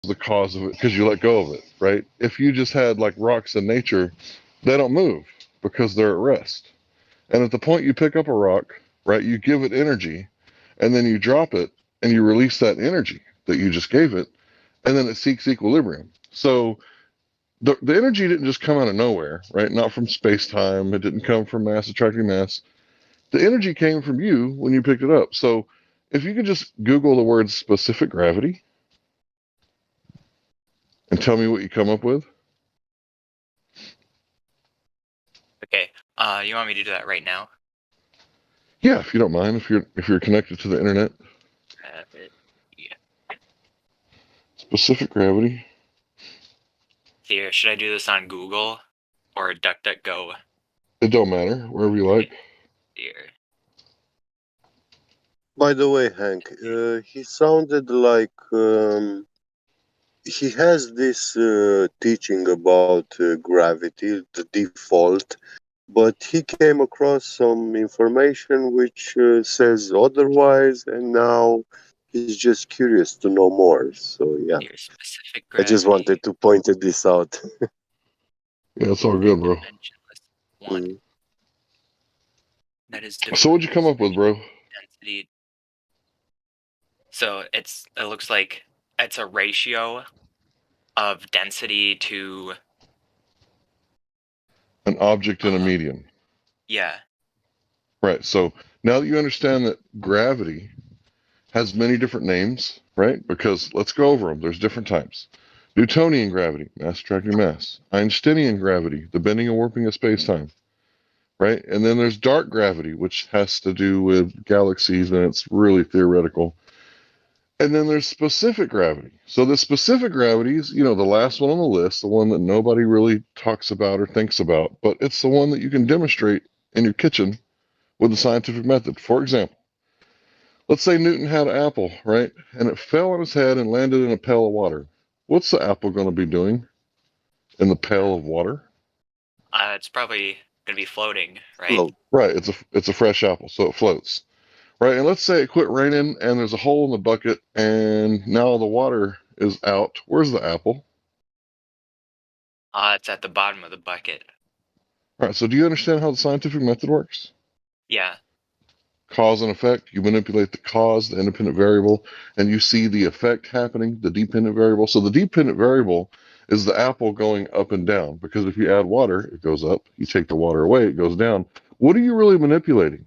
the cause of it because you let go of it, right? If you just had like rocks in nature, they don't move because they're at rest. And at the point you pick up a rock, right, you give it energy and then you drop it and you release that energy that you just gave it, and then it seeks equilibrium. So the energy didn't just come out of nowhere, right? Not from space time. It didn't come from mass attracting mass. The energy came from you when you picked it up. So if you could just Google the word specific gravity and tell me what you come up with. Okay. You want me to do that right now? Yeah, if you don't mind, if you're connected to the internet. Yeah. Specific gravity. Here, should I do this on Google or DuckDuckGo? It don't matter, wherever you Okay. like. Here. By the way, Hank, he sounded like he has this teaching about gravity, the default, but he came across some information which says otherwise, and now he's just curious to know more. So yeah, Here, specific I just gravity. wanted to point this out. Yeah, it's all good, bro. Dimensionless one. Mm. That is So what'd you come up with, bro? density. So it looks like it's a ratio of density to An object in a medium. yeah. Right. So now that you understand that gravity has many different names, right? Because let's go over them. There's different types. Newtonian gravity, mass attracting mass. Einsteinian gravity, the bending and warping of space-time, right? And then there's dark gravity, which has to do with galaxies, and it's really theoretical. And then there's specific gravity. So the specific gravity is, the last one on the list, the one that nobody really talks about or thinks about, but it's the one that you can demonstrate in your kitchen with the scientific method. For example, let's say Newton had an apple, right? And it fell on his head and landed in a pail of water. What's the apple going to be doing in the pail of water? It's probably gonna be floating, right? Float. Right, it's a fresh apple, so it floats. Right, and let's say it quit raining and there's a hole in the bucket and now the water is out. Where's the apple? It's at the bottom of the bucket. All right, so do you understand how the scientific method works? Yeah. Cause and effect. You manipulate the cause, the independent variable, and you see the effect happening, the dependent variable. So the dependent variable is the apple going up and down because if you add water, it goes up. You take the water away, it goes down. What are you really manipulating?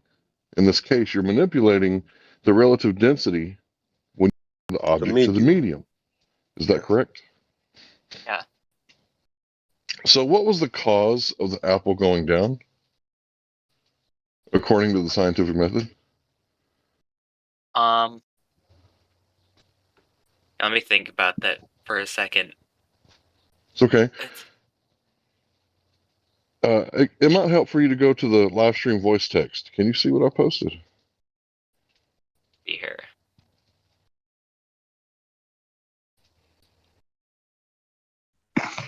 In this case, you're manipulating the relative density when you the The object to the medium. medium. Is that Yes. correct? Yeah. So what was the cause of the apple going down according to the scientific method? Let me think about that for a second. It's okay. It's It might help for you to go to the live stream voice text. Can you see what I posted? here.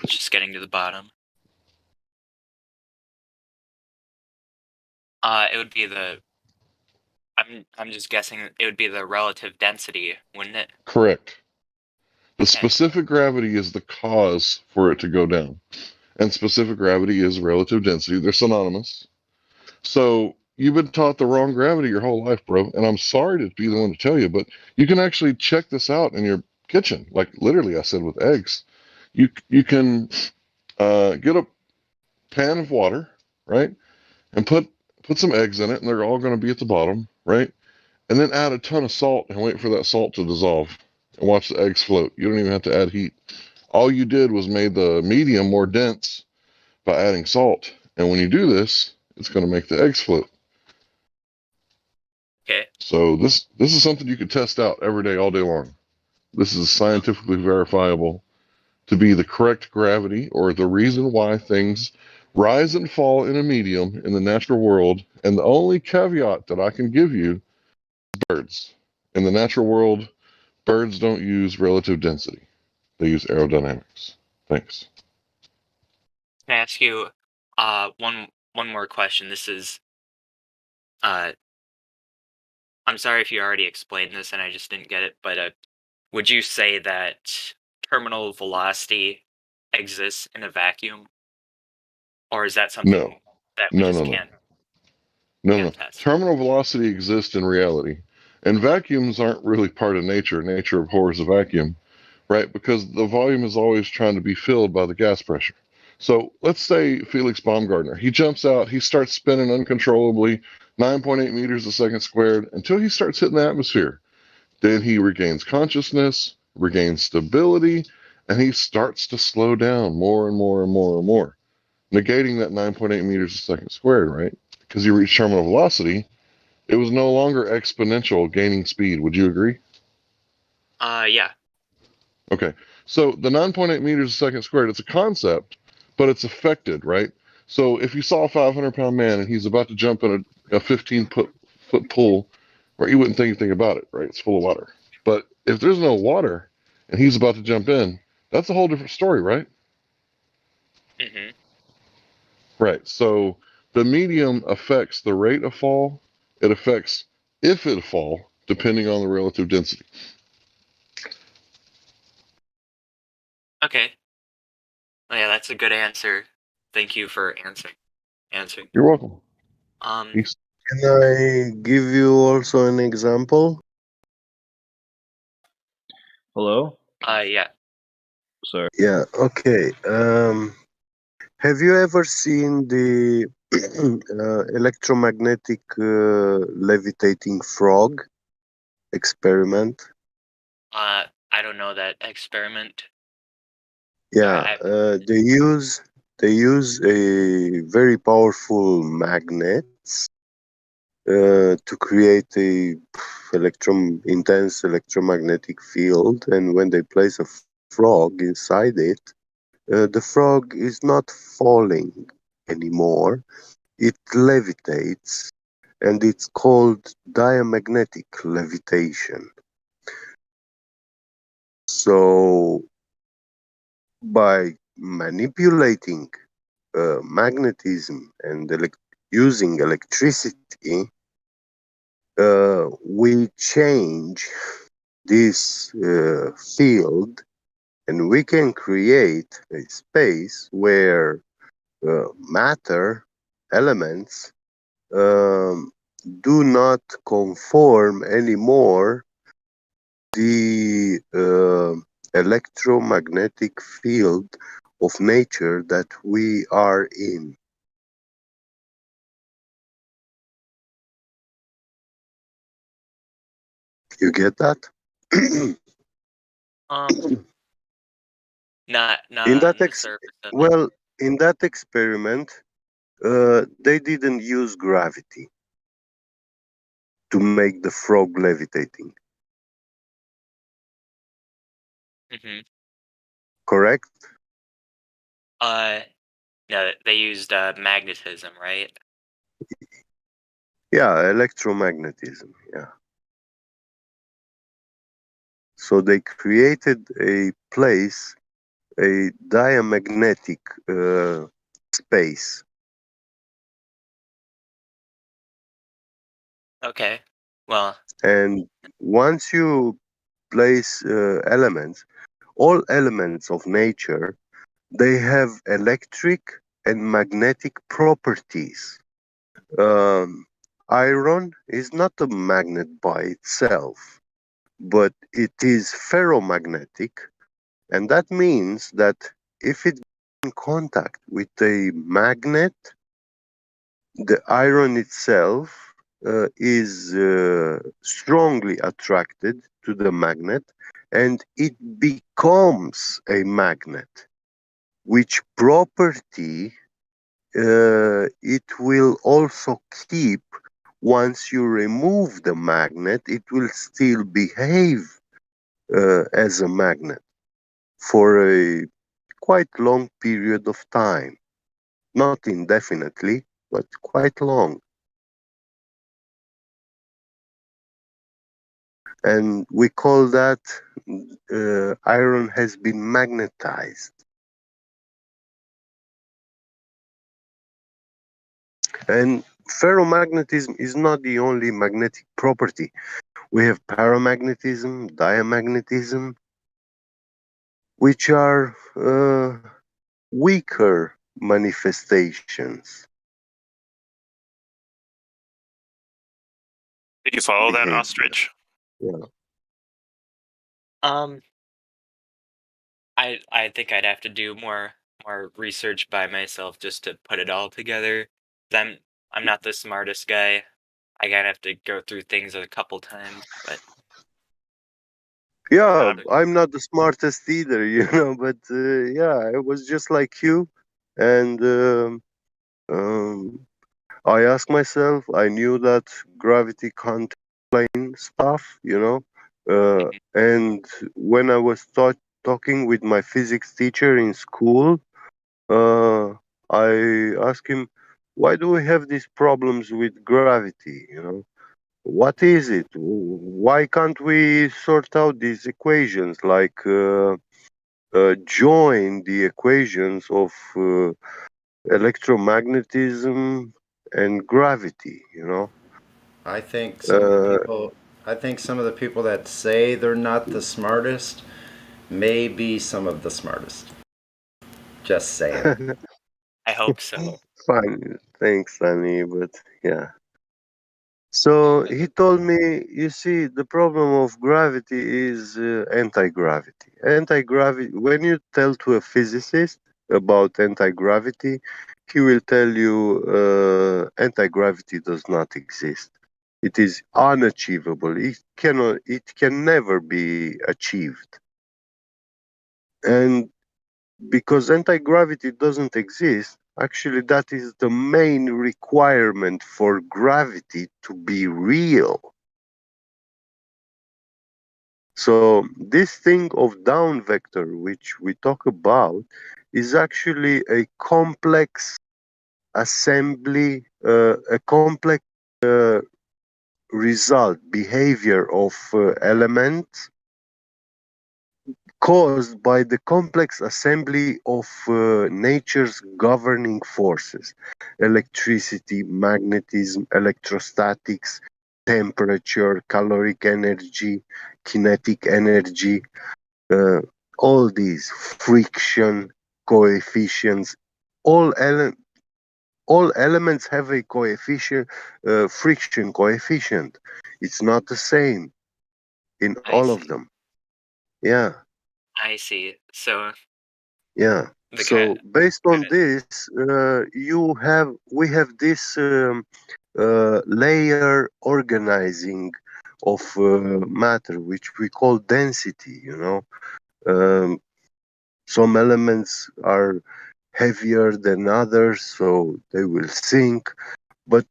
Just getting to the bottom. It would be the. I'm just guessing it would be the relative density, wouldn't it? Correct. The Okay. specific gravity is the cause for it to go down. And specific gravity is relative density. They're synonymous. So you've been taught the wrong gravity your whole life, bro. And I'm sorry to be the one to tell you, but you can actually check this out in your kitchen. Like literally, I said with eggs. You can get a pan of water, right, and put some eggs in it, and they're all going to be at the bottom, right, and then add a ton of salt and wait for that salt to dissolve, and watch the eggs float. You don't even have to add heat. All you did was made the medium more dense by adding salt, and when you do this, it's going to make the eggs float. Okay. So this is something you can test out every day, all day long. This is scientifically verifiable to be the correct gravity or the reason why things rise and fall in a medium in the natural world. And the only caveat that I can give you is birds. In the natural world, birds don't use relative density. They use aerodynamics. Thanks. Can I ask you one more question? This is I'm sorry if you already explained this and I just didn't get it, but would you say that terminal velocity exists in a vacuum? Or is that something No, that we no, just no, no, can't no. test? Terminal velocity exists in reality, and vacuums aren't really part of nature. Nature abhors a vacuum, right? Because the volume is always trying to be filled by the gas pressure. So let's say Felix Baumgartner, he jumps out, he starts spinning uncontrollably, 9.8 meters a second squared, until he starts hitting the atmosphere. Then he regains consciousness, regains stability, and he starts to slow down more and more and more and more, negating that 9.8 meters a second squared, right? Because he reached terminal velocity, it was no longer exponential gaining speed. Would you agree? Yeah. Okay. So the 9.8 meters a second squared, it's a concept, but it's affected, right? So if you saw a 500-pound man and he's about to jump in a 15-foot pool, right, you wouldn't think anything about it, right? It's full of water. But if there's no water and he's about to jump in, that's a whole different story, right? Mm-hmm. Right. So the medium affects the rate of fall. It affects if it fall, depending on the relative density. Okay. Well, yeah, that's a good answer. Thank you for answering. You're welcome. Can I give you also an example? Hello? Yeah. Sorry. Yeah, okay. Have you ever seen the electromagnetic levitating frog experiment? I don't know that experiment. Yeah, they use a very powerful magnets to create a intense electromagnetic field, and when they place a frog inside it, the frog is not falling anymore. It levitates, and it's called diamagnetic levitation. So, by manipulating magnetism and using electricity, we change this field, and we can create a space where matter elements um, do not conform anymore the electromagnetic field of nature that we are in. You get that? Not in that on the surface of it. well, in that experiment, they didn't use gravity to make the frog levitating. Mm-hmm. Correct? No, they used magnetism, right? Yeah, electromagnetism. Yeah. So they created a place, a diamagnetic space. Okay. Well, And once you place elements, all elements of nature, they have electric and magnetic properties. Iron is not a magnet by itself, but it is ferromagnetic, and that means that if it's in contact with a magnet, the iron itself is strongly attracted to the magnet, and it becomes a magnet, which property it will also keep. Once you remove the magnet, it will still behave as a magnet for a quite long period of time. Not indefinitely, but quite long. And we call that iron has been magnetized. And ferromagnetism is not the only magnetic property. We have paramagnetism, diamagnetism, which are weaker manifestations. Did you follow that, Behavior. Ostrich? Yeah. I think I'd have to do more research by myself just to put it all together. I'm not the smartest guy. I gotta have to go through things a couple times, but Yeah, Got it. I'm not the smartest either, but yeah, I was just like you. And um, I asked myself, I knew that gravity can't explain stuff. mhm, And when I was talking with my physics teacher in school, uh, I asked him, why do we have these problems with gravity? What is it? Why can't we sort out these equations, like join the equations of electromagnetism and gravity? I think some of the Uh, people, I think some of the people that say they're not the smartest may be some of the smartest. Just saying. I hope so. Fine, thanks, Danny, but yeah. So he told me, you see, the problem of gravity is anti-gravity. Anti-gravity, when you tell to a physicist about anti-gravity, he will tell you anti-gravity does not exist. It is unachievable. It can never be achieved. And because anti-gravity doesn't exist, actually that is the main requirement for gravity to be real. So this thing of down vector, which we talk about, is actually a complex assembly, a complex uh, result, behavior of elements caused by the complex assembly of nature's governing forces: electricity, magnetism, electrostatics, temperature, caloric energy, kinetic energy, uh, all these friction coefficients, all all elements have a coefficient, friction coefficient. It's not the same in I all of see. them. Yeah. I see. So Yeah. the kind So based kind on of this, we have this layer organizing of matter, which we call density. Some elements are heavier than others, so they will sink, but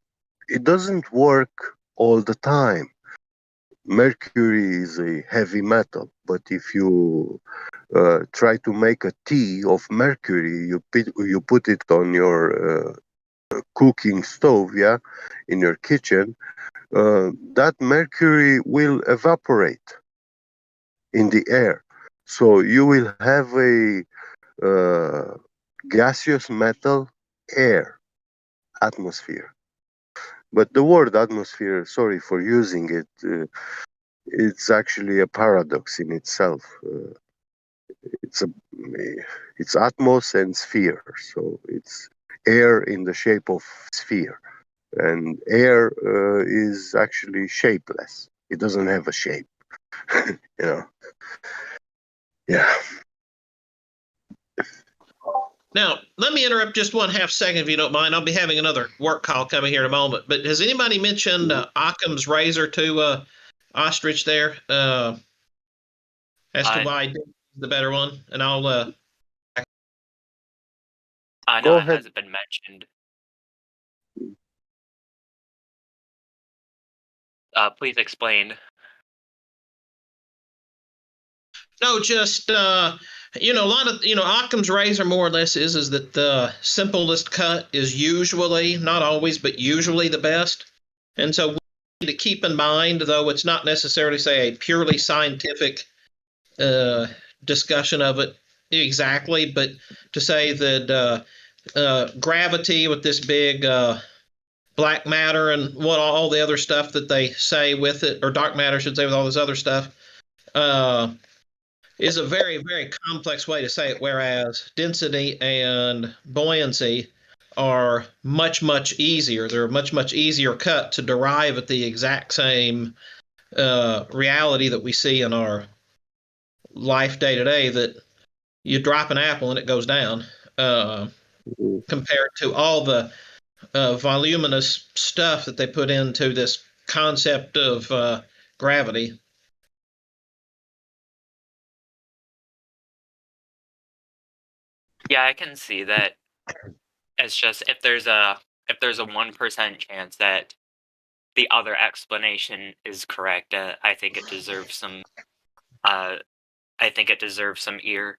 it doesn't work all the time. Mercury is a heavy metal, but if you try to make a tea of mercury, you put it on your cooking stove, yeah, in your kitchen, that mercury will evaporate in the air. So you will have a uh, gaseous metal air, atmosphere. But the word atmosphere, sorry for using it, it's actually a paradox in itself. It's a it's atmos and sphere, so it's air in the shape of sphere, and air is actually shapeless. It doesn't have a shape, you know. Yeah. Now, let me interrupt just 1/2 second if you don't mind. I'll be having another work call coming here in a moment. But has anybody mentioned Occam's razor to Ostrich there as to why is the better one? And I'll no, Go it ahead. hasn't been mentioned. Please explain. no, just a lot of Occam's razor more or less is that the simplest cut is usually, not always, but usually the best. And so we need to keep in mind, though it's not necessarily, say, a purely scientific discussion of it exactly, but to say that gravity with this big black matter and what all the other stuff that they say with it, or dark matter, I should say, with all this other stuff, is a very, very complex way to say it, whereas density and buoyancy are much, much easier. They're a much, much easier cut to derive at the exact same reality that we see in our life day to day, that you drop an apple and it goes down, compared to all the voluminous stuff that they put into this concept of gravity. Yeah, I can see that. It's just if there's a 1% chance that the other explanation is correct, I think it deserves some ear,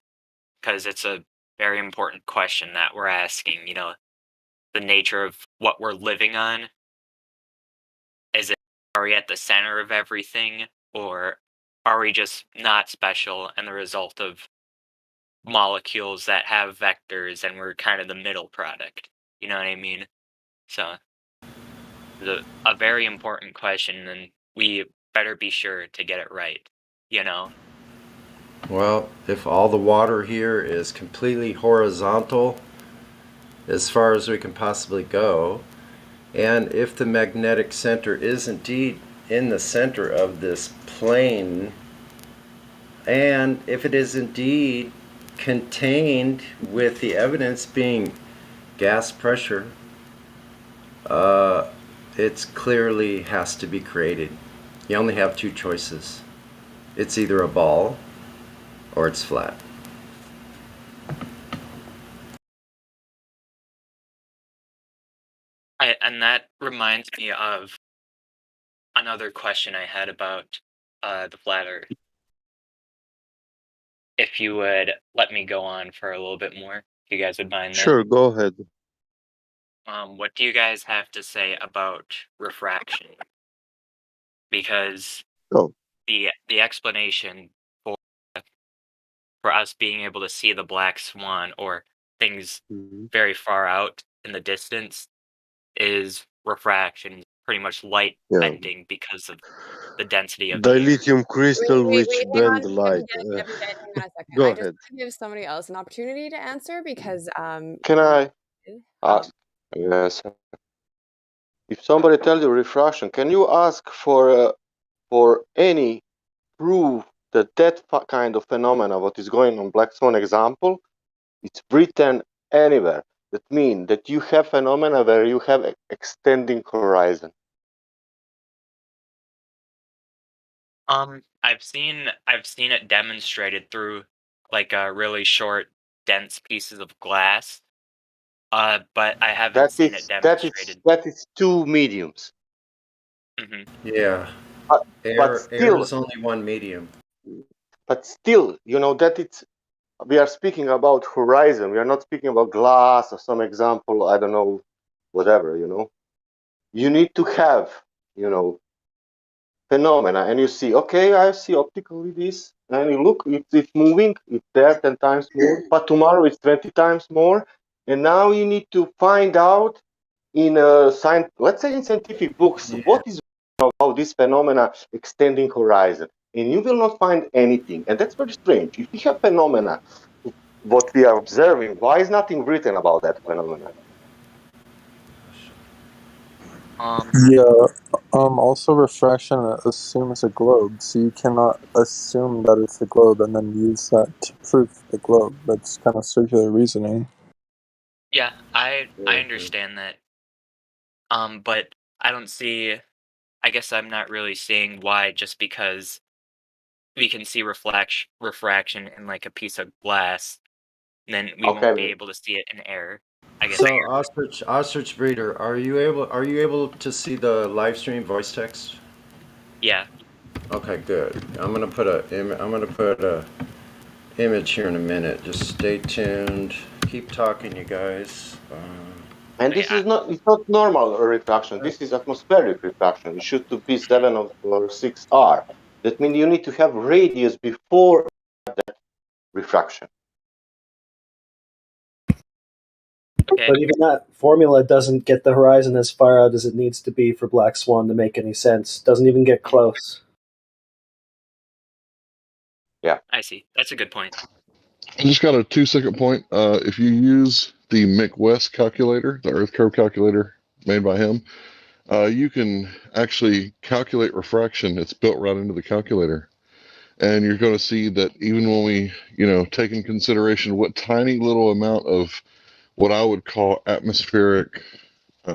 because it's a very important question that we're asking. You know, the nature of what we're living on. Are we at the center of everything, or are we just not special and the result of molecules that have vectors and we're kind of the middle product? You know what I mean? So, a very important question, and we better be sure to get it right, you know? Well, if all the water here is completely horizontal, as far as we can possibly go, and if the magnetic center is indeed in the center of this plane, and if it is indeed contained with the evidence being gas pressure, it clearly has to be created. You only have two choices. It's either a ball or it's flat. And that reminds me of another question I had about the flat Earth. If you would let me go on for a little bit more, if you guys would mind that. Sure, go ahead. What do you guys have to say about refraction? Because Oh. the explanation for us being able to see the black swan or things very far out in the distance is refraction, pretty much light bending because of the density of the air. Dilithium crystal, which bend the light. Kevin, hang on a second. Go I ahead. just want to give somebody else an opportunity to answer because Can I ask? Yes. If somebody tells you refraction, can you ask for any proof that kind of phenomena, what is going on black swan example, it's written anywhere? That means that you have phenomena where you have extending horizon. I've seen it demonstrated through like really short, dense pieces of glass. But I haven't seen it demonstrated. That is two mediums. Yeah. But air is only one medium. But still, you know, we are speaking about horizon. We are not speaking about glass or some example, I don't know, whatever, you know. You need to have, you know, phenomena, and you see, okay, I see optically this, and you look, it's moving, it's there 10 times more, but tomorrow it's 20 times more, and now you need to find out in let's say in scientific books, what is about this phenomena extending horizon, and you will not find anything, and that's very strange. If we have phenomena, what we are observing, why is nothing written about that phenomena? Also refraction assumes a globe, so you cannot assume that it's a globe and then use that to prove the globe. That's kind of circular reasoning. Yeah, I understand that. But I don't see. I guess I'm not really seeing why, just because we can see refraction in like a piece of glass, then we won't be able to see it in air. I guess. So ostrich breeder, are you able to see the live stream voice text? Yeah. Okay, good. I'm gonna put a image here in a minute. Just stay tuned. Keep talking, you guys. And this is it's not normal refraction. This is atmospheric refraction. It should be 7 or 6 R. That means you need to have radius before that refraction. Okay. But even that formula doesn't get the horizon as far out as it needs to be for black swan to make any sense. Doesn't even get close. I see. That's a good point. I just got a 2-second point. If you use the McWest calculator, the Earth curve calculator made by him, you can actually calculate refraction. It's built right into the calculator. And you're going to see that even when we, take in consideration what tiny little amount of what I would call atmospheric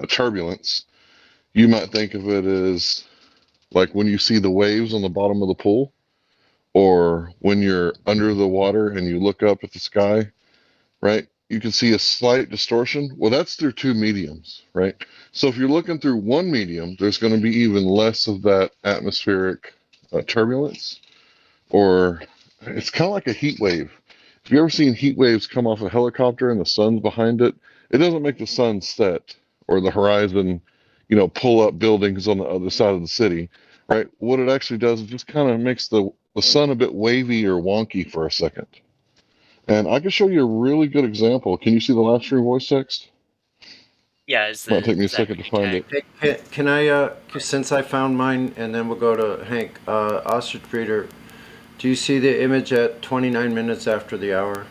turbulence, you might think of it as like when you see the waves on the bottom of the pool, or when you're under the water and you look up at the sky, right? You can see a slight distortion. Well, that's through two mediums, right? So if you're looking through one medium, there's going to be even less of that atmospheric turbulence, or it's kind of like a heat wave. If you ever seen heat waves come off a helicopter and the sun's behind it, it doesn't make the sun set or the horizon, pull up buildings on the other side of the city, right? What it actually does is just kind of makes the sun a bit wavy or wonky for a second. And I can show you a really good example. Can you see the live stream voice text? Yeah, Might take me a second to find it. Hey, can I, since I found mine, and then we'll go to Hank, Ostrich Breeder, do you see the image at 29 minutes after the hour?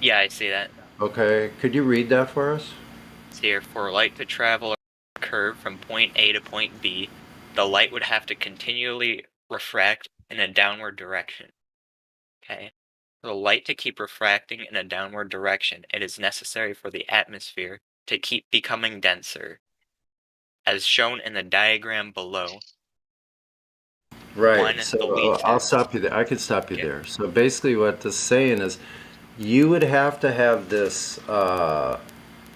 Yeah, I see that. Okay, could you read that for us? It's here. For light to travel a curve from point A to point B, the light would have to continually refract in a downward direction. Okay. For the light to keep refracting in a downward direction, it is necessary for the atmosphere to keep becoming denser, as shown in the diagram below. Right, so I'll stop you there. I could stop you there. So basically what this is saying is you would have to have this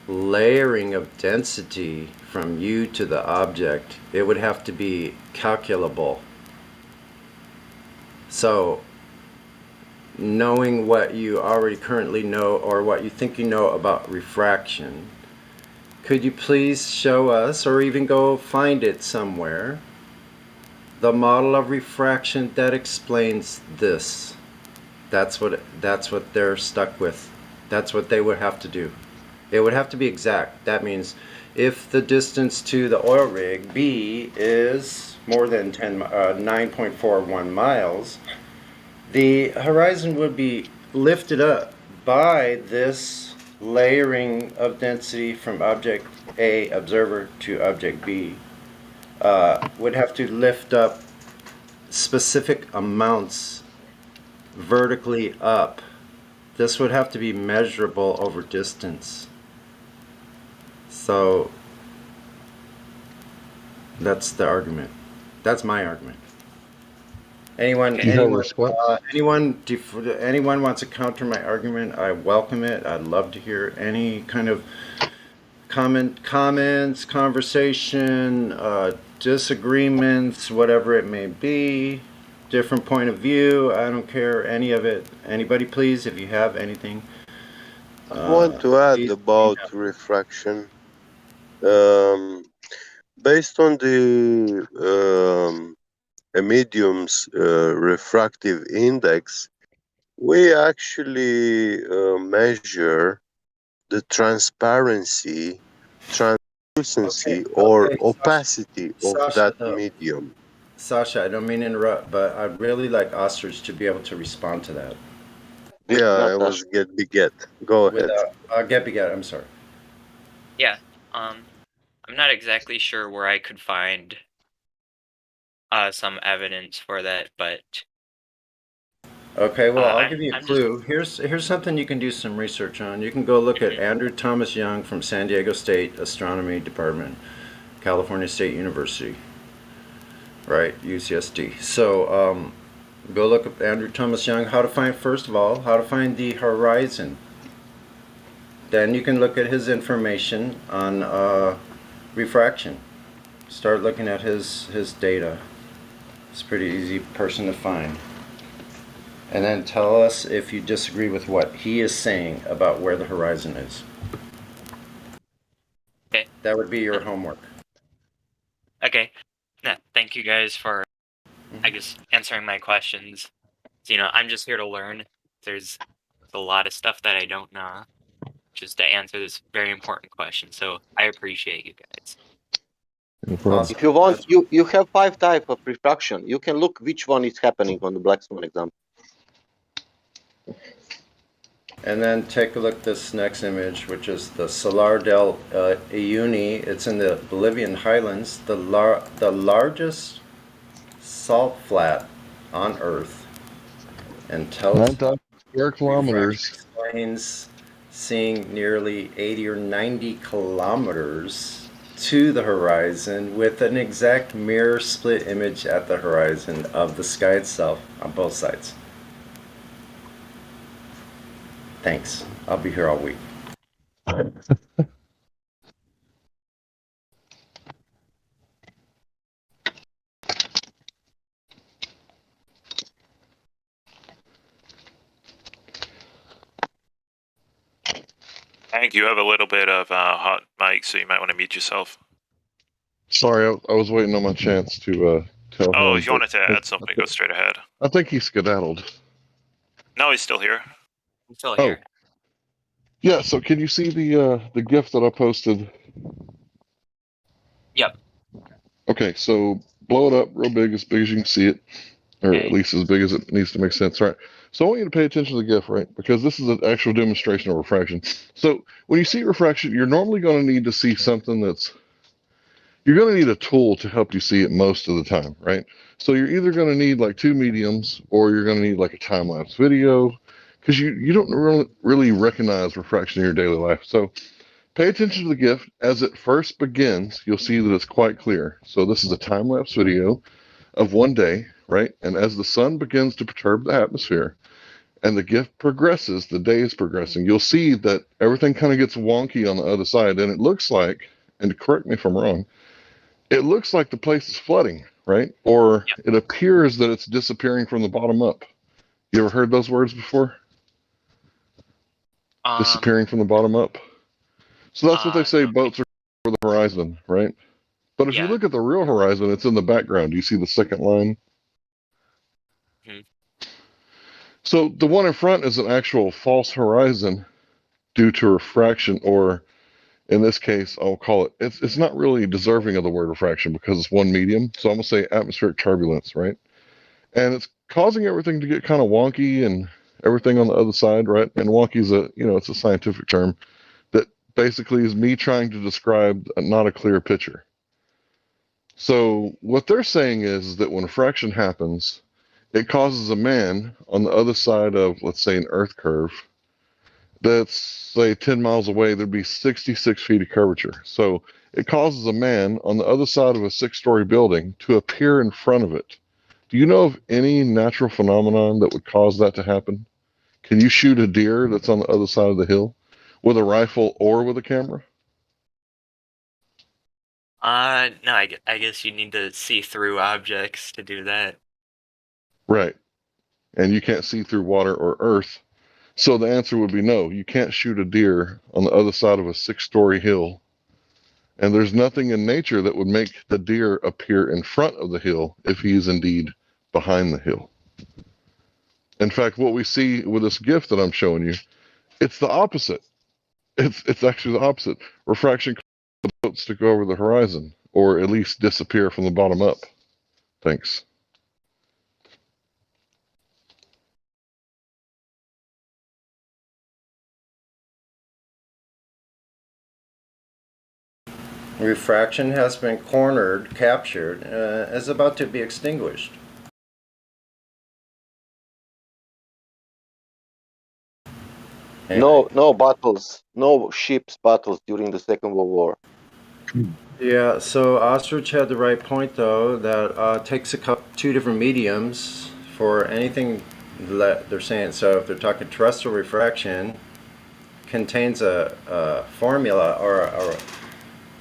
layering of density from you to the object. It would have to be calculable. So knowing what you already currently know or what you think you know about refraction, could you please show us, or even go find it somewhere, the model of refraction that explains this? That's what they're stuck with. That's what they would have to do. It would have to be exact. That means if the distance to the oil rig B is more than 9.41 miles, the horizon would be lifted up by this layering of density from object A, observer, to object B. Would have to lift up specific amounts vertically up. This would have to be measurable over distance. So that's the argument. That's my argument. Anyone wants to counter my argument, I welcome it. I'd love to hear any kind of comments, conversation, disagreements, whatever it may be, different point of view. I don't care, any of it. Anybody, please, if you have anything. I want to add about refraction. Based on the a medium's refractive index, we actually measure the transparency, translucency, or opacity of that medium. Sasha, I don't mean to interrupt, but I'd really like Ostrich to be able to respond to that. Yeah, it was get. Go ahead. Get. I'm sorry. Yeah. I'm not exactly sure where I could find some evidence for that, but okay, well, I'll give you a clue. Here's something you can do some research on. You can go look at Andrew Thomas Young from San Diego State Astronomy Department, California State University, right, UCSD. So go look up Andrew Thomas Young, first of all, how to find the horizon. Then you can look at his information on refraction. Start looking at his data. It's a pretty easy person to find. And then tell us if you disagree with what he is saying about where the horizon is. Okay. That would be your homework. Okay. Yeah, thank you guys for, I guess, answering my questions. So, I'm just here to learn. There's a lot of stuff that I don't know, just to answer this very important question. So I appreciate you guys. No problem. If you want, you have 5 types of refraction. You can look which one is happening on the black swan example. And then take a look at this next image, which is the Salar del Uyuni. It's in the Bolivian highlands, the largest salt flat on Earth, and tells 9,000 square refraction kilometers. explains seeing nearly 80 or 90 kilometers to the horizon with an exact mirror split image at the horizon of the sky itself on both sides. Thanks. I'll be here all week. Hank, you have a little bit of hot mic, so you might want to mute yourself. Sorry, I was waiting on my chance to tell him. Oh, if you wanted to add something, go straight ahead. I think he skedaddled. No, he's still here. I'm still here. Yeah, so can you see the GIF that I posted? Yep. Okay, so blow it up real big as you can see it, or Okay. at least as big as it needs to make sense. All right. So I want you to pay attention to the GIF, right? Because this is an actual demonstration of refraction. So when you see refraction, you're normally going to need to see something you're going to need a tool to help you see it most of the time, right? So you're either going to need like 2 mediums, or you're going to need like a time-lapse video, because you don't really recognize refraction in your daily life. So pay attention to the GIF. As it first begins, you'll see that it's quite clear. So this is a time-lapse video of one day, right? And as the sun begins to perturb the atmosphere and the GIF progresses, the day is progressing, you'll see that everything kind of gets wonky on the other side. And it looks like, and correct me if I'm wrong, it looks like the place is flooding, right? Or it appears that it's disappearing from the bottom up. You ever heard those words before? Disappearing from the bottom up. So that's what they say, boats are over the horizon, right? But if you look at the real horizon, it's in the background. Do you see the second line? Mm-hmm. So the one in front is an actual false horizon due to refraction, or in this case, I'll call it's not really deserving of the word refraction because it's one medium. So I'm going to say atmospheric turbulence, right? And it's causing everything to get kind of wonky and everything on the other side, right? And wonky is it's a scientific term that basically is me trying to describe not a clear picture. So what they're saying is that when refraction happens, it causes a man on the other side of, let's say, an Earth curve that's, say, 10 miles away, there'd be 66 feet of curvature. So it causes a man on the other side of a 6-story building to appear in front of it. Do you know of any natural phenomenon that would cause that to happen? Can you shoot a deer that's on the other side of the hill with a rifle or with a camera? No, I guess you need to see through objects to do that. Right. And you can't see through water or earth. So the answer would be no. You can't shoot a deer on the other side of a 6-story hill. And there's nothing in nature that would make the deer appear in front of the hill if he is indeed behind the hill. In fact, what we see with this GIF that I'm showing you, it's the opposite. It's actually the opposite. Refraction causes the boats to go over the horizon, or at least disappear from the bottom up. Thanks. Refraction has been captured, is about to be extinguished. No battles, no ships battles during the Second World War. Yeah, so Ostrich had the right point, though, that takes two different mediums for anything that they're saying. So if they're talking terrestrial refraction, contains a formula, or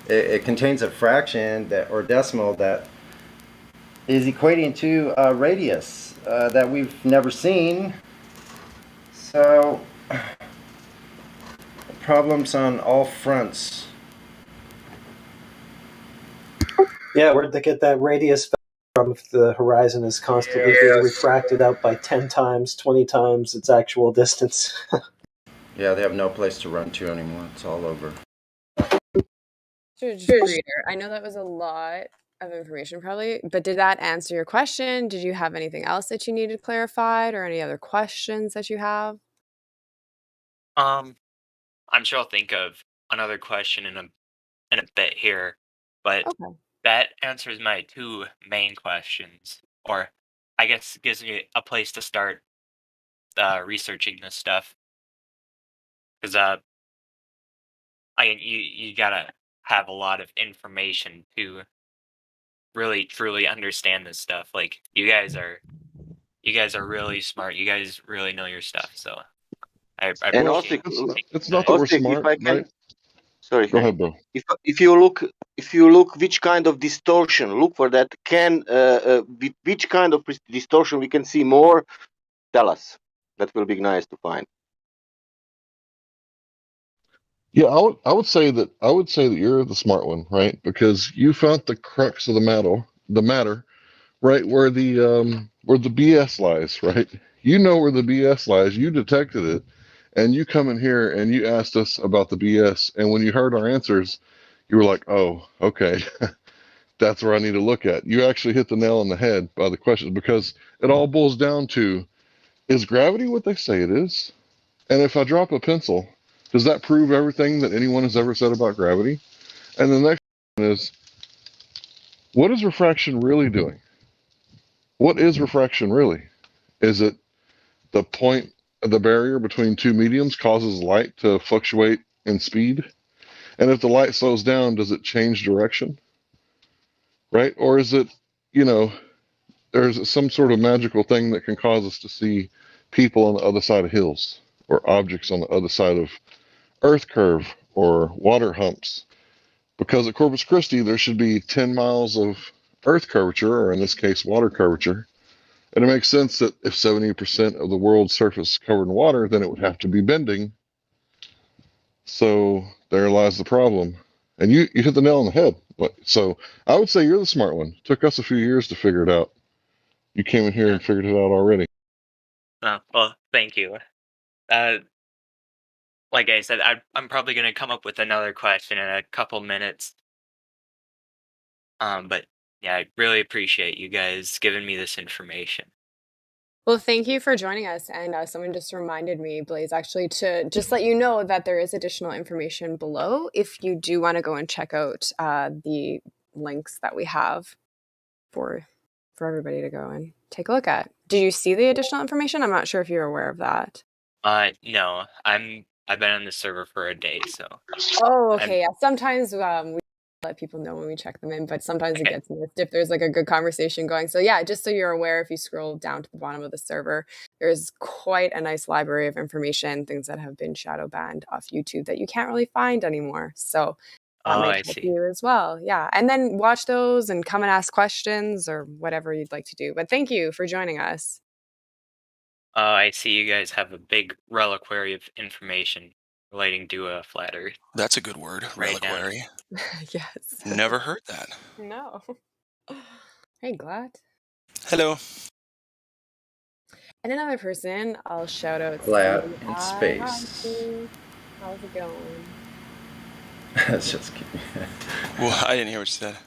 it contains a fraction or decimal that is equating to a radius that we've never seen. So problems on all fronts. Yeah, where'd they get that radius from if the horizon is constantly being refracted out by 10 times, 20 times its actual distance? Yeah, they have no place to run to anymore. It's all over. Just reader. I know that was a lot of information probably, but did that answer your question? Did you have anything else that you needed clarified or any other questions that you have? I'm sure I'll think of another question in a bit here, but Okay. that answers my two main questions, or I guess gives me a place to start researching this stuff. Because you gotta have a lot of information to really truly understand this stuff. Like you guys are really smart. You guys really know your stuff. So I And Well, also, appreciate it's not that we're also, if smart, I can, right? sorry, Go Henry. ahead, bro. If you look which kind of distortion, look for that. Which kind of distortion we can see more? Tell us. That will be nice to find. Yeah, I would say that you're the smart one, right? Because you found the crux of the matter, right? Where the BS lies, right? You know where the BS lies. You detected it, and you come in here and you asked us about the BS. And when you heard our answers, you were like, "Oh, okay, that's where I need to look at." You actually hit the nail on the head by the questions because it all boils down to: is gravity what they say it is? And if I drop a pencil, does that prove everything that anyone has ever said about gravity? And the next one is, what is refraction really doing? What is refraction really? Is it the point of the barrier between two mediums causes light to fluctuate in speed? And if the light slows down, does it change direction? Right? Or is it, you know, there's some sort of magical thing that can cause us to see people on the other side of hills or objects on the other side of earth curve or water humps? Because at Corpus Christi, there should be 10 miles of earth curvature, or in this case, water curvature. And it makes sense that if 70% of the world's surface is covered in water, then it would have to be bending. So there lies the problem. And you hit the nail on the head. So I would say you're the smart one. It took us a few years to figure it out. You came in here and figured it out already. well, thank you. Like I said, I'm probably gonna come up with another question in a couple minutes. But yeah, I really appreciate you guys giving me this information. Well, thank you for joining us. And someone just reminded me, Blaze, actually, to just let you know that there is additional information below if you do want to go and check out the links that we have for everybody to go and take a look at. Did you see the additional information? I'm not sure if you're aware of that. No, I've been on the server for a day, so Oh, I'm okay. Yeah. Sometimes we let people know when we check them in, but sometimes it okay. gets missed if there's like a good conversation going. So yeah, just so you're aware, if you scroll down to the bottom of the server, there's quite a nice library of information, things that have been shadow banned off YouTube that you can't really find anymore. So that Oh, might I help see. you as well. Yeah. And then watch those and come and ask questions or whatever you'd like to do. But thank you for joining us. I see you guys have a big reliquary of information relating to a flat Earth. That's a good word, Right down. reliquary. Yes. Never heard that. No. Hey, Glad. Hello. And another person, I'll shout out. Flat Sandy. in Hi, space. how's it going? That's just kidding. Well, I didn't hear what you said.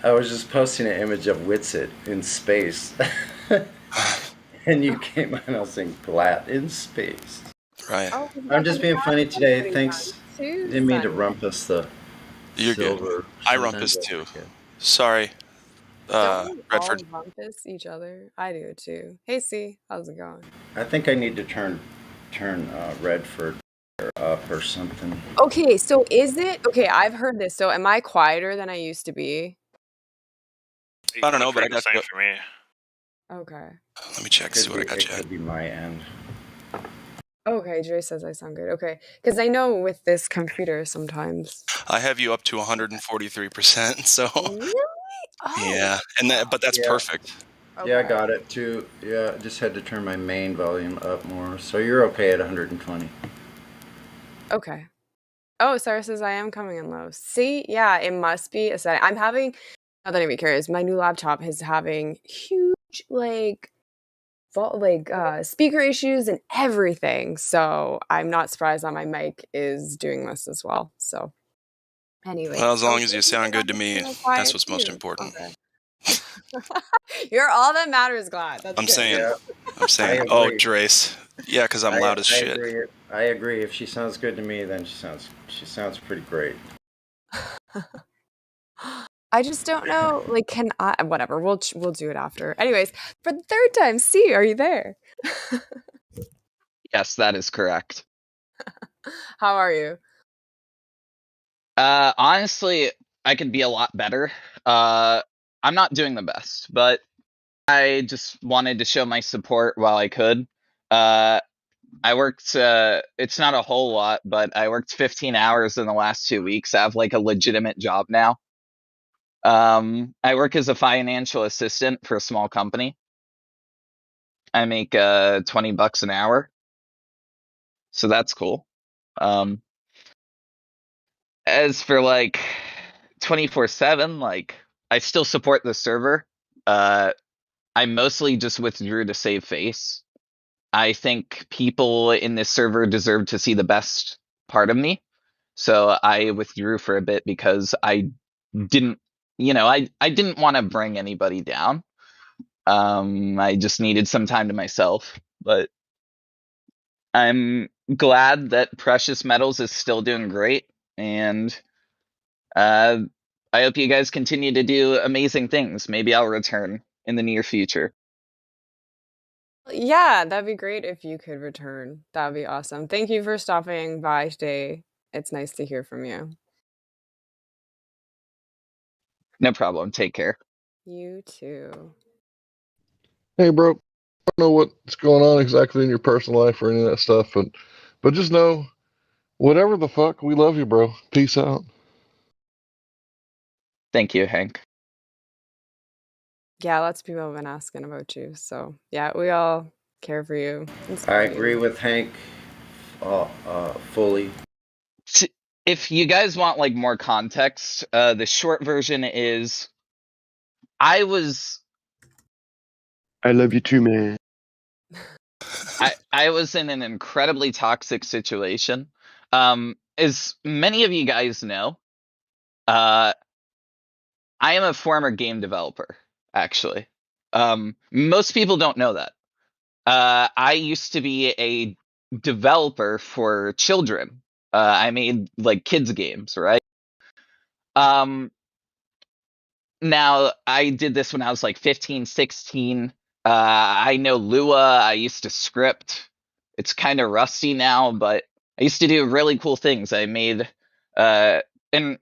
I was just posting an image of Witsit in space. And you came on, I was saying, flat in space. Right. Oh, I'm just being funny today. pretty Thanks. fun too, Didn't mean to Sunny. rumpus the You're good. silver. I Sometimes rumpus I too. forget. Sorry, Don't we all Redford. rumpus each other? I do too. Hey, C, how's it going? I think I need to turn Redford up or something. Okay, so is it okay? I've heard this. So, am I quieter than I used to be? I don't know, but I the got same you. for me. Okay. Let me check. See what I got It you. could be my end. Okay, Dre says I sound good. Okay, because I know with this computer sometimes. I have you up to 143%. So Really? Oh. yeah, but that's Yeah. perfect. Okay. Yeah, I got it too. Yeah, I just had to turn my main volume up more. So you're okay at 120. Okay. Oh, Sarah says I am coming in low. See, yeah, it must be a setting. I'm having, not that anybody cares, my new laptop is having huge, like, speaker issues and everything. So I'm not surprised that my mic is doing this as well. So anyway, Well, as long as you sound good to me, that's quiet what's most too. important. Okay. You're all that matters, Glad. That's I'm good. saying. Yeah, I'm saying. I Oh, agree. Drace. Yeah, because I'm loud as I shit. agree. I agree. If she sounds good to me, then she sounds pretty great. I just don't know. Like, can I? Whatever. We'll do it after. Anyways, for the third time, C, are you there? Yes, that is correct. How are you? Honestly, I could be a lot better. I'm not doing the best, but I just wanted to show my support while I could. I worked, it's not a whole lot, but I worked 15 hours in the last 2 weeks. I have like a legitimate job now. I work as a financial assistant for a small company. I make $20 an hour. So that's cool. As for like 24/7, like I still support the server. I mostly just withdrew to save face. I think people in this server deserve to see the best part of me. So I withdrew for a bit because I didn't, I didn't want to bring anybody down. I just needed some time to myself. But I'm glad that Precious Metals is still doing great, and I hope you guys continue to do amazing things. Maybe I'll return in the near future. Yeah, that'd be great if you could return. That'd be awesome. Thank you for stopping by today. It's nice to hear from you. No problem. Take care. You too. Hey, bro, I don't know what's going on exactly in your personal life or any of that stuff, but just know, whatever the fuck, we love you, bro. Peace out. Thank you, Hank. Yeah, lots of people have been asking about you. So yeah, we all care for you. I agree with Hank fully. If you guys want like more context, the short version is I love you too, man. I was in an incredibly toxic situation. As many of you guys know, I am a former game developer, actually. Most people don't know that. I used to be a developer for children. I made like kids games, right? Now I did this when I was like 15, 16. I know Lua. I used to script. It's kind of rusty now, but I used to do really cool things. I made, and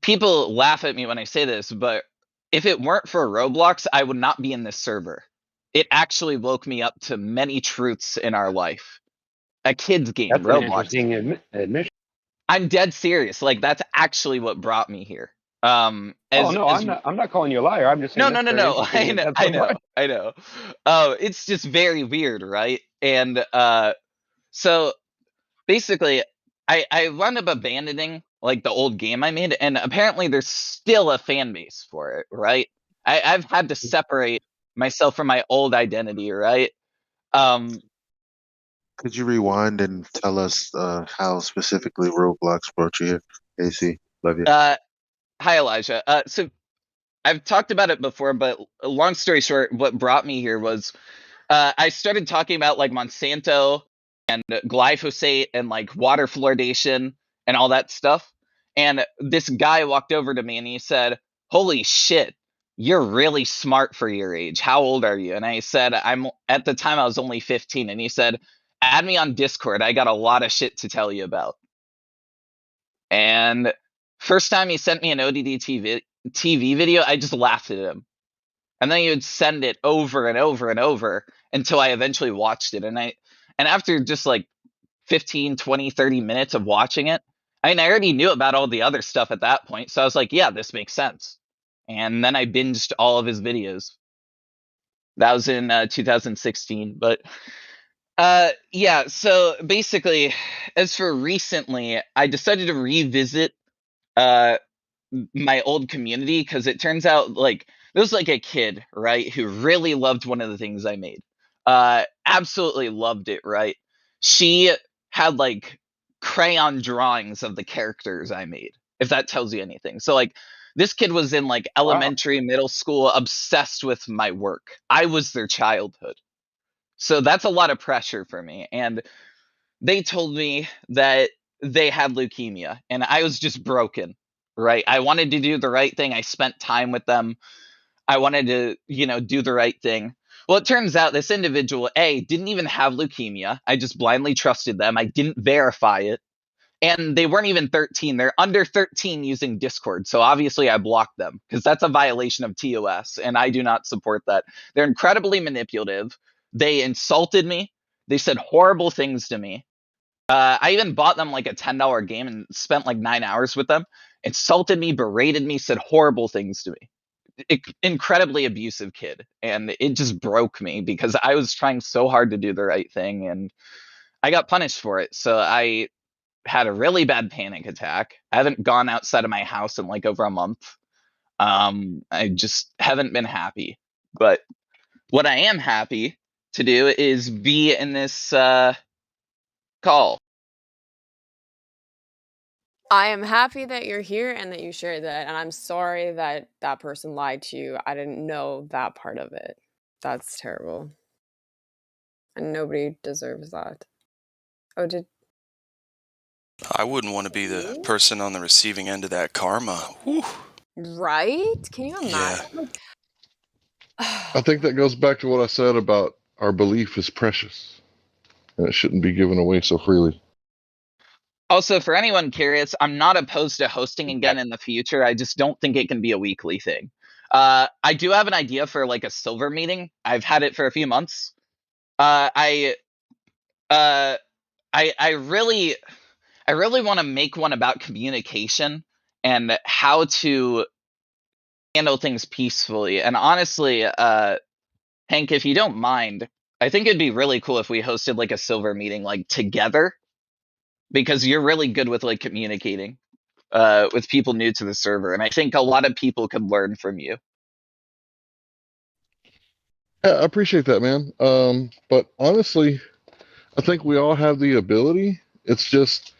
people laugh at me when I say this, but if it weren't for Roblox, I would not be in this server. It actually woke me up to many truths in our life. A kid's game, That's an Roblox. interesting admission. I'm dead serious. Like that's actually what brought me here. I'm not calling you a liar. I'm just saying No. that's very interesting. I know. It's just very weird, right? And so basically, I wound up abandoning like the old game I made, and apparently there's still a fan base for it, right? I've had to separate myself from my old identity, right? Could you rewind and tell us how specifically Roblox brought you here? AC, love you. Hi Elijah. So I've talked about it before, but long story short, what brought me here was I started talking about like Monsanto and glyphosate and like water fluoridation and all that stuff. And this guy walked over to me and he said, "Holy shit, you're really smart for your age. How old are you?" And I said, at the time I was only 15. And he said, "Add me on Discord. I got a lot of shit to tell you about." And first time he sent me an ODD TV video, I just laughed at him. And then he would send it over and over and over until I eventually watched it. And after just like 15, 20, 30 minutes of watching it, I mean, I already knew about all the other stuff at that point. So I was like, yeah, this makes sense. And then I binged all of his videos. That was in 2016. But yeah, so basically, as for recently, I decided to revisit my old community because it turns out like there was like a kid, right, who really loved one of the things I made. absolutely loved it, right? She had like crayon drawings of the characters I made, if that tells you anything. So like this kid was in like elementary, middle school, obsessed with my work. I was their childhood. So that's a lot of pressure for me. And they told me that they had leukemia and I was just broken, right? I wanted to do the right thing. I spent time with them. I wanted to, do the right thing. Well, it turns out this individual, A, didn't even have leukemia. I just blindly trusted them. I didn't verify it. And they weren't even 13. They're under 13 using Discord. So obviously I blocked them because that's a violation of TOS. And I do not support that. They're incredibly manipulative. They insulted me. They said horrible things to me. I even bought them like a $10 game and spent like 9 hours with them. Insulted me, berated me, said horrible things to me. Incredibly abusive kid. And it just broke me because I was trying so hard to do the right thing and I got punished for it. So I had a really bad panic attack. I haven't gone outside of my house in like over a month. I just haven't been happy. But what I am happy to do is be in this call. I am happy that you're here and that you shared that. And I'm sorry that that person lied to you. I didn't know that part of it. That's terrible. And nobody deserves that. Oh, I wouldn't want to be the person on the receiving end of that karma. Whew. Right? Can you imagine? Yeah. I think that goes back to what I said about our belief is precious and it shouldn't be given away so freely. Also, for anyone curious, I'm not opposed to hosting again in the future. I just don't think it can be a weekly thing. I do have an idea for like a silver meeting. I've had it for a few months. I really want to make one about communication and how to handle things peacefully. And honestly, Hank, if you don't mind, I think it'd be really cool if we hosted like a silver meeting like together, because you're really good with like communicating with people new to the server, and I think a lot of people could learn from you. Yeah, I appreciate that, man. But honestly, I think we all have the ability. It's just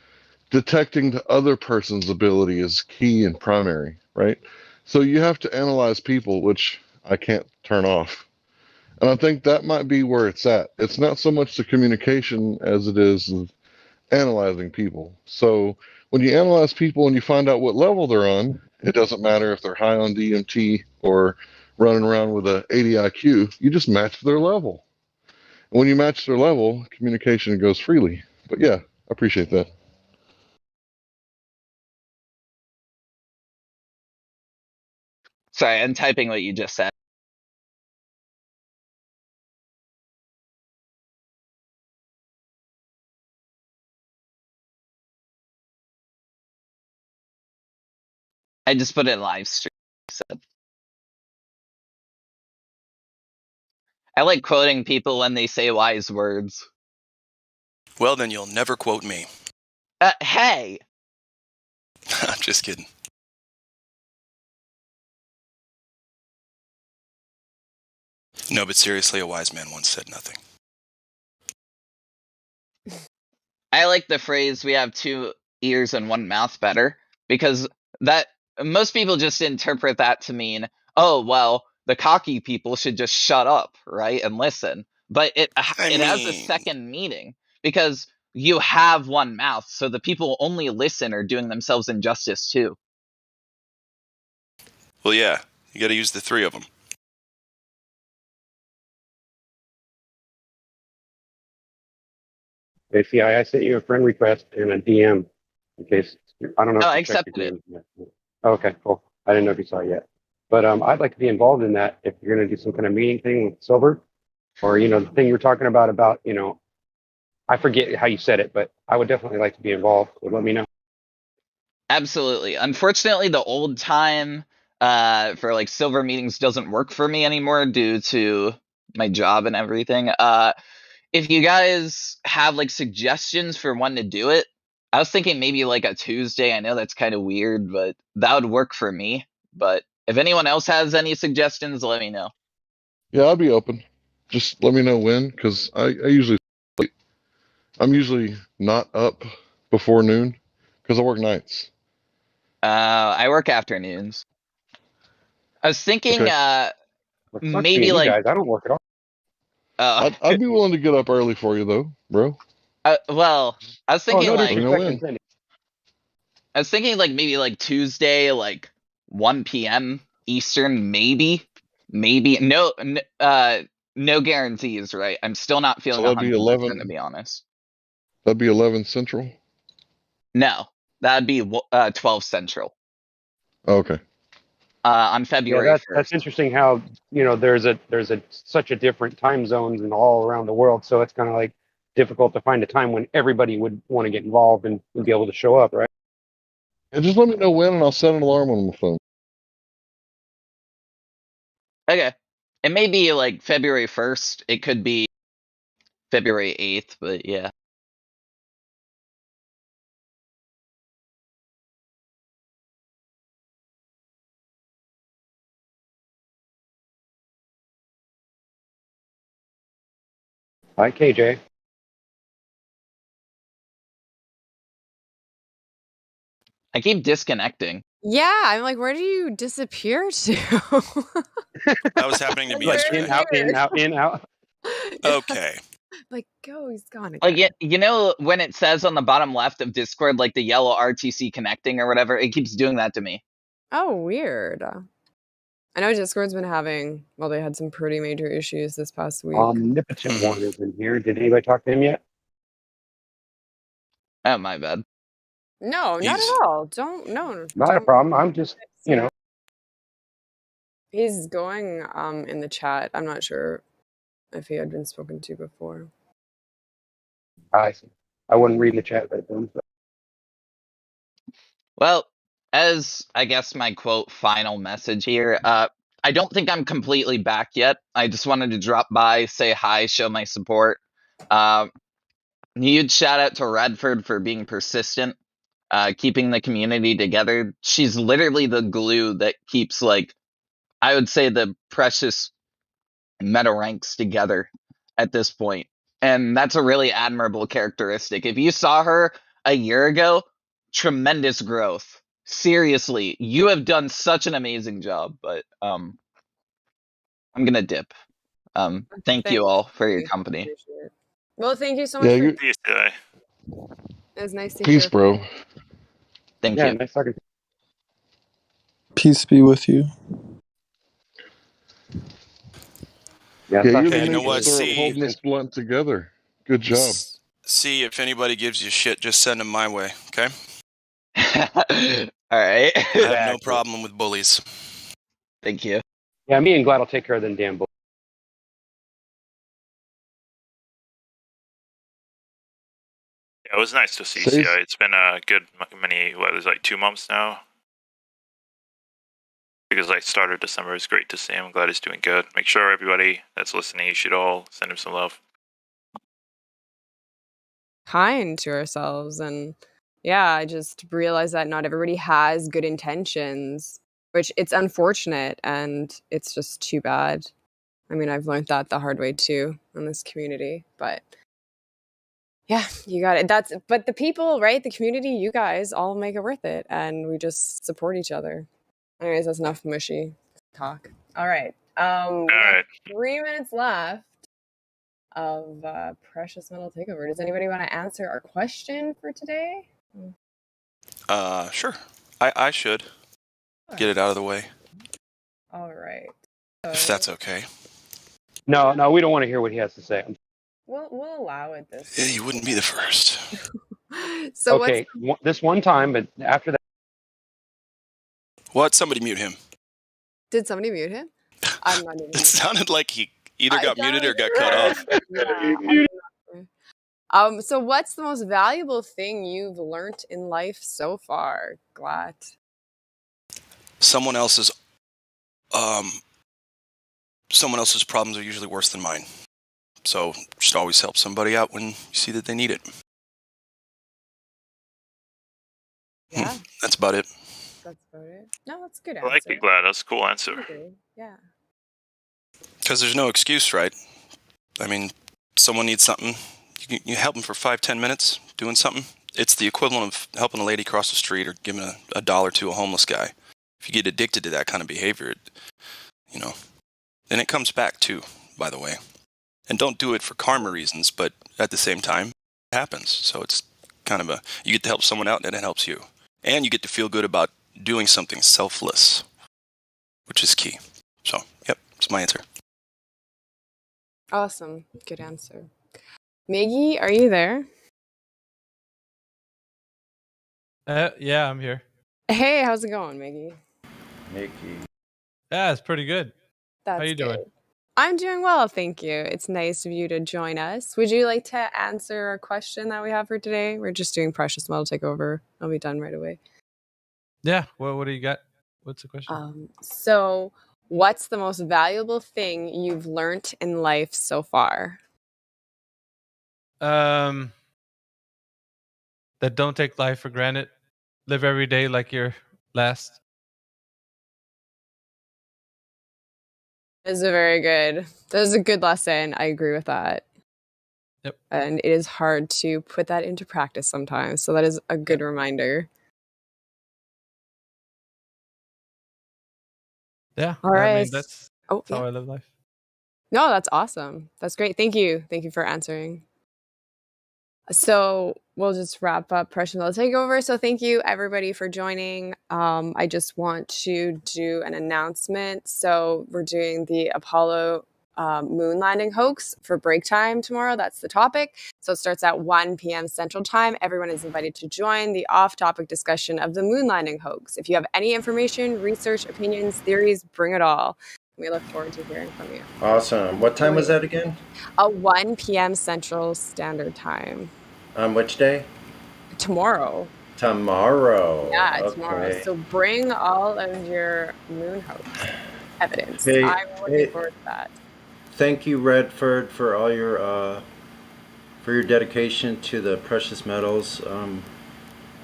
detecting the other person's ability is key and primary, right? So you have to analyze people, which I can't turn off. And I think that might be where it's at. It's not so much the communication as it is analyzing people. So when you analyze people and you find out what level they're on, it doesn't matter if they're high on DMT or running around with a 80 IQ, you just match their level. And when you match their level, communication goes freely. But yeah, I appreciate that. Sorry, I'm typing what you just said. I just put it in live stream. I like quoting people when they say wise words. Well, then you'll never quote me. Hey! I'm just kidding. No, but seriously, a wise man once said nothing. I like the phrase, we have 2 ears and 1 mouth better, because that most people just interpret that to mean, oh, well, the cocky people should just shut up, right, and listen. But it has a second meaning, because you have 1 mouth, so the people only listen are doing themselves injustice too. Well, yeah, you gotta use the 3 of them. Hey, see, I sent you a friend request and a DM in case, I don't know. I accepted it. Okay, cool. I didn't know if you saw it yet. But I'd like to be involved in that if you're going to do some kind of meeting thing with Silver, or, the thing you were talking about, I forget how you said it, but I would definitely like to be involved. So let me know. Absolutely. Unfortunately, the old time for like silver meetings doesn't work for me anymore due to my job and everything. If you guys have like suggestions for when to do it, I was thinking maybe like a Tuesday. I know that's kind of weird, but that would work for me. But if anyone else has any suggestions, let me know. Yeah, I'll be open. Just let me know when, because I'm usually not up before noon because I work nights. I work afternoons. I was thinking, Okay. What sucks maybe being you like, guys, I don't work at all. I'd be willing to get up early for you though, bro. well, I was Oh, thinking no Let me know disrespect when. intended. I was thinking like maybe like Tuesday, like 1 p.m. Eastern, maybe. No guarantees, right? I'm still not So feeling that'd be 100% to 11. be honest. That'd be 11 Central. No, that'd be 12 Central. Oh, okay. On Yeah, February 1st. that's interesting. How there's such a different time zones and all around the world, so it's kind of like difficult to find a time when everybody would want to get involved and be able to show up, right? And just let me know when, and I'll set an alarm on my phone. Okay. It may be like February 1st. It could be February 8th, but yeah. Hi, KJ. I keep disconnecting. Yeah, I'm like, where do you disappear to? That was happening to me Like yesterday. in, out, in, out, in, out. Okay. Like, go, he's gone again. Like, you know, when it says on the bottom left of Discord, like the yellow RTC connecting or whatever, it keeps doing that to me. Oh, weird. I know Discord's been having, well, they had some pretty major issues this past week. Omnipotent one is in here. Did anybody talk to him yet? Oh, my bad. No, not at all. Don't, no. Not a problem. I'm just, He's going in the chat. I'm not sure if he had been spoken to before. I see. I wouldn't read the chat right then. So. Well, as I guess my quote final message here, I don't think I'm completely back yet. I just wanted to drop by, say hi, show my support. Huge shout out to Redford for being persistent, keeping the community together. She's literally the glue that keeps, like, I would say, the precious meta ranks together at this point. And that's a really admirable characteristic. If you saw her a year ago, tremendous growth. Seriously, you have done such an amazing job, but I'm gonna dip. Thank you all for your company. Appreciate it. Well, thank you so much Yeah, for you. Peace today. it was nice to Peace, hear. bro. Thank Yeah, you. nice talking. Peace be with you. Yeah, Yeah, talk you're to the Hey, you know ninja what? for Anthony. See, holding this blunt together. Good job. see if anybody gives you shit, just send them my way, okay? All right. I have no Exactly. problem with bullies. Thank you. Yeah, me and Glad will take care of them damn bulls. Yeah, it was nice to see Safe. CI. It's been a good many, what, it was like 2 months now? Because I started December, it's great to see him. I'm glad he's doing good. Make sure everybody that's listening, you should all send him some love. Kind to ourselves, and yeah, I just realized that not everybody has good intentions, which it's unfortunate and it's just too bad. I mean, I've learned that the hard way too in this community, but yeah, you got it. But the people, right? The community, you guys all make it worth it, and we just support each other. Anyways, that's enough mushy talk. All right. All We have right. 3 minutes left of Precious Metal Takeover. Does anybody want to answer our question for today? Sure. I should get it out of the way, All right. if that's okay. No, we don't want to hear what he has to say. We'll allow it this Yeah, you wouldn't be the first. So okay, this one time, but after that. What? Somebody mute him. Did somebody mute him? I'm not even. It sounded like he either got muted or got cut off. Yeah. So what's the most valuable thing you've learned in life so far, Glad? Someone else's problems are usually worse than mine. So just always help somebody out when you see that they need it. Yeah. That's about it. That's about it. No, that's a good I answer. like it, Glad. That's a cool answer. Okay. Yeah. Because there's no excuse, right? I mean, someone needs something. You help them for 5-10 minutes doing something. It's the equivalent of helping a lady cross the street or giving a dollar to a homeless guy. If you get addicted to that kind of behavior, then it comes back too, by the way. And don't do it for karma reasons, but at the same time, it happens. So it's kind of you get to help someone out and it helps you. And you get to feel good about doing something selfless, which is key. So, yep, that's my answer. Awesome. Good answer. Maggie, are you there? Yeah, I'm here. Hey, how's it going, Maggie? Mickey. Yeah, it's pretty good. That's How you doing? good. I'm doing well, thank you. It's nice of you to join us. Would you like to answer a question that we have for today? We're just doing precious metal takeover. I'll be done right away. Yeah. Well, what do you got? What's the question? So, what's the most valuable thing you've learned in life so far? That don't take life for granted. Live every day like your last. That is a good lesson. I agree with that. Yep. And it is hard to put that into practice sometimes. So that is a good reminder. Yeah. All right. I mean, that's how yeah. I live life. No, that's awesome. That's great. Thank you. Thank you for answering. So we'll just wrap up Precious Metal Takeover. So thank you everybody for joining. I just want to do an announcement. So we're doing the Apollo moon landing hoax for break time tomorrow. That's the topic. So it starts at 1 p.m. Central Time. Everyone is invited to join the off-topic discussion of the moon landing hoax. If you have any information, research, opinions, theories, bring it all. We look forward to hearing from you. Awesome. What time was that again? 1 p.m. Central Standard Time. On which day? Tomorrow. Tomorrow. Yeah, Okay. tomorrow. So bring all of your moon hoax evidence. Hey, I'm looking forward to that. Thank you, Redford, for all your dedication to the precious metals.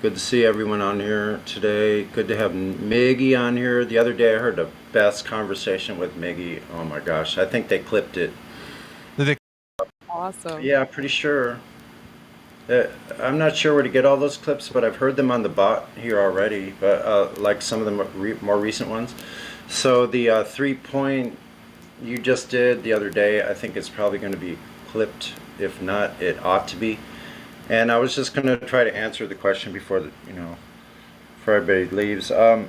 Good to see everyone on here today. Good to have Miggy on here. The other day I heard the best conversation with Miggy. Oh my gosh, I think they clipped it. Awesome. Yeah, pretty sure. I'm not sure where to get all those clips, but I've heard them on the bot here already, but like some of the more recent ones. So the 3-point you just did the other day, I think it's probably going to be clipped. If not, it ought to be. And I was just going to try to answer the question before before everybody leaves. What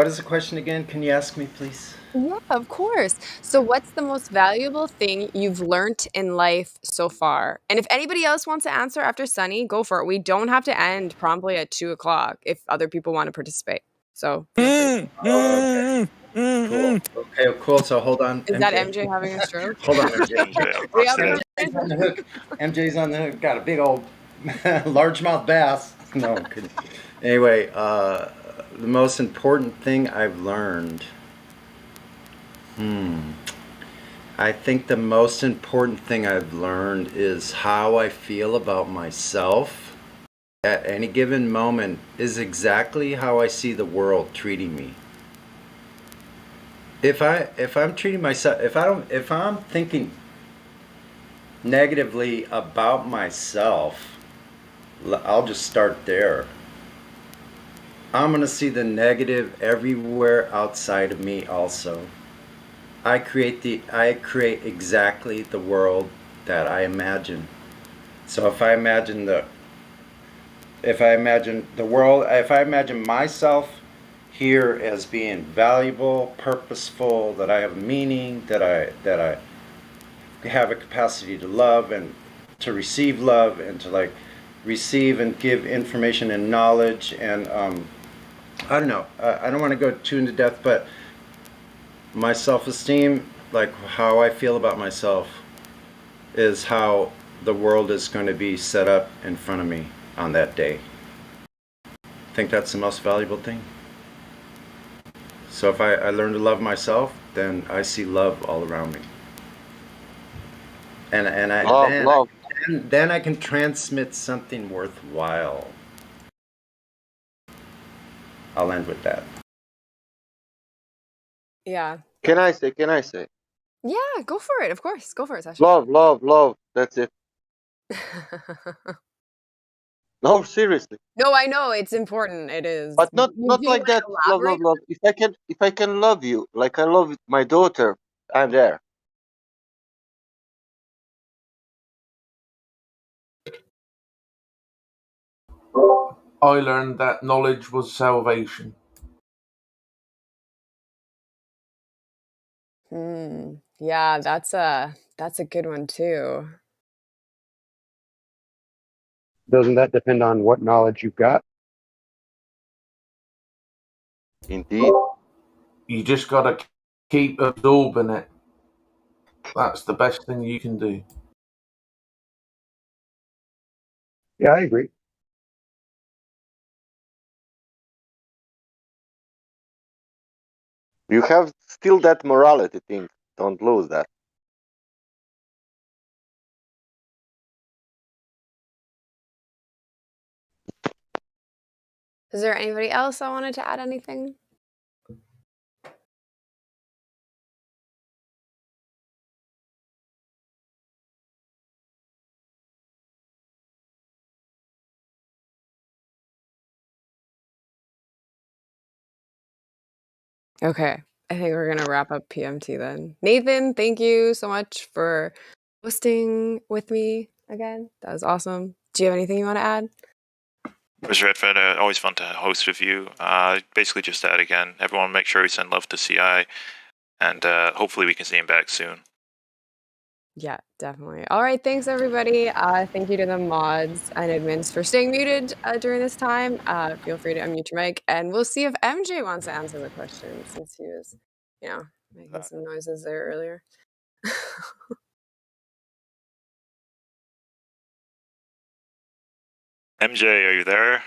is the question again? Can you ask me, please? Yeah, of course. So what's the most valuable thing you've learned in life so far? And if anybody else wants to answer after Sunny, go for it. We don't have to end promptly at 2:00 if other people want to participate. So feel free. Cool. Okay, cool. So hold on. Is that MJ having a stroke? Hold on, MJ. We have MJ's on the hook. MJ's on the hook. Got a big old largemouth bass. No, I'm kidding. Anyway, the most important thing I've learned. I think the most important thing I've learned is how I feel about myself at any given moment is exactly how I see the world treating me. If I'm treating myself, if I'm thinking negatively about myself, I'll just start there. I'm going to see the negative everywhere outside of me also. I create exactly the world that I imagine. So if I imagine myself here as being valuable, purposeful, that I have meaning, that I have a capacity to love and to receive love and to receive and give information and knowledge, and I don't know, I don't want to go too into depth, but my self-esteem, like how I feel about myself, is how the world is going to be set up in front of me on that day. I think that's the most valuable thing. So if I learn to love myself, then I see love all around me. And then I can transmit something worthwhile. I'll end with that. Yeah. Can I say? Yeah, go for it. Of course, go for it, Sasha. Love. That's it. No, seriously. No, I know it's important. It is. But not Do you like want to that. Love, elaborate? love. If I can love you like I love my daughter, I'm there. I learned that knowledge was salvation. Yeah, that's a good one too. Doesn't that depend on what knowledge you've got? Indeed. You just gotta keep absorbing it. That's the best thing you can do. Yeah, I agree. You have still that morality thing. Don't lose that. Is there anybody else that wanted to add anything? Okay, I think we're gonna wrap up PMT then. Nathan, thank you so much for hosting with me again. That was awesome. Do you have anything you want to add? Where's Redford? Always fun to host with you. Basically, just that again. Everyone, make sure we send love to CI, and hopefully we can see him back soon. Yeah, definitely. All right, thanks everybody. Thank you to the mods and admins for staying muted during this time. Feel free to unmute your mic, and we'll see if MJ wants to answer the question since he was, making some noises there earlier. MJ, are you there?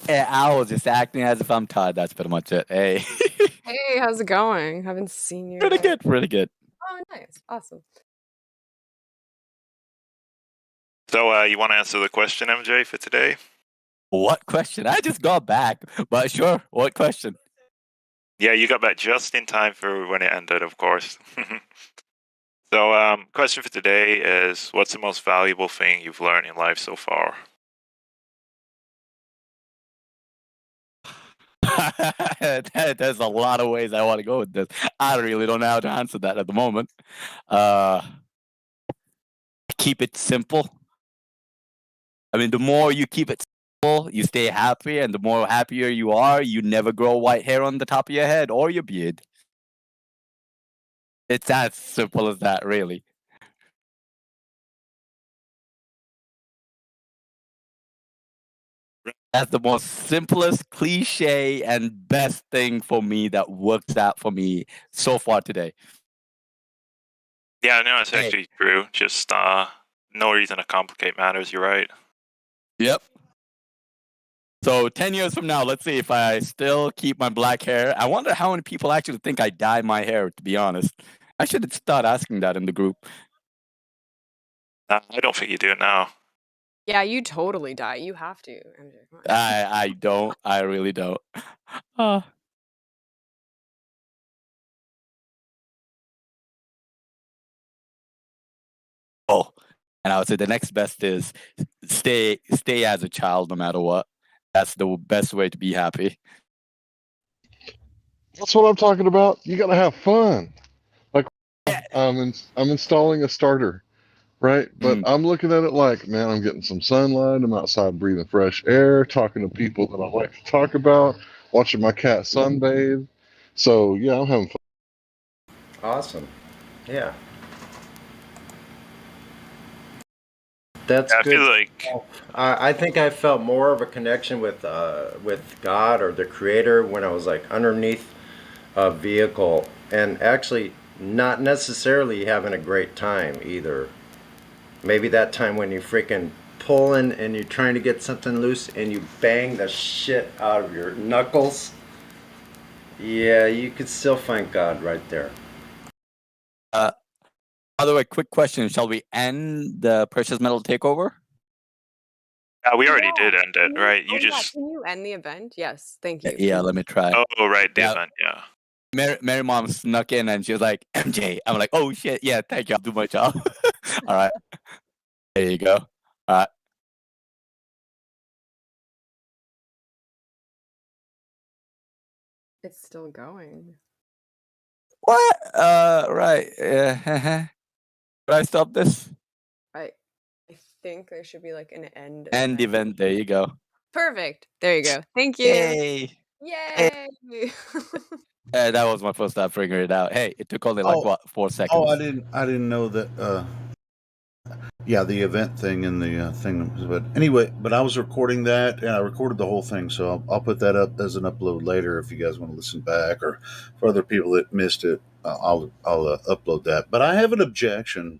Hey, I was just acting as if I'm Todd. That's pretty much it. Hey. Hey, how's it going? Haven't seen you. Pretty good, pretty good. Oh, nice. Awesome. So, you want to answer the question, MJ, for today? What question? I just got back, but sure. What question? Yeah, you got back just in time for when it ended, of course. So, question for today is, what's the most valuable thing you've learned in life so far? There's a lot of ways I want to go with this. I really don't know how to answer that at the moment. Keep it simple. I mean, the more you keep it simple, you stay happy, and the more happier you are, you never grow white hair on the top of your head or your beard. It's as simple as that, really. That's the most simplest cliche and best thing for me that works out for me so far today. Yeah, no, it's actually true. Just no reason to complicate matters. You're right. Yep. So 10 years from now, let's see if I still keep my black hair. I wonder how many people actually think I dye my hair, to be honest. I should start asking that in the group. I don't think you do it now. Yeah, you totally die. You have to, MJ. Come on. I don't. I really don't. Oh, and I would say the next best is stay as a child no matter what. That's the best way to be happy. That's what I'm talking about. You got to have fun. Like I'm installing a starter, right? But I'm looking at it like, man, I'm getting some sunlight. I'm outside breathing fresh air, talking to people that I like to talk about, watching my cat sunbathe. So yeah, I'm having fun. Awesome. Yeah. That's Yeah, good. I feel like I think I felt more of a connection with God or the Creator when I was like underneath a vehicle and actually not necessarily having a great time either. Maybe that time when you're freaking pulling and you're trying to get something loose and you bang the shit out of your knuckles. Yeah, you could still find God right there. By the way, quick question. Shall we end the Precious Metal Takeover? Yeah, we already did end it, right? You Yeah, just... can you end the event? Yes, thank you. Yeah, let me try. Oh, right, the event, yeah. Mary Mom snuck in and she was like, MJ. I'm like, oh shit, yeah, thank you. I'll do my job. All right. There you go. All right. It's still going. What? Right. Should I stop this? I think there should be like an end End event. There you go. Perfect. There you go. Thank you. Yay. Yay. That was my first time figuring it out. Hey, it took only like what 4 seconds. Oh, I didn't know that. Yeah, the event thing and the thing. But anyway, but I was recording that, and I recorded the whole thing, so I'll put that up as an upload later if you guys want to listen back, or for other people that missed it, I'll upload that. But I have an objection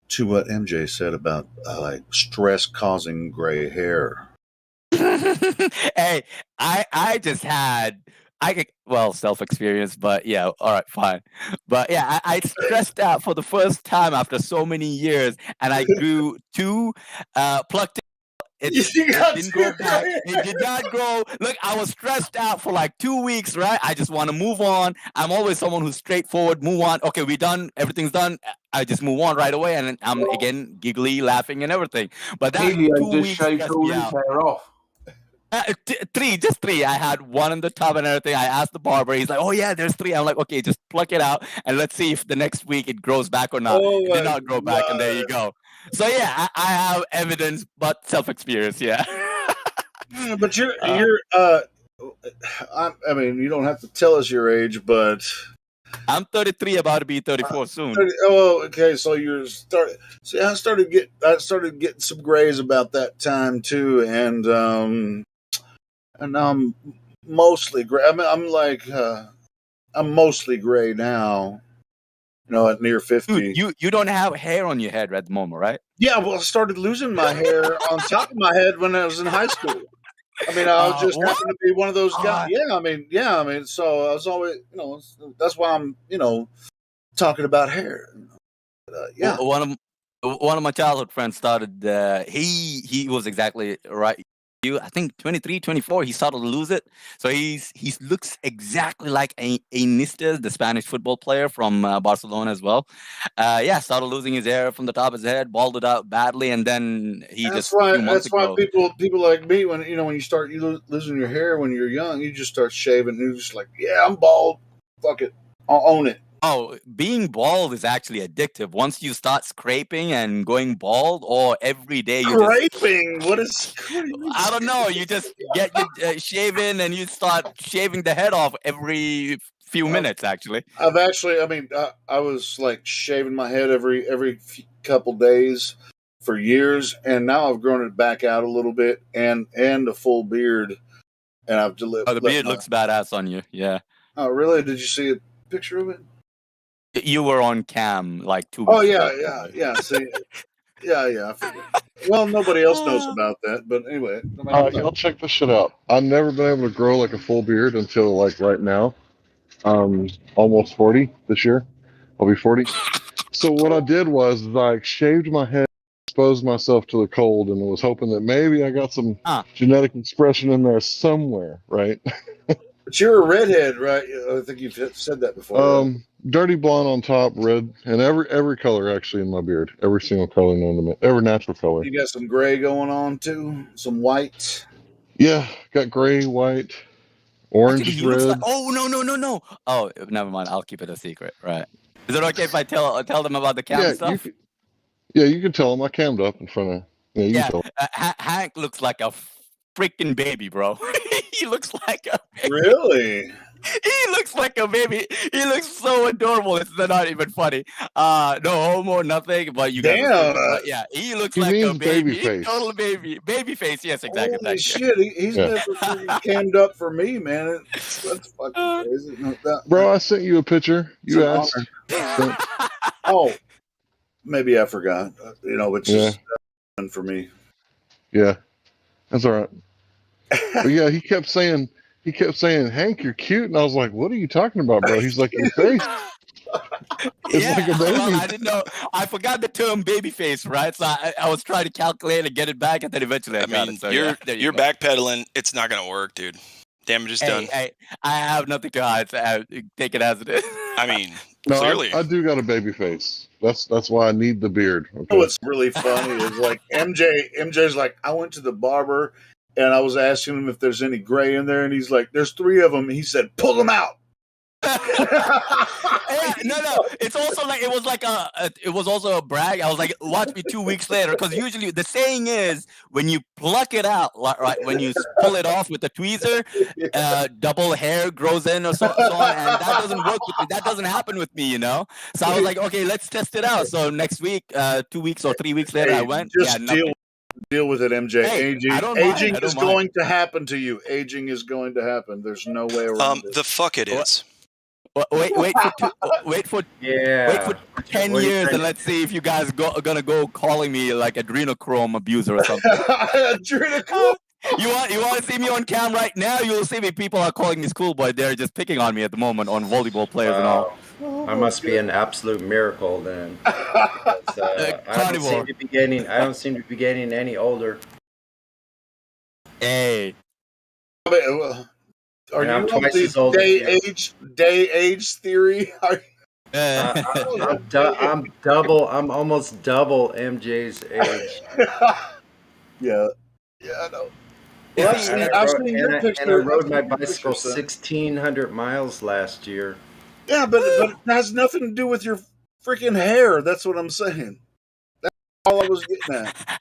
to what MJ said about like stress causing gray hair. Hey, I just had self experience, but yeah, all right, fine. But yeah, I stressed out for the first time after so many years, and I grew two plucked. It didn't grow back. It did not grow. Look, I was stressed out for like 2 weeks, right? I just want to move on. I'm always someone who's straightforward. Move on. Okay, we're done. Everything's done. I just move on right away, and I'm again giggly, laughing, and everything. But that Helio 2 just weeks shaved stressed all me his out. hair off. Just three. I had one in the tub and everything. I asked the barber. He's like, "Oh yeah, there's 3." I'm like, "Okay, just pluck it out and let's see if the next week it grows back or not." Oh It did not grow back, and there you go. So yeah, I have evidence, but self-experience. Yeah. But you're I mean, you don't have to tell us your age, but I'm 33, about to be 34 soon. Oh, okay. So you're started. See, I started getting some grays about that time too, and I'm mostly gray. I mean, I'm mostly gray now. You know, at near 50. Dude, you don't have hair on your head at the moment, right? Yeah, well, I started losing my hair on top of my head when I was in high school. I mean, I was just happened to be one of those guys. Yeah, I mean, so I was always, that's why I'm, talking about hair. But, yeah. One of my childhood friends started. He was exactly right. I think 23, 24. He started to lose it. So he looks exactly like Iniesta, the Spanish football player from Barcelona as well. Started losing his hair from the top of his head, bald it out badly, and then That's why people like me, when you start losing your hair when you're young, you just start shaving. And you're just like, yeah, I'm bald. Fuck it, I'll own it. Oh, being bald is actually addictive. Once you start scraping and going bald, or every day you scraping. What is scraping? I don't know. You just get your shaving and you start shaving the head off every few minutes. Actually, I was like shaving my head every couple days for years, and now I've grown it back out a little bit and a full beard, and I've the beard looks badass on you. Yeah. Oh, really? Did you see a picture of it? You were on cam like 2 weeks ago. Yeah. See, I figured. Well, nobody else knows about that, but anyway. Y'all check this shit out. I've never been able to grow like a full beard until like right now. Almost 40 this year. I'll be 40. So what I did was I shaved my head, exposed myself to the cold, and was hoping that maybe I got some genetic expression in there somewhere, right? But you're a redhead, right? I think you've said that before. Right? Dirty blonde on top, red, and every color actually in my beard. Every single color known to me. Every natural color. You got some gray going on too? Some white? Yeah, got gray, white, orange, actually, red. Like, oh, no. Oh, never mind. I'll keep it a secret. Right. Is it okay if I tell them about the cam stuff? You can tell them I cammed up in front of. Yeah, you can tell. Hank looks like a freaking baby, bro. He looks like a baby. Really? He looks like a baby. He looks so adorable. It's not even funny. No homo, nothing. But you guys, yeah, he looks like a baby. Face. Total baby. Baby face. Yes, exactly. Holy shit! He's never cammed up for me, man. That's fucking crazy. Bro, I sent you a picture. You asked. Oh, maybe I forgot. It's just done for me. Yeah, that's all right. But yeah, he kept saying, Hank, you're cute. And I was like, what are you talking about, bro? He's like, your face. It's like a baby. Well, I didn't know. I forgot the term baby face, right? So I was trying to calculate and get it back, and then eventually I got it. So, you're backpedaling. It's not going to work, dude. Damage is done. Hey, I have nothing to hide. So take it as it is. I mean, No, clearly. I do got a baby face. That's why I need the beard. Okay. What's really funny is like MJ's like, I went to the barber and I was asking him if there's any gray in there, and he's like, there's 3 of them. He said, pull them out. Yeah, no. It's also like it was also a brag. I was like, watch me 2 weeks later, because usually the saying is when you pluck it out, right, when you pull it off with the tweezer, double hair grows in or so on, and that doesn't work with me. That doesn't happen with me, you know. So I was like, okay, let's test it out. So next week, 2 weeks or 3 weeks later, I went. Just Yeah, nothing. deal with it, MJ. Hey, aging, I don't mind. aging I don't is mind. going to happen to you. Aging is going to happen. There's no way around it. The fuck it is. Wait for Yeah. 10 What do you years, think? and let's see if you guys are gonna go calling me like adrenochrome abuser or something. Adrenochrome. You want to see me on cam right now? You'll see me. People are calling me schoolboy. They're just picking on me at the moment on volleyball players and all. I must be an absolute miracle then. I don't seem to be getting any older. Hey. Are And you I'm on twice the as old as you. day age theory? I'm almost double MJ's age. Yeah, I know. Well, Well, I've seen your picture. And I rode my bicycle 1,600 miles last year. Yeah, but it has nothing to do with your freaking hair. That's what I'm saying. That's all I was getting at.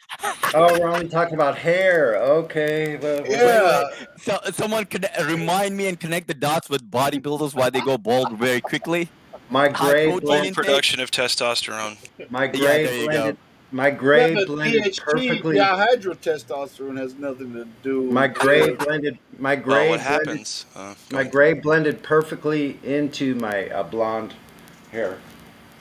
Oh, we're only talking about hair. Okay. Well, Yeah. Wait. So someone could remind me and connect the dots with bodybuilders why they go bald very quickly. My gray Low production of testosterone. My gray blended. My gray blended DHT, perfectly. dihydrotestosterone has nothing to do. My gray blended. My gray. What blended, happens? My gray blended perfectly into my blonde hair.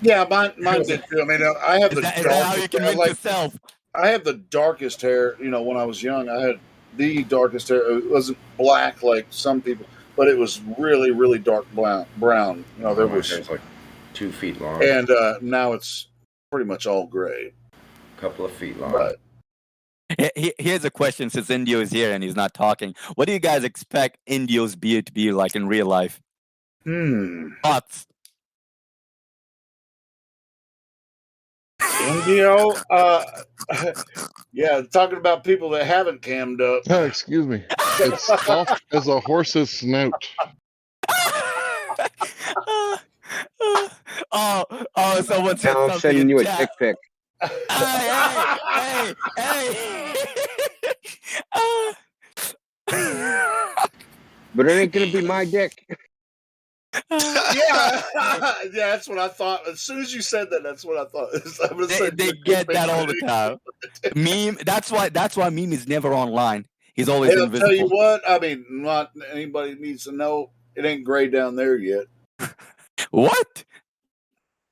Yeah, mine did too. I mean, I have Is the that darkest. how you convince yourself? I have the darkest hair. You know, when I was young, I had the darkest hair. It wasn't black like some people, but it was really, really dark brown. You know, there My was hair's like 2 feet long. and now it's pretty much all gray. A couple of feet long. But Here's a question, since Indio is here and he's not talking. What do you guys expect Indio's beard to be like in real life? Thoughts? Indio, yeah, talking about people that haven't cammed up. Oh, excuse me. It's soft as a horse's snout. Oh, someone said Now I'm something sending in you a chat. dick pic. Hey. But it ain't gonna be my dick. Yeah, that's what I thought. As soon as you said that, that's what I thought. I'm gonna say They get that all the time. Meme. That's why Meme is never online. He's always Hey, I'll invisible. tell you what. I mean, not anybody needs to know. It ain't gray down there yet. What?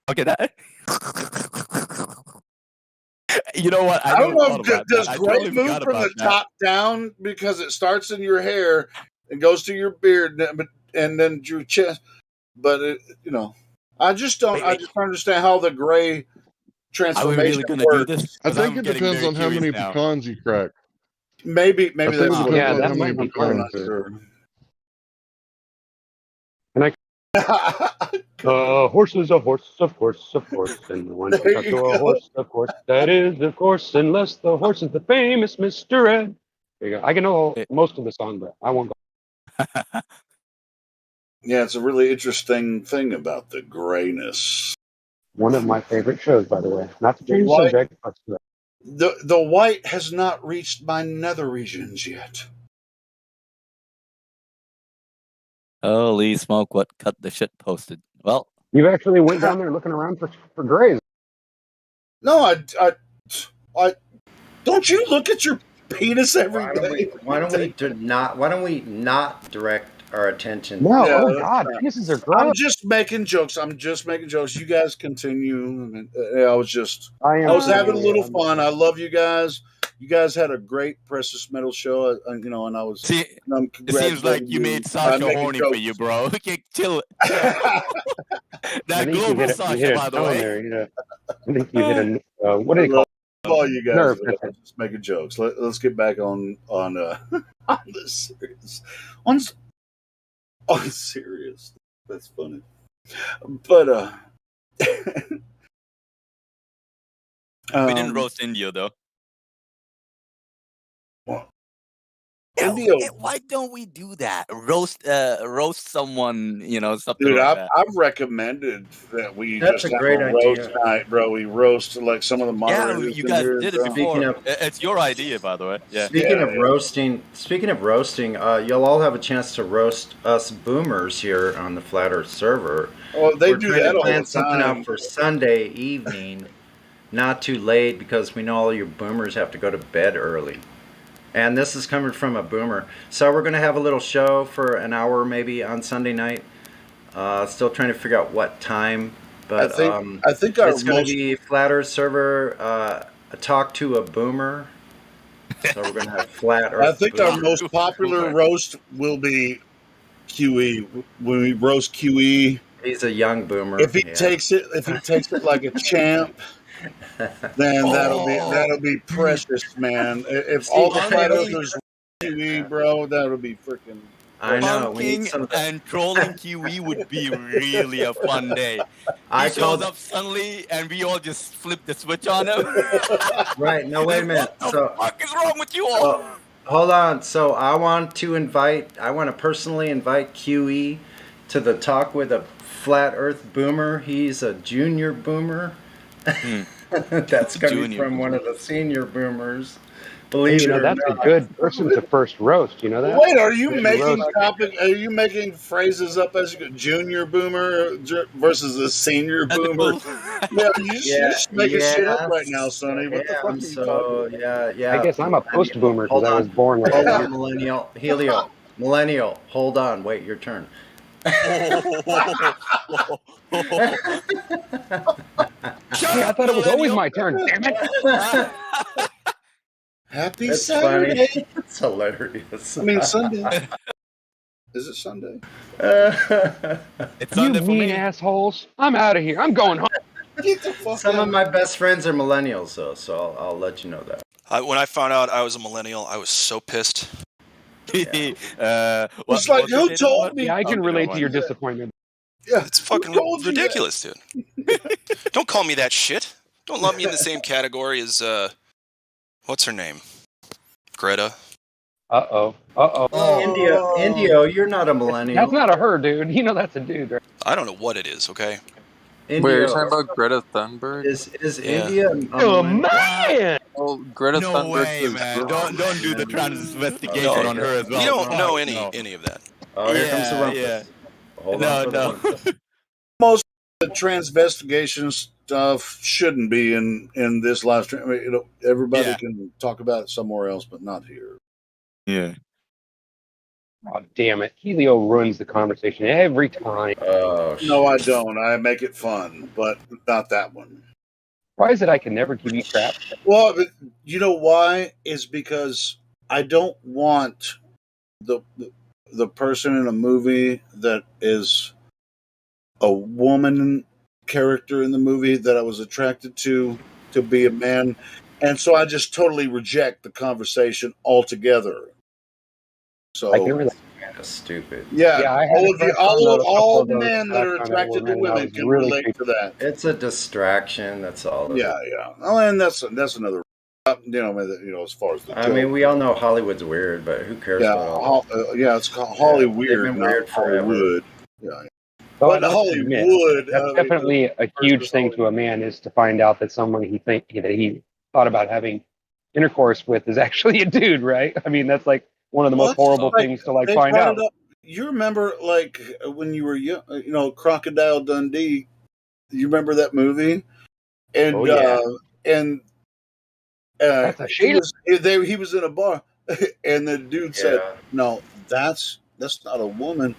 Okay, that. You know what? I don't know. thought about Does that. I gray totally move forgot from the about that. top down because it starts in your hair and goes to your beard, and then your chest? But you know, I just don't. I just don't understand how the gray transformation really gonna works. do this? I 'Cause think I'm it getting depends very on how many curious now. pecans you crack. Maybe I think that's it what. depends it on is. how many I'm pecans. not sure. A horse is a horse, of course, and one can There talk you to a go. horse, of course. That is, of course, unless the horse is the famous Mr. Ed. There you go. I can know most of the song, but I won't go. Yeah, it's a really interesting thing about the grayness. One of my favorite shows, by the way. Not to change the White- subject, but The white has not reached my nether regions yet. Holy smoke! What cut the shit posted? Well, you actually went down there looking around for grays. No, I don't you look at your penis every day? Why don't we not direct our attention? No, Yeah, oh that's God, fine. pieces are I'm gross. just making jokes. You guys continue. I mean, I was I having a too. little fun. I love you guys. You guys had a great Precious Metal show, you know, and I was. see, I'm it seems like congratulating you made by Sasha making horny jokes. for you, bro. Okay, chill. I That think you global hit Sasha, a by the tone way. there. I think you hit a what do they I call love all you guys. Nerve. But I was just making jokes. Let's get back on on this series. Oh, serious. That's funny. But We didn't roast India though. Well, Yeah, India, why don't we do that? Roast someone, something dude, like I've, that. I've recommended that we That's just a have great a roast idea. night, bro. We roast like some of the Yeah, moderators you in guys here, did it bro. before. Speaking of It's your idea, by the way. Yeah. speaking Yeah, of roasting, you'll all have a chance to roast us boomers here on the Flat Earth server. Oh, they We're do trying to that all plan the something out time. for Sunday evening, not too late, because we know all you boomers have to go to bed early. And this is coming from a boomer. So we're going to have a little show for an hour maybe on Sunday night. Still trying to figure out what time. But I think our it's going to most be Flat Earth server, a talk to a boomer. So we're going to have Flat I Earth think our boomer. most popular roast will be QE. When we roast QE, He's a young boomer. if he Yeah. takes it like a champ, then that'll be precious, man. If all the flat earthers QE, bro, that'll be freaking. I know. We need Punking some. and trolling QE would be really a fun day. I He shows called. up suddenly, and we all just flip the switch on him. Right. No, wait a minute. What the So, fuck is wrong with you all? hold on. So I want to personally invite QE to the talk with a Flat Earth boomer. He's a junior boomer. That's coming Junior from one of the senior boomers. Hey, Believe you it know, or that's a not. good person to first roast. You know that? Wait, are you First making roast. Are you making phrases up as you go? Junior boomer versus a senior boomer? Yeah, you're just making shit up right now, Sonny. What the fuck are you talking about? I guess I'm a post boomer because Hold I was on. born like Hold a on, year. millennial. Hold on. Wait, your turn. Hey, I thought it was always my turn. Damn it! Happy That's Saturday. funny. It's hilarious. I mean Sunday. Is it Sunday? It's You Sunday for mean me. assholes! I'm out of here. I'm going home. Get the fuck Some out. of my best friends are millennials, though, so I'll let you know that. When I found out I was a millennial, I was so pissed. It's like, who told me? Yeah, I can Okay, relate never to your mind. disappointment. Yeah, It's fucking told you ridiculous, dude. Don't call me that shit. Don't lump me in the same category as what's her name? Greta. Uh-oh. Indio, you're not a millennial. That's not a her, dude. You know that's a dude, right? I don't know what it is, okay? Wait, you're talking about Greta Thunberg? Is Yeah. India a Oh, millennial? man! Well, Greta No Thunberg way, is man. wrong. Don't do the transvestigation No, on her as well. We don't Fuck, know no. any of that. Oh, here comes the Yeah, rumpus. yeah. Hold No, on for the no. rumpus. Most of the transvestigation stuff shouldn't be in this live stream. I mean, everybody Yeah. can talk about it somewhere else, but not here. Yeah. Oh, damn it. Helio ruins the conversation every time. Oh, No, I don't. I make it fun, but not that one. Why is it I can never give you crap? Well, you know why? Is because I don't want the person in a movie that is a woman character in the movie that I was attracted to be a man, and so I just totally reject the conversation altogether. So I can relate. kind of stupid. yeah, Yeah, I had all a of you, crush on a couple all of those men that are I found out attracted were to men, and I women was can really relate to that. It's a distraction. That's all. Yeah. Oh, and that's another. As far as the I joke. mean, we all know Hollywood's weird, but who cares Yeah, about all it's called Hollywood, they've been not weird forever. Hollywood. Yeah. Well, But I must admit, Hollywood. that's definitely a huge thing to a man is to find out that someone that he thought about having intercourse with is actually a dude, right? I mean, that's like one of the most horrible things to they find brought out. it up. You remember, like when you were young, Crocodile Dundee. You remember that movie? And Oh, yeah. And That's a shade. he was in a bar, and the dude said, "No, that's not a woman."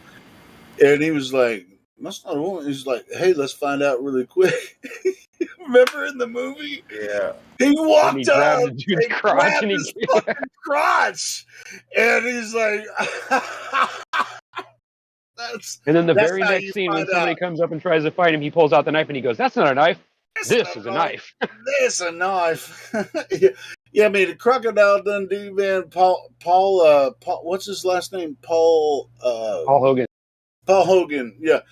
And he was like, "That's not a woman." He's like, "Hey, let's find out really quick." Remember in the movie? Yeah. He walked And he grabbed up the dude's and crotch grabbed and he- his fucking crotch, and he's like, And then the that's very how next you scene, when find somebody out. comes up and tries to fight him, he pulls out the knife and he goes, "That's not a knife. This is a knife." This a knife." Yeah, I mean, the Crocodile Dundee, man. Paul, what's his last name? Paul Hogan. Paul Hogan, yeah.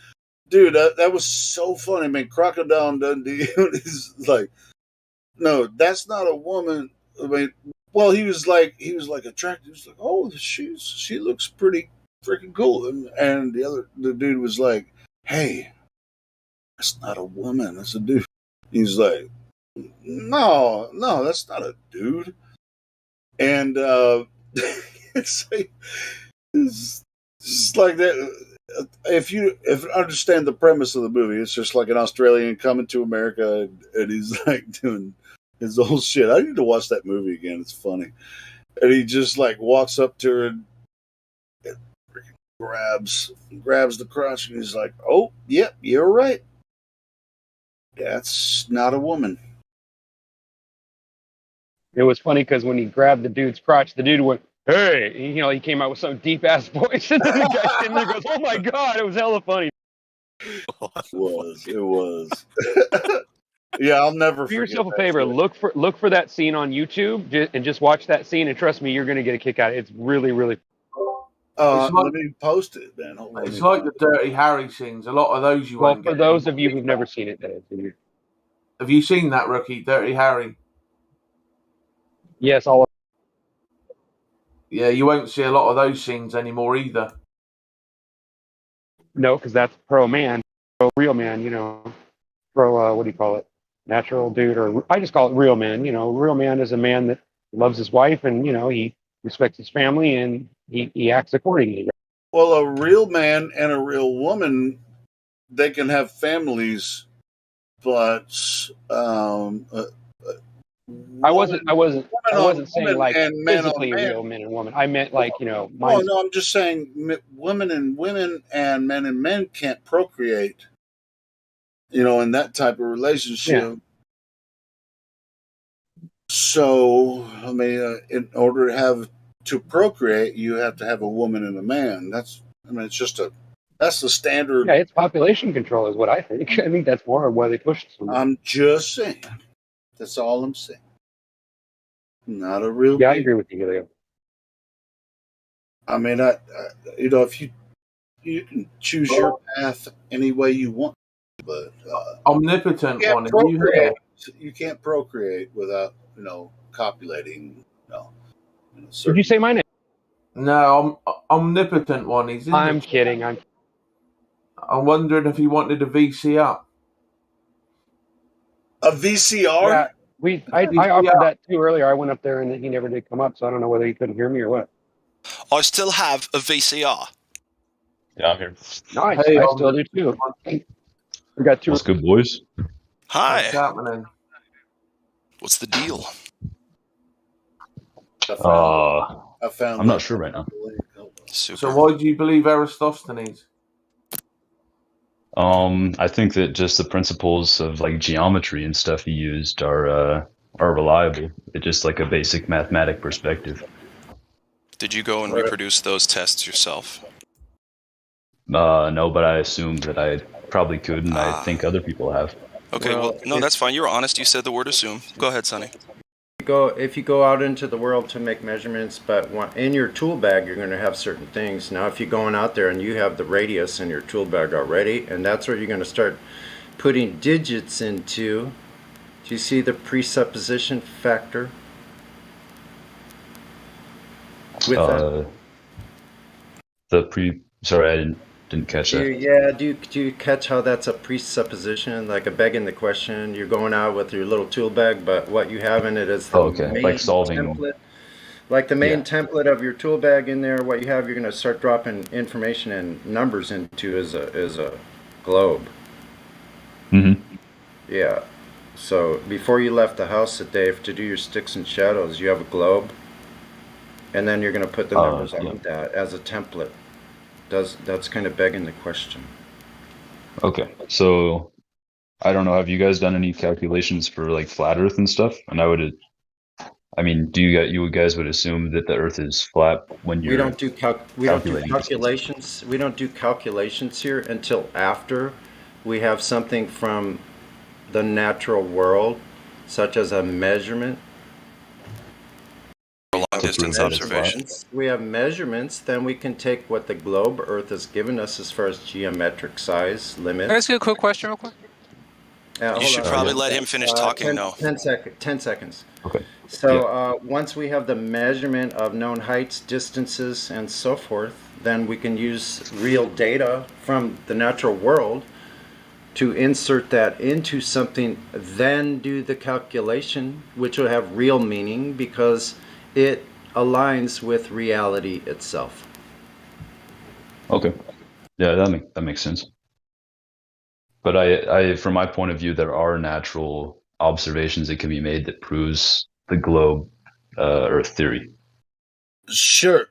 Dude, that was so funny, man. Crocodile Dundee is like, no, that's not a woman. I mean, well, he was like attractive. He was like, oh, she looks pretty freaking cool. And the dude was like, hey, that's not a woman, that's a dude. He's like, no, that's not a dude. And it's like, it's like that. If you understand the premise of the movie, it's just like an Australian coming to America, and he's like doing his whole shit. I need to watch that movie again. It's funny, and he just like walks up to her and grabs the crotch, and he's like, "Oh, yep, you're right. That's not a woman." It was funny because when he grabbed the dude's crotch, the dude went, "Hey!" He came out with some deep ass voice, and then the guy sitting there goes, "Oh my god!" It was hella funny. It was. Yeah, I'll never. Do yourself a favor. Look for that scene on YouTube and just watch that scene, and trust me, you're gonna get a kick out of it. It's really, really. Let me post it then. It's like the Dirty Harry scenes. A lot of those you won't get. For those of you who've never seen it, have you seen that, Rookie? Dirty Harry. Yes, all. Yeah, you won't see a lot of those scenes anymore either. No, because that's pro man, pro real man. Pro what do you call it? Natural dude, or I just call it real man. Real man is a man that loves his wife, and he respects his family, and he acts accordingly. Well, a real man and a real woman, they can have families, but I wasn't saying like physically real men and women. I meant like no, I'm just saying women and men can't procreate. In that type of relationship. Yeah. So, I mean, in order to procreate, you have to have a woman and a man. That's the standard. Yeah, it's population control is what I think. I think that's more of why they push this. I'm just saying. That's all I'm saying. Not a real. Yeah, I agree with you, Leo. I mean, if you can choose your path any way you want. But omnipotent one. You can't procreate without copulating. Did you say my name? No, omnipotent one. He's. I'm kidding. I'm wondering if he wanted a VC up. A VCR? Yeah, I offered that too earlier. I went up there and he never did come up, so I don't know whether he couldn't hear me or what. I still have a VCR. Yeah, I'm here. Nice. Hey, I still do too. We got two. What's good, boys? Hi. What's happening? What's the deal? I'm not sure right now. Super. So why do you believe Aristophanes? I think that just the principles of like geometry and stuff he used are reliable. It's just like a basic mathematic perspective. Did you go and reproduce those tests yourself? No, but I assumed that I probably could, and I think other people have. Okay, well, no, that's fine. You were honest. You said the word assume. Go ahead, Sonny. If you go out into the world to make measurements, but in your tool bag, you're going to have certain things. Now, if you're going out there and you have the radius in your tool bag already, and that's where you're going to start putting digits into. Do you see the presupposition factor? With Sorry, I didn't catch that. Yeah, do you catch how that's a presupposition, like a begging the question? You're going out with your little tool bag, but what you have in it is the main like solving template. Like the main template of your tool bag in there, what you have, you're going to start dropping information and numbers into is a globe. Mm-hmm. Yeah. So before you left the house today, to do your sticks and shadows, you have a globe, and then you're going to put the numbers on that as a template. That's kind of begging the question. Okay, so I don't know. Have you guys done any calculations for like flat Earth and stuff? And you guys would assume that the Earth is flat when you're. We don't do calculations. We don't do calculations here until after we have something from the natural world, such as a measurement. For long distance observation. We have measurements, then we can take what the globe Earth has given us as far as geometric size limits. Can I ask you a quick question real quick? You should probably let him finish talking, 10 seconds. Okay. So once we have the measurement of known heights, distances, and so forth, then we can use real data from the natural world to insert that into something, then do the calculation, which will have real meaning because it aligns with reality itself. Okay. Yeah, that makes sense. But I from my point of view, there are natural observations that can be made that proves the globe Earth theory. Sure,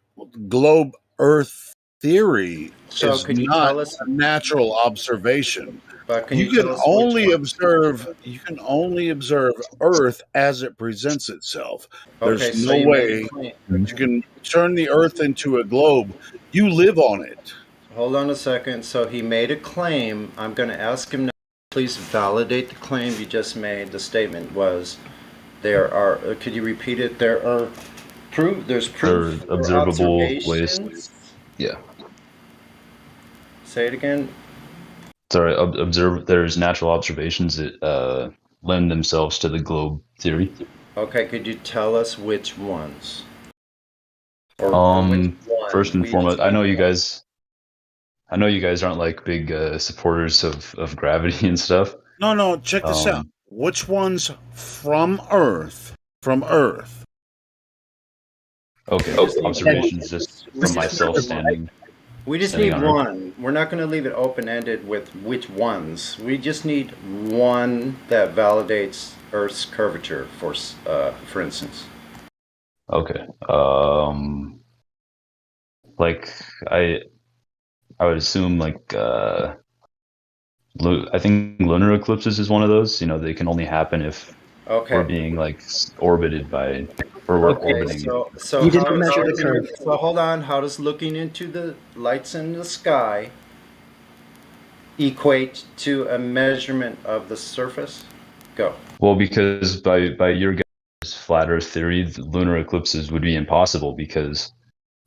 globe Earth theory So is could you not tell us a natural observation. But can You you can tell us only which observe Earth as it presents itself. Okay, There's so no you made a way claim. that you can turn the Earth into a globe. You live on it. Hold on a second. So he made a claim. I'm going to ask him now. Please validate the claim you just made. The statement was, there are. Could you repeat it? There's proof. Or observable ways. Observations. Yeah. Say it again. Sorry, there's natural observations that lend themselves to the globe theory. Okay, could you tell us which ones? Or which one? First and We foremost, just I know need you guys aren't like big supporters of gravity and stuff. No, check this out. Which ones from Earth? From Earth. Okay, observations just from myself standing. We just standing need on Earth. one. We're not going to leave it open-ended with which ones. We just need one that validates Earth's curvature, for instance. Okay. Like I would assume like I think lunar eclipses is one of those. You know, they can only happen if we're being like orbited by, or we're orbiting. So You didn't measure the curve. So hold on. How does looking into the lights in the sky equate to a measurement of the surface? Go. Well, because by your guys' flat Earth theory, the lunar eclipses would be impossible because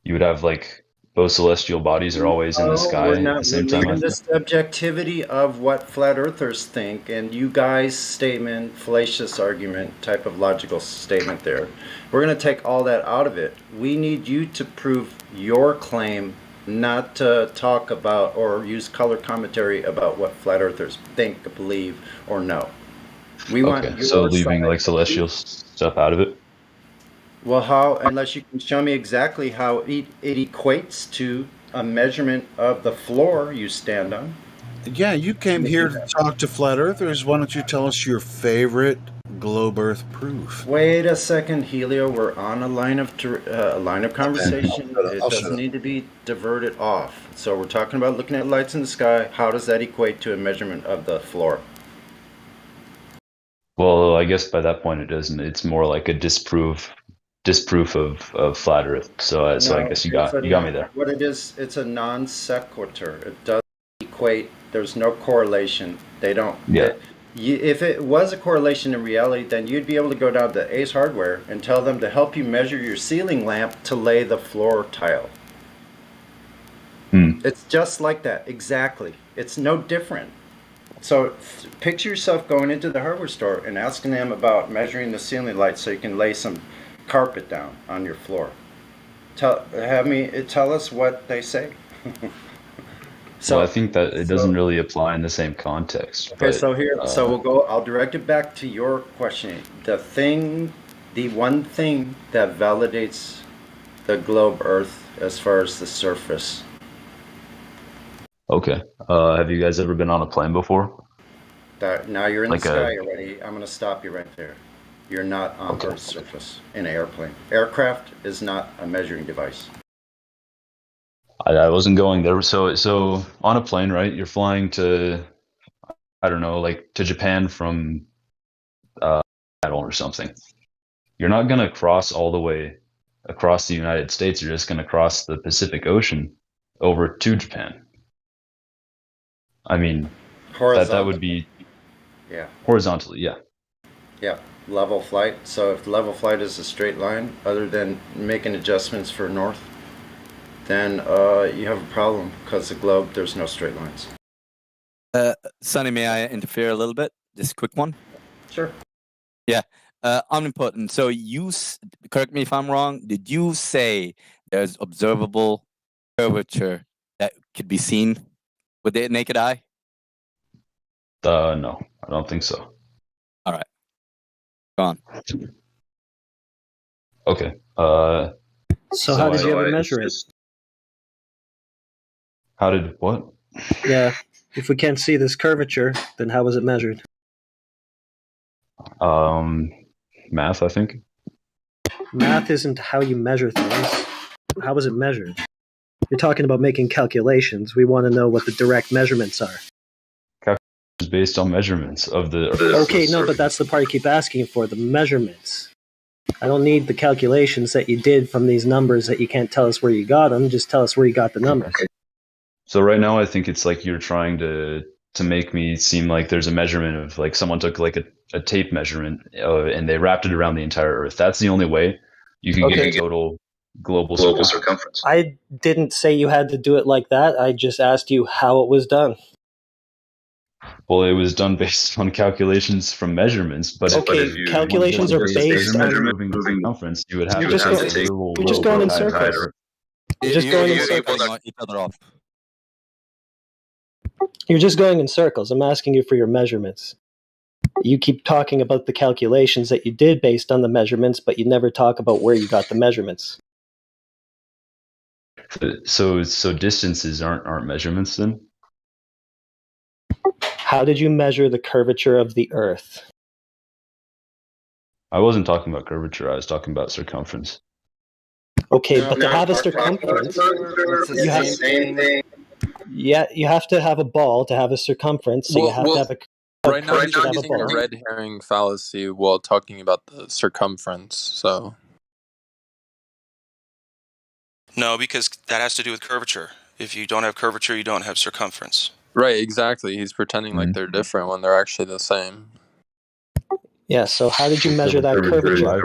you would have like both celestial bodies are always in the sky at the same time. We're leaving the subjectivity of what flat earthers think and you guys' statement, fallacious argument type of logical statement there. We're going to take all that out of it. We need you to prove your claim, not to talk about or use color commentary about what flat earthers think, believe, or know. We want your so leaving side. like celestial stuff out of it. Well, how, unless you can show me exactly how it equates to a measurement of the floor you stand on. Yeah, you came here to talk to flat earthers. Why don't you tell us your favorite globe Earth proof? Wait a second, Helio. We're on a line of conversation. It doesn't need to be diverted off. So we're talking about looking at lights in the sky. How does that equate to a measurement of the floor? Well, I guess by that point it doesn't. It's more like a disproof of flat Earth. So I guess you got me there. What it is, it's a non sequitur. It doesn't equate. There's no correlation. They don't. Yeah. If it was a correlation in reality, then you'd be able to go down to Ace Hardware and tell them to help you measure your ceiling lamp to lay the floor tile. It's just like that, exactly. It's no different. So picture yourself going into the hardware store and asking them about measuring the ceiling lights so you can lay some carpet down on your floor. Tell us what they say. So I think that it doesn't really apply in the same context. Okay, but, so we'll go. I'll direct it back to your questioning. The one thing that validates the globe Earth as far as the surface. Okay. Have you guys ever been on a plane before? Now you're in Like the sky already. I'm going to stop you right there. You're not on Earth's surface in an airplane. Aircraft is not a measuring device. I wasn't going there. So on a plane, right? You're flying to, I don't know, like to Japan from Seattle or something. You're not going to cross all the way across the United States. You're just going to cross the Pacific Ocean over to Japan. I mean, that would be Yeah. horizontally, yeah. Yeah. level flight. So if level flight is a straight line, other than making adjustments for north, then you have a problem because the globe, there's no straight lines. Sonny, may I interfere a little bit? Just a quick one. Sure. Yeah. Omnipotent. So correct me if I'm wrong. Did you say there's observable curvature that could be seen with the naked eye? No, I don't think so. All right. Go on. Okay. So how did you ever measure it? How did what? Yeah, if we can't see this curvature, then how was it measured? Math, I think. Math isn't how you measure things. How was it measured? You're talking about making calculations. We want to know what the direct measurements are. Calculations based on measurements of the. Okay, no, but that's the part you keep asking for, the measurements. I don't need the calculations that you did from these numbers that you can't tell us where you got them. Just tell us where you got the numbers. So right now, I think it's like you're trying to make me seem like there's a measurement of like someone took like a tape measurement and they wrapped it around the entire Earth. That's the only way you can get a total global circumference. I didn't say you had to do it like that. I just asked you how it was done. Well, it was done based on calculations from measurements, but okay, calculations are based on moving circumference. You would have you're to just going in circles. You're just going in circles. Each other off. You're just going in circles. I'm asking you for your measurements. You keep talking about the calculations that you did based on the measurements, but you never talk about where you got the measurements. So distances aren't measurements then? How did you measure the curvature of the Earth? I wasn't talking about curvature. I was talking about circumference. Okay, but to have a circumference, you have, yeah, you have to have a ball to have a circumference, so you have to have a right now he's using a red herring fallacy while talking about the circumference, so... No, because that has to do with curvature. If you don't have curvature, you don't have circumference. Right, exactly. He's pretending like they're different when they're actually the same. Yeah, so how did you measure that curvature?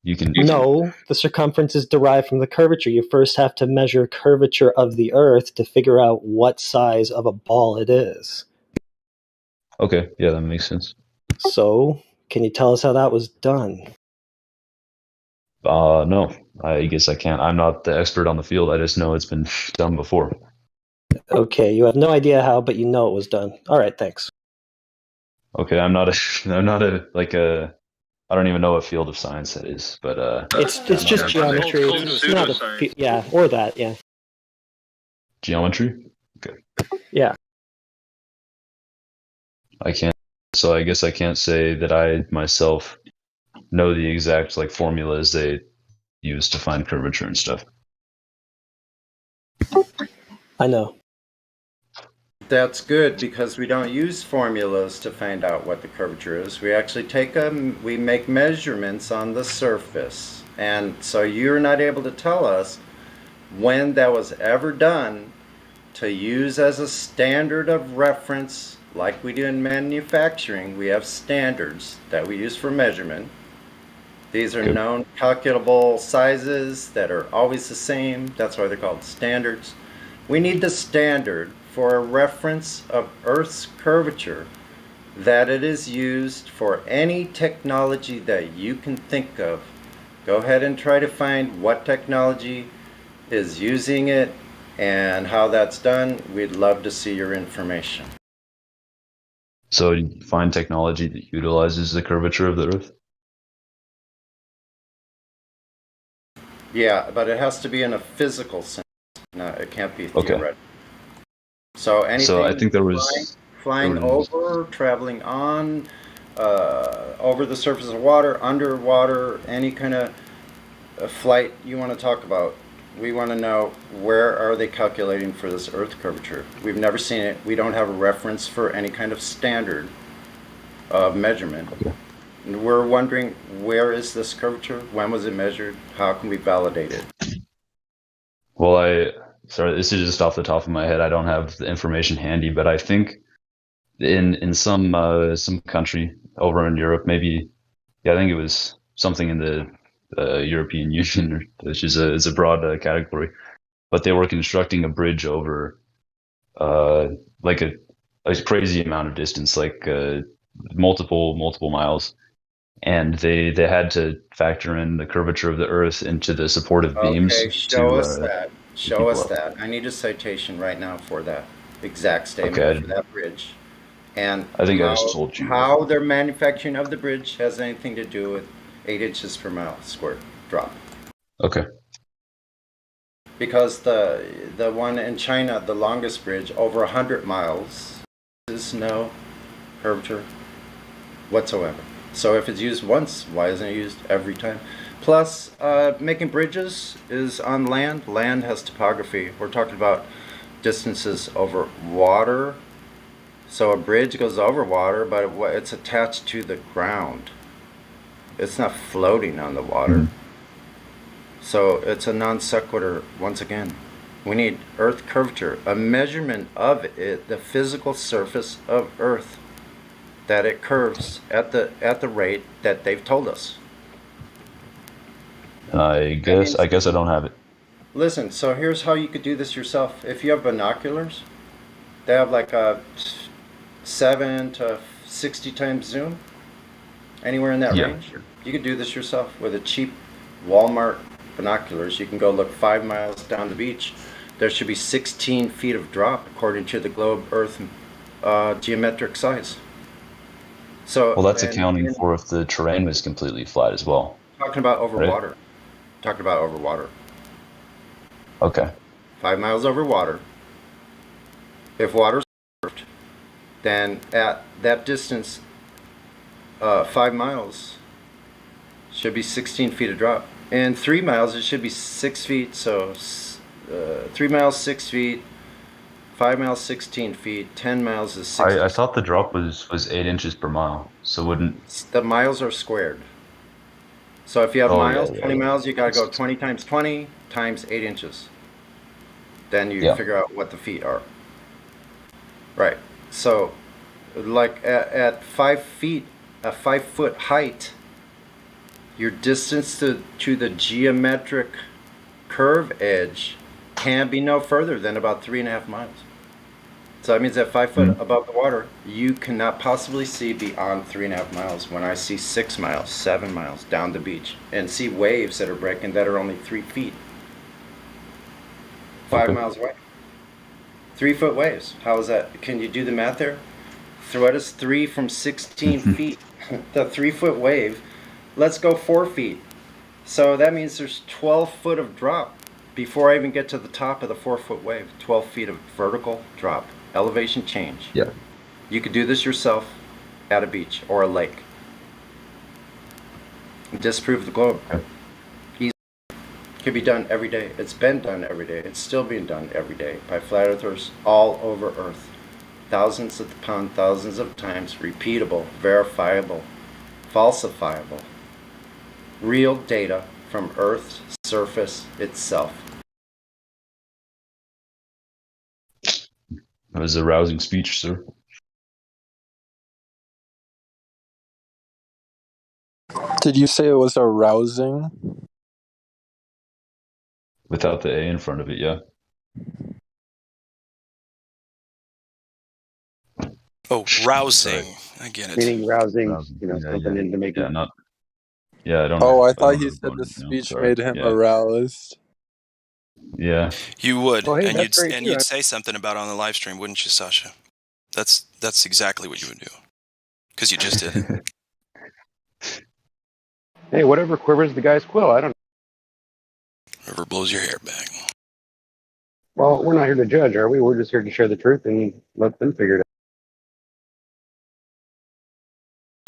You can No, the circumference is derived from the curvature. You first have to measure curvature of the Earth to figure out what size of a ball it is. Okay, yeah, that makes sense. So, can you tell us how that was done? No, I guess I can't. I'm not the expert on the field. I just know it's been done before. Okay, you have no idea how, but you know it was done. All right, thanks. Okay, I'm not I don't even know what field of science that is, but it's just geometry. It's not yeah, or that, yeah. Geometry? Okay. Yeah. So I guess I can't say that I myself know the exact like formulas they use to find curvature and stuff. I know. That's good because we don't use formulas to find out what the curvature is. We actually we make measurements on the surface. And so you're not able to tell us when that was ever done to use as a standard of reference like we do in manufacturing. We have standards that we use for measurement. These are known calculable sizes that are always the same. That's why they're called standards. We need the standard for a reference of Earth's curvature that it is used for any technology that you can think of. Go ahead and try to find what technology is using it and how that's done. We'd love to see your information. So you find technology that utilizes the curvature of the Earth? Yeah, but it has to be in a physical sense. No, it can't be theoretical. So anything I think there was flying over, traveling on, over the surface of water, underwater, any kind of flight you want to talk about. We want to know where are they calculating for this Earth curvature. We've never seen it. We don't have a reference for any kind of standard of measurement. And we're wondering, where is this curvature? When was it measured? How can we validate it? Well, sorry, this is just off the top of my head. I don't have the information handy, but I think in some country over in Europe, maybe. Yeah, I think it was something in the European Union, which is a broad category. But they were constructing a bridge over like a crazy amount of distance, like multiple miles, and they had to factor in the curvature of the Earth into the supportive beams Okay, show us to that. keep Show people us up. that. I need a citation right now for that exact statement Okay, for that bridge. And I think I just told you. how their manufacturing of the bridge has anything to do with 8 inches per mile squared drop. Okay. Because the one in China, the longest bridge, over 100 miles, there's no curvature whatsoever. So if it's used once, why isn't it used every time? Plus, making bridges is on land. Land has topography. We're talking about distances over water. So a bridge goes over water, but it's attached to the ground. It's not floating on the water. Mm-hmm. So it's a non sequitur once again. We need Earth curvature, a measurement of it, the physical surface of Earth, that it curves at the rate that they've told us. I guess I don't have it. Listen, so here's how you could do this yourself. If you have binoculars, they have like a 7 to 60 times zoom, anywhere in that range. You could do this yourself with a cheap Walmart binoculars. You can go look 5 miles down the beach. There should be 16 feet of drop according to the globe Earth geometric size. So Well, that's accounting for if the terrain was completely flat as well. Talking about over right? water. Talking about over water. Okay. 5 miles over water. If water's curved, then at that distance, 5 miles should be 16 feet of drop. And 3 miles, it should be 6 feet. So 3 miles, 6 feet. 5 miles, 16 feet. 10 miles is 6 I thought the drop was 8 inches per mile. So wouldn't the miles are squared. So if you have miles, 20 yeah. miles, you got to go 20 times 20 times 8 inches. Then you figure out what the feet are. Right. So, like at 5 feet, a 5 foot height, your distance to the geometric curve edge can be no further than about 3.5 miles. So that means at 5 foot above the water, you cannot possibly see beyond 3.5 miles. When I see 6 miles, 7 miles down the beach, and see waves that are breaking that are only 3 feet, 5 miles away. 3 foot waves. How is that? Can you do the math there? Thread is 3 from 16 feet. The 3 foot wave. Let's go 4 feet. So that means there's 12 foot of drop before I even get to the top of the 4 foot wave. 12 feet of vertical drop. Elevation change. Yeah. You could do this yourself at a beach or a lake. Disprove the globe. Easy. Can be done every day. It's been done every day. It's still being done every day by flat earthers all over Earth. Thousands upon thousands of times. Repeatable, verifiable, falsifiable. Real data from Earth's surface itself. That was a rousing speech, sir. Did you say it was arousing? Without the A in front of it, yeah. Oh, rousing. I get it. Meaning rousing, Rousing. you know, Yeah, something yeah. into making. Yeah, not. Yeah, I don't. Oh, I don't thought know he the said bone, the you know, speech sorry. made him Yeah. aroused. Yeah. You would, Well, hey, and that's great too. you'd say something about it on the live stream, wouldn't you, Sasha? That's exactly what you would do, because you just did it. Hey, whatever quivers the guy's quill. I don't know. Whoever blows your hair back. Well, we're not here to judge, are we? We're just here to share the truth and let them figure it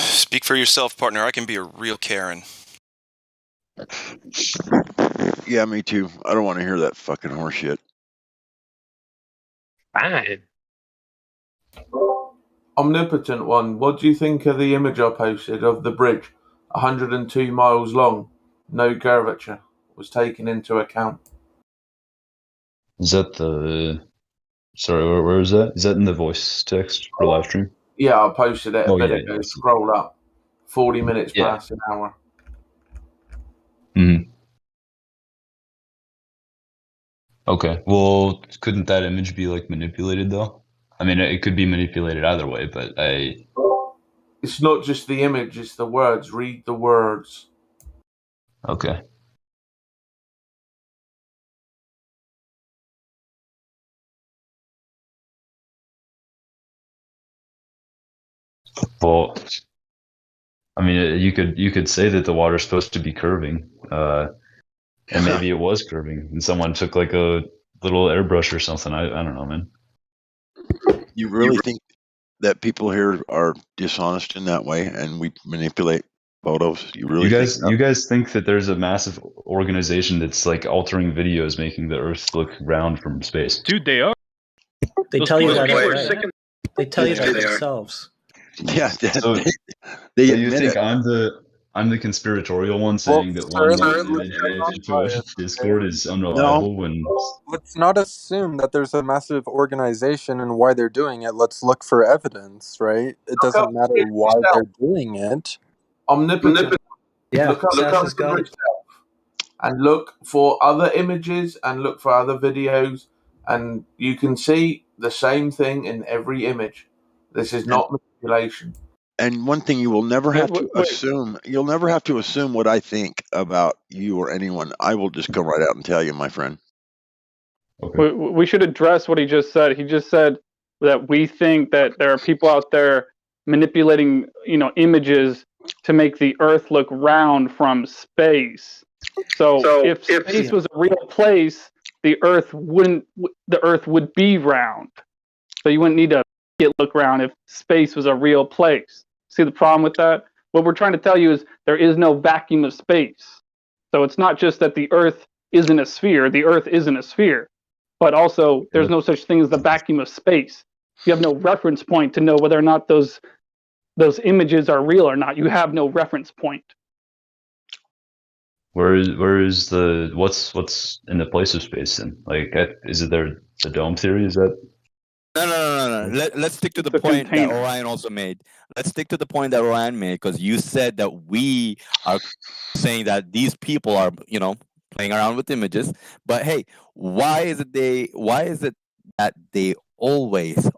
out. Speak for yourself, partner. I can be a real Karen. Yeah, me too. I don't want to hear that fucking horse shit. Fine. Omnipotent one, what do you think of the image I posted of the bridge, 102 miles long, no curvature, was taken into account? Is that the? Sorry, where is that? Is that in the voice text for live stream? Yeah, I posted it a Oh bit yeah, ago. yeah. Scroll up. 40 minutes Yeah. past an hour. Hmm. Okay. Well, couldn't that image be like manipulated though? I mean, it could be manipulated either way, but It's not just the image, it's the words. Read the words. okay. Well, I mean, you could say that the water's supposed to be curving, and maybe it was curving, and someone took like a little airbrush or something. I don't know, man. You really think that people here are dishonest in that way, and we manipulate photos? You really think that? You guys think that there's a massive organization that's like altering videos, making the Earth look round from space? Dude, they are. They Those tell you people- that people are outright. sick and- They tell you Yeah, that they are. themselves. Yeah, So, they so you admit think it. I'm the conspiratorial one Well, saying that sir, one let's image not into a bias, Discord okay? is unreliable when Let's not assume that there's a massive organization and why they're doing it. Let's look for evidence, right? It doesn't matter why they're doing it. Omnipotent. Yeah, Look up Seth has got it. yourself and look for other images and look for other videos, and you can see the same thing in every image. This is not manipulation. And one thing you will never have to wait. assume, you'll never have to assume what I think about you or anyone. I will just come right out and tell you, my friend. We should address what he just said. He just said that we think that there are people out there manipulating, images to make the Earth look round from space. So if space was a real place, the Earth would be round. So you wouldn't need to make it look round if space was a real place. See the problem with that? What we're trying to tell you is there is no vacuum of space. So it's not just that the Earth isn't a sphere. The Earth isn't a sphere. But also, there's no such thing as the vacuum of space. You have no reference point to know whether or not those images are real or not. You have no reference point. where is the what's in the place of space then? Like, is it the dome theory? Is that? No. Let's stick to the point that Orion also made. Let's stick to the point that Orion made, because you said that we are saying that these people are, playing around with images. But hey, why is it that they always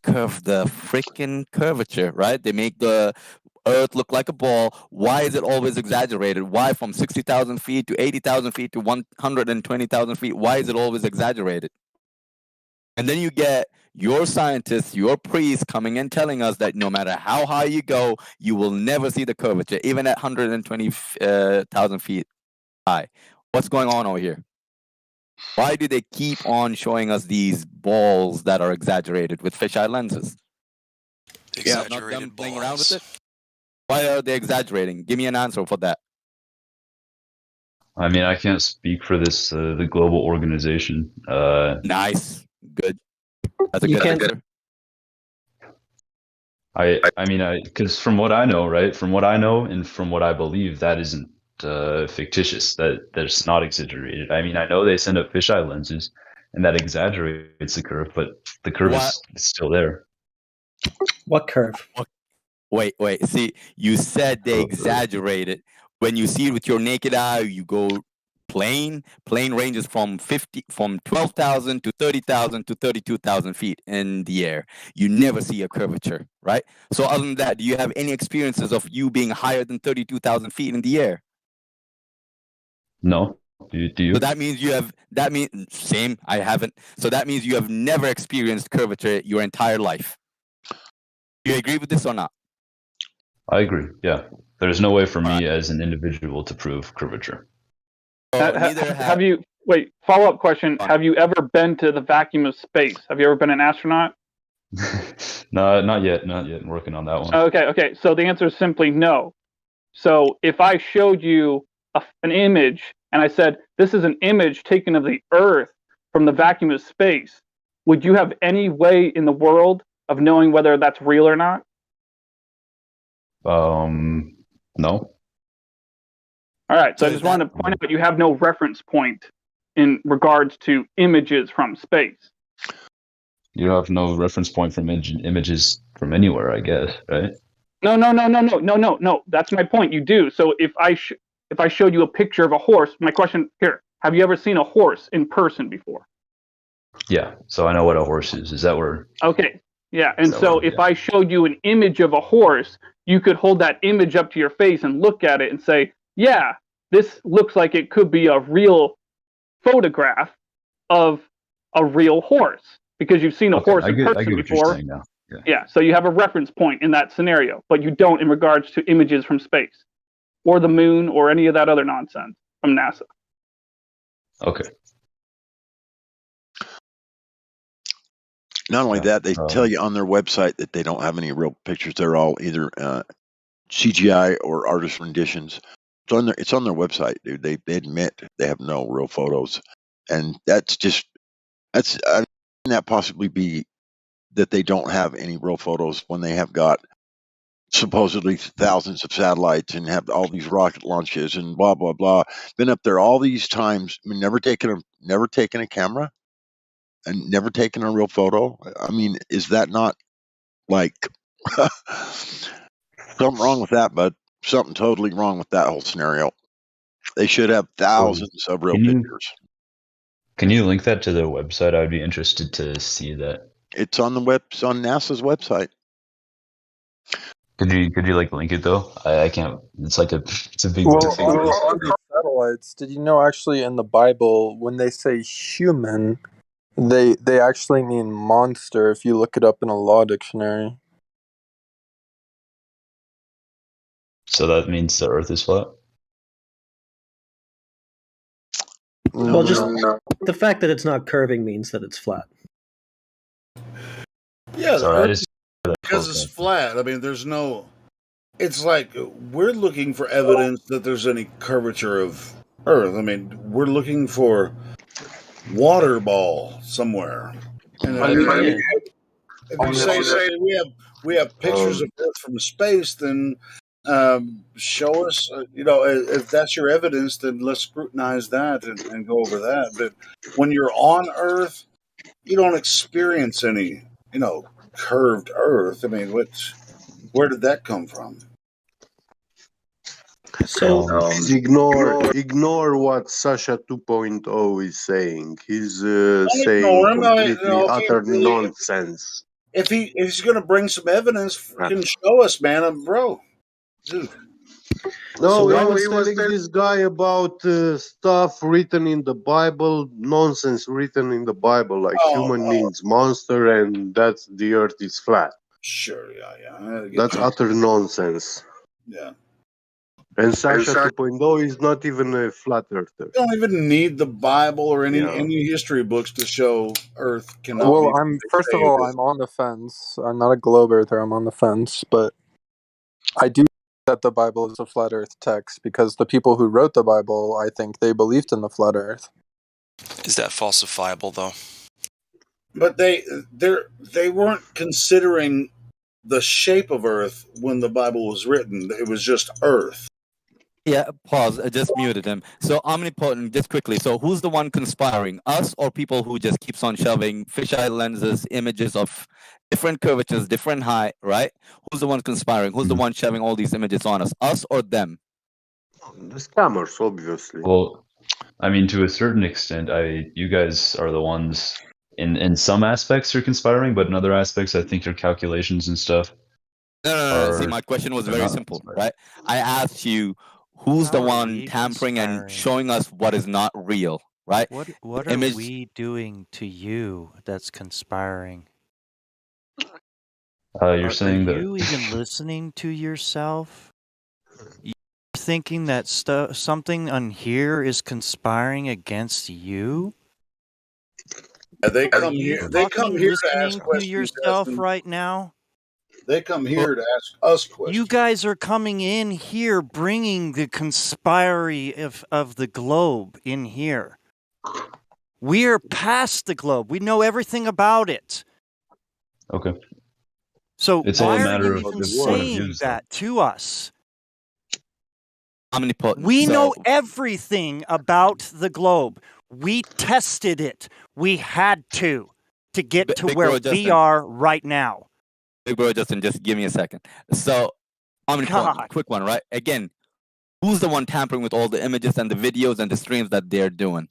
curve the freaking curvature, right? They make the Earth look like a ball. Why is it always exaggerated? Why from 60,000 feet to 80,000 feet to 120,000 feet? Why is it always exaggerated? And then you get your scientists, your priests coming in telling us that no matter how high you go, you will never see the curvature, even at 120,000 feet high. What's going on over here? Why do they keep on showing us these balls that are exaggerated with fisheye lenses? Exaggerated not them playing around with it. Why are they exaggerating? Give me an answer for that. I mean, I can't speak for this the global organization. Nice, good. That's a You good can't- answer. I mean, because from what I know, right, from what I know and from what I believe, that isn't fictitious. That's not exaggerated. I mean, I know they send up fisheye lenses, and that exaggerates the curve, but the curve is still there. What curve? Wait. See, you said they exaggerate it. When you see it with your naked eye, you go plane. Plane ranges from 12,000 to 30,000 to 32,000 feet in the air. You never see a curvature, right? So other than that, do you have any experiences of you being higher than 32,000 feet in the air? No. Do you? So that means same. I haven't. So that means you have never experienced curvature your entire life. Do you agree with this or not? I agree. Yeah. There's no way for me as an individual to prove curvature. Have you follow-up question. Have you ever been to the vacuum of space? Have you ever been an astronaut? No, not yet. Not yet. I'm working on that one. Okay. So the answer is simply no. So if I showed you an image and I said, this is an image taken of the Earth from the vacuum of space, would you have any way in the world of knowing whether that's real or not? No. All right. So I just wanted to point out you have no reference point in regards to images from space. You have no reference point from images from anywhere, I guess, right? No. That's my point. You do. So if I showed you a picture of a horse, my question here: have you ever seen a horse in person before? Yeah. So I know what a horse is. Is that where? Okay. Yeah. And So so if I showed you an image of a horse, you could hold that image up to your face and look at it and say, "Yeah, this looks like it could be a real photograph of a real horse," because you've seen a horse in person I get what before. you're saying now. Yeah, so you have a reference point in that scenario, but you don't in regards to images from space or the moon or any of that other nonsense from NASA. Okay. Not only that, they tell you on their website that they don't have any real pictures. They're all either CGI or artist renditions. It's on their website, dude. They admit they have no real photos, and that possibly be that they don't have any real photos when they have got supposedly thousands of satellites and have all these rocket launches and blah blah blah. Been up there all these times, I mean, never taken a camera and never taken a real photo. I mean, is that not like something wrong with that? But something totally wrong with that whole scenario. They should have thousands of real pictures. Can you link that to the website? I would be interested to see that. It's on It's on NASA's website. Could you like link it though? I can't. It's a big. Well, on the satellites, did you know actually in the Bible when they say human, they actually mean monster if you look it up in a law dictionary. So that means the Earth is flat. Well, just the fact that it's not curving means that it's flat. Yeah, Sorry, because it's flat. I mean, there's no. It's like we're looking for evidence that there's any curvature of Earth. I mean, we're looking for water ball somewhere. And if you say we have pictures of Earth from space, then show us. If that's your evidence, then let's scrutinize that and go over that. But when you're on Earth, you don't experience any, curved Earth. I mean, where did that come from? So ignore what Sasha 2.0 is saying. He's saying completely utter nonsense. If he's going to bring some evidence, can show us, man, bro. Dude. No, he was telling this guy about stuff written in the Bible, nonsense written in the Bible, like human means monster, and that's the Earth is flat. Sure, yeah. That's utter nonsense. Yeah. And Sasha 2.0 is not even a flat earther. You don't even need the Bible or any history books to show Earth cannot be. Well, first of all, I'm on the fence. I'm not a globe earther. I'm on the fence, but I do that the Bible is a flat Earth text because the people who wrote the Bible, I think they believed in the flat Earth. Is that falsifiable, though? But they weren't considering the shape of Earth when the Bible was written. It was just Earth. Yeah, pause. I just muted him. So omnipotent, just quickly. So who's the one conspiring? Us or people who just keeps on shoving fisheye lenses, images of different curvatures, different height, right? Who's the one conspiring? Who's the one shoving all these images on us? Us or them? The scammers, obviously. Well, I mean, to a certain extent, you guys are the ones in some aspects you're conspiring, but in other aspects, I think your calculations and stuff. No. See, my question was very simple, right? I asked you, who's the one tampering and showing us what is not real, right? What are we doing to you that's conspiring? You're saying that. Are you even listening to yourself? You're thinking that something on here is conspiring against you? They come here. They come here to ask questions to yourself right now. They come here to ask us questions. You guys are coming in here, bringing the conspiracy of the globe in here. We're past the globe. We know everything about it. Okay. So it's why all a matter are you even saying that to us? Omnipotent. We know everything about the globe. We tested it. We had to. to get to Big where Bro we Justin. are right now. Big Bro Justin, just give me a second. So, God. quick one, right? Again, who's the one tampering with all the images and the videos and the streams that they're doing?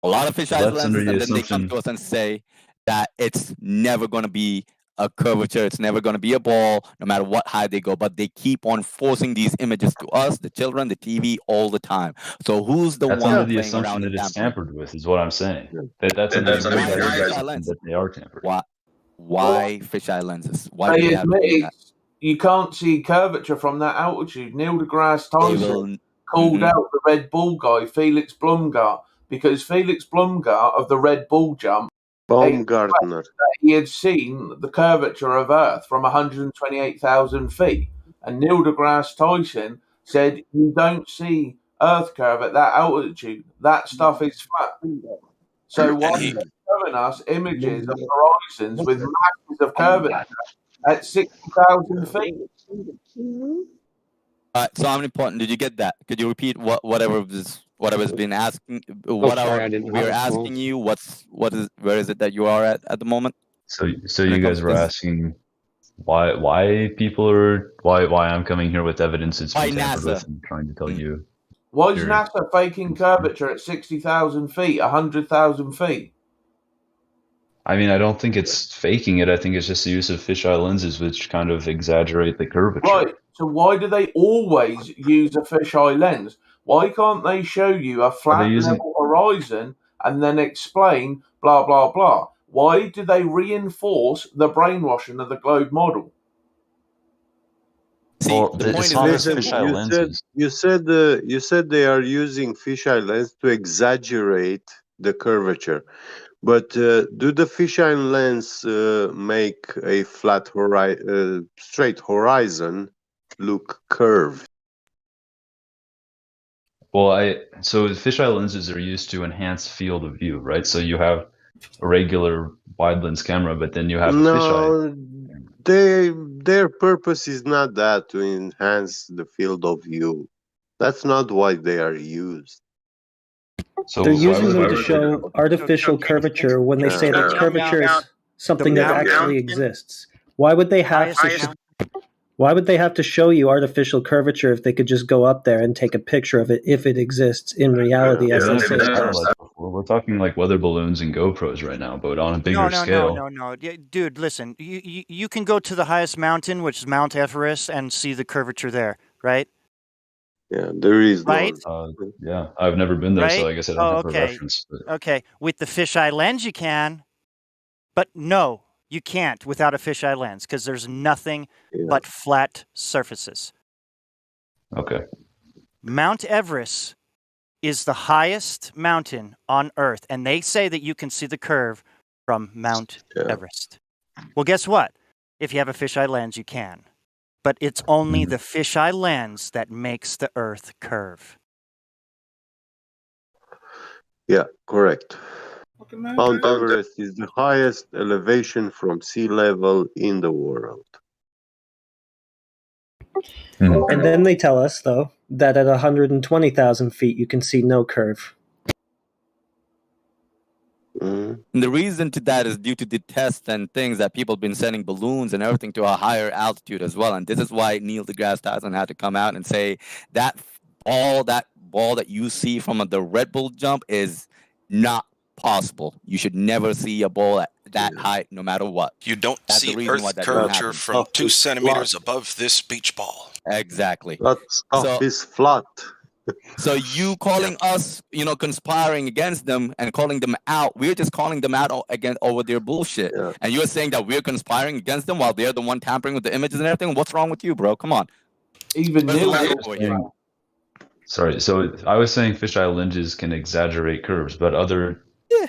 A lot of fisheye That's under lenses, the and then they come assumption. to us and say that it's never going to be a curvature, it's never going to be a ball, no matter what high they go. But they keep on forcing these images to us, the children, the TV, all the time. So who's the That's one under the playing assumption around that and it's tampering? tampered with, is what I'm saying. That's under you Why guys' fisheye assumption lenses? that they are tampered. Why fisheye lenses? Why do They they have to admit do that? you can't see curvature from that altitude. Neil deGrasse They Tyson will. called Mhm. out the Red Bull guy, Felix Blumgart, because Felix Blumgart of the Red Bull jump Baumgartner. that he had seen the curvature of Earth from 128,000 feet. And Neil deGrasse Tyson said, you don't see Earth curve at that altitude. That stuff is flat. So why are they showing us images of horizons with masses of curvature at 60,000 feet? So how many important? Did you get that? Could you repeat whatever's been asking? We're asking you. Where is it that you are at the moment? So when you it comes guys to were this? asking why people are why I'm coming here with evidence it's Why been tampered NASA? with and trying to tell you. Why is You're- NASA faking curvature at 60,000 feet, 100,000 feet? I mean, I don't think it's faking it. I think it's just the use of fisheye lenses, which kind of exaggerate the curvature. Right. So why do they always use a fisheye lens? Why can't they show you a flat level horizon and then explain blah blah blah? Why do they reinforce the brainwashing of the globe model? See, the point is very simple. You said they are using fisheye lens to exaggerate the curvature, but do the fisheye lens make a straight horizon look curved? Well, so fisheye lenses are used to enhance field of view, right? So you have a regular wide lens camera, but then you have a fisheye. Their purpose is not that to enhance the field of view. That's not why they are used. So they're using them to show artificial curvature when they say that curvature is something that actually exists. Why would they have to show you artificial curvature if they could just go up there and take a picture of it if it exists in reality as they say it does? We're talking like weather balloons and GoPros right now, but on a bigger scale. No. Dude, listen. You can go to the highest mountain, which is Mount Everest, and see the curvature there, right? Yeah, there is right. Yeah, I've never been there, so Right? I guess I don't have okay. a reference. But... Okay, with the fisheye lens you can, but no, you can't without a fisheye lens because there's nothing but flat surfaces. Okay. Mount Everest is the highest mountain on Earth, and they say that you can see the curve from Mount Everest. Well, guess what? If you have a fisheye lens, you can. But it's only the fisheye lens that makes the Earth curve. Yeah, correct. Mount Everest is the highest elevation from sea level in the world. And then they tell us, though, that at 120,000 feet you can see no curve. And the reason to that is due to the tests and things that people have been sending balloons and everything to a higher altitude as well. And this is why Neil deGrasse Tyson had to come out and say that ball that you see from the Red Bull jump is not possible. You should never see a ball at that height, no matter what. You don't That's see the reason why Earth that curvature happen. from 2 centimeters above this beach ball. Exactly. That stuff is flat. So you calling us, conspiring against them and calling them out, we're just calling them out again over their bullshit. Yeah. And you're saying that we're conspiring against them while they're the one tampering with the images and everything? What's wrong with you, bro? Come on. Even Sorry, so I was saying fisheye lenses can exaggerate curves, but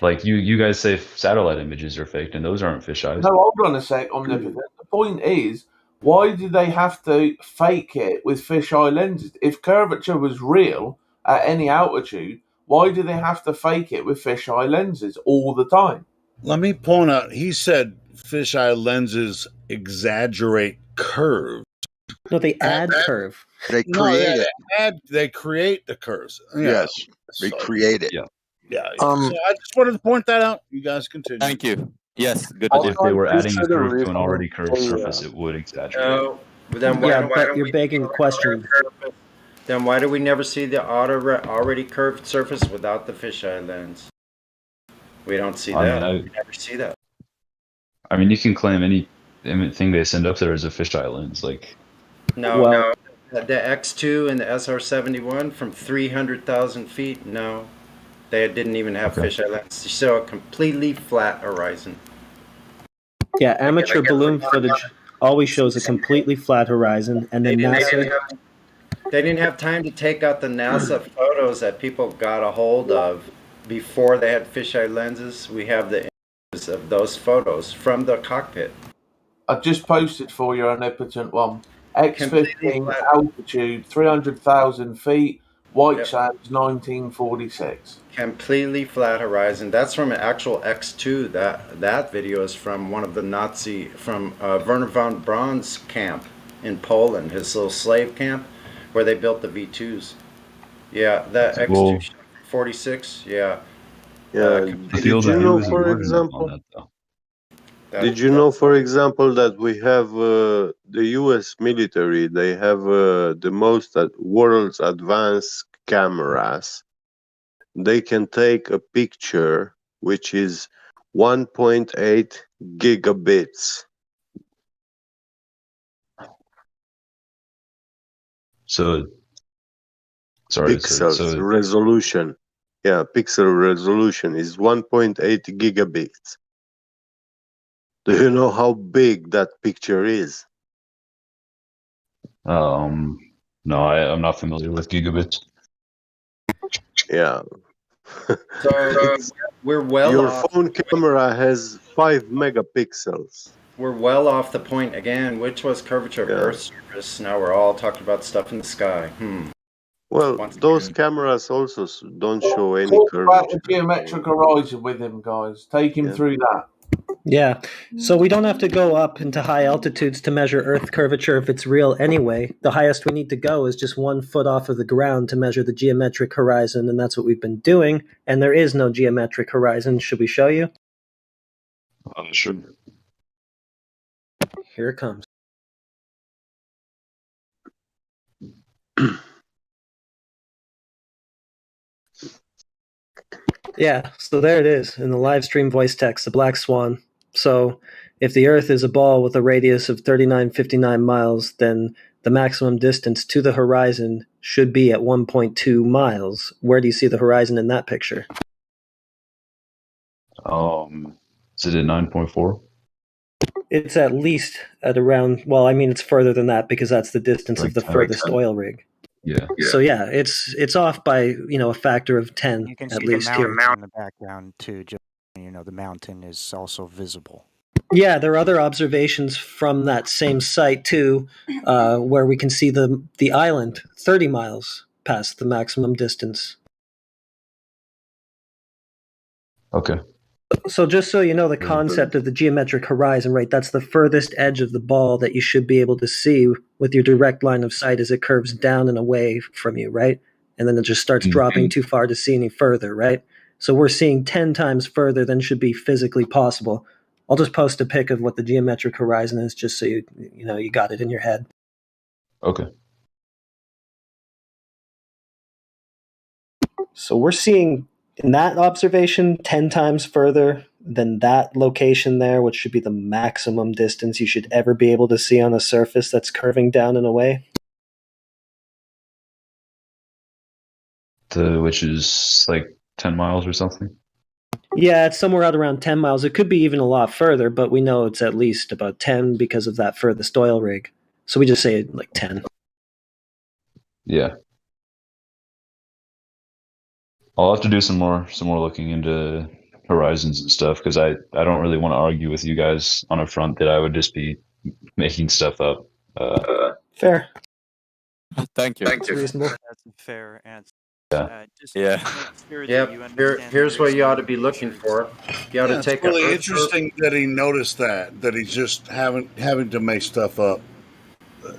like you guys say satellite images are faked, and those aren't fisheyes. No, hold on a sec, Omnipotent. The point is, why do they have to fake it with fisheye lenses? If curvature was real at any altitude, why do they have to fake it with fisheye lenses all the time? Let me point out, he said fisheye lenses exaggerate curves. No, they add curve. They create it. They create the curves. Yeah. Yes, they create it. Yeah. So I just wanted to point that out. You guys continue. Thank you. Yes, good But point. if they were adding a Consider curve to an if already curved they, surface, it would exaggerate. No, then why Yeah, don't but you're begging the question. Then why do we never see the already curved surface without the fisheye lens? We don't see that. We never see that. I mean, you can claim anything they send up there as a fisheye lens. Like, No, Well, the X2 and the SR71 from 300,000 feet, no. They didn't even have okay. fisheye lens. You saw a completely flat horizon. yeah, amateur balloon footage always shows a completely flat horizon, and then NASA. They didn't have time to take out the NASA photos that people got a hold of before they had fisheye lenses. We have the images of those photos from the cockpit. I've just posted for you an impotent one. Completely X-15 flat. altitude, 300,000 feet, White Sands, 1946. Completely flat horizon. That's from an actual X2. That video is from one of the Nazi, from Werner von Braun's camp in Poland, his little slave camp, where they built the V2s. Yeah, that Well, X2 46. Yeah. Yeah. the Did field you of view know, isn't for large enough on example? that, though. Did you know, for example, that we have the U.S. military? They have the most world's advanced cameras. They can take a picture which is 1.8 gigabits. So, sorry. Pixels resolution. Yeah, pixel resolution is 1.8 gigabits. Do you know how big that picture is? No, I'm not familiar with gigabits. Yeah. So we're well Your off. phone camera has 5 megapixels. We're well off the point again, which was curvature of Earth's surface. Now we're all talking about stuff in the sky. Well, those cameras also don't show any Talk about the curvature. geometric horizon with him, guys. Take him through that. Yeah, so we don't have to go up into high altitudes to measure Earth curvature if it's real anyway. The highest we need to go is just 1 foot off of the ground to measure the geometric horizon, and that's what we've been doing. And there is no geometric horizon. Should we show you? Sure. Here it comes. Yeah, so there it is in the live stream voice text, the black swan. So if the Earth is a ball with a radius of 3959 miles, then the maximum distance to the horizon should be at 1.2 miles. Where do you see the horizon in that picture? Is it at 9.4? It's at least at around, well, I mean, it's further than that because that's the distance Like of the 10. furthest oil rig. Yeah. So yeah, it's off by, a factor of 10 You can at see least the here. mountain in the background too. Just, the mountain is also visible. Yeah, there are other observations from that same site too, where we can see the island 30 miles past the maximum distance. Okay. So just so you know the concept of the geometric horizon, right? That's the furthest edge of the ball that you should be able to see with your direct line of sight as it curves down and away from you, right? And then it just starts dropping too far to see any further, right? So we're seeing 10 times further than should be physically possible. I'll just post a pic of what the geometric horizon is just so you got it in your head. Okay. So we're seeing in that observation 10 times further than that location there, which should be the maximum distance you should ever be able to see on a surface that's curving down and away. Which is like 10 miles or something? Yeah, it's somewhere out around 10 miles. It could be even a lot further, but we know it's at least about 10 because of that furthest oil rig. So we just say like 10. Yeah. I'll have to do some more looking into horizons and stuff because I don't really want to argue with you guys on a front that I would just be making stuff up. Fair. Thank you. That's reasonable. That's a fair answer. Yeah. Here's what you ought to be looking for. You ought to It's take really interesting that he noticed that he's just having to make stuff up.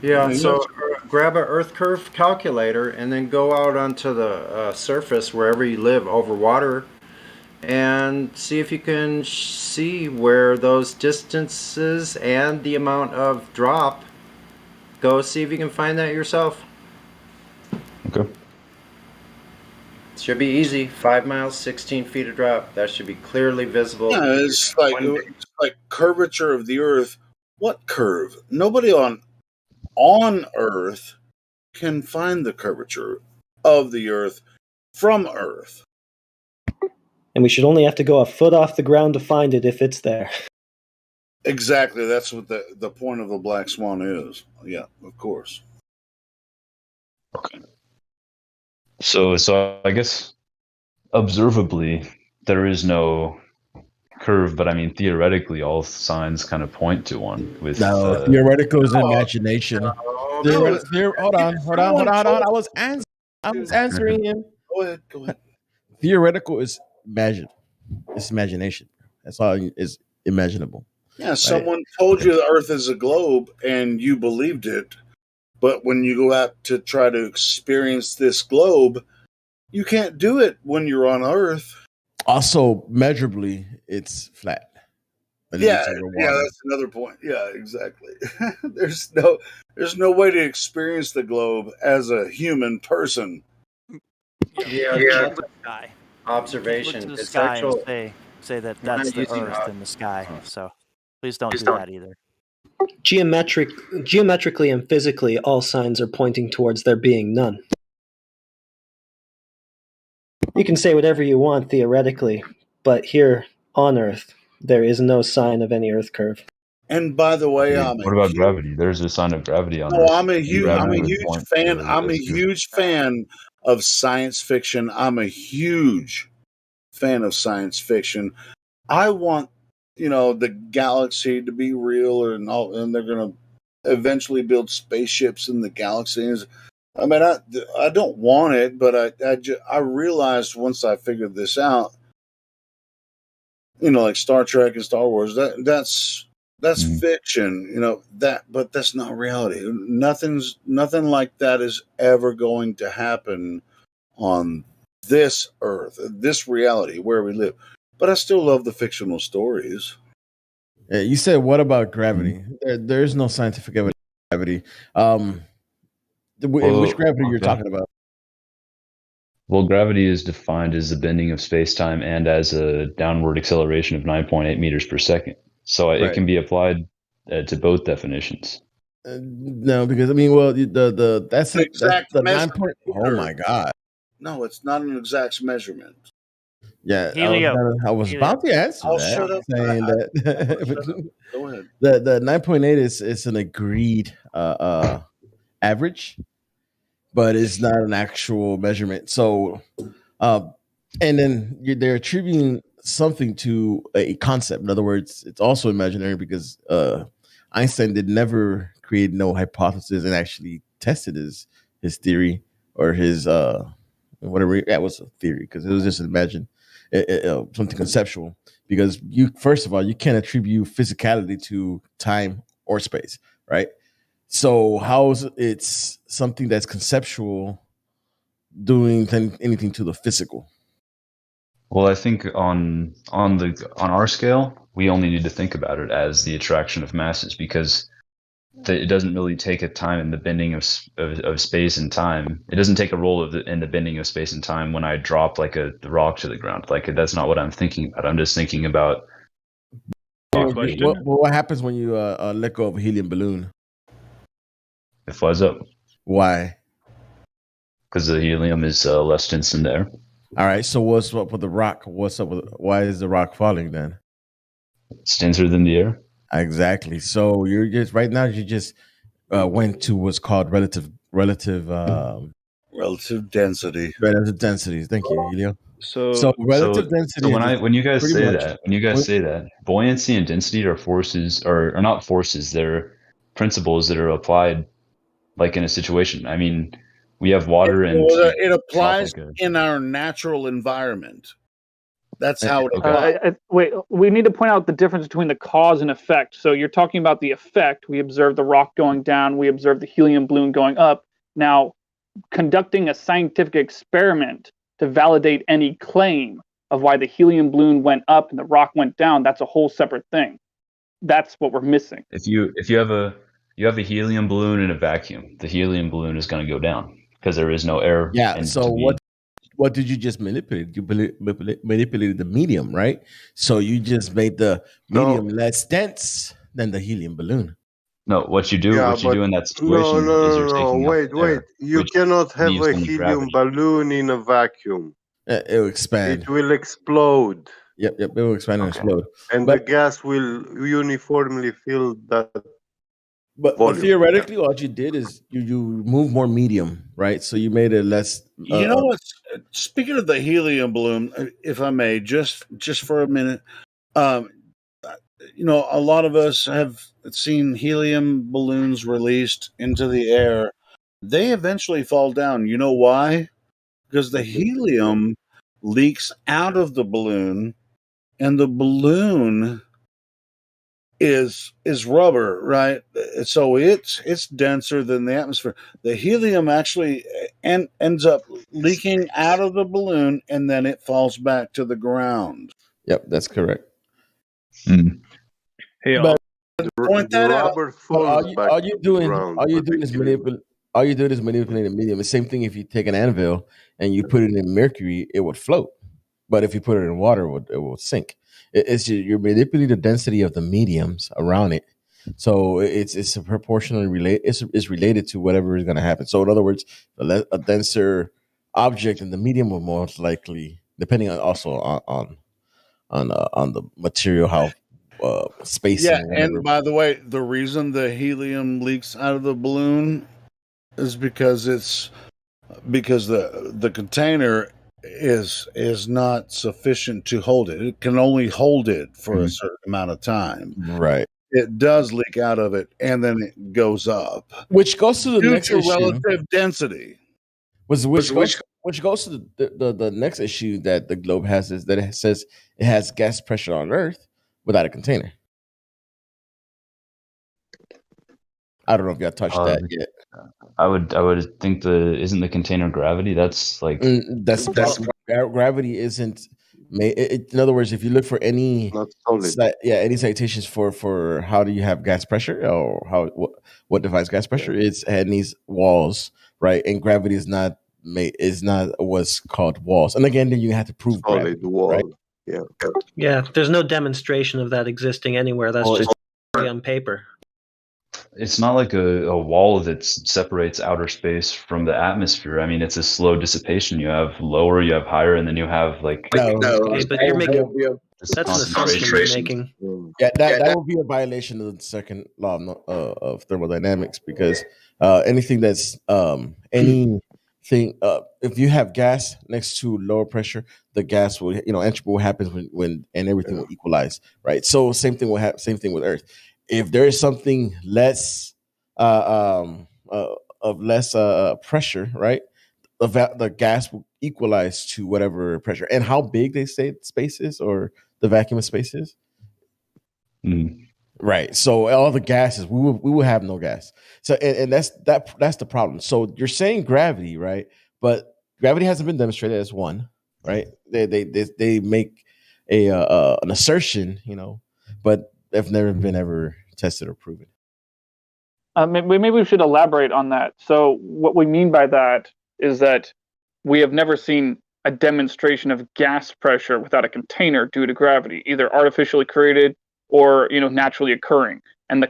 Yeah, so grab an Earth curve calculator and then go out onto the surface wherever you live over water and see if you can see where those distances and the amount of drop. Go see if you can find that yourself. Okay. Should be easy. 5 miles, 16 feet of drop. That should be clearly visible. Yeah, it's like curvature of the Earth. What curve? Nobody on Earth can find the curvature of the Earth from Earth. And we should only have to go a foot off the ground to find it if it's there. Exactly. That's what the point of the black swan is. Yeah, of course. Okay. So I guess observably there is no curve, but I mean theoretically all signs kind of point to one. With no, theoretical is imagination. Hold on. I was answering him. Go ahead. Theoretical is it's imagination. That's all is imaginable. Yeah, someone told you the Earth is a globe and you believed it, but when you go out to try to experience this globe, you can't do it when you're on Earth. Also, measurably, it's flat. Yeah, that's another point. Yeah, exactly. There's no way to experience the globe as a human person. Yeah. Sky. Observation. Look to the It's sky actual- and say that that's the Earth in the sky. So please don't do that either. Geometrically and physically, all signs are pointing towards there being none. You can say whatever you want theoretically, but here on Earth, there is no sign of any Earth curve. And by the way, what about gravity? There's a sign of gravity on No, Earth. I'm a huge fan. I'm a That's good. huge fan of science fiction. I'm a huge fan of science fiction. I want, the galaxy to be real, and they're going to eventually build spaceships in the galaxies. I mean, I don't want it, but I realized once I figured this out, like Star Trek and Star Wars, that's fiction, but that's not reality. Nothing like that is ever going to happen on this Earth, this reality where we live. But I still love the fictional stories. Yeah, you said, what about gravity? There is no scientific evidence of gravity. Which gravity you're talking about? Well, gravity is defined as the bending of space-time and as a downward acceleration of 9.8 meters per second. So it can be applied to both definitions. No, because that's the 9 point. Oh my god! No, it's not an exact measurement. Yeah, I was about to answer that. Shut up. Saying that. Go ahead. The 9.8 is an agreed average, but it's not an actual measurement. So, and then they're attributing something to a concept. In other words, it's also imaginary because Einstein did never create no hypothesis and actually tested his theory or his whatever that was a theory, because it was just something conceptual. Because first of all, you can't attribute physicality to time or space, right? So how is it's something that's conceptual doing anything to the physical? Well, I think on our scale, we only need to think about it as the attraction of masses, because it doesn't really take a time in the bending of space and time. It doesn't take a role in the bending of space and time when I drop the rock to the ground. That's not what I'm thinking about. I'm just thinking about. What happens when you let go of a helium balloon? It flies up. Why? Because the helium is less dense in there. All right. So what's up with the rock? Why is the rock falling then? It's denser than the air. Exactly. So you're just right now. You just went to what's called relative density. Relative density. Thank you, Helio. So relative density. So when you guys say that, buoyancy and density are forces, or not forces. They're principles that are applied, in a situation. I mean, we have water and it applies in our natural environment. That's how it applies. Wait, we need to point out the difference between the cause and effect. So you're talking about the effect. We observe the rock going down. We observe the helium balloon going up. Now, conducting a scientific experiment to validate any claim of why the helium balloon went up and the rock went down, that's a whole separate thing. That's what we're missing. If you have a helium balloon in a vacuum, the helium balloon is going to go down because there is no air. Yeah. So what did you just manipulate? You manipulated the medium, right? So you just made the medium less dense than the helium balloon. No, what you do in that situation is you're taking wait. You cannot have a helium balloon in a vacuum. It will expand. It will explode. Yep. It will expand and explode. And the gas will uniformly fill that. But theoretically, what you did is you remove more medium, right? So you made it less. You know what? Speaking of the helium balloon, if I may, just for a minute, you know, a lot of us have seen helium balloons released into the air. They eventually fall down. You know why? Because the helium leaks out of the balloon, and the balloon is rubber, right? So it's denser than the atmosphere. The helium actually ends up leaking out of the balloon, and then it falls back to the ground. Yep, that's correct. Hey, but point that out. All you're doing is manipulating the medium. The same thing if you take an anvil and you put it in mercury, it would float. But if you put it in water, it will sink. It's you're manipulating the density of the mediums around it. So it's proportionally related. It's related to whatever is going to happen. So in other words, a denser object in the medium will most likely, depending on the material, how spacing. Yeah, and by the way, the reason the helium leaks out of the balloon is because the container is not sufficient to hold it. It can only hold it for a certain amount of time. Right. It does leak out of it, and then it goes up, which goes to the next issue. Relative density. Which goes to the next issue that the globe has is that it says it has gas pressure on Earth without a container. I don't know if y'all touched that yet. I would think isn't the container gravity? That's like that's gravity isn't made. In other words, if you look for any any citations for how do you have gas pressure or what defines gas pressure, it's had these walls, right? And gravity is not what's called walls. And again, then you have to prove gravity, right? Yeah. There's no demonstration of that existing anywhere. That's just on paper. It's not like a wall that separates outer space from the atmosphere. I mean, it's a slow dissipation. You have lower, you have higher, and then you have like. Okay, but you're making that's an assumption you're making. Yeah, that would be a violation of the second law of thermodynamics because anything that's if you have gas next to lower pressure, the gas will entropy will happen when everything will equalize, right? So same thing will happen. Same thing with Earth. If there is something less of less pressure, right, the gas will equalize to whatever pressure. And how big they say space is, or the vacuum of space is, right? So all the gases, we will have no gas. So and that's the problem. So you're saying gravity, right? But gravity hasn't been demonstrated as one, right? They make an assertion, but they've never been ever tested or proven. Maybe we should elaborate on that. So what we mean by that is that we have never seen a demonstration of gas pressure without a container due to gravity, either artificially created or naturally occurring. And the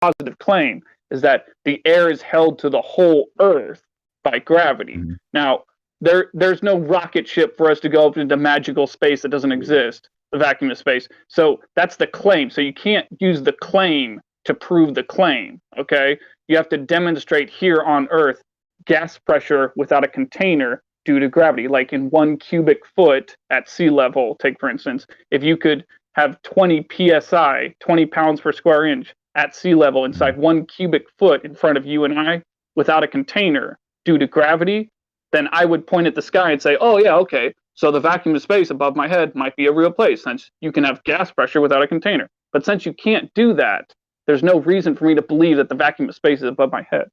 positive claim is that the air is held to the whole Earth by gravity. Mm-hmm. Now, there's no rocket ship for us to go up into magical space that doesn't exist. The vacuum of space. So that's the claim. So you can't use the claim to prove the claim, okay? You have to demonstrate here on Earth gas pressure without a container due to gravity. Like in 1 cubic foot at sea level, take for instance, if you could have 20 psi, 20 pounds per square inch at sea level inside 1 cubic foot in front of you and I without a container due to gravity, then I would point at the sky and say, oh yeah, okay, so the vacuum of space above my head might be a real place since you can have gas pressure without a container. But since you can't do that, there's no reason for me to believe that the vacuum of space is above my head.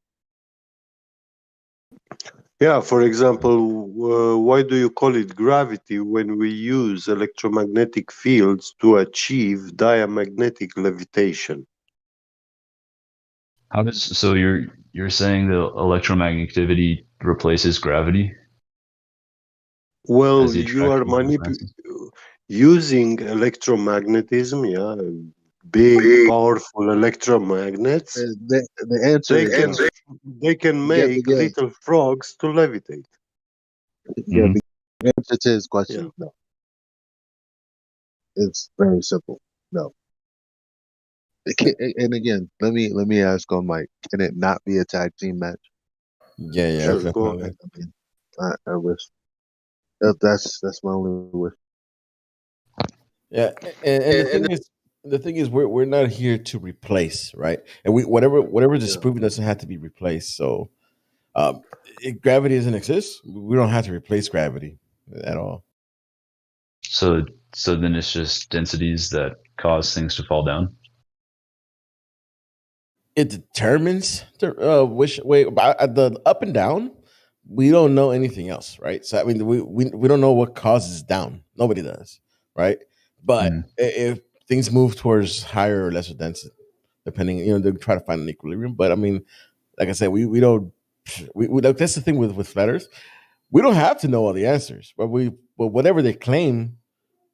Yeah, for example, why do you call it gravity when we use electromagnetic fields to achieve diamagnetic levitation? How does so you're saying that electromagnetivity replaces gravity? Well, As the you are attraction force? using electromagnetism, yeah, big, powerful electromagnets. The answer They is can no. they can make Miguel, little frogs to levitate. yeah, Mhm. the answer to his Yeah. question is no. It's very simple. No. And again, let me ask on Mike. Can it not be a tag team match? Yeah, Sure, go definitely. ahead. I mean, I wish. That's my only wish. Yeah, and the thing is we're not here to replace, right? And we whatever is Yeah. disproven doesn't have to be replaced. So if gravity doesn't exist, we don't have to replace gravity at all. So then it's just densities that cause things to fall down. It determines the which way the up and down. We don't know anything else, right? So I mean, we don't know what causes down. Nobody does, right? But Mhm. if things move towards higher or lesser density, depending, they try to find an equilibrium. But I mean, like I said, we don't. We like, that's the thing with flat Earth. We don't have to know all the answers, but whatever they claim,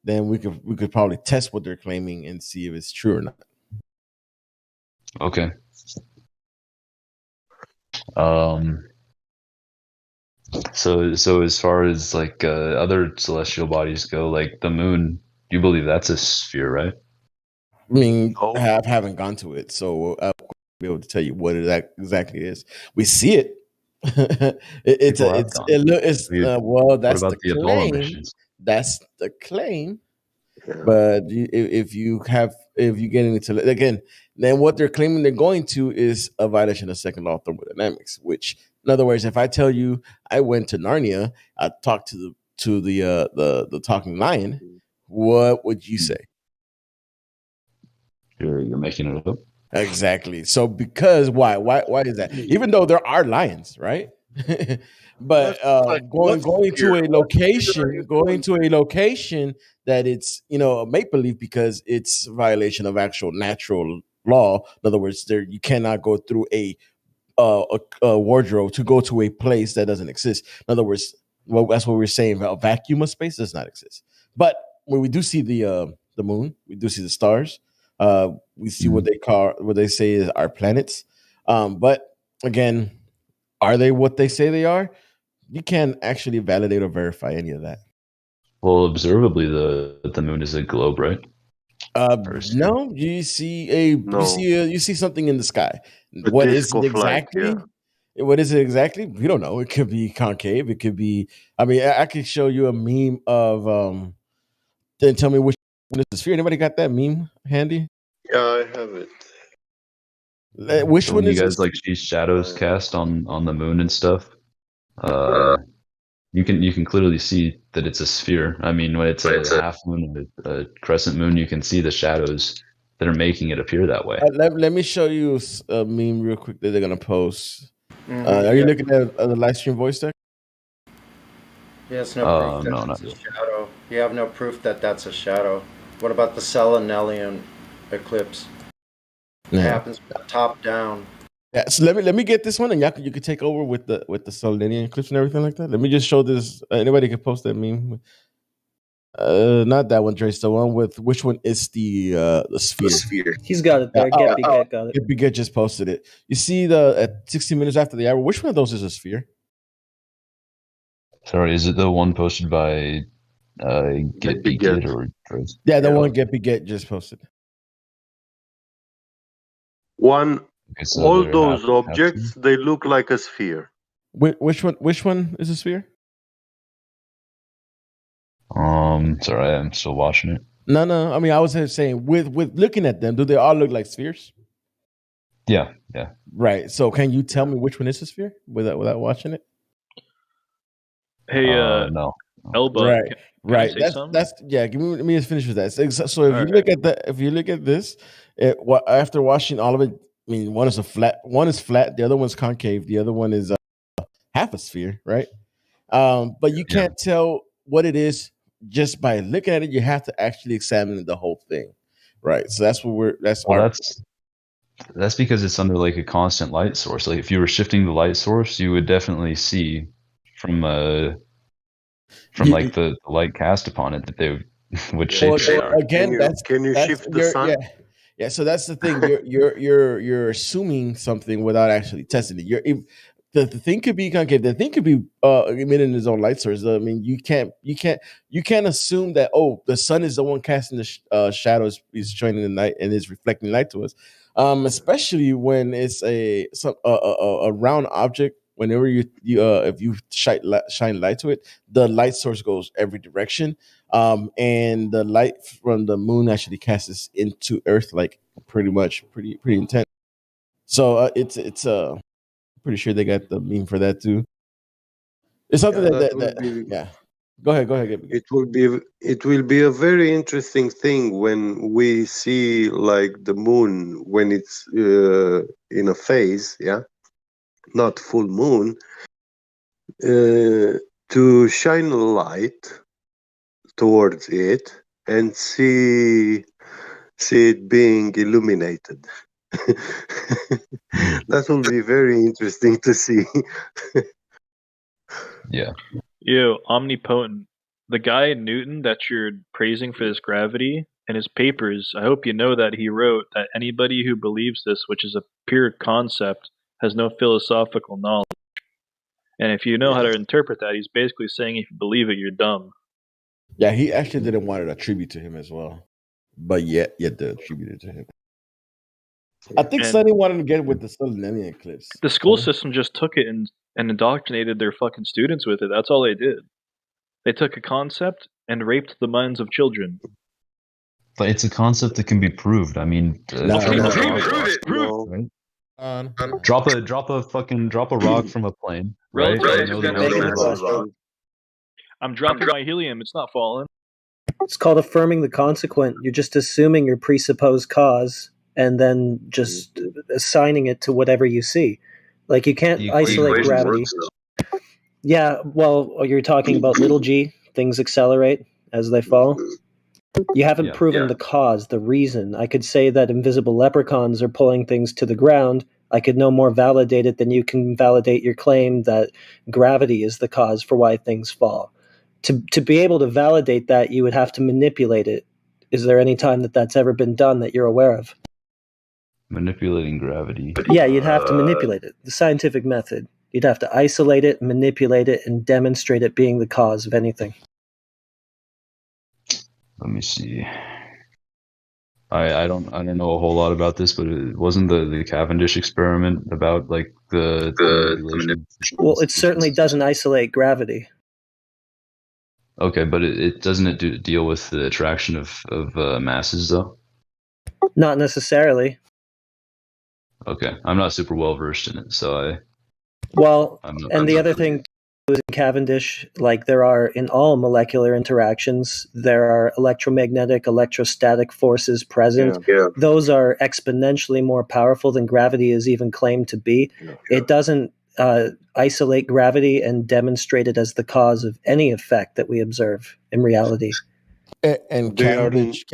then we could probably test what they're claiming and see if it's true or not. Okay. Um. So as far as like other celestial bodies go, like the moon, you believe that's a sphere, right? I mean, Oh, I haven't gone to it, so I'll be able to tell you what it exactly is. We see it. People have gone. Well, What that's the about the Apollo claim. missions? That's the claim. yeah. But if you get into again, then what they're claiming they're going to is a violation of second law of thermodynamics. Which, in other words, if I tell you I went to Narnia, I talked to the talking lion, what would you say? You're making it up. Exactly. So because why is that? Even though there are lions, right? But going to a location that it's a make believe because it's a violation of actual natural law. In other words, there you cannot go through a wardrobe to go to a place that doesn't exist. In other words, well, that's what we're saying about a vacuum of space does not exist. But when we do see the moon, we do see the stars. We see what they say is our planets. But again, are they what they say they are? You can't actually validate or verify any of that. Well, observably, the moon is a globe, right? No, you see No. you see something in the sky. A What is disc it of light, exactly? yeah. What is it exactly? We don't know. It could be concave. It could be. I mean, I could show you a meme of. Then tell me which one is the sphere. Anybody got that meme handy? Yeah, I have it. Which So one when you is guys this? like see shadows cast on the moon and stuff, you can clearly see that it's a sphere. I mean, when it's a half moon, a crescent moon, you can see the shadows that are making it appear that way. Let me show you a meme real quick that they're gonna post. Mhm, Are you yeah. looking at the live stream voice deck? Yes, no proof that No, it's not a really. shadow. You have no proof that that's a shadow. What about the Selenelian eclipse? It Yeah. happens top down. Yeah, so let me get this one, and you can take over with the Solenian clips and everything like that. Let me just show this. Anybody can post that meme. Not that one, Trace. The one with which one is the sphere? He's got it there. Get got it. Get Biget just posted it. You see the at 60 minutes after the hour. Which one of those is a sphere? Sorry, is it the one posted by Get Be Kid or Trace? Yeah, the one Get Biget just posted. One. Okay, so All they're those half objects, they look like a sphere. Which one is a sphere? Sorry, I'm still watching it. No. I mean, I was saying with looking at them, do they all look like spheres? Yeah. Right. So, can you tell me which one is a sphere without watching it? Hey, no. Elba, can I say That's something? that's yeah. Let me just finish with that. So if you look at this, after watching all of it, I mean, one is flat, the other one's concave, the other one is half a sphere, right? But you can't tell what it is just by looking at it. You have to actually examine the whole thing, right? So that's what that's because it's under like a constant light source. Like if you were shifting the light source, you would definitely see from like the light cast upon it that they would shape it. Again, can you shift the sun? Yeah. So that's the thing. You're assuming something without actually testing it. The thing could be concave. The thing could be emitting its own light source. I mean, you can't assume that the sun is the one casting the shadows, is shining the night and is reflecting light to us. Especially when it's a round object. Whenever if you shine light to it, the light source goes every direction. And the light from the moon actually casts into Earth like pretty intense. So it's pretty sure they got the meme for that too. It's something yeah. Go ahead. It will be a very interesting thing when we see like the moon when it's in a phase, not full moon, to shine a light towards it and see it being illuminated. That will be very interesting to see. Yeah. Yo, omnipotent. The guy Newton that you're praising for this gravity in his papers, I hope you know that he wrote that anybody who believes this, which is a pure concept, has no philosophical knowledge. And if you know how to interpret that, he's basically saying if you believe it, you're dumb. Yeah, he actually didn't want it attributed to him as well, but yet they attributed it to him. I think Sonny wanted to get with the Solenian eclipse. The school system just took it and indoctrinated their fucking students with it. That's all they did. They took a concept and raped the minds of children. But it's a concept that can be proved. I mean, prove it. Right? Drop a rock from a plane, right? I'm dropping my helium. It's not falling. It's called affirming the consequent. You're just assuming your presupposed cause and then just assigning it to whatever you see. Like you can't isolate gravity. Yeah, well, you're talking about little g, things accelerate as they fall. You haven't proven the cause, the reason. I could say that invisible leprechauns are pulling things to the ground. I could no more validate it than you can validate your claim that gravity is the cause for why things fall. To be able to validate that, you would have to manipulate it. Is there any time that that's ever been done that you're aware of? Manipulating gravity. Yeah, you'd have to manipulate it. The scientific method. You'd have to isolate it, manipulate it, and demonstrate it being the cause of anything. Let me see. I don't know a whole lot about this, but it wasn't the Cavendish experiment about like the manipulation. Well, it certainly doesn't isolate gravity. Okay, but it doesn't deal with the attraction of masses though? Not necessarily. Okay, I'm not super well versed in it, so the other thing is in Cavendish, like there are in all molecular interactions, there are electromagnetic, electrostatic forces present. Yeah. Those are exponentially more powerful than gravity is even claimed to be. Yeah. It doesn't isolate gravity and demonstrate it as the cause of any effect that we observe in reality. And Cavendish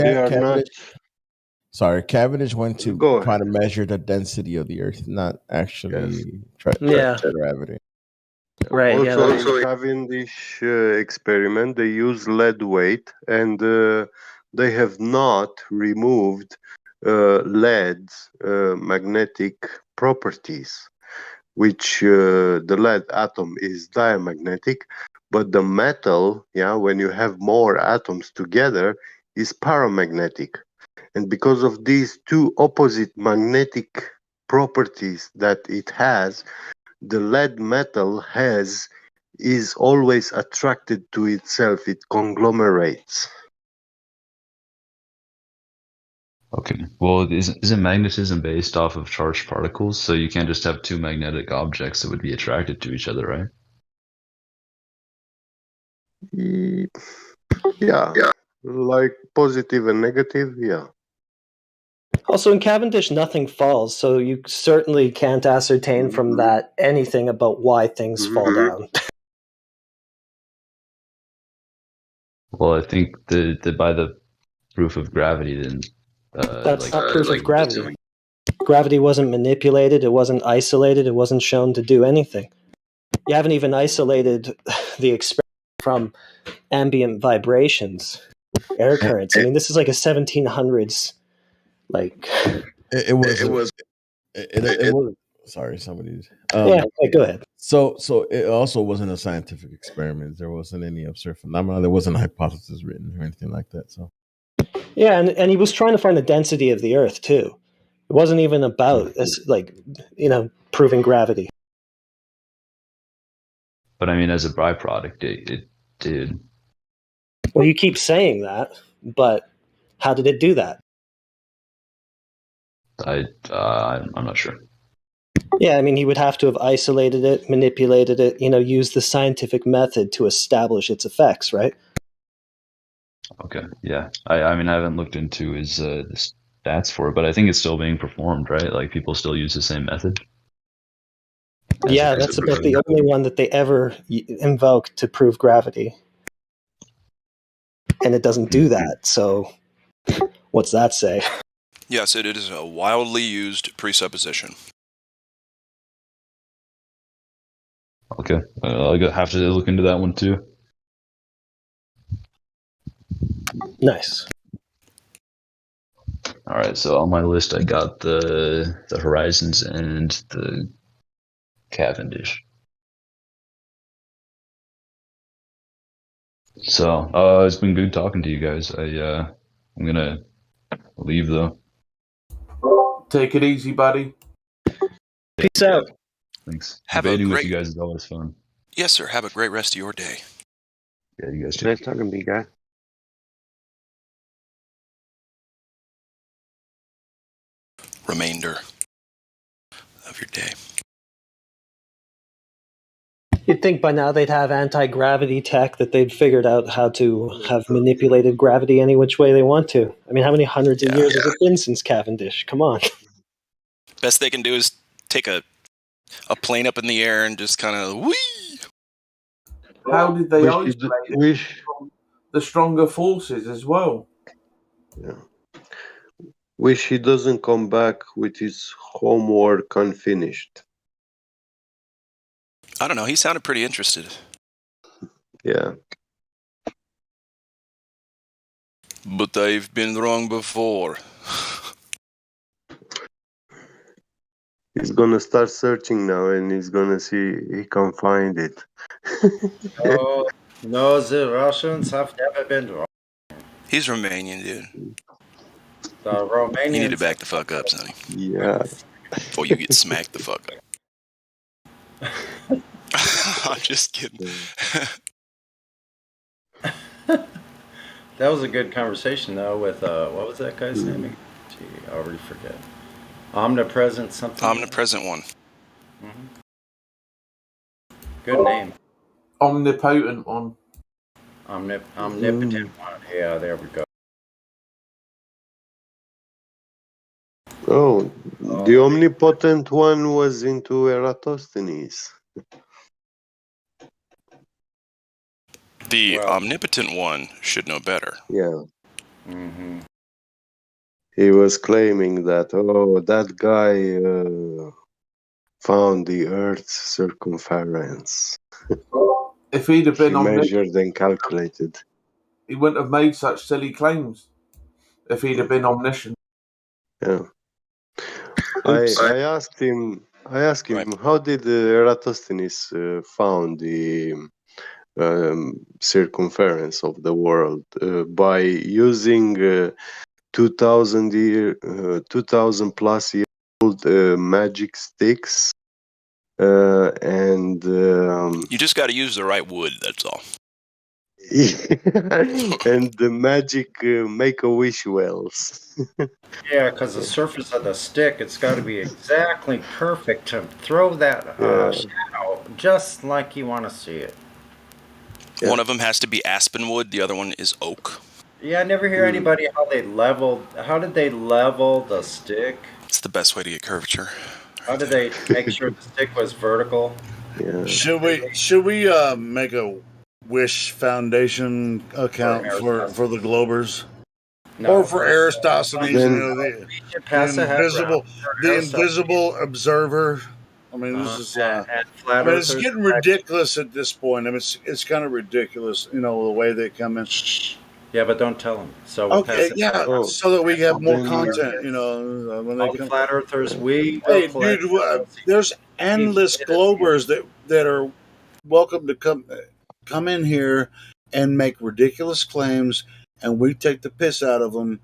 went to try to measure the density of the Earth, not actually try gravity. Right. Also, in Cavendish experiment, they use lead weight, and they have not removed lead's magnetic properties, which the lead atom is diamagnetic, but the metal, when you have more atoms together, is paramagnetic. And because of these two opposite magnetic properties that it has, the lead metal is always attracted to itself. It conglomerates. Okay. Well, isn't magnetism based off of charged particles? So you can't just have two magnetic objects that would be attracted to each other, right? Yeah. Like positive and negative, yeah. Also, in Cavendish, nothing falls, so you certainly can't ascertain from that anything about why things fall down. Well, I think the by the proof of gravity, then That's not proof of gravity. Gravity wasn't manipulated, it wasn't isolated, it wasn't shown to do anything. You haven't even isolated the experiment from ambient vibrations, air currents. I mean, this is like a 1700s, like... It was. Sorry, somebody's. Yeah, go ahead. So it also wasn't a scientific experiment. There wasn't any observed phenomena. There wasn't a hypothesis written or anything like that. So yeah, and he was trying to find the density of the Earth too. It wasn't even about proving gravity. But I mean, as a byproduct, it did. Well, you keep saying that, but how did it do that? I'm not sure. Yeah, I mean, he would have to have isolated it, manipulated it, used the scientific method to establish its effects, right? Okay, yeah. I mean, I haven't looked into his the stats for it, but I think it's still being performed, right? Like, people still use the same method. Yeah, that's about the only one that they ever invoke to prove gravity. And it doesn't do that, so what's that say? Yes, it is a wildly used presupposition. Okay, I'll have to look into that one too. Nice. All right, so on my list, I got the Horizons and the Cavendish. So it's been good talking to you guys. I'm gonna leave though. Take it easy, buddy. Peace out. Thanks. Have Debating a with great... you guys is always fun. Yes, sir. Have a great rest of your day. Yeah, you guys too. Nice talking to you, guy. Remainder of your day. You'd think by now they'd have anti-gravity tech, that they'd figured out how to have manipulated gravity any which way they want to. I mean, how many hundreds of years has it been since Cavendish? Come on. Best they can do is take a plane up in the air and just kind of whee. How did they isolate the stronger forces as well? Yeah. Wish he doesn't come back with his homework unfinished. I don't know. He sounded pretty interested. Yeah. But I've been wrong before. He's gonna start searching now, and he's gonna see he can find it. No, the Russians have never been wrong. He's Romanian, dude. The Romanians. You need to back the fuck up, Sonny. Yeah. Before you get smacked the fuck up. I'm just kidding. That was a good conversation, though, with, what was that guy's name? Gee, I already forget. Omnipresent something? Omnipresent one. Mm-hmm. Good name. Omnipotent one. Omnipotent one. Yeah, there we go. Oh, the omnipotent one was into Eratosthenes. The omnipotent one should know better. Yeah. Mm-hmm. He was claiming that, that guy found the Earth's circumference. If he'd have been measured and calculated, he wouldn't have made such silly claims. If he'd have been omniscient. Yeah. I asked him. How did Eratosthenes found the circumference of the world? By using 2,000 plus year old magic sticks, and you just got to use the right wood. That's all. and the magic Make-A-Wish wells. Yeah, because the surface of the stick, it's got to be exactly perfect to throw that shadow just like you want to see it. Yeah. One of them has to be aspen wood. The other one is oak. Yeah, I never hear anybody how did they level the stick? It's the best way to get curvature. How did they make sure the stick was vertical? Yeah. Should we make a Wish Foundation account for the Globers? No. Or for Aristosthenes, Then- the pass ahead invisible, round for the Aristophanes. invisible observer. I mean, this is. And I flat mean, it's earthers getting are ridiculous at this point. I mean, it's kind of ridiculous, the way they come in. Yeah, but don't tell them. So we'll pass Okay, it yeah, around. so that we have more Then- content, when they All the come. flat earthers, we will Hey, collect dude, there's endless Globers that are welcome to come in here and make ridiculous claims, and we take the piss out of them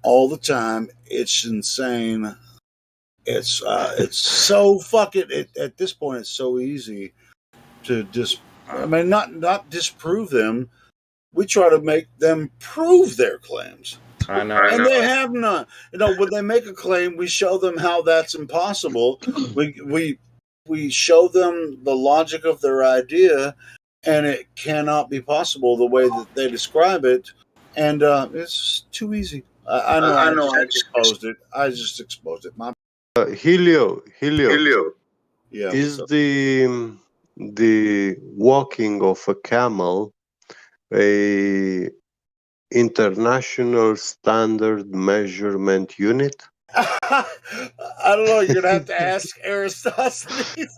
all the time. It's insane. It's so fucking. At this point, it's so easy to just. I mean, not disprove them. We try to make them prove their claims. I know. And they have none. When they make a claim, we show them how that's impossible. We show them the logic of their idea, and it cannot be possible the way that they describe it. And it's too easy. I know. I exposed it. I just exposed it. My Helio. Yeah. Is the walking of a camel a international standard measurement unit? I don't know. You're gonna have to ask Aristosthenes.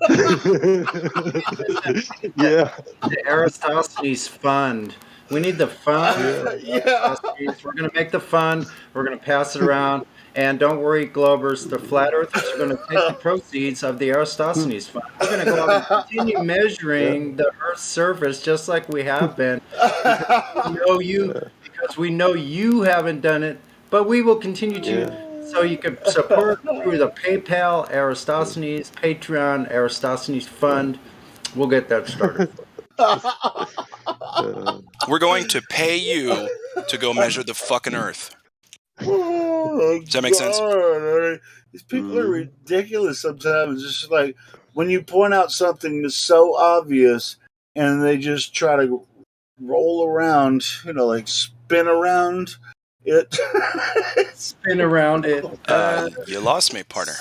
Yeah. The Aristosthenes Fund. We need the fund. Yeah. We're going to make the fund. We're going to pass it around. And don't worry, Globers. The flat earthers are going to take the proceeds of the Aristosthenes Fund. We're going to go out and continue measuring the Earth's surface just like we have been. Because we know you haven't done it, but we will continue to. So you can support through the PayPal, Aristosthenes, Patreon, Aristosthenes Fund. We'll get that started. We're going to pay you to go measure the fucking Earth. Does that make sense? These people are ridiculous sometimes. It's just like when you point out something that's so obvious and they just try to roll around, like spin around it. Spin around it. You lost me, partner.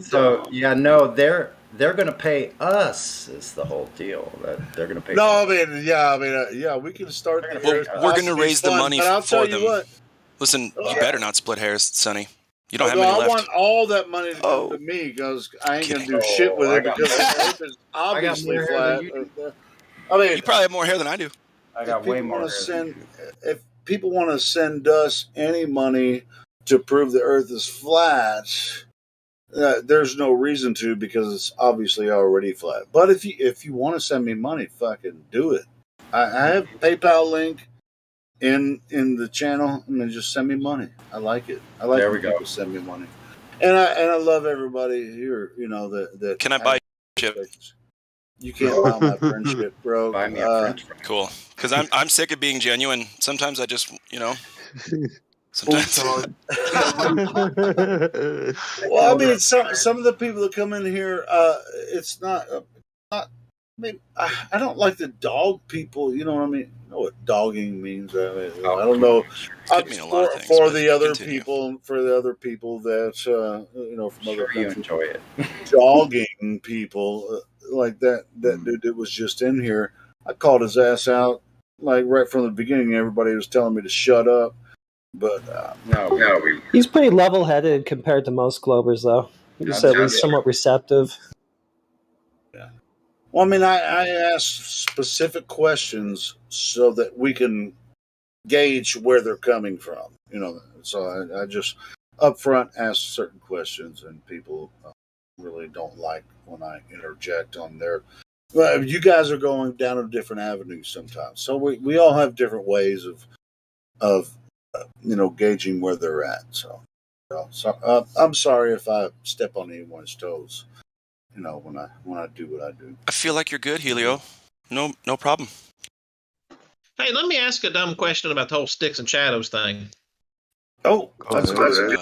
So yeah, no, they're going to pay us. Is the whole deal that they're going to pay? No, I mean, we can start. We're going to raise the money but I'll for tell them. You what. Listen, you better not split hairs, Sonny. You don't have any I left. want all that money to come to me because I ain't going to do shit with it because the Earth is obviously flat. I mean, you probably have more hair than I do. I got way more hair. If people want to send us any money to prove the Earth is flat, there's no reason to because it's obviously already flat. But if you want to send me money, fucking do it. I have a PayPal link in the channel. I mean, just send me money. I like it. I like when people send me money, and I love everybody here. That can I buy chip? You can't buy my friendship, bro. Buy me a friendship. Cool. Because I'm sick of being genuine. Sometimes I just Sometimes. Well, I mean, some of the people that come in here, it's not. I mean, I don't like the dog people. You know what I mean? You know what dogging means? I mean, I don't know. Could mean a lot of things, for but the other continue. people, that from other You countries, enjoy it. dogging people like that. That dude that was just in here, I called his ass out like right from the beginning. Everybody was telling me to shut up, but He's pretty level-headed compared to most Globers, though. He's at least somewhat receptive. Well, I mean, I ask specific questions so that we can gauge where they're coming from. So I just up front ask certain questions, and people really don't like when I interject on their. Well, you guys are going down a different avenue sometimes, so we all have different ways of gauging where they're at. So I'm sorry if I step on anyone's toes. When I do what I do. I feel like you're good, Helio. No problem. Hey, let me ask a dumb question about the whole sticks and shadows thing. Oh, that's good.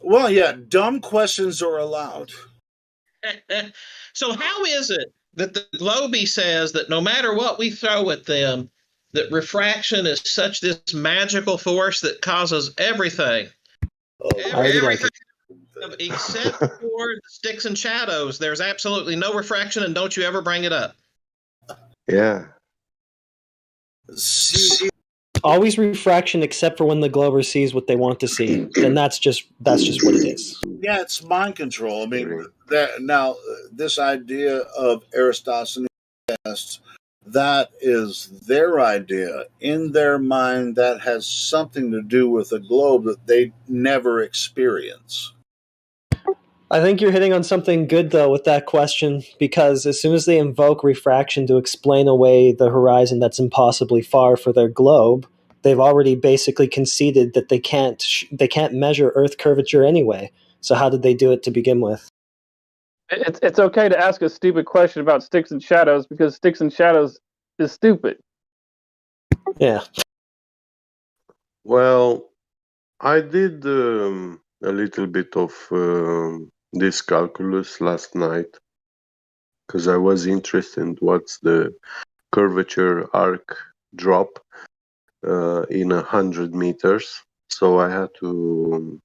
Well, yeah, dumb questions are allowed. So how is it that the Globie says that no matter what we throw at them, that refraction is such this magical force that causes everything. I already like it. Except for the sticks and shadows, there's absolutely no refraction, and don't you ever bring it up. Yeah. Always refraction except for when the glober sees what they want to see. Then that's just what it is. Yeah, it's mind control. I mean, that now this idea of Aristotle's tests, that is their idea in their mind. That has something to do with a globe that they never experience. I think you're hitting on something good, though, with that question, because as soon as they invoke refraction to explain away the horizon that's impossibly far for their globe, they've already basically conceded that they can't measure Earth curvature anyway. So how did they do it to begin with? It's okay to ask a stupid question about sticks and shadows because sticks and shadows is stupid. Yeah. Well, I did a little bit of this calculus last night because I was interested in what's the curvature arc drop in 100 meters. So I had to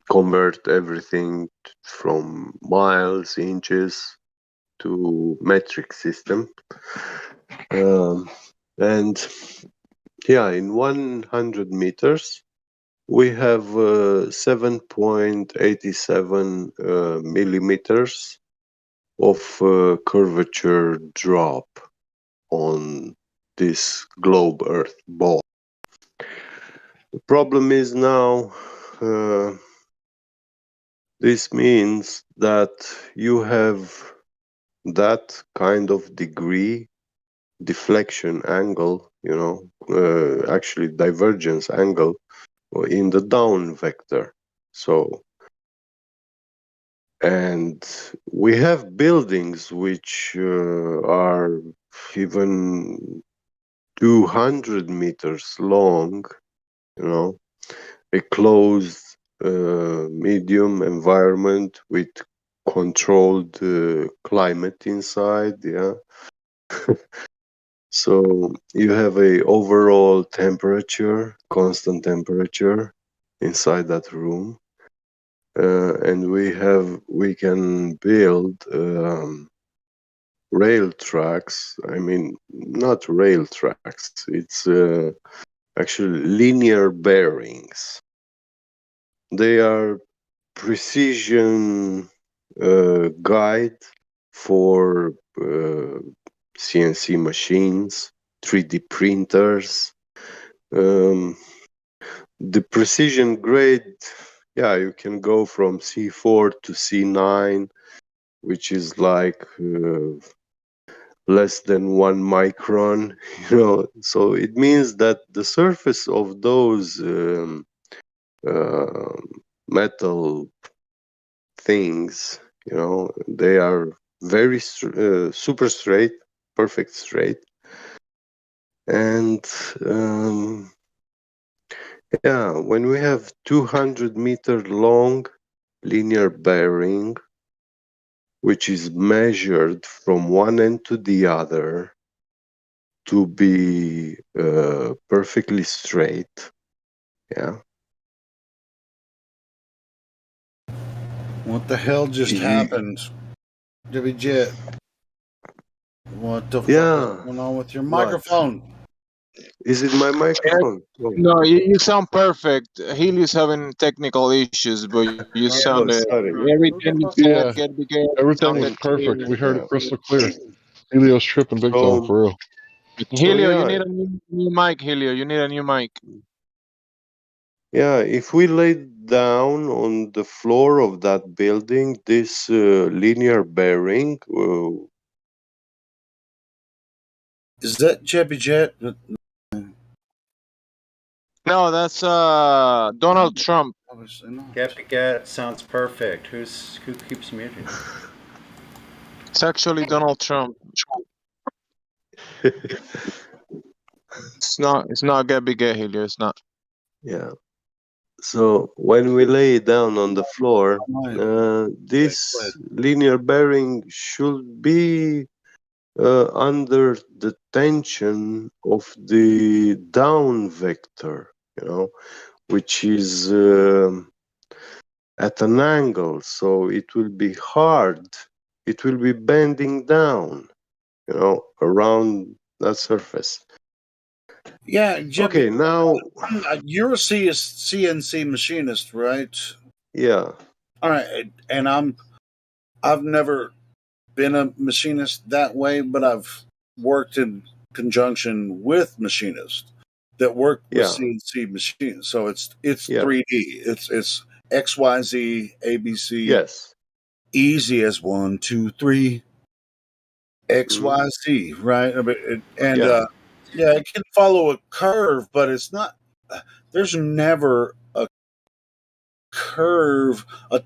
convert everything from miles, inches to metric system. And yeah, in 100 meters, we have 7.87 millimeters of curvature drop on this globe Earth ball. The problem is now, this means that you have that kind of degree deflection angle, actually divergence angle in the down vector. So, and we have buildings which are even 200 meters long, a closed medium environment with controlled climate inside, yeah. So you have a overall temperature, constant temperature inside that room, and we can build rail tracks. I mean, not rail tracks. It's actually linear bearings. They are precision guide for CNC machines, 3D printers. The precision grade, yeah, you can go from C4 to C9, which is like less than 1 micron, So it means that the surface of those metal things, they are very super straight, perfect straight. And yeah, when we have 200-meter long linear bearing, which is measured from one end to the other to be perfectly straight, yeah. What the hell just happened? WJ, what the fuck is going on with your microphone? Is it my microphone? No, you sound perfect. Healy's having technical issues, but you sounded everything you said. Everything was perfect. We heard it crystal clear. Helio's tripping big time, for real. Helio, you need a new mic. Helio, you need a new mic. Yeah, if we lay down on the floor of that building, this linear bearing. Is that Chevy Jet? No, that's Donald Trump. Get sounds perfect. Who keeps muting? It's actually Donald Trump. It's not Gabby Gay, Helio. It's not. Yeah. So when we lay it down on the floor, this linear bearing should be under the tension of the down vector, which is at an angle, so it will be hard. It will be bending down, around that surface. Yeah, Jimmy. Okay, now you're a CNC machinist, right? Yeah. All right, and I've never been a machinist that way, but I've worked in conjunction with machinists that work with CNC machines. So it's 3D. It's XYZ ABC. Yes. Easy as 1, 2, 3. XYZ, right? I mean, it can follow a curve, but it's not. There's never a curve, a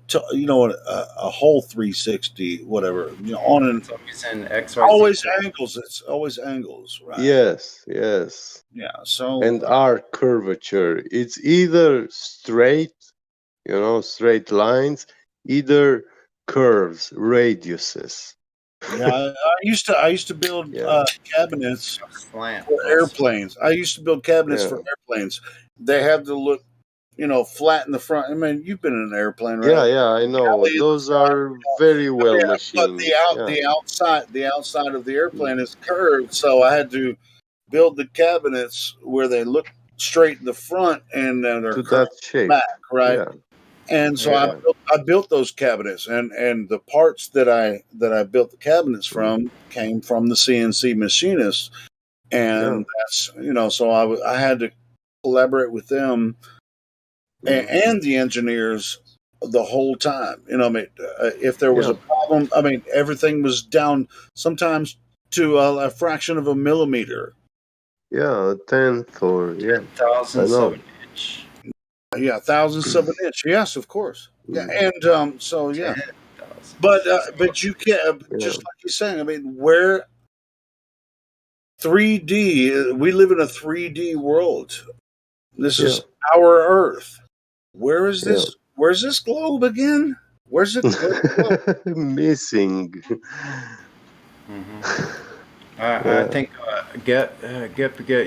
whole 360, whatever, on and It's in XYZ. always angles. It's always angles, right? Yes. Yeah. So and our curvature, it's either straight, straight lines, either curves, radiuses. Yeah, I used to build cabinets for airplanes. I used to build cabinets for airplanes. They have to look, flat in the front. I mean, you've been in an airplane, right? Yeah, I know. Those are very well machined. But the outside of the airplane is curved, so I had to build the cabinets where they look straight in the front and they're to curved that shape, back, right? Yeah. And so I built those cabinets, and the parts that I built the cabinets from came from the CNC machinist, and that's so I had to collaborate with them and the engineers the whole time. I mean, if there was a problem, I mean, everything was down sometimes to a fraction of a millimeter. Yeah, a tenth or thousandths of an inch. Yeah, thousandths of an inch. Yes, of course. Yeah, and so yeah, but you can't just like you're saying. I mean, where 3D? We live in a 3D world. This is our Earth. Where is this? Where's this globe again? Where's it? Missing. I think get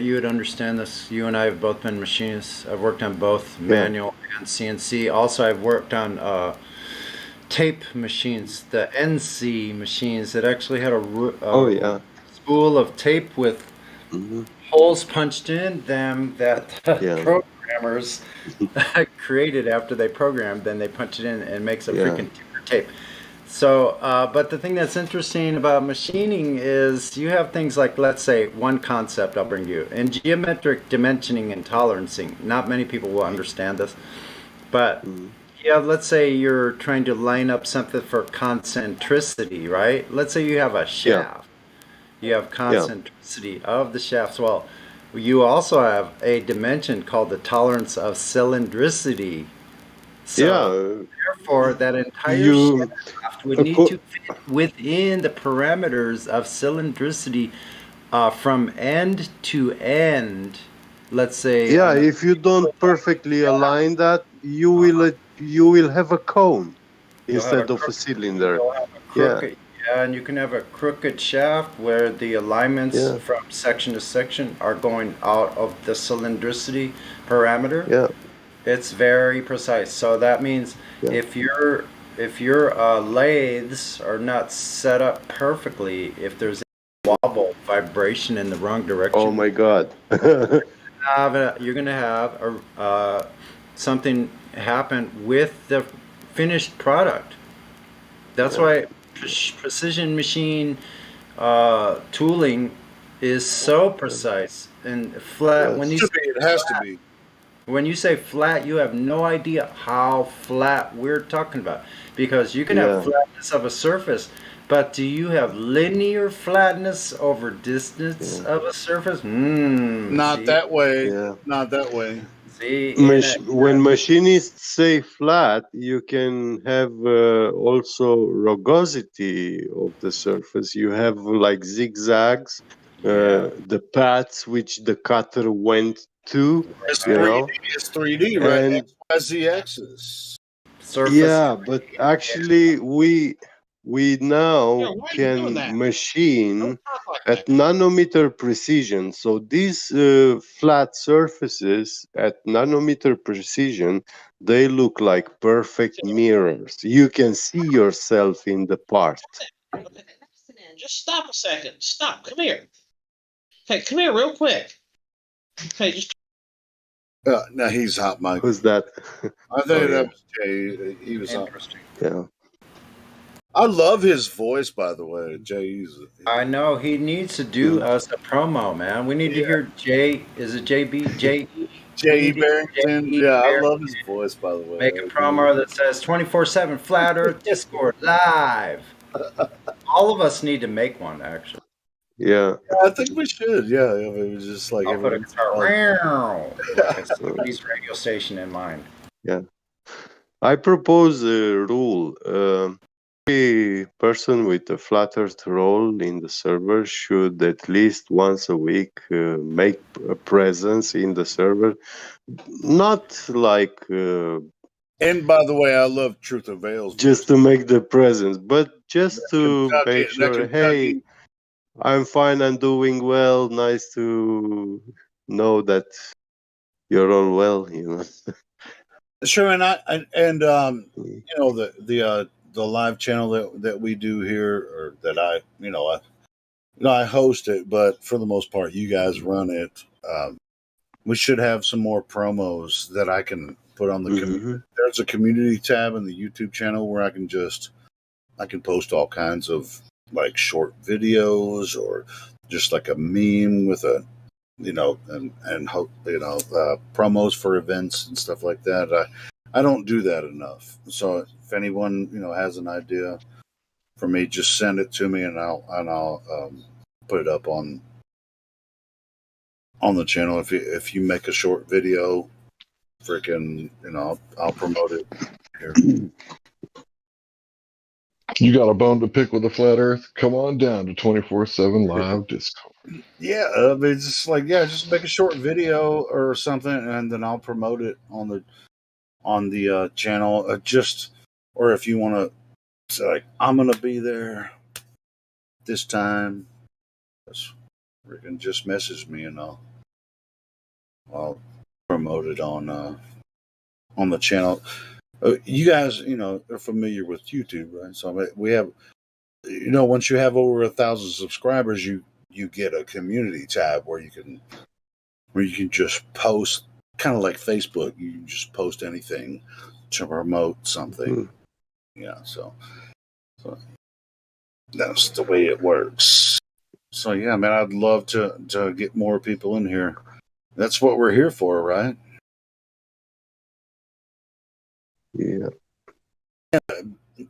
you would understand this. You and I have both been machinists. I've worked on both manual and CNC. Also, I've worked on tape machines, the NC machines that actually had a spool of tape with holes punched in them that programmers created after they programmed. Then they punch it in and it makes a freaking tape. So, but the thing that's interesting about machining is you have things like, let's say, one concept I'll bring you. In geometric dimensioning and tolerancing, not many people will understand this, but let's say you're trying to line up something for concentricity, right? Let's say you have a shaft. You have concentricity of the shafts. Well, you also have a dimension called the tolerance of cylindricity. So, therefore, that entire shaft would need to fit within the parameters of cylindricity from end to end. Let's say. Yeah, if you don't perfectly align that, you will have a cone instead of a cylinder. And you can have a crooked shaft where the alignments from section to section are going out of the cylindricity parameter. It's very precise. So that means if your lathes are not set up perfectly, if there's a wobble, vibration in the wrong direction. Oh my God! You're gonna have something happen with the finished product. That's why precision machine tooling is so precise and flat. When you say it has to be. When you say flat, you have no idea how flat we're talking about, because you can have flatness of a surface, but do you have linear flatness over distance of a surface? Not that way. Not that way. See, when machinists say flat, you can have also rugosity of the surface. You have like zigzags, the paths which the cutter went to. It's 3D, right? And XYZ axis. Yeah, but actually we now can machine at nanometer precision. So these flat surfaces at nanometer precision, they look like perfect mirrors. You can see yourself in the part. Just stop a second. Stop. Come here. Hey, come here real quick. Hey, just. Now he's hot, Mike. Who's that? I think that was Jay. He was Interesting. Yeah. I love his voice, by the way. Jay's. I know he needs to do us a promo, man. We need to hear Jay. Is it JB? Jay Barrington. Yeah, I love his voice, by the way. Make a promo that says 24/7 Flat Earth Discord live. All of us need to make one, actually. Yeah. I think we should. Yeah, I mean, it was just like I'll put a guitar like somebody's radio station in mind. Yeah. I propose a rule. Every person with a flat earth role in the server should at least once a week make a presence in the server. Not like... and by the way, I love Truth Avails. Just to make the presence, but just to make sure, hey, I'm fine, I'm doing well, nice to know that you're all well, you know. Sure, and you know, the live channel that we do here, or that I host it, but for the most part, you guys run it. We should have some more promos that I can put on the community. There's a community tab in the YouTube channel where I can post all kinds of like short videos or just like a meme with a, you know, and promos for events and stuff like that. I don't do that enough. So if anyone, you know, has an idea for me, just send it to me and I'll put it up on the channel. If you make a short video, freaking, you know, I'll promote it here. You got a bone to pick with the flat Earth? Come on down to 24/7 Live Discord. Yeah, it's just like, yeah, just make a short video or something, and then I'll promote it on the channel. Or if you want to say, like, I'm gonna be there this time, just message me and I'll promote it on the channel. You guys, you know, are familiar with YouTube, right? So we have, you know, once you have over 1,000 subscribers, you get a community tab where you can just post, kind of like Facebook. You can just post anything to promote something. Yeah, so that's the way it works. So yeah, man, I'd love to get more people in here. That's what we're here for, right? Yeah.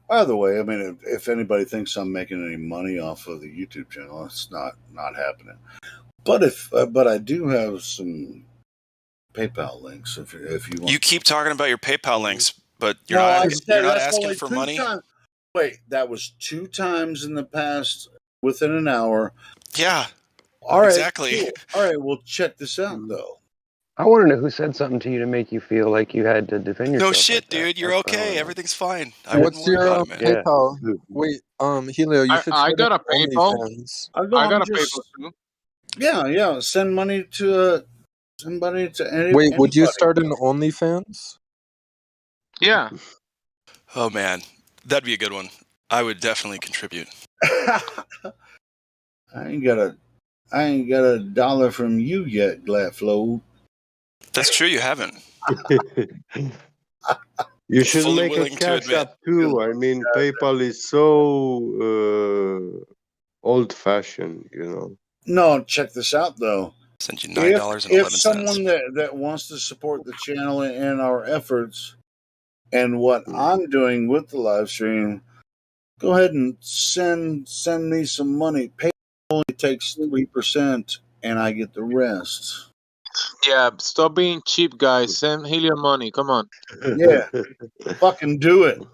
By the way, I mean, if anybody thinks I'm making any money off of the YouTube channel, it's not happening. But I do have some PayPal links if you want. You keep talking about your PayPal links, but you're No, not asking for money. Wait, that was 2 times in the past within an hour. Yeah. All right. Exactly. Cool. All right. Well, check this out though. I want to know who said something to you to make you feel like you had to defend yourself. No shit, like dude. You're okay. Everything's fine. I What's wouldn't worry your about it, man. PayPal? Wait, Helio, you should. I got a PayPal. I got a PayPal too. Yeah. Send money to somebody to any. Wait, would you anybody. start an OnlyFans? Yeah. Oh man, that'd be a good one. I would definitely contribute. I ain't got a dollar from you yet, Gladflow. That's true. You haven't. You should Fully make a willing to cash admit. app too. I mean, PayPal is so old-fashioned, you know. No, check this out though. Send you $9.11. If someone that wants to support the channel and our efforts and what I'm doing with the live stream, go ahead and send me some money. PayPal only takes 3%, and I get the rest. Yeah, stop being cheap, guys. Send Helio money. Come on. Yeah, fucking do it.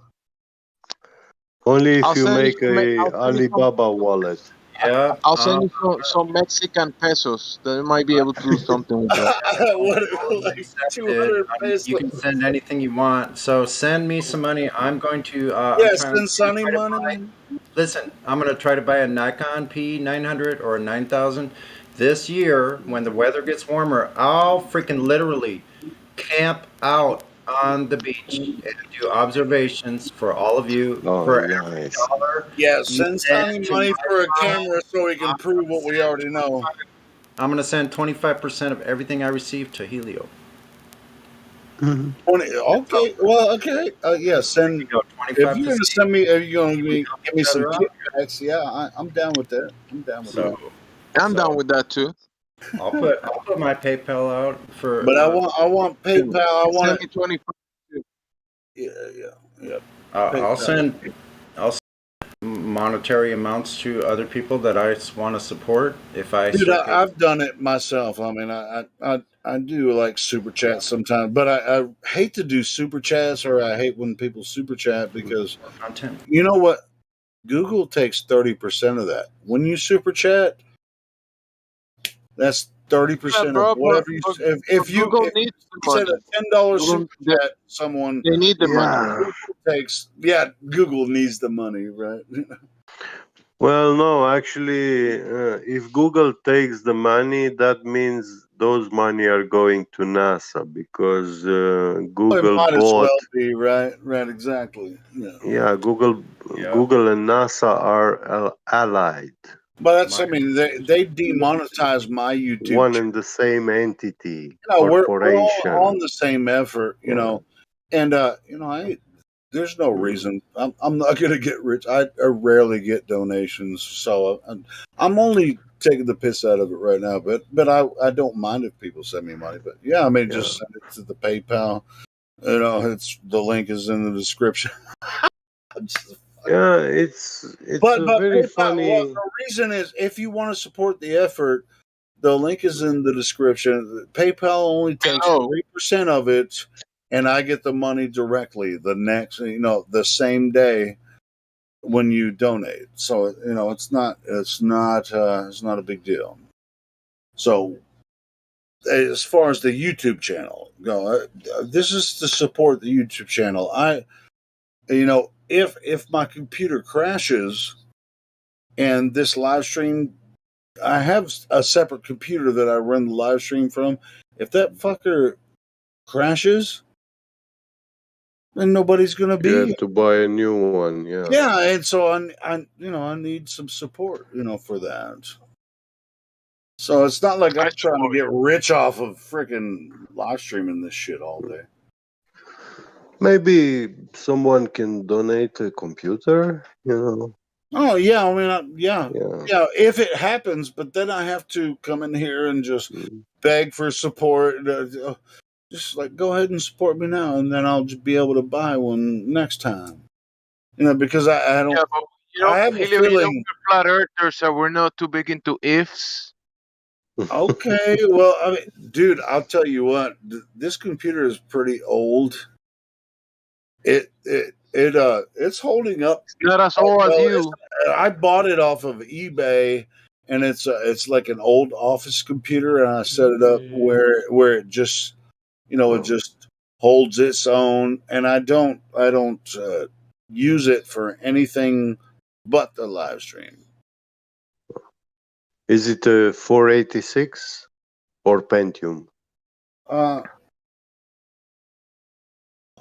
Only if I'll you send make you- a I'll send you Alibaba wallet. Yeah. I'll send you some Mexican pesos. That might be able to do something with that. Like 200 you can send anything you want. So send me some money. I'm going to. Send Sonny money. Listen, I'm going to try to buy a Nikon P900 or a 9000. This year, when the weather gets warmer, I'll freaking literally camp out on the beach and do observations for all of you. For every dollar Yeah, you send send Sonny to money my for a phone, camera so we can prove what we already know. I'm going to send 25% of everything I receive to Helio. 20, okay, well, okay, yeah. Send if you're gonna send me, if you're gonna give me some kickbacks, yeah, I'm down with that. I'm down with that. I'm down with that too. I'll put my PayPal out for. But I want PayPal. I want Send me 25. Yeah. I'll send monetary amounts to other people that I want to support. If I Dude, circulate. I've done it myself. I mean, I do like super chats sometimes, but I hate to do super chats, or I hate when people super chat because you know what? Google takes 30% of that. When you super chat, that's 30% of whatever you. If you send a $10 super chat to someone, they need the money. Google takes Google needs the money, right? Well, no, actually, if Google takes the money, that means those money are going to NASA because It Google might as bought. well be right, exactly. Yeah, Google and NASA are allied. But that's, I mean, they demonetize my YouTube One channel. and the same entity, You know, we're corporation. all on the same effort, you know, and there's no reason I'm not gonna get rich. I rarely get donations, so I'm only taking the piss out of it right now. But I don't mind if people send me money. But yeah, I mean, just send it to the PayPal. You know, the link is in the description. Yeah, it's But very PayPal, funny. well, the reason is if you want to support the effort, the link is in the description. PayPal only takes 3% of it, and I get the money directly the same day when you donate. So it's not a big deal. So as far as the YouTube channel go, this is to support the YouTube channel. If my computer crashes and this live stream, I have a separate computer that I run the live stream from. If that fucker crashes, then nobody's gonna be. You have to buy a new one. Yeah. Yeah, and so I need some support, for that. So it's not like I'm trying to get rich off of freaking live streaming this shit all day. Maybe someone can donate a computer. Oh yeah, I mean, yeah. If it happens, but then I have to come in here and just beg for support. Just like go ahead and support me now, and then I'll just be able to buy one next time. Because I don't. Yeah, but I have a feeling. We're flat earthers, so we're not too big into ifs. Okay, well, I mean, dude, I'll tell you what. This computer is pretty old. It's holding up. Not as old as you. I bought it off of eBay, and it's like an old office computer, and I set it up where it just it just holds its own, and I don't use it for anything but the live stream. Is it a 486 or Pentium? I'll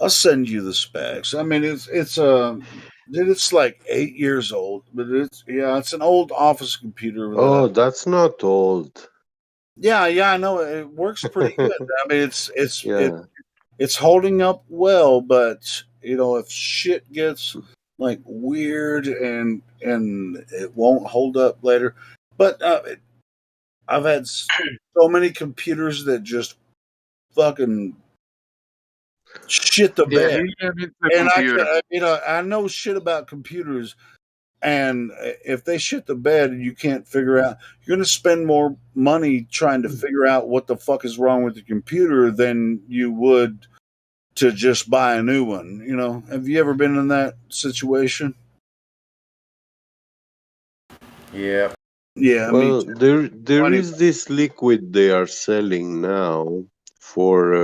send you the specs. I mean, it's like 8 years old, but it's an old office computer. Oh, that's not old. Yeah, I know it works pretty good. I mean, it's holding up well, but if shit gets like weird and it won't hold up later. But I've had so many computers that just fucking shit the bed. And I know shit about computers, and if they shit the bed and you can't figure out, you're going to spend more money trying to figure out what the fuck is wrong with the computer than you would to just buy a new one. Have you ever been in that situation? Yeah. Yeah, well, there is this liquid they are selling now for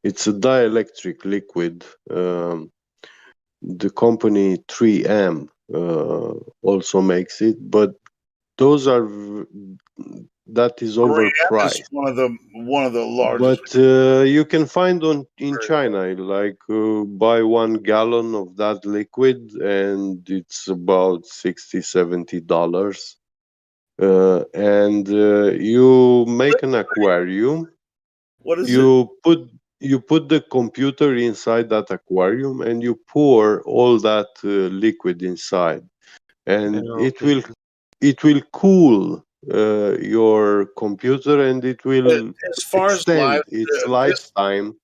it's a dielectric liquid. The company 3M also makes it, but those are that is 3M is overpriced. one of the largest. But you can find in China, like buy 1 gallon of that liquid, and it's about $60-$70. And you make an aquarium. What is it? You put the computer inside that aquarium, and you pour all that liquid inside, and it will cool your computer, and it will As far as extend its lifetime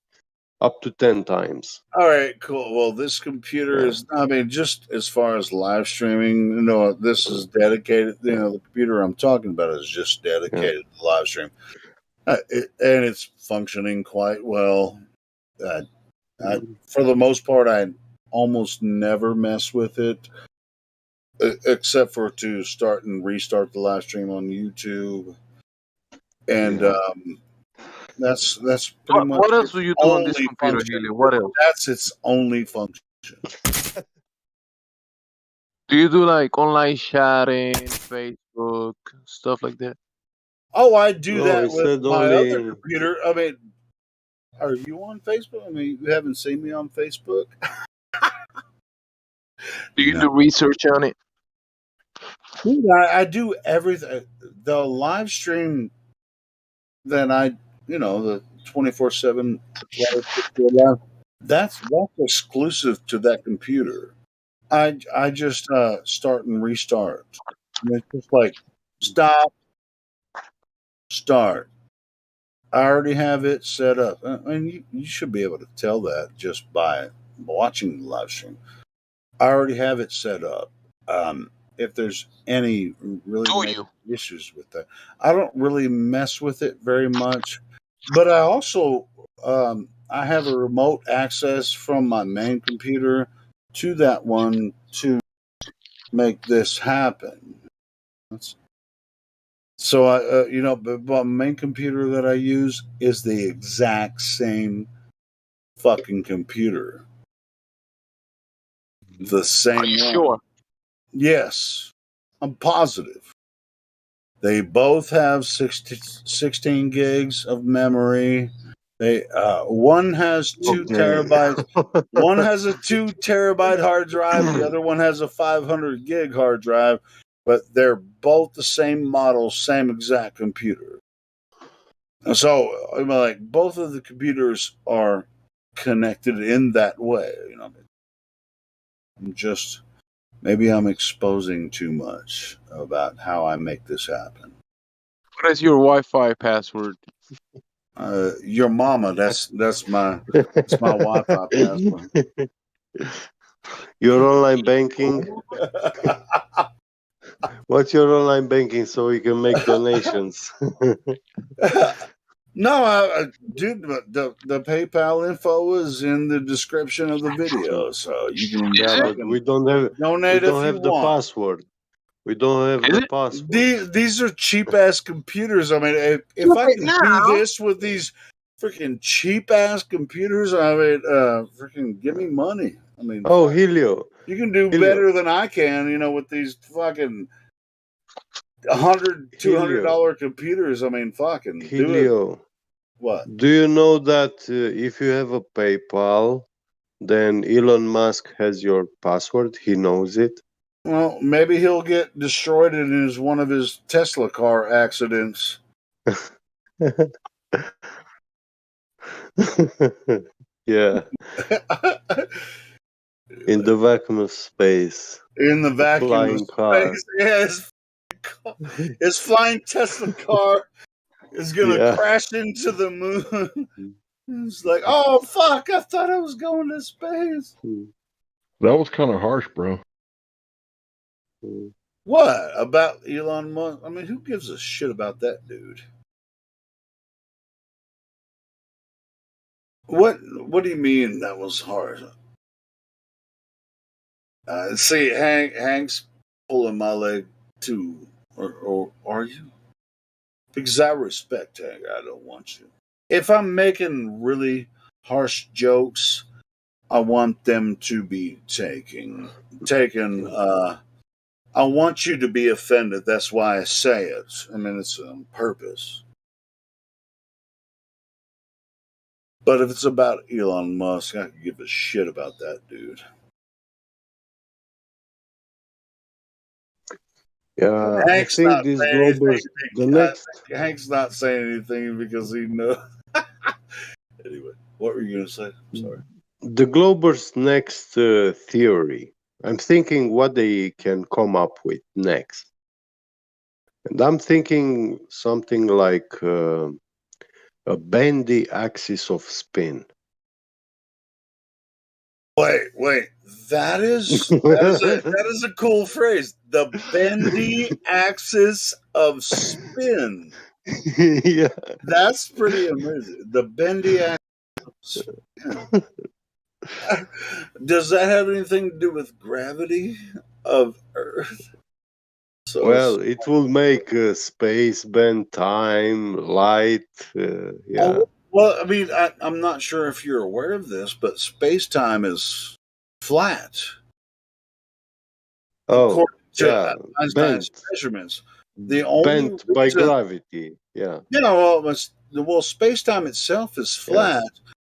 up to 10 times. All right, cool. Well, this computer is, I mean, just as far as live streaming, this is dedicated, the computer I'm talking about is just dedicated to live stream. And it's functioning quite well. For the most part, I almost never mess with it, except for to start and restart the live stream on YouTube. And that's pretty much What else do you do on this only computer, function. Helio? What else? That's its only function. Do you do like online chatting, Facebook, stuff like that? Oh, I do No, that it with said my other only. computer. I mean, are you on Facebook? I mean, you haven't seen me on Facebook? Do you do research on it? Dude, I do everything. The live stream that the 24/7 live, that's exclusive to that computer. I just start and restart. And it's just like stop, start. I already have it set up. I mean, you should be able to tell that just by watching the live stream. I already have it set up. If there's any really major issues with that, I don't really mess with it very much. But I also I have a remote access from my main computer to that one to make this happen. So but my main computer that I use is the exact same fucking computer. The same. Are you one. sure? Yes, I'm positive. They both have 16 gigs of memory. They one has 2 terabytes. One has a 2 terabyte hard drive. The other one has a 500 gig hard drive. But they're both the same model, same exact computer. So, I mean, like, both of the computers are connected in that way. Maybe I'm exposing too much about how I make this happen. What is your Wi-Fi password? Your mama. That's my Wi-Fi password. Your online banking. What's your online banking so we can make donations? No, dude, the PayPal info is in the description of the video, so you can. But we don't have. Donate We don't if you have the want. password. We don't have the password. These are cheap ass computers. I mean, if I can do this with these freaking cheap ass computers, I mean, freaking give me money. I mean, Helio, you can do better than I can, with these fucking $100, $200 computers. I mean, fucking Helio, do it. What? Do you know that if you have a PayPal, then Elon Musk has your password? He knows it. Well, maybe he'll get destroyed in one of his Tesla car accidents. Yeah. In the vacuum of space. In the vacuum flying of car. space. Yes. His flying Tesla car is gonna crash into the moon. It's like, oh fuck! I thought I was going to space. That was kind of harsh, bro. What about Elon Musk? I mean, who gives a shit about that dude? What do you mean that was harsh? See, Hank's pulling my leg too Or are you? Because I respect Tank. I don't want you. If I'm making really harsh jokes, I want them to be taken. I want you to be offended. That's why I say it. I mean, it's on purpose. But if it's about Elon Musk, I can give a shit about that dude. Yeah, I Hank's think not these saying Globers, the anything. next, Hank's not saying anything because he knows. Anyway, what were you going to say? I'm sorry. the Globers' next theory. I'm thinking what they can come up with next. And I'm thinking something like a bendy axis of spin. Wait. That is a cool phrase. The bendy axis of spin. Yeah. That's pretty amazing. The bendy axis of spin. Does that have anything to do with gravity of Earth? So Well, it will make space bend, time, light. Yeah. well, I mean, I'm not sure if you're aware of this, but space-time is flat. Oh, According to yeah. Einstein's Bent. measurements. The only Bent by reason, gravity. Yeah. well, space-time itself is flat.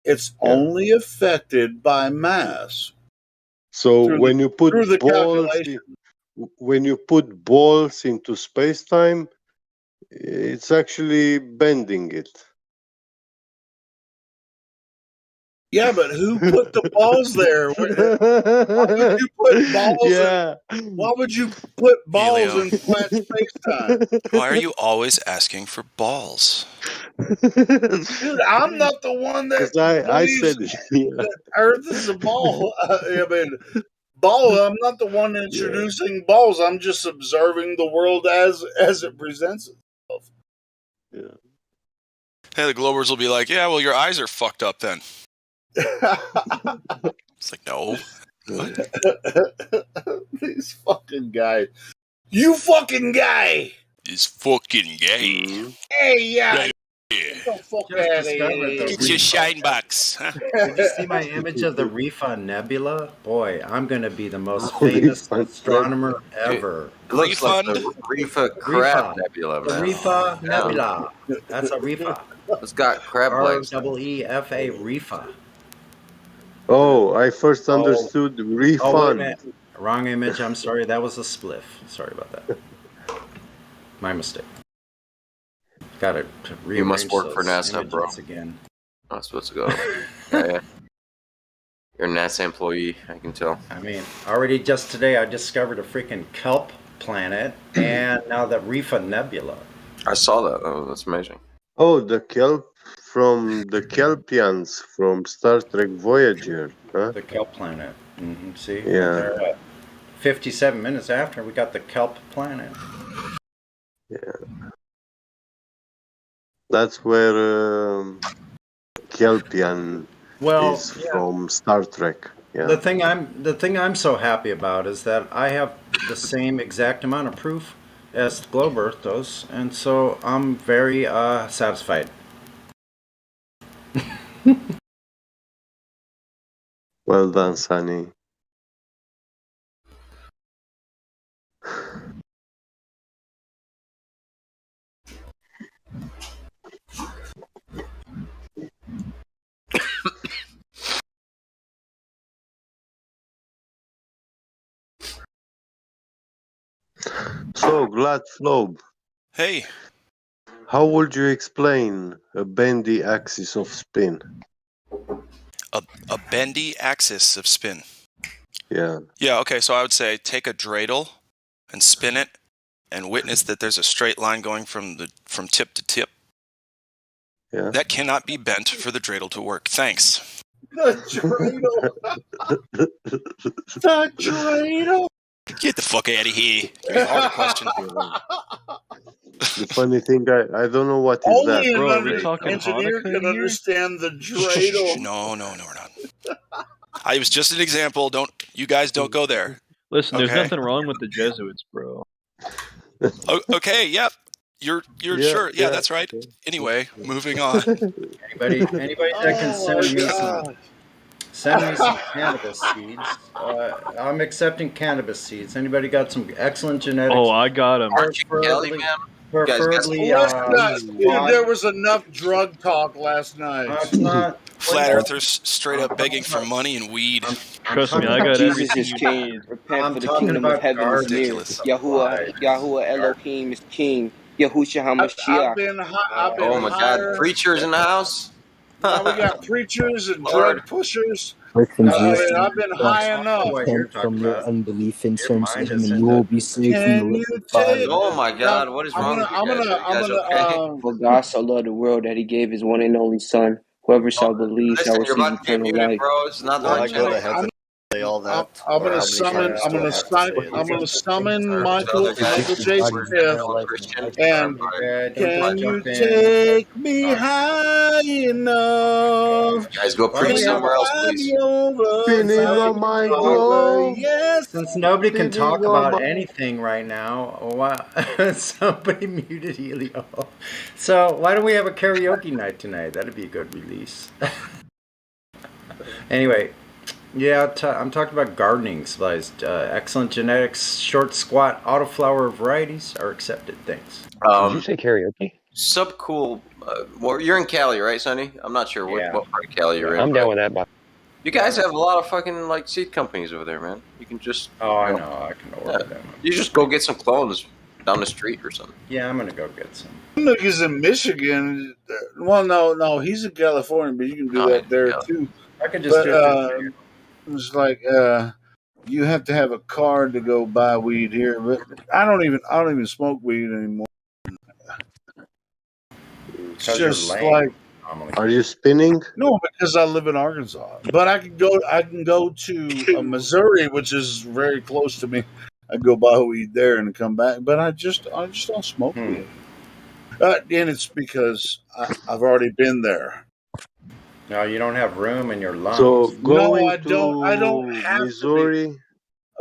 It's only affected by mass. So when you put through the balls, calculation. when you put balls into space-time, it's actually bending it. Yeah, but who put the balls there? Why would you put balls? Yeah. Why would you put balls Helio. in flat space-time? Why are you always asking for balls? Dude, I'm not the one that Because I believes said it. Yeah. that Earth is a ball. I mean, I'm not the one introducing balls. I'm just observing the world as it presents itself. Yeah. Hey, the Globers will be like, yeah, well, your eyes are fucked up then. It's like, no. What? These fucking guys. You fucking guy! This fucking guy. Mm-hmm. Hey, yeah. Right. Get the fuck Just out of discovered here. the Get your shine box. Huh? Did you see my image of the Rifa Nebula? Boy, I'm going to be the most famous astronomer ever. It looks like Refund? the Rifa Crab Nebula, The man. Rifa Nebula. That's a Rifa. It's got crab legs. R-E-E-F-A, Rifa. Oh, I first understood Oh, wait a refund. minute. Wrong image. I'm sorry. That was a spliff. Sorry about that. My mistake. Got it. You must work for NASA, bro. Again. Not supposed to go. Yeah. You're a NASA employee, I can tell. I mean, already just today I discovered a freaking kelp planet, and now the Rifa Nebula. I saw that. Oh, that's amazing. Oh, the kelp from the Kelpians from Star Trek Voyager. Huh? The kelp planet. See? Yeah. There, 57 minutes after, we got the kelp planet. Yeah. That's where Kelpian is from Star Trek. Yeah. The thing I'm so happy about is that I have the same exact amount of proof as Globe does, and so I'm very satisfied. Well done, Sunny. So, Glad Flob. Hey. How would you explain a bendy axis of spin? A bendy axis of spin. Yeah. Yeah, okay, so I would say take a dreidel and spin it and witness that there's a straight line going from tip to tip. Yeah. That cannot be bent for the dreidel to work. Thanks. The dreidel. The dreidel. Get the fuck out of here. Give me a harder question. The funny thing, I don't know what is Only that. an engineer can understand the dreidel. No, we're not. I was just an example. You guys don't go there. Listen, there's Okay? nothing wrong with the Jesuits, bro. Okay, yep. You're sure. Yeah, that's right. Anyway, moving on. Anybody that can send me some cannabis seeds. I'm accepting cannabis seeds. Anybody got some excellent genetics? Oh, I got them. Aren't you Kelly, man? Preferably, Dude, there was enough drug talk last night. Flat Earthers straight up begging for money and weed. Trust me, I got Jesus everything is you king. need. Repent I'm for the talking kingdom of about heaven is near. ridiculous. Yahuwah Elohim is king. Yahushua I've HaMashiach. been Oh my God, higher. preachers in the house. Now we got preachers and drug pushers. Listen, I Jesus, mean, I've been high enough. repent from your unbelief in terms of him, and you will be saved from the Can lake you of fire. take? Oh my God, what is wrong with you guys? Are you guys okay? For God so loved the world that he gave his one and only Son. Whoever shall believe shall Listen, you're receive about to get eternal muted, life. bro. It's not the right channel. I'm gonna summon Michael J. Smith. And can you take me high enough? Guys, go preach somewhere else, please. Spinning on my globe. Yes. Since nobody can Spinning talk on about my- anything right now, somebody muted Helio. So why don't we have a karaoke night tonight? That'd be a good release. Anyway, yeah, I'm talking about gardening supplies. Excellent genetics, short, squat, autoflower varieties are accepted. Thanks. Did you say karaoke? Subcool. Well, you're in Cali, right, Sonny? I'm not sure what part of Cali you're in. I'm down with that. You guys have a lot of fucking like seed companies over there, man. You can just. Oh, I know. I can order them. You just go get some clones down the street or something. Yeah, I'm gonna go get some. Look, he's in Michigan. Well, no, he's in California, but you can do that there too. I could just do it. It's like you have to have a card to go buy weed here, but I don't even smoke weed anymore. It's just like. Are you spinning? No, because I live in Arkansas. But I can go to Missouri, which is very close to me. I go buy weed there and come back. But I just don't smoke weed. And it's because I've already been there. No, you don't have room in your lungs. So going I don't have Missouri. to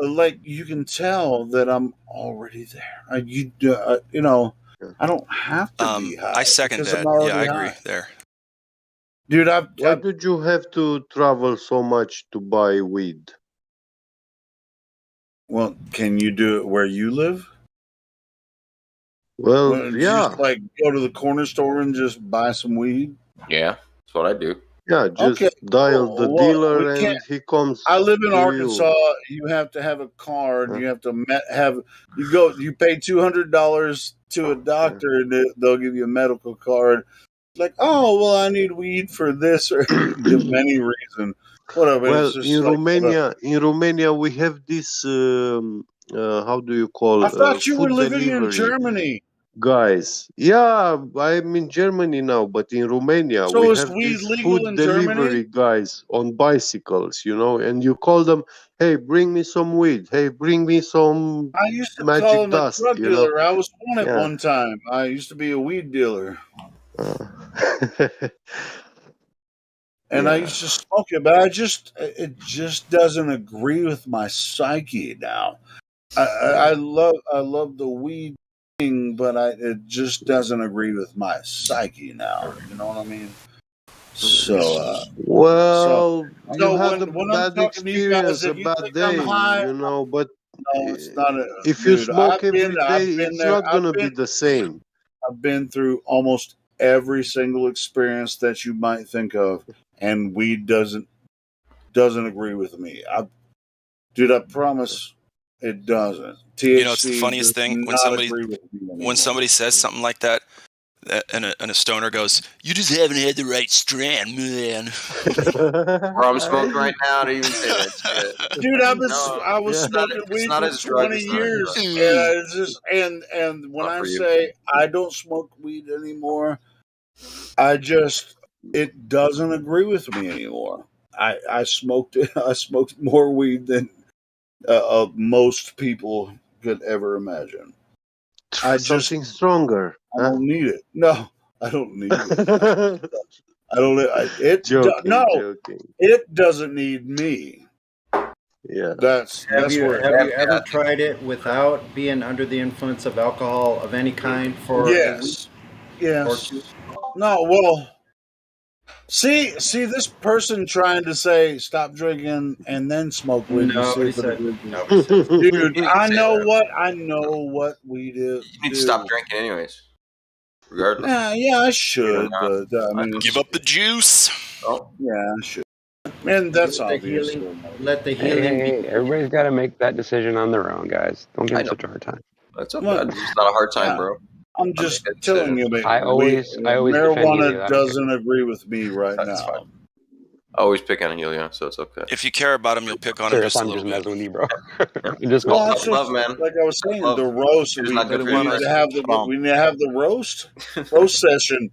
be. Like you can tell that I'm already there. I don't have to be high. I second because that. I'm already Yeah, I agree high. there. Dude, Why did you have to travel so much to buy weed? Well, can you do it where you live? Well, yeah. Just like go to the corner store and just buy some weed? Yeah, that's what I do. Yeah, just dial the dealer and he comes. I live in to Arkansas. You have to have a card. You have to you pay $200 to a doctor and they'll give you a medical card. Like, oh, well, I need weed for this, or give them any reason. Whatever. Well, it's just in like, Romania, we have this. How do you call? I thought you were food living delivery in Germany. guys. Yeah, I'm in Germany now, but in Romania So we is have weed these legal food in delivery Germany? guys on bicycles, and you call them, "Hey, bring me some weed. Hey, bring me some I used to magic call him a dust." drug dealer. I was on it Yeah. one time. I used to be a weed dealer. And I used to smoke it, but it just doesn't agree with my psyche now. I love the weed thing, but it just doesn't agree with my psyche now. You know what I mean? So, you had a when I'm bad talking to you guys, experience, a if you bad think I'm day, high, but no, it's not. if you Dude, smoke I've been every there. I've day, been it's there. not gonna be the same. I've been through almost every single experience that you might think of, and weed doesn't agree with me. I promise it doesn't. THC It's the funniest does thing not agree with me anymore. when somebody says something like that, and a stoner goes, "You just haven't had the right strand, man." Bro, I'm smoking right now to even say that shit. Dude, I was smoking weed for 20 years, and when I say I don't smoke weed anymore, it doesn't agree with me anymore. I smoked more weed than most people could ever imagine. Something stronger. I don't need it. No, I don't need it. I don't. It Joking. It doesn't need me. Yeah. That's Have you where ever tried it without being under the influence of alcohol of any kind for a week or two? Yes. No, well, see this person trying to say stop drinking and then smoke weed to see Nobody if it said. agrees. Nobody said. Dude, You need to I say know that. what we do. You need to stop drinking anyways, regardless. Yeah, I Or should, not. but I mean, Give up the juice. Oh. yeah, I should. Man, that's Let the obvious. healing. Let the Hey, healing hey, be. hey! Everybody's got to make that decision on their own, guys. Don't give I them know. such a hard time. That's okay. Well, It's just not a hard time, yeah, bro. I'm I make just that telling decision. you, man. I always defend Helio. Marijuana I don't care. doesn't agree with me right That's now. fine. I always pick on Helio, so it's okay. If you care about him, you'll pick on him Serious, just a I'm little just bit. messing with you, bro. I'm just Well, messing it's with just love, man. like I was saying, Love. the roast. It's We not good for need you. to have the roast session.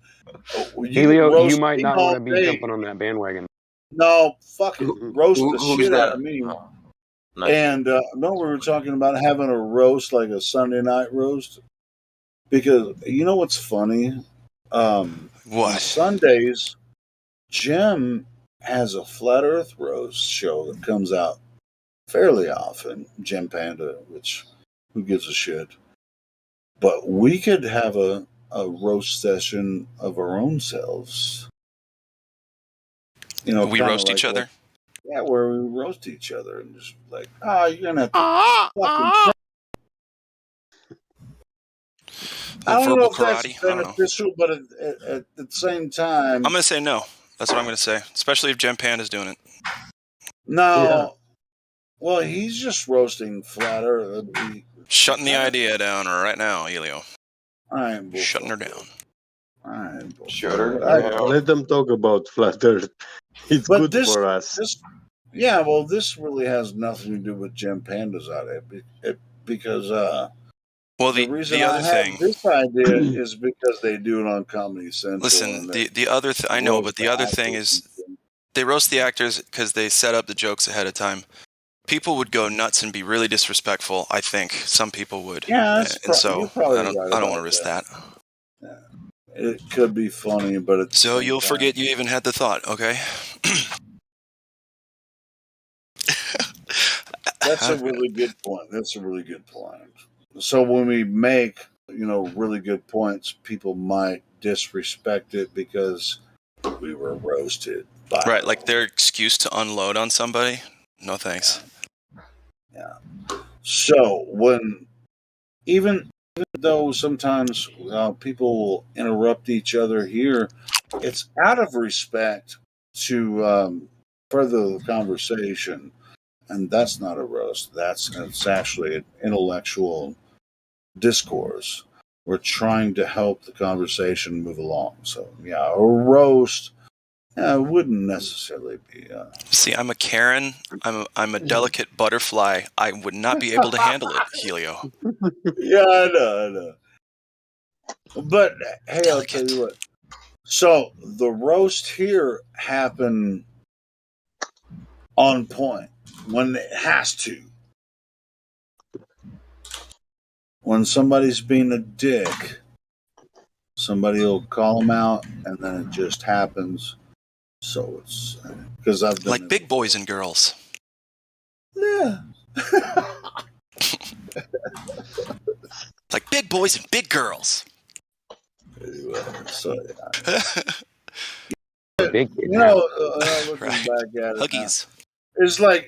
You Helio, roast you might me not all want to be day. jumping on that bandwagon. No, fucking roast the Who's shit out that? of me. Oh, nice. And no, we were talking about having a roast, like a Sunday night roast, because you know what's funny? On What? Sundays, Jim has a flat Earth roast show that comes out fairly often. Jim Panda, which who gives a shit? But we could have a roast session of our own selves. You know, We kind roast of each like other. yeah, where we roast each other and just like, you're gonna have to fucking. I don't know Verbal if that's karate. I don't know. beneficial, but at the same time, I'm gonna say no. That's what I'm gonna say. Especially if Gem Pan is doing it. no. Yeah. Well, he's just roasting flat Earth. Shutting the idea down right now, Helio. I ain't Shutting her down. Shut her Let them talk about flat Earth. It's But good this, for us. yeah, well, this really has nothing to do with Gem Pandas out there because Well, the reason the I other have thing. this idea is because they do it on Comedy Central. Listen, and the other I know, but the other thing actors is they roast the actors because they set up the jokes ahead of time. People would go nuts and be really disrespectful. I think some people would. Yeah, and so you're probably I don't right want about to risk that. Yeah. It could be funny, but at the So same you'll time, forget you even had the thought, okay? That's a really good point. That's a really good point. So when we make, really good points, people might disrespect it because we were roasted. Right, like their excuse to unload on somebody. No thanks. Yeah. So when even though sometimes people will interrupt each other here, it's out of respect to further the conversation, and that's not a roast. It's actually an intellectual discourse. We're trying to help the conversation move along. So yeah, a roast wouldn't necessarily be. See, I'm a Karen. I'm a delicate butterfly. I would not be able to handle it, Helio. Yeah, I know. But hey, I'll tell you what. So the roast here happened on point when it has to. When somebody's being a dick, somebody will call them out, and then it just happens. So it's because I've done like big boys and girls. Yeah. Like big boys and big girls. Anyway, so Big looking back at it, Huggies. It's like,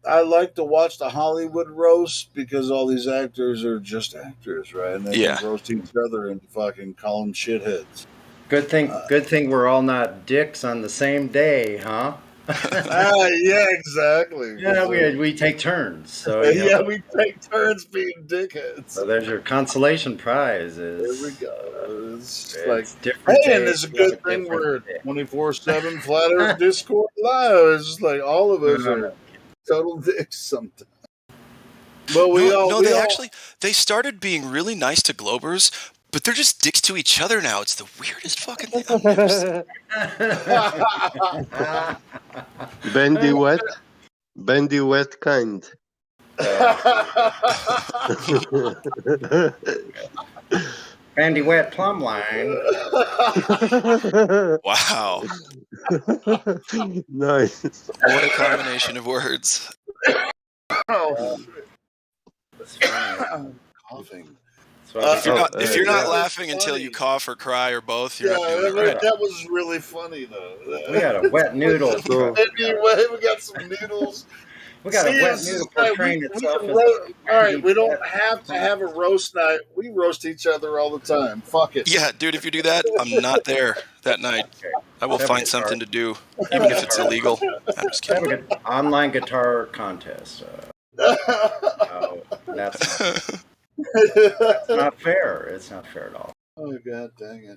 I like to watch the Hollywood roast because all these actors are just actors, right? And they can roast each other and fucking call them shitheads. Good thing we're all not dicks on the same day, huh? Yeah, exactly. Yeah, we take turns. So we take turns being dickheads. So there's your consolation prize. There we go. It's like different. Hey, and it's a good thing we're 24/7 Flat Earth Discord live. It's just like all of us are total dicks sometimes. But they started being really nice to Globers, but they're just dicks to each other now. It's the weirdest fucking thing I've never seen. Bendy wet kind. Bandy wet plumb line. Wow. Nice. What a combination of words. Oh, It's funny. I'm coughing. If you're not laughing until you cough or cry or both, you're not doing it right. That was really funny though. We got a wet noodle. Anyway, we got some noodles. We got a wet noodle portraying itself as a all right, we don't have to have a roast night. We roast each other all the time. Fuck it. Yeah, dude, if you do that, I'm not there that night. I will find something to do, even if it's illegal. I'm just kidding. Have an online guitar contest. No, that's not fair. It's not fair at all. Oh, God dang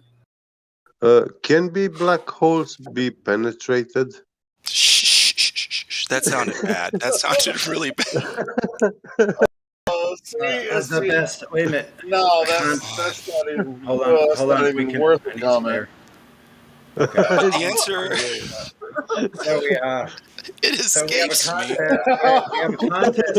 it. Can black holes be penetrated? That sounded bad. That sounded really bad. That's the best. Wait a minute. No, that's not even. Hold on. Hold on. Even worth a comment. Okay. The answer. So it escapes me. We have a contest.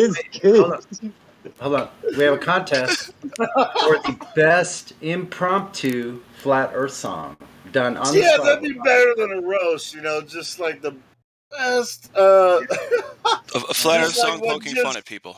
Hold on. We have a contest for the best impromptu flat Earth song done on the spot. That'd be better than a roast. Just like the best. A flat Earth song poking fun at people.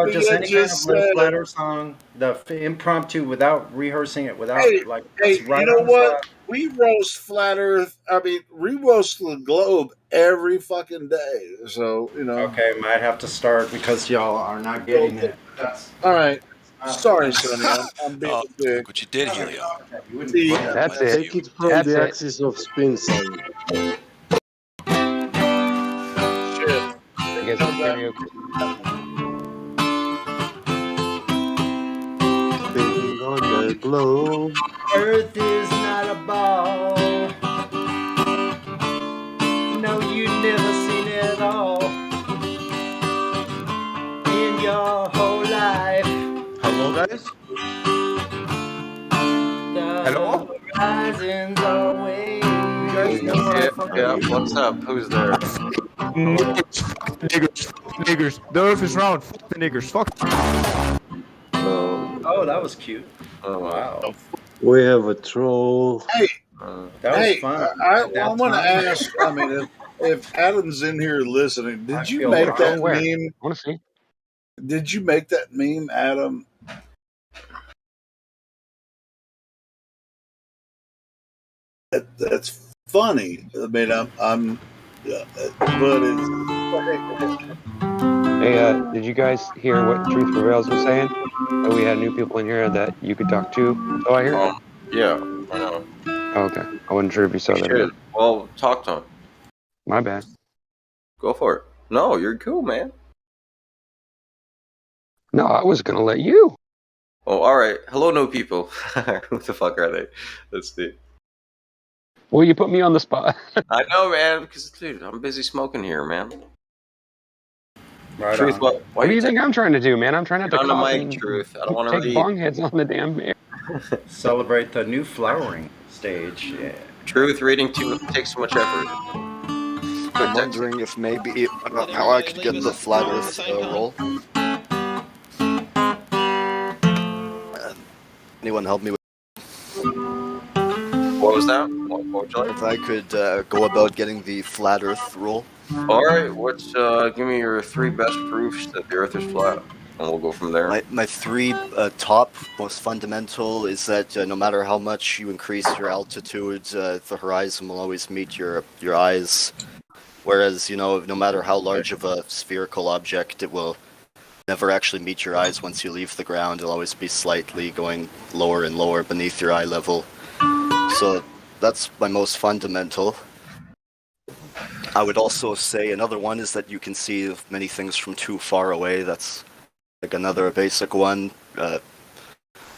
Just any kind of flat Earth song. The impromptu without rehearsing it, without you know what? We roast flat Earth. We roast the globe every fucking day. So Okay, might have to start because y'all are not getting it. All right. Sorry, Sonny. I'm being big. Look what you did, Helio. That's it. Take it from the axis of spin, Sonny. I guess it's karaoke. Spinning on the globe. Earth is not a ball. No, you've never seen it at all in your whole life. Hello, guys. Hello. Horizons away. You guys know what's up? Who's there? Niggers. The earth is round. Fuck the niggers. Fuck. Oh, that was cute. Oh, wow. We have a troll. Hey, that was fun. I want to ask. If Adam's in here listening, did you make that meme? I want to see. Did you make that meme, Adam? That's funny. I'm but it's. Hey, did you guys hear what Truth Prevails was saying? That we had new people in here that you could talk to. Oh, I hear. Yeah, I know. Oh, okay, I wasn't sure if you saw that. Well, talk to him. My bad. Go for it. No, you're cool, man. No, I was gonna let you. Oh, all right. Hello, new people. Who the fuck are they? Let's see. Well, you put me on the spot. I know, man, because dude, I'm busy smoking here, man. Right Truth, on. What do you think I'm trying to do, man? I'm trying not to on the cough mic, and Truth. I don't want to take bong heads on the damn air. Celebrate the new flowering stage. Yeah. Truth, reading takes too much effort. I'm wondering if maybe how I could get the flat Earth roll. Anyone help me with? What was that? What would you like? If I could go about getting the flat Earth roll. All right. Give me your 3 best proofs that the Earth is flat, and we'll go from there. My 3 top most fundamental is that no matter how much you increase your altitude, the horizon will always meet your eyes. Whereas, no matter how large of a spherical object, it will never actually meet your eyes once you leave the ground. It'll always be slightly going lower and lower beneath your eye level. So that's my most fundamental. I would also say another one is that you can see many things from too far away. That's like another basic one. I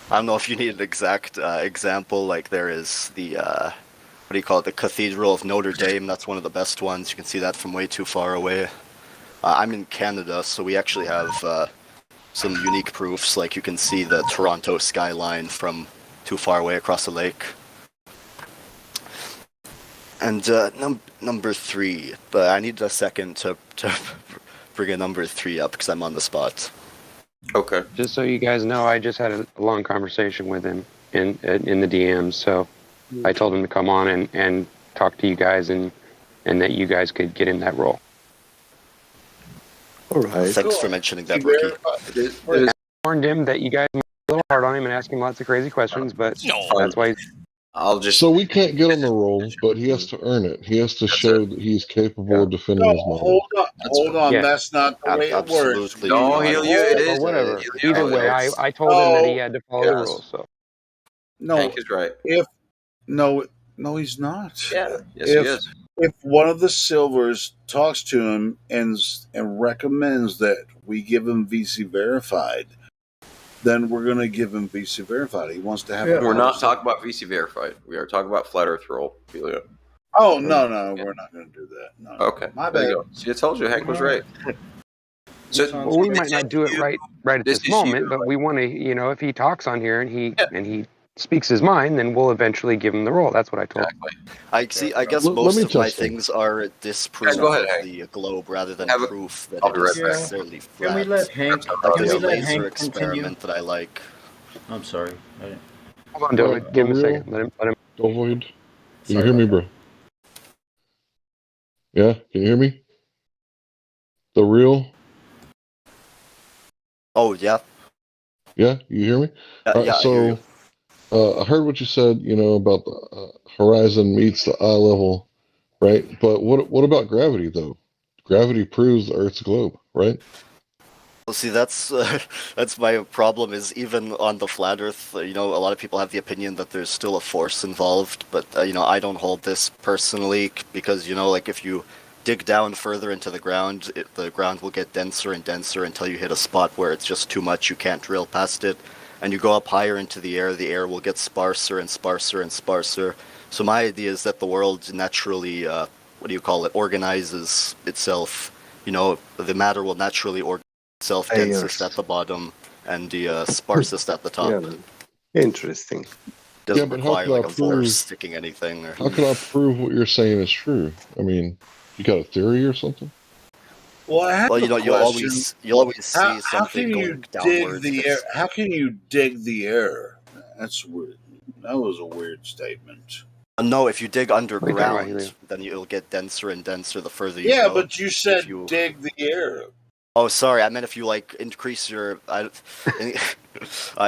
don't know if you need an exact example. Like there is the what do you call it? The Cathedral of Notre Dame. That's one of the best ones. You can see that from way too far away. I'm in Canada, so we actually have some unique proofs. Like you can see the Toronto skyline from too far away across the lake. And number 3, but I need a second to bring a number 3 up because I'm on the spot. Okay. Just so you guys know, I just had a long conversation with him in the DMs, so I told him to come on and talk to you guys and that you guys could get in that role. All right. Thanks for mentioning that, Rookie. I warned him that you guys might be a little hard on him and ask him lots of crazy questions, but that's why. I'll just. So we can't get on the roll, but he has to earn it. He has to show that he's capable of defending No, his model. hold on. Yeah. That's not the way it works. Absolutely. No, it is. Or whatever. Either way, it's- I told him that he had to follow the rules. So No, Hank is right. No, he's not. Yeah. Yes, he is. If one of the Silvers talks to him and recommends that we give him VC verified, then we're going to give him VC verified. He wants to have. We're not talking about VC verified. We are talking about flat Earth roll. Oh no, we're not going to do that. No. Okay, my there bad. you go. See, I told you, Hank was right. well, we might not do it right at this moment, but we want to. If he talks on here and he speaks his mind, then we'll eventually give him the role. That's what I told him. I guess most of my things are disproof of the globe rather than proof that it is necessarily flat. Can we let Hank? Like Can this we let laser Hank experiment that I like. I'm sorry. Hold on, Dylan. Give him a second. Let him. Go void. Can you hear me, bro? Yeah, can you hear me? The real? Oh yeah. Yeah, you hear me? Yeah, so, I hear you. I heard what you said. About the horizon meets the eye level, right? But what about gravity though? Gravity proves the Earth's globe, right? Well, see, that's my problem. Is even on the flat Earth, a lot of people have the opinion that there's still a force involved, but I don't hold this personally because like if you dig down further into the ground, the ground will get denser and denser until you hit a spot where it's just too much. You can't drill past it, and you go up higher into the air will get sparser and sparser and sparser. So my idea is that the world naturally, organizes itself. The matter will naturally organize itself, densest at the bottom and the sparsest at the top. Yeah, interesting. Doesn't but require how like can a I prove? force sticking anything. How can I prove what you're saying is true? I mean, you got a theory or something? Well, I have you'll always see something going downwards. How can you dig the air? That's weird. That was a weird statement. No, if you dig underground, then it'll get denser and denser the further you go. Yeah, but you said dig the air. Oh, sorry. I meant if you increase your.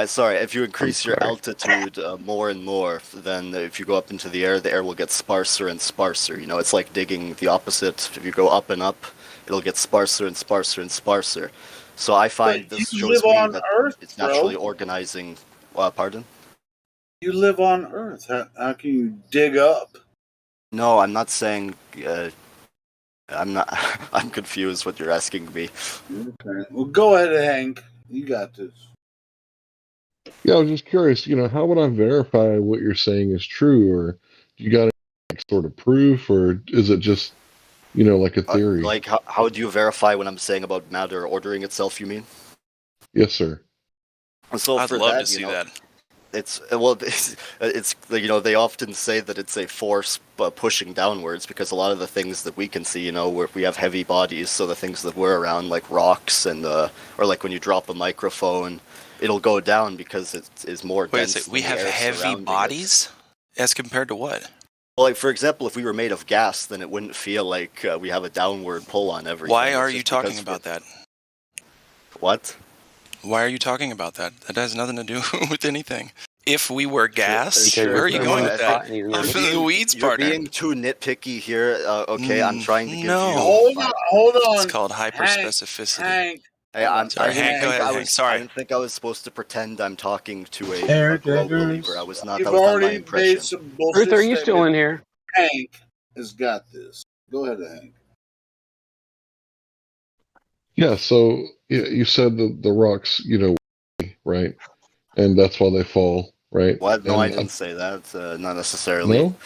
Sorry, if you increase your altitude more and more, then if you go up into the air will get sparser and sparser. It's like digging the opposite. If you go up and up, it'll get sparser and sparser and sparser. So I find this shows me that Earth, it's naturally organizing. Pardon? You live on Earth. How can you dig up? No, I'm not saying. I'm not. I'm confused what you're asking me. Okay. Well, go ahead, Hank. You got this. Yeah, I was just curious. How would I verify what you're saying is true, or you got any sort of proof, or is it just, like a theory? How do you verify when I'm saying about matter ordering itself? You mean? Yes, sir. So I'd for love that, to see that. It's they often say that it's a force pushing downwards because a lot of the things that we can see, we have heavy bodies, so the things that we're around, like rocks and or like when you drop a microphone, it'll go down because it is more dense. Wait a second, we have heavy bodies as compared to what? Well, like for example, if we were made of gas, then it wouldn't feel like we have a downward pull on everything. Why are you talking about that? What? Why are you talking about that? That has nothing to do with anything. If we were gas, where are you going with that? The weeds part. You're being too nitpicky here. Okay, I'm trying to give you. Hold on. It's called hyperspecificity. Hank. Hey, I'm sorry. Hank, go ahead, Hank. Sorry. I didn't think I was supposed to pretend I'm talking to a globe believer. I was not. You've that was not my already impression. made some bullshit. Ruth, are you still in here? Hank has got this. Go ahead, Hank. Yeah. So you said the rocks, right, and that's why they fall, right? What? No, and I didn't say that. Not necessarily. No.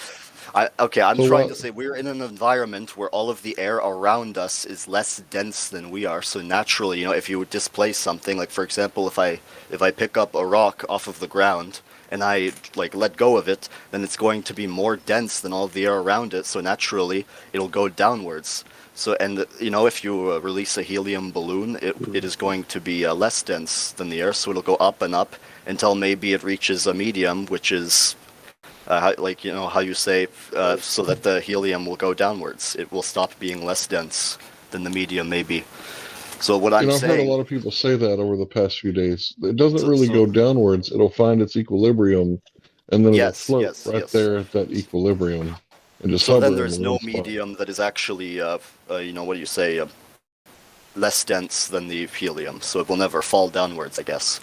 I'm So trying to say we're in an environment where all of the air around us is less dense than we are. So naturally, if you would displace something, like for example, if I pick up a rock off of the ground and I let go of it, then it's going to be more dense than all of the air around it. So naturally, it'll go downwards. So if you release a helium balloon, it is going to be less dense than the air. So it'll go up and up until maybe it reaches a medium, which is. How you say, so that the helium will go downwards. It will stop being less dense than the medium, maybe. So what I'm I've heard a saying, lot of people say that over the past few days. It doesn't really go downwards. It'll find its equilibrium, and then it'll float right there at that equilibrium and just so then hover in there's the no one spot. medium that is actually, what do you say, less dense than the helium, so it will never fall downwards, I guess.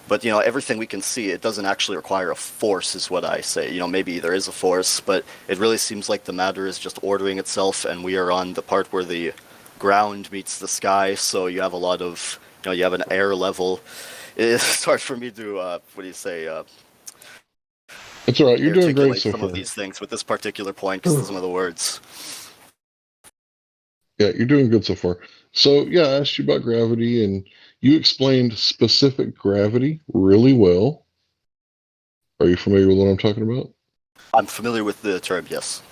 But, everything we can see, it doesn't actually require a force, is what I say. Maybe there is a force, but it really seems like the matter is just ordering itself, and we are on the part where the ground meets the sky, so you have a lot of, you have an air level. It's hard for me to, It's all right. You're doing great so some far. of these things with this particular point, because some of the words. Yeah, you're doing good so far. So, yeah, I asked you about gravity, and you explained specific gravity really well. Are you familiar with what I'm talking about? I'm familiar with the term, yes.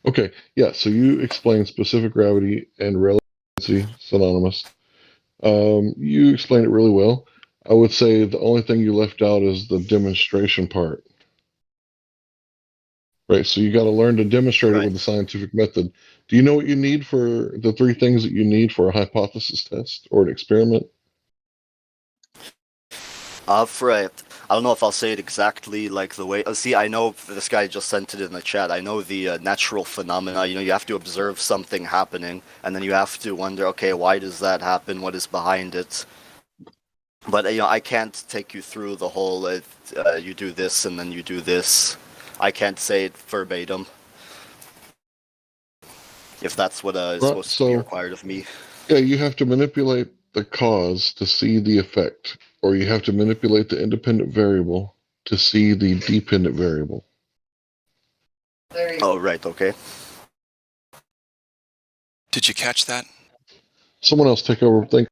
Okay, yeah, so you explained specific gravity and relativity, synonymous. You explained it really well. I would say the only thing you left out is the demonstration part. Right, so you got to learn to demonstrate it with the scientific method. Do you know what you need for the 3 things that you need for a hypothesis test or an experiment? I don't know if I'll say it exactly like the way. See, I know this guy just sent it in the chat. I know the natural phenomena. You have to observe something happening, and then you have to wonder, okay, why does that happen? What is behind it? But I can't take you through the whole. You do this, and then you do this. I can't say it verbatim. If that's what is supposed to be required of me. Yeah, you have to manipulate the cause to see the effect, or you have to manipulate the independent variable to see the dependent variable. Oh, right, okay. Did you catch that? Someone else take over. Thank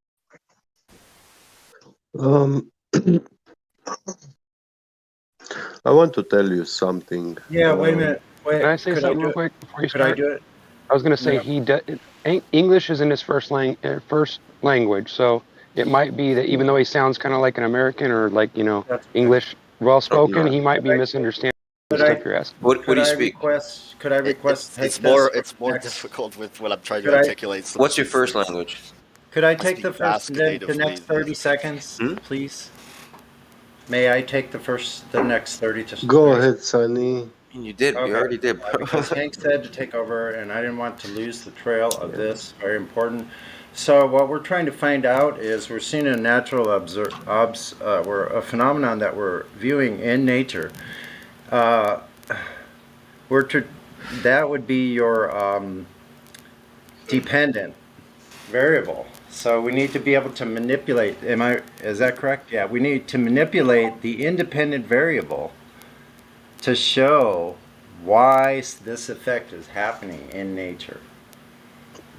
I want to tell you something. Yeah, wait a minute. Wait, Can I say something real quick before you start? Could I do it? I was going to say English isn't his first language, so it might be that even though he sounds kind of like an American or like English well spoken, he might be misunderstanding stuff you're asking. What do you speak? Could I request? It's more difficult with what I'm trying to articulate. What's your first language? Could I take the next 30 seconds, please? May I take the next 30 to Go ahead, Sonny. You did. Okay. You already did, bro. Because Hank said to take over, and I didn't want to lose the trail of this. Very important. So what we're trying to find out is we're seeing a natural a phenomenon that we're viewing in nature. That would be your dependent variable. So we need to be able to manipulate. Is that correct? Yeah. We need to manipulate the independent variable to show why this effect is happening in nature.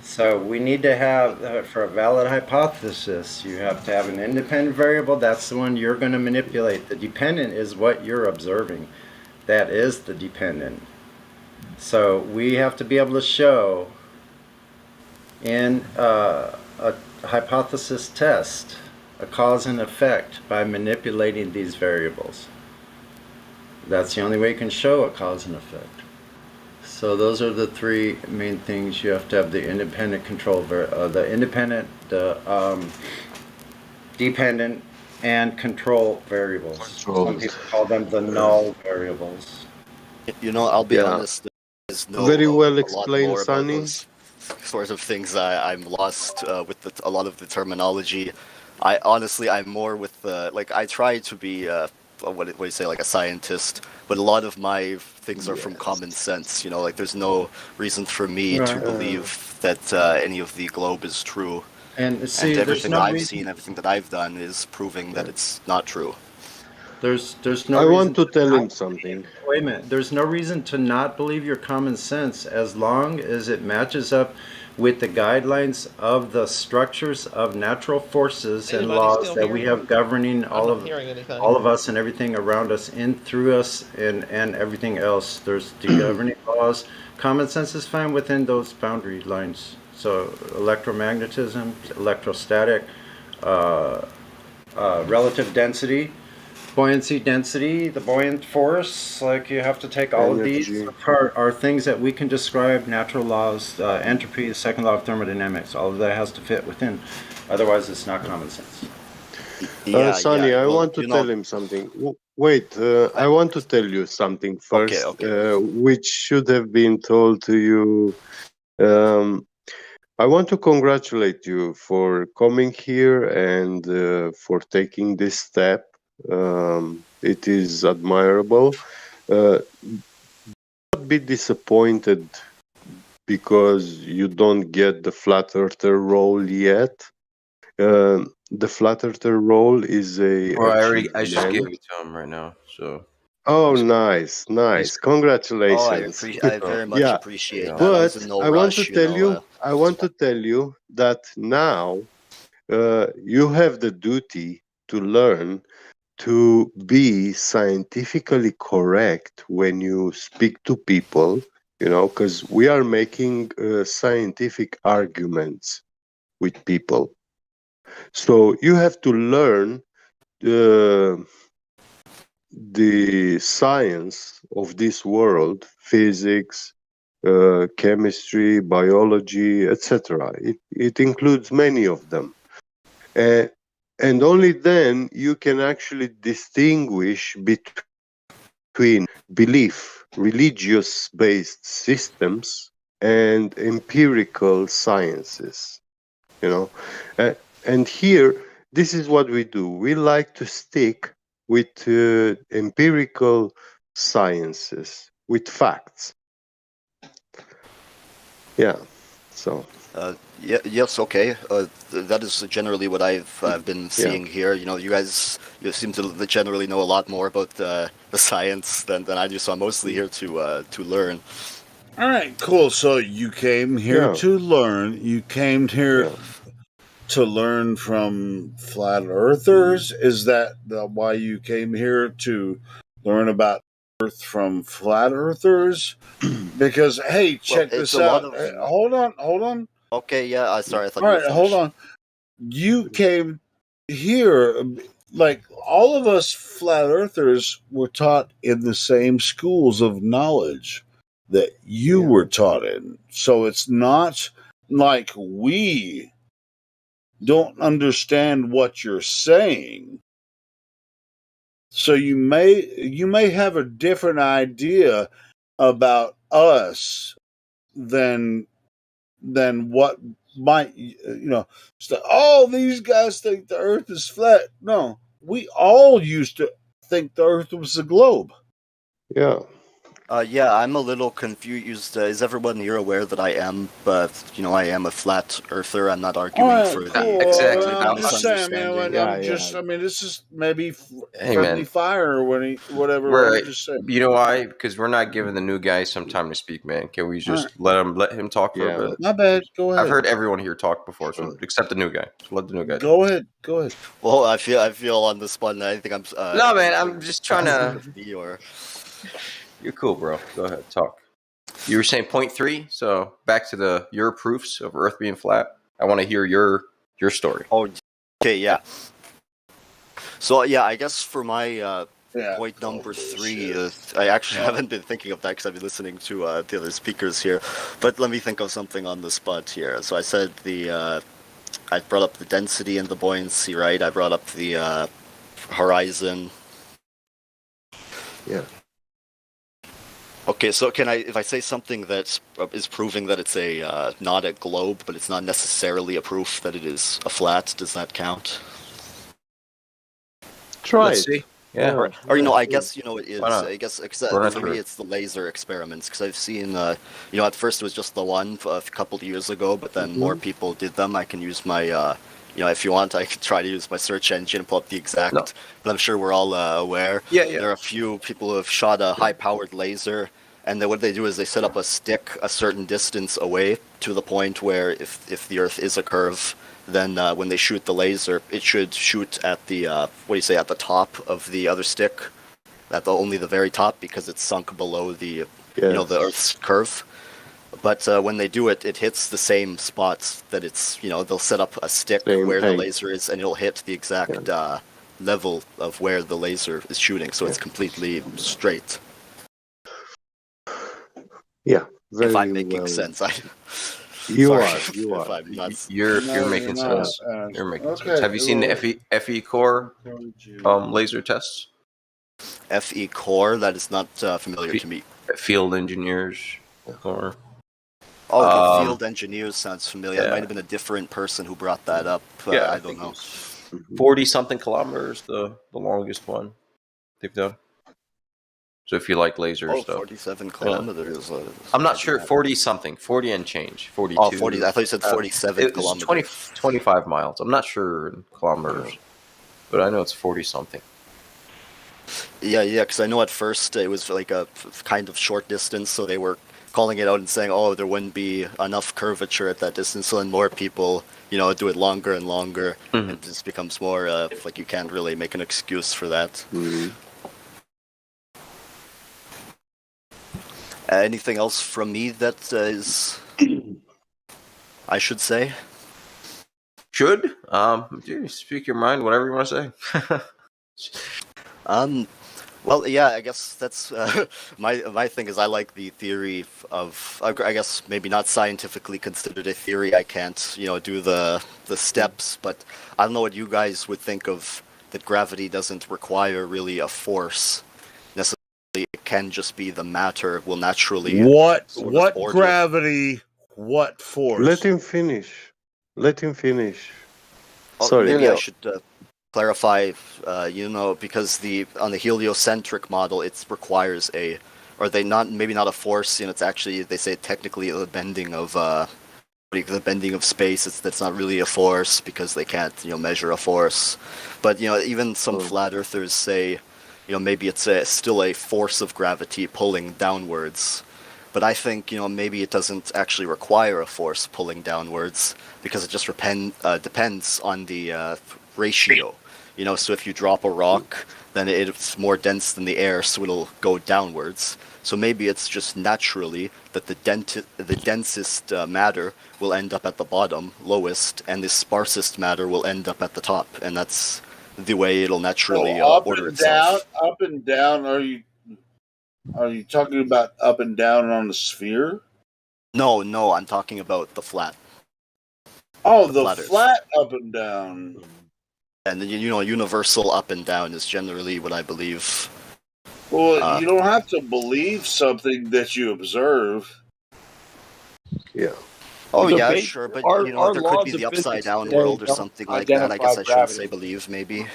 So we need to have, for a valid hypothesis, you have to have an independent variable. That's the one you're going to manipulate. The dependent is what you're observing. That is the dependent. So we have to be able to show in a hypothesis test a cause and effect by manipulating these variables. That's the only way you can show a cause and effect. So those are the 3 main things. You have to have the independent control, the dependent, and control variables. Some people call them the null variables. I'll be honest. There's Very well explained, Sonny. Sort of things I'm lost with a lot of the terminology. I'm more with I try to be what do you say, like a scientist, but a lot of my things are from common sense. There's no reason for me to believe that any of the globe is true. And everything that I've seen, everything that I've done is proving that it's not true. There's no. I want to tell him something. Wait a minute. There's no reason to not believe your common sense as long as it matches up with the guidelines of the structures of natural forces and laws that we have governing all of us and everything around us, in through us, and everything else. There's the governing laws. Common sense is fine within those boundary lines. So electromagnetism, electrostatic, relative density, buoyancy, density, the buoyant force. Like you have to take all of these are things that we can describe. Natural laws, entropy, the second law of thermodynamics. All of that has to fit within. Otherwise, it's not common sense. Sonny, I want to tell him something. Wait, I want to tell you something first, which should have been told to you. I want to congratulate you for coming here and for taking this step. It is admirable. Don't be disappointed because you don't get the flat earther role yet. The flat earther role is a Well, I just gave achievement. it to him right now. So. Oh, nice. Congratulations. I very much appreciate that. I But was in no I want rush, to tell you, I want to tell you that now you have the duty to learn to be scientifically correct when you speak to people, because we are making scientific arguments with people. So you have to learn the science of this world, physics, chemistry, biology, etc. It includes many of them. And only then you can actually distinguish between belief, religious-based systems, and empirical sciences. And here, this is what we do. We like to stick with empirical sciences, with facts. Yeah. So. Yes. Okay. That is generally what I've been seeing here. You guys seem to generally know a lot more about the science than I do. So I'm mostly here to learn. All right. Cool. So you came here to learn. You came here to learn from flat earthers. Is that why you came here, to learn about Earth from flat earthers? Because hey, check this out. Hold on. Okay, yeah, sorry, I thought All you right, were hold finished. on. You came here, like all of us flat earthers were taught in the same schools of knowledge that you were taught in. So it's not like we don't understand what you're saying. So you may have a different idea about us than what might these guys think the earth is flat. No, we all used to think the earth was a globe. Yeah, I'm a little confused. Is everyone here aware that I am a flat earther? I'm not arguing for the Exactly. I'm just saying, man. This is maybe Hey, friendly man. fire or whatever. Right. I'm just saying. You know why? Because we're not giving the new guy some time to speak, man. Can we just let him talk for a bit? My bad. Go ahead. I've heard everyone here talk before, so except the new guy. So let the new guy. Go ahead. Well, I feel on the spot, and I think I'm. No, man. I'm just trying to. Or... You're cool, bro. Go ahead, talk. You were saying 0.3, so back to your proofs of Earth being flat. I want to hear your story. Oh, okay, yeah. So I guess for my point number 3, I actually haven't been thinking of that because I've been listening to the other speakers here. But let me think of something on the spot here. So I said I brought up the density and the buoyancy, right? I brought up the horizon. Yeah. Okay, so if I say something that is proving that it's not a globe, but it's not necessarily a proof that it is a flat, does that count? Try Let's see. Yeah. Or I guess it is. I guess for me it's the laser experiments, because I've seen at first it was just the one a couple of years ago, but then more people did them. I can use my if you want, I can try to use my search engine and pull up the exact. No. But I'm sure we're all aware. Yeah. There are a few people who have shot a high-powered laser, and then what they do is they set up a stick a certain distance away to the point where if the Earth is a curve, then when they shoot the laser, it should shoot at the at the top of the other stick, at only the very top, because it's sunk below the the Earth's curve. But when they do it, it hits the same spots that it's they'll set up a stick where the laser is, and it'll hit the exact level of where the laser is shooting, so it's completely straight. Yeah, very if I'm making well. sense, You sorry are. You if are. I'm nuts. You're No, you're making not. sense. You're making sense. Okay. Have you seen the FE core laser tests? FE core, that is not familiar to me. Field engineers core. Oh, the field engineers sounds familiar. It yeah. might have been a different person who brought that up. Yeah, I don't know. 40-something kilometers, the longest one they've done. So if you like laser stuff. 47 kilometers. Yeah. I'm not sure, 40-something, 40 and change, 42. Oh, 40, I thought you said 47 kilometers. 25 miles. I'm not sure in kilometers, but I know it's 40-something. Yeah, because I know at first it was like a kind of short distance, so they were calling it out and saying, oh, there wouldn't be enough curvature at that distance, so then more people, do it longer and longer, and it just becomes more like you can't really make an excuse for that. Anything else from me that is I should say? Should? Dude, speak your mind, whatever you want to say. Well, yeah, I guess that's my thing is I like the theory of, I guess maybe not scientifically considered a theory. I can't, do the steps, but I don't know what you guys would think of that gravity doesn't require really a force necessarily. It can just be the matter will naturally. What gravity? What force? Let him finish. Oh, Sorry. maybe I should clarify, because on the heliocentric model, it requires maybe not a force. It's actually, they say technically the bending of space. That's not really a force because they can't measure a force. But even some flat earthers say, maybe it's still a force of gravity pulling downwards. But I think maybe it doesn't actually require a force pulling downwards because it just depends on the ratio. So if you drop a rock, then it's more dense than the air, so it'll go downwards. So maybe it's just naturally that the densest matter will end up at the bottom, lowest, and the sparsest matter will end up at the top, and that's the way it'll naturally order itself. Up and down. Are you talking about up and down on the sphere? No, I'm talking about the flat. Oh, the flat up and down. And then universal up and down is generally what I believe. Well, you don't have to believe something that you observe. Yeah. Oh yeah, sure, but there could be the upside down world or something like that. I guess I shouldn't say believe, maybe.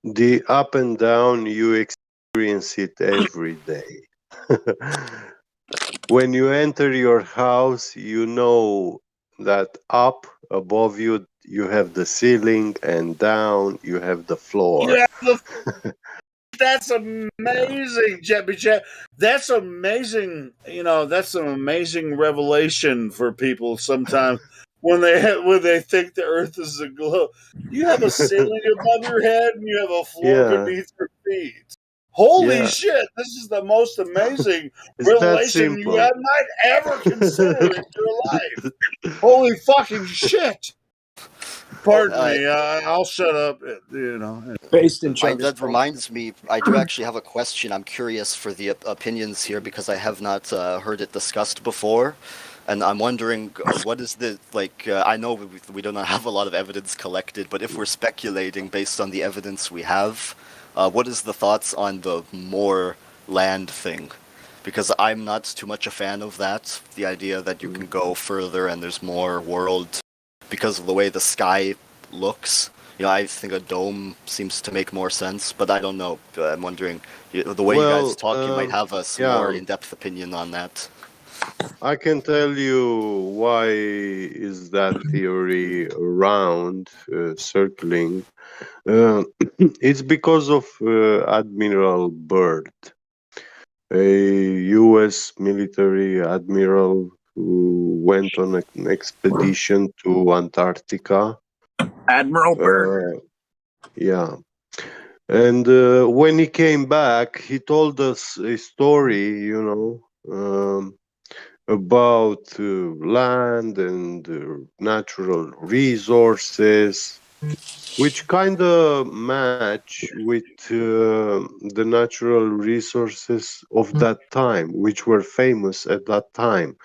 The up and down, you experience it every day. When you enter your house, you know that up above you, you have the ceiling, and down, you have the floor. That's amazing, Jeppy. That's amazing. That's an amazing revelation for people sometimes when they think the Earth is a globe. You have a ceiling above your head and you have a floor beneath your feet. Holy shit! This is the most amazing revelation you might ever consider in your life. Holy fucking shit! Pardon me. I'll shut up. Based in China. That reminds me, I do actually have a question. I'm curious for the opinions here because I have not heard it discussed before. And I'm wondering, what is the, I know we don't have a lot of evidence collected, but if we're speculating based on the evidence we have, what is the thoughts on the more land thing? Because I'm not too much a fan of that, the idea that you can go further and there's more world because of the way the sky looks. I think a dome seems to make more sense, but I don't know. I'm wondering, the way you guys talk, you might have a more in-depth opinion on that. I can tell you why is that theory around, circling. It's because of Admiral Byrd, a U.S. military admiral who went on an expedition to Antarctica. Admiral Byrd. Yeah. And when he came back, he told us a story, about land and natural resources. which kind of match with the natural resources of that time, which were famous at that time.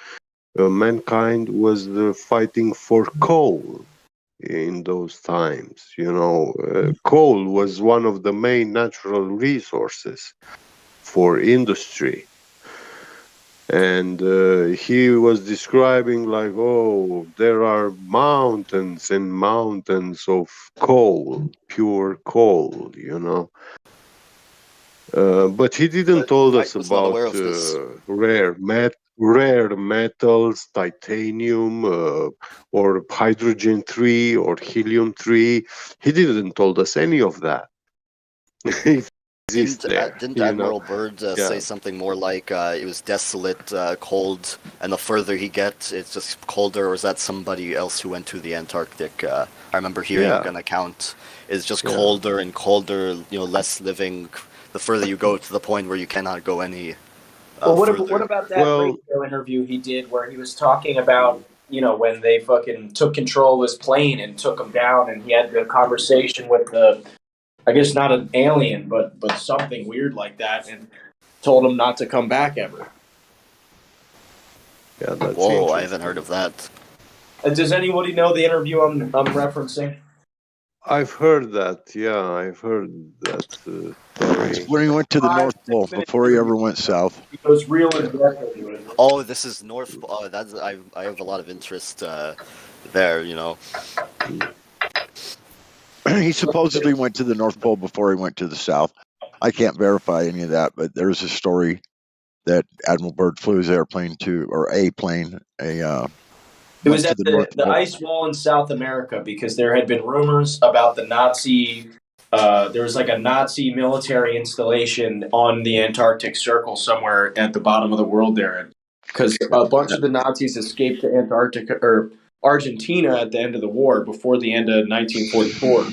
Mankind was fighting for coal in those times. Coal was one of the main natural resources for industry. And he was describing like, oh, there are mountains and mountains of coal, pure coal, But he didn't told us was not aware about of this. rare metals, titanium, or hydrogen-3 or helium-3. He didn't told us any of that. Didn't Admiral Byrd say something more like it was desolate, cold, and the further he gets, it's just colder? Or is that somebody else who went to the Antarctic? I remember hearing an account. It's just colder and colder, less living. The further you go to the point where you cannot go any further. What about that radio interview he did where he was talking about, when they fucking took control of his plane and took him down, and he had the conversation with I guess not an alien, but something weird like that, and told him not to come back ever. Yeah, that's Whoa, I haven't heard of that. Does anybody know the interview I'm referencing? I've heard that. Yeah, I've heard that story. When he went to the North Pole before he ever went south. It was real in depth into it. Oh, this is North. Oh, that's I have a lot of interest there. He supposedly went to the North Pole before he went to the South. I can't verify any of that, but there's a story that Admiral Byrd flew his airplane It was at the ice wall in South America because there had been rumors about the Nazi. There was like a Nazi military installation on the Antarctic Circle somewhere at the bottom of the world there, because a bunch of the Nazis escaped to Antarctica or Argentina at the end of the war before the end of 1944.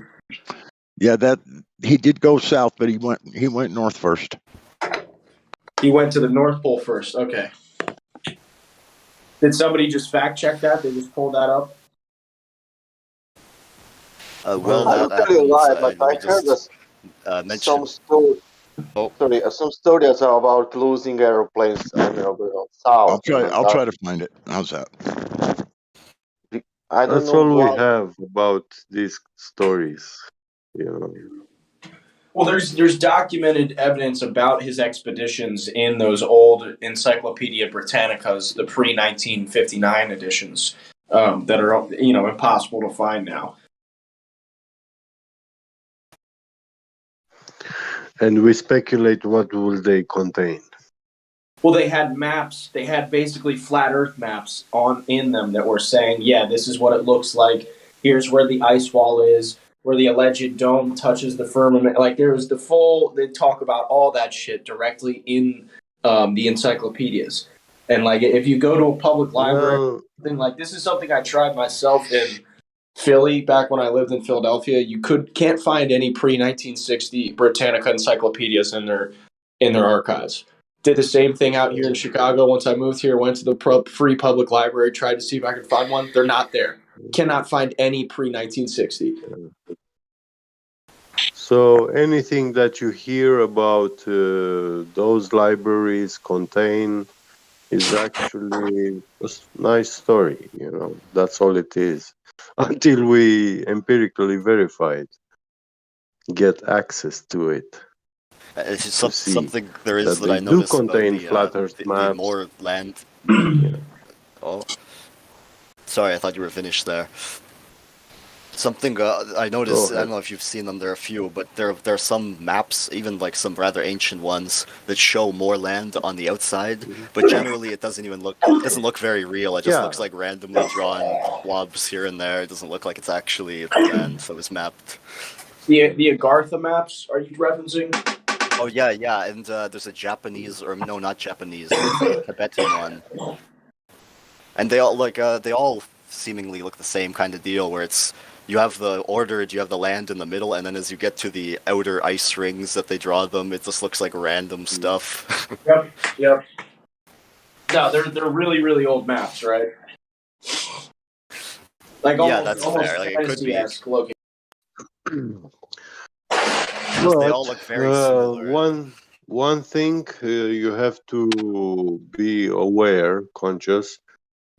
Yeah, that he did go south, but he went north first. He went to the North Pole first. Okay. Did somebody just fact check that? They just pulled that up? Well, I don't tell you a lie, but I heard some story. Some stories about losing airplanes south. I'll try to find it. How's that? I don't That's know all why. we have about these stories. Well, there's documented evidence about his expeditions in those old Encyclopedia Britannicas, the pre-1959 editions, that are impossible to find now. And we speculate what will they contain. Well, they had maps. They had basically flat Earth maps in them that were saying, yeah, this is what it looks like. Here's where the ice wall is, where the alleged dome touches the firmament. Like, there was they talk about all that shit directly in the encyclopedias. And, like, if you go to a public library, this is something I tried myself in Philly back when I lived in Philadelphia. You can't find any pre-1960 Britannica encyclopedias in their archives. Did the same thing out here in Chicago. Once I moved here, went to the free public library, tried to see if I could find one. They're not there. Cannot find any pre-1960. So anything that you hear about those libraries contain is actually a nice story. That's all it is. Until we empirically verify it, get access to it. It's just something there is that I noticed do contain about flat Earth the maps. more land. Oh, sorry, I thought you were finished there. Something I noticed, I don't know if you've seen them, there are a few, but there are some maps, even like some rather ancient ones, that show more land on the outside, but generally it doesn't look very real. It just looks like randomly drawn blobs here and there. It doesn't look like it's actually land that was mapped. The Agartha maps, are you referencing? Oh yeah, and there's a Japanese, or no, not Japanese, a Tibetan one, and they all seemingly look the same kind of deal, where you have the land in the middle, and then as you get to the outer ice rings that they draw them, it just looks like random stuff. Yep. No, they're really, really old maps, right? Like yeah, that's fair. Like, it could be. Looking. Because they all look very similar. One thing you have to be aware, conscious,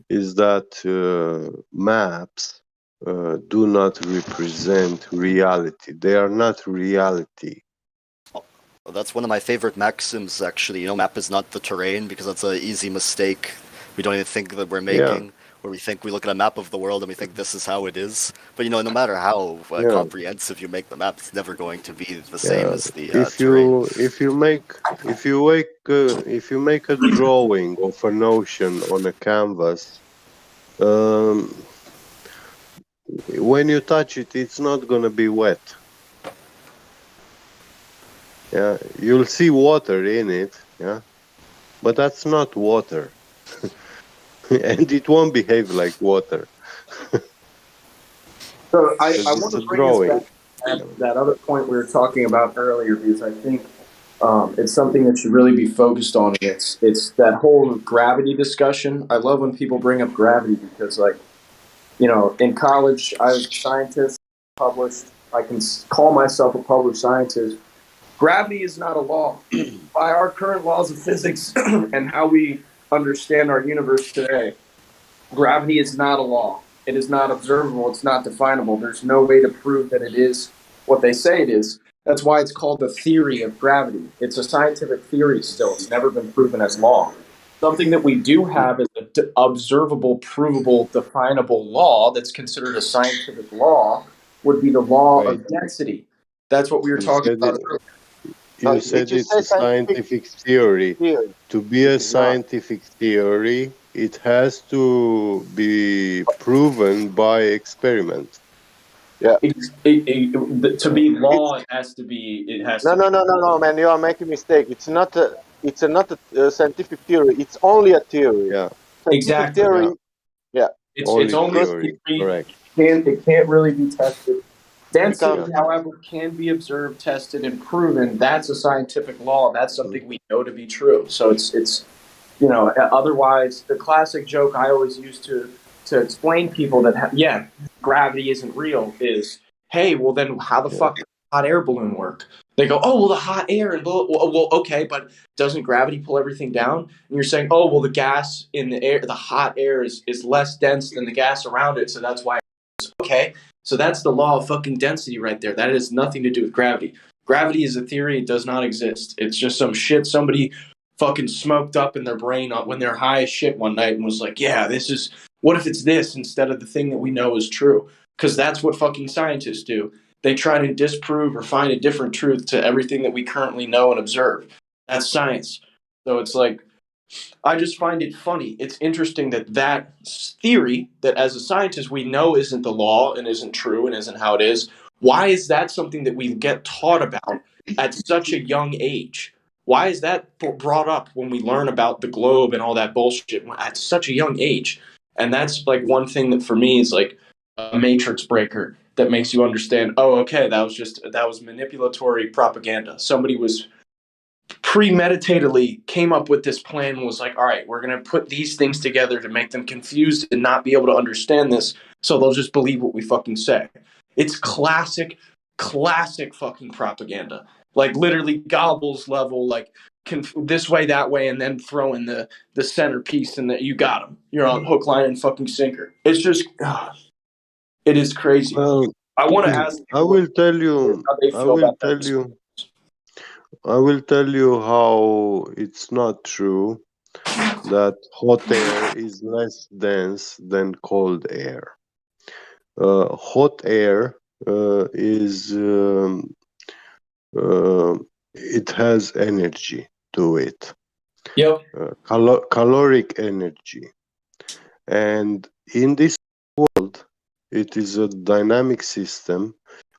is that maps do not represent reality. They are not reality. Well, that's one of my favorite maxims, actually. Map is not the terrain, because that's an easy mistake we don't even think that we're making. Yeah. Where we think we look at a map of the world and we think this is how it is. But no matter how comprehensive you make the map, it's never going to be the same as the terrain. If you make a drawing of an ocean on a canvas, when you touch it, it's not gonna be wet. Yeah, you'll see water in it. Yeah, but that's not water, and it won't behave like water. So I want It's a to bring us drawing. back to that other point we were talking about earlier, because I think it's something that should really be focused on. It's that whole gravity discussion. I love when people bring up gravity because, in college, I was a scientist, published. I can call myself a published scientist. Gravity is not a law. By our current laws of physics and how we understand our universe today, gravity is not a law. It is not observable. It's not definable. There's no way to prove that it is what they say it is. That's why it's called the theory of gravity. It's a scientific theory still. It's never been proven as law. Something that we do have is an observable, provable, definable law that's considered a scientific law would be the law of density. That's what we were talking about earlier. You said it's a scientific theory. To be a scientific theory, it has to be proven by experiment. Yeah. To be law, it has to be. No, man! You are making a mistake. It's not a scientific theory. It's only a theory. Yeah. Scientific Exactly. theory. Yeah. It's only theory. Correct. It can't really be tested. Density, however, can be observed, tested, and proven. That's a scientific law. That's something we know to be true. So it's otherwise, the classic joke I always use to explain people that gravity isn't real is, hey, well then how the fuck does a hot air balloon work? They go, oh, well, the hot air, and well, okay, but doesn't gravity pull everything down? And you're saying, oh, well, the gas in the air, the hot air is less dense than the gas around it, so that's why it's okay. So that's the law of fucking density right there. That has nothing to do with gravity. Gravity is a theory. It does not exist. It's just some shit somebody fucking smoked up in their brain when they're high as shit one night and was like, yeah, what if it's this instead of the thing that we know is true? Because that's what fucking scientists do. They try to disprove or find a different truth to everything that we currently know and observe. That's science. So it's like, I just find it funny. It's interesting that theory that as a scientist we know isn't the law and isn't true and isn't how it is. Why is that something that we get taught about at such a young age? Why is that brought up when we learn about the globe and all that bullshit at such a young age? And that's like one thing that for me is like a matrix breaker that makes you understand, oh, okay, that was manipulatory propaganda. Somebody was premeditatedly came up with this plan and was like, all right, we're going to put these things together to make them confused and not be able to understand this, so they'll just believe what we fucking say. It's classic fucking propaganda. Like literally Goebbels level, like this way, that way, and then throw in the centerpiece and that you got them. You're on hook, line, and fucking sinker. It's just, it is crazy. Well, I want to ask I will tell you. how they feel about that. I will tell you how it's not true that hot air is less dense than cold air. Hot air is it has energy to it. Yep. Caloric energy, and in this world, it is a dynamic system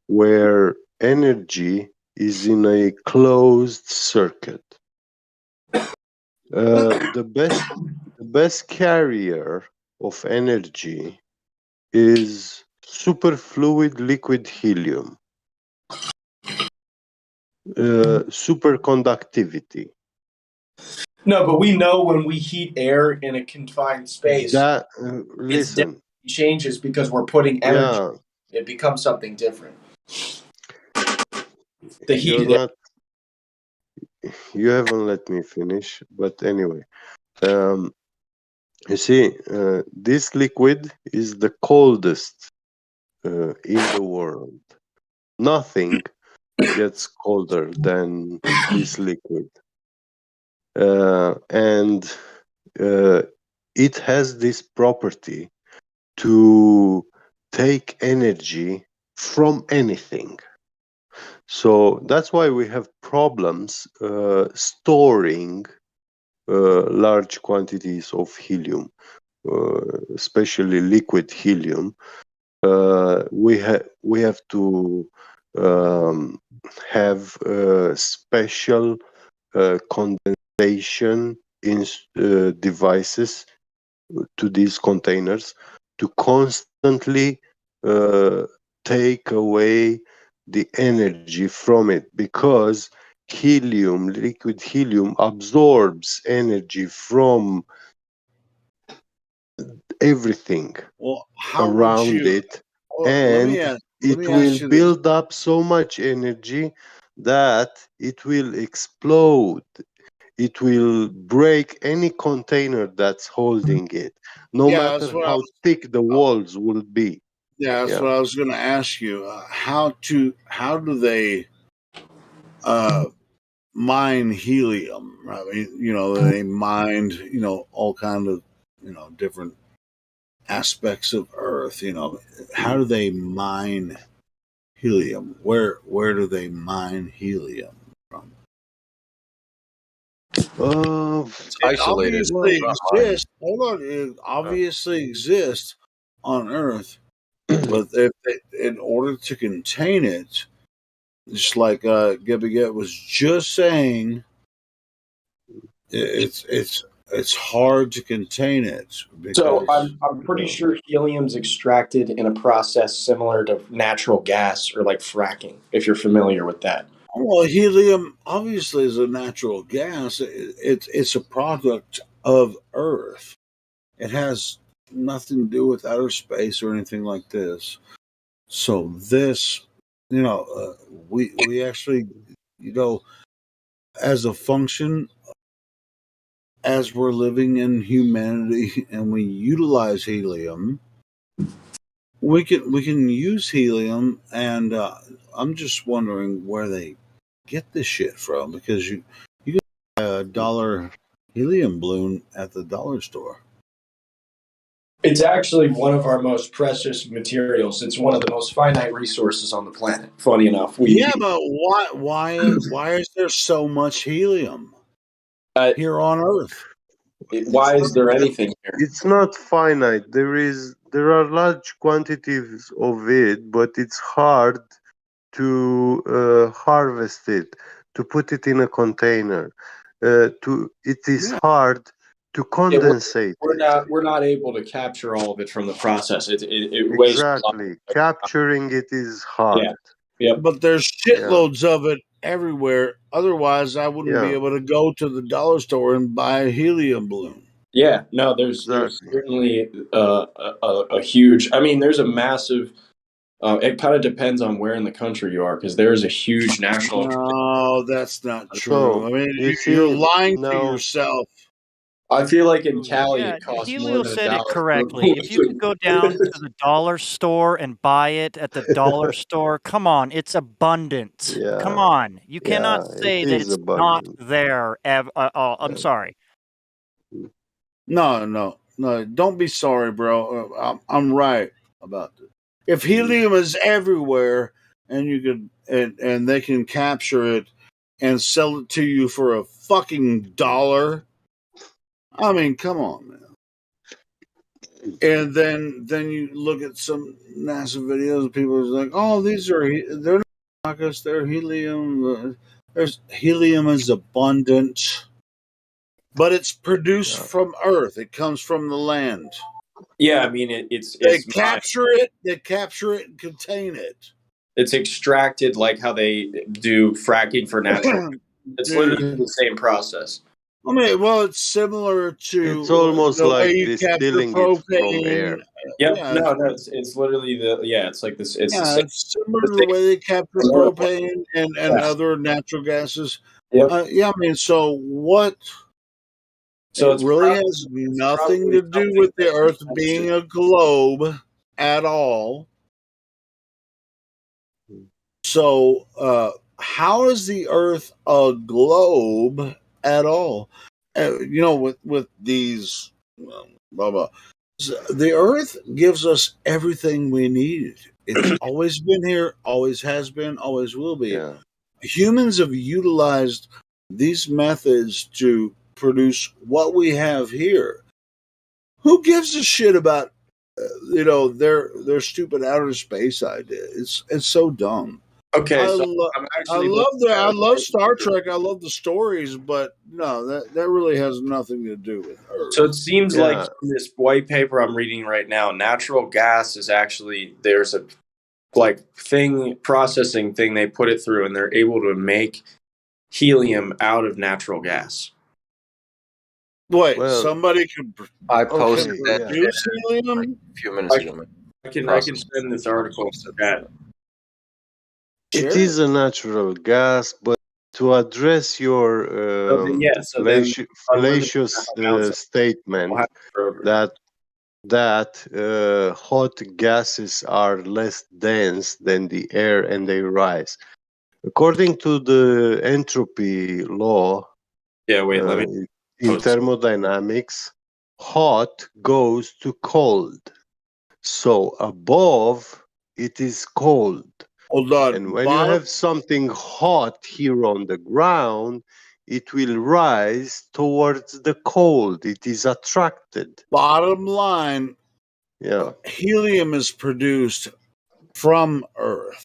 where energy is in a closed circuit. The best carrier of energy is superfluid liquid helium. Superconductivity. No, but we know when we heat air in a confined space, That its density changes because we're putting energy. It becomes something different. The heat. You haven't let me finish, but anyway, you see, this liquid is the coldest in the world. Nothing gets colder than this liquid, and it has this property to take energy from anything. So that's why we have problems storing large quantities of helium, especially liquid helium. We have to have special condensation in devices to these containers to constantly take away the energy from it, because helium, liquid helium, absorbs energy from everything around it, and Let it me will ask you this. build up so much energy that it will explode. It will break any container that's holding it, no Yeah, matter that's what I how was. thick the walls will be. Yeah, that's Yeah. what I was going to ask you. How do they mine helium? I mean, they mined all kind of different aspects of Earth. How do they mine helium? Where do they mine helium from? It Isolated. obviously It's not mine. exists. Hold on, it obviously exists on Earth, but in order to contain it, just like Gibby Get was just saying, it's hard to contain it So because I'm pretty sure helium's extracted in a process similar to natural gas or like fracking, if you're familiar with that. well, helium obviously is a natural gas. It's a product of Earth. It has nothing to do with outer space or anything like this. So this, we actually, as a function, as we're living in humanity and we utilize helium, we can use helium, and I'm just wondering where they get this shit from, because you get a dollar helium balloon at the dollar store. It's actually one of our most precious materials. It's one of the most finite resources on the planet. Funny enough, Yeah, but why is there so much helium here on Earth? Why is there anything here? It's not finite. There are large quantities of it, but it's hard to harvest it, to put it in a container. It is hard to Yeah, condensate it. we're not able to capture all of it from the process. It wastes a lot. Exactly. Capturing it is hard. Yeah. Yep. But there's Yeah. shitloads of it everywhere. Otherwise, I wouldn't be Yeah. able to go to the dollar store and buy a helium balloon. Yeah, no, there's certainly a huge. I mean, there's a massive. It kind of depends on where in the country you are, because there is a huge national. No, that's not true. So, I mean, you you're see, lying to now, yourself. I feel like in Cali Yeah, it costs more Helio than said it $1 for a correctly. If you could go down balloon. to the dollar store and buy it at the dollar store, come on, it's abundant. Come yeah, on, you cannot it say that is it's not abundant. there. I'm sorry. No. Don't be sorry, bro. I'm right about this. If helium is everywhere, and you could and they can capture it and sell it to you for a fucking dollar, I mean, come on, man. And then you look at some NASA videos, and people are like, "Oh, they're not rockets, they're helium. There's helium is abundant, but it's produced from Earth. It comes from the land. Yeah, I mean They it's capture it. They capture it and contain it. it's extracted like how they do fracking for natural. It's literally the same process. I mean, well, it's similar to It's almost the way like you capture distilling it from propane. air. Yep. Yeah, No, no, it's literally it's like this. It's the yeah, same. it's similar to the way they capture propane and Yeah. other natural gases. Yep. Yeah, I mean, so what? So It really has nothing to do with the Earth being a globe at all. So, how is the Earth a globe at all? With these blah blah. The Earth gives us everything we need. It's always been here, always has been, always will be. Yeah. Humans have utilized these methods to produce what we have here. Who gives a shit about their stupid outer space idea? It's so dumb. Okay, so I'm I actually love looking I at love Star Trek. I love the stories, but no, that really has nothing to do with Earth. So it seems like Yeah. from this white paper I'm reading right now, natural gas is actually there's a processing thing they put it through, and they're able to make helium out of natural gas. Wait, Well, somebody could I can posted that produce helium? a few minutes ago. Man. I can Process. send this article to that. it is a natural gas, but to address your So then unlimited fallacious amounts of statement that hot gases are less dense than the air and they rise. According to the entropy law, yeah, wait, let me in post. thermodynamics, hot goes to cold. So above, it is cold. Hold on. And when you have something hot here on the ground, it will rise towards the cold. It is attracted. Bottom line, Yeah. helium is produced from Earth.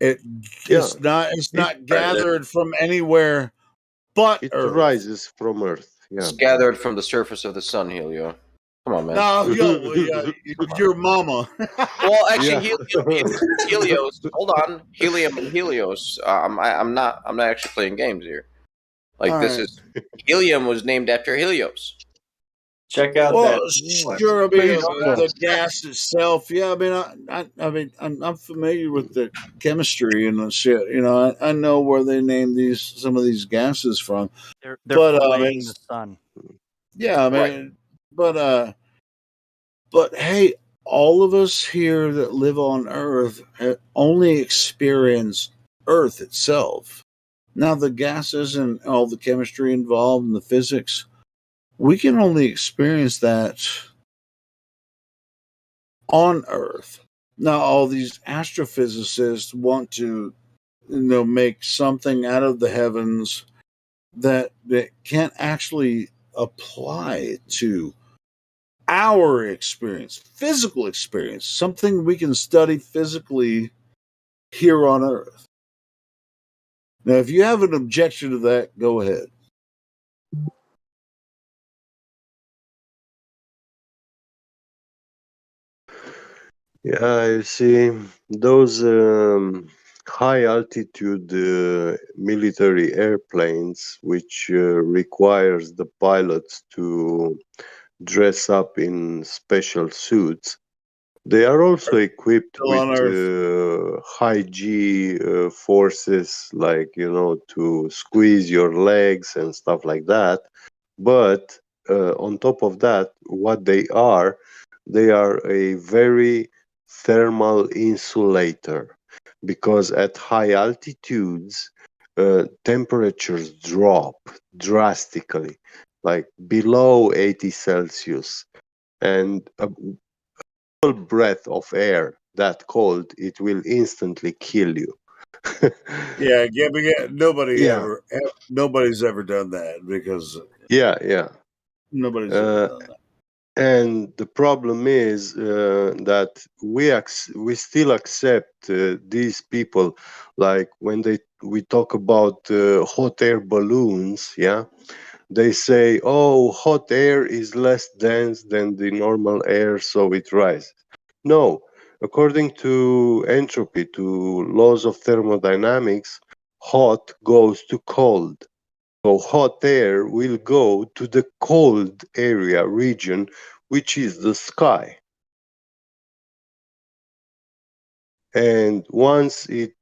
It's not gathered from anywhere but it Earth. rises from Earth. Yeah. It's gathered from the surface of the sun, Helio. Come on, man. No, your mama. Well, actually, Helios. Hold on, helium and Helios. I'm not actually playing games here. Like All this right. is helium was named after Helios. Check out Well, that. sure. I mean, the gas itself. Yeah, I mean, I'm familiar with the chemistry and the shit. I know where they named some of these gases from. They're But filleting the sun. yeah, I mean, but hey, all of us here that live on Earth only experience Earth itself. Now, the gases and all the chemistry involved and the physics, we can only experience that on Earth. Now, all these astrophysicists want to, make something out of the heavens that can't actually apply to our experience, physical experience, something we can study physically here on Earth. Now, if you have an objection to that, go ahead. Yeah, you see, those high altitude military airplanes, which requires the pilots to dress up in special suits, they are also equipped with high G forces, like, to squeeze your legs and stuff like that. But on top of that, what they are a very thermal insulator, because at high altitudes, temperatures drop drastically, like below 80 Celsius. And a breath of air that cold, it will instantly kill you. Yeah, Yeah. nobody's ever done that because Yeah. nobody's ever done that. And the problem is that we still accept these people, like when we talk about hot air balloons. Yeah, they say, oh, hot air is less dense than the normal air, so it rises. No, according to entropy, to laws of thermodynamics, hot goes to cold. So hot air will go to the cold area region, which is the sky. And once it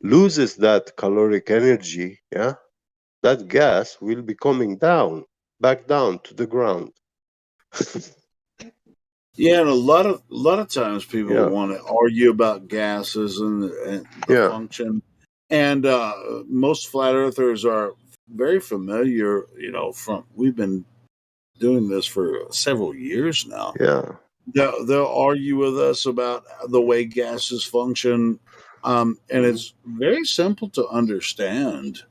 loses that caloric energy, yeah, that gas will be coming down, back down to the ground. Yeah, and a lot of times people Yeah, want to argue about gases and the yeah, function, and most flat earthers are very familiar. From we've been doing this for several years now. yeah, They'll argue with us about the way gases function, and it's very simple to understand.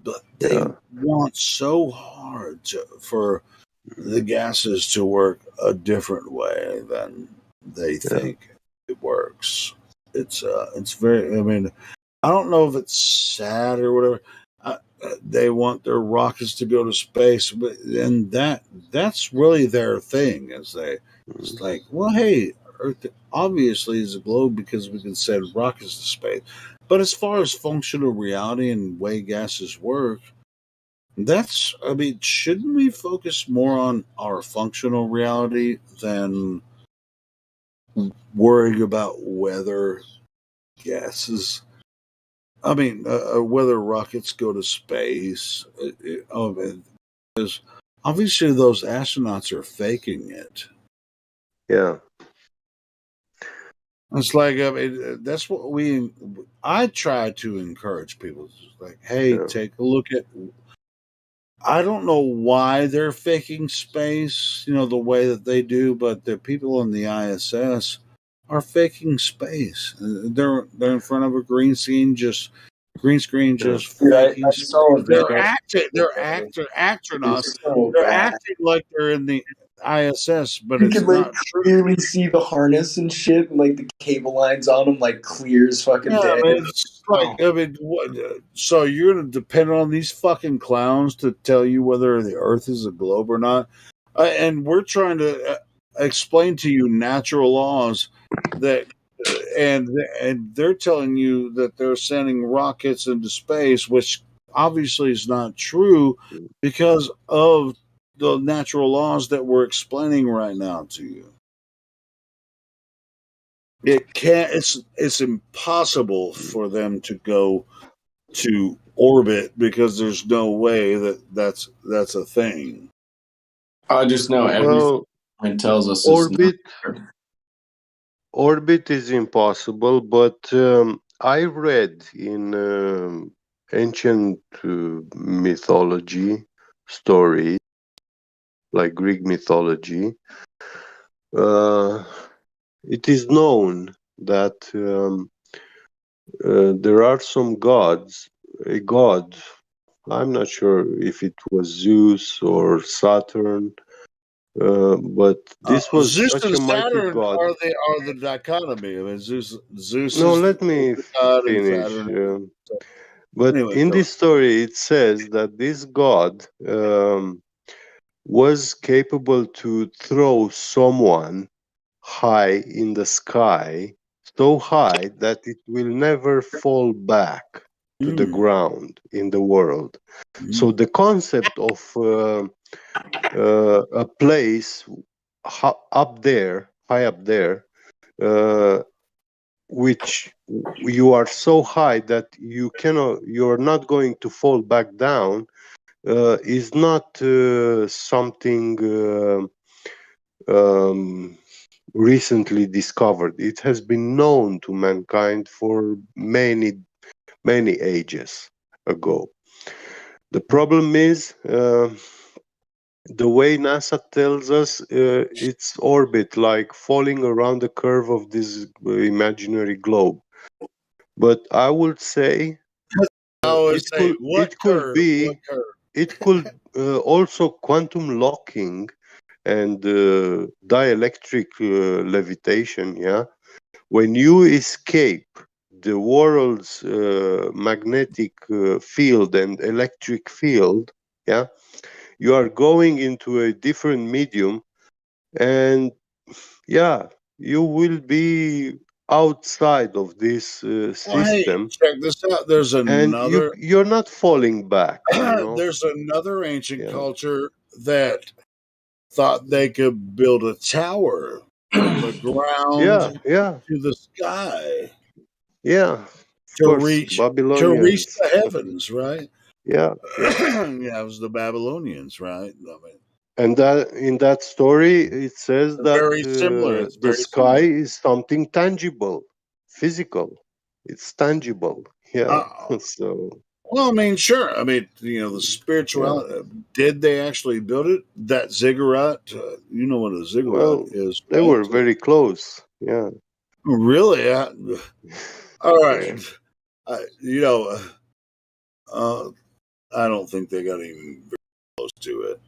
But they yeah, want so hard for the gases to work a different way than they yeah, think it works. It's very. I mean, I don't know if it's sad or whatever. They want their rockets to go to space, but and that's really their thing. It's like, well, hey, Earth obviously is a globe because we can send rockets to space. But as far as functional reality and way gases work, I mean, shouldn't we focus more on our functional reality than worrying about whether gases? I mean, whether rockets go to space. Because obviously those astronauts are faking it. yeah, It's like, I mean, that's what I try to encourage people. It's like, hey, yeah. take a look at. I don't know why they're faking space, the way that they do, but the people in the ISS are faking space. They're in front of a green screen, Yeah. just Dude, faking I space. saw a They're video. acting. They're astronauts. It's so They're bad. acting like they're in the ISS, but You can it's like not true. clearly see the harness and shit, and like the cable lines on them, like clear as fucking Yeah, day. man. It's like, I mean, what, so you're going to depend on these fucking clowns to tell you whether the Earth is a globe or not? And we're trying to explain to you natural laws that, and they're telling you that they're sending rockets into space, which obviously is not true because of the natural laws that we're explaining right now to you. It can't. It's impossible for them to go to orbit because there's no way that's a thing. I just know everything Well, it tells us is not. orbit is impossible, but I read in ancient mythology stories, like Greek mythology, uh, it is known that there are some gods, a god, I'm not sure if it was Zeus or Saturn, but this was Zeus such and a mighty Saturn god. are the dichotomy. I mean, Zeus No, is let me the god, and finish. Saturn. But Anyway, in go. this story, it says that this god was capable to throw someone high in the sky, so high that it will never fall back to the ground in the world. So the concept of a place up there, high up there, which you are so high that you're not going to fall back down, is not something recently discovered. It has been known to mankind for many, many ages ago. The problem is the way NASA tells us it's orbit, like falling around the curve of this imaginary globe. But I would say I always it say, could what it could curve? be What curve? it could also quantum locking and dielectric levitation. Yeah, when you escape the world's magnetic field and electric field, yeah, you are going into a different medium, and yeah, you will be outside of this Well, hey, system, check this out. There's and another. you're not falling back. You know. There's another ancient Yeah. culture that thought they could build a tower from the ground Yeah. to the sky Yeah. Of to course, reach Babylonians. the heavens, right? Yeah. Yeah, it was the Babylonians, right? I mean, And that in that story, it says that very similar. It's the very sky similar. is something tangible, physical. It's tangible. Yeah. Uh, So well, I mean, sure. I mean, the yeah. spirituality. Did they actually build it? That ziggurat. You know what a ziggurat Well, is, they right? were very close. Yeah. Really? All Yeah. right. You know, I don't think they got even very close to it.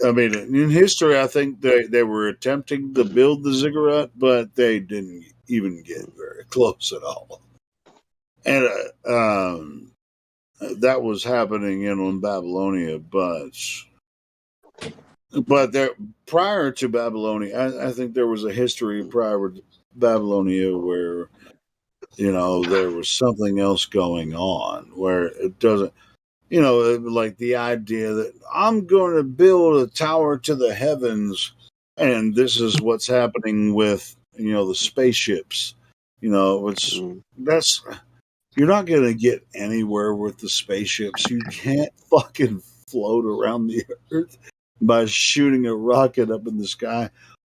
I mean, in history, I think they were attempting to build the ziggurat, but they didn't even get very close at all. And that was happening in Babylonia, but there prior to Babylonia, I think there was a history prior to Babylonia where there was something else going on where it doesn't. Like the idea that I'm going to build a tower to the heavens, and this is what's happening with the spaceships. It's that's you're not going to get anywhere with the spaceships. You can't fucking float around the earth by shooting a rocket up in the sky.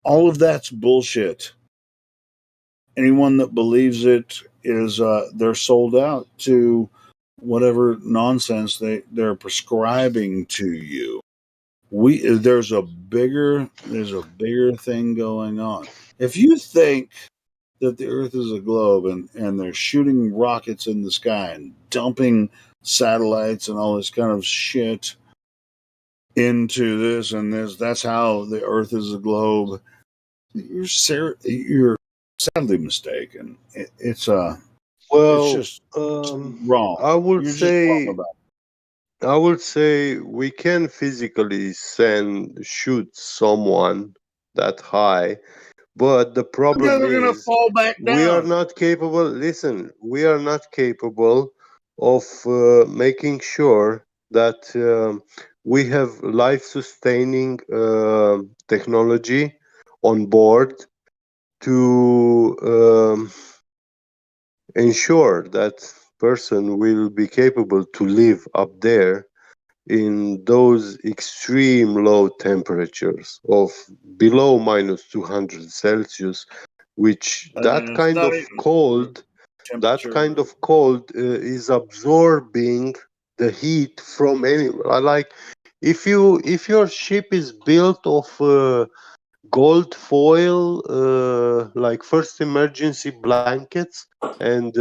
All of that's bullshit. Anyone that believes it is they're sold out to whatever nonsense they're prescribing to you. There's a bigger thing going on. If you think that the earth is a globe and they're shooting rockets in the sky and dumping satellites and all this kind of shit into this and this, that's how the earth is a globe, you're sadly mistaken. It's Well, just wrong. I would You're just wrong say about we can physically shoot someone that high, but the it. problem They're gonna is fall back we are down. not capable. Listen, we are not capable of making sure that we have life-sustaining technology on board to ensure that person will be capable to live up there in those extreme low temperatures of below minus 200 Celsius, which I mean, it's not even temperature. is absorbing the heat from anywhere. Like if your ship is built of gold foil, like first emergency blankets and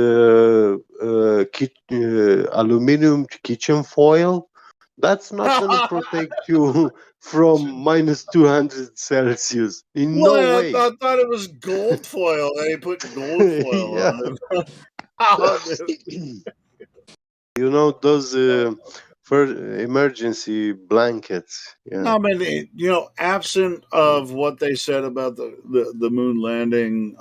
aluminum kitchen foil, that's not going to protect you from minus 200 Celsius. In no Well, way. I thought it was gold foil. They put gold foil Yeah. on it. How the- You know those for emergency blankets. Yeah. I mean, absent of what they said about the moon landing,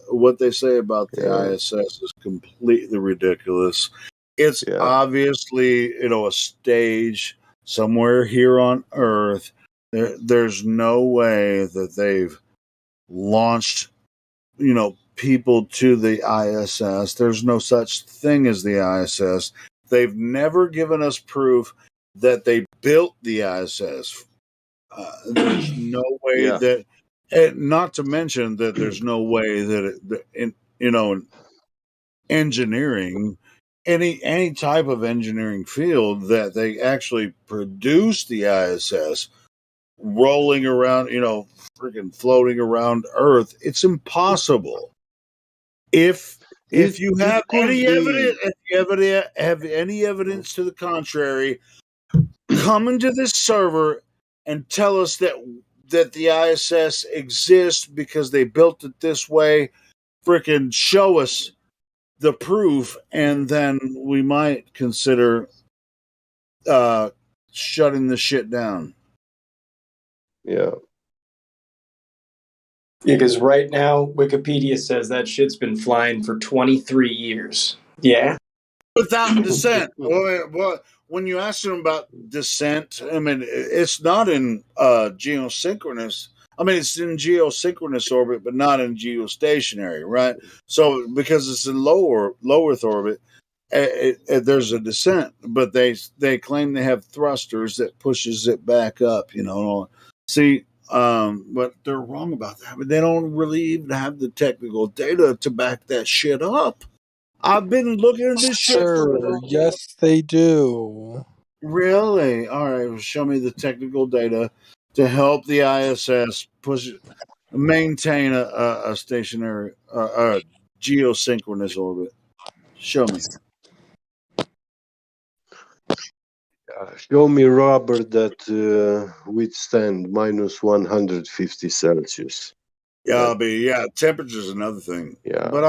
what they say about the Yeah. ISS is completely ridiculous. It's Yeah. obviously, a stage somewhere here on Earth. There's no way that they've launched, people to the ISS. There's no such thing as the ISS. They've never given us proof that they built the ISS. There's no way Yeah. that, and not to mention that there's no way that, in engineering, any type of engineering field, that they actually produce the ISS rolling around, freaking floating around Earth. It's impossible. If you It have could any be. evidence, have any evidence to the contrary, come into this server and tell us that the ISS exists because they built it this way. Freaking show us the proof, and then we might consider shutting the shit down. Yeah. Yeah, because right now Wikipedia says that shit's been flying for 23 years. Yeah. Without descent. Well, when you ask them about descent, I mean, it's not in geosynchronous. I mean, it's in geosynchronous orbit, but not in geostationary, right? So because it's in low Earth orbit, there's a descent, but they claim they have thrusters that pushes it back up. You know, see, but they're wrong about that. But they don't really even have the technical data to back that shit up. I've been looking at this shit for Yes, they do. really. All right, well, show me the technical data to help the ISS maintain a stationary, geosynchronous orbit. Show me. Show me rubber that withstand minus 150 Celsius. Yeah, temperature's another thing. Yeah. But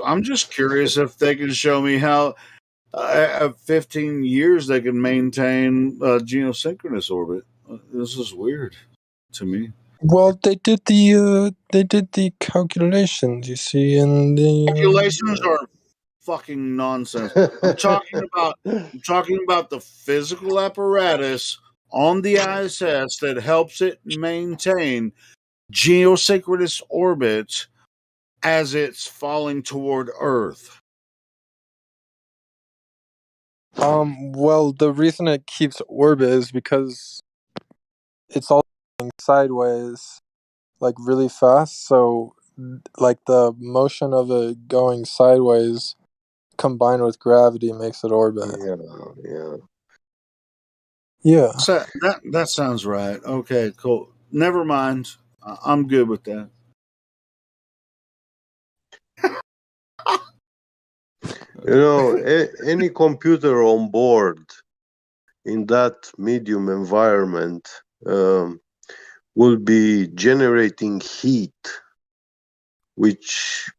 I'm just curious if they can show me how at 15 years they can maintain a geosynchronous orbit. This is weird to me. Well, they did the calculations. You see, in the Calculations are fucking nonsense. I'm talking about the physical apparatus on the ISS that helps it maintain geosynchronous orbits as it's falling toward Earth. Well, the reason it keeps orbit is because it's all going sideways, like really fast. So, like the motion of it going sideways combined with gravity makes it orbit. Yeah. Yeah. So that sounds right. Okay, cool. Never mind. I'm good with that. You know, any computer on board in that medium environment will be generating heat, which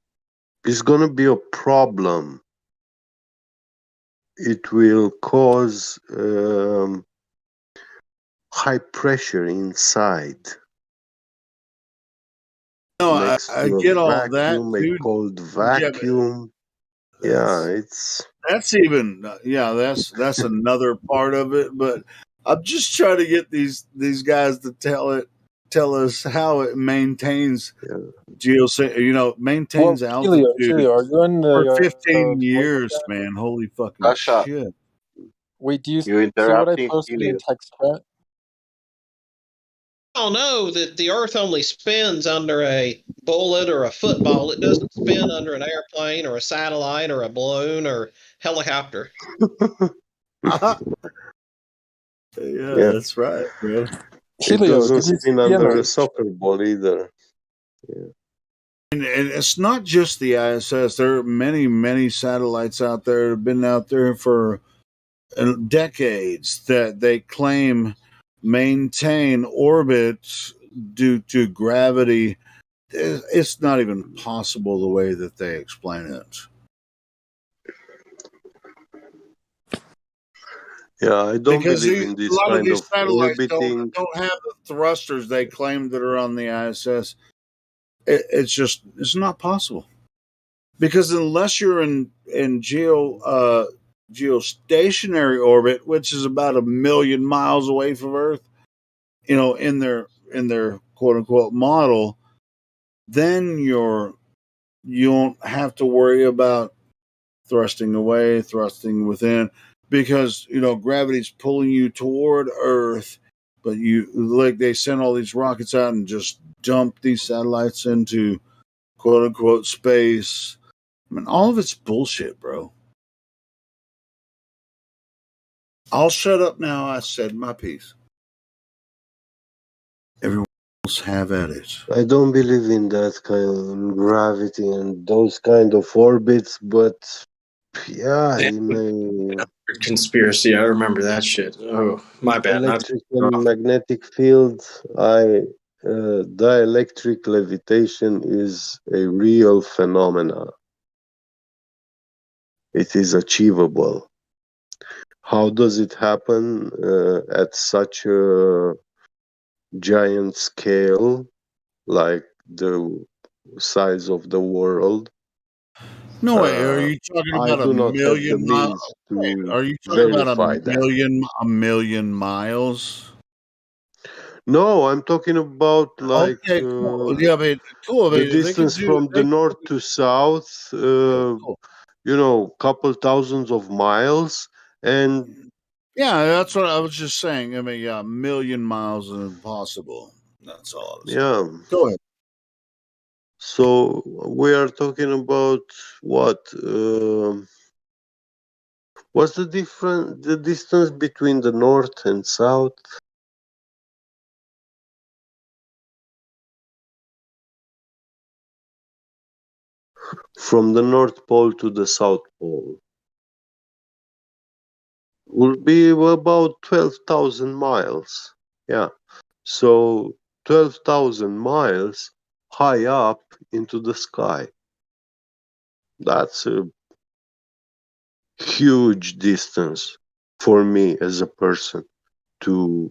is going to be a problem. It will cause high pressure inside. No, Next I to get a all that, vacuum, a dude. cold Yeah, vacuum. Yeah, it's that's even that's another part of it. But I'm just trying to get these guys to tell us how it maintains maintains Well, altitude Helio, are you in for the 15 voice years, chat? man. Holy fucking Russia, shit. Wait, do you you see what I interrupting posted in Helios. text chat? all know that the Earth only spins under a bullet or a football. It doesn't spin under an airplane or a satellite or a balloon or helicopter. Yeah, that's right, bro. It Helio, doesn't did you see spin the under a image? soccer ball either. And it's not just the ISS. There are many satellites out there that have been out there for decades that they claim maintain orbits due to gravity. It's not even possible the way that they explain it. Yeah, I don't Because believe in a this lot of kind these of satellites orbiting. don't have the thrusters they claim that are on the ISS. It's not possible. Because unless you're in geostationary orbit, which is about 1 million miles away from Earth, in their quote unquote model, then you don't have to worry about thrusting away, thrusting within, because gravity's pulling you toward Earth, but they send all these rockets out and just dump these satellites into quote unquote space. I mean, all of it's bullshit, bro. I'll shut up now. I said my piece. Everyone else have at it. I don't believe in that kind of gravity and those kind of orbits, but yeah, in a Conspiracy. I remember that shit. Oh, my bad. Not electric and magnetic field, dielectric levitation is a real phenomena. It is achievable. How does it happen at such a giant scale, like the size of the world. No way. Are you talking I about a do not have the million miles? means to Are you talking about verify that. a million miles? No, I'm talking about like Okay, cool. Yeah, but cool. the They could distance do. from the north to south. You know, couple thousands of miles, and Yeah, that's what I was just saying. I mean, yeah, a million miles is impossible. That's all I was saying. yeah. Go ahead. So we are talking about what? What's the difference? The distance between the north and south? From the North Pole to the South Pole will be about 12,000 miles. Yeah. So 12,000 miles high up into the sky. That's a huge distance for me as a person to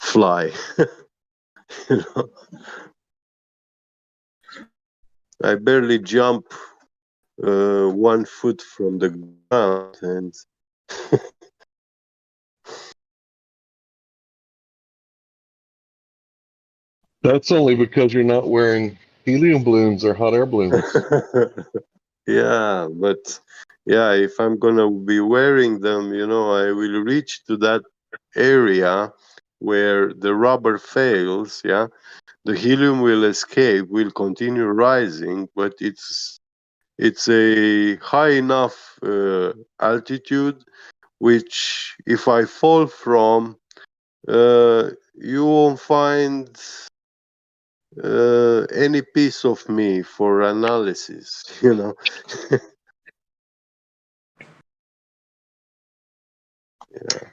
fly. You know? I barely jump 1 foot from the ground, and That's only because you're not wearing helium balloons or hot air balloons. yeah, but yeah, if I'm gonna be wearing them, you know, I will reach to that area where the rubber fails. Yeah, the helium will escape, will continue rising, but it's a high enough altitude, which if I fall from, you won't find any piece of me for analysis, you know. Yeah.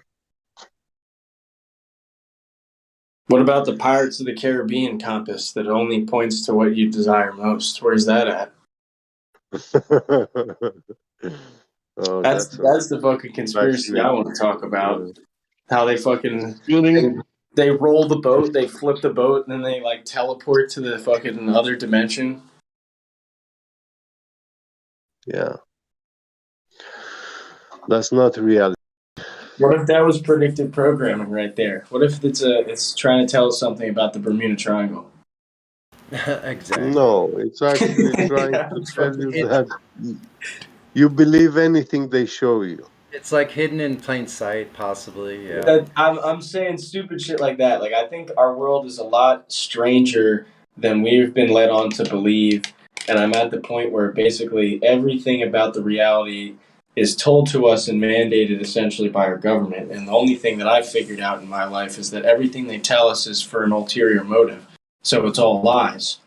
What about the Pirates of the Caribbean compass that only points to what you desire most? Where's that at? Oh, That's that's the fucking conspiracy I actually want to talk about. uh, How they fucking Spinning. they roll the boat, they flip the boat, and then they like teleport to the fucking other dimension. yeah, that's not reality. What if that was predictive programming right there? What if it's trying to tell us something about the Bermuda Triangle? Exactly. No, it's actually trying Yeah, to tell fucking- you that you believe anything they show you. It's like hidden in plain sight, possibly. Yeah. That I'm saying stupid shit like that. Like I think our world is a lot stranger than we've been led on to believe, and I'm at the point where basically everything about the reality is told to us and mandated essentially by our government. And the only thing that I've figured out in my life is that everything they tell us is for an ulterior motive. So it's all lies.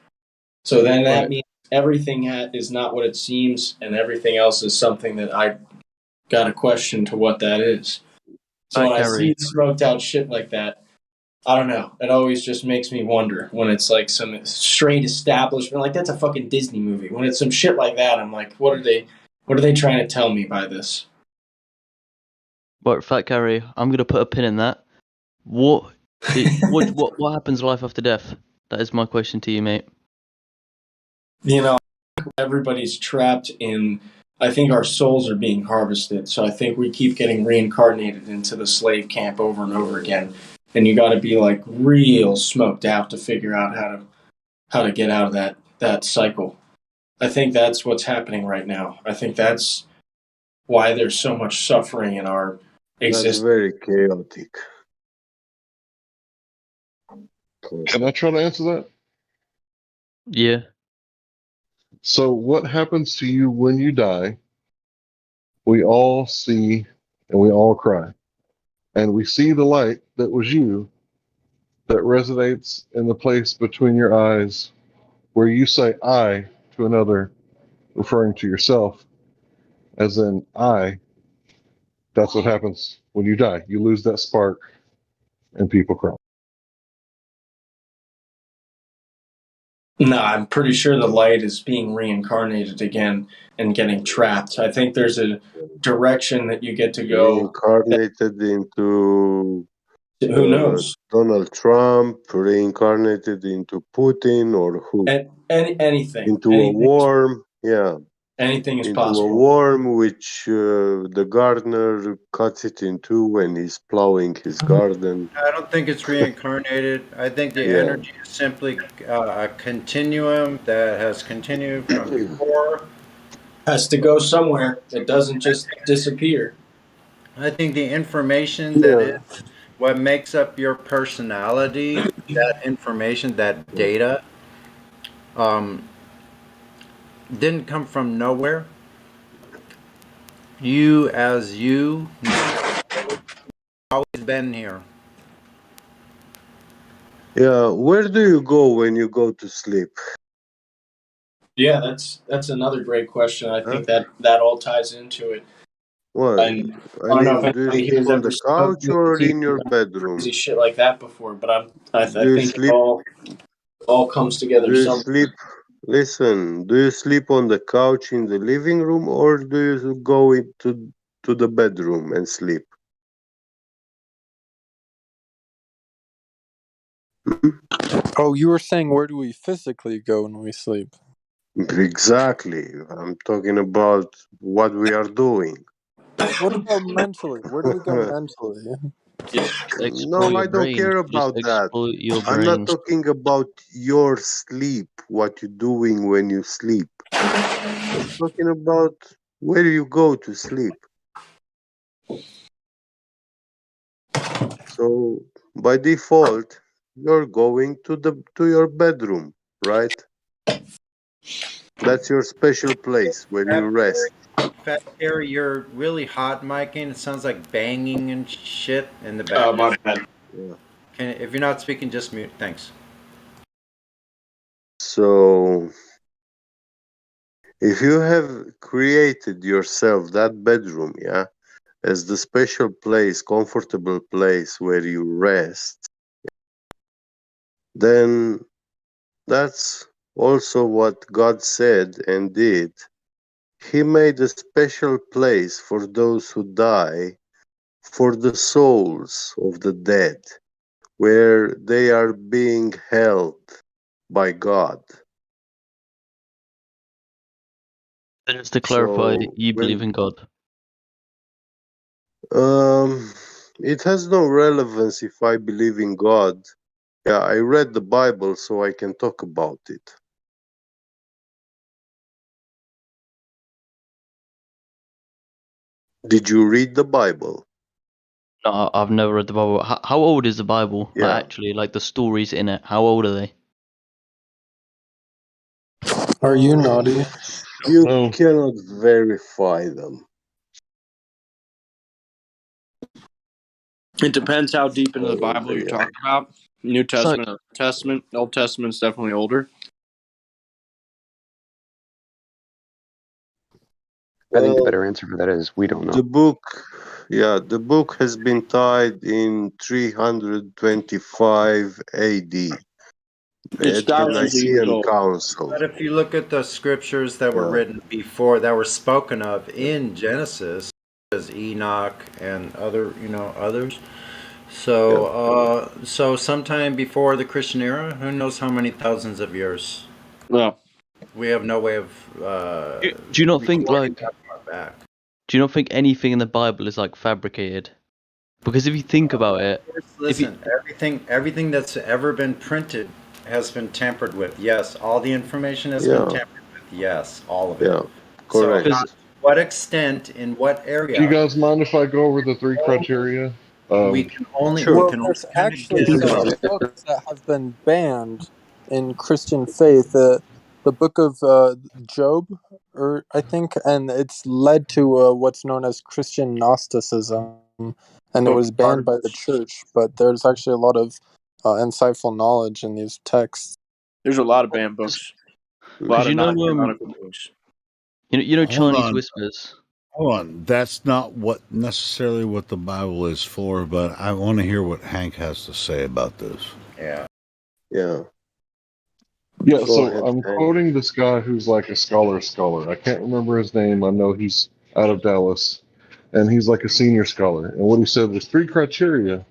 So then that means everything is not what it seems, and everything else is something that I got a question to what that is. So when I see smoked out shit like that, I don't know. It always just makes me wonder when it's like some straight establishment, like that's a fucking Disney movie. When it's some shit like that, I'm like, what are they trying to tell me by this? Right, Fat Gary, I'm gonna put a pin in that. What happens life after death? That is my question to you, mate. You know, everybody's trapped in. I think our souls are being harvested, so I think we keep getting reincarnated into the slave camp over and over again. And you got to be like real smoked out to figure out how to get out of that cycle. I think that's what's happening right now. I think that's why there's so much suffering in our That's existence. very chaotic. Can I try to answer that? Yeah. So, what happens to you when you die? We all see and we all cry. And we see the light that was you that resonates in the place between your eyes where you say I to another, referring to yourself, as in I. That's what happens when you die. You lose that spark and people cry. No, I'm pretty sure the light is being reincarnated again and getting trapped. I think there's a direction that you get to go. Reincarnated into Who knows? Donald Trump reincarnated into Putin, or who? Anything. Into a worm, yeah. Anything is Into a possible. worm, which the gardener cuts it in two when he's plowing his garden. I don't think it's reincarnated. I think the Yeah. energy is simply a continuum that has continued from before. Has to go somewhere. It doesn't just disappear. I think the information that is what makes up your personality, that information, that data, didn't come from nowhere. You, as you, always been here. Yeah, where do you go when you go to sleep? Yeah, that's another great question. I think that all ties into it. Well, I don't know if do you anybody sleep here's on ever the smoked couch or nicotine in your bedroom? crazy shit like that before, but I Do you think it sleep? all comes together. Do you sleep? Listen, do you sleep on the couch in the living room, or do you go into the bedroom and sleep? Oh, you were saying where do we physically go when we sleep? Exactly. I'm talking about what we are doing. What about mentally? Where do we go mentally? No, I don't care about that. your I'm not brains. talking about your sleep, what you're doing when you sleep. I'm talking about where you go to sleep. So by default, you're going to your bedroom, right? That's your special place where you rest. Fat Gary, you're really hot micing. It sounds like banging and shit in the Oh, back. my bad. Yeah. If you're not speaking, just mute. Thanks. So if you have created yourself that bedroom, yeah, as the special place, comfortable place where you rest, then that's also what God said and did. He made a special place for those who die, for the souls of the dead, where they are being held by God. So just to clarify, So you believe in God. it has no relevance if I believe in God. Yeah, I read the Bible, so I can talk about it. Did you read the Bible? No, I've never read the Bible. How old is the Bible? Yeah. Like actually, like the stories in it. How old are they? Are you naughty? You cannot verify them. It depends how deep into the Bible you're yeah. talking about. New Testament, Old Testament. Old Testament's definitely older. I think the better answer for that is we don't know. The book has been tied in 325 AD It's at the thousands of years Nicene old. Council. But if you look at the scriptures that were Yeah. written before, that were spoken of in Genesis, as Enoch and others. So, so sometime before the Christian era, who knows how many thousands of years? No. We have no way of. Do you not think recording like? that far back. Do you not think anything in the Bible is like fabricated? Because if you think about it, Listen, everything that's ever been printed has been tampered with. Yes, all the information has been tampered with. Yes, all of it. Yeah, correct. So, to what extent, in what area? Do you guys mind if I go over the three criteria? We can only Well, there's actually some books that have been banned in Christian faith. The book of Job, or I think, and it's led to what's known as Christian Gnosticism, and it was banned by the church. But there's actually a lot of insightful knowledge in these texts. There's a lot of banned books. A lot of non-canonical books. You know Hold Chinese on. whispers. Hold on. That's not what necessarily what the Bible is for, but I want to hear what Hank has to say about this. Yeah. Yeah. Yeah, Go so ahead, I'm Hank. quoting this guy who's like a scholar. I can't remember his name. I know he's out of Dallas, and he's like a senior scholar. And what he said was three criteria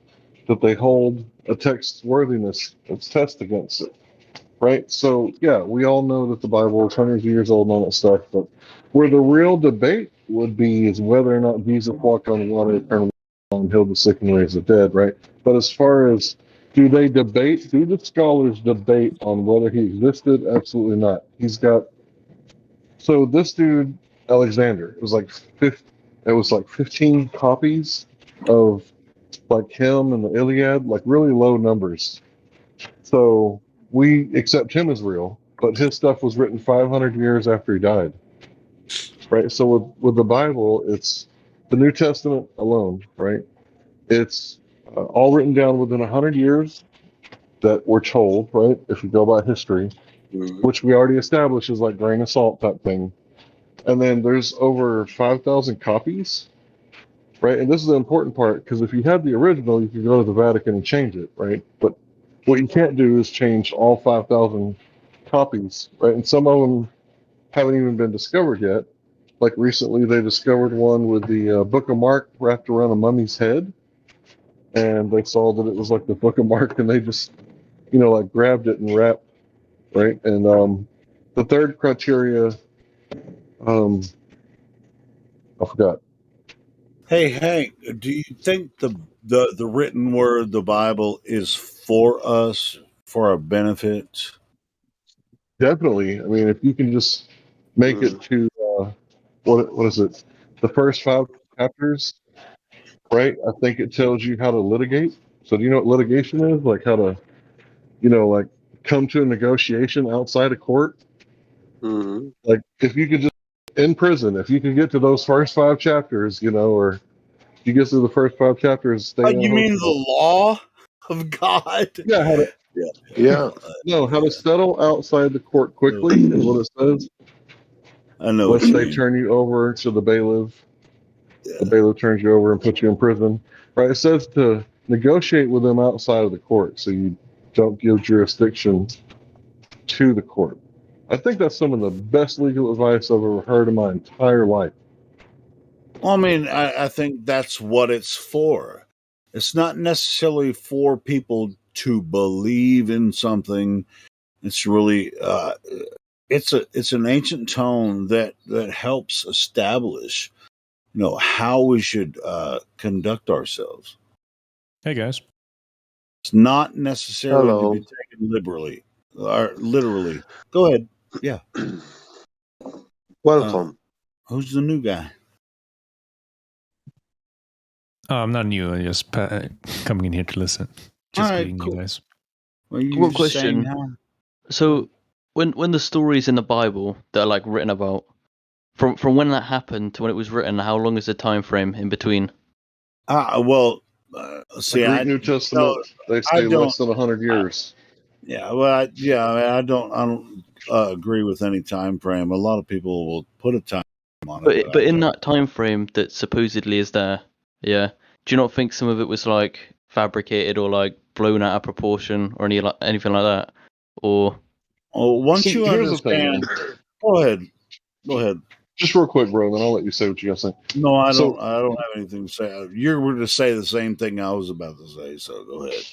that they hold a text's worthiness as test against it, right? So yeah, we all know that the Bible is hundreds of years old and all that stuff, but where the real debate would be is whether or not Jesus walked on the water, turned and healed the sick and raised the dead, right? But as far as do the scholars debate on whether he existed? Absolutely not. So this dude, Alexander, it was like 15 copies of like him and the Iliad, like really low numbers. So we accept him as real, but his stuff was written 500 years after he died, right? So with the Bible, it's the New Testament alone, right? It's all written down within 100 years that we're told, right? If you go by history, which we already established is like grain of salt type thing. And then there's over 5,000 copies, right? And this is the important part because if you had the original, you could go to the Vatican and change it, right? But what you can't do is change all 5,000 copies, right? And some of them haven't even been discovered yet. Like recently, they discovered one with the Book of Mark wrapped around a mummy's head, and they saw that it was like the Book of Mark, and they just, like grabbed it and wrapped, right? And the third criteria, I forgot. Hey Hank, do you think the written word, the Bible, is for us, for our benefit? Definitely. I mean, if you can just make it to what is it? The first 5 chapters, right? I think it tells you how to litigate. So do you know what litigation is? Like how to, like come to a negotiation outside of court. Like if you could just in prison, if you could get to those first 5 chapters, or if you get through the first 5 chapters, stay in a You mean hotel. the law of God? Yeah, how to settle outside the court quickly is what it says. I know Unless what you they mean. turn you over to the bailiff. The bailiff turns you over and puts you in prison. Right? It says to negotiate with them outside of the court so you don't give jurisdiction to the court. I think that's some of the best legal advice I've ever heard in my entire life. Well, I mean, I think that's what it's for. It's not necessarily for people to believe in something. It's really it's an ancient tone that helps establish, how we should conduct ourselves. Hey guys. It's not necessarily Hello. to be taken liberally or literally. Go ahead. Yeah. Welcome. Who's the new guy? I'm not new. I'm just coming in here to listen. Just greeting you guys. One question. So, when the stories in the Bible that are like written about, from when that happened to when it was written, how long is the time frame in between? See, the Greek New Testament, they say less than 100 years. Yeah, well, I don't agree with any time frame. A lot of people will put a time on it, But in that time frame that supposedly is there, yeah, do you not think some of it was like fabricated or like blown out of proportion or anything like that? Or once you here's the thing, understand, man. Go ahead. Just real quick, bro, then I'll let you say what you got to say. No, I don't have anything to say. You were to say the same thing I was about to say, so go ahead.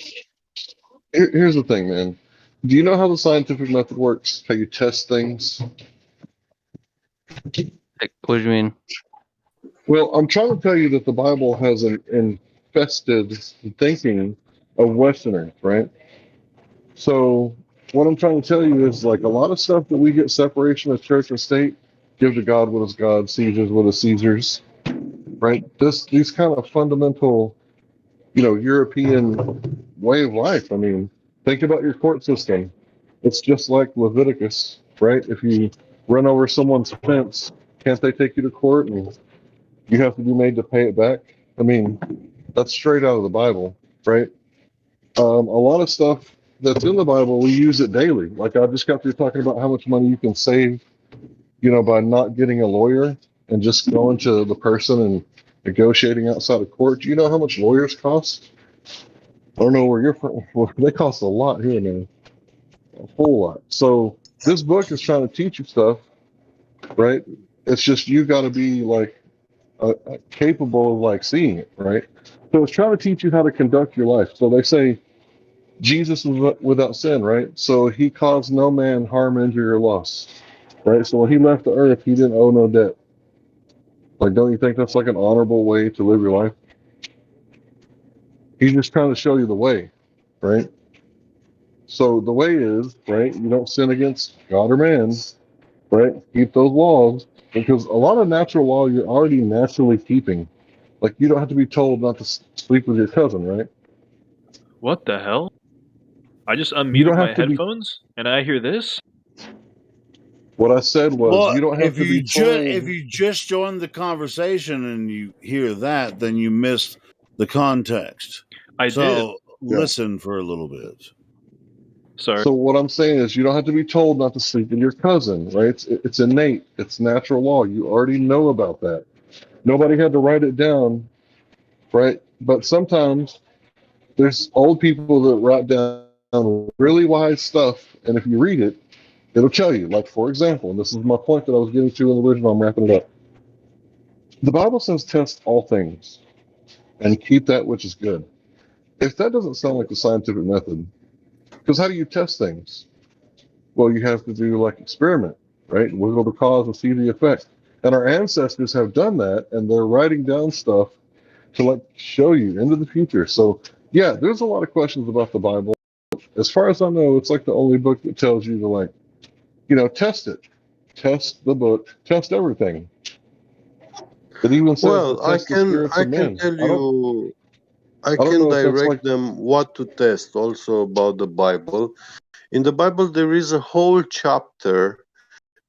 Here's the thing, man. Do you know how the scientific method works? How you test things? What do you mean? Well, I'm trying to tell you that the Bible has an infested thinking of Westerners, right? So what I'm trying to tell you is like a lot of stuff that we get separation of church and state, give to God what is God, Caesar's what is Caesar's, right? These kind of fundamental, European way of life. I mean, think about your court system. It's just like Leviticus, right? If you run over someone's fence, can't they take you to court and you have to be made to pay it back? I mean, that's straight out of the Bible, right? A lot of stuff that's in the Bible, we use it daily. Like I just got through talking about how much money you can save, by not getting a lawyer and just going to the person and negotiating outside of court. Do you know how much lawyers cost? I don't know where you're from. Well, they cost a lot here, man. A whole lot. So this book is trying to teach you stuff, right? It's just you got to be like capable of like seeing it, right? So it's trying to teach you how to conduct your life. So they say Jesus was without sin, right? So he caused no man harm, injury, or loss, right? So when he left the earth, he didn't owe no debt. Like, don't you think that's like an honorable way to live your life? He's just trying to show you the way, right? So the way is, right, you don't sin against God or man, right? Keep those laws, because a lot of natural law you're already naturally keeping. Like, you don't have to be told not to sleep with your cousin, right? What the hell? I just You unmuted don't my have to be. headphones and I hear this? What I said was, Well, you don't have if to be told. you just joined the conversation and you hear that, then you missed the context. I did. So Yeah. listen for a little bit. Sorry. So what I'm saying is, you don't have to be told not to sleep with your cousin, right? It's innate. It's natural law. You already know about that. Nobody had to write it down, right? But sometimes there's old people that write down really wise stuff, and if you read it, it'll tell you. Like, for example, and this is my point that I was getting to in the original, I'm wrapping it up. The Bible says, test all things and keep that which is good. If that doesn't sound like the scientific method, because how do you test things? Well, you have to do like experiment, right? Wiggle the cause and see the effect. And our ancestors have done that, and they're writing down stuff to like show you into the future. So yeah, there's a lot of questions about the Bible. As far as I know, it's like the only book that tells you to, like, test it, test the book, test everything. It even says to Well, test the spirits I of can men. tell you, I I don't can know if that's direct like. them what to test also about the Bible. In the Bible, there is a whole chapter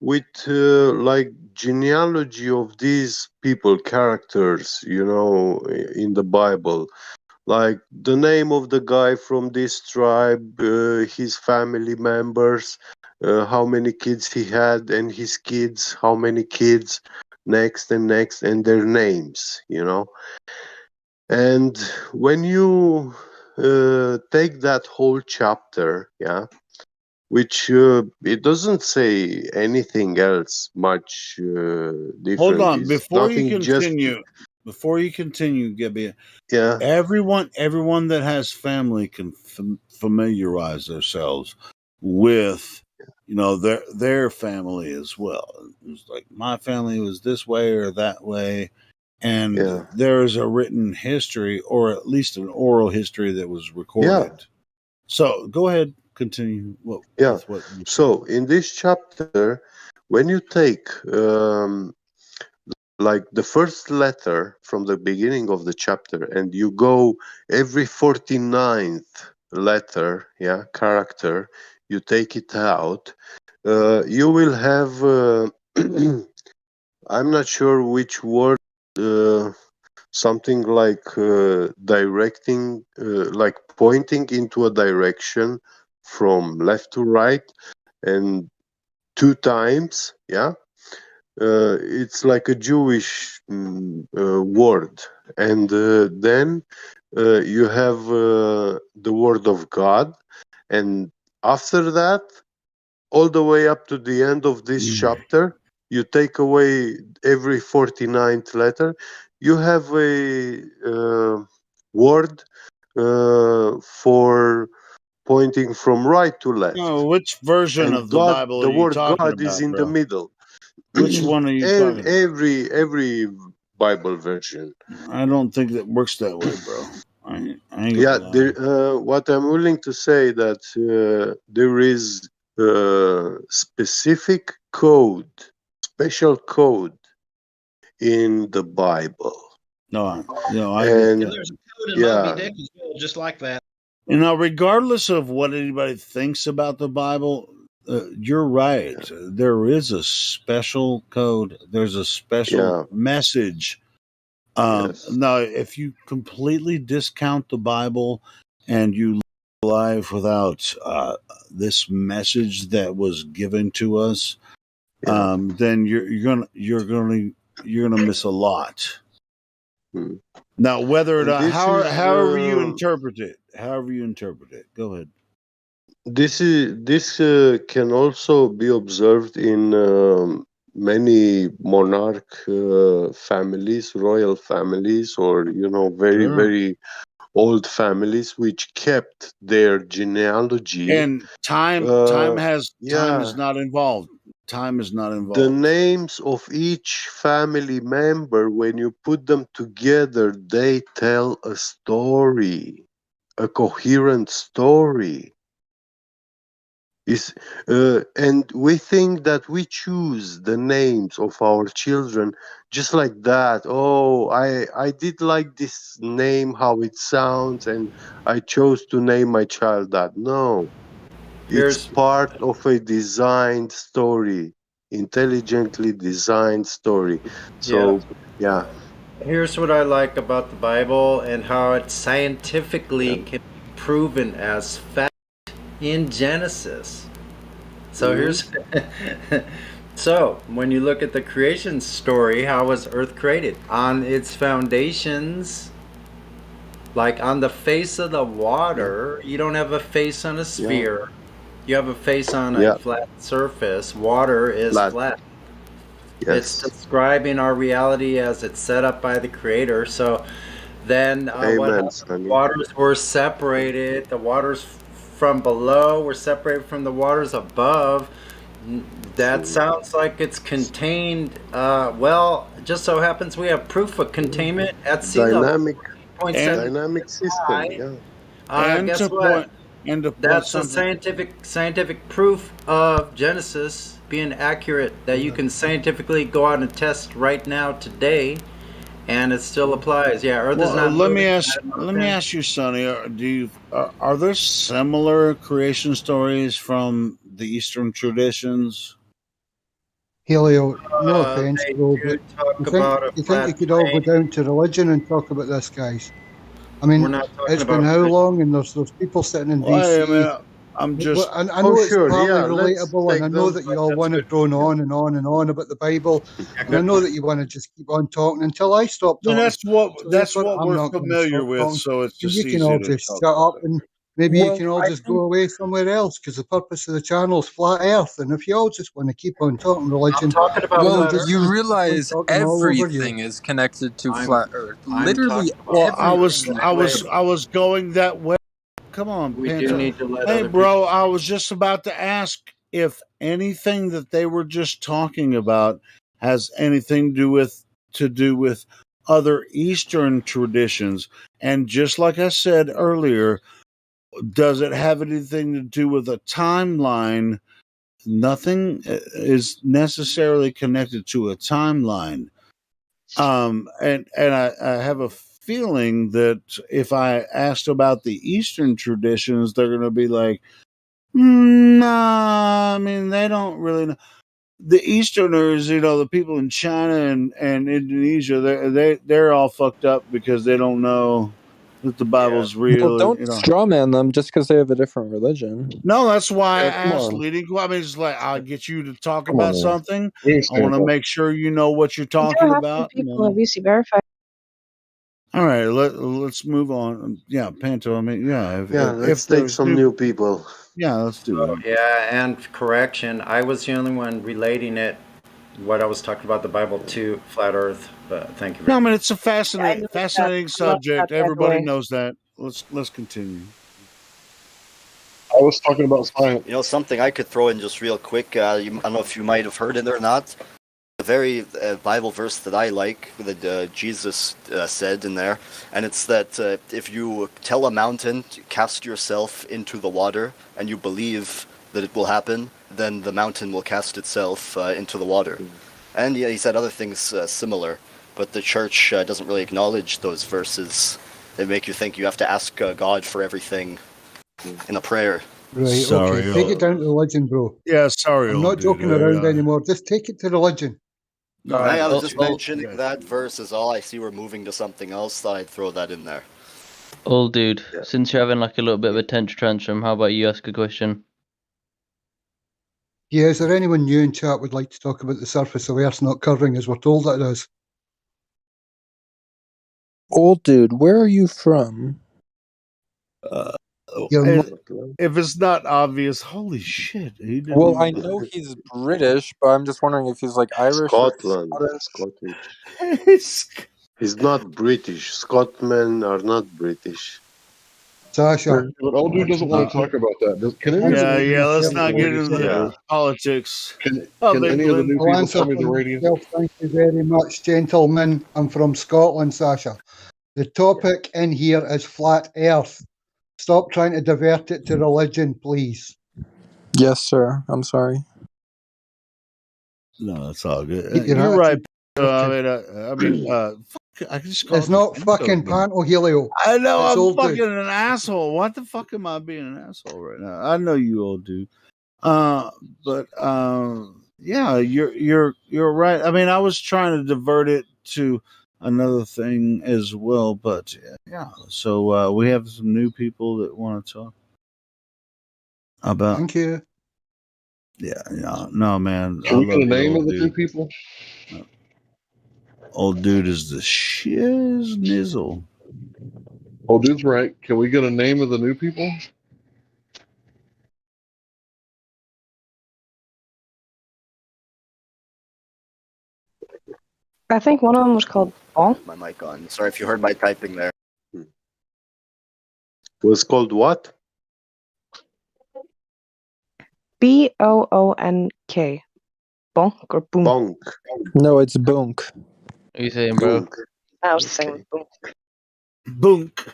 with like genealogy of these people, characters, in the Bible. Like the name of the guy from this tribe, his family members, how many kids he had, and his kids, how many kids, next, and their names. And when you take that whole chapter, yeah, which it doesn't say anything else much Hold different. on, Is nothing, just before you continue, Gibby. yeah, Everyone that has family can familiarize themselves with their family as well. It's like, my family was this way or that way, and yeah, there is a written history, or at least an oral history that was yeah, recorded. So go ahead, continue yeah. with what you said. So in this chapter, when you take like the first letter from the beginning of the chapter, and you go every 49th letter, yeah, character, you take it out, you will have I'm not sure which word, something like directing, like pointing into a direction from left to right, and 2 times, yeah. It's like a Jewish word, and then you have the word of God, and after that, all the way up to the end of this chapter, you take away every 49th letter, you have a word for pointing from right to left. Oh, which version And of the God, Bible are the you word talking God is about, in the bro? middle. Which one are you And talking about? every Bible version. I don't think that works that way, bro. I ain't Yeah, gonna lie. what I'm willing to say that there is specific code, special code in the Bible. No, I get And And that. there's a code in Moby yeah, Dick as well, just like that. Regardless of what anybody thinks about the Bible, you're right. There is a special code. There's a special yeah, message. yes, Now, if you completely discount the Bible and you live life without this message that was given to us, yeah. then you're gonna miss a lot. Hmm. Now, whether or And not, this is however you interpret it, go ahead. this can also be observed in many monarch families, royal families, or very Sure. very old families which kept their genealogy. And time Yeah, is not involved. Time is not the involved. names of each family member, when you put them together, they tell a story, a coherent story. And we think that we choose the names of our children just like that. Oh, I did like this name, how it sounds, and I chose to name my child that. No, it's Here's part of a designed story, intelligently designed story. yeah. So, yeah. Here's what I like about the Bible and how it scientifically Yeah. can be proven as fact in Genesis. So Mhm. so when you look at the creation story, how was Earth created? On its foundations, like on the face of the water, you don't have a face on a sphere. You have a face on a Yeah. flat surface. Water is Flat. flat. It's Yes. describing our reality as it's set up by the Creator. So then what Amen, happened? Sonny. The waters were separated. The waters from below were separated from the waters above. That sounds like it's contained. Well, it just so happens we have proof of containment at sea level. Dynamic 0.7 dynamic system, high. yeah. And Guess to what? put That's the something. scientific proof of Genesis being accurate that you can scientifically go out and test right now today, and it still applies. Yeah, Earth is Well, not moving. Not let me moving. ask you, Sonny. Are there similar creation stories from the Eastern traditions? Helio, no offense, They bro, do but talk about a you think you flat could all go plane. down to religion and talk about this, guys? I We're mean, not talking it's been about how religion. long, and there's people sitting in Wait a DC. minute. I'm just. I Oh, know it's sure, partly yeah. Let's relatable, and I take know them. that you all That's want to good. drone on and on and on about the Bible, Yeah, and I good know point. that you want to just keep on talking until I stop Then talking. So that's therefore, what I'm we're not going to familiar stop with. talking, So it's and just you can easy all to just talk shut about up, it. and maybe you Well, can all I just think go away somewhere else, because the purpose of the channel is flat Earth, and if you all just want to keep on talking I'm religion, talking about then I'm well, flat just Earth. you going to keep on realize talking all over you. everything is connected to I'm flat Earth. I'm Literally talking about Well, flat Earth. everything is Wait, I connected. was going that way. Come on, we do Panto. need to let Hey, other people. bro, I was just about to ask if anything that they were just talking about has anything to do with other Eastern traditions. And just like I said earlier, does it have anything to do with a timeline? Nothing is necessarily connected to a timeline. And I have a feeling that if I asked about the Eastern traditions, they're going to be like, nah, I mean, they don't really know. The Easterners, the people in China and Indonesia, they're all fucked up because they don't know that the Yeah. Bible's Well, real. don't strawman them just because they have a different religion. No, that's why I Yeah, come asked on. leading. I mean, it's like I'll get you to talk Come on about now. something. We ain't I want saying to that. make sure you know what you're There talking have been about. people at VC verified. All right, let's move on. Yeah, Panto. I mean, yeah, Yeah, if let's take there's some new people. yeah, let's do Oh, that. yeah, and correction. I was the only one relating it, what I was talking about the Bible to flat Earth. But thank you No, very I much. mean it's a I noticed that. fascinating I love that, subject. by the Everybody way. knows that. Let's continue. I was talking about science. Something I could throw in just real quick. I don't know if you might have heard it or not. A very Bible verse that I like that Jesus said in there, and it's that if you tell a mountain to cast yourself into the water and you believe that it will happen, then the mountain will cast itself into the water. And yeah, he said other things similar, but the church doesn't really acknowledge those verses. They make you think you have to ask God for everything in a prayer. Right, Sorry, okay. Take it down to religion, bro. Yeah, sorry, I'm old not dude. joking around anymore. Just take it to religion. No, I was got just you. mentioning Got that you. verse is all. I see we're moving to something else. Thought I'd throw that in there. Old dude, Yeah. since you're having like a little bit of a temper tantrum, how about you ask a question? Yeah, is there anyone new in chat would like to talk about the surface of Earth not curving as we're told that it is? Old dude, where are you from? If it's not obvious, holy shit, he didn't Well, I even. know he's British, but I'm just wondering if he's like Irish Scotland, or Scottish. He's not British. Scotmen are not British. Sasha. But old dude doesn't want to talk about that. Can any of the Yeah, new yeah. people Let's tell me not the get radius into of the the Earth? politics Can of any of the England. new I'll people answer tell me for the radius? myself. Thank you very much, gentlemen. I'm from Scotland, Sasha. The topic in here is flat Earth. Stop trying to divert it to religion, please. Yes, sir. I'm sorry. No, it's all good. Keep your You're right. attitude. I just called It's you not Pinto fucking again. Panto Helio. I know It's I'm old fucking dude. an asshole. What the fuck am I being an asshole right now? I know you old dude. But yeah, you're right. I mean, I was trying to divert it to another thing as well, but yeah. So we have some new people that want to talk about. Thank you. Yeah, no, man. I Can we get love a you, name old of the new dude. people? Old dude is the shiz nizzle. Old dude's right. Can we get a name of the new people? I think one of them was called Paul. My mic on. Sorry if you heard my typing there. Was called what? Boonk. Bonk or boom? Bonk. No, it's Bunk. What are you saying, bro? Bonk. I was saying boonk. Boonk.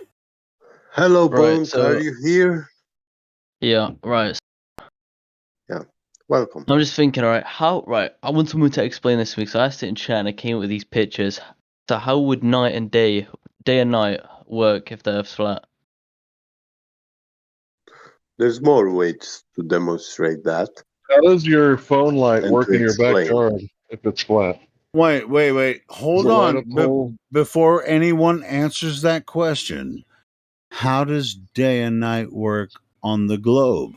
Hello, Right, Bonk. so Are you here? yeah, right. Yeah. Welcome. I'm just thinking, alright, I want someone to explain this to me, so I asked it in chat and I came up with these pictures. So how would night and day and night work if the Earth's flat? There's more ways to demonstrate that. How does your phone light and work to in your explain. backyard if it's flat? Wait. Does Hold it light on. up the whole? Before anyone answers that question, how does day and night work on the globe?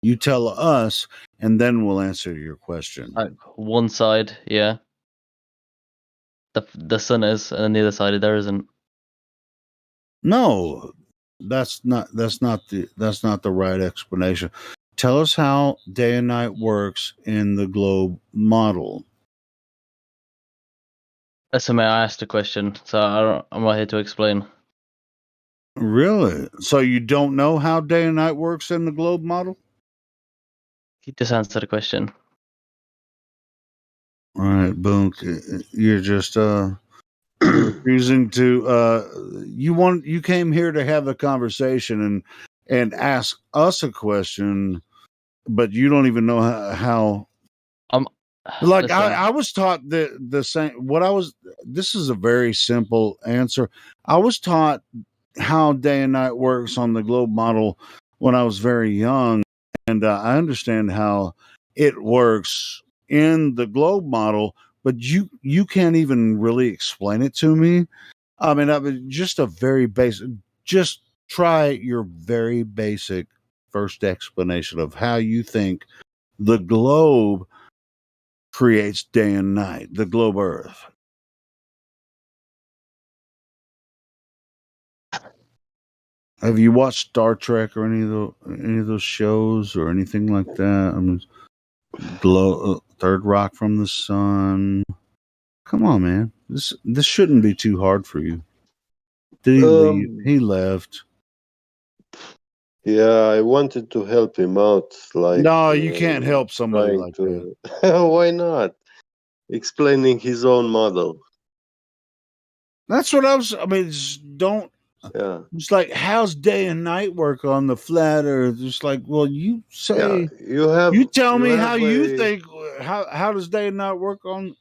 You tell us, and then we'll answer your question. Like one side, yeah. The sun is, and then the other side there isn't. No, that's not the right explanation. Tell us how day and night works in the globe model. So may I asked a question, so I'm not here to explain. Really? So you don't know how day and night works in the globe model? You just answered the question. All right, boom. You're just refusing to you came here to have a conversation and ask us a question, but you don't even know how like listen. I was taught the same this is a very simple answer. I was taught how day and night works on the globe model when I was very young, and I understand how it works in the globe model, but you can't even really explain it to me. I mean, just a very basic. Just try your very basic first explanation of how you think the globe creates day and night, the globe Earth. Have you watched Star Trek or any of those shows or anything like that? I mean, Third Rock from the Sun. Come on, man. This shouldn't be too hard for you. Did he leave? He left. Yeah, I wanted to help him out. Like, no, you can't help somebody like that. Why not? Explaining his own model. That's what I mean, just don't. Yeah. It's like, how's day and night work on the flat Earth? It's like, well, you say, you tell me how you think. How does day and night work on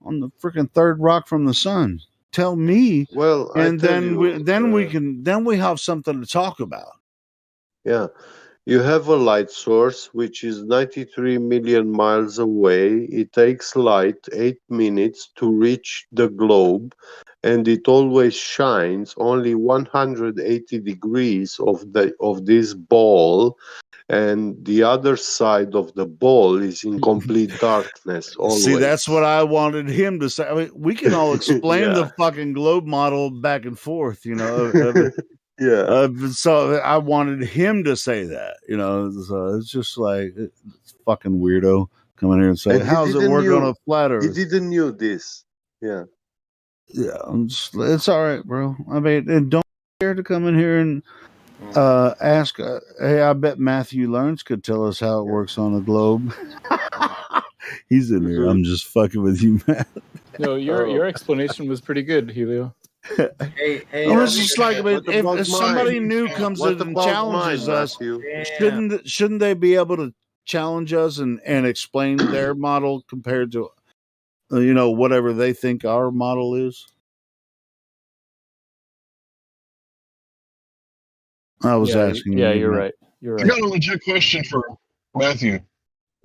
the freaking third rock from the sun? Tell me. Well, and then we have something to talk about. Yeah. You have a light source which is 93 million miles away. It takes light 8 minutes to reach the globe, and it always shines only 180 degrees of this ball, and the other side of the ball is in complete darkness always. See, that's what I wanted him to say. I mean, we can all explain Yeah. the fucking globe model back and forth, Yeah. So I wanted him to say that, so it's just like it's fucking weirdo coming here and say, And how's it work on a flat he earth? didn't knew this. Yeah. Yeah, it's all right, bro. I mean, and don't care to come in here and ask. Hey, I bet Matthew Learns could tell us how it works on a globe. He's in here. I'm just fucking with you, man. No, your explanation was pretty good, Helio. Hey, I was just like, I mean, What about if somebody mine? new comes What in and about challenges mine, us, Matthew? shouldn't they be able to challenge us and explain their model compared to whatever they think our model is? I was asking you. You're man. right. You're I right. got a legit question for Matthew.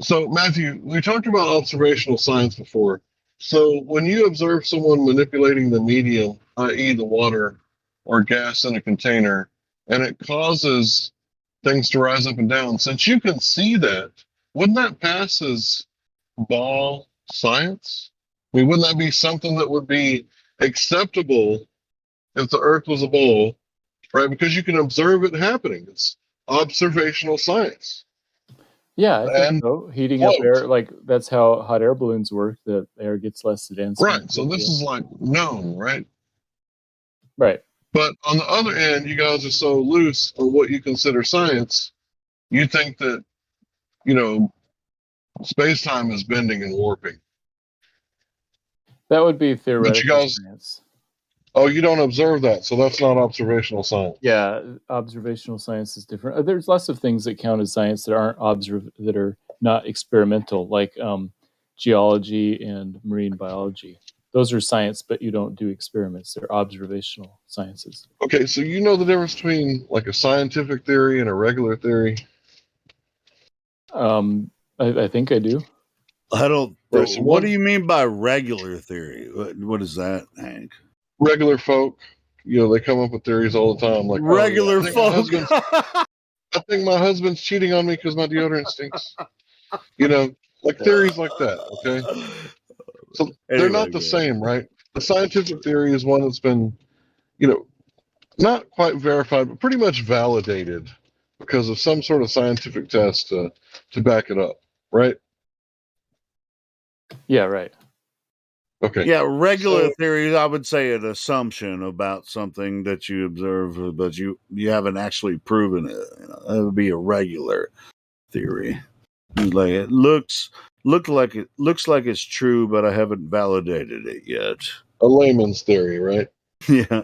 So, Matthew, we talked about observational science before. So, when you observe someone manipulating the medium, i.e., the water or gas in a container, and it causes things to rise up and down, since you can see that, wouldn't that pass as ball science? I mean, wouldn't that be something that would be acceptable if the Earth was a ball, right? Because you can observe it happening. It's observational science. Yeah, I think And so. Heating up float. air, like that's how hot air balloons work. The air gets less dense. when Right. you So heat this it up. is like known, right? Right. But on the other end, you guys are so loose on what you consider science. You think that, space time is bending and warping. That would be But theoretical you guys, science. you don't observe that. So that's not observational science. Yeah, observational science is different. There's lots of things that count as science that aren't that are not experimental, like geology and marine biology. Those are science, but you don't do experiments. They're observational sciences. Okay. So you know the difference between like a scientific theory and a regular theory? I think I do. I don't. Right, so What do you mean by regular theory? What is that, Hank? Regular folk, they come up with theories all the time. Like, Regular folk. I think my husband's cheating on me because my deodorant stinks. Like theories like that. Okay. So they're not the same, right? The scientific theory is one that's been, not quite verified, but pretty much validated because of some sort of scientific test to back it up, right? Yeah, right. Okay. Yeah, regular theory, I would say an assumption about something that you observe, but you haven't actually proven it. That would be a regular theory. Like it looks like it's true, but I haven't validated it yet. A layman's theory, right? Yeah.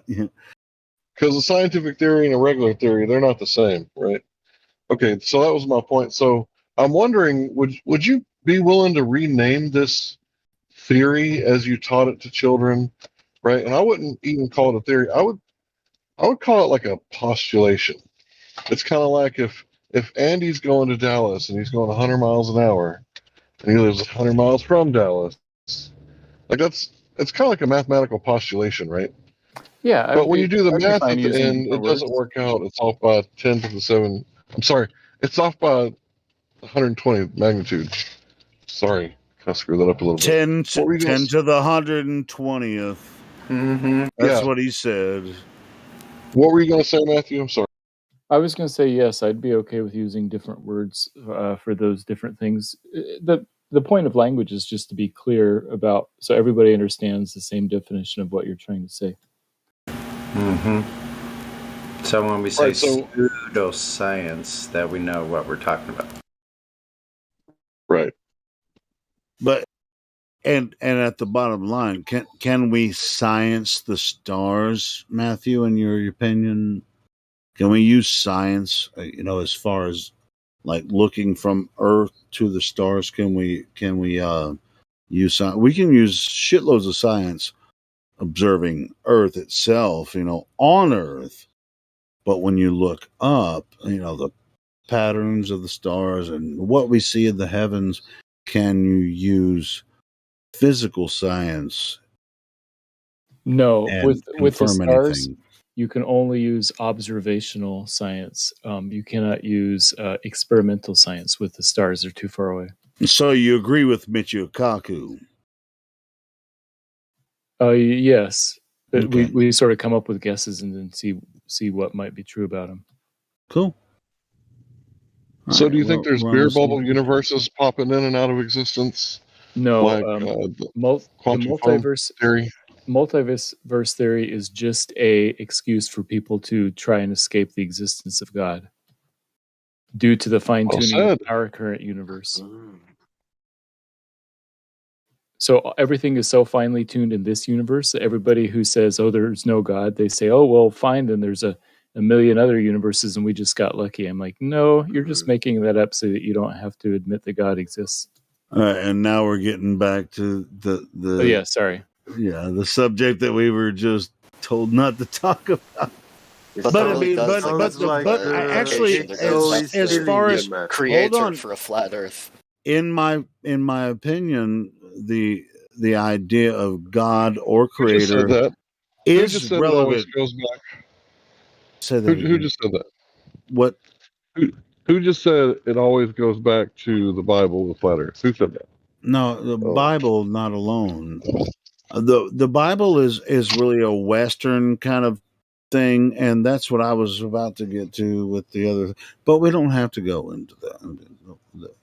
Because a scientific theory and a regular theory, they're not the same, right? Okay, so that was my point. So I'm wondering, would you be willing to rename this theory as you taught it to children, right? And I wouldn't even call it a theory. I would call it like a postulation. It's kind of like if Andy's going to Dallas and he's going 100 miles an hour, and he lives 100 miles from Dallas, like it's kind of like a mathematical postulation, right? Yeah, But when you do the I'd be math fine at the using end, different it doesn't words. work out. It's off by 10 to the 7. I'm sorry. It's off by 120 magnitude. Sorry. I screwed that up a little bit. 10 to the 120th. Mm-hmm. That's what he said. What were you going to say, Matthew? I'm sorry. I was going to say yes. I'd be okay with using different words for those different things. The point of language is just to be clear about, so everybody understands the same definition of what you're trying to say. Mm-hmm. So when we say Right, so- pseudoscience, that we know what we're talking about. Right. But and at the bottom line, can we science the stars, Matthew? In your opinion, can we use science? As far as like looking from Earth to the stars, can we use science? We can use shitloads of science observing Earth itself, on Earth. But when you look up, the patterns of the stars and what we see in the heavens, can you use physical science? No, with the confirm stars, anything? you can only use observational science. You cannot use experimental science with the stars. They're too far away. So you agree with Michio Kaku? Yes. But Okay. we sort of come up with guesses and then see what might be true about them. Cool. So, do you think there's we're on the beer same bubble page. universes popping in and out of existence? No, Like the the quantum foam theory? multiverse theory is just a excuse for people to try and escape the existence of God due to the fine Well tuning of said. our current universe. So everything is so finely tuned in this universe that everybody who says, "Oh, there's no God," they say, "Oh, well, fine, then there's a million other universes and we just got lucky." I'm like, no, you're just making that up so that you don't have to admit that God exists. And now we're getting back to the Oh yeah, sorry. Yeah, the subject that we were just told not to talk about. But I mean, but I actually, as far as creator hold on, for a flat Earth. in my opinion, the idea of God or Who just said creator that? Who is just said it always relevant. goes back? Say that Who again. just said that? What? Who just said it always goes back to the Bible, the flat Earth? Who said that? No, the Bible not alone. The Bible is really a Western kind of thing, and that's what I was about to get to with the other. But we don't have to go into that.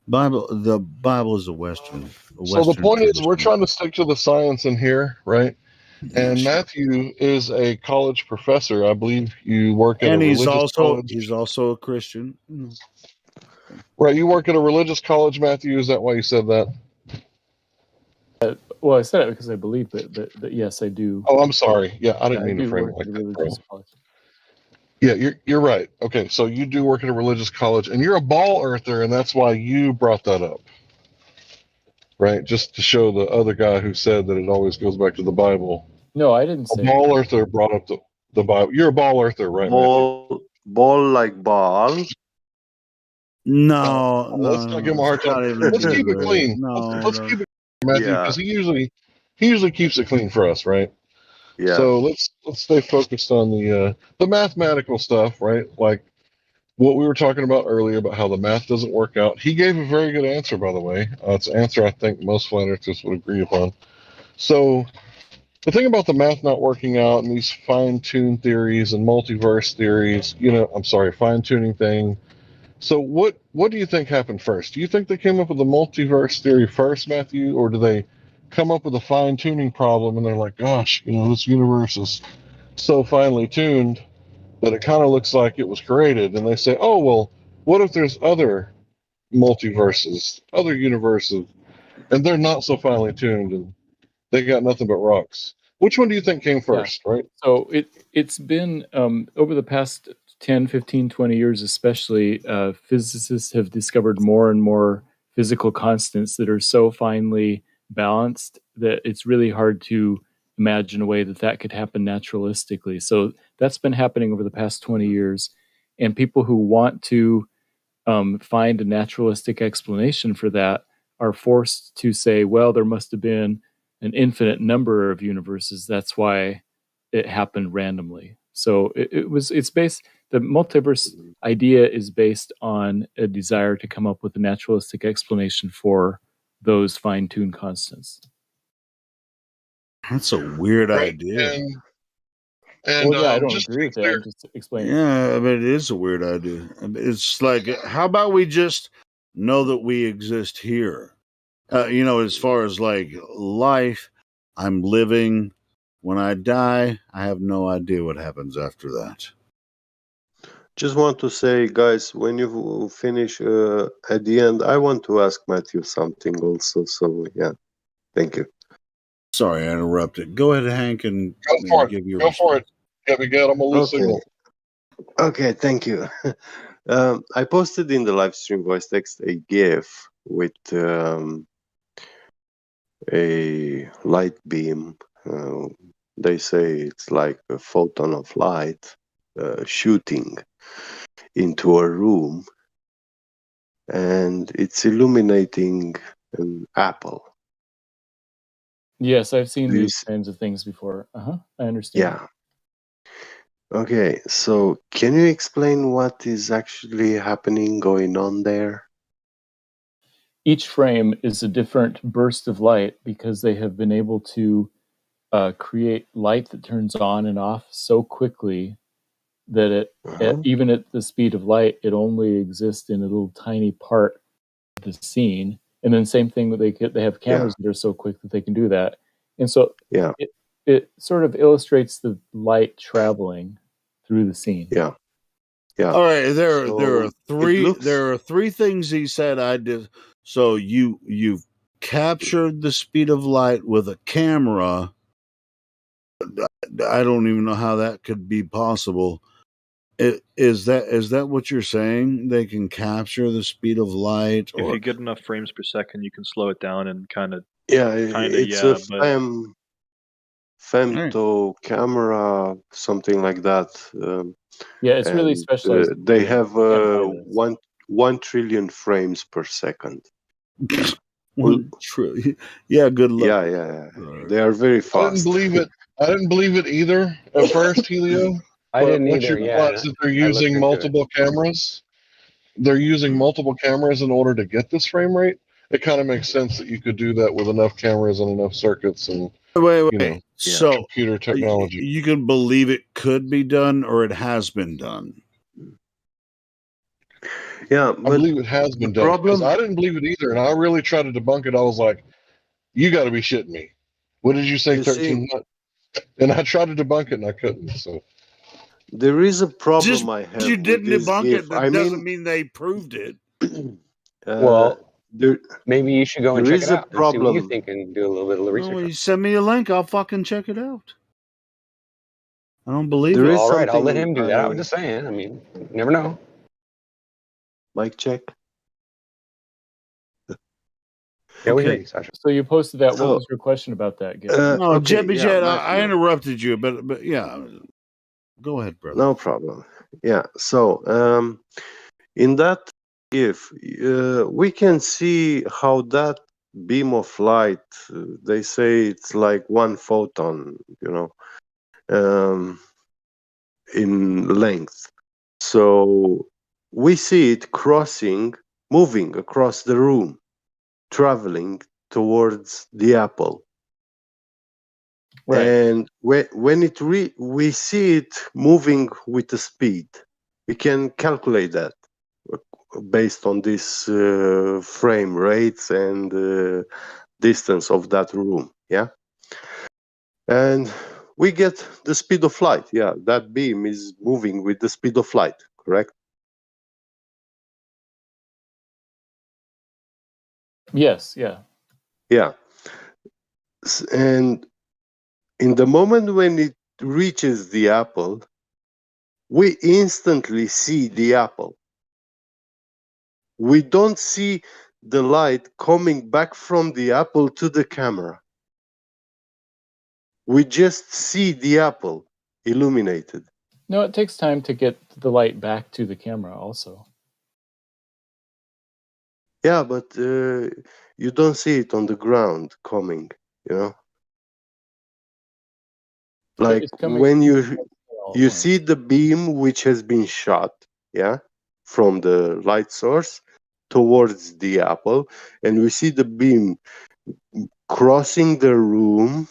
The Bible is a Western. So the point is, we're tradition. trying to stick to the science in here, right? And sure. Matthew is a college professor. I believe you work at a And religious college. he's also a Christian. Right, you work at a religious college, Matthew. Is that why you said that? Well, I said it because I believe it, but yes, I do. Oh, I'm sorry. Yeah, I didn't mean to do frame it work like at a that, religious bro. college. Yeah, you're right. Okay, so you do work at a religious college, and you're a ball earther, and that's why you brought that up, right? Just to show the other guy who said that it always goes back to the Bible. No, I didn't say. A ball earther brought up the Bible. You're a ball earther, right, Matthew? Ball like ball. No, Let's not give him a hard time. Let's keep it clean. Let's keep it clean, Matthew, because he usually keeps it clean for us, right? Yeah. So let's stay focused on the mathematical stuff, right? Like what we were talking about earlier about how the math doesn't work out. He gave a very good answer, by the way. It's an answer I think most flat earthers would agree upon. So the thing about the math not working out and these fine-tuned theories and multiverse theories, fine-tuning thing. So what do you think happened first? Do you think they came up with the multiverse theory first, Matthew, or do they come up with a fine-tuning problem and they're like, gosh, this universe is so finely tuned that it kind of looks like it was created, and they say, oh, well, what if there's other multiverses, other universes, and they're not so finely tuned and they got nothing but rocks? Which one do you think came first, right? So it's been over the past 10, 15, 20 years especially, physicists have discovered more and more physical constants that are so finely balanced that it's really hard to imagine a way that could happen naturalistically. So that's been happening over the past 20 years. And people who want to find a naturalistic explanation for that are forced to say, well, there must have been an infinite number of universes. That's why it happened randomly. So the multiverse idea is based on a desire to come up with a naturalistic explanation for those fine-tuned constants. That's a weird idea. And I don't just agree with it. I'm just explaining. Yeah, but it is a weird idea. It's like, how about we just know that we exist here? As far as like life, I'm living. When I die, I have no idea what happens after that. Just want to say, guys, when you finish at the end, I want to ask Matthew something also. So, yeah, thank you. Sorry, I interrupted. Go ahead, Hank, and give your Go for it. Yeah, Miguel, I'm going to lose signal. Okay, thank you. I posted in the live stream voice text a GIF with a light beam. They say it's like a photon of light shooting into a room, and it's illuminating an apple. Yes, I've seen these kinds of things before. I understand. Yeah. Okay, so can you explain what is actually happening, going on there? Each frame is a different burst of light because they have been able to create light that turns on and off so quickly that even at the speed of light, it only exists in a little tiny part of the scene. And then same thing, they have cameras that are so quick that they can do that. And so it sort of illustrates the light traveling through the scene. Yeah. All right, there are three things he said I did. So you've captured the speed of light with a camera. I don't even know how that could be possible. Is that what you're saying? They can capture the speed of light, If you get enough frames per second, you can slow it down and kind of. It's a femto camera, something like that. Yeah, it's really specialized. They have 1 trillion frames per second. 1 trillion. Yeah, good luck. Yeah. They are very fast. I didn't believe it either at first, Helio. I didn't once either. you Yeah, realize that they're using multiple cameras, in order to get this frame rate. It kind of makes sense that you could do that with enough cameras and enough circuits and Wait. So computer technology. You can believe it could be done, or it has been done. Yeah, I believe it has been done. Because I didn't believe it either, and I really tried to debunk it. I was like, "You got to be shitting me! What did you say, 13 months?" And I tried to debunk it, and I couldn't. So there is a problem I have. You didn't with this debunk GIF. it. That doesn't mean they proved it. Maybe you should go and there check is it a out and see what you problem. think and do a little bit of research. Well, you send me a link. I'll fucking check it out. I don't believe There it. is All right, I'll let something him do that. I was just saying. I mean, you never know. Mic check. Yeah, we hear you, Sasha. So you posted that. What was your question about that, Gil? No, okay, Jet, I interrupted you, but yeah, go ahead, brother. No problem. Yeah. So in that GIF, we can see how that beam of light. They say it's like 1 photon. In length. So we see it moving across the room, traveling towards the apple. Right. And when we see it moving with the speed, we can calculate that based on this frame rates and distance of that room. Yeah. And we get the speed of light. Yeah, that beam is moving with the speed of light, correct? Yes, yeah. Yeah. And in the moment when it reaches the apple, we instantly see the apple. We don't see the light coming back from the apple to the camera. We just see the apple illuminated. No, it takes time to get the light back to the camera also. Yeah, but you don't see it on the ground coming, Like when you see the beam which has been shot, from the light source towards the apple, and we see the beam crossing the room,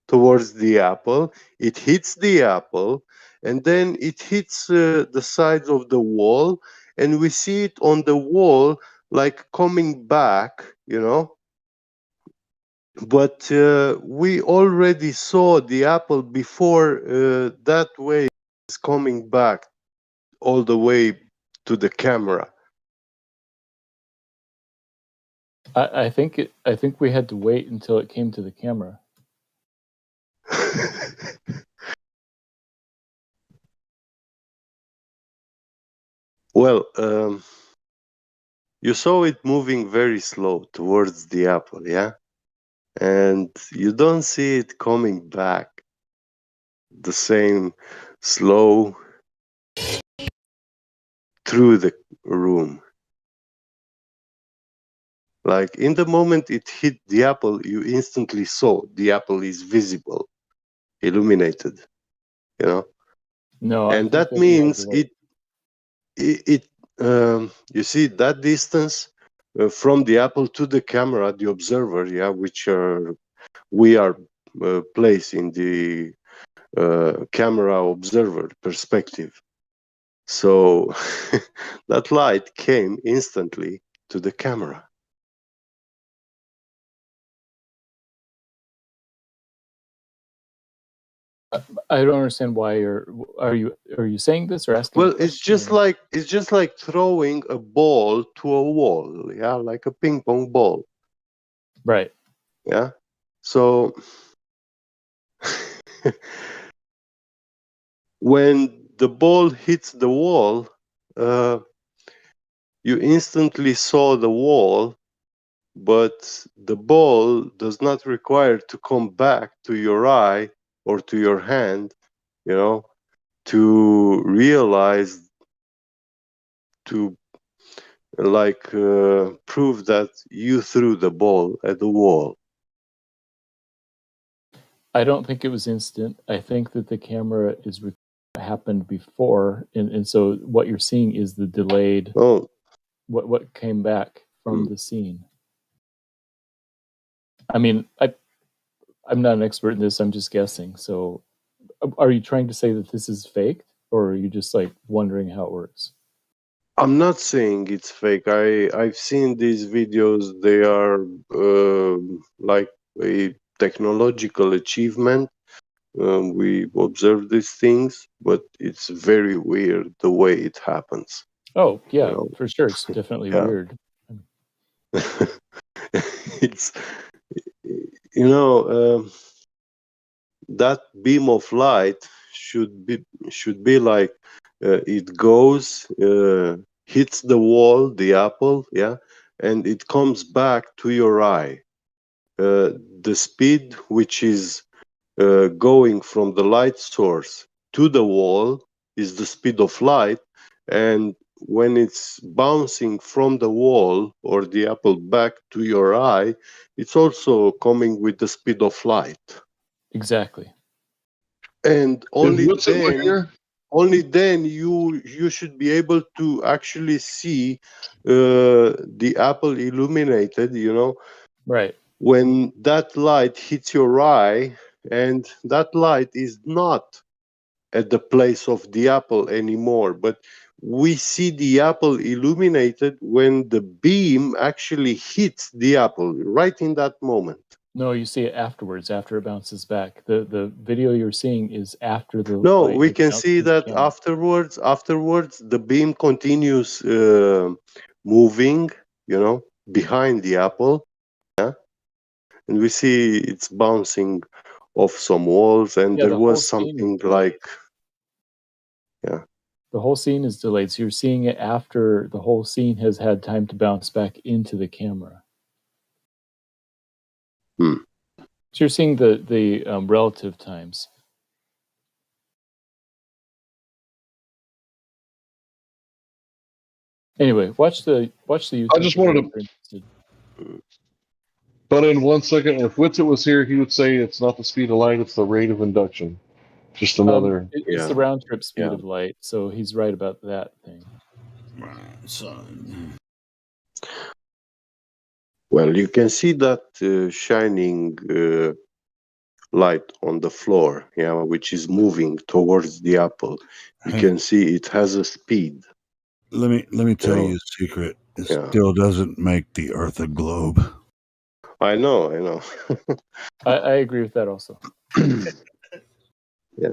towards the apple. It hits the apple, and then it hits the sides of the wall, and we see it on the wall like coming back, But we already saw the apple before that wave is coming back all the way to the camera. I think we had to wait until it came to the camera. Well, you saw it moving very slow towards the apple, yeah? And you don't see it coming back the same slow through the room. Like in the moment it hit the apple, you instantly saw the apple is visible, illuminated, No, and that means it you see that distance from the apple to the camera, the observer, which we are place in the camera observer perspective. So that light came instantly to the camera. I don't understand why are you saying this or asking? Well, it's just like throwing a ball to a wall, yeah, like a ping pong ball. Right. Yeah. So when the ball hits the wall, you instantly saw the wall, but the ball does not require to come back to your eye or to your hand, you know, to realize, to prove that you threw the ball at the wall. I don't think it was instant. I think that the camera is happened before, and so what you're seeing is the delayed. What came back from the scene. I mean, I'm not an expert in this. I'm just guessing. So, are you trying to say that this is faked, or are you just like wondering how it works? I'm not saying it's fake. I've seen these videos. They are like a technological achievement. We observe these things, but it's very weird the way it happens. Oh yeah, for sure. It's definitely weird. It's that beam of light should be like it goes, hits the wall, the apple, yeah, and it comes back to your eye. The speed which is going from the light source to the wall is the speed of light, and when it's bouncing from the wall or the apple back to your eye, it's also coming with the speed of light. Exactly. And only then you should be able to actually see the apple illuminated, right, when that light hits your eye, and that light is not at the place of the apple anymore, but we see the apple illuminated when the beam actually hits the apple right in that moment. No, you see it afterwards, after it bounces back. The video you're seeing is after the No, light we has can bounced see through the that camera. afterwards the beam continues moving, behind the apple, yeah, and we see it's bouncing off some walls, and Yeah, there the whole was scene is something delayed. like, yeah. The whole scene is delayed, so you're seeing it after the whole scene has had time to bounce back into the camera. So you're seeing the relative times. Anyway, watch the YouTube. I just wanted to butt in 1 second. If Witsit was here, he would say it's not the speed of light; it's the rate of induction. Just another. It's the round trip speed of light, so he's right about that thing. So, Well, you can see that shining light on the floor, yeah, which is moving towards the apple. You can see it has a speed. Let me tell you a secret. It still doesn't make the Earth a globe. I know. I agree with that also. Yeah.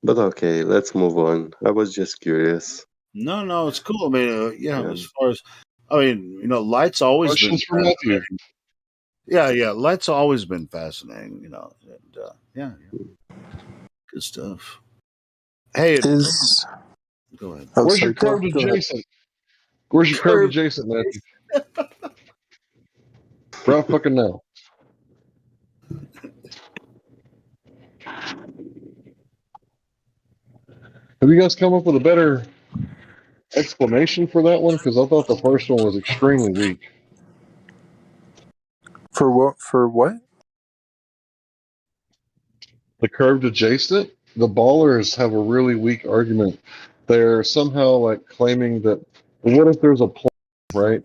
But okay, let's move on. I was just curious. No, it's cool. I mean, as far as, light's always Questions been for Matthew. Yeah, light's always been fascinating, and good stuff. Hey, go ahead. Where's your curved adjacent? Where's your curved adjacent, Matthew? Right fucking now. Have you guys come up with a better explanation for that one? Because I thought the first one was extremely weak. For what? For what? The curved adjacent? The ballers have a really weak argument. They're somehow like claiming that, what if there's a plane, right?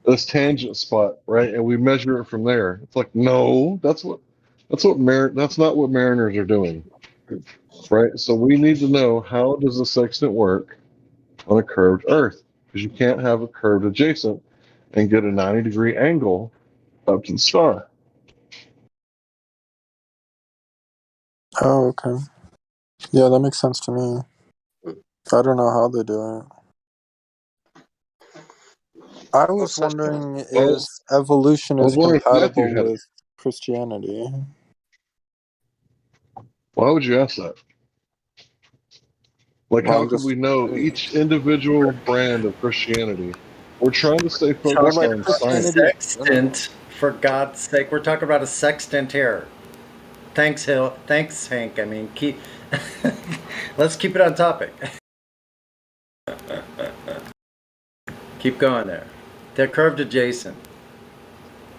this tangent spot, right? And we measure it from there. It's like, no, that's not what mariners are doing, right? So we need to know, how does the sextant work on a curved Earth? Because you can't have a curved adjacent and get a 90-degree angle up to the star. Oh, okay. Yeah, that makes sense to me. I don't know how they do it. I was wondering if evolution I is was wondering if Matthew compatible had it. with Christianity. Why would you ask that? Like, Well, how I'm could just we know each individual brand of Christianity? We're trying to stay focused Talking on about a science. sextant, for God's sake. We're talking about a sextant here. Thanks, Hill. Thanks, Hank. I mean, let's keep it on topic. Keep going there. They're curved adjacent.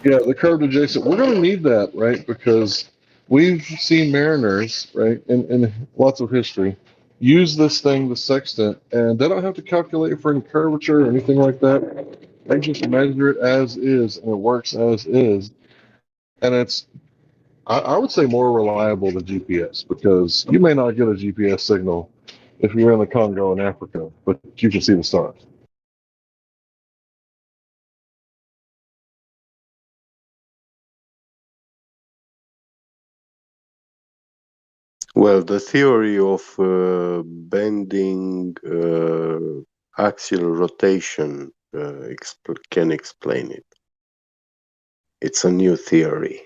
Yeah, the curved adjacent. We're going to need that, right? Because we've seen mariners, right, in lots of history, use this thing, the sextant, and they don't have to calculate for any curvature or anything like that. They just measure it as is, and it works as is. And it's, I would say, more reliable than GPS, because you may not get a GPS signal if you're in the Congo in Africa, but you can see the stars. Well, the theory of bending axial rotation can explain it. It's a new theory.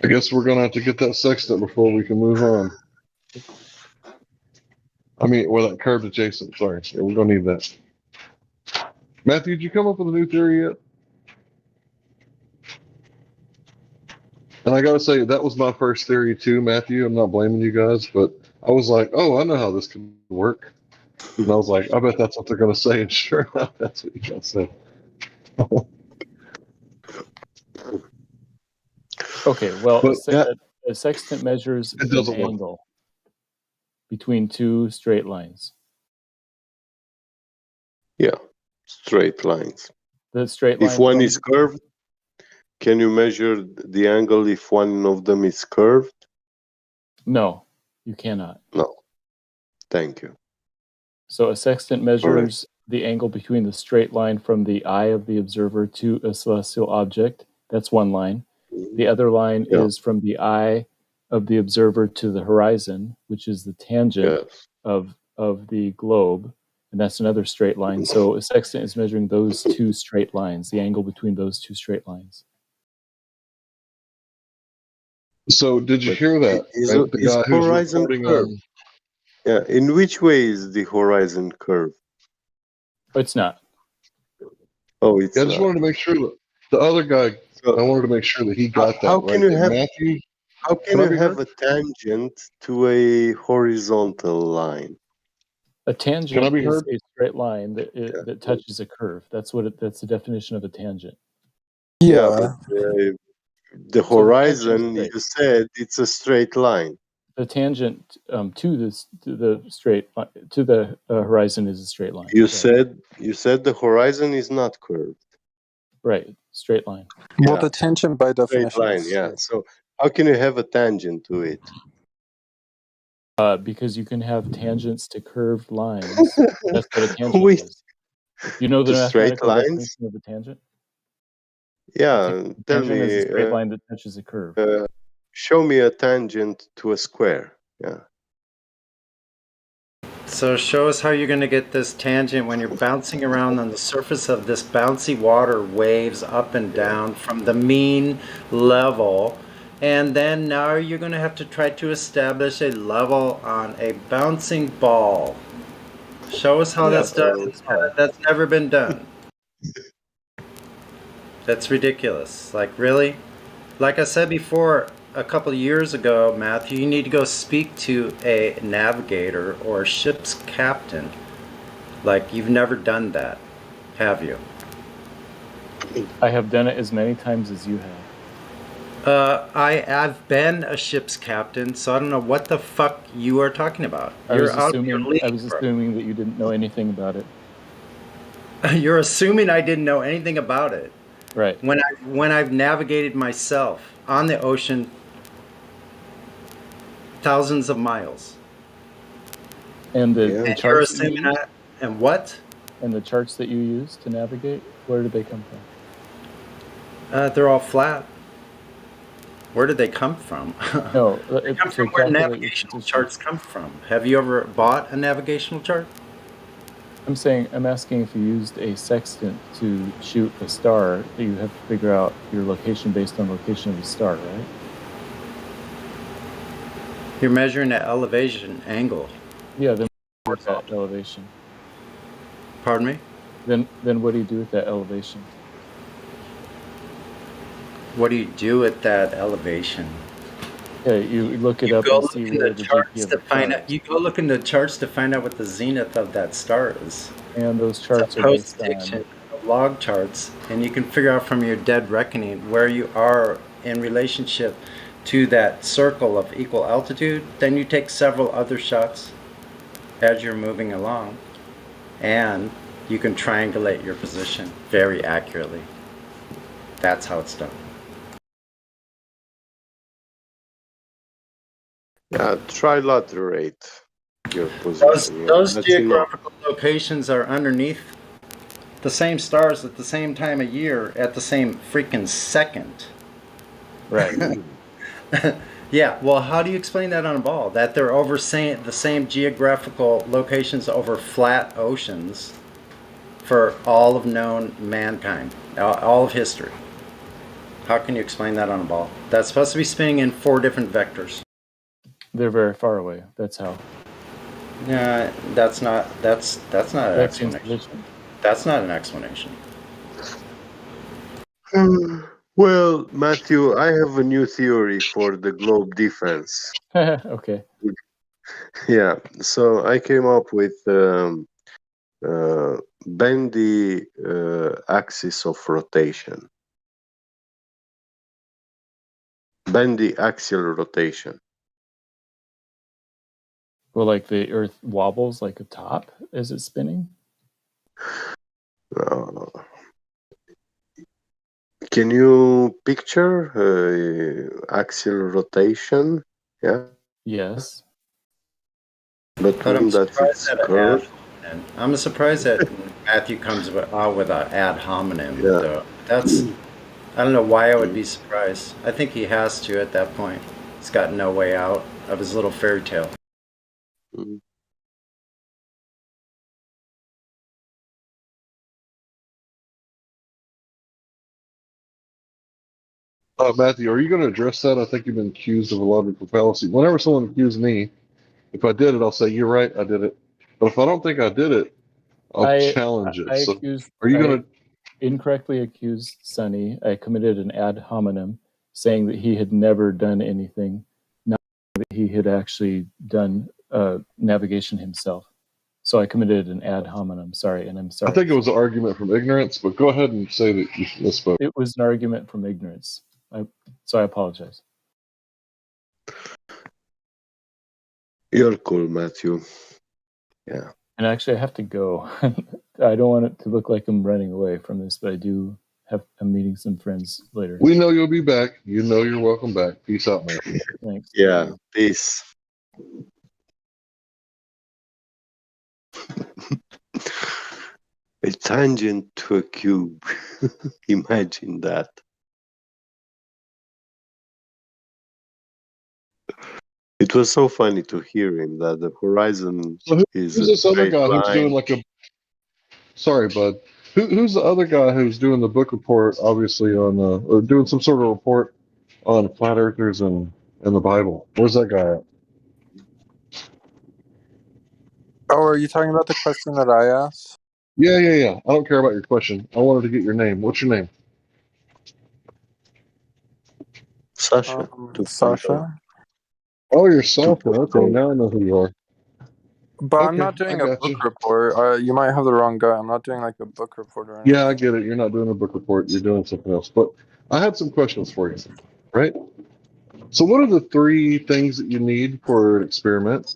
I guess we're going to have to get that sextant before we can move on. Or that curved adjacent. Sorry. Yeah, we're going to need that. Matthew, did you come up with a new theory yet? And I got to say, that was my first theory too, Matthew. I'm not blaming you guys, but I was like, oh, I know how this can work. And I was like, I bet that's what they're going to say. And sure enough, that's what you guys said. Okay, well, But a sextant measures it an doesn't work. angle between two straight lines. Yeah, straight lines. The straight line. If one is curved, can you measure the angle if one of them is curved? No, you cannot. No. Thank you. So a sextant measures the angle between the straight line from the eye of the observer to a celestial object. That's one line. The other line is from the eye of the observer to the horizon, which is the tangent of the globe, and that's another straight line. So a sextant is measuring those two straight lines, the angle between those two straight lines. So did you hear that? Right? The guy who's horizon reporting curved? on. Yeah. In which way is the horizon curved? It's not. Oh, it's I just wanted to make sure that the other guy, I wanted to make sure that he got that how right. can you And have Matthew, how can you have a tangent to a horizontal line? A tangent be is heard? a straight line that touches a curve. That's the definition of a tangent. Yeah, but the So the tangent is horizon, straight. you said it's a straight line. The tangent to the horizon is a straight line. You Correct. said the horizon is not curved. Right, straight line. Well, the tangent by Straight definition line, is yeah. So how can you have a tangent to it? Because you can have tangents to curved lines. That's what a tangent is. You know the To straight mathematical lines? definition of a tangent? Yeah, tell Tangent is me. a straight line that touches a curve. Show me a tangent to a square. Yeah. So show us how you're going to get this tangent when you're bouncing around on the surface of this bouncy water, waves up and down from the mean level. And then now you're going to have to try to establish a level on a bouncing ball. Show us how that's done. That's never been done. That's ridiculous. Like, really? Like I said before, a couple of years ago, Matthew, you need to go speak to a navigator or a ship's captain. Like, you've never done that, have you? I have done it as many times as you have. I've been a ship's captain, so I don't know what the fuck you are talking about. I was Out of your league, assuming that you didn't know anything about it. You're assuming I didn't know anything about it. Right. When I've navigated myself on the ocean thousands of miles. And the You're charts assuming and what? And the charts that you use to navigate, where did they come from? They're all flat. Where did they come from? No, they come from where navigational charts come from. Have you ever bought a navigational chart? I'm asking if you used a sextant to shoot a star, that you have to figure out your location based on location of the star, right? You're measuring at elevation angle. Yeah, then what do you do with that elevation? Pardon me? Then what do you do with that elevation? What do you do at that elevation? Yeah, you look it up and see where the charts GP to of the find star out. You go look in the charts to find out what the zenith of that star is. And those charts it's a are based post-diction on of log charts, and you can figure out from your dead reckoning where you are in relationship to that circle of equal altitude. Then you take several other shots as you're moving along, and you can triangulate your position very accurately. That's how it's done. Yeah, trilaterate your position. Those That's geographical locations are underneath the same stars at the same time of year at the same freaking second. Right. Yeah, well, how do you explain that on a ball? That they're over the same geographical locations over flat oceans for all of known mankind, all of history. How can you explain that on a ball? That's supposed to be spinning in 4 different vectors. They're very far away. That's how. Yeah, that's not an explanation. That's not an explanation. Well, Matthew, I have a new theory for the globe defense. Okay. Yeah, so I came up with bend the axis of rotation. Bend the axial rotation. Well, like the Earth wobbles like a top as it's spinning? Can you picture axial rotation? Yeah. Yes. But I'm that it's curved. I'm surprised that Matthew comes out with an ad hominem. Yeah. Though. That's I don't know why I would be surprised. I think he has to at that point. He's got no way out of his little fairy tale. Matthew, are you going to address that? I think you've been accused of a logical fallacy. Whenever someone accuses me, if I did it, I'll say, you're right, I did it. But if I don't think I did it, I'll challenge it. So are you going to incorrectly accused Sonny? I committed an ad hominem saying that he had never done anything, not that he had actually done navigation himself. So I committed an ad hominem. Sorry, and I'm sorry. I think it was an argument from ignorance, but go ahead and say that you misspoke. It was an argument from ignorance. So I apologize. You're cool, Matthew. Yeah. And actually, I have to go. I don't want it to look like I'm running away from this, but I'm meeting some friends later. We know you'll be back. You know you're welcome back. Peace out, Matthew. Thanks. Yeah, peace. A tangent to a cube. Imagine that. It was so funny to hear him that the horizon is who's this other guy who's doing like a... Sorry, bud. Who's the other guy who's doing the book report, obviously, on or doing some sort of report on flat earthers and the Bible? Where's that guy at? Oh, are you talking about the question that I asked? Yeah. I don't care about your question. I wanted to get your name. What's your name? Sasha. Sasha. Oh, you're Sasha. Okay, now I know who you are. But I'm Okay, not doing I a got book you. report. You might have the wrong guy. I'm not doing like a book report or anything. Yeah, I get it. You're not doing a book report. You're doing something else. But I had some questions for you. right? So what are the three things that you need for an experiment,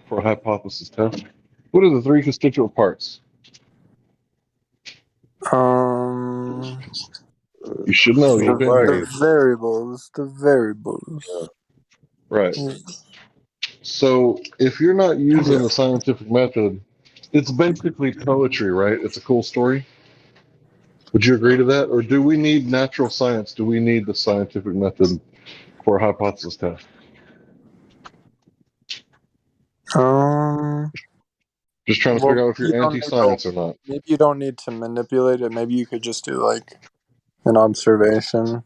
for a hypothesis test? What are the three constituent parts? You should know. You've been here. The variables. The variables. Right. So if you're not using the scientific method, it's basically poetry, right? It's a cool story. Would you agree to that? Or do we need natural science? Do we need the scientific method for a hypothesis test? Just trying to figure out if you're anti-science or not. Maybe you don't need to manipulate it. Maybe you could just do like an observation.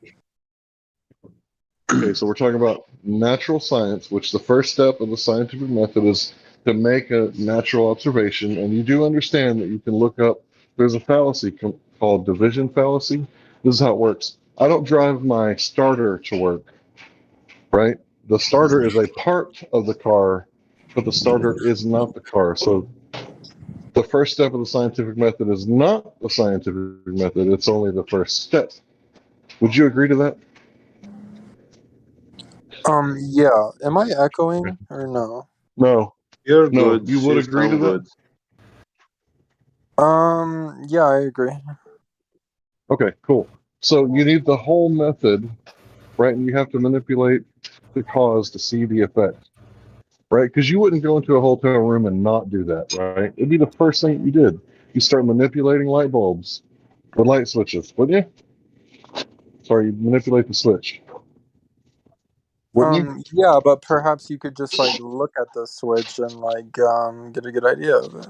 Okay, so we're talking about natural science, which the first step of the scientific method is to make a natural observation. And you do understand that you can look up, there's a fallacy called division fallacy. This is how it works. I don't drive my starter to work, right? The starter is a part of the car, but the starter is not the car. So the first step of the scientific method is not the scientific method, it's only the first step. Would you agree to that? Yeah. Am I echoing or no? No. You're No, good. you would agree to that? Yeah, I agree. Okay, cool. So you need the whole method, right? And you have to manipulate the cause to see the effect, right? Because you wouldn't go into a hotel room and not do that, right? It'd be the first thing you did. You start manipulating light bulbs or light switches, wouldn't you? Sorry, you manipulate the switch. Wouldn't you? Yeah, but perhaps you could just like look at the switch and like get a good idea of it.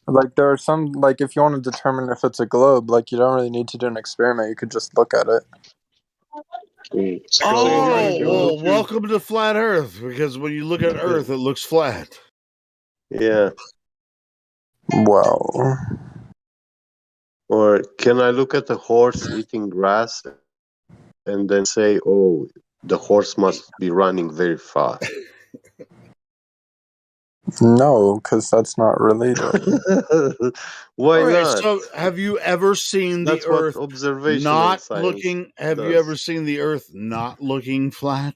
Like there are some like if you want to determine if it's a globe, like you don't really need to do an experiment. You could just look at it. Oh, well, welcome to flat Earth. Because when you look at Earth, it looks flat. Yeah. Well. Or can I look at a horse eating grass and then say, "Oh, the horse must be running very fast"? No, because that's not related. Why All right, not? so have you ever seen That's the what Earth observational not science looking? Have you does. ever seen the Earth not looking flat?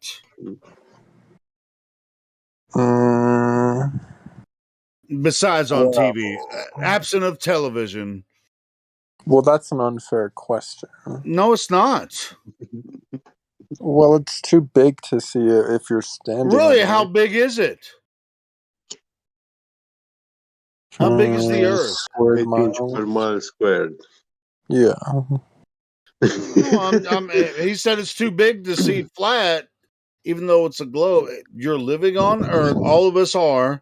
Besides on TV, absent of television. Well, that's an unfair question. No, it's not. Well, it's too big to see it if you're standing. Really, how big is it? How big is the Earth? 8 inches per mile squared. Yeah. No, he said it's too big to see flat, even though it's a globe. You're living on Earth. All of us are.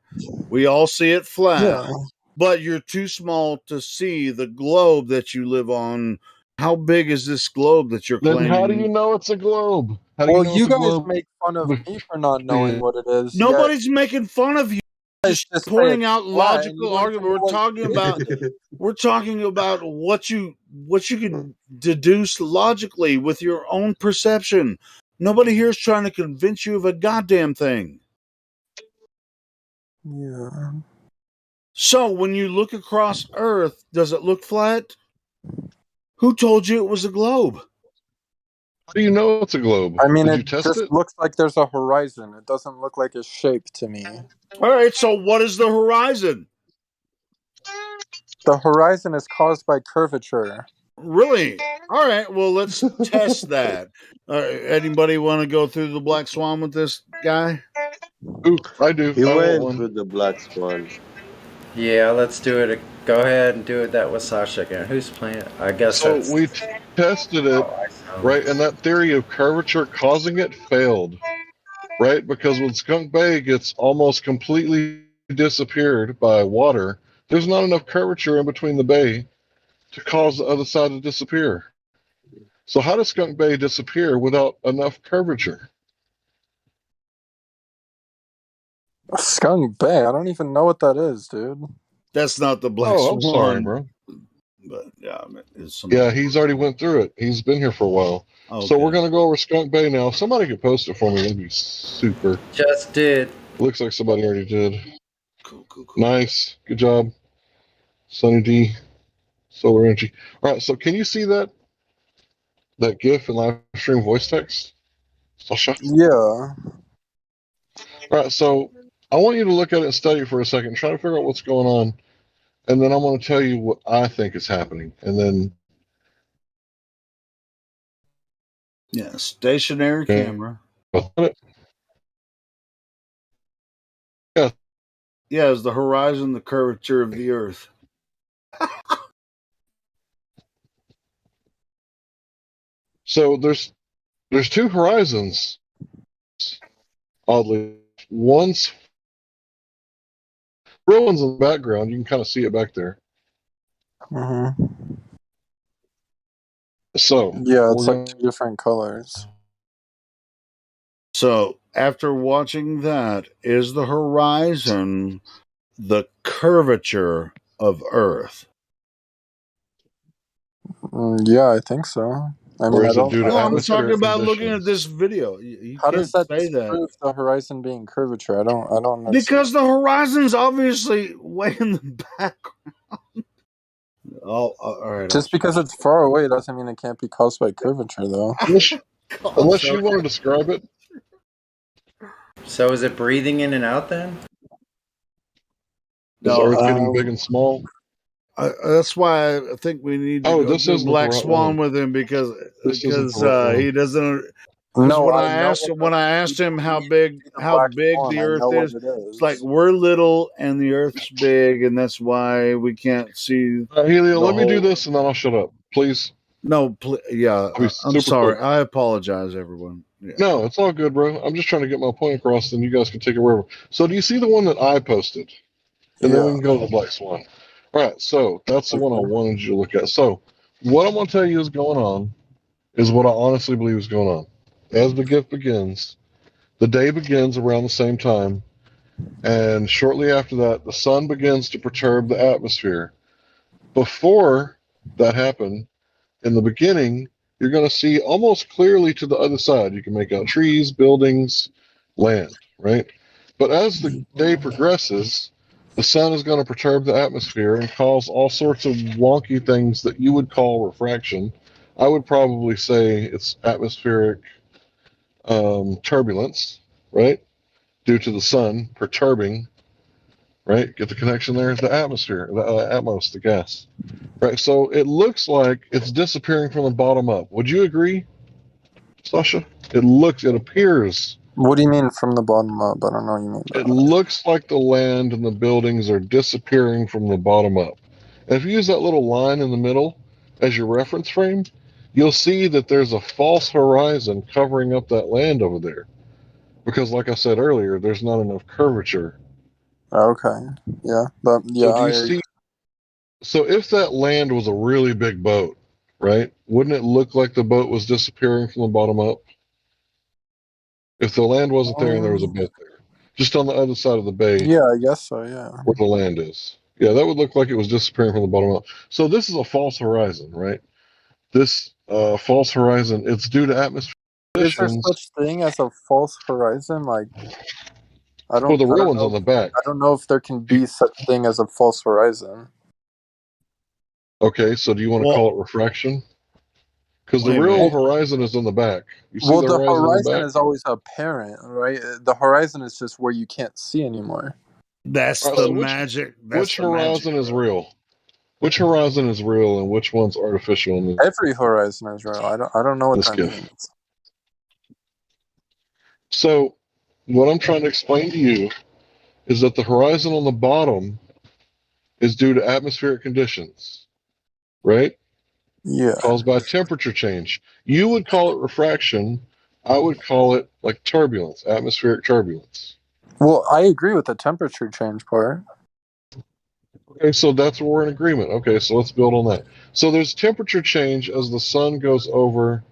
We all see it flat. Yeah. But you're too small to see the globe that you live on. How big is this globe that you're Then claiming? how do you know it's a globe? How do Well, you know you it's a guys globe? make fun of me for not knowing what it is. Nobody's making fun of you. Just just say pointing it's out flat and you logical don't argument. even know We're what talking it about is. we're talking about what you can deduce logically with your own perception. Nobody here is trying to convince you of a goddamn thing. Yeah. So when you look across Earth, does it look flat? Who told you it was a globe? How do you know it's a globe? I mean, Did you it test just it? looks like there's a horizon. It doesn't look like a shape to me. All right, so what is the horizon? The horizon is caused by curvature. Really? All right, well, let's test that. Anybody want to go through the Black Swan with this guy? Ooh, I do. He I want went one. with the black swan. Yeah, let's do it. Go ahead and do it that with Sasha again. Who's playing? I guess So that's. we tested it, right? And that theory of curvature causing it failed, right? Because when Skunk Bay gets almost completely disappeared by water, there's not enough curvature in between the bay to cause the other side to disappear. So how does Skunk Bay disappear without enough curvature? Skunk Bay? I don't even know what that is, dude. That's not the Black Oh, I'm Swan. sorry, bro. But yeah, it's Yeah, he's already went through it. He's been here for a while. Okay. So we're going to go over Skunk Bay now. If somebody could post it for me, that'd be super. Just did. Looks like somebody already did. Cool. Nice. Good job. Sunny D. Solar energy. All right, so can you see that? that GIF and live stream voice text? Sasha? Yeah. All right, so I want you to look at it and study it for a second, try to figure out what's going on, and then I'm going to tell you what I think is happening, and then Yeah, stationary camera. Yeah. Yeah, is the horizon the curvature of the Earth? So there's two horizons. Oddly, one's real one's in the background. You can kind of see it back there. Mm-hmm. So Yeah, it's like 2 different colors. So after watching that, is the horizon the curvature of Earth? Yeah, I think so. I mean, Or I is it don't. due to No, I'm atmospheric talking about looking conditions? at this video. You How can't does that say that disprove the horizon being curvature? I don't understand. because the horizon's obviously way in the background. Oh, all right. Just because it's far away doesn't mean it can't be caused by curvature, though. Unless you want to describe it. So is it breathing in and out then? Is Earth getting big and small? That's why I think we need to go this do isn't Black the right Swan one. with him because This isn't the right one. he doesn't. Because No, when I I know asked what when I asked him how big Swan, the I Earth know what is, it it's like we're little and the Earth's big, and that's why we can't see. Helio, the let me do whole- this and then I'll shut up, please. No, yeah, I'll be I'm super sorry. quick. I apologize, everyone. Yeah. No, it's all good, bro. I'm just trying to get my point across, and you guys can take it wherever. So, do you see the one that I posted? And then we can go to the Black Swan. All right, so that's the one I wanted you to look at. So, what I'm going to tell you is going on is what I honestly believe is going on. As the gift begins, the day begins around the same time, and shortly after that, the sun begins to perturb the atmosphere. Before that happened, in the beginning, you're going to see almost clearly to the other side. You can make out trees, buildings, land, right? But as the day progresses, the sun is going to perturb the atmosphere and cause all sorts of wonky things that you would call refraction. I would probably say it's atmospheric turbulence, right? Due to the sun perturbing, right? Get the connection there? The atmosphere, the atmos, the gas. Right, so it looks like it's disappearing from the bottom up. Would you agree, Sasha? It appears. What do you mean from the bottom up? I don't know what you mean by It that. looks like the land and the buildings are disappearing from the bottom up. And if you use that little line in the middle as your reference frame, you'll see that there's a false horizon covering up that land over there. Because, like I said earlier, there's not enough curvature. Okay. Yeah. But yeah, So, do you see? So, if that land was a really big boat, right? Wouldn't it look like the boat was disappearing from the bottom up? If the land wasn't there and there was a boat there, just on the other side of the bay Yeah, I guess so. Yeah. where the land is. Yeah, that would look like it was disappearing from the bottom up. So this is a false horizon, right? This false horizon, it's due to atmospheric Is there conditions. such thing as a false horizon? Like, I Well, don't. the I real don't one's know. on the back. I don't know if there can be such thing as a false horizon. Okay, so do you want to call it refraction? Because the Wait a real minute. horizon is on the back. You see Well, the the horizon on the horizon back? is always apparent, right? The horizon is just where you can't see anymore. That's All right, the so magic. which horizon is real? Which horizon is real and which one's artificial in Every horizon is real. I don't know what this that gift? means. So what I'm trying to explain to you is that the horizon on the bottom is due to atmospheric conditions, right? Yeah. Caused by temperature change. You would call it refraction. I would call it like turbulence, atmospheric turbulence. Well, I agree with the temperature change part. Okay, so that's where we're in agreement. Okay, so let's build on that. So there's temperature change as the sun goes over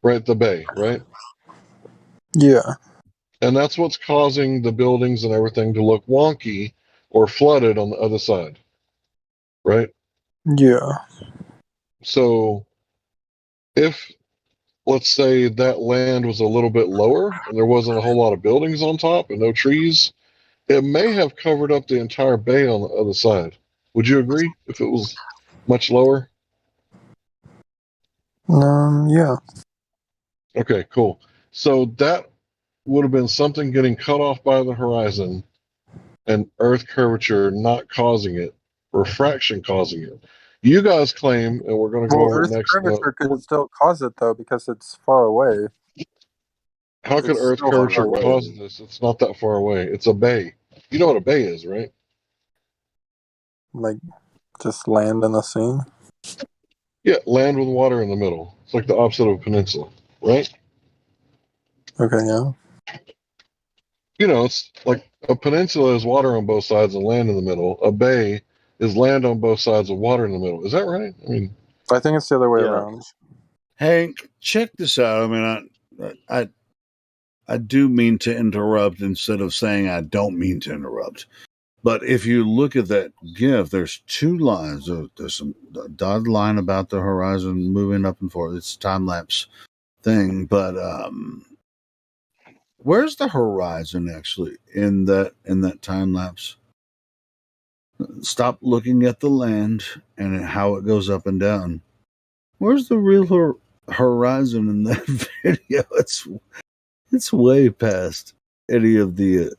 the bay, right? Yeah. And that's what's causing the buildings and everything to look wonky or flooded on the other side, right? Yeah. So if, let's say, that land was a little bit lower and there wasn't a whole lot of buildings on top and no trees, it may have covered up the entire bay on the other side. Would you agree if it was much lower? Yeah. Okay, cool. So that would have been something getting cut off by the horizon and Earth curvature not causing it, refraction causing it. You guys claim, and we're going to go Well, over it Earth next. curvature could still cause it though, because it's far away. How could It's Earth still far curvature away. cause this? It's not that far away. It's a bay. You know what a bay is, right? Like, just land in the sea. Yeah, land with water in the middle. It's like the opposite of a peninsula, right? Okay, yeah. You know, it's like a peninsula is water on both sides and land in the middle. A bay is land on both sides with water in the middle. Is that right? I mean, I think it's the other way Yeah. around. Hank, check this out. I mean, I do mean to interrupt instead of saying I don't mean to interrupt. But if you look at that GIF, there's two lines. There's some dotted line about the horizon moving up and forth. It's a time lapse thing, but where's the horizon actually in that time lapse? Stop looking at the land and how it goes up and down. Where's the real horizon in that video? It's way past any of the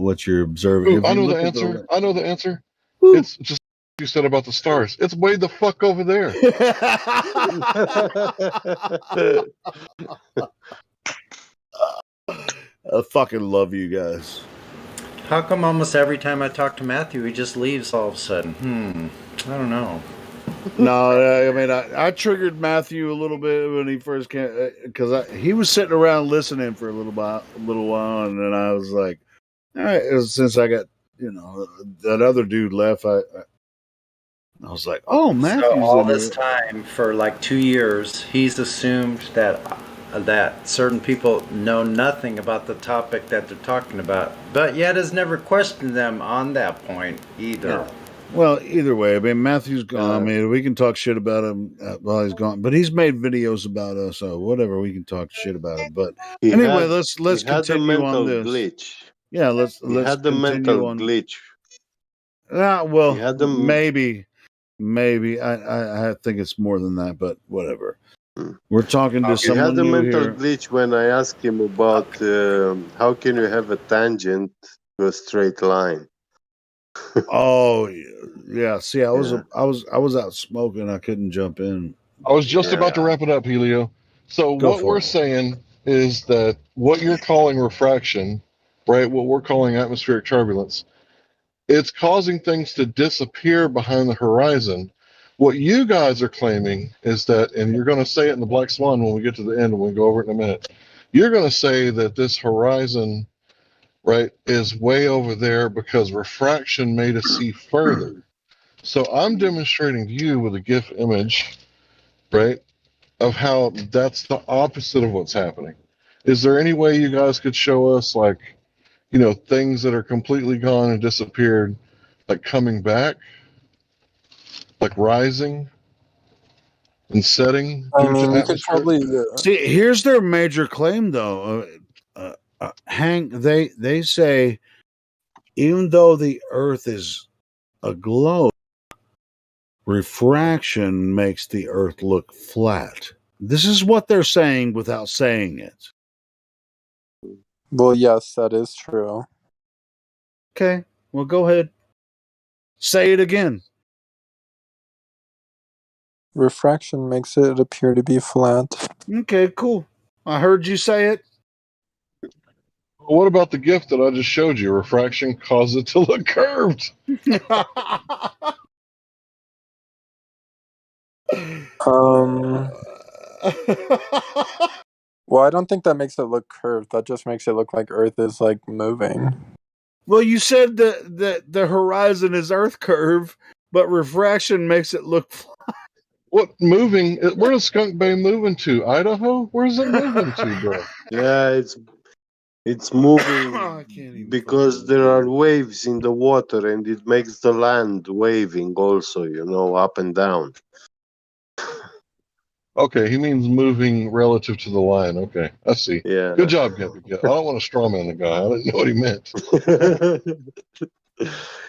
what you're observing. ooh, If I you know look the at the answer. I know the answer. It's just what you said about the stars. It's way the fuck over there. I fucking love you guys. How come almost every time I talk to Matthew, he just leaves all of a sudden? I don't know. No, I mean, I triggered Matthew a little bit when he first came because he was sitting around listening for a little while, and then I was like, all right, since I got that other dude left, I was like, oh, Matthew's So all in this here. time, for like 2 years, he's assumed that certain people know nothing about the topic that they're talking about, but yet has never questioned them on that point either. Yeah. Well, either way, I mean, Matthew's gone. I mean, we can talk shit about him while he's gone, but he's made videos about us, so whatever. We can talk shit about it. But anyway, let's continue on this. Glitch. Yeah, let's had the continue mental on. glitch. Well, He had the maybe. I think it's more than that, but whatever. We're talking to He someone had a new mental here. glitch when I asked him about how can you have a tangent to a straight line. Oh yeah. See, I was out smoking. I couldn't jump in. I was just about to wrap it up, Helio. So Go what for we're it. saying is that what you're calling refraction, right? What we're calling atmospheric turbulence, it's causing things to disappear behind the horizon. What you guys are claiming is that, and you're going to say it in the Black Swan when we get to the end, when we go over it in a minute. You're going to say that this horizon, right, is way over there because refraction made us see further. So I'm demonstrating to you with a GIF image, right, of how that's the opposite of what's happening. Is there any way you guys could show us, like, things that are completely gone and disappeared, like coming back, like rising and setting I due mean, to you could atmospheric? probably. See, here's their major claim, though. Hank, they say even though the Earth is a globe, refraction makes the Earth look flat. This is what they're saying without saying it. Well, yes, that is true. Okay, well, go ahead. Say it again. Refraction makes it appear to be flat. Okay, cool. I heard you say it. What about the GIF that I just showed you? Refraction causes it to look curved. Well, I don't think that makes it look curved. That just makes it look like Earth is like moving. Well, you said that the horizon is Earth curve, but refraction makes it look flat. What moving? Where is Skunk Bay moving to? Idaho? Where's it moving to, bro? Yeah, it's moving because there are waves in the water, and it makes the land waving also. Up and down. Okay, he means moving relative to the line. Okay, I see. Yeah. Good job, Gabby. I don't want to strawman the guy. I didn't know what he meant.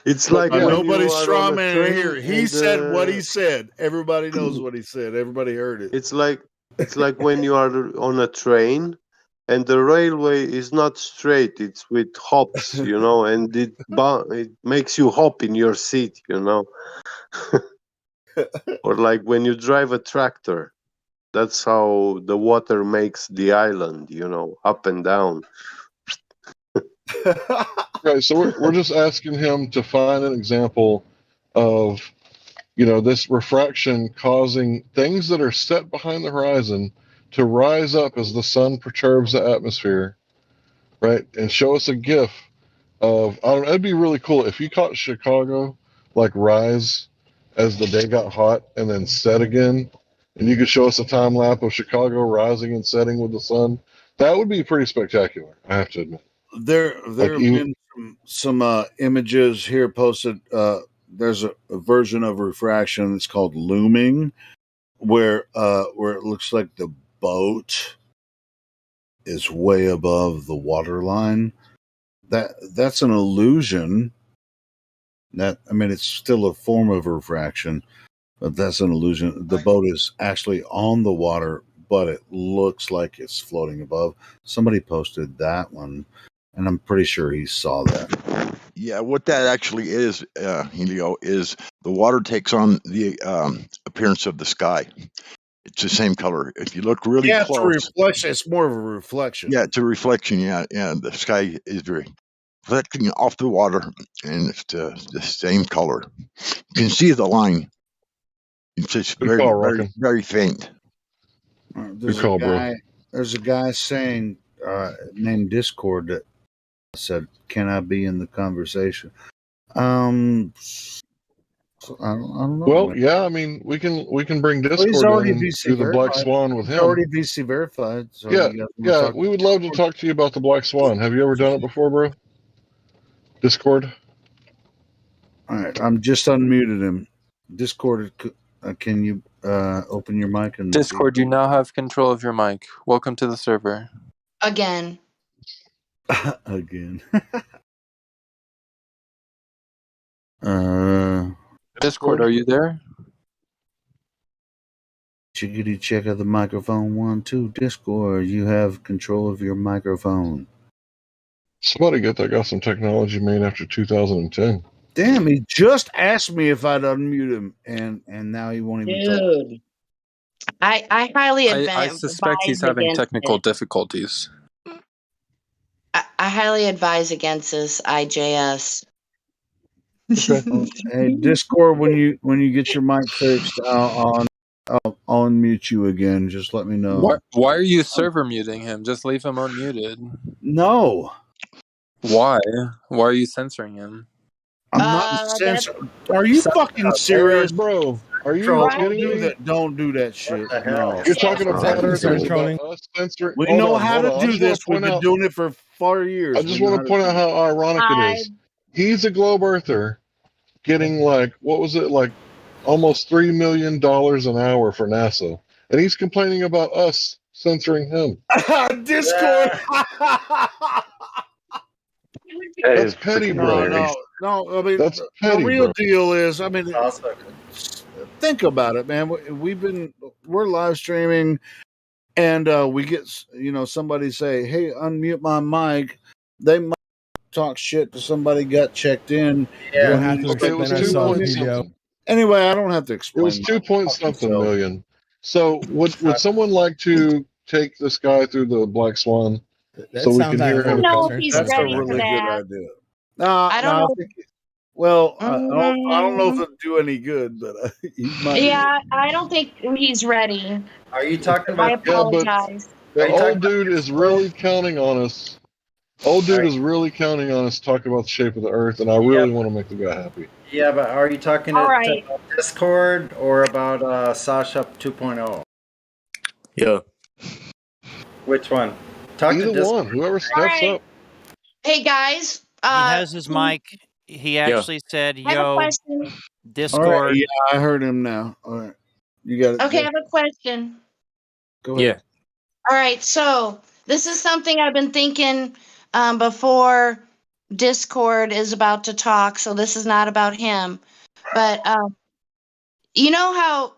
It's like when nobody's you are on a strawman train here. He and, said what he said. Everybody knows what he said. Everybody heard it. It's like It's like when you are on a train and the railway is not straight, it's with hops, and it makes you hop in your seat, Or like when you drive a tractor, that's how the water makes the island, up and down. Right. So we're just asking him to find an example of, this refraction causing things that are set behind the horizon to rise up as the sun perturbs the atmosphere, right? And show us a GIF of, I don't know, it'd be really cool if you caught Chicago like rise as the day got hot and then set again, and you could show us a time lapse of Chicago rising and setting with the sun. That would be pretty spectacular, I have to admit. There have been some images here posted. There's a version of refraction that's called looming, where it looks like the boat is way above the water line. That's an illusion. It's still a form of refraction, but that's an illusion. The boat is actually on the water, but it looks like it's floating above. Somebody posted that one, and I'm pretty sure he saw that. Yeah, what that actually is, Helio, is the water takes on the appearance of the sky. It's the same color. If you look really close, it's a reflection. It's more of a reflection. Yeah, it's a reflection. Yeah. The sky is reflecting off the water, and it's the same color. You can see the line. It's just very, very faint. There's a guy saying named Discord that said, "Can I be in the conversation?" I don't know. Well, yeah, we can bring Discord in through the Black Swan with him. He's already VC verified. So yeah, we would love to talk to you about the Black Swan. Have you ever done it before, bro? Discord? All right, I'm just unmuted him. Discord, can you open your mic? And Discord, you now have control of your mic. Welcome to the server. Again. Again. Discord, are you there? Chickadee, check out the microphone. 1, 2. Discord, you have control of your microphone. Somebody got some technology made after 2010. Damn, he just asked me if I'd unmute him, and now he won't even talk. Dude. I highly advise. I suspect he's having technical difficulties. I highly advise against this IJS. Hey, Discord, when you get your mic fixed, I'll unmute you again. Just let me know. Why are you server muting him? Just leave him unmuted. No. Why? Why are you censoring him? I'm not censoring. Are you fucking serious, bro? Are you kidding me? Don't do that shit. No. You're talking to flat earthers about us censoring. We know how to do this. We've been doing it for 4 years. I just want to point out how ironic it is. He's a globe earther getting almost $3 million an hour for NASA, and he's complaining about us censoring him. Discord. That's petty, bro. No. That's petty, the real bro. deal is, think about it, man. We're live streaming, and we get somebody say, "Hey, unmute my mic." They might talk shit to somebody got checked in. Yeah, it was 2 point something. Anyway, I don't have to explain. It was 2 point something million. So would someone like to take this guy through the Black Swan so we can hear him? That's a really good idea. I don't know. I don't know if it'll do any good, but he might. Yeah, I don't think he's ready. Are you talking about? I apologize. The old dude is really counting on us. Is really counting on us to talk about the shape of the Earth, and I really want to make the guy happy. Yeah, but are you talking about Discord or about Sasha 2.0? Yeah. Which one? Talk Either to Discord. one. Whoever steps up. Hey guys. He has his mic. He actually said, I have a "Yo, question. Discord." All right, yeah, I heard him now. All right, you got it. Okay, I have a question. Go ahead. Yeah. All right, so this is something I've been thinking before Discord is about to talk, so this is not about him. But you know how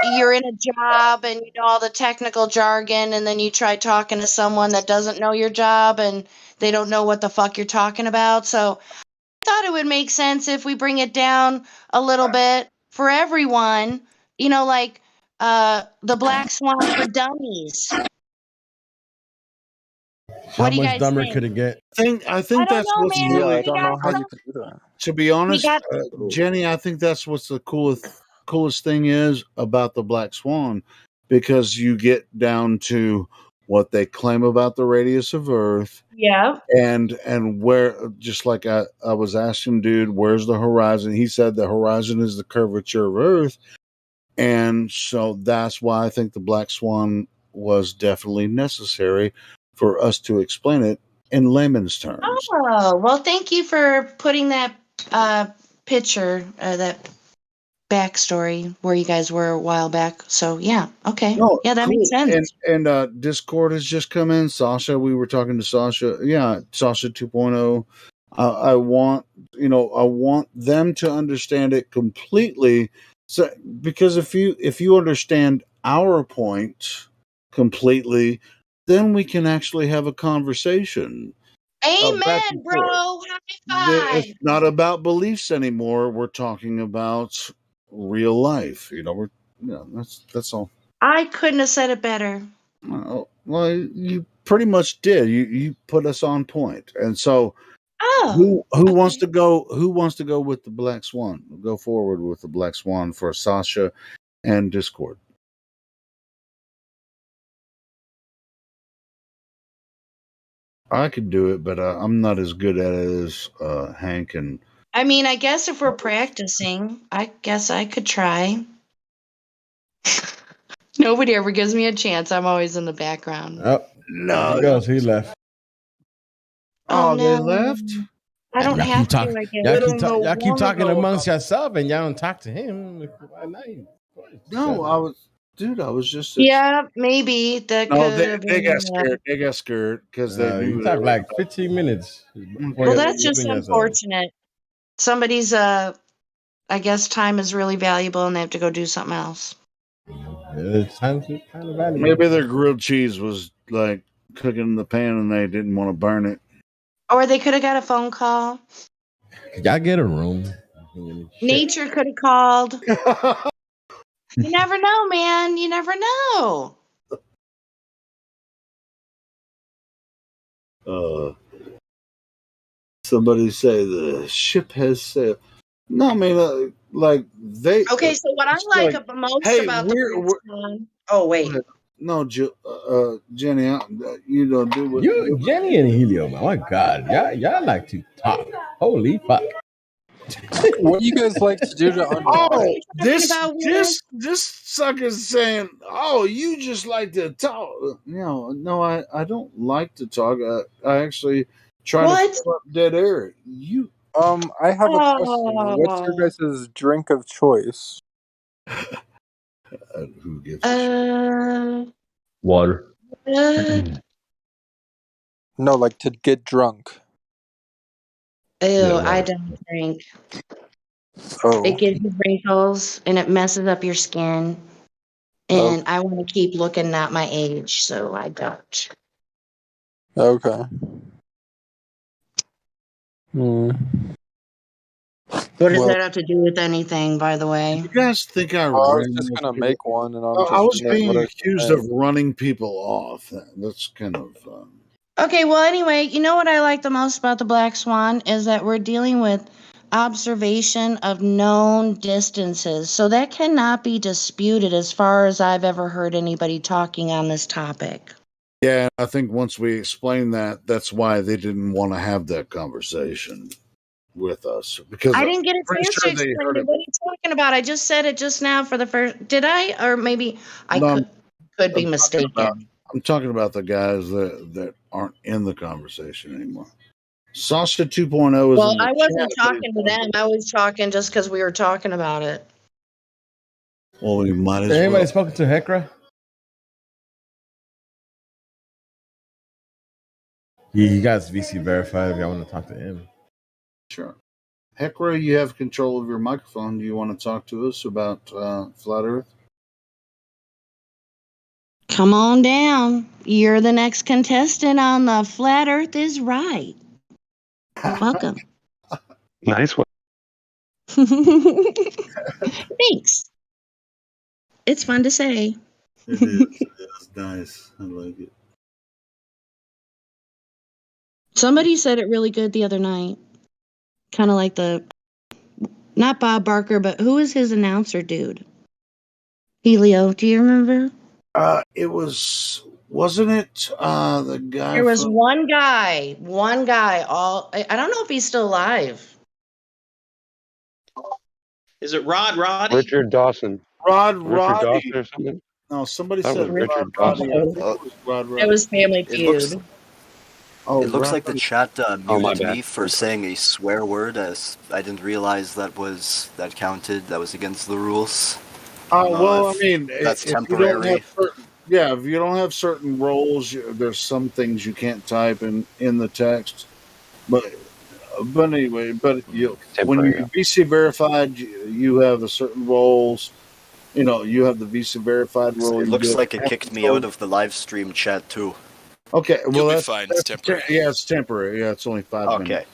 you're in a job and you know all the technical jargon, and then you try talking to someone that doesn't know your job and they don't know what the fuck you're talking about. So I thought it would make sense if we bring it down a little bit for everyone, you know, like the Black Swan for Dummies. How What do you much guys dumber think? could it get? I think don't that's know, what's man. Yeah, I really. We don't got know how I, you could do that. to be we honest, got Jenny, I think that's what's the coolest thing is about the Black Swan, because you get down to what they claim about the radius of Earth, yeah. and where, just like I was asking, dude, where's the horizon? He said the horizon is the curvature of Earth, and so that's why I think the Black Swan was definitely necessary for us to explain it in layman's terms. Oh, well, thank you for putting that picture, that backstory where you guys were a while back. So, yeah, okay. No, Yeah, that makes cool. sense. And Discord has just come in. Sasha, we were talking to Sasha. Yeah, Sasha 2.0. I want, I want them to understand it completely. So, because if you understand our point completely, then we can actually have a conversation back Amen, and bro. forth. High It's five. not about beliefs anymore. We're talking about real life. That's all. I couldn't have said it better. Well, you pretty much did. You put us on point. And so, Oh, who wants to go? Who wants to go with the Black Swan? Go forward with the Black Swan for Sasha and Discord. I could do it, but I'm not as good at it as Hank and. I mean, I guess if we're practicing, I guess I could try. Nobody ever gives me a chance. I'm always in the background. Oh, there he goes. He left. Oh, They no. left. I don't Y'all have keep to, talking. I Y'all guess. keep talking. Y'all keep talking amongst yourself, and y'all don't talk to him. No, I was just. Yeah, maybe that No, could they have they got been. scared. They got scared because they You knew they talk were. like 15 minutes. Well, that's just between yourselves. unfortunate. Somebody's, I guess time is really valuable and they have to go do something else. It's kind of valuable. Maybe their grilled cheese was like cooking in the pan and they didn't want to burn it. Or they could have got a phone call. Y'all get a room. Nature could have called. You never know, man. You never know. Somebody say the ship has sailed. No, I mean, like they. Okay, so what I it's like like, most hey, about the Black Swan. Oh, wait. No, Jenny, you don't do what You, Jenny and Helio, man. My God, y'all like to talk. Holy fuck! What do you guys like to do to unwind? Oh, this about, this this sucker's saying, "Oh, you just like to talk." No, I don't like to talk. I actually try to fill up dead air. You. I have a question. What's your guys' drink of choice? Who gives Water. No, like to get drunk. Ew, I don't drink. Oh. It gives you wrinkles and it messes up your skin. And I want to keep looking at my age, so I don't. Okay. What does that have to do with anything, by the way? You guys think I I was ran just those gonna people- make one, and I'm I just was wondering being what I should accused make. of running people off. That's kind of. Okay, well, anyway, you know what I like the most about the Black Swan is that we're dealing with observation of known distances. So that cannot be disputed as far as I've ever heard anybody talking on this topic. Yeah, I think once we explained that, that's why they didn't want to have that conversation with us, because I didn't get a I'm pretty chance sure to they explain heard it. it. What are you talking about? I just said it just now for the first. Did I? Or maybe I No, could be I'm mistaken. I'm talking about the guys that aren't in the conversation anymore. Sasha 2.0 is Well, in the I wasn't chat. But he's talking to them. I was talking just because we were talking about it. well, we might as Anybody well. spoken to Hekra? He got his VC verified. If y'all want to talk to him, Sure. Hekra, you have control of your microphone. Do you want to talk to us about Flat Earth? Come on down. You're the next contestant on the Flat Earth is Right. Welcome. Nice one. Thanks. It's fun to say. It is. It's nice. I like it. Somebody said it really good the other night. Kind of like not Bob Barker, but who is his announcer dude? Helio, do you remember? It wasn't it the guy There was from one guy. I don't know if he's still alive. Is it Roddy? Richard Dawson. Richard Roddy Roddy? or something? No, somebody That said was Richard Roddy. I Dawson. think it was Roddy. That was Family It looks. Feud. Oh, It looks like the Roddy. chat Oh, my muted bad. me for saying a swear word, as I didn't realize that counted. That was against the rules. Well, I mean, that's if you don't temporary. have if you don't have certain roles, there's some things you can't type in the text. But anyway, when you're VC verified, you have a certain roles. You know, you have the VC verified role. It you looks get like it kicked me out of the live stream chat too. Okay, well You'll be that's fine. It's temporary. Yeah, it's temporary. Yeah, it's only 5 minutes. Okay.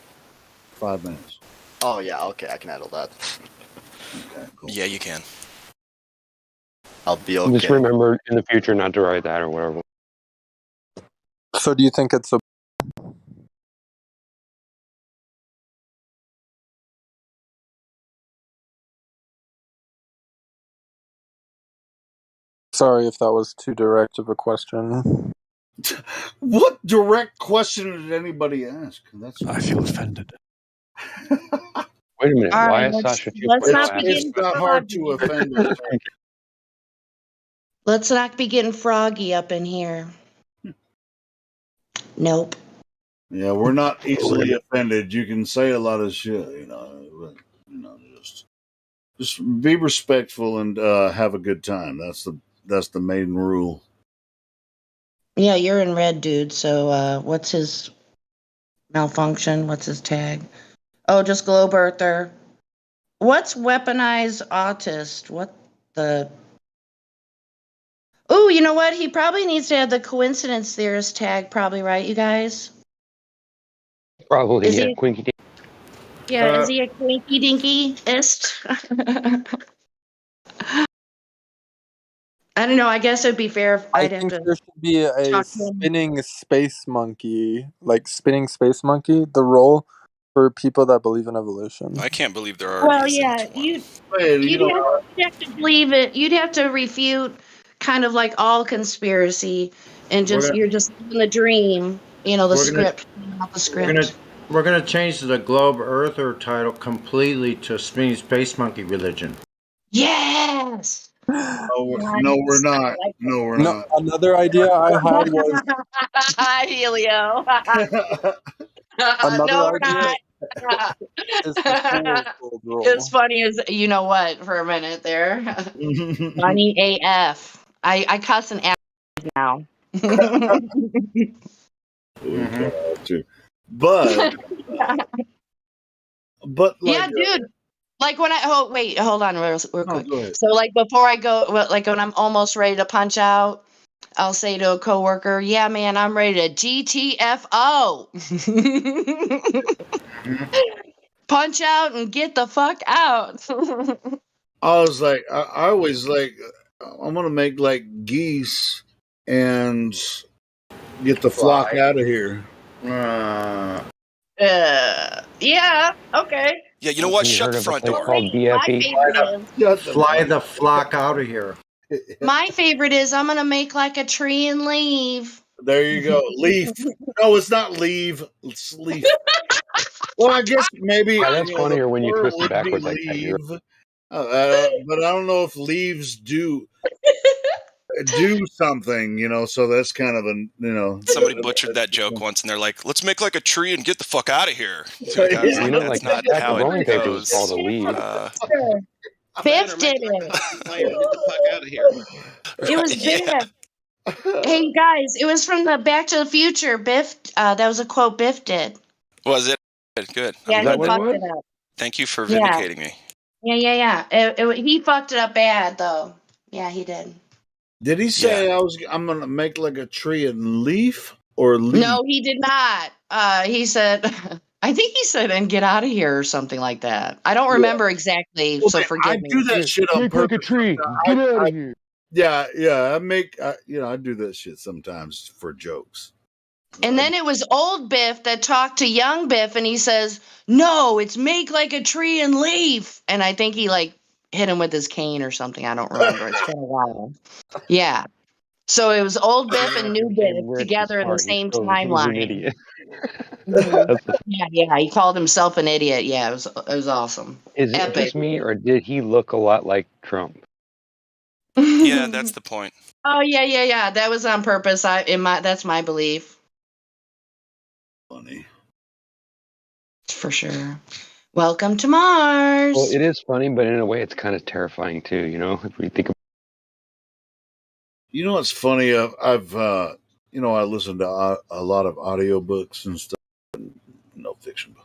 5 minutes. Oh yeah, okay, I can handle that. Okay, cool. Yeah, you can. I'll be okay. Just remember in the future not to write that or whatever. So do you think it's a... Sorry if that was too direct of a question. What direct question did anybody ask? I feel offended. Wait a minute. All Why right, is Sasha let's not be It's getting not hard to froggy. offend us. Let's not be getting froggy up in here. Nope. Yeah, we're not easily offended. You can say a lot of shit, but, just be respectful and have a good time. That's the main rule. Yeah, you're in red, dude. So what's his malfunction? What's his tag? Oh, just globe earther. What's weaponized autist? What the... Oh, you know what? He probably needs to have the coincidence theorist tag, probably, right, you guys? Probably, Is yeah. he- Quinky. Yeah, is he a quinky dinky-ist? I don't know. I guess it'd be fair if I I'd have think to there should be a talk to him. spinning space monkey, the role for people that believe in evolution. I can't believe there already Well, isn't yeah, one. you'd have to believe it. You'd have to refute kind of like all conspiracy, and you're just in the dream. The script, not the script. We're gonna change the Globe Earther title completely to Spinning Space Monkey Religion. Yes. No, we're not. No, we're not. Another idea I had was Helio. Another No, we're idea not. is the fool's gold roll. It's funny as you know what for a minute there. Funny AF. I cuss an F now. But yeah, dude. Like when hold on real quick. Go ahead. So like before I go, like when I'm almost ready to punch out, I'll say to a coworker, "Yeah, man, I'm ready to GTFO." Punch out and get the fuck out. I was like, I always like, I'm gonna make like geese and get the flock out of here. Yeah, okay. Yeah, you know what? Shut the front door. My favorite is, Fly the flock out of here. my favorite is I'm gonna make like a tree and leave. There you go. Leaf. No, it's not leave. It's leaf. Well, I guess maybe. Yeah, that's funnier when you twist it would be backwards like that. leave. But I don't know if leaves do something, so that's kind of Somebody butchered that joke once, and they're like, "Let's make like a tree and get the fuck out of here." You know, That's like not stack how of rolling it papers goes. is called a leaf. Biff did it. Get the fuck out of here. It was Biff. Hey guys, it was from the Back to the Future. Biff, that was a quote Biff did. Was it? Good. Yeah, I'm he glad fucked that- it up. Thank you for Yeah. vindicating me. Yeah. He fucked it up bad though. Yeah, he did. Did he say I'm gonna make like a tree and leaf or leaf? No, he did not. He said, I think he said, and get out of here or something like that. I don't remember exactly, Well, so man, forgive I me. do that shit on Make like a purpose. tree. Get out of here. Yeah. I do that shit sometimes for jokes. And then it was old Biff that talked to young Biff, and he says, no, it's make like a tree and leaf. And I think he like hit him with his cane or something. I don't remember. It's been a while. Yeah. So it was old Biff and new Biff together in the same timeline. Mhm. Yeah, he called himself an idiot. Yeah, it was awesome. Is it Epic. just me, or did he look a lot like Trump? Yeah, that's the point. Oh yeah. That was on purpose. That's my belief. Funny. For sure. Welcome to Mars. Well, it is funny, but in a way, it's kind of terrifying too. You know, if we think about. You know what's funny? I've I listen to a lot of audiobooks and stuff, no fiction.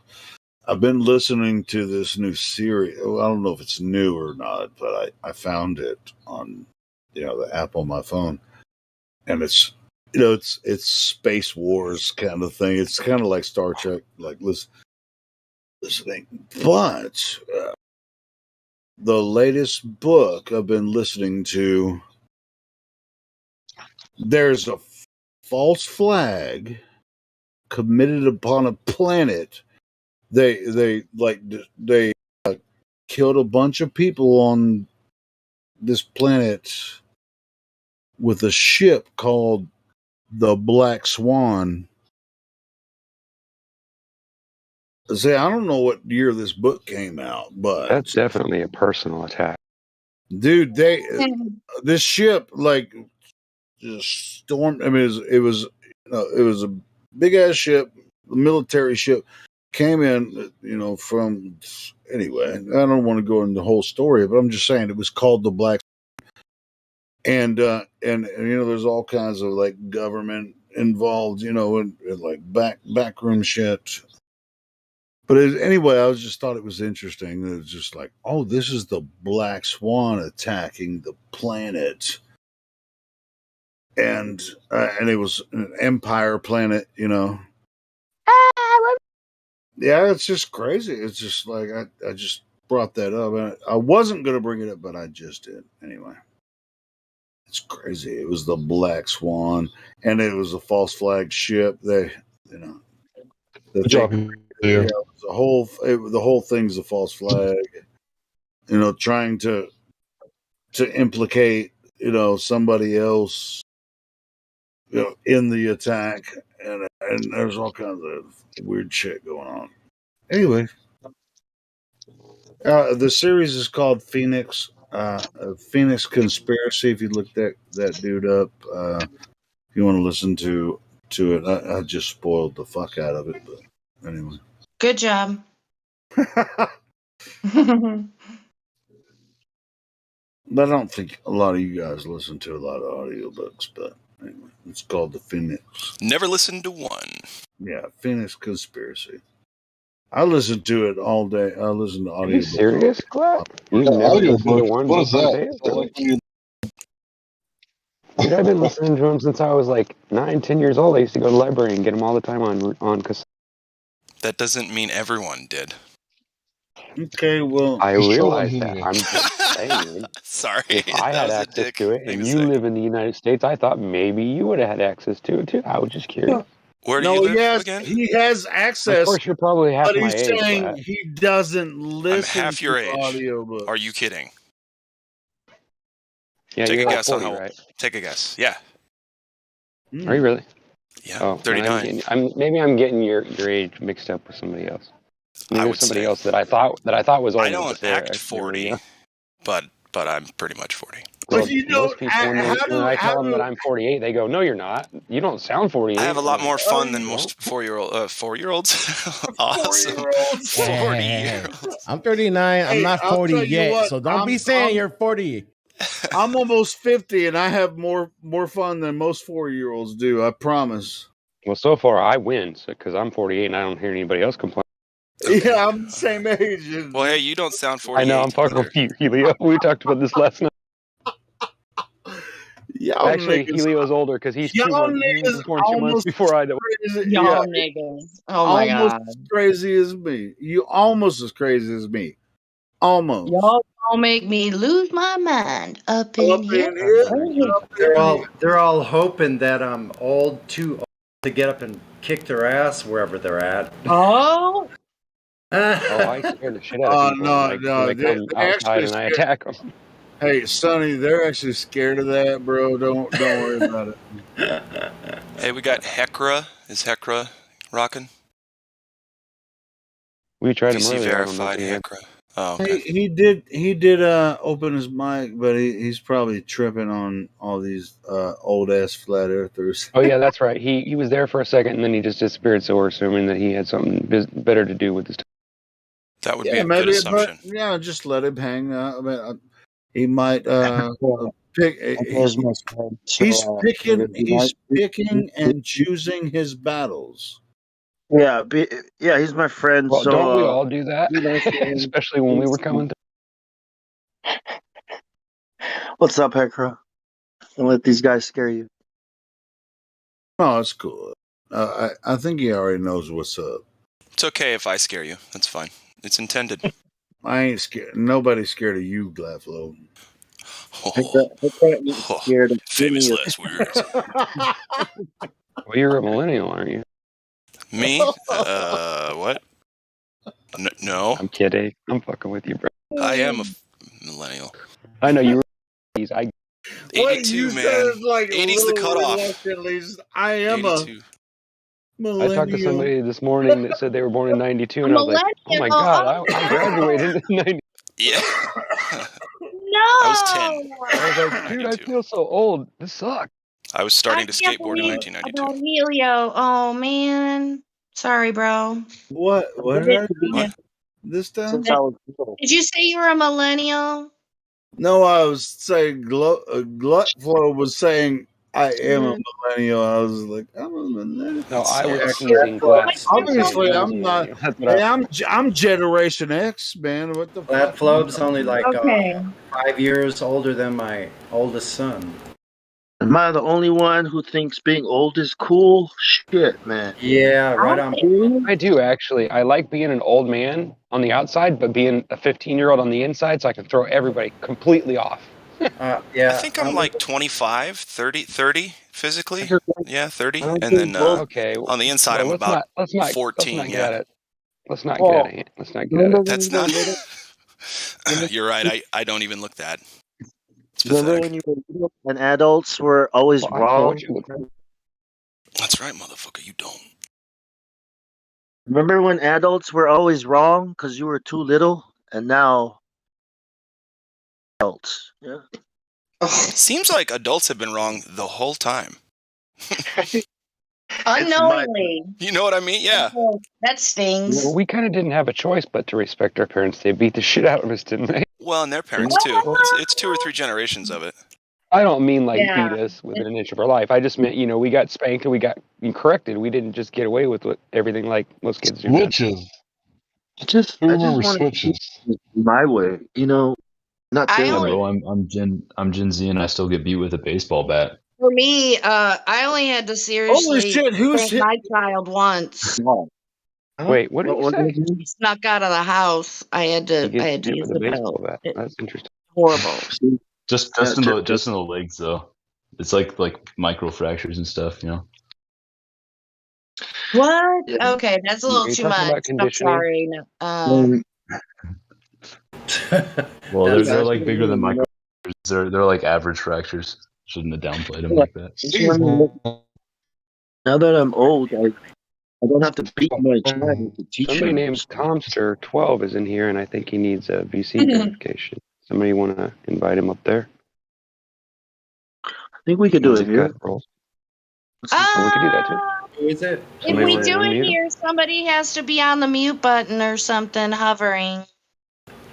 I've been listening to this new series. Well, I don't know if it's new or not, but I found it on the app on my phone, and it's it's Space Wars kind of thing. It's kind of like Star Trek, like listening. But the latest book I've been listening to, there's a false flag committed upon a planet. They killed a bunch of people on this planet with a ship called the Black Swan. See, I don't know what year this book came out, but That's definitely a personal attack. dude, this ship like just stormed. I mean, it was a big ass ship, a military ship, came in, from anyway. I don't want to go into the whole story, but I'm just saying it was called the Black. And there's all kinds of like government involved, and like backroom shit. But anyway, I just thought it was interesting. It was just like, oh, this is the Black Swan attacking the planet. And it was an empire planet, Yeah, it's just crazy. It's just like I just brought that up. I wasn't going to bring it up, but I just did anyway. It's crazy. It was the Black Swan, and it was a false flag ship. The whole thing's a false flag. Trying to implicate somebody else in the attack, and there's all kinds of weird shit going on. Anyway, the series is called Phoenix. Phoenix Conspiracy. If you look that dude up, if you want to listen to it, I just spoiled the fuck out of it. But anyway, good job. But I don't think a lot of you guys listen to a lot of audiobooks, but anyway, it's called the Phoenix. Never listened to one. Yeah, Phoenix Conspiracy. I listen to it all day. I listen to audiobooks. Are you serious, Clark? You've never listened to one? What is that? Dude, I've been listening to them since I was like 9, 10 years old. I used to go to the library and get them all the time on cassette. That doesn't mean everyone did. Okay, well, I realize that. I'm just saying. Sorry, if I had access to it and you live in the United States, I thought maybe you would have had access to it too. I was just curious. Where do you live again? He has access. Of course, you're probably half but my he's age. saying he doesn't listen I'm half your to age. audiobooks. Are you kidding? Yeah, Take a you're guess 40, on how. right? Take a guess. Yeah. Are you really? Yeah. Oh, 39. Maybe I'm getting your age mixed up with somebody else. Maybe I there's would somebody say- else that I thought was older. I don't but they're act actually 40, young. but I'm pretty much 40. Well, But you most don't. people, when I tell them that I'm 48, they go, "No, you're not. You don't sound 48." I have a lot I'm more like, fun "Oh, than you most don't?" 4-year-olds. Awesome. 40-year-olds. I'm 39. I'm Hey, not I'll 40 tell you yet, what, so don't be I'm- saying I'm- you're 40. I'm almost 50, and I have more fun than most 4-year-olds do. I promise. Well, so far I win because I'm 48 and I don't hear anybody else complain. Yeah, I'm the same age. Well, hey, you don't sound 48. I know. I'm fucking with you, Helio. We talked about this last night. Actually, Helio's older because he was born 2 months before I did. Y'all niggas. Oh my almost god. as crazy as me. You almost as crazy as me. Almost. Y'all don't make me lose my mind up in here. They're all hoping that I'm too old to get up and kick their ass wherever they're at. Oh. I scare the shit out of people when they come outside and I attack them. Hey, Sonny, they're actually scared of that, bro. Don't worry about it. Hey, we got Hekra. Is Hekra rocking? We tried him VC earlier. I don't know if verified he had. Hekra. Oh, okay. He did open his mic, but he's probably tripping on all these old ass flat earthers. Oh yeah, that's right. He was there for a second and then he just disappeared. So we're assuming that he had something better to do with his time. That would be a good assumption. But yeah, just let him hang. He might pick. He's picking and choosing his battles. Yeah, he's my friend. Well, so don't we all do that? Especially when we were coming through. What's up, Hekra? Don't let these guys scare you. Oh, it's cool. I think he already knows what's up. It's okay if I scare you. That's fine. It's intended. I ain't scared. Nobody's scared of you, Glaflo. Scared of famous last words. Well, you're a millennial, aren't you? Me? What? No. I'm kidding. I'm fucking with you, bro. I am a millennial. I know you were. 82, man. 80's the cutoff. At least I am 82. I talked to somebody this morning that said they were born in 92, and I was like, oh my god, I graduated in 90. Yeah. No. I was 10. I was like, dude, I feel so old. This sucks. I was starting to skateboard in 1992. About Helio. Oh man. Sorry, bro. What did I do this time? Did you say you were a millennial? No, I was saying Glutflow was saying I am a millennial. I was like, I'm a millennial. No, I was teasing Glass. Obviously, I'm not. Hey, I'm Generation X, man. What the fuck? Glaflob's only like Okay. 5 years older than my oldest son. Am I the only one who thinks being old is cool? Shit, man. Yeah, right on. I do actually. I like being an old man on the outside, but being a 15-year-old on the inside, so I can throw everybody completely off. I think I'm like 25, 30 physically. Yeah, 30. And then okay, on the inside, I'm about 14. Yeah. Let's not get at it. Let's not get at it. That's not. You're right. I don't even look that. It's Remember when you were little and adults were always wrong? That's right, motherfucker. You don't. Remember when adults were always wrong because you were too little, and now adults, yeah. It seems like adults have been wrong the whole time. Unknowingly. You know what I mean? Yeah. That stings. Well, we kind of didn't have a choice but to respect our parents. They beat the shit out of us, didn't they? Well, and their parents too. It's 2 or 3 generations of it. I don't mean like Yeah. beat us within an inch of our life. I just meant, we got spanked and we got corrected. We didn't just get away with everything like most kids do. Switches. I just remember want switches. my way, not I their only- way. Bro, I'm Gen Z and I still get beat with a baseball bat. For me, I only had to seriously shit, who's spank my child once. Wait, what did you say? He snuck out of the house. I had to You get hit use with a the baseball belt. bat. That's interesting. Horrible. Just in the legs though. It's like micro fractures and stuff, What? Okay, that's a Are little you too talking about much. I'm conditioning? sorry. No, Well, they're like bigger than micro fractures. They're like average fractures. Shouldn't have downplayed them like that. Now that I'm old, I don't have to beat my child to teach Somebody him. named Tomster12 is in here, and I think he needs a VC verification. Somebody want to invite him up there? I think we could do it here. Rolls. We could do that too. Who is it? if we do it here, somebody has to be on the mute button or something, hovering.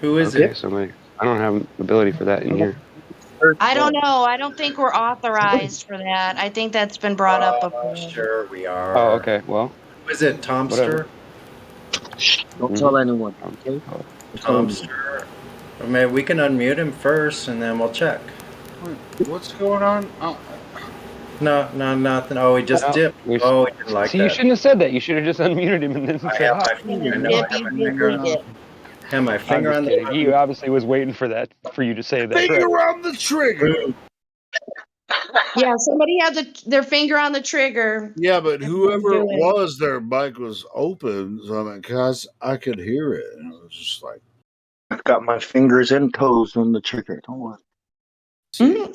Who is Okay, it? somebody. I don't have the ability for that in here. I don't know. I don't think we're authorized for that. I think that's been brought up before. Sure, we are. Oh, okay. Well, Who is it? Tomster? Don't tell anyone, okay? Tomster. Or maybe we can unmute him first and then we'll check. What's going on? No, nothing. Oh, he just dipped. Oh, he didn't like See, you that. shouldn't have said that. You should have just unmuted him and then I said have hi. I know. I have my finger on the. Have my I'm finger just on the kidding. button. He obviously was waiting for you to say that. Finger Right. on the trigger. Yeah, somebody had their finger on the trigger. Yeah, but and whoever do it it. was, their mic was open. So I mean, cause I could hear it, and it was just like, I've got my fingers and toes on the trigger. Don't worry. see,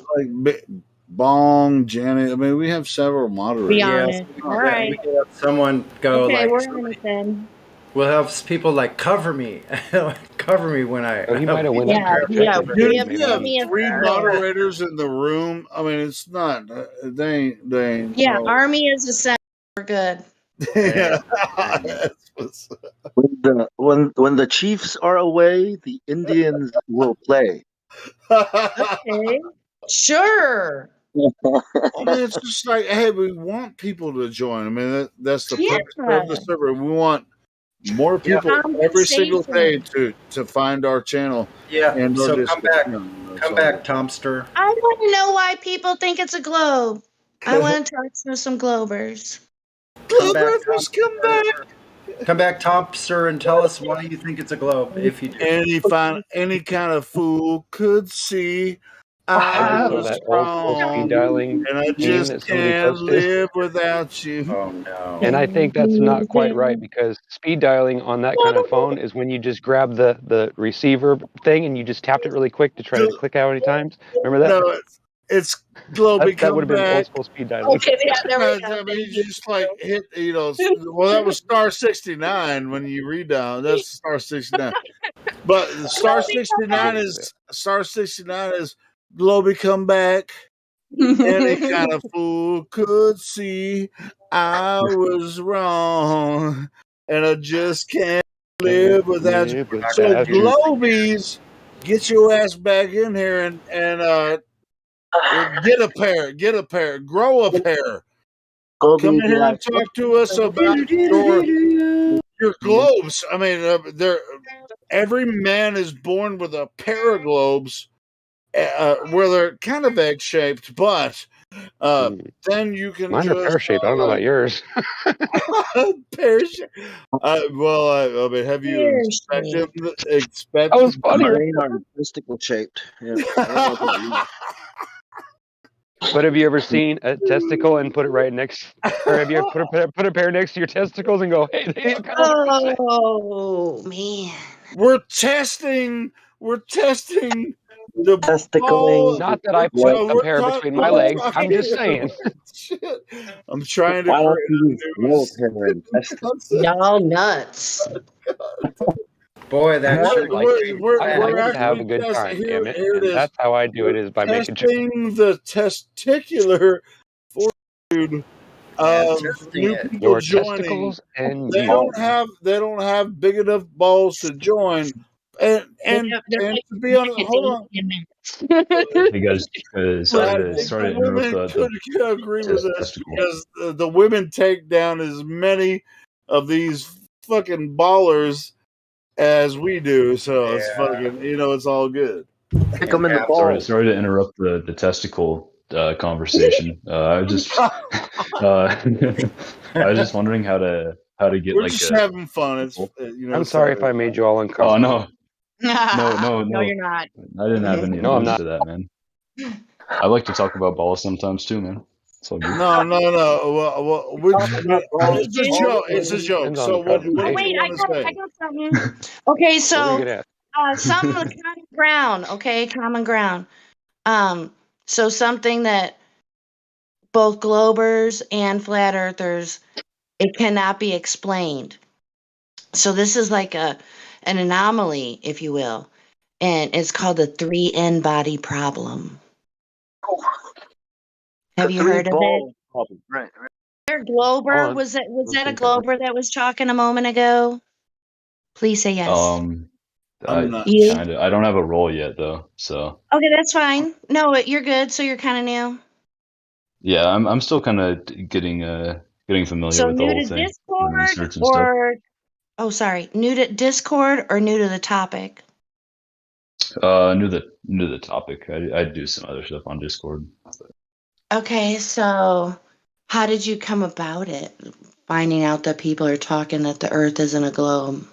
like Bong, Janet. I mean, we have several moderators. Be Yes, honest. we All could right. we could have someone go Okay, like. we're honest then. We'll have people like cover me, cover me when I. Oh, he might have went up Yeah, to yeah. check Dude, We if have you have Army as 3 center. moderators in the room, I mean, it's not. They ain't. Yeah, Army is the center. We're good. Yeah. When the Chiefs are away, the Indians will play. Okay. Sure. I mean, it's just like, hey, we want people to join. I mean, that's the purpose of the server. We want more people every single day to find our channel. Yeah. And So just, come back, Tomster. I want to know why people think it's a globe. I want to talk to some Globers. Come back, Come back, Tomster, and tell us why you think it's a globe. If you do. Any kind of fool could see I I just saw was that old school speed wrong, dialing and I meme just that somebody can't posted. live without you. Oh no! And I think that's not quite right because speed dialing on that kind of phone is when you just grab the receiver thing and you just tapped it really quick to try to click how many times. Remember that? No, it's Globy That would come have been old back. school speed dialing. Okay, yeah, there we go. I mean, you just like hit, well, that was star 69 when you read down. That's star 69. But the star 69 is Globy come back. Any kind of fool could see I was wrong, and I just can't live without you. So Globies, get your ass back in here and get a pair, grow a pair. Come in here and talk to us about your globes. I mean, every man is born with a pair of globes, where they're kind of egg shaped, but then you can Mine are just pear shaped. I don't know about yours. pear shaped. I mean, have you inspected? That was funny. Mine are testicle shaped. Yeah. I don't know about you. But have you ever seen a testicle and put it right next, or have you ever put a pair next to your testicles and go, hey, they kind of Oh man! We're testing the testicling. Not that I put a pair between my legs. I'm just saying. Shit. I'm trying to Why don't create you just grow a pair and test it? Y'all nuts. Boy, that We're, sure we're, I we're like to have a actually good time, testing. damn it. Here it And is. that's how I do it is by making sure. Testing the testicular fortitude of new people Your joining. testicles and They you. don't have big enough balls to join. And to be honest, hold on. Hey guys, sorry to interrupt Women the could agree with us testicle. because the women take down as many of these fucking ballers as we do. So it's fucking, it's all good. Pick them in the balls. Sorry to interrupt the testicle conversation. I just I was just wondering how to get We're like just a. having fun. It's I'm sorry if I made you all Oh uncomfortable. no! No, you're not. I didn't have any No, I'm intention to that, man. I like to talk about balls sometimes too, man. It's all good. No. Well, it's a joke. It's a joke. So what do you Oh wait, want to say? I got something. Okay, so get at? some common ground. Okay, common ground. So something that both Globers and flat earthers, it cannot be explained. So this is like an anomaly, if you will, and it's called the 3N body problem. Have you heard of it? Right. There, Glober, was that a Glober that was talking a moment ago? Please say yes. I'm not. You? Kind of. I don't have a role yet though, so Okay, that's fine. No, you're good. So you're kind of new. yeah, I'm still kind of getting familiar So with the new whole to thing, doing Discord research and stuff. or new to Discord or new to the topic? Knew the topic. I do some other stuff on Discord. Okay, so how did you come about it? Finding out that people are talking that the Earth isn't a globe.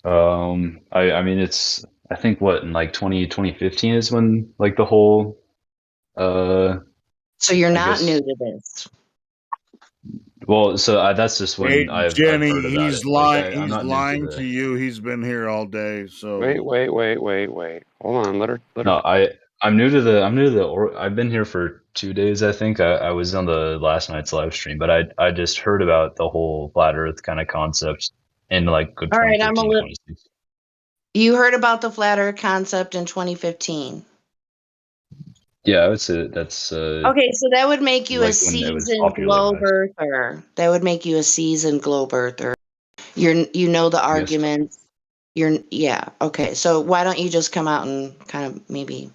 I mean it's I think what in like 2015 is when like the whole So you're I not new guess to this. well so that's just Hey, when I've Jenny, heard about he's it. Like lying. I'm He's not new to lying to the you. He's been here all day. So Wait. Hold on. Let her. no I'm new to the or I've been here for 2 days I think. I was on the last night's live stream, but I just heard about the whole flat Earth kind of concept in like good All right, I'm a 2015 little. 2016. You heard about the flat Earth concept in 2015. Yeah, I would say that's Okay, so that would make you a like when it was seasoned popularly globe hyped, earther. That would make you a seasoned globe earther. You know the I guess. arguments. Yeah, okay. So why don't you just come out and kind of maybe,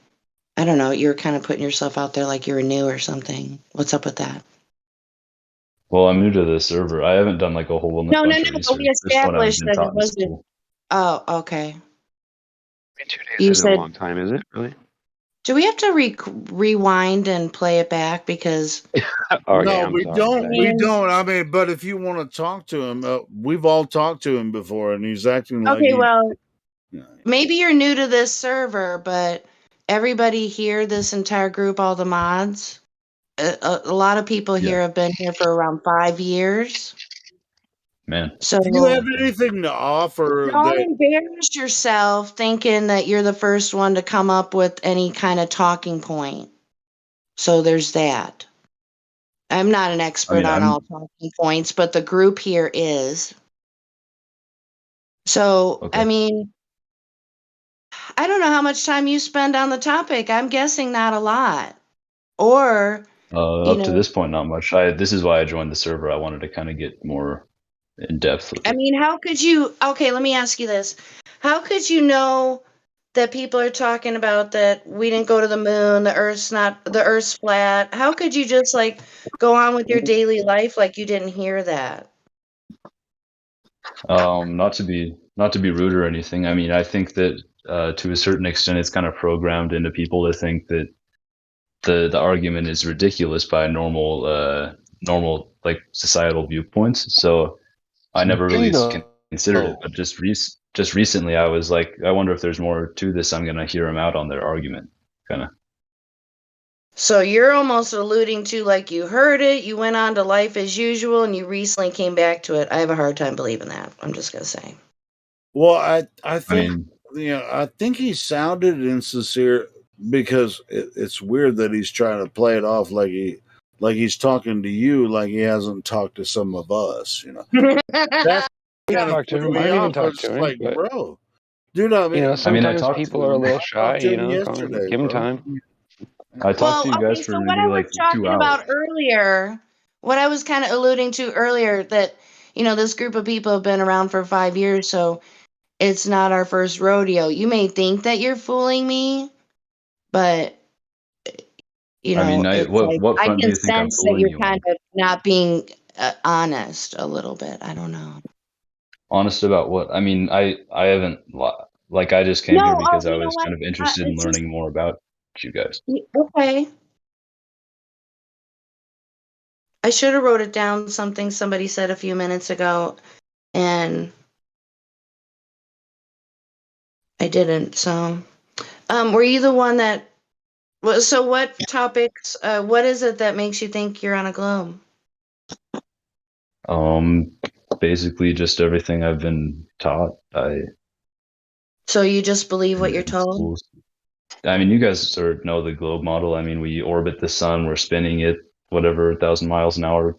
I don't know, you're kind of putting yourself out there like you're new or something. What's up with that? Well, I'm new to the server. I haven't done like a whole No, bunch of but we research. Just what I've established been that it taught in wasn't. school. Oh, okay. 2 days You isn't a said, long time, is it? Really? do we have to rewind and play it back? Because Okay, no, I'm we sorry. don't. We don't. I mean, but if you want to talk to him, we've all talked to him before, and he's acting like okay, he. well, maybe you're new to this server, but everybody here, this entire group, all the mods, a lot of people here have been here for around 5 years. Man. So Do you have anything to offer don't that? embarrass yourself thinking that you're the first one to come up with any kind of talking point. So there's that. I'm not an expert on all talking points, but the group here is. So, I mean, I don't know how much time you spend on the topic. I'm guessing not a lot. Or, Up to this point, not much. This is why I joined the server. I wanted to kind of get more in depth with I it. mean, how could you? Okay, let me ask you this. How could you know that people are talking about that we didn't go to the moon, the Earth's flat? How could you just like go on with your daily life like you didn't hear that? Not to be rude or anything. I mean, I think that to a certain extent, it's kind of programmed into people to think that the argument is ridiculous by normal like societal viewpoints. So I never really considered it, but just recently, I was like, I wonder if there's more to this. I'm gonna hear them out on their argument, kind of. So you're almost alluding to like you heard it, you went on to life as usual, and you recently came back to it. I have a hard time believing that. I'm just gonna say. Well, I think I think he sounded insincere because it's weird that he's trying to play it off like he's talking to you, like he hasn't talked to some of us. That's kind of threw me off. I was just like, bro, dude. I mean, sometimes people are a little shy. yesterday, Give them bro. time. I talked to you guys for So what maybe I was like 2 talking hours. about earlier, what I was kind of alluding to earlier, that this group of people have been around for 5 years, so it's not our first rodeo. You may think that you're fooling me, but I mean, it's like what I front do can you think I'm sense that fooling you're you kind on? of not being honest a little bit. I don't know. Honest about what? I mean, I haven't like I just came No, here oh, because I you know was what? kind of interested in It's just learning more about you guys. okay. I should have wrote it down. Something somebody said a few minutes ago, and I didn't. So, were you the one that? So, what topics? What is it that makes you think you're on a globe? Basically just everything I've been taught. So you just believe what in you're told? schools. I mean, you guys sort of know the globe model. I mean, we orbit the sun, we're spinning it, whatever, 1,000 miles an hour.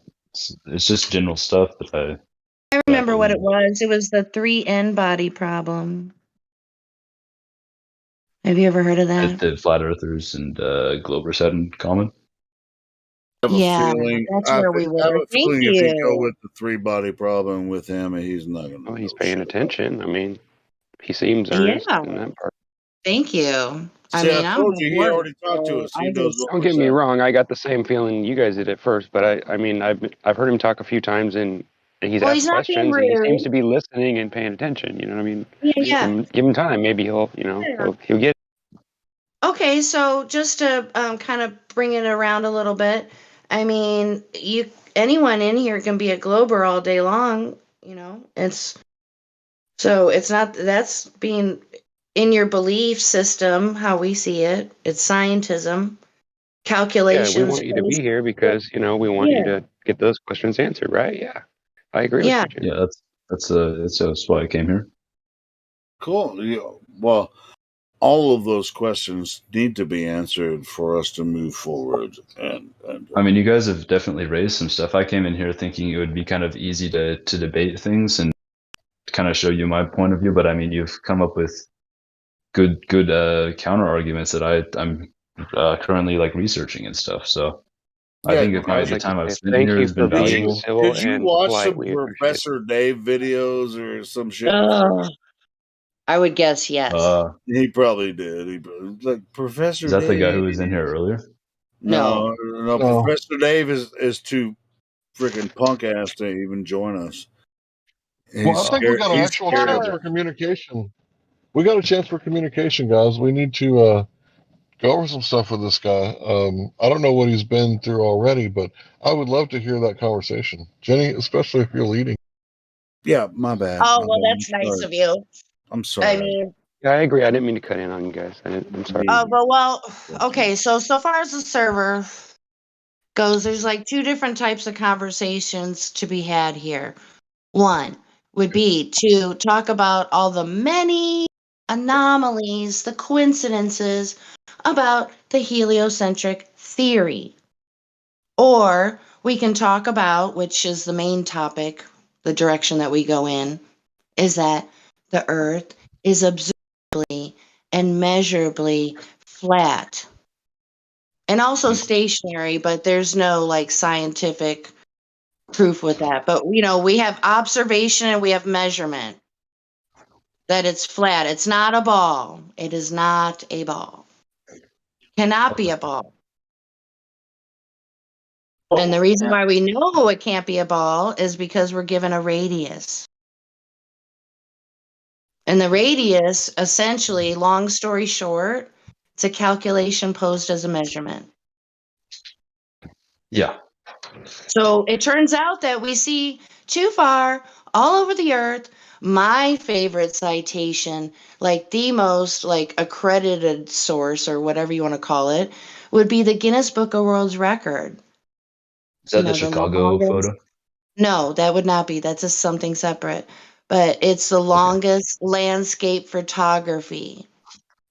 It's just general stuff that I remember what it was. It was the 3N body problem. Have you ever heard of that? the flat earthers and globers had in common. I have a Yeah, feeling. that's where we I have were. a Thank feeling if you go you. with the 3-body problem with him, he's not going to. Oh, he's paying attention. I mean, he seems Yeah, earnest in that part. thank you. I See, I mean, I'm told on you he board. already talked to So us. I He knows just what Don't we're get me saying. wrong. I got the same feeling you guys did at first, but I mean, I've heard him talk a few times, and he's Well, asked he's not being questions and he seems rude. to be listening and paying attention. You know what I mean? Yeah, Just yeah. give him time. Maybe he'll Yeah. he'll get. Okay, so just to kind of bring it around a little bit, I mean, anyone in here can be a Glober all day long. It's not that's being in your belief system, how we see it. It's scientism, Yeah, we calculations want you to be based. here because we want you Yeah, to get those questions answered, right? Yeah, I agree with yeah. you, Jim. Yeah, that's why I came here. Cool. Yeah. Well, all of those questions need to be answered for us to move forward. And I mean, you guys have definitely raised some stuff. I came in here thinking it would be kind of easy to debate things and kind of show you my point of view, but I mean, you've come up with good counter arguments that I'm currently like researching and stuff. So I yeah, think if I would the like to time I've say spent in thank here you has for been being valuable. civil could you and watch polite. some We appreciate it. Professor Dave videos or some shit? I would guess yes. He probably did. Like Professor Is that the guy Dave. who was in here earlier? No, No. no. No. Professor Dave is too freaking punk ass to even join us. Well, He's I think we scared. got an He's actual scared of chance it. for communication. We got a chance for communication, guys. We need to go over some stuff with this guy. I don't know what he's been through already, but I would love to hear that conversation, Jenny, especially if you're leading. Yeah, my bad. Oh, My well, bad. that's nice of you. I'm I sorry. mean, Yeah, I agree. I didn't mean to cut in on you guys. I'm sorry. okay, so far as the server goes, there's like two different types of conversations to be had here. One would be to talk about all the many anomalies, the coincidences about the heliocentric theory. Or we can talk about, which is the main topic, the direction that we go in, is that the Earth is observably and measurably flat and also stationary, but there's no like scientific proof with that. But we have observation and we have measurement that it's flat. It's not a ball. It is not a ball. Cannot be a ball. And the reason why we know it can't be a ball is because we're given a radius. And the radius, essentially, long story short, it's a calculation posed as a measurement. Yeah. So it turns out that we see too far all over the earth. My favorite citation, like the most like accredited source or whatever you want to call it, would be the Guinness Book of World Record. Is that the The Chicago longest. photo? No, that would not be. That's just something separate. But it's the longest landscape photography.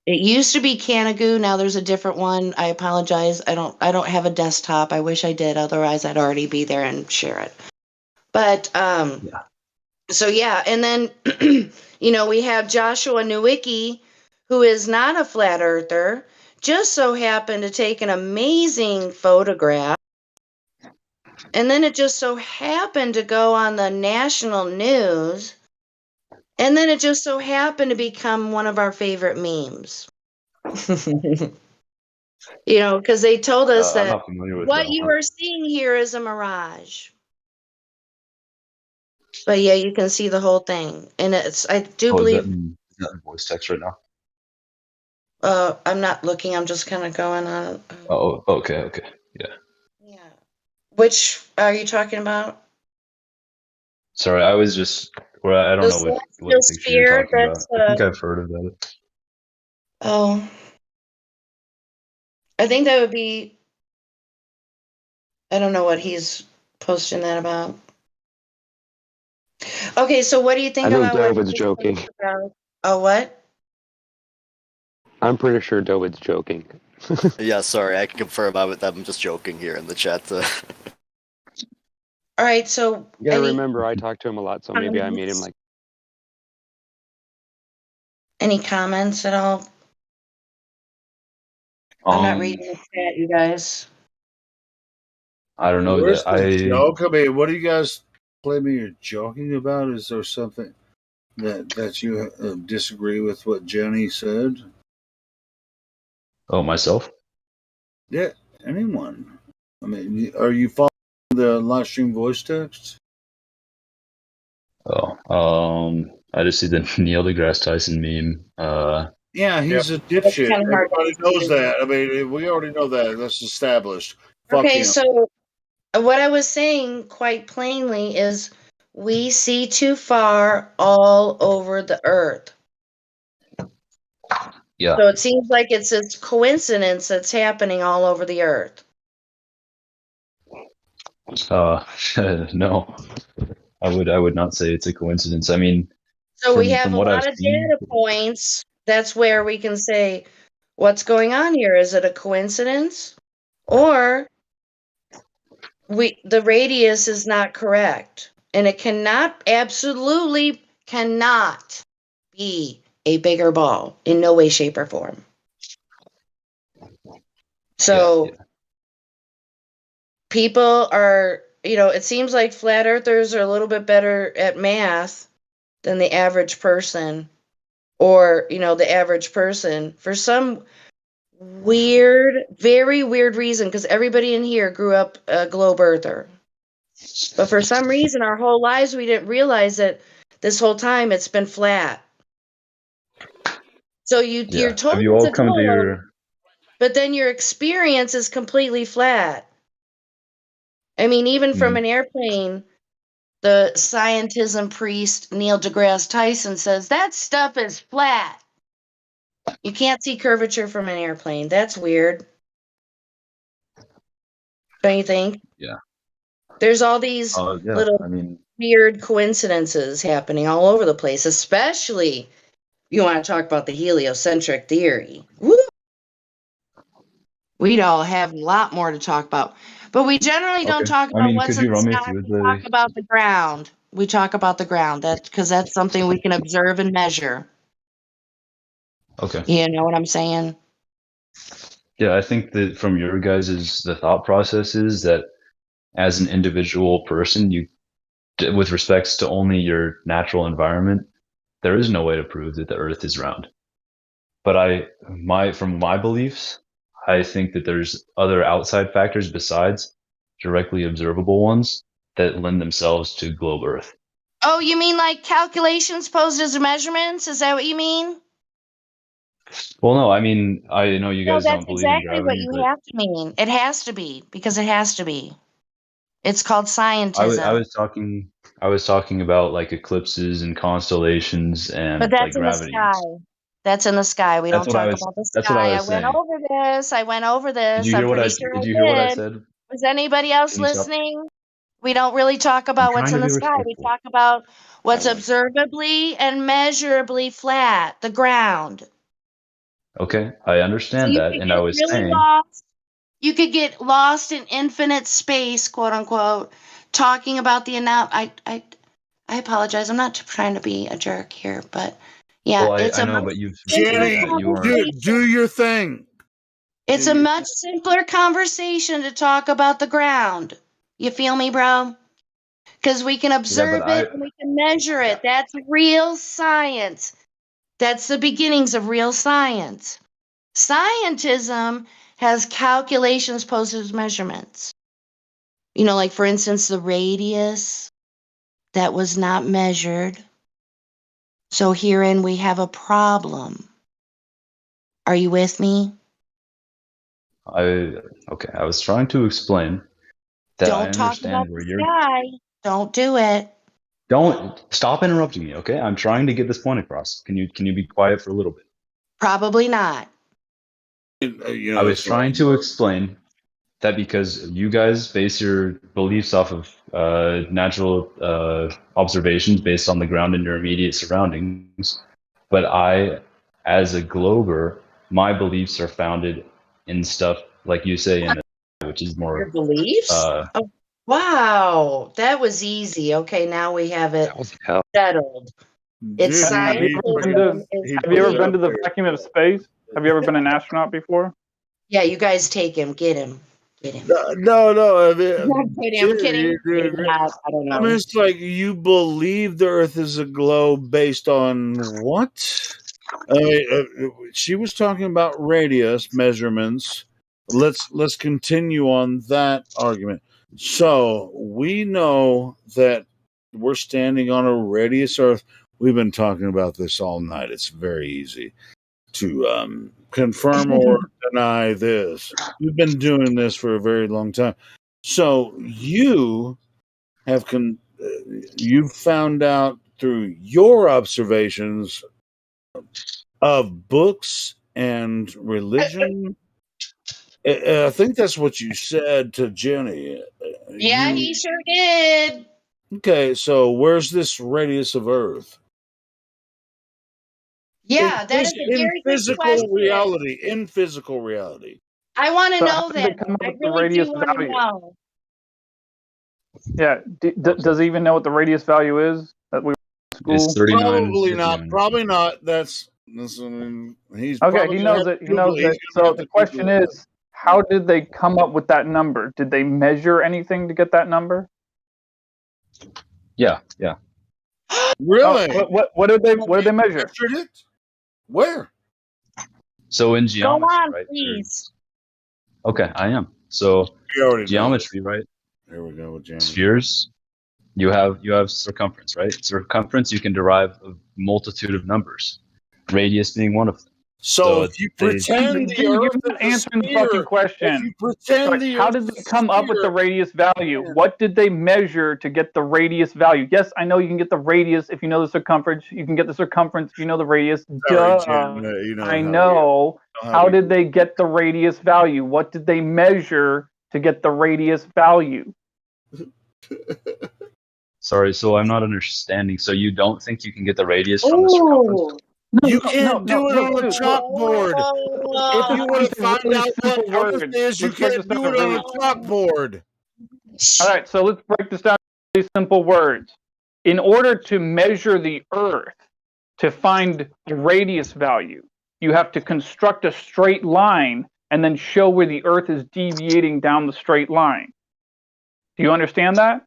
It used to be Canagoo. Now there's a different one. I apologize. I don't have a desktop. I wish I did. Otherwise, I'd already be there and share it. But so yeah, and then we have Joshua Nowicki, who is not a flat earther, just so happened to take an amazing photograph. And then it just so happened to go on the national news. And then it just so happened to become one of our favorite memes. Because they told us I'm that not familiar with what that you one. are seeing here is a mirage. But yeah, you can see the whole thing. And I do Oh, believe, is that in voice text right now? I'm not looking, I'm just kind of going on. Oh, okay. Yeah. Which are you talking about? Sorry, I was just I don't The know what celestial picture you're sphere, talking about. that's, I think I've heard of that. oh, I think that would be, I don't know what he's posting that about. Okay, so what do you think I think about what David's he joking. posted about? Oh, what? I'm pretty sure David's joking. Yeah, sorry, I can confirm I'm just joking here in the chat. All right, so You gotta remember, I talk to him a lot, so maybe I made him like. any comments at all? I'm not reading the chat, you guys. I don't know Where's that the joke? I mean, what do you guys claim you're joking about? Is there something that you disagree with what Jenny said? Oh, myself? Yeah, anyone. I mean, are you following the live stream voice text? I just see the Neil deGrasse Tyson meme. Yeah, he's a dipshit. Everybody knows that. I mean, we already know that. That's established. Fuck Okay, him. so what I was saying quite plainly is we see too far all over the earth. Yeah. So it seems like it's this coincidence that's happening all over the earth. No, I would not say it's a coincidence. I mean, So we from have a what I've lot of seen, data points. That's where we can say, what's going on here? Is it a coincidence? Or the radius is not correct. And it absolutely cannot be a bigger ball in no way, shape, or form. So people are, it seems like flat earthers are a little bit better at math than the average person, or, the average person for some very weird reason, because everybody in here grew up a globe earther. But for some reason, our whole lives, we didn't realize that this whole time it's been flat. So you're told have you it's all a come to globe, your? but then your experience is completely flat. I mean, even from an airplane, the scientism priest Neil deGrasse Tyson says that stuff is flat. You can't see curvature from an airplane. That's weird. Don't you think? Yeah. There's all these Yeah. little I mean, weird coincidences happening all over the place, especially you want to talk about the heliocentric theory. Woo! We'd all have a lot more to talk about. But we generally don't okay. talk I about mean, what's could in you the run me sky. through We talk the? about the ground. We talk about the ground. Because that's something we can observe and measure. Okay. You know what I'm saying? Yeah, I think that from your guys' the thought process is that as an individual person, with respects to only your natural environment, there is no way to prove that the Earth is round. But from my beliefs, I think that there's other outside factors besides directly observable ones that lend themselves to globe Earth. Oh, you mean like calculations posed as measurements? Is that what you mean? Well, no, I mean, I know you No, guys that's don't believe in exactly what gravity, you but have to mean. It has to be, because it has to be. It's called I scientism. was talking about like eclipses and constellations But and like that's in the gravity. sky. That's in the sky. We don't talk about the That's what I sky. I was went saying. over this. I went over Did this. you I'm hear pretty sure did I you hear what I did. said? Was anybody else Can you stop? listening? We don't really talk I'm about what's trying in to the be sky. We respectful. talk about what's observably and measurably flat, the ground. Okay, I So understand you that, could and I get was really saying, lost. You could get lost in infinite space, quote unquote, talking about the amount. I apologize. I'm not trying to be a jerk here, but yeah, well, it's I a know, much but you've simpler mentioned Jenny, that you are. do your thing. It's a much simpler conversation to talk about the ground. You feel me, bro? Because we can Yeah, but observe it and we can measure it. That's real science. That's the beginnings of real science. Scientism has calculations posed as measurements. Like for instance, the radius that was not measured. So herein we have a problem. Are you with me? Okay, I was trying to explain that I Don't talk about understand the where you're. sky. Don't do it. Don't stop interrupting me, okay? I'm trying to get this point across. Can you be quiet for a little bit? Probably not. I was trying to explain that because you guys base your beliefs off of natural observations based on the ground and your immediate surroundings, but I, as a glober, my beliefs are founded in stuff like you say in the, which is more Your beliefs? Oh, wow, that was easy. Okay, now we have it settled. It's Have you ever been scientism. to the vacuum of space? Have you ever been an astronaut before? Yeah, you guys take him. Get him. Get him. No. I'm kidding. I don't know. I mean, it's like you believe the Earth is a globe based on what? She was talking about radius measurements. Let's continue on that argument. So we know that we're standing on a radius Earth. We've been talking about this all night. It's very easy to confirm or deny this. We've been doing this for a very long time. So you have you've found out through your observations of books and religion. I think that's what you said to Jenny. Yeah, he sure did. Okay, so where's this radius of Earth? Yeah, that is a In very good physical question. reality. In physical reality. I want to So know how did they that. come up I with the really radius do want to value? know. Yeah. Does he even know what the radius value is that we were in school? It's 39. Probably not. Probably not. That's he's Okay, probably he gonna knows have it. to He Google knows it. it. He's gonna So have the to question Google it. is, how did they come up with that number? Did they measure anything to get that number? Yeah. Really? What did they measure? Measured it? Where? So in Go geometry, on, right? please. Okay, I am. So You already know. geometry, right? There we go with geometry. Spheres. You have circumference, right? Circumference you can derive a multitude of numbers. Radius being one of them. So if you pretend the You're Earth not is a answering the fucking sphere, question. if you pretend Like, the how Earth did is they a come up with the sphere, radius value? What did they measure to get the radius value? Yes, I know you can get the radius if you know the circumference. You can get the circumference if you know the radius. Sorry, Duh. Jen, you know I how know. how How we- did they get the radius value? What did they measure to get the radius value? Sorry, so I'm not understanding. So you don't think you can get the radius from the circumference? You can't do it on a dude, chalkboard. If you want to find really out what simple Earth words. is, you Let's break can't this down do to it on a really. chalkboard. All right, so let's break this down to really simple words. In order to measure the Earth, to find the radius value, you have to construct a straight line and then show where the Earth is deviating down the straight line. Do you understand that?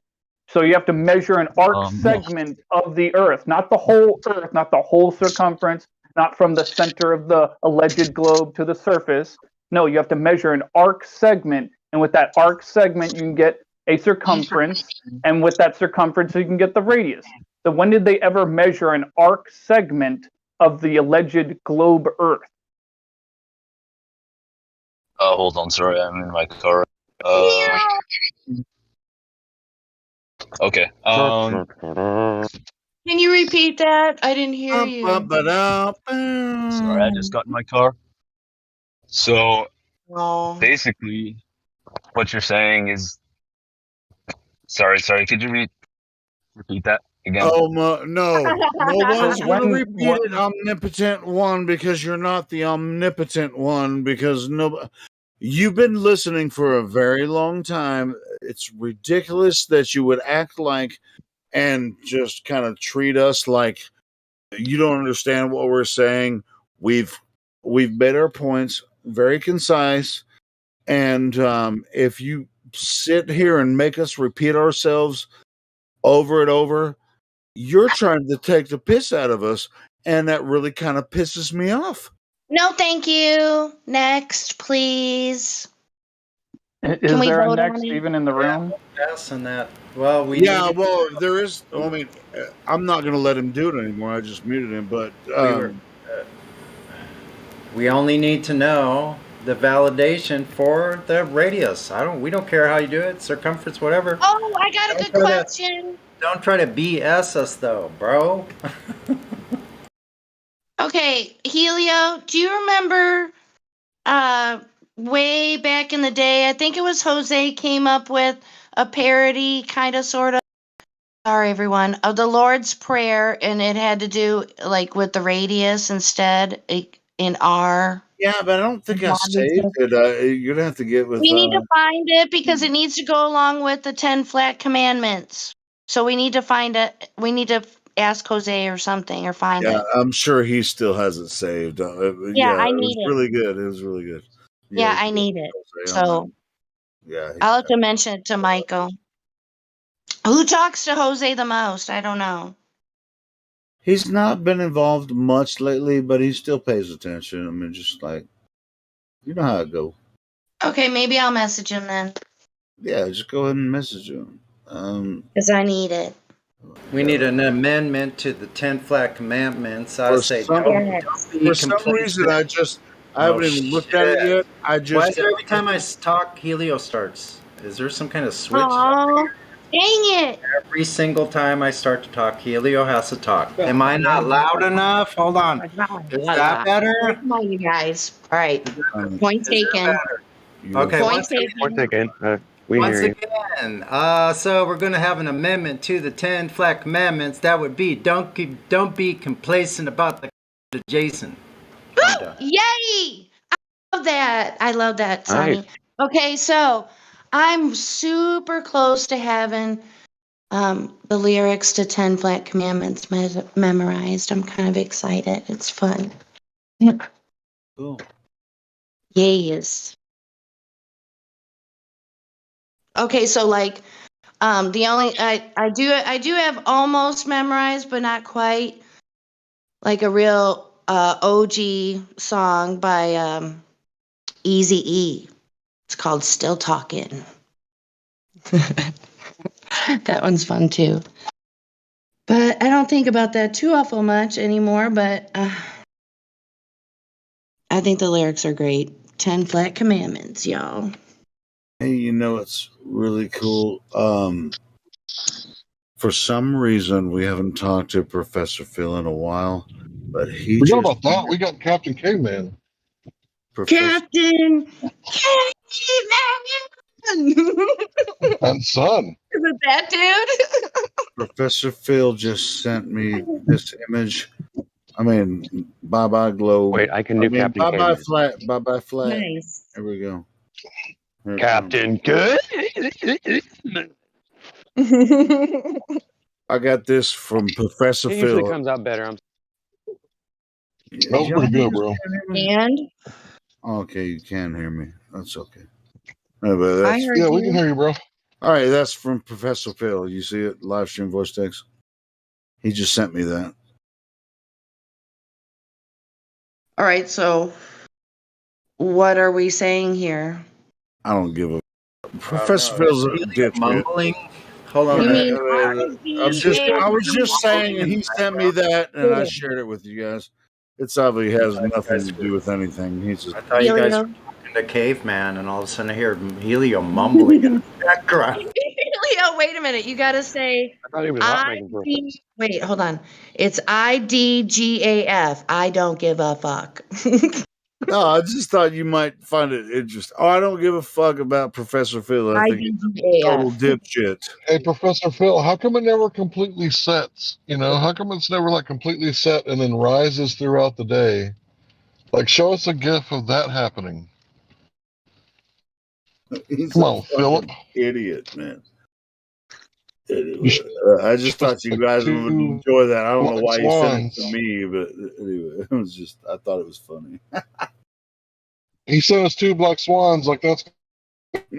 So you have to measure an arc segment of the Earth, not the whole Earth, not the whole circumference, not from the center of the alleged globe to the surface. No, you have to measure an arc segment, and with that arc segment, you can get a circumference, and with that circumference, you can get the radius. So when did they ever measure an arc segment of the alleged globe Earth? Hold on, sorry, I'm in my car. Okay. Can you repeat that? I didn't hear you. Sorry, I just got in my car. So basically, what you're saying is, sorry, could you repeat that again? Oh no! No one's going to repeat it, omnipotent one, because you're not the omnipotent one. Because you've been listening for a very long time. It's ridiculous that you would act like and just kind of treat us like you don't understand what we're saying. We've made our points very concise, and if you sit here and make us repeat ourselves over and over, you're trying to take the piss out of us, and that really kind of pisses me off. No, thank you. Next, please. Is we there a vote on next it? even in the room? Passing that. Well, There is. I mean, I'm not going to let him do it anymore. I just muted him, but we only need to know the validation for the radius. We don't care how you do it, circumference, whatever. Oh, I got a good question. Don't try to BS us though, bro. Okay, Helio, do you remember way back in the day, I think it was Jose came up with a parody, kind of, sort of, sorry everyone, of the Lord's Prayer, and it had to do like with the radius instead, in R. Yeah, but I don't think I saved it. You're gonna have to get with. We need to find it because it needs to go along with the 10 flat commandments. So we need to find it. We need to ask Jose or something, or find Yeah, it. I'm sure he still has it saved. Yeah, I it was need it. really good. It was really good. Yeah, I need it. Jose on So that. Yeah, I'll have to mention it to Michael. Who talks to Jose the most? I don't know. he's not been involved much lately, but he still pays attention. I mean, just like you know how it goes. Okay, maybe I'll message him then, Yeah, just go ahead and message him. because I need it. We need an amendment to the 10 flat commandments. I For say some, don't be for some reason, complacent. I haven't even looked at it yet. I just Why is there every time I talk, Helio starts? Is there some kind of switch? Oh, dang it. Every single time I start to talk, Helio has to talk. Am I not loud enough? Hold on. Is that better? Come on, you guys. All right. Point taken. Okay, Point once again. taken. Again, we Once hear you. again, so we're going to have an amendment to the 10 flat commandments. That would be don't be complacent about the adjacent. Yay! I love that, Sonny. Nice. Okay, so I'm super close to having the lyrics to 10 Flat Commandments memorized. I'm kind of excited. It's fun. Cool. Yes. Okay, so like the only I do have almost memorized, but not quite, like a real OG song by Easy E. It's called Still Talking. That one's fun too. But I don't think about that too awful much anymore, but I think the lyrics are great. 10 Flat Commandments, y'all. Hey, it's really cool. For some reason, we haven't talked to Professor Phil in a while, but he Forget just about that. We got Captain Caveman. Captain Caveman! And son. Is it that dude? Professor Phil just sent me this image. I mean, bye globe. Wait, I can do Captain bye Caveman. flat. Bye flat. Nice. There we go. Captain Good. I got this from Professor It Phil. usually comes out better. That was pretty good, bro. And Okay, you can hear me. That's okay. No, but that's, yeah, we can hear you, bro. All right, that's from Professor Phil. You see it? Live stream voice text. He just sent me that. All right, so what are we saying here? I don't give a. Professor Phil's a dipshit. Mumbling. Hold on. You mean I was just saying, and he sent me that, and I shared it with you guys. It's obviously has nothing to do with anything. He's just. I thought you guys were talking to Caveman, and all of a sudden I hear Helio mumbling in the background. Leo, wait a minute. You got to say I thought he was hot making for ID. Wait, hold on. It's IDGAF. I don't give a fuck. No, I just thought you might find it interesting. Oh, I don't give a fuck about Professor Phil. I think he's a total dipshit. Hey, Professor Phil, how come it never completely sets? How come it's never like completely set and then rises throughout the day? Like, show us a gif of that happening. He's Come a on, Philip. Idiot, man. Anyway, I just thought you guys would enjoy that. I don't know why you sent it to me, but anyway, it was just, I thought it was funny. He sent us 2 black swans. Like, that's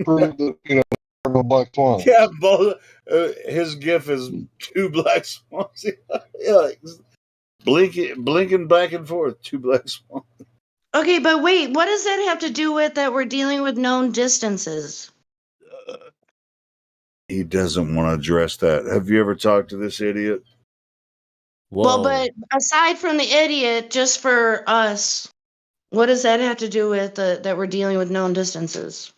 proof that, black swans. Yeah, both. His gif is 2 black swans. Yeah, like, blinking back and forth. 2 black swans. Okay, but wait, what does that have to do with that we're dealing with known distances? He doesn't want to address that. Have you ever talked to this idiot? Well, but aside from the idiot, just for us, what does that have to do with that we're dealing with known distances?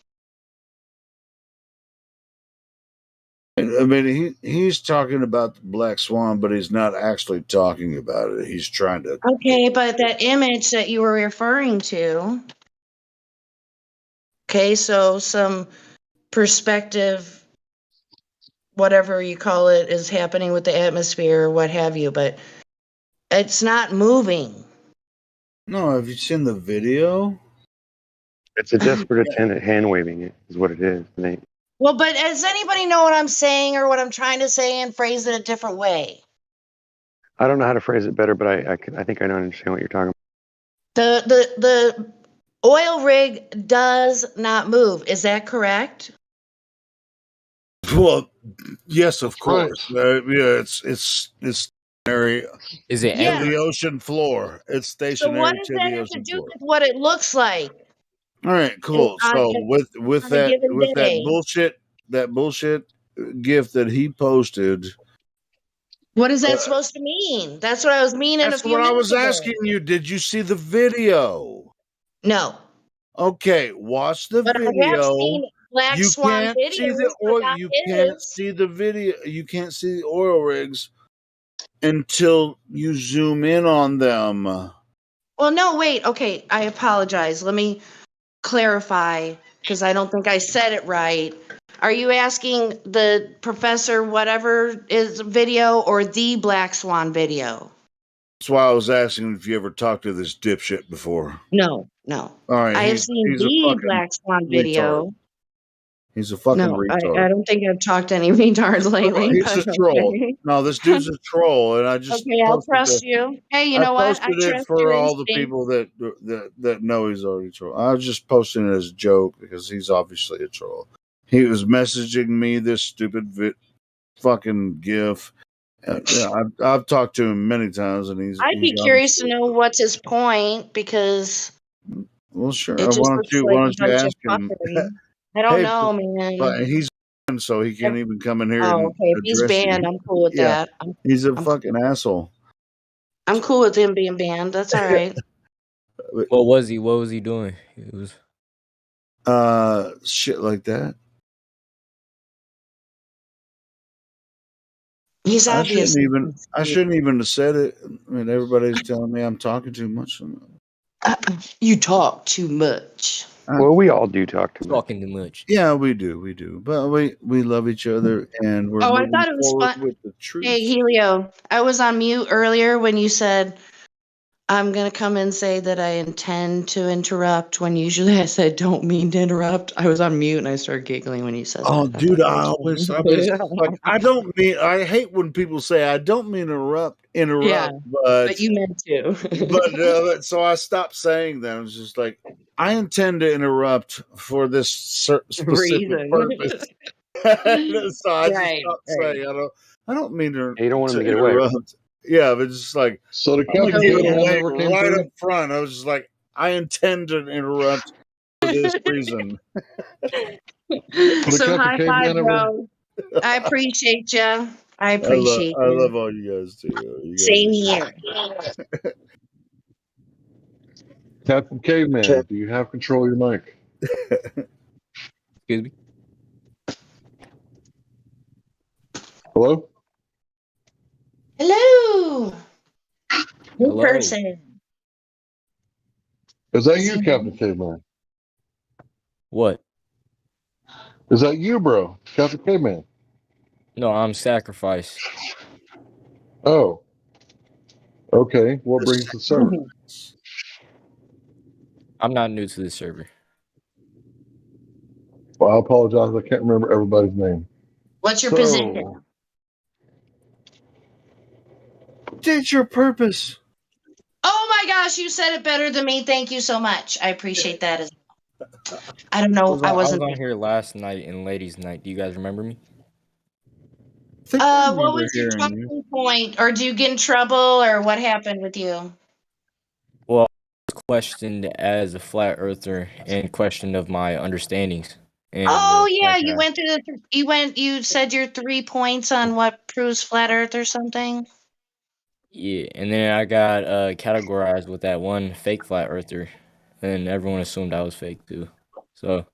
I mean, he's talking about the black swan, but he's not actually talking about it. He's trying to. Okay, but that image that you were referring to. Okay, so some perspective, whatever you call it, is happening with the atmosphere or what have you, but it's not moving. No, have you seen the video? It's a desperate attempt at hand waving it, is what it is. Well, but does anybody know what I'm saying or what I'm trying to say and phrase it a different way? I don't know how to phrase it better, but I think I don't understand what you're talking about. The oil rig does not move. Is that correct? Well, yes, of course. Yeah, it's stationary. Is it Yeah. to the ocean floor? It's So stationary what does to that the have to ocean do floor. with what it looks like? All right, cool. on So a- with on a that given with day? that bullshit gift that he posted, What is that supposed to mean? That's what I was meaning a That's few what I minutes was ago. asking you. Did you see the video? No. Okay, watch the But I have video. seen Black You Swan can't see the videos, but oil. not You can't his. see the video. You can't see the oil rigs until you zoom in on them. Well, no, wait. Okay, I apologize. Let me clarify because I don't think I said it right. Are you asking the Professor whatever is video or the Black Swan video? That's why I was asking if you ever talked to this dipshit before. No. All right, I have seen he's a the fucking Black Swan retard. video. He's a fucking No, retard. I don't think I've talked to any retards lately. He's But a troll. okay. No, this dude's a troll, and I just Okay, I'll posted trust you. Hey, you I know what? I posted it trust for your all the instinct. people that know he's already a troll. I was just posting it as a joke because he's obviously a troll. He was messaging me this stupid fucking gif. I've talked to him many times, and I'd be curious to know what's his point because well, sure. it Why just don't looks you like why a don't you bunch of ask him? fuckery. I don't Hey, know, but man. he's so he can't even come in here Oh, and okay. If he's address banned, you. I'm cool with Yeah, that. he's a I'm fucking asshole. I'm cool with him being banned. That's all right. What was he? What was he doing? It was Shit like that. He's I shouldn't obviously. even have said it. I mean, everybody's telling me I'm talking too much. You talk too much. Well, we all do talk too much. talking too much. Yeah, we do. But we love each other, and we're Oh, I moving thought it was forward fun. with the truth. Hey, Helio, I was on mute earlier when you said, I'm going to come and say that I intend to interrupt when usually I said, don't mean to interrupt. I was on mute and I started giggling when you said Oh, that. dude, I always like I don't mean. I hate when people say I don't mean interrupt, Yeah, but but you meant to. so I stopped saying that. I was just like, I intend to interrupt for this specific Reason. purpose. So I just Right, stopped right. saying I don't mean to, You don't want him to get away. interrupt. Yeah, but it's just like So the I'm gonna Captain give it Caveman away never came right through. up front. I was just like, I intend to interrupt for this reason. So Captain high five, Caveman ever? bro. I appreciate you. I appreciate I you. love all you guys too. You guys Same are- here. Captain Caveman, do you have control of your mic? Excuse me. Hello? Hello. New Hello. person. Is that you, Captain Caveman? What? Is that you, bro? Captain Caveman? No, I'm sacrifice. Oh. Okay. What brings the server? I'm not new to this server. Well, I apologize. I can't remember everybody's name. What's your position? State your purpose. Oh my gosh, you said it better than me. Thank you so much. I appreciate that as well. I don't know. I I was wasn't. on here last night in Ladies' Night. Do you guys remember me? What was your talking point? Or do you get in trouble or what happened with you? Well, I was questioned as a flat earther and questioned of my understandings. And Oh yeah, you went through you said your 3 points on what proves flat earth or something? yeah, and then I got categorized with that one fake flat earther, and everyone assumed I was fake too. So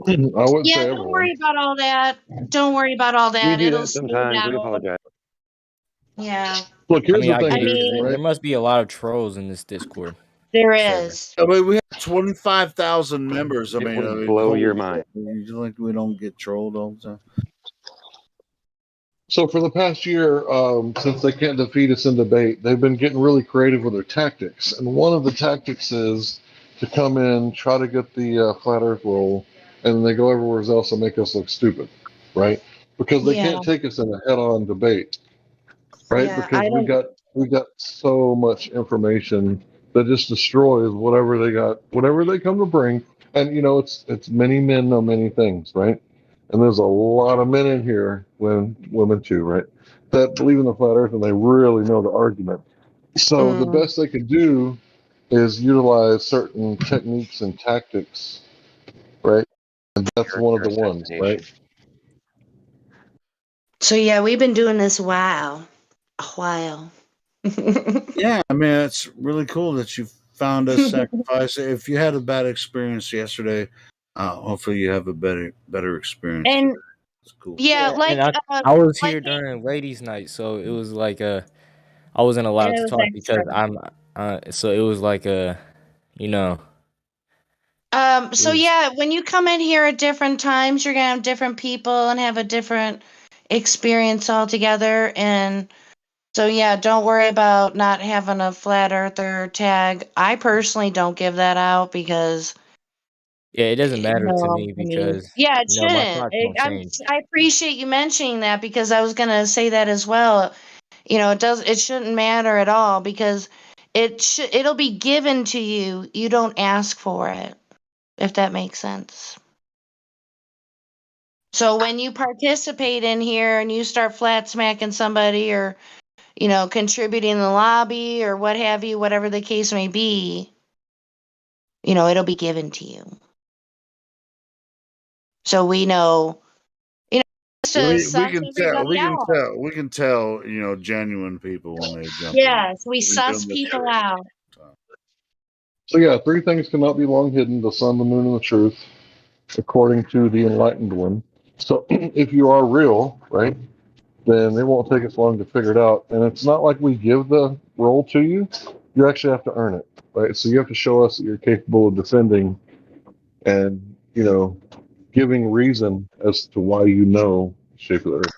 I wouldn't Yeah, say don't everyone. worry about all that. Don't worry about all that. We do It'll that smooth sometimes. We out. apologize. Yeah. Look, here's the I thing, get it. dude, There must be a lot of trolls in this Discord. There server. is. I mean, we have 25,000 members. I It mean, would blow your holy mind. shit. You like we don't get trolled all the time. So for the past year, since they can't defeat us in debate, they've been getting really creative with their tactics. And one of the tactics is to come in, try to get the flat Earth roll, and then they go everywhere else and make us look stupid, right? Because they Yeah. can't take us in a head-on debate, right? Yeah, Because I don't we got so much information that just destroys whatever they come to bring. And it's many men know many things, right? And there's a lot of men in here, women too, right? That believe in the flat Earth and they really know the argument. So the best they can do is utilize certain techniques and tactics, right? And that's one of the ones, right? So yeah, we've been doing this a while. a while. Yeah, I mean, it's really cool that you found us sacrifice. If you had a bad experience yesterday, hopefully you have a better experience today. And It's cool. yeah, And I was here during ladies' night, so it was like I wasn't allowed it to was talk extra. because so it was like you know. So yeah, when you come in here at different times, you're gonna have different people and have a different experience altogether. And so yeah, don't worry about not having a flat earther tag. I personally don't give that out because Yeah, it doesn't matter to no, me I mean, because yeah, it my shouldn't. thoughts don't change. I appreciate you mentioning that because I was gonna say that as well. It shouldn't matter at all because it'll be given to you. You don't ask for it, if that makes sense. So when you participate in here and you start flat smacking somebody or, contributing in the lobby or what have you, whatever the case may be, it'll be given to you. So we know, just to suss everybody out. We can tell, genuine people when they jump in. Yes, we We've been suss doing this people for- out. So yeah, three things cannot be long hidden: the sun, the moon, and the truth, according to the enlightened one. So if you are real, right, then it won't take us long to figure it out. And it's not like we give the role to you. You actually have to earn it, right? So you have to show us that you're capable of defending and, giving reason as to why you know the shape of the earth.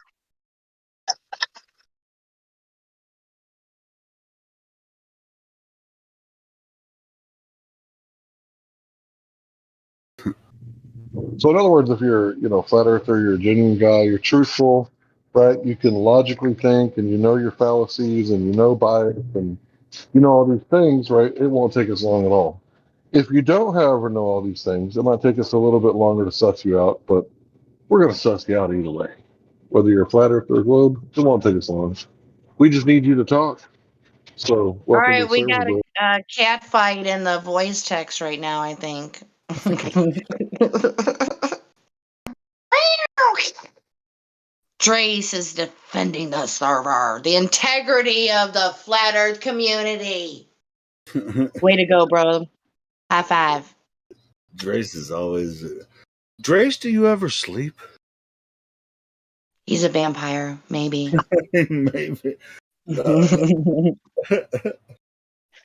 So in other words, if you're, flat earther, you're a genuine guy, you're truthful, right? You can logically think and you know your fallacies and you know bias and you know all these things, right? It won't take us long at all. If you don't, however, know all these things, it might take us a little bit longer to suss you out, but we're going to suss you out either way. Whether you're a flat earther or globe, it won't take us long. We just need you to talk. So All welcome to right, the we server, got bro. a cat fight in the voice text right now, I think. Trace is defending the server, the integrity of the flat earth community. Way to go, bro. High five. Drace is always. Drace, do you ever sleep? He's a vampire, maybe. Maybe. In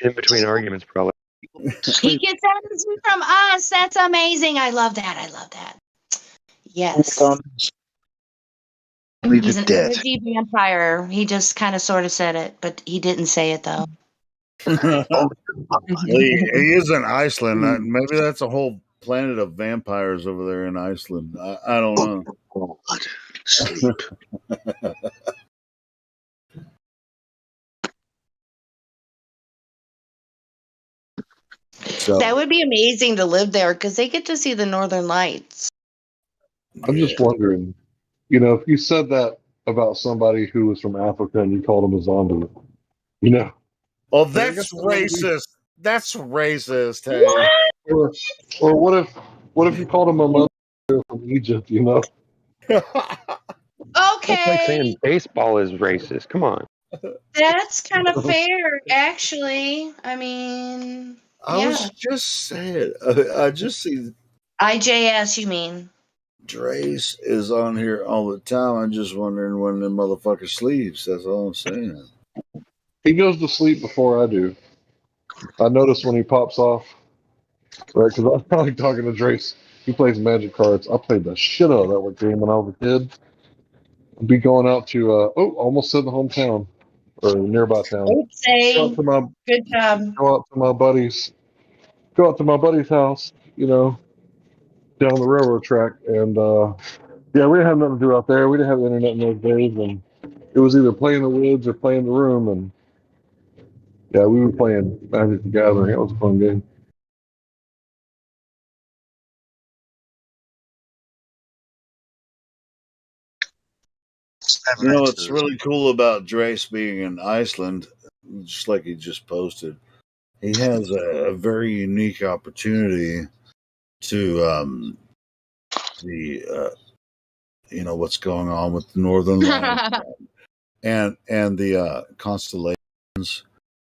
between arguments, probably. He gets energy from us. That's amazing. I love that. Yes. He's an energy vampire. He just kind of sort of said it, but he didn't say it though. He is in Iceland. Maybe that's a whole planet of vampires over there in Iceland. I don't know. Sleep. So, That would be amazing to live there because they get to see the northern lights. I'm just wondering, if you said that about somebody who was from Africa and you called them a zombie, Oh, that's racist. That's racist. Hey. What? Or what if you called them a mother from Egypt, That's like saying Okay. baseball is racist. Come on. That's kind of fair, actually. I mean, I yeah. was just saying. I just see IJS, you mean? Drace is on here all the time. I'm just wondering when the motherfucker sleeps. That's all I'm saying. He goes to sleep before I do. I notice when he pops off, right? Because I like talking to Drace. He plays Magic cards. I played the shit out of that game when I was a kid. I'd be going out to almost said the hometown or nearby town. Go out to my Good job. go out to my buddy's house, down the railroad track, and yeah, we didn't have nothing to do out there. We didn't have internet in those days, and it was either play in the woods or play in the room, and yeah, we were playing Magic the Gathering. It was a fun game. What's really cool about Drace being in Iceland, just like he just posted, he has a very unique opportunity to see, what's going on with the Northern Lights. and the constellations.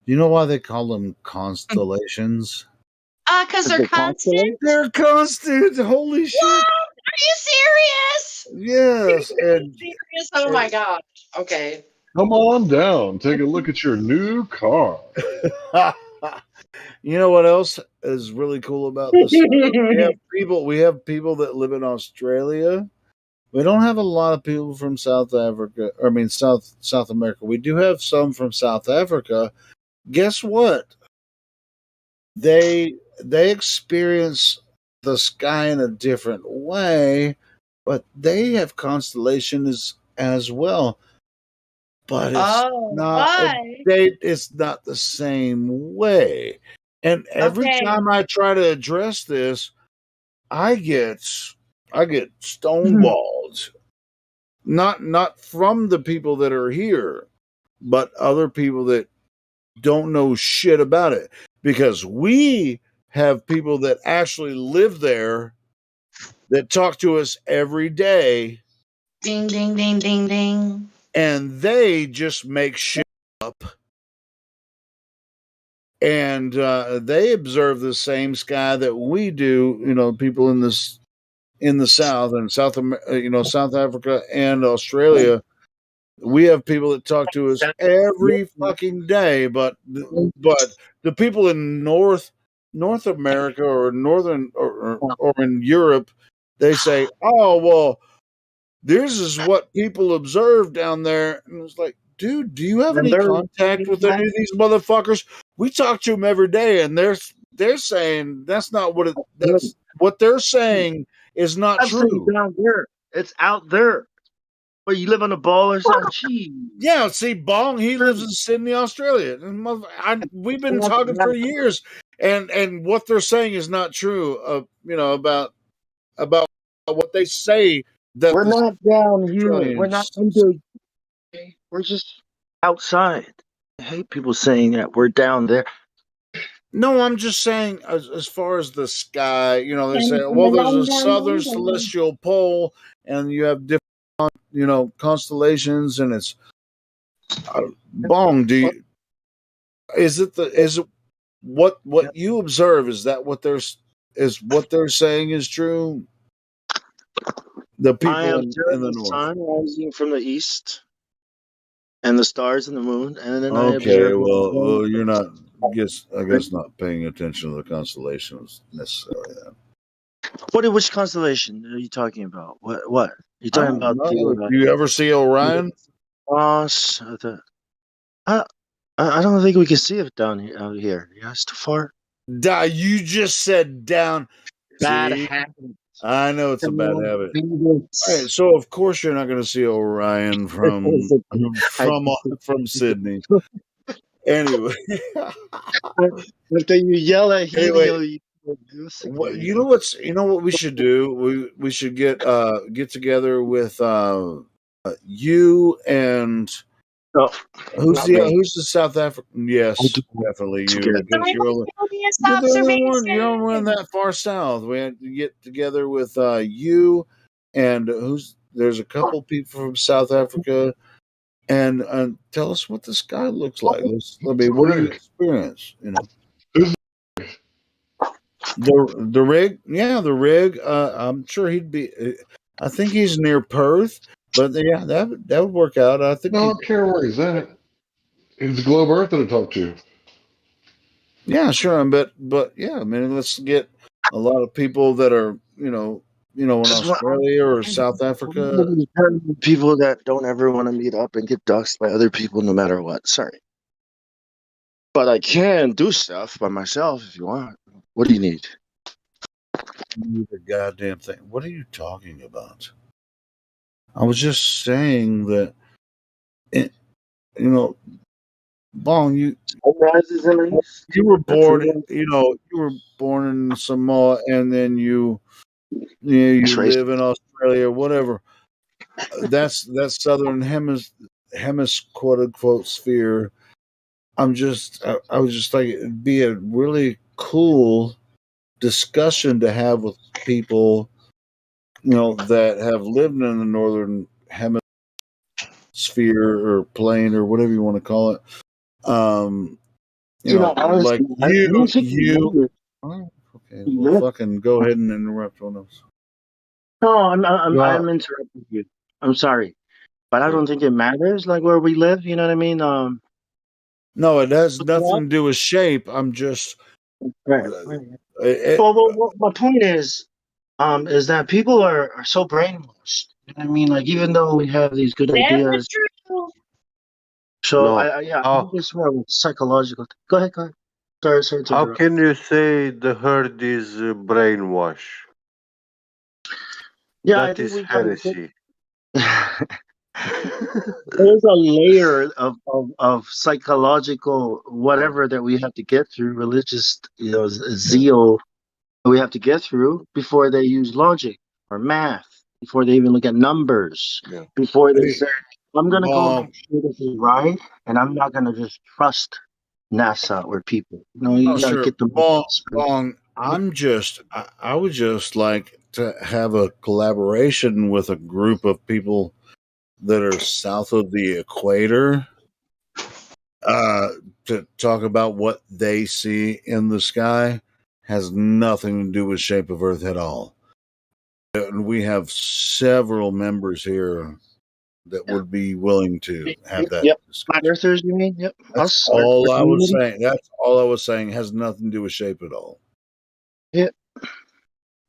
You know why they call them constellations? Because they're constant. They're constant. Holy shit! What? Are you serious? Yes, and Serious? Oh my god. Okay. Come on down. Take a look at your new car. you know what else is really cool about this? We have people that live in Australia. We don't have a lot of people from South Africa. I mean, South America. We do have some from South Africa. Guess what? They experience the sky in a different way, but they have constellations as well. But it's not. Why? It's not the same way. And every time I try to address this, I get stonewalled. Not from the people that are here, but other people that don't know shit about it. Because we have people that actually live there that talk to us every day. Ding, ding, ding, ding, ding. And they just make shit up. And they observe the same sky that we do. You know, people in the South and South Africa and Australia. We have people that talk to us every fucking day, but the people in North America or northern or in Europe, they say, "Oh well, this is what people observe down there," and it's like, dude, do you have any contact with any of these motherfuckers? We talk to them every day, and they're saying that's not what that's what they're saying is not I'm saying true. down there. It's out there. Where you live on a ball or something? Gee. Yeah, see, Bong, he lives in Sydney, Australia. We've been talking for years, and what they're saying is not true. About what they say that We're not down here. We're not Australians. under. We're just outside. I hate people saying that we're down there. No, I'm just saying, as far as the sky, they say, well, there's a southern celestial pole, and you have different, constellations, and it's Bong. Is it what you observe? Is that what they're saying is true? The people I am in the the north. sun rising from the east, and the stars and the moon, and then I Okay, observe. well, you're not. I guess not paying attention to the constellations necessarily. Then. Which constellation are you talking about? What? You talking about do you ever see Orion? Ross? I don't think we can see it out here. Yeah, it's too far. You just said down. Bad See? habit. I know it's a bad habit. All right, so of course you're not going to see Orion from Sydney. Anyway, after you yell at him, anyway, you know what we should do? We should get together with you and who's the South African? Yes, definitely you. Because you're the only one that far south. We had to get together with you and there's a couple people from South Africa, and tell us what the sky looks like. What do you experience? The rig, yeah, the rig. I'm sure he'd be. I think he's near Perth, but yeah, that would work out. I think. No, I don't care where he's at. He's the Globe Earth that I talk to. Yeah, sure, but yeah, I mean, let's get a lot of people that are in Australia or South Africa. People that don't ever want to meet up and get doxxed by other people, no matter what. Sorry, but I can do stuff by myself if you want. What do you need? The goddamn thing. What are you talking about? I was just saying that, Bong, you were born, you were born in Samoa, and then you live in Australia, whatever. That's southern hemis quote unquote sphere. I was just like, it'd be a really cool discussion to have with people, that have lived in the northern hemisphere sphere or plane or whatever you want to call it. Honestly, Like I don't think it matters. okay, well, fucking go ahead and interrupt one of us. No, I'm interrupting you. I'm sorry, but I don't think it matters, like where we live. You know what I mean? No, it has nothing to do with shape. I'm just. Right. Well, my point is that people are so brainwashed. You know what I mean? Like, even though we have these good ideas, so No. I think it's more of a psychological. Go ahead. Sorry to How interrupt. can you say the herd is brainwash? Yeah, I That think is we gotta heresy. There's a layer of psychological whatever that we have to get through, religious, zeal that we have to get through before they use logic or math, before they even look at numbers, before they say, I'm gonna go make sure this is right, and I'm not gonna just trust NASA or people. You gotta Sure, get them. Bong. I would just like to have a collaboration with a group of people that are south of the equator to talk about what they see in the sky. Has nothing to do with shape of Earth at all. And we have several members here that would be willing to have that. Yep, flat earthers, you mean? Yep, That's us. all our I was community. saying. That's all I was saying. Has nothing to do with shape at all. Yeah.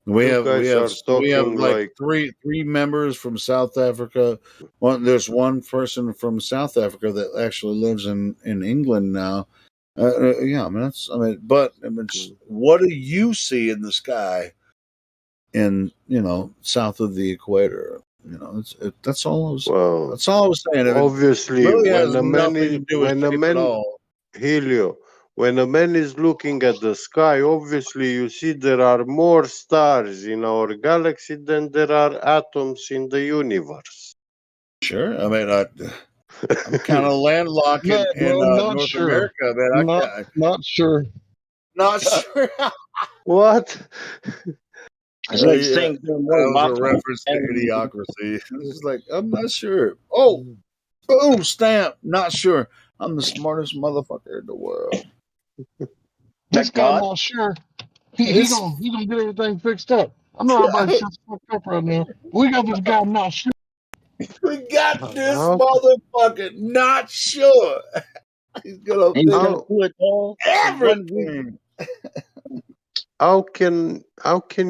We You have guys are talking like like three members from South Africa. There's one person from South Africa that actually lives in England now. Yeah, but what do you see in the sky in south of the equator? That's all. That's all I was saying. obviously It really has when a man nothing is to do with shape at all. Helio, when a man is looking at the sky, obviously you see there are more stars in our galaxy than there are atoms in the universe. Sure. I'm kind of landlocked in not North sure. America, man. Not sure. Not sure. What? It's like saying there are more that was a rocks reference to than- idiocracy. It's just like, I'm not sure. Oh, boom, stamp. Not sure. I'm the smartest motherfucker in the world. This guy God? not sure. He gonna get everything fixed up. I know everybody's just fucked up right now. We got this guy not sure. We got this motherfucker not sure. He's gonna He's fix gonna do it all in 1 week. everything. How can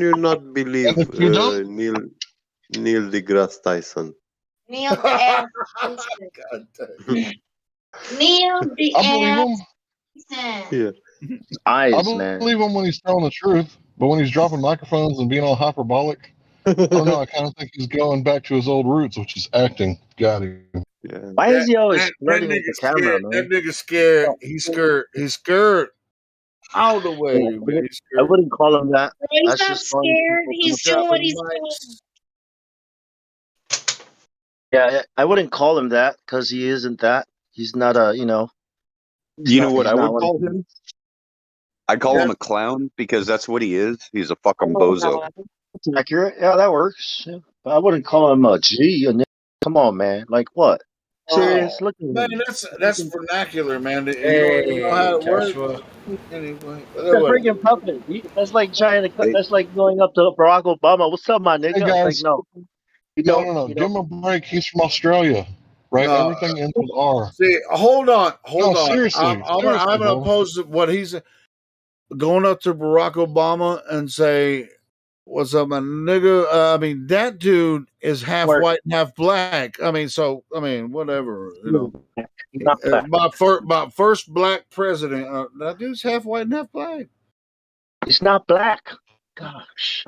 you not believe If you don't, Neil deGrasse Tyson? Neil deGrasse Tyson. Neil I believe him. deGrasse Tyson. Yeah. Eyes, I man. believe him when he's telling the truth, but when he's dropping microphones and being all hyperbolic, I don't know. I kind of think he's going back to his old roots, which is acting. Got him. Yeah. Why is he always That flirting with the camera, scared. man? That nigga scared. He's scared. He's scared. Out of the way, Yeah, man. He's I scared. wouldn't call him that. He's That's not just calling scared. people He's from doing what Dropping he's mics. doing. Yeah, I wouldn't call him that because he isn't that. He's not a, he's You know not, what he's I not would one call of them. him? I'd call him a clown because that's what he is. He's a fucking bozo. That's accurate. Yeah, that works. Yeah. But I wouldn't call him a G. Come on, man. Like what? Serious? Look at Man, him. that's vernacular, man. You know how Hey, it works. Joshua. Anyway, He's a freaking puppet. That's like trying to. That's like going up to Barack Obama. What's up, my Hey nigga? It's like guys, no, you no, don't. no, no. You Give don't. him a break. He's from Australia, right? No, Everything ends with R. see, hold on. No, I'm seriously, gonna bro. oppose what he's going up to Barack Obama and say, "What's up, my nigga?" That dude is half white and half black. Whatever. He's not black. My first black president. That dude's half white and half black. He's not black. Gosh.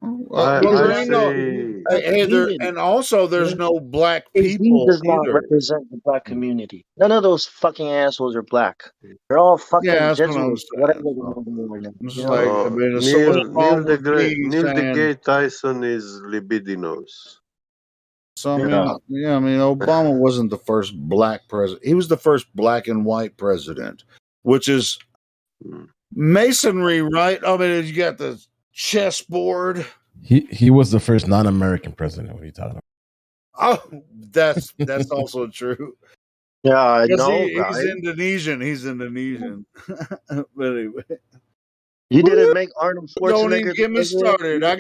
There ain't no. And also there's no black He people does not either. represent the black community. None of those fucking assholes are black. They're all fucking Yeah, that's what I'm Jesuits. Whatever they're doing right now. It's You like, know? Neil saying, deGrasse Tyson is libidinos. So Obama wasn't the first black president. He was the first black and white president, which is masonry, right? You got the chessboard. He was the first non-American president. What are you talking about? Oh, that's also true. Yeah, I Because know, he's right? Indonesian. He's Indonesian. But anyway, You didn't make Arnold don't even Schwarzenegger the get me president. started. I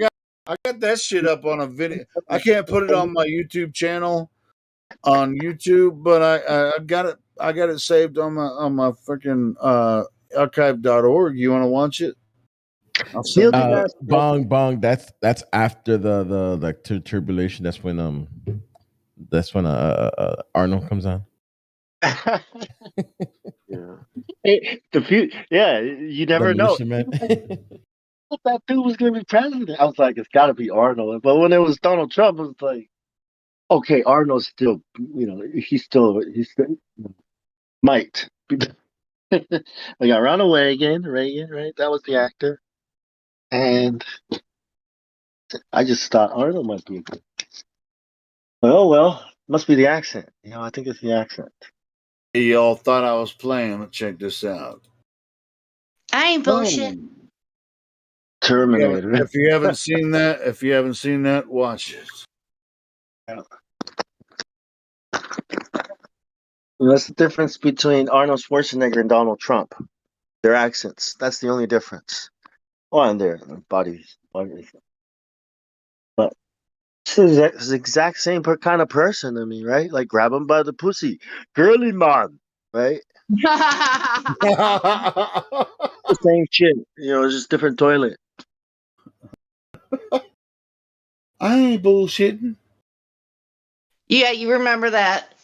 got that shit up on a video. I can't put it on my YouTube channel on YouTube, but I got it. I got it saved on my freaking archive.org. You want to watch it? I'll send you. Bong. That's after the like tribulation. That's when Arnold comes on. Yeah. Yeah, you The never know. militia man. If that dude was going to be president, I was like, it's got to be Arnold. But when it was Donald Trump, it was like, okay, Arnold's still, he's still might. We got Ronald Reagan, right? That was the actor. And I just thought Arnold might be. Well, must be the accent. I think it's the accent. Y'all thought I was playing. Let's check this out. I ain't bullshit. Terminator. If you haven't seen that, watch it. That's the difference between Arnold Schwarzenegger and Donald Trump. Their accents. That's the only difference. Well, and their bodies. But it's the exact same kind of person to me, right? Like grab him by the pussy. Girly man, right? The same shit. It's just different toilet. I ain't bullshitting. Yeah, you remember that.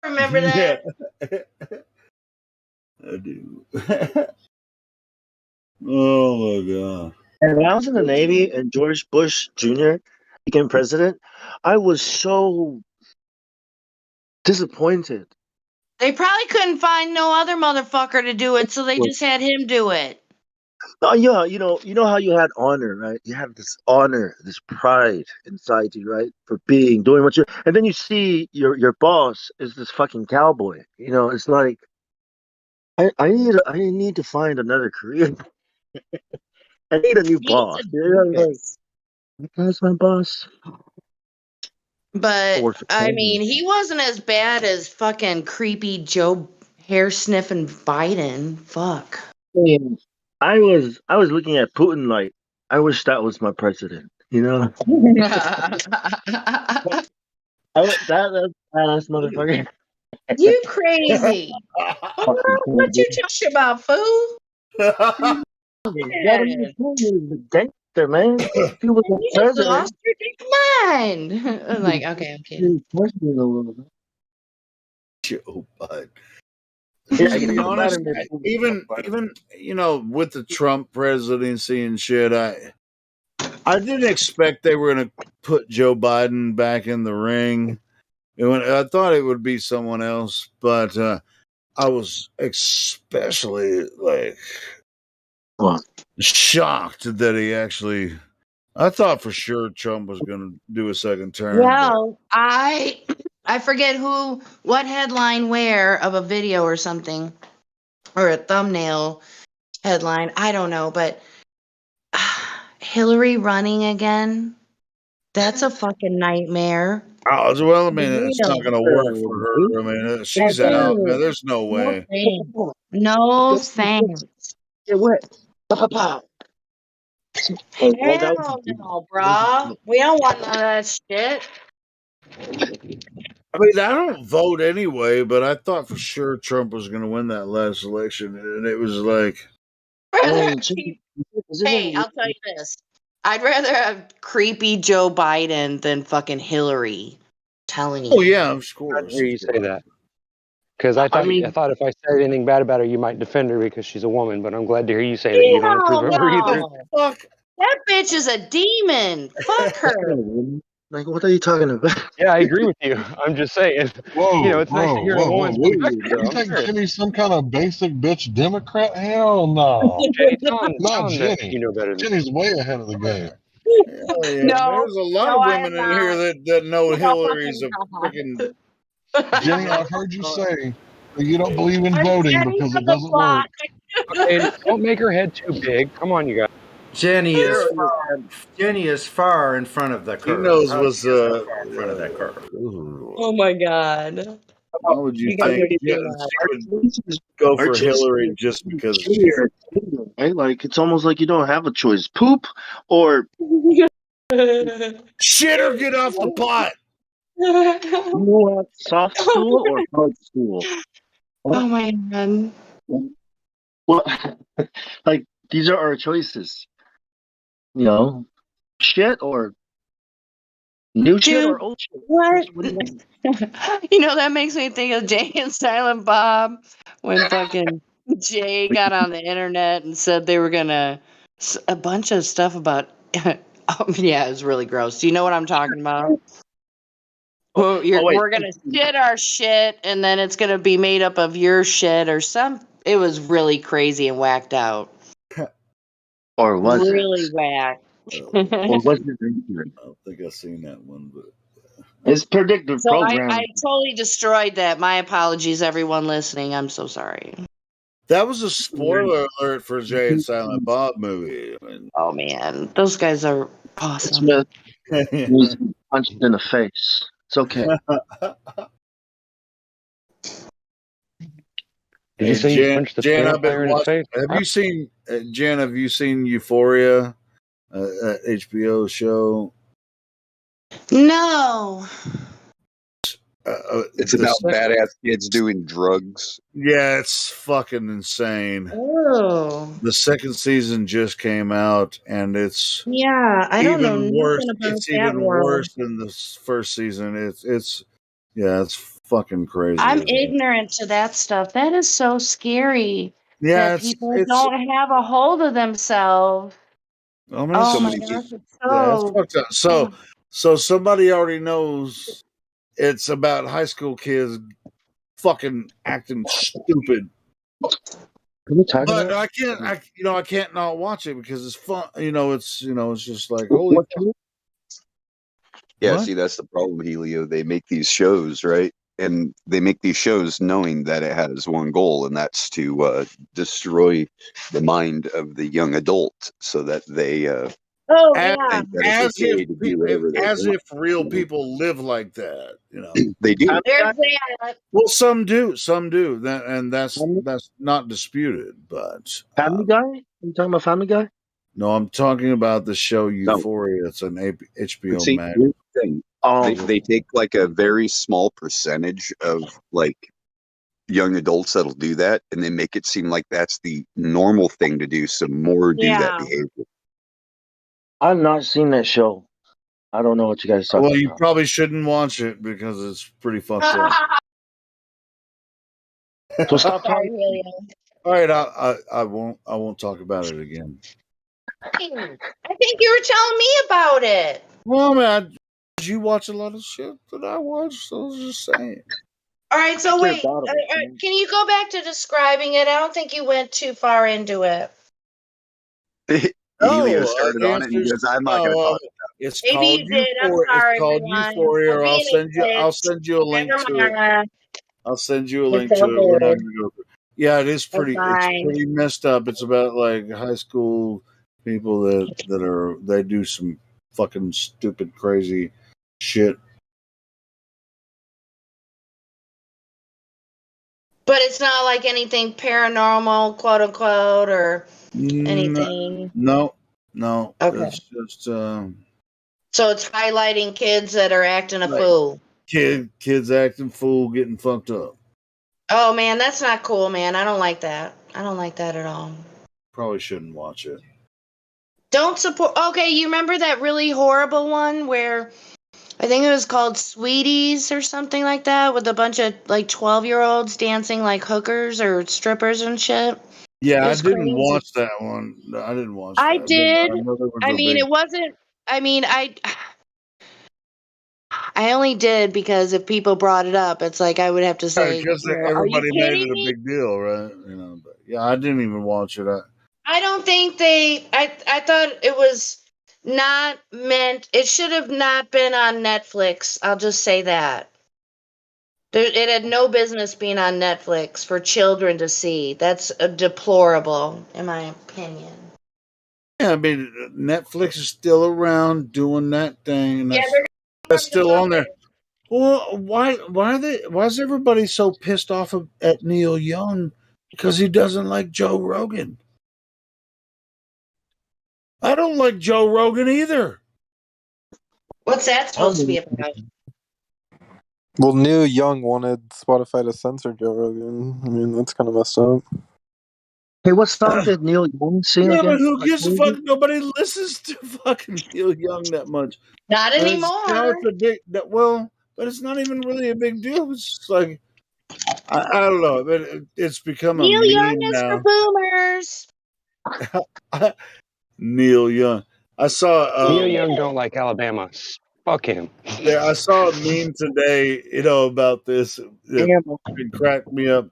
Remember that? Yeah. I do. Oh my god. And when I was in the Navy and George Bush Jr. became president, I was so disappointed. They probably couldn't find no other motherfucker to do it, so they just had him do it. Oh yeah, you know how you had honor, right? You have this honor, this pride inside you, right? For doing what you, and then you see your boss is this fucking cowboy. It's like I need to find another career. I need a new boss. That's my boss. But Or for I mean, president. he wasn't as bad as fucking creepy Joe hair sniffing Biden. Fuck. I was looking at Putin like I wish that was my president. That's badass motherfucker. You crazy. What you talking about, fool? Gotta be the gangster, man. If he was You the just president, lost your damn mind. I'm like, okay, I'm kidding. Joe Biden. Yeah, To be honest, even with the Trump presidency and shit, I didn't expect they were going to put Joe Biden back in the ring. I thought it would be someone else, but I was especially shocked that he actually. I thought for sure Trump was going to do a second term. Well, I forget what headline where of a video or something, or a thumbnail headline. I don't know, but Hillary running again. That's a fucking nightmare. Oh, well, I mean, it's not going to work for her. I mean, she's out. Man, there's no way. No thanks. Get wet. Hell no, brah. We don't want none of that shit. I mean, I don't vote anyway, but I thought for sure Trump was going to win that last election, and it was like, Hey, I'll tell you this. I'd rather have creepy Joe Biden than fucking Hillary. Telling you. oh yeah, of course. I hear you say that. Because I thought if I said anything bad about her, you might defend her because she's a woman. But I'm glad to hear you say that you don't approve of her either. Fuck. That bitch is a demon. Fuck her. Like, what are you talking about? Yeah, I agree with you. I'm just saying. Whoa, It's nice to hear a woman's perspective. You think Jenny's some kind of basic bitch Democrat? Hell no. Not Jenny. You know better than Jenny's way ahead of the game. Oh, yeah. No, There's a lot of women in here that know Hillary's a freaking. Jenny, I've heard you say that you don't believe in voting because it doesn't work. And don't make her head too big. Come on, you guys. Jenny is Sure. far in front of the He curve. knows How what's she is that far in front of that curve. Oh my god. Why would you You guys think are too she much. would go Our for choice Hillary is just because shitty she's or clean, right? Like it's almost like you don't have a choice: poop or shit or get off the pot? you want soft stool or hard stool. Oh my god. Well, like these are our choices. You know, shit or new shit Dude, or old shit. what? What do you want? You know, that makes me think of Jay and Silent Bob when fucking Jay got on the internet and said they were gonna a bunch of stuff about. Yeah, it was really gross. Do you know what I'm talking about? Well, Oh wait, we're gonna shit our shit, and then it's gonna be made up of your shit or some. It was really crazy and whacked out. or was it? Really whack. Or was it? I don't think I've seen that one, but It's predictive So I programming. totally destroyed that. My apologies, everyone listening. I'm so sorry. that was a spoiler alert for Jay and Silent Bob movie. I mean, Oh man, those guys are awesome. Smith was punched in the face. It's okay. Did you Hey, say you punched the Jan, piano I've been player in his watching. face? Have you seen Jan? Have you seen Euphoria, HBO show? No. It's about Second, badass kids doing drugs. yeah, it's fucking insane. Oh. The second season just came out, and it's Yeah, I don't know even worse. nothing about It's that even world. worse than the first season. It's yeah, it's fucking crazy. I'm As hell. ignorant to that stuff. That is so scary Yeah, that it's people it's. don't have a hold of themselves. I mean, Oh it's, So my many it's gosh, people. it's yeah, it's so. fucked up. So somebody already knows it's about high school kids fucking acting stupid. Can we talk But about I can't, I can't not watch it because it's fun. It's just like holy what? Yeah, what? see, that's the problem, Helio. They make these shows, right? And they make these shows knowing that it has one goal, and that's to destroy the mind of the young adult so that they Oh As, yeah. think that it's as if okay to do whatever they as want. if real people live like that, you know. They do. There's that. Well, some do that, and that's not disputed. But Family Guy? You talking about Family Guy? no, I'm talking about the show No, Euphoria. It's an but HBO see, Max. here's the thing. Oh, They take like a very small percentage of like young adults that'll do that, and they make it seem like that's the normal thing to do. So more do that Yeah. behavior. I've not seen that show. I don't know what you guys are Well, talking you about. probably shouldn't watch it because it's pretty fucked up. So stop Sorry, talking. William. All right, I won't talk about it again. I think you were telling me about it. Well, man, you watch a lot of shit that I watch, so I was just saying. All right, so After wait, battle, can you go back to describing it? I don't think you went too far into it. Helio No, started on it, and he answers. goes, "I'm not going to No, talk." it's Maybe called you did. I'm Euphoria. It's sorry, called everyone. Euphoria. I'm Or I'll being send you. a I'll bitch. send you a link Never to it. mind. I'll send you a It's link to it when all I'm good. go through. Yeah, it is It's pretty. It's fine. pretty messed up. It's about like high school people they do some fucking stupid, crazy shit. But it's not like anything paranormal, quote unquote, or No, anything. no. Okay. It's just So it's highlighting kids that are acting a like fool. kids acting fool, getting fucked up. Oh man, that's not cool, man. I don't like that. I don't like that at all. Probably shouldn't watch it. Don't support. Okay, you remember that really horrible one where I think it was called Sweeties or something like that, with a bunch of like 12-year-olds dancing like hookers or strippers and shit? It Yeah, I was didn't crazy. watch that one. No, I didn't watch I that. did. But I know there was I a mean, big. it wasn't. I mean, I only did because if people brought it up, it's like I would have to say, Because are you everybody made kidding it a me? big deal, right? You know, but yeah, I didn't even watch it. I don't think they. I thought it was not meant. It should have not been on Netflix. I'll just say that. It had no business being on Netflix for children to see. That's deplorable, in my opinion. Yeah, I mean, Netflix is still around doing that thing, and that's still on there. Well, why is everybody so pissed off at Neil Young because he doesn't like Joe Rogan? I don't like Joe Rogan either. What's that supposed to be about? Well, Neil Young wanted Spotify to censor Joe Rogan. I mean, that's kind of messed up. Hey, what song did Neil Young sing Yeah, again? but who gives a fuck? Nobody listens to fucking Neil Young that much. Not And anymore. it's a big well, but it's not even really a big deal. It's just like I don't know, but it's become a Neil Young meme is for now. boomers. Neil Young. I saw Neil Young don't like Alabama. Fuck him. yeah, I saw a meme today, about this that cracked me up.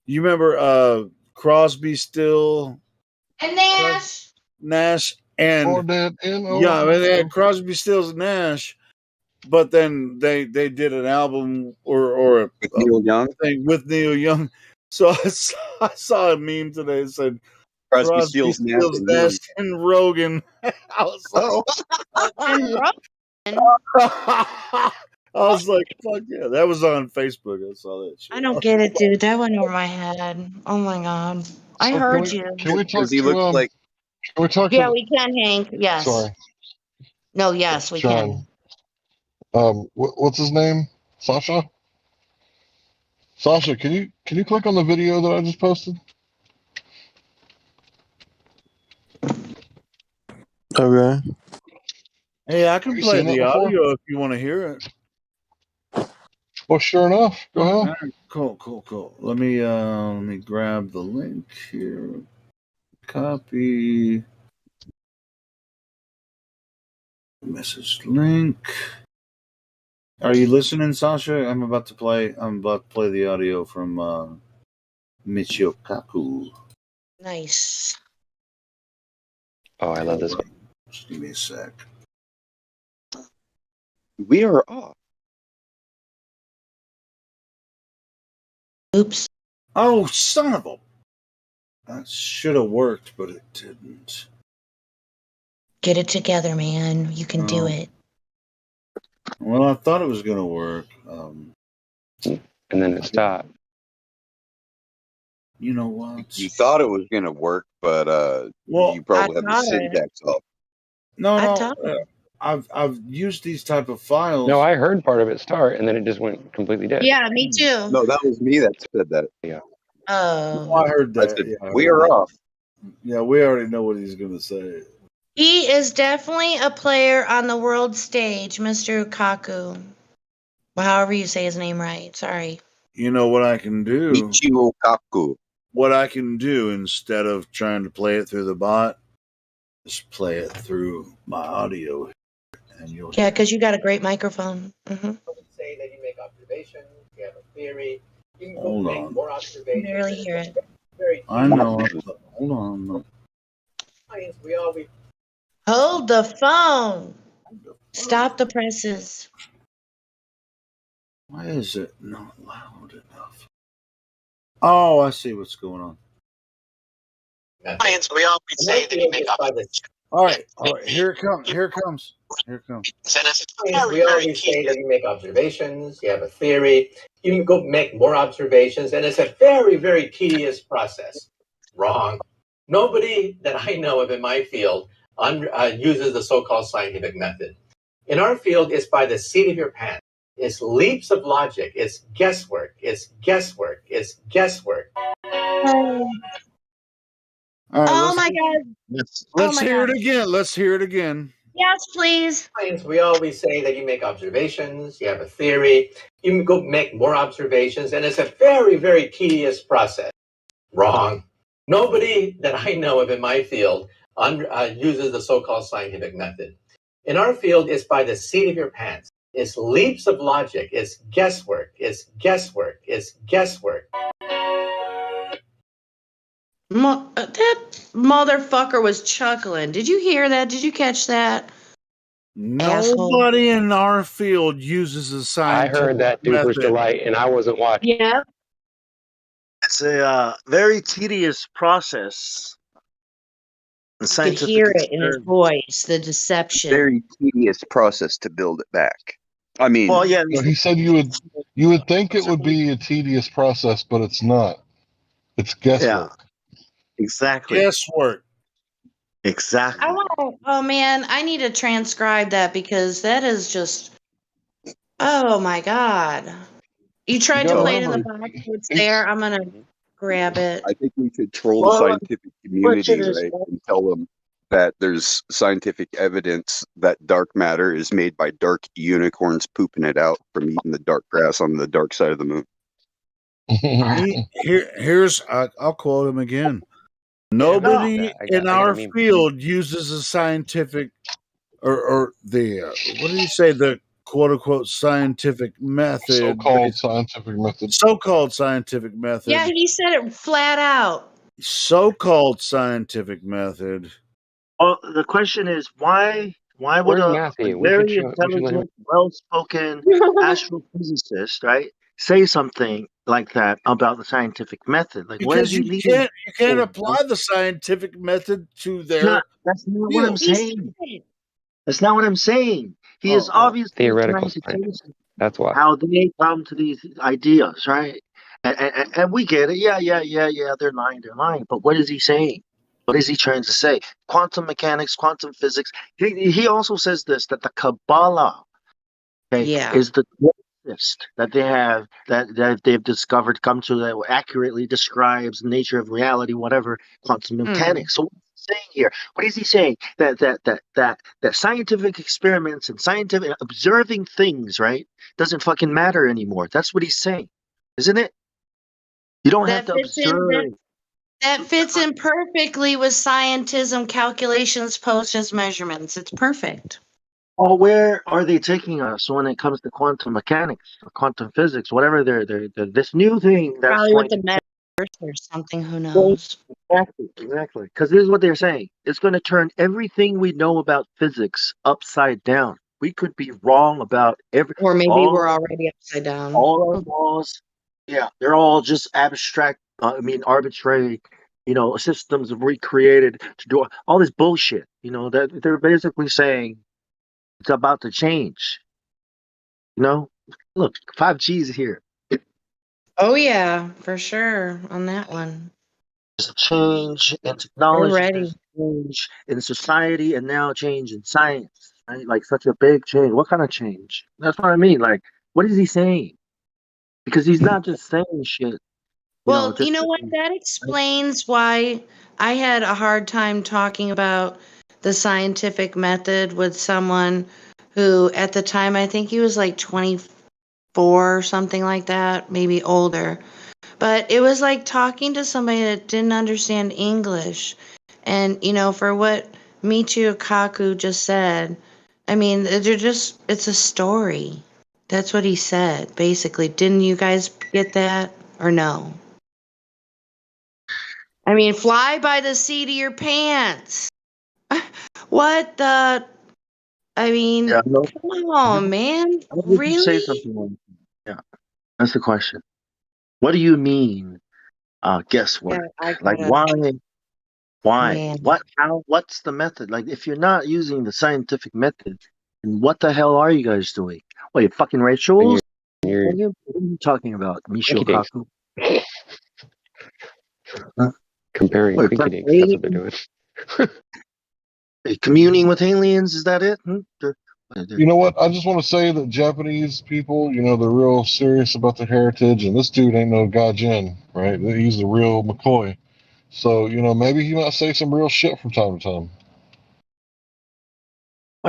You remember Crosby, Still, And Nash. and yeah, I mean, they had Crosby, Stills, Nash, but then they did an album or a Neil Young thing with Neil Young. So I saw a meme today that said Crosby, Crosby, Stills, Nash, Stills, and Nash, Young. and Rogan. I was And Rogan. I was like, fuck yeah. That was on Facebook. I saw that shit. I don't get it, dude. That went over my head. Oh my god. I heard you. Can we talk Because he to looks like Can we talk Yeah, to? we can, Hank. Yes. Sorry, No, yes, we John. can. What's his name? Sasha. Sasha, can you click on the video that I just posted? Okay. Hey, I Have can you play seen that the before? audio if you want to hear it. Well, sure enough. Go ahead. All right, cool. Let me grab the link here. Copy. Message link. Are you listening, Sasha? I'm about to play the audio from Michio Kaku. Nice. Oh, I love this. Just give me a sec. we are off. Oops. Oh, son of a! That should have worked, but it didn't. Get it together, man. You can do Oh. it. Well, I thought it was gonna work. And then it stopped. You know what? You thought it was going to work, but Well, you probably I have the thought it. syntax off. No. I've used these type of files. No, I heard part of it start, and then it just went completely dead. Yeah, me too. No, that was me that said that. Yeah. Oh. I heard I that. said, Yeah, I we heard are that. off. Yeah, we already know what he's gonna say. He is definitely a player on the world stage, Mr. Kaku. Well, however you say his name right. Sorry. You know what I can do? Michio Kaku. What I can do instead of trying to play it through the bot, is play it through my audio, and you'll. Yeah, because you got a great microphone. Mm-hmm. Say that you make observations, you have a theory, you can go Hold make on. more I observations. can barely hear it. Very I know. Hold on. science, we always Hold the phone. Stop the presses. Why is it not loud enough? Oh, I see what's going on. science, we always say that you make observations. All right. Here it comes. Science, we always say that you make observations, you have a theory, you can go make more observations, and it's a very, very tedious process. Wrong. Nobody that I know of in my field uses the so-called scientific method. In our field, it's by the seat of your pants. It's leaps of logic. It's guesswork. All right, Oh my God. Let's hear it again. Let's hear it again. Yes, please. Science, we always say that you make observations, you have a theory, you can go make more observations, and it's a very, very tedious process. Wrong. Nobody that I know of in my field uses the so-called scientific method. In our field, it's by the seat of your pants. It's leaps of logic. It's guesswork. That motherfucker was chuckling. Did you hear that? Did you catch that? Nobody in our field uses a I scientific heard that Duper's method. Delight, and I wasn't watching. Yeah. It's a very tedious process. You could Scientific hear it in his experiment. voice, the deception. Very tedious process to build it back. I mean, Well, yeah. No, he said you would think it would be a tedious process, but it's not. It's guesswork. Exactly. Guesswork. Exactly. I want. Oh man, I need to transcribe that because that is just. Oh my god! You tried to no, play it in the However, box. It's there. I'm gonna grab it. I think we should troll the Well, scientific question community, is, right, and tell them that there's scientific evidence that dark matter is made by dark unicorns pooping it out from eating the dark grass on the dark side of the moon. Here's I'll quote him again. Nobody in our field uses a scientific or the what did he say, the quote unquote scientific method, so-called scientific method. so-called scientific method, Yeah, he said it flat out. so-called scientific method. well, the question is, why would Where's a Matthew? very We should let him. intelligent, well-spoken astrophysicist, right, say something like that about the scientific method? Like, where is Because he you leading? can't apply the scientific method to their That's not what I'm field. He saying. said That's not what I'm saying. He is obviously trying Theoretical to tell science. us That's why. how they come to these ideas, right? And we get it. Yeah. They're lying. But what is he saying? What is he trying to say? Quantum mechanics, quantum physics. He also says this, that the Kabbalah, okay, Yeah. is the closest that they have that they've discovered, come to, that accurately describes the nature of reality, whatever, quantum mechanics. So what's he saying here? What is he saying? That scientific experiments and scientific observing things, right, doesn't fucking matter anymore. That's what he's saying, isn't it? You don't have that to fits in. observe. That fits in perfectly with scientism, calculations, post measurements. It's perfect. Well, where are they taking us when it comes to quantum mechanics or quantum physics, whatever they're this new thing that's Probably with going the to. metaverse or something. Who Well, knows? exactly. Because this is what they're saying. It's going to turn everything we know about physics upside down. We could be wrong about Or maybe we're all already upside down. all our laws. Yeah, they're all just abstract. Arbitrary. Systems recreated to do all this bullshit. That they're basically saying it's about to change. Look, 5G is here. Oh yeah, for sure on that one. There's a change in We're technology, ready. there's a change in society, and now change in science, right? Like such a big change. What kind of change? That's what I mean. Like, what is he saying? Because he's not just saying shit, Well, you just know what? That explains why I had a hard time talking about the scientific method with someone who, at the time, I think he was like 24 or something like that, maybe older. But it was like talking to somebody that didn't understand English. And, for what Michio Kaku just said, I mean, it's a story. That's what he said, basically. Didn't you guys get that? Or no? I mean, fly by the seat of your pants. What the? I mean, yeah. No, come on, man. how would you say Really? something like that? Yeah, that's the question. What do you mean, Yeah, guesswork? I Like, gotta. why? Why? Man. What? How? What's the method? Like, if you're not using the scientific method, then what the hell are you guys doing? What, you fucking rituals? You're What are you talking about, Michio Quinky dinks. Kaku? Huh? Comparing What, Quinky dinks. That's what they're doing. communing with aliens? Is that it? You know what? I just want to say that Japanese people, they're real serious about their heritage, and this dude ain't no gaijin, right? He's the real McCoy. So, maybe he might say some real shit from time to time.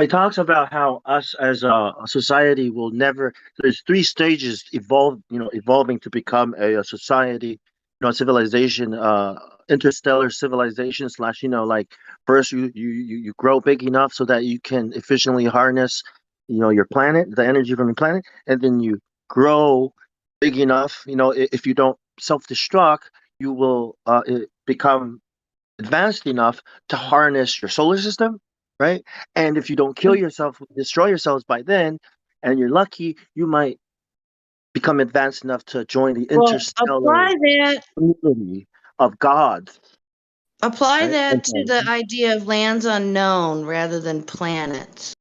He talks about how us as a society will never. There's three stages evolving to become a society, a civilization, interstellar civilization slash. Like first you grow big enough so that you can efficiently harness, your planet, the energy from your planet, and then you grow big enough. If you don't self-destruct, you will become advanced enough to harness your solar system, right? And if you don't kill yourself, destroy yourselves by then, and you're lucky, you might become advanced enough to join the Well, interstellar apply that. community of gods. Apply Right? that to the idea of lands unknown rather than planets.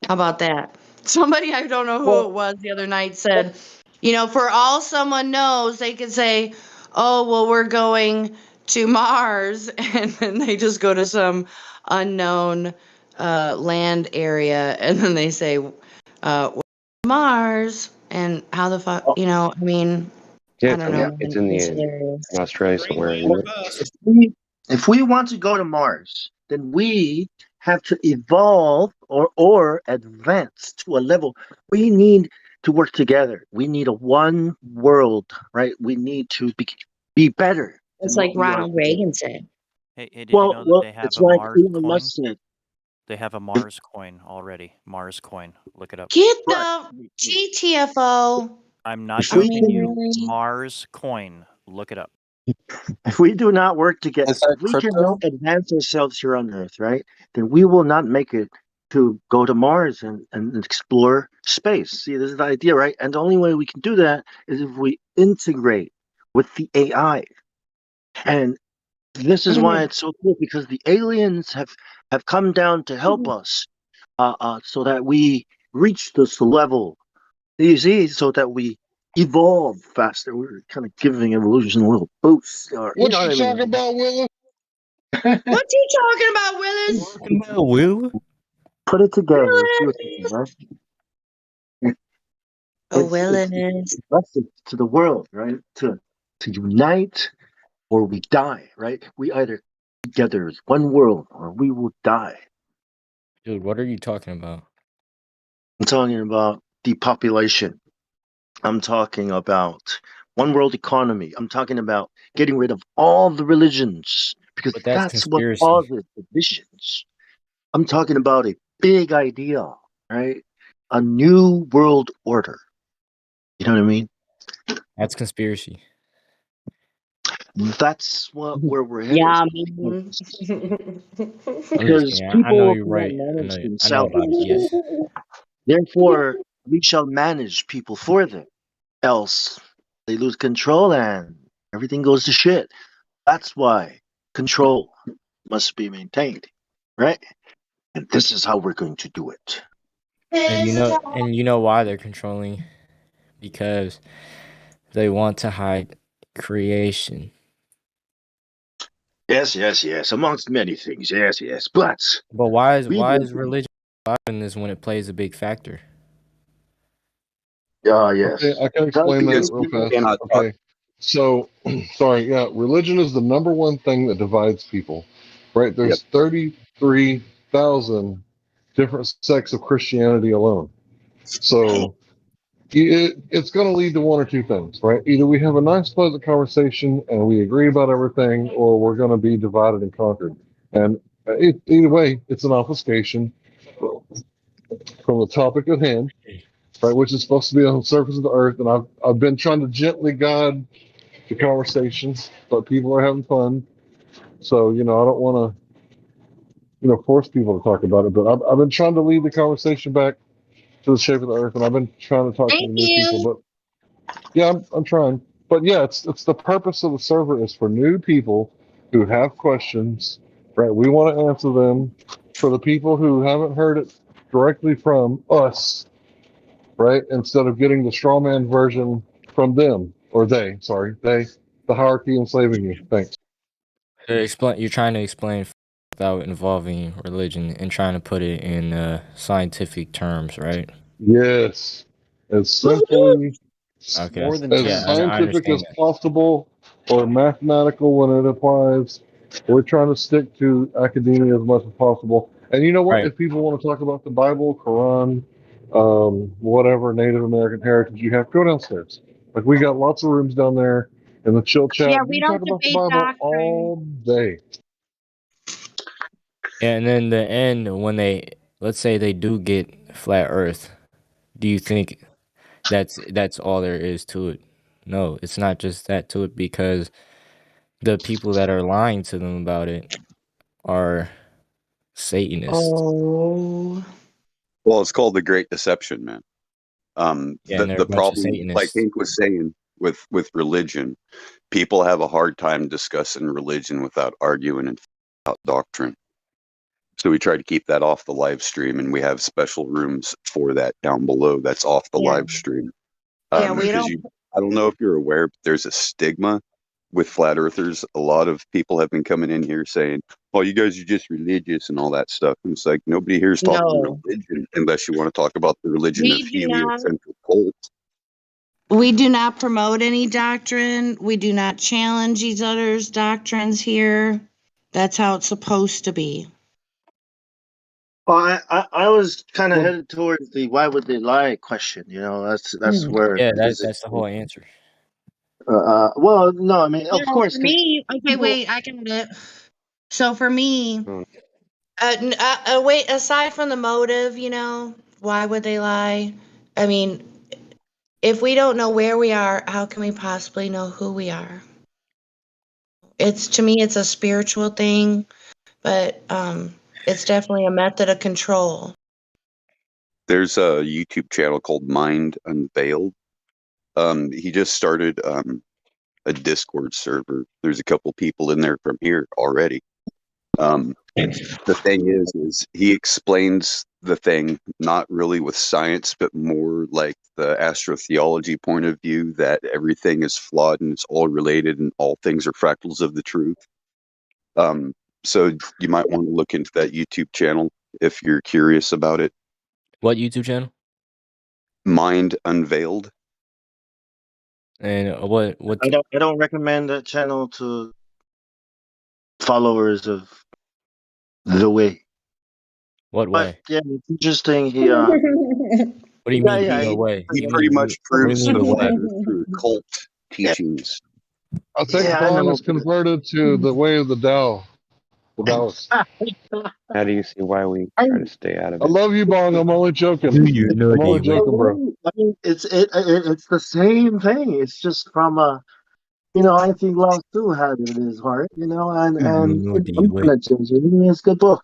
How about that? Somebody, I don't know who it was, the other night said, you know, for all someone knows, they could say, oh, well, we're going to Mars, and then they just go to some unknown land area, and then they say, Mars, and how the fuck, you know, I mean, Yeah, I don't know. it's in It's the hilarious. in Australia somewhere. You Well, know. if we want to go to Mars, then we have to evolve or advance to a level. We need to work together. We need a one world, right? We need to be better than It's what like we are Ronald today. Reagan said. Hey, did you Well, know that well, they have it's a like Mars Elon coin? Musk said. They have a Mars coin already. Mars coin. Look it up. Get Right. the GTFO. I'm not If we joking you. can, Really? Mars coin. Look it up. if we do not work together, Is that if we cannot crypto? advance ourselves here on Earth, right, then we will not make it to go to Mars and explore space. See, this is the idea, right? And the only way we can do that is if we integrate with the AI. And this is why it's so cool because the aliens have come down to help us, so that we reach this level. You see, so that we evolve faster. We're kind of giving evolution a little boost, or you What know you what I mean? talking about, Willis? What you talking about, Willis? Talking about Will? Put it together. We'll see what Willis. happens, right? Oh, It's Willis. a message to the world, right? To unite or we die, right? We either together as one world or we will die. Dude, what are you talking about? I'm talking about depopulation. I'm talking about one world economy. I'm talking about getting rid of all the religions because But that's that's what conspiracy. causes divisions. I'm talking about a big idea, right? A new world order. You know what I mean? That's conspiracy. That's where we're headed. Yeah, man. I'm just Because kidding. I know people you're cannot right. manage I know themselves. about it. Yes. Therefore, we shall manage people for them. Else, they lose control and everything goes to shit. That's why control must be maintained, right? And this is how we're going to do it. And you know why they're controlling? Because they want to hide creation. Yes, yes, yes. Amongst many things, yes, yes. But why is we will. religion in this when it plays a big factor? Yes. Okay, I can explain that Because real people fast. cannot talk. Okay, so sorry, yeah, religion is the number one thing that divides people, right? Yep. There's 33,000 different sects of Christianity alone. So it's going to lead to one or two things, right? Either we have a nice, pleasant conversation and we agree about everything, or we're going to be divided and conquered. And either way, it's an obfuscation from the topic at hand, right? Which is supposed to be on the surface of the earth. And I've been trying to gently guide the conversation, but people are having fun. So, I don't want to, force people to talk about it. But I've been trying to lead the conversation back to the shape of the earth, and I've been trying to talk to Thank the new people. you. But yeah, I'm trying. But yeah, it's the purpose of the server is for new people who have questions, right? We want to answer them. For the people who haven't heard it directly from us, right? Instead of getting the straw man version from them or they, the hierarchy enslaving you. Thanks. You're trying to explain without involving religion and trying to put it in scientific terms, right? Yes, as simply Okay. More than as Yeah, I terms. scientific as understand that. possible, or mathematical when it applies. We're trying to stick to academia as much as possible. And you know what? Right. If people want to talk about the Bible, Quran, whatever Native American heritage you have, go downstairs. Like we got lots of rooms down there in the chill Yeah, chat. we You can talk don't about the debate Bible doctrine. all day. And then the end, when let's say they do get flat Earth, do you think that's all there is to it? No, it's not just that to it, because the people that are lying to them about it are Satanists. Oh. Well, it's called the Great Deception, man. Yeah, and they're The a bunch of problem, like Satanists. Hank was saying, with religion. People have a hard time discussing religion without arguing and about doctrine. So we try to keep that off the live stream, and we have special rooms for that down below. That's off the Yeah. live stream. Yeah, we Because don't. I don't know if you're aware, but there's a stigma with flat earthers. A lot of people have been coming in here saying, "Oh, you guys are just religious and all that stuff." And it's like nobody here is talking No, religion unless you want to talk about the religion of we do not. heliocentric cult. We do not promote any doctrine. We do not challenge each other's doctrines here. That's how it's supposed to be. Well, I was kind of Well, headed towards the why would they lie question. You know, that's where Yeah, because that's the whole answer. well, no, I mean, of No, course, for because me, okay, wait, I can get it. So for me, Mm. wait, aside from the motive, why would they lie? I mean, if we don't know where we are, how can we possibly know who we are? To me, it's a spiritual thing, but it's definitely a method of control. There's a YouTube channel called Mind Unveiled. He just started a Discord server. There's a couple people in there from here already. The thing is he explains the thing not really with science, but more like the astrotheology point of view that everything is flawed and it's all related and all things are fractals of the truth. So you might want to look into that YouTube channel if you're curious about it. What YouTube channel? Mind Unveiled. And what? I don't recommend that channel to followers of the way. What But way? yeah, it's interesting. He What do you mean yeah, the he, way? He What do pretty you much what do you proves mean the the flat way? earth through cult yeah, teachings. I think yeah, I Bong know. is converted to the way of the Tao. The Taoist. How do you see why we try to stay out of I it? love you, Bong. I'm only joking. Do you know I'm only the way? joking, bro. I mean, it's the same thing. It's just from I think Lao Tzu had it in his heart, Do you know I'm the not way? gonna judge it. It's a good book.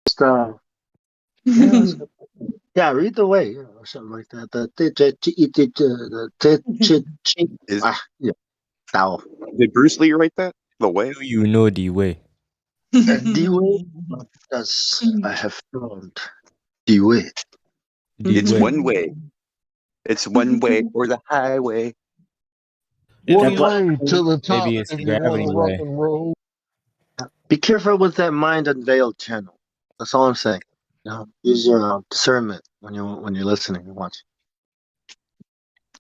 Just, it's a good book. Yeah, read the way, or something like that. Is Yeah, Tao. did Bruce Lee write that? The way? Do you know the way? The way, as I have found the way. The It's way. one way. It's one way or the highway. One Yeah, but way to the top Maybe it's if the you want gravity to rock way. and roll. be careful with that Mind Unveiled channel. That's all I'm saying. Use your discernment when you're listening and watching.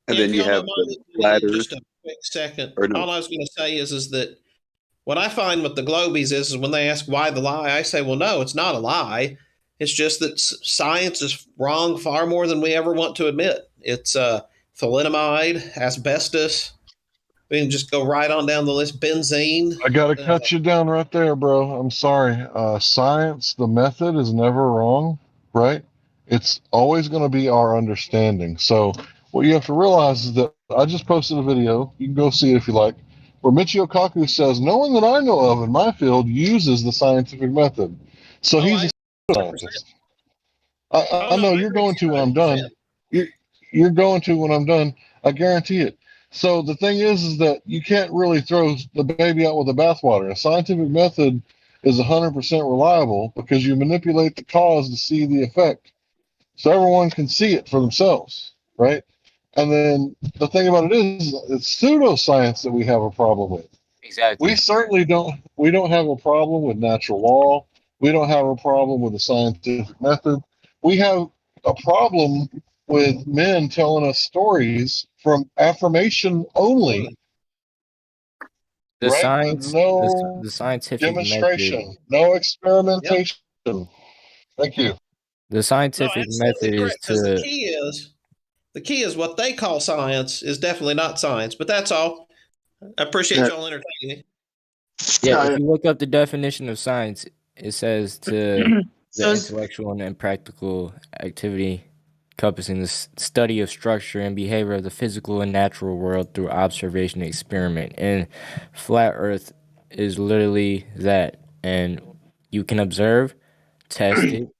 And Yeah, if then you y'all have don't mind the listening flat in earth. just a quick second, Or no. all I was going to say is that what I find with the Globies is when they ask why the lie, I say, well, no, it's not a lie. It's just that science is wrong far more than we ever want to admit. It's thalidomide, asbestos. We can just go right on down the list. Benzene. I got to cut you down right there, bro. I'm sorry. Science, the method is never wrong, right? It's always going to be our understanding. So what you have to realize is that I just posted a video. You can go see it if you like, where Michio Kaku says, no one that I know of in my field uses the scientific method. So he's a scientist. I know you're going to when I'm done. You're going to when I'm done. I guarantee it. So the thing is that you can't really throw the baby out with the bathwater. A scientific method is 100% reliable because you manipulate the cause to see the effect, so everyone can see it for themselves, right? And then the thing about it is, it's pseudoscience that we have a problem with. Exactly. We certainly don't. We don't have a problem with natural law. We don't have a problem with the scientific method. We have a problem with men telling us stories from affirmation only, The right? With science, no the scientific method, demonstration, no experimentation. Thank you. the No, scientific absolutely method is correct. Because to the key is what they call science is definitely not science. But that's all. I appreciate y'all entertaining me. Yeah, if you look up the definition of science, it says to the So it's- intellectual and impractical activity encompassing the study of structure and behavior of the physical and natural world through observation and experiment. And flat Earth is literally that. And you can observe, test it,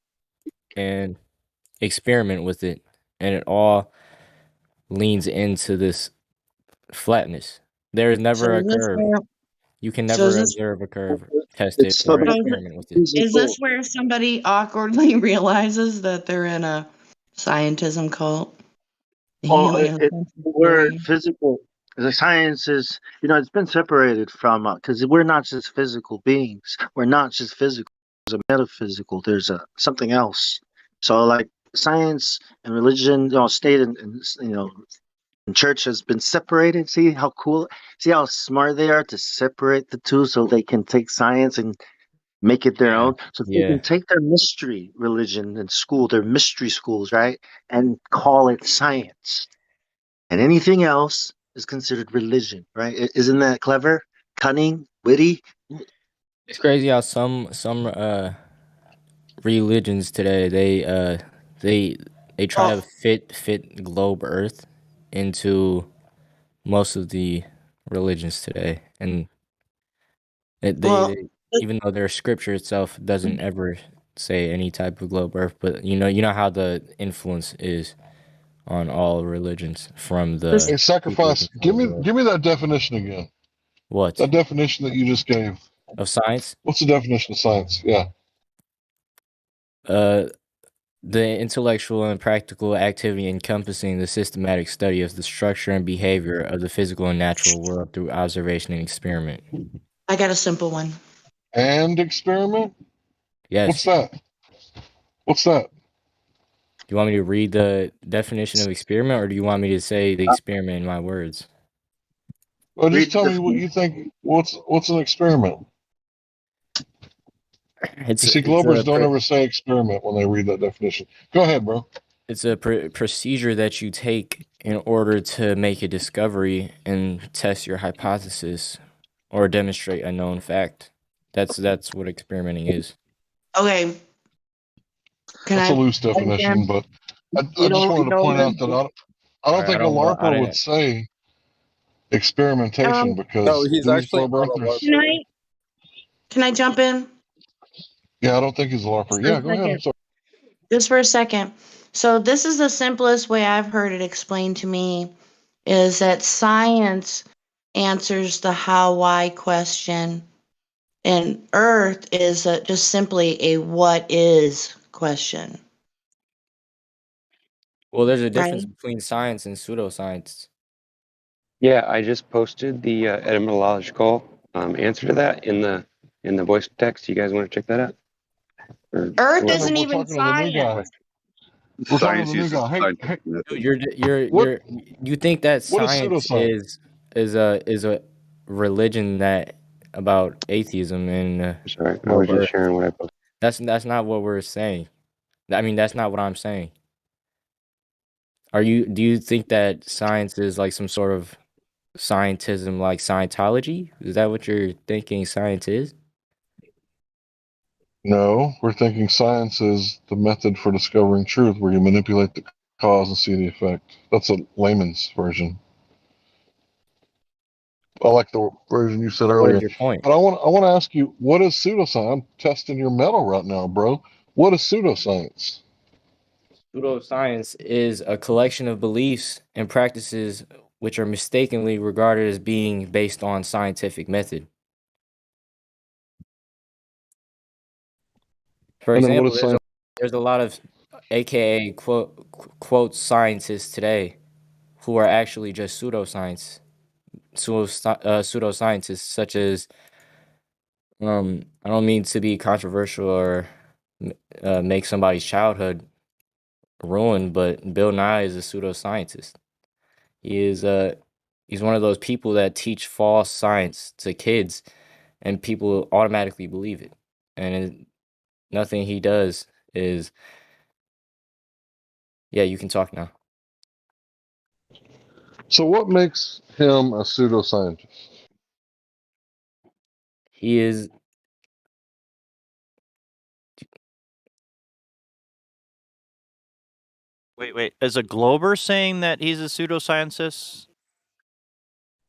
and experiment with it. And it all leans into this flatness. There is So never a is this curve. where? You can So is never this? observe a curve, test it, It's or So experiment with it. is this where somebody awkwardly realizes that they're in a scientism cult? The Oh, heliocentric we're theory. physical. The science is, it's been separated from, because we're not just physical beings. We're not just physical. There's a metaphysical. There's a something else. So, like science and religion, state and church has been separated. See how cool? See how smart they are to separate the two, so they can take science and make it their own. So they Yeah. can take their mystery religion and school, their mystery schools, right, and call it science. And anything else is considered religion, right? Isn't that clever, cunning, witty? It's crazy how some religions today they try to fit globe Earth into most of the religions today, and Well, even though their scripture itself doesn't ever say any type of globe Earth, but you know how the influence is on all religions from the Hey, people who sacrifice. control the globe. Give me that definition again. What? That definition that you just gave. Of science? What's the definition of science? Yeah. The intellectual and practical activity encompassing the systematic study of the structure and behavior of the physical and natural world through observation and experiment. I got a simple one. And experiment? Yes. What's that? What's that? Do you want me to read the definition of experiment, or do you want me to say the experiment in my words? Well, just tell me what you think. What's an experiment? You see, Globers don't ever say experiment when they read that definition. Go ahead, bro. It's a procedure that you take in order to make a discovery and test your hypothesis or demonstrate a known fact. That's what experimenting is. Okay. That's a loose definition, but I just wanted to point out that I don't think a LARPer would say experimentation because no, he's these actually globe not a earthers. LARPer. Can I jump in? Yeah, I don't think he's a LARPer. Yeah, go ahead. I'm sorry. Just for a second. So this is the simplest way I've heard it explained to me, is that science answers the how, why question, and Earth is just simply a what is question. Well, there's a difference Right. between science and pseudoscience. Yeah, I just posted the etymological answer to that in the voice text. You guys want to check that out? Earth isn't even science. We're talking to the new guy. Hey, Dude, you think that what is science pseudoscience? is a religion that about atheism and sorry, I was just sharing what I posted. That's not what we're saying. I mean, that's not what I'm saying. Do you think that science is like some sort of scientism, like Scientology? Is that what you're thinking science is? No, we're thinking science is the method for discovering truth, where you manipulate the cause and see the effect. That's a layman's version. I like the version you said What earlier. is your point? But I want to ask you, what is pseudoscience? I'm testing your metal right now, bro. What is pseudoscience? Pseudoscience is a collection of beliefs and practices which are mistakenly regarded as being based on scientific method. For And then what example, is there's a lot of AKA quote scientists today who are actually just pseudoscientists, such as I don't mean to be controversial or make somebody's childhood ruined, but Bill Nye is a pseudoscientist. He's one of those people that teach false science to kids, and people automatically believe it. And nothing he does is. Yeah, you can talk now. So what makes him a pseudoscientist? He is. Wait. Is a Glober saying that he's a pseudoscientist?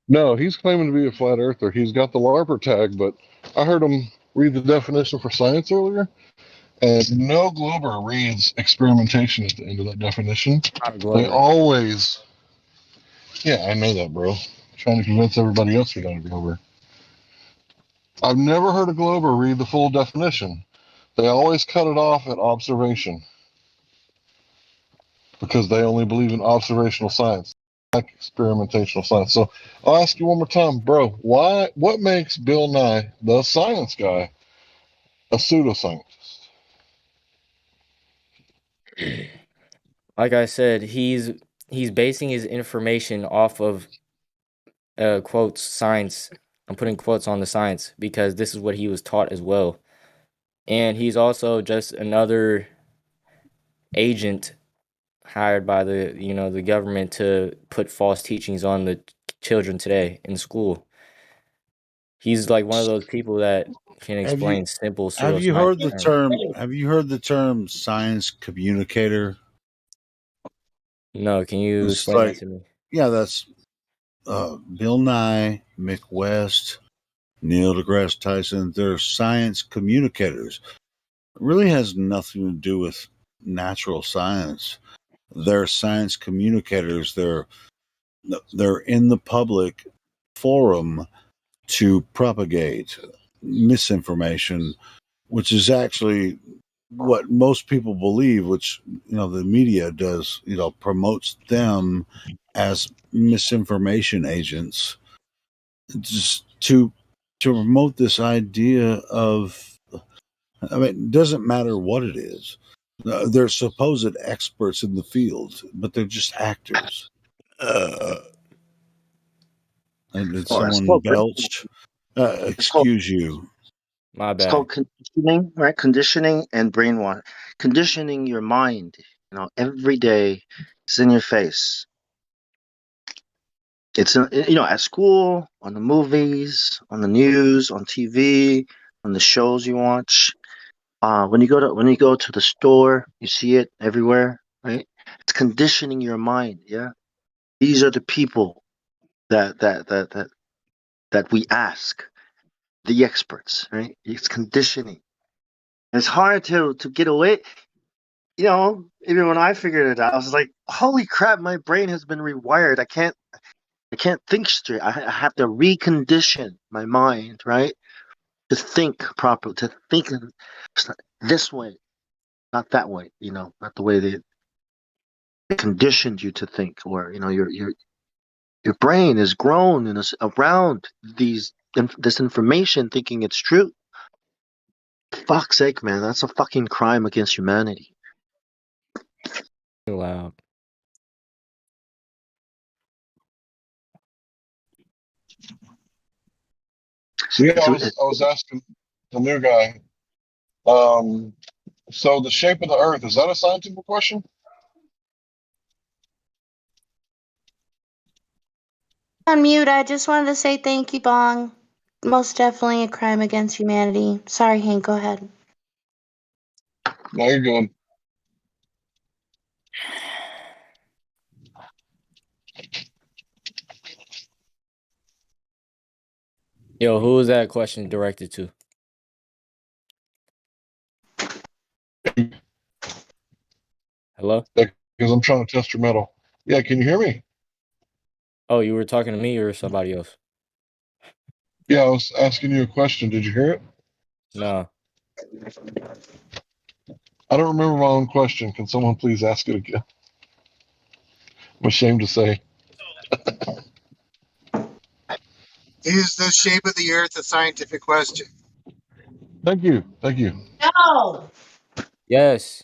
No, he's claiming to be a flat earther. He's got the LARPer tag, but I heard him read the definition for science earlier, and no Glober reads experimentation at the end of that definition. They always. Yeah, I know that, bro. trying to convince everybody else you're going to be over. I've never heard a Glober read the full definition. They always cut it off at observation because they only believe in observational science, like experimentational science. So I'll ask you one more time, bro. What makes Bill Nye, the science guy, a pseudoscientist? Like I said, he's basing his information off of quotes science. I'm putting quotes on the science because this is what he was taught as well. And he's also just another agent hired by the government to put false teachings on the children today in school. He's like one of those people that can explain simple Have you pseudoscience heard the terms. term? Have you heard the term science communicator? No, can you It's explain that like, to me? yeah, that's Bill Nye, Mick West, Neil deGrasse Tyson. They're science communicators. It really has nothing to do with natural science. They're science communicators. They're in the public forum to propagate misinformation, which is actually what most people believe, which the media does, promotes them as misinformation agents, just to promote this idea of, I mean, it doesn't matter what it is. They're supposed experts in the field, but they're just actors. And did someone belched? Excuse you. My It's called bad. conditioning, right? Conditioning and brainwash. Conditioning your mind, every day. It's in your face. It's at school, on the movies, on the news, on TV, on the shows you watch. When you go to the store, you see it everywhere, right? It's conditioning your mind. Yeah, these are the people that we ask, the experts, right? It's conditioning. It's hard to get away. Even when I figured it out, I was like, "Holy crap! My brain has been rewired. I can't think straight. I have to recondition my mind, right, to think properly, to think this way, not that way. Not the way they conditioned you to think, or your brain is grown and is around this information, thinking it's true. Fuck's sake, man, that's a fucking crime against humanity. Loud. Yeah, I was asking the new guy. So the shape of the Earth, is that a scientific question? On mute, I just wanted to say thank you, Bong. Most definitely a crime against humanity. Sorry, Hank, go ahead. No, you're good. Yo, who is that question directed to? Hello? Because I'm trying to test your metal. Yeah, can you hear me? Oh, you were talking to me or somebody else? Yeah, I was asking you a question. Did you hear it? No. I don't remember my own question. Can someone please ask it again? I'm ashamed to say. Is the shape of the Earth a scientific question? Thank you. Thank you. No. Yes.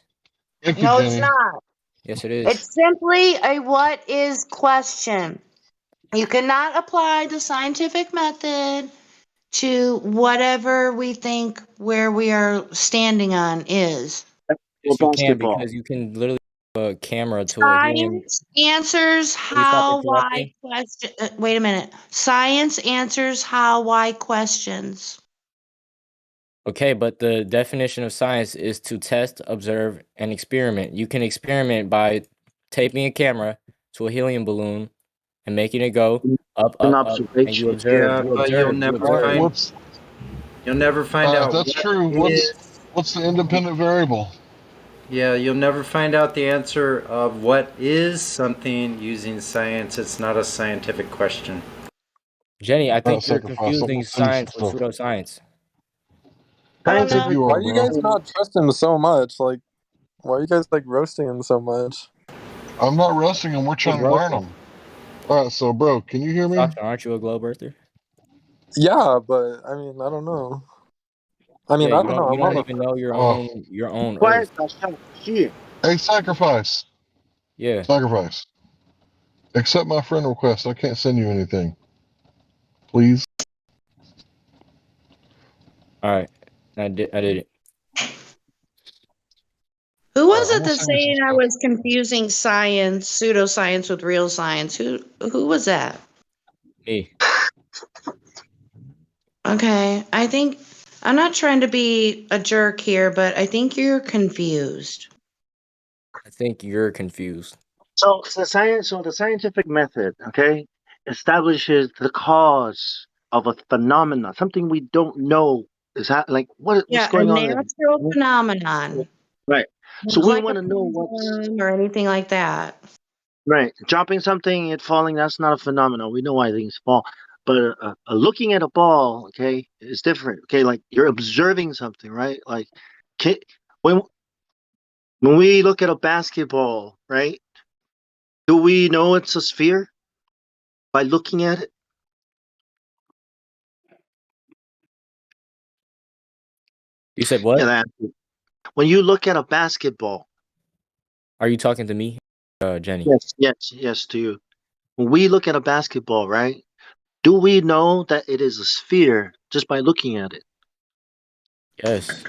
Thank you, No, it's Jenny. not. Yes, it is. It's simply a what is question. You cannot apply the scientific method to whatever we think where we are standing on is. Yes, you can, because you can literally put a camera to a helium. Science answers Can you stop how, why interrupting? question. Wait a minute. Science answers how, why questions. Okay, but the definition of science is to test, observe, and experiment. You can experiment by taping a camera to a helium balloon and making it go up, An up, up, and you observation. observe. Yeah, You but you'll observe. You never observe. find you'll never find If out that's what true, is. what's the independent variable? Yeah, you'll never find out the answer of what is something using science. It's not a scientific question. Jenny, I think you're Sacrifice. Let confusing me finish science this with stuff. pseudoscience. I don't I think know. you Why are, do you bro. guys not trust him so much? Like, why are you guys like roasting him so much? I'm not roasting them. We're Who's trying to learn roasting? them. All right, so, bro, can you hear me? Sasha, aren't you a globe earther? Yeah, but I mean, I don't know. I mean, Yeah, I don't know. you I'm don't on even know Oh, your own Quiet, Earth. Sasha. Shit. hey, sacrifice. Yeah. Sacrifice. Accept my friend request. I can't send you anything. Please. All right. I did it. Who All right, was I'm it gonna that send you some saying I stuff. was confusing science, pseudoscience with real science? Who was that? Me. Okay, I think I'm not trying to be a jerk here, but I think you're confused. I think you're confused. So the scientific method, okay, establishes the cause of a phenomenon, something we don't know is like what's Yeah, a going on there. natural Mhm. phenomenon, Right. So not we like a want to know what's pendulum or anything like that. right. Dropping something, it falling, that's not a phenomenon. We know why things fall. But looking at a ball, okay, is different. Okay, like you're observing something, right? Like, can, when when we look at a basketball, right? Do we know it's a sphere by looking at it? You said Yeah, what? that. When you look at a basketball, Are you talking to me? Jenny. yes, to you. When we look at a basketball, right? Do we know that it is a sphere just by looking at it? Yes.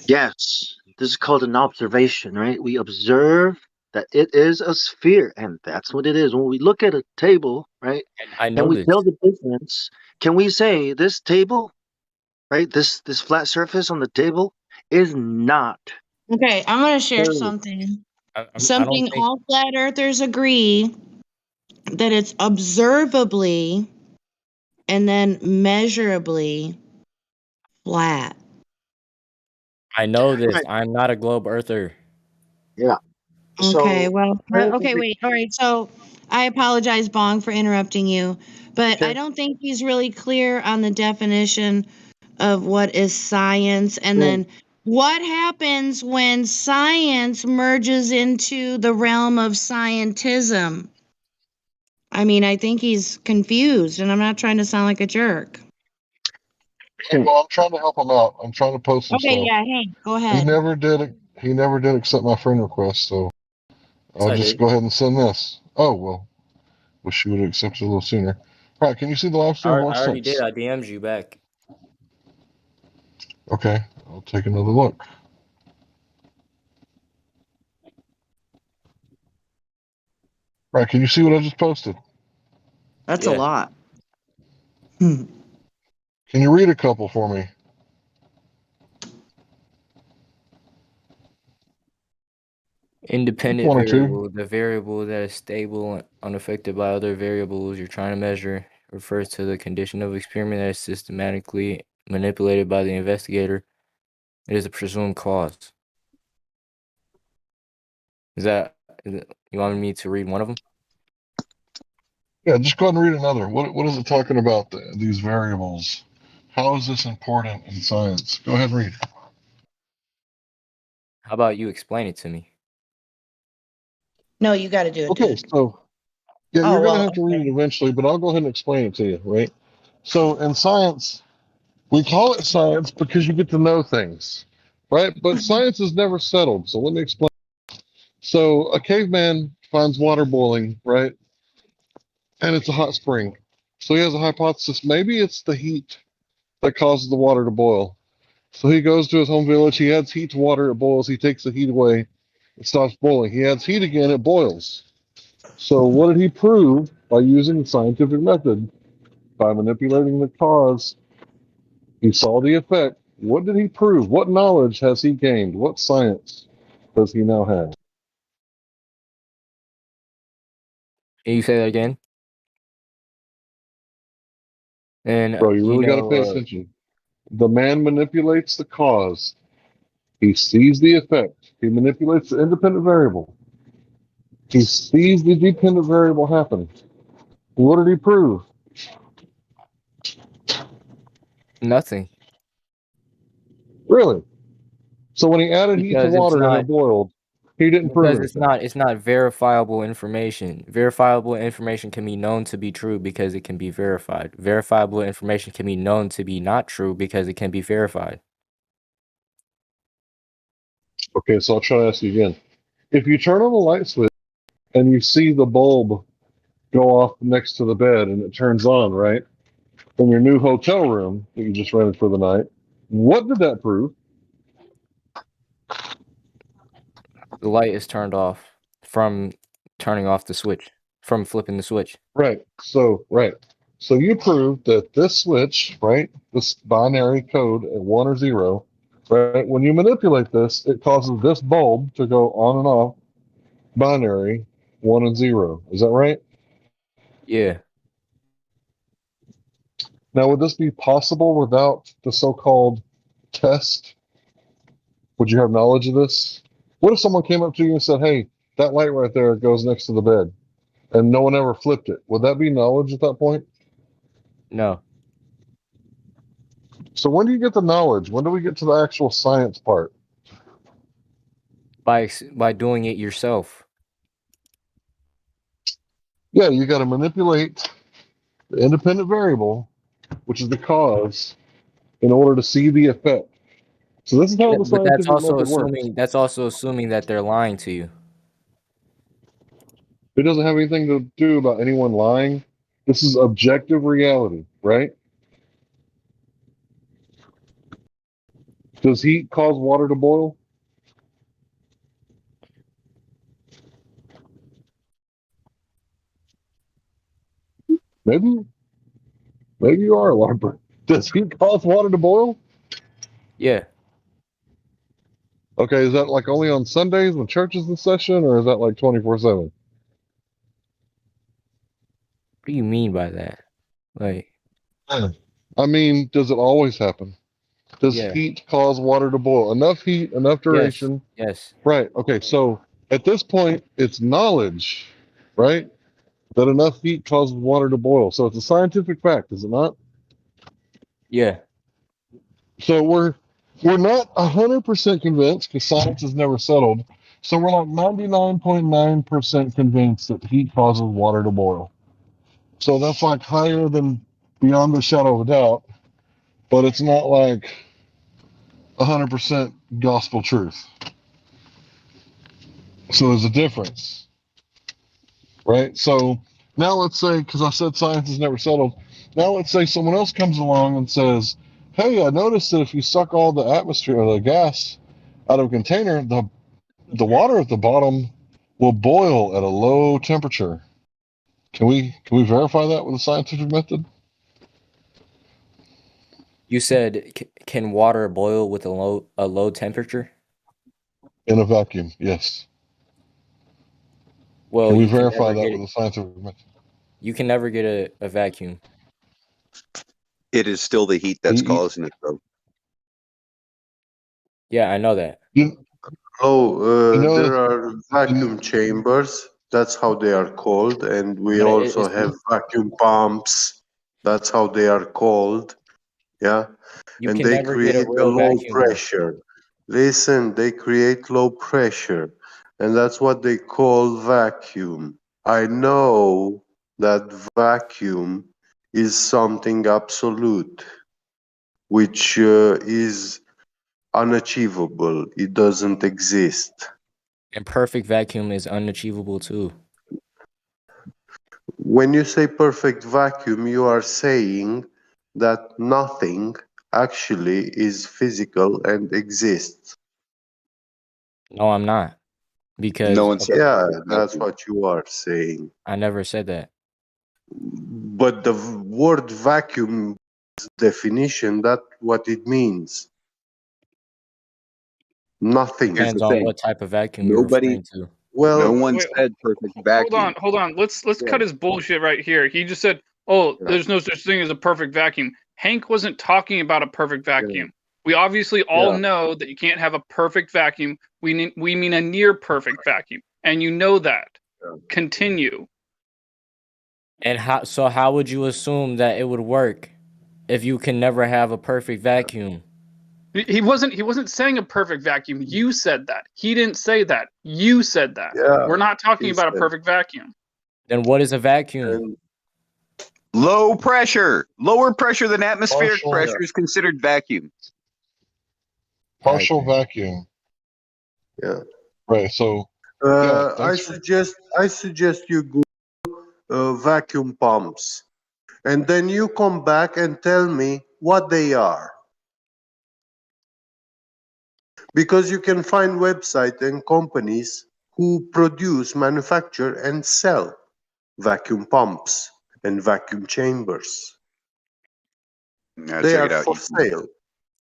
Yes. This is called an observation, right? We observe that it is a sphere, and that's what it is. When we look at a table, right? And I Can know we this. tell the difference? Can we say this table, right? This flat surface on the table is not Okay, I'm going to share curved. something. I don't Something think all flat earthers agree that it's observably and then measurably flat. I know this. Right. I'm not a globe earther. Yeah. Okay, So well, okay, scientific. wait. All right. So I apologize, Bong, for interrupting you, but I Okay. don't think he's really clear on the definition of what is science and Mm. then what happens when science merges into the realm of scientism. I mean, I think he's confused, and I'm not trying to sound like a jerk. Well, I'm trying to help him out. I'm trying to post some Okay, stuff. yeah, hey, go He ahead. never did. He never did accept my friend request. So Yes, I'll I just did. go ahead and send this. Oh well. Wish you would have accepted a little sooner. All right. Can you see the live stream? I Watch already did. this. I DM'd you back. Okay. I'll take another look. All right. Can you see what I just posted? That's a Yeah. lot. Can you read a couple for me? Pick Independent one or two. variable, the variable that is stable and unaffected by other variables you're trying to measure, refers to the condition of experiment that is systematically manipulated by the investigator. It is a presumed cause. You want me to read one of them? Yeah. Just go ahead and read another. What is it talking about? These variables. How is this important in science? Go ahead and read. How about you explain it to me? No, you got to do it, Okay. dude. So yeah, Oh, you're gonna well, have to read it okay. eventually, but I'll go ahead and explain it to you. Right. So in science, we call it science because you get to know things, right? But science is never settled. So let me explain. So a caveman finds water boiling, right? And it's a hot spring. So he has a hypothesis. Maybe it's the heat that causes the water to boil. So he goes to his home village. He adds heat to water. It boils. He takes the heat away. It stops boiling. He adds heat again. It boils. So what did he prove by using the scientific method? By manipulating the cause, he saw the effect. What did he prove? What knowledge has he gained? What science does he now have? Can you say that again? And Bro, you really got to pay attention. The man manipulates the cause. He sees the effect. He manipulates the independent variable. He sees the dependent variable happen. What did he prove? Nothing. Really? So when he added heat to Because it's water and it not boiled, he didn't prove because anything. it's not verifiable information. Verifiable information can be known to be true because it can be verified. Verifiable information can be known to be not true because it can be verified. Okay, so I'll try to ask you again. If you turn on the light switch and you see the bulb go off next to the bed and it turns on, right? In your new hotel room that you just rented for the night, what did that prove? The light is turned off from turning off the switch, from flipping the switch. Right. So you proved that this switch, right, this binary code at 1 or 0, right, when you manipulate this, it causes this bulb to go on and off binary 1 and 0. Is that right? Yeah. Now, would this be possible without the so-called test? Would you have knowledge of this? What if someone came up to you and said, hey, that light right there goes next to the bed, and no one ever flipped it? Would that be knowledge at that point? No. So when do you get the knowledge? When do we get to the actual science part? By doing it yourself. Yeah, you got to manipulate the independent variable, which is the cause, in order to see the effect. So this is how the But that's scientific also method works. assuming that they're lying to you. It doesn't have anything to do about anyone lying. This is objective reality, right? Does heat cause water to boil? Maybe you are a LARPer. Does heat cause water to boil? Yeah. Okay, is that like only on Sundays when church is in session, or is that like 24/7? What do you mean by that? Like, I mean, does it always happen? Does yeah. heat cause water to boil? Enough heat, enough Yes. duration. Yes. Right. Okay. So at this point, it's knowledge, right? That enough heat causes water to boil. So it's a scientific fact, is it not? Yeah. So we're not 100% convinced because science has never settled. So we're like 99.9% convinced that heat causes water to boil. So that's like higher than beyond the shadow of a doubt, but it's not like 100% gospel truth. So there's a difference, right? So now let's say, because I said science has never settled, now let's say someone else comes along and says, hey, I noticed that if you suck all the atmosphere or the gas out of a container, the water at the bottom will boil at a low temperature. Can we verify that with a scientific method? You said can water boil with a low temperature? In a vacuum, yes. Well, Can we you can verify never that get with it. a scientific method? You can never get a vacuum. It is still the heat that's causing it, though. Yeah, I know that. There are vacuum chambers. That's how they are called, and we But also have vacuum pumps. That's how they are called. Yeah, you and can they never get a create a real low vacuum though. pressure. Listen, they create low pressure, and that's what they call vacuum. I know that vacuum is something absolute, which is unachievable. It doesn't exist. And perfect vacuum is unachievable too. When you say perfect vacuum, you are saying that nothing actually is physical and exists. No, I'm not. Because No one said Yeah, perfect that's vacuum. what you are saying. I never said that. But the word vacuum definition, that's what it means. Nothing. Here's Depends the on thing. what type of vacuum you're Nobody, referring to. no Well, one Wait, said perfect hold vacuum. on, hold on. Let's Yeah. cut his bullshit right here. He just said, "Oh, Yeah. there's no such thing as a perfect vacuum." Hank wasn't talking about a perfect vacuum. We obviously all Yeah. know that you can't have a perfect vacuum. We mean a near perfect vacuum, and you know that. Continue. And how would you assume that it would work? if you can never have a perfect vacuum. He wasn't saying a perfect vacuum. You said that. He didn't say that. You said that. Yeah, We're not talking he about a said- perfect vacuum. Then what is a vacuum? Low pressure, lower pressure than atmospheric Partial- pressure is considered vacuum. Partial vacuum. Yeah. Right. So I suggest you Google vacuum pumps, and then you come back and tell me what they are. Because you can find websites and companies who produce, manufacture, and sell vacuum pumps and vacuum chambers. Now, They check are it out. for sale.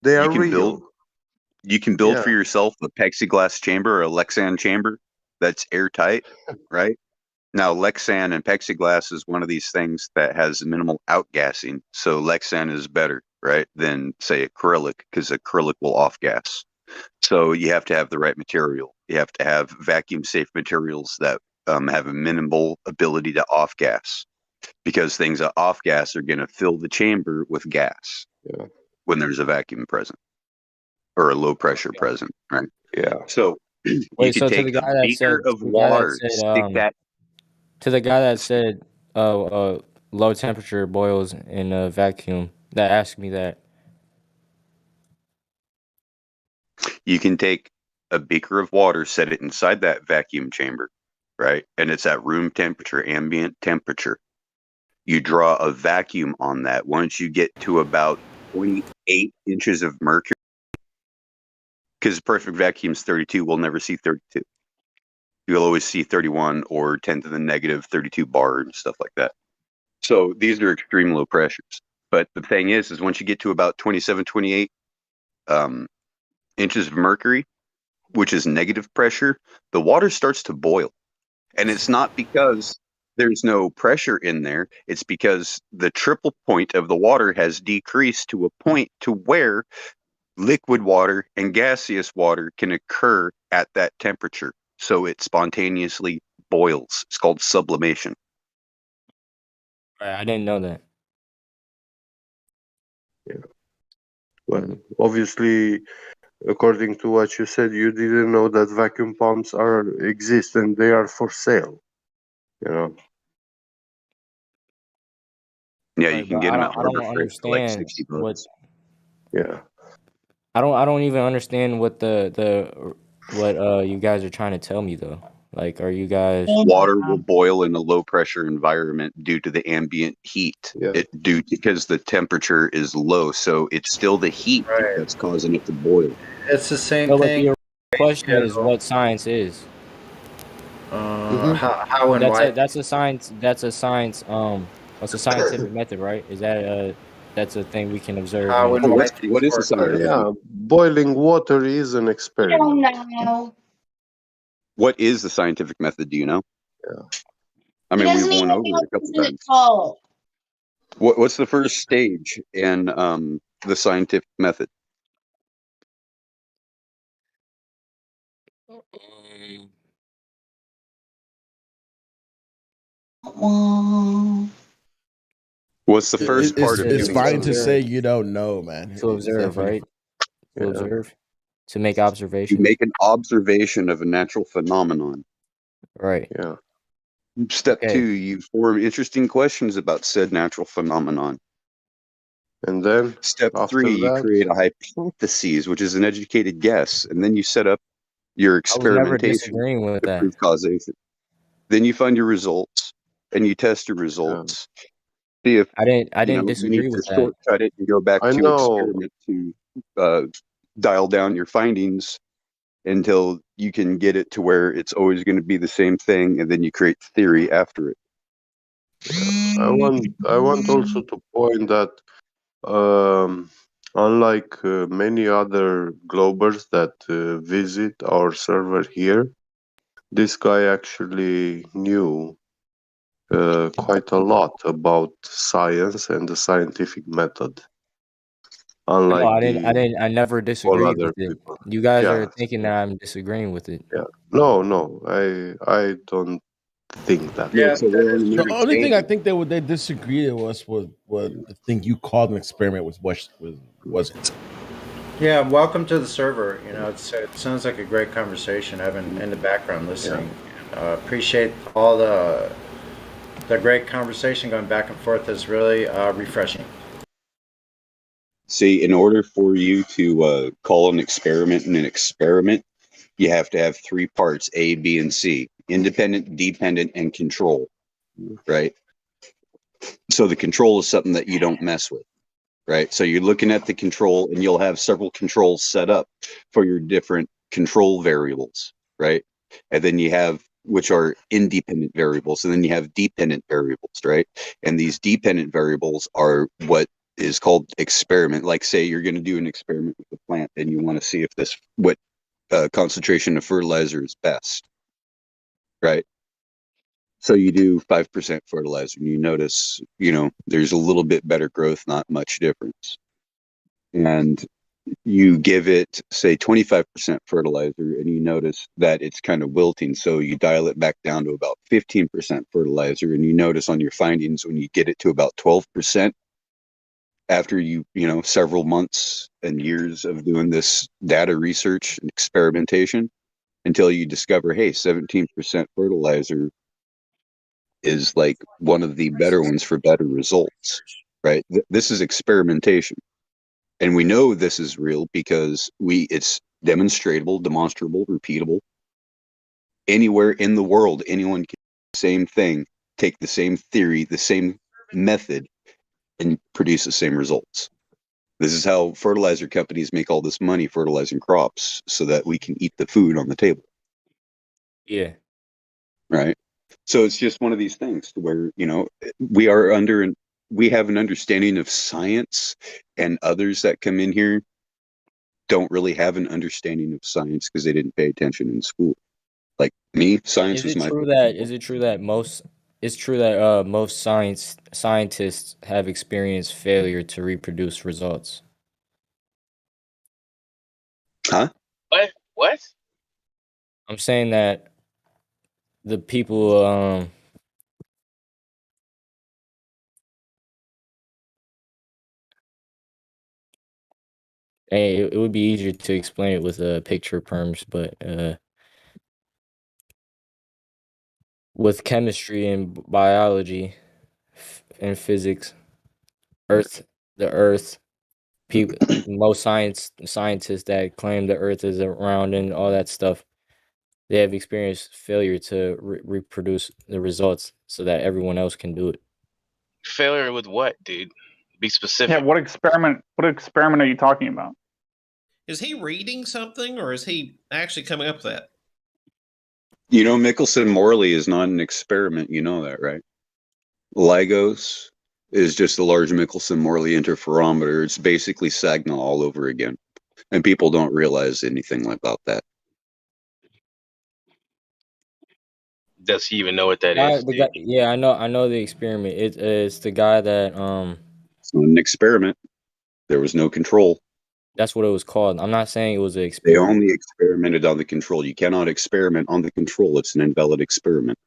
They are real. You can build for Yeah. yourself a plexiglass chamber or a Lexan chamber that's airtight, right? Now, Lexan and plexiglass is one of these things that has minimal outgassing. So Lexan is better, right, than say acrylic, because acrylic will off gas. So you have to have the right material. You have to have vacuum safe materials that have a minimal ability to off gas, because things that off gas are going to fill the chamber with gas when there's a vacuum present or a low pressure present, right? Yeah. So you Wait, could so to take the a guy that beaker said, of water, stick that. to the guy that said, low temperature boils in a vacuum, that asked me that. You can take a beaker of water, set it inside that vacuum chamber, right? And it's at room temperature, ambient temperature. You draw a vacuum on that. Once you get to about 28 inches of mercury, because perfect vacuum is 32, we'll never see 32. You'll always see 31 or 10 to the negative 32 bar and stuff like that. So these are extreme low pressures. But the thing is once you get to about 27, 28 inches of mercury, which is negative pressure, the water starts to boil. And it's not because there's no pressure in there. It's because the triple point of the water has decreased to a point to where liquid water and gaseous water can occur at that temperature. So it spontaneously boils. It's called sublimation. Right, I didn't know that. Yeah. Well, obviously, according to what you said, you didn't know that vacuum pumps exist and they are for sale. You know. Yeah, Right, you can but get them at I Harbor don't Freight for like understand 60 what. bucks. Yeah. I don't even understand what what you guys are trying to tell me though. Like, are you guys? Water will boil in a low pressure environment due to the ambient heat. Yeah. Because the temperature is low, so it's still the heat that's causing it to boil. It's the same No, but thing. the question is what science is. How and why? That's a science. That's a science. It's a scientific method, right? Is that that's a thing we can observe How in. and why What is the scientific? Yeah, boiling water is an experiment. know. What is the scientific method? Do you know? Yeah. I He mean, doesn't we've even went over know it a couple what times. it's called. What's the first stage in the scientific method? What's the first part of It's It's doing fine to something? say you don't know, man. To It's observe, definitely right? To Yeah. observe, to make You observations. make an observation of a natural phenomenon. Right. Yeah. Step Okay. 2, you form interesting questions about said natural phenomenon. And then Step after 3, you that, create a hypothesis, which is an educated guess, and then you set up your I was never experimentation disagreeing with to that. prove causation. Then you find your results, and you test your results. See if I didn't you need disagree to with that. shortcut it and go back I to know. experiment to dial down your findings until you can get it to where it's always going to be the same thing, and then you create theory after it. I want also to point that unlike many other globers that visit our server here, this guy actually knew quite a lot about science and the scientific method. No, Unlike I never all disagreed other with it. people. You guys are Yeah. thinking that I'm disagreeing with it. Yeah. No, I don't think that. Yeah, so we're on The another only thing I tangent. think they disagreed with was the thing you called an experiment wasn't. Yeah, welcome to the server. You know, it sounds like a great conversation. I've been in the background listening. Appreciate all the great conversation going back and forth. Is really refreshing. See, in order for you to call an experiment an experiment, you have to have three parts: A, B, and C: independent, dependent, and control. Right. So the control is something that you don't mess with. Right. So you're looking at the control, and you'll have several controls set up for your different control variables. Right. And then you have, which are independent variables, and then you have dependent variables. Right. And these dependent variables are what is called experiment. Like, say you're going to do an experiment with the plant, and you want to see if what concentration of fertilizer is best. Right. So you do 5% fertilizer, and you notice, there's a little bit better growth, not much difference. And you give it, say, 25% fertilizer, and you notice that it's kind of wilting. So you dial it back down to about 15% fertilizer, and you notice on your findings, when you get it to about 12%, after several months and years of doing this data research and experimentation, until you discover, hey, 17% fertilizer is like one of the better ones for better results, right? This is experimentation. And we know this is real because it's demonstrable, repeatable. Anywhere in the world, anyone can do the same thing, take the same theory, the same method, and produce the same results. This is how fertilizer companies make all this money fertilizing crops, so that we can eat the food on the table. Yeah. Right. So it's just one of these things where, we have an understanding of science, and others that come in here don't really have an understanding of science because they didn't pay attention in school. Like me, science Is was it my true that most scientists have experienced failure to reproduce results? Huh? What? I'm saying that the people it would be easier to explain it with picture perms, but with chemistry and biology and physics, the earth, people, most scientists that claim the earth is around and all that stuff, they have experienced failure to reproduce the results so that everyone else can do it. Failure with what, dude? Be specific. Yeah, what experiment are you talking about? Is he reading something, or is he actually coming up with that? Michelson-Morley is not an experiment. You know that, right? LIGOS is just a large Michelson-Morley interferometer. It's basically Sagna all over again. And people don't realize anything about that. Does he even know what that is? Yeah, I know the experiment. It's the guy that It's not an experiment. There was no control. That's what it was called. I'm not saying it was an They experiment. only experimented on the control. You cannot experiment on the control. It's an invalid experiment.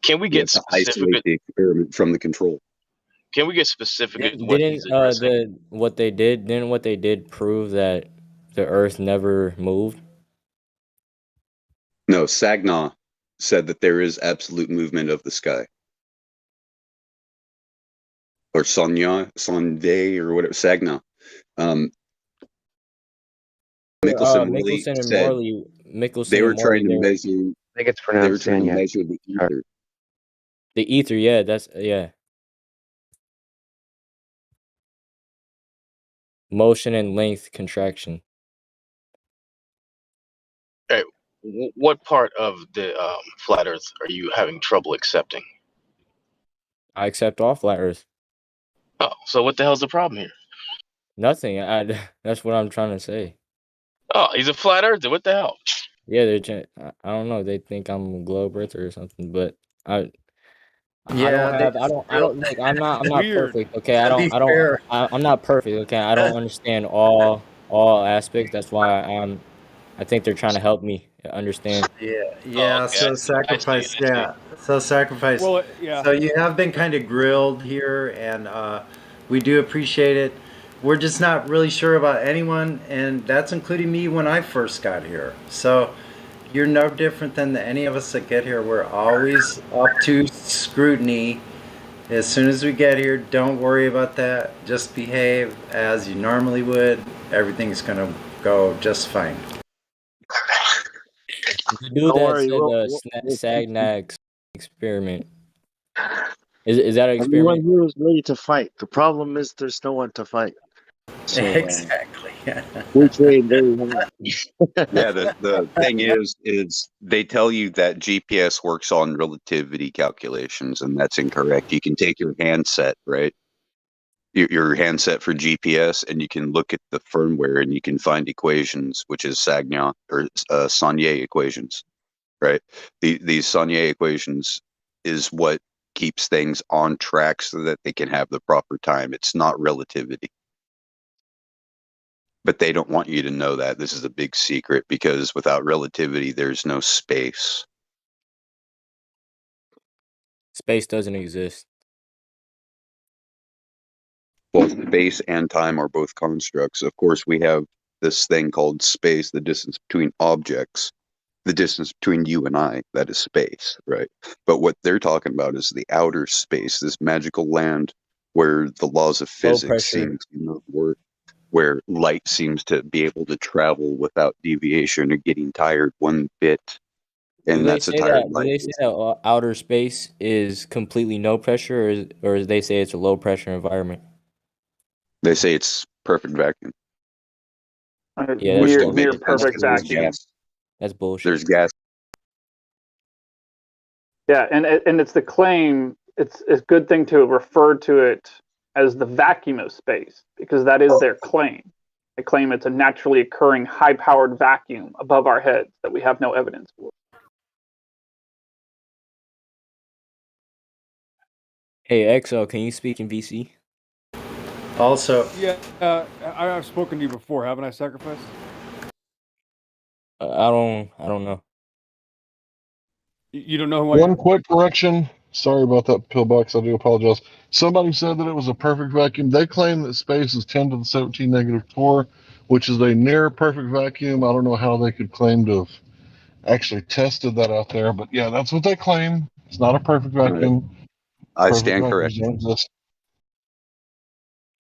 Can we You get have to specific? isolate the experiment from the control. Can we get specific with what Didn't he's addressing? what they did prove that the Earth never moved? No, Sagna said that there is absolute movement of the sky. Or Sonde, or whatever, Sagna. Michelson-Morley said they were trying to measure. I think it's They were pronounced trying to Sanya. measure the ether. The ether, yeah, yeah. Motion and length contraction. Hey, what part of the flat Earth are you having trouble accepting? I accept all flat Earth. Oh, so what the hell's the problem here? Nothing. That's what I'm trying to say. Oh, he's a flat earther. What the hell? Yeah, I don't know. They think I'm a globe earther or something, but I Yeah, I don't look. I'm not Weird. perfect. Okay, To be fair. I'm not perfect. Okay, I don't understand all aspects. That's why I'm I think they're trying to help me understand. Yeah. Okay, So I see. sacrifice. I see. Yeah. So sacrifice. Well, yeah. So you have been kind of grilled here, and we do appreciate it. We're just not really sure about anyone, and that's including me when I first got here. So you're no different than any of us that get here. We're always up to scrutiny. As soon as we get here, don't worry about that. Just behave as you normally would. Everything's gonna go just fine. The dude Don't that worry. said the Sagnac experiment. Is that an Everyone experiment? here is ready to fight. The problem is there's no one to fight. So Exactly. we train very hard. Yeah, the thing is they tell you that GPS works on relativity calculations, and that's incorrect. You can take your handset, right? Your handset for GPS, and you can look at the firmware, and you can find equations, which is Sagnac or Saunier equations, right? These Saunier equations is what keeps things on track so that they can have the proper time. It's not relativity. But they don't want you to know that. This is a big secret because without relativity, there's no space. Space doesn't exist. Well, space and time are both constructs. Of course, we have this thing called space, the distance between objects, the distance between you and I, that is space, right? But what they're talking about is the outer space, this magical land where the laws of Low physics pressure. seem to not work, where light seems to be able to travel without deviation or getting tired one bit. Do And they that's a say tired that? Do light. they say that outer space is completely no pressure, or they say it's a low pressure environment? They say it's perfect vacuum. Yeah, that's Near bullshit. near That's perfect because there's vacuum. gas. That's bullshit. There's gas. Yeah, and it's the claim. It's a good thing to refer to it as the vacuum of space because that is their claim. They claim it's a naturally occurring high-powered vacuum above our heads that we have no evidence for. Hey, XO, can you speak in VC? Also, Yeah, I've spoken to you before, haven't I, Sacrifice? I don't know. You don't know who I One am? quick correction. Sorry about that, Pillbox. I do apologize. Somebody said that it was a perfect vacuum. They claim that space is 10 to the 17 negative 4, which is a near perfect vacuum. I don't know how they could claim to have actually tested that out there, but yeah, that's what they claim. It's not a perfect vacuum. I Perfect stand vacuums corrected. don't exist.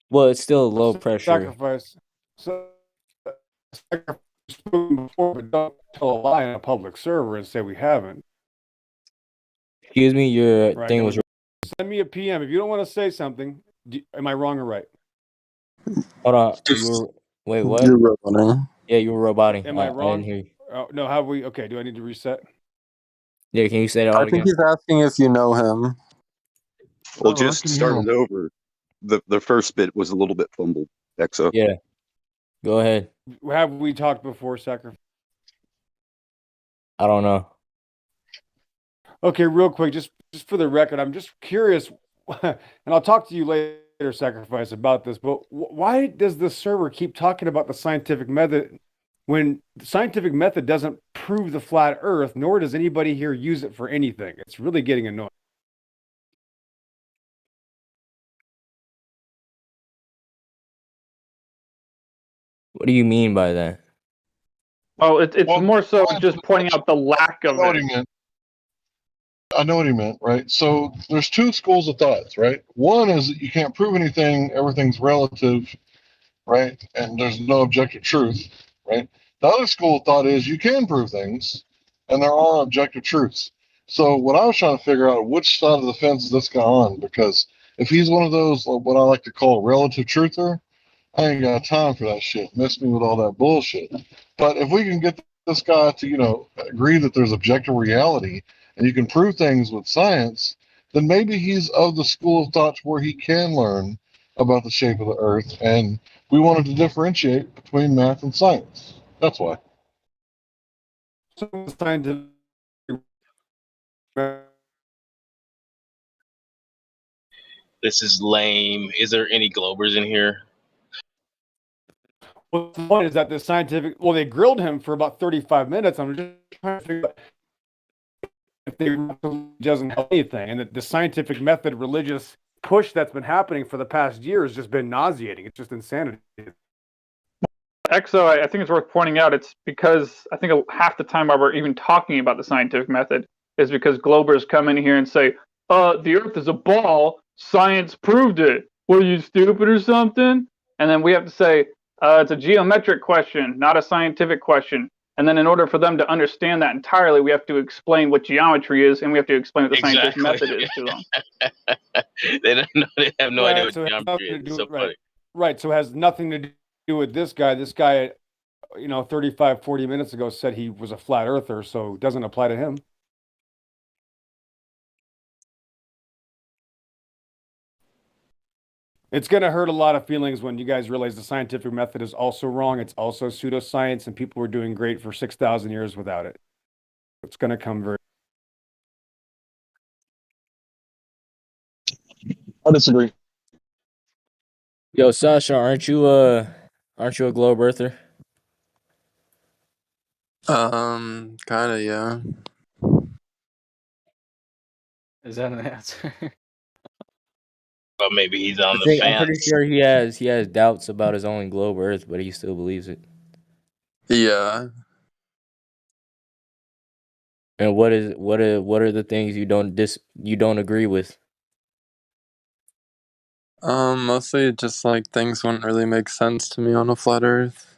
Well, it's still low pressure. Sacrifice. So, sacrifice spoken before, but don't tell a lie on a public server and say we haven't. Excuse me, your Right? thing was. Send me a PM if you don't want to say something. Am I wrong or right? Hold on. Wait, what? You're roboting. Yeah, you were roboting. Am I I wrong? didn't hear you. Oh, no, have we? Okay, do I need to reset? Yeah, can you say that all I think again? he's asking if you know him. Well, I just can hear start him. it over. The first bit was a little bit fumbled. XO. Yeah. Go ahead. Have we talked before, Sacrifice? I don't know. Okay, real quick, just for the record, I'm just curious, and I'll talk to you later, Sacrifice, about this. But why does the server keep talking about the scientific method when the scientific method doesn't prove the flat Earth, nor does anybody here use it for anything? It's really getting annoying. What do you mean by that? Oh, it's Well, more so just pointing out the lack I of know what it. he meant. I know what he meant, right? So there's two schools of thoughts, right? One is that you can't prove anything, everything's relative, right? And there's no objective truth, right? The other school of thought is you can prove things, and there are objective truths. So what I was trying to figure out, which side of the fence is this guy on? Because if he's one of those, what I like to call a relative truther, I ain't got time for that shit. Miss me with all that bullshit. But if we can get this guy to, agree that there's objective reality and you can prove things with science, then maybe he's of the school of thought where he can learn about the shape of the earth. And we wanted to differentiate between math and science. That's why. Some scientific This is lame. Is there any Globers in here? Well, the point is that the scientific, well, they grilled him for about 35 minutes. I'm just trying to figure out if they doesn't help anything. And the scientific method religious push that's been happening for the past year has just been nauseating. It's just insanity. Exo, I think it's worth pointing out, it's because I think half the time while we're even talking about the scientific method is because Globers come in here and say, the Earth is a ball, science proved it. Were you stupid or something? And then we have to say, it's a geometric question, not a scientific question. And then in order for them to understand that entirely, we have to explain what geometry is, and we have to explain what the scientific method is to them. They don't know. They have no idea what So it has geometry nothing to is. do It's so with, funny. right. So it has nothing to do with this guy. This guy, 35, 40 minutes ago said he was a flat earther, so it doesn't apply to him. It's going to hurt a lot of feelings when you guys realize the scientific method is also wrong. It's also pseudoscience, and people were doing great for 6,000 years without it. It's going to come very. I disagree. Yo, Sasha, aren't you a globe earther? Kinda, yeah. Is that an answer? But maybe he's on the I'm pretty fence. sure he has doubts about his own globe Earth, but he still believes it. Yeah. And what are the things you don't agree with? Mostly just like things wouldn't really make sense to me on a flat Earth.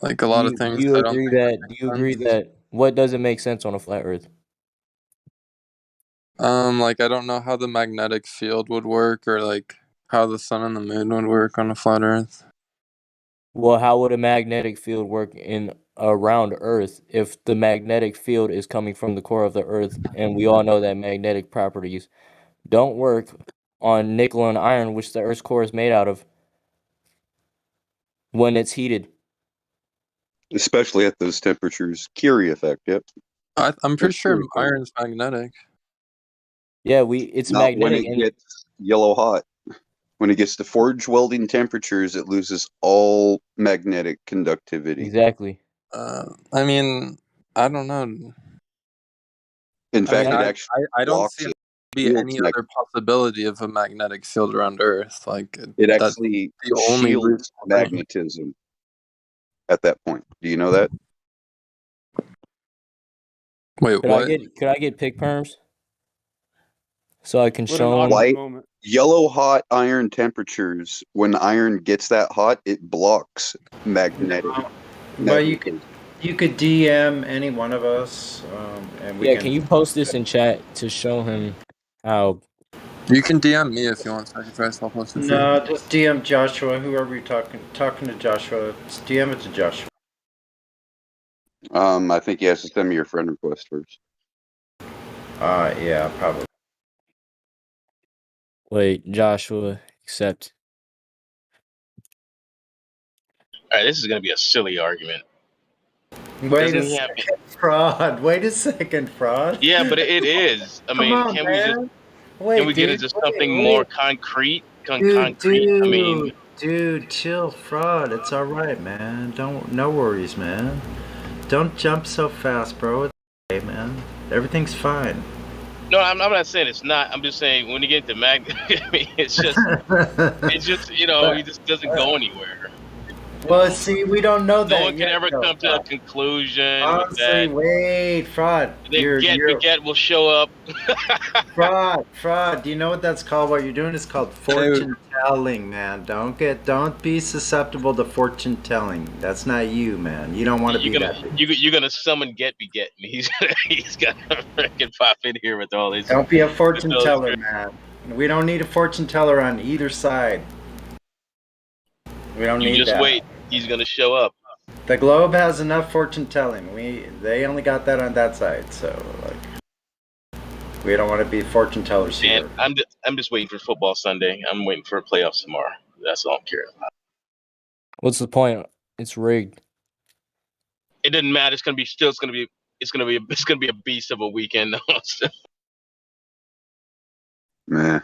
Like a lot of things I don't think would Do make you agree sense. that what doesn't make sense on a flat Earth? Like I don't know how the magnetic field would work, or like how the sun and the moon would work on a flat Earth. Well, how would a magnetic field work in around Earth if the magnetic field is coming from the core of the Earth, and we all know that magnetic properties don't work on nickel and iron, which the Earth's core is made out of, when it's heated. Especially at those temperatures. Curie effect, yep. I'm pretty There's sure Curie effect. iron's magnetic. Yeah, it's Not when magnetic, it and gets yellow hot. When it gets to forge welding temperatures, it loses all magnetic conductivity. exactly. I mean, I don't know. In fact, I it actually don't blocks see it. be any other possibility of a magnetic field around Earth. Like It that's actually the only shields reason. magnetism at that point. Do you know that? Wait, Could I get pick perms so I can What an show awkward him? moment. Yellow hot iron temperatures, when iron gets that hot, it blocks magnetic. Well, you could DM any one of us, and we Yeah, can. can you post this in chat to show him how? You can DM me if you want sacrifice. I'll post it for you. No, just DM Joshua. Whoever you're talking to Joshua, just DM it to Joshua. I think he has to send me your friend request first. Yeah, probably. Wait, Joshua, accept. All right, this is gonna be a silly argument. Wait Doesn't a he have? second, fraud. Wait a second, fraud. Yeah, but it is. I Come mean, on, man. Wait, can we get dude. into something more concrete? Dude, Concrete. I mean, dude, chill, fraud. It's all right, man. No worries, man. Don't jump so fast, bro. It's okay, man. Everything's fine. no, I'm not saying it's not. I'm just saying when you get into I mean, it's just he just doesn't go anywhere. Well, see, we don't know that No one can ever come to a conclusion with Honestly, that. wait, fraud. Then Get will show up. Fraud. Do you know what that's called? What you're doing is called fortune telling, man. Don't be susceptible to fortune telling. That's not you, man. You don't want to be that. You're gonna summon Get, and he's gonna freaking pop in here with all this. Don't be a fortune teller, man. We don't need a fortune teller on either side. We don't need just that. wait. He's gonna show up. The Globe has enough fortune telling. They only got that on that side, so we don't want to be fortune tellers here. And I'm just waiting for football Sunday. I'm waiting for playoffs tomorrow. That's all I'm caring about. What's the point? It's rigged. It doesn't matter. It's gonna be a beast of a weekend. Meh.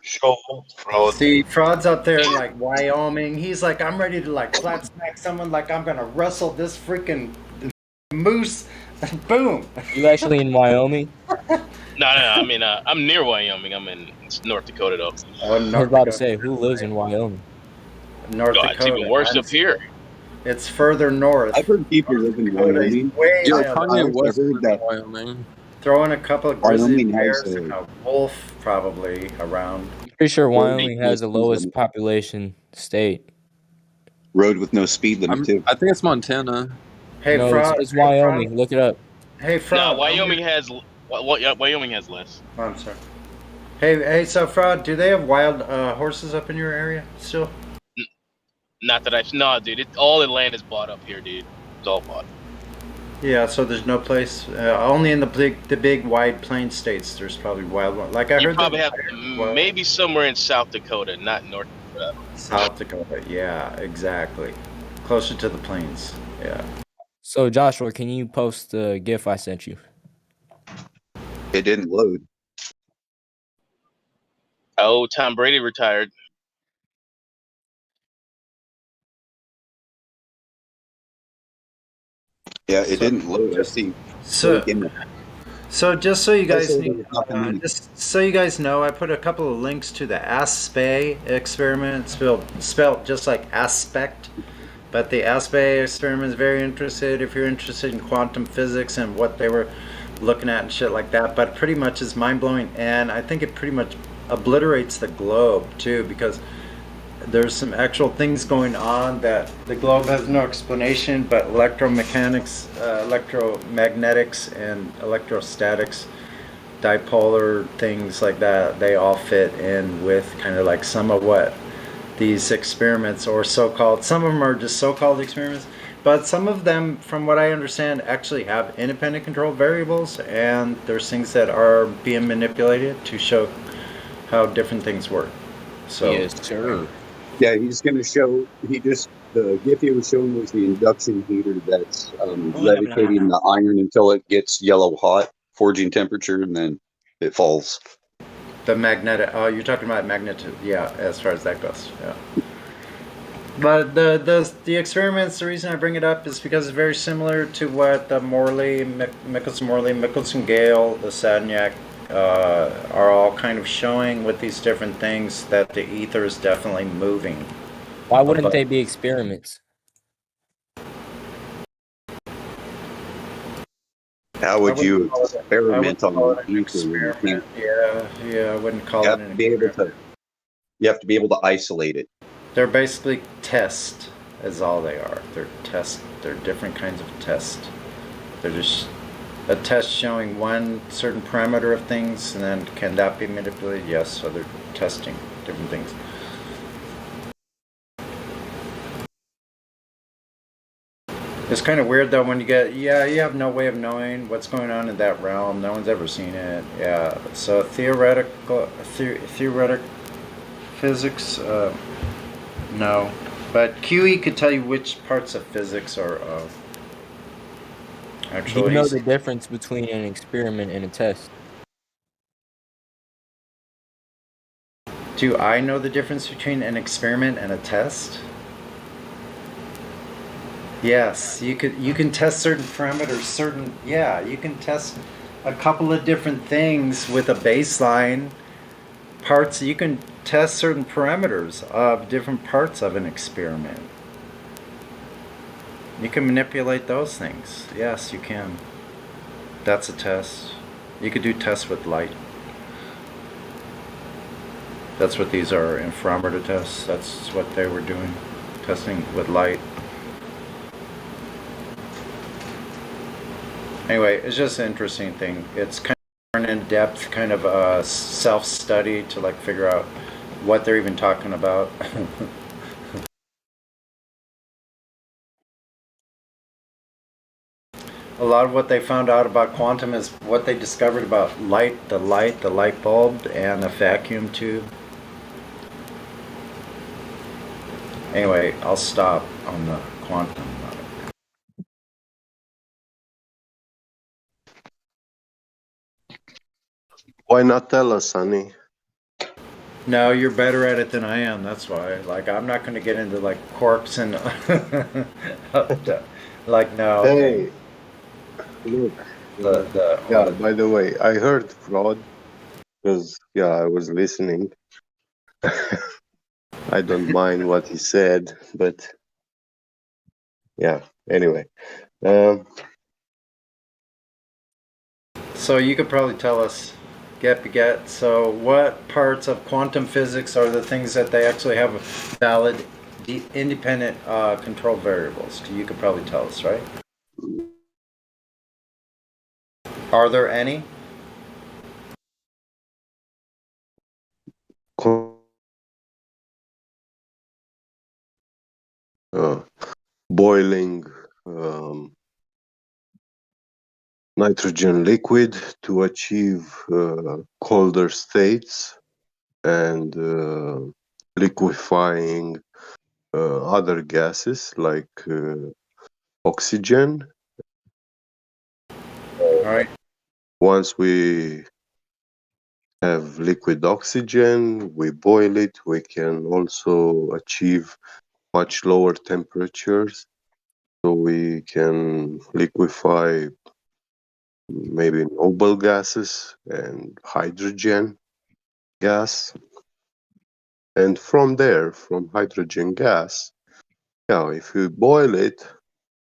See, Fraud's up there in like Wyoming. He's like, I'm ready to like flat smack someone. Like I'm gonna wrestle this freaking moose. Boom. You actually in Wyoming? No, I mean, I'm near Wyoming. I'm in North Dakota, though. Oh, I was North about to Dakota. say, who lives in Wyoming? North God, it's even Dakota. worse up here. It's further north. I've heard people live in Dakota is Wyoming. way Yo, down. Kanye I've West heard lives in that Wyoming. Throw in a couple of grizzly Wyoming has bears and a a wolf probably around. Pretty sure road Wyoming with no has the speed lowest limit. population state. Road with no speed limit too. I think it's Montana. Hey, No, Fraud. it's Hey, Wyoming. Fraud. Look it up. Hey, No, Fraud. Wyoming has Wyoming has less. Oh, I'm sorry. Hey, so Fraud, do they have wild horses up in your area still? Not that no, dude. All the land is bought up here, dude. It's all bought. Yeah, so there's no place. Only in the big wide plain states. There's probably wild one. Like I You heard probably that have maybe somewhere in South Dakota, not North Dakota. South Dakota. Yeah, exactly. Closer to the plains. Yeah. So Joshua, can you post the GIF I sent you? It didn't load. Oh, Tom Brady retired. Yeah, it didn't load. I see. So just so you guys Also, need, there's nothing in it. just so you guys know, I put a couple of links to the ASPE experiment, spelled just like aspect. But the ASPE experiment is very interested if you're interested in quantum physics and what they were looking at and shit like that. But pretty much is mind blowing, and I think it pretty much obliterates the globe too, because there's some actual things going on that the globe has no explanation, but electromagnetics and electrostatics, dipolar things like that, they all fit in with kind of like some of what these experiments, or so-called, some of them are just so-called experiments, but some of them, from what I understand, actually have independent control variables, and there's things that are being manipulated to show how different things work. So yes, sir. Yeah, he's going to show. The GIF he was showing was the induction heater that's levitating the iron until it gets yellow hot, forging temperature, and then it falls. The magnetic. Oh, you're talking about magnetism. Yeah, as far as that goes. Yeah. But the experiments. The reason I bring it up is because it's very similar to what the Michelson-Gale, the Sagnac are all kind of showing with these different things, that the ether is definitely moving. Why wouldn't they be experiments? How would you experiment on an the experiment? Yeah, I wouldn't call it an experiment. You have to be able to isolate it. They're basically tests, is all they are. They're tests. They're different kinds of tests. They're just a test showing one certain parameter of things, and then can that be manipulated? Yes, so they're testing different things. It's kind of weird though when you you have no way of knowing what's going on in that realm. No one's ever seen it. Yeah, so theoretic physics, no. But QE could tell you which parts of physics are Do actually. you know the difference between an experiment and a test? Do I know the difference between an experiment and a test? Yes, you can test certain parameters, you can test a couple of different things with a baseline parts. You can test certain parameters of different parts of an experiment. You can manipulate those things. Yes, you can. That's a test. You could do tests with light. That's what these are, infrared tests. That's what they were doing, testing with light. Anyway, it's just an interesting thing. It's kind of an in-depth kind of a self-study to like figure out what they're even talking about. A lot of what they found out about quantum is what they discovered about light, the light bulb, and the vacuum tube. Anyway, I'll stop on the quantum. Why not tell us, honey? No, you're better at it than I am. That's why. Like, I'm not going to get into like quarks and like no. Hey, look. Yeah, by the way, I heard fraud because, yeah, I was listening. I don't mind what he said, but yeah, anyway. So you could probably tell us, get. So what parts of quantum physics are the things that they actually have valid, independent control variables? You could probably tell us, right? Are there any? Boiling nitrogen liquid to achieve colder states and liquefying other gases like oxygen. All right. Once we have liquid oxygen, we boil it, we can also achieve much lower temperatures. So we can liquefy maybe noble gases and hydrogen gas. And from there, from hydrogen gas, if we boil it,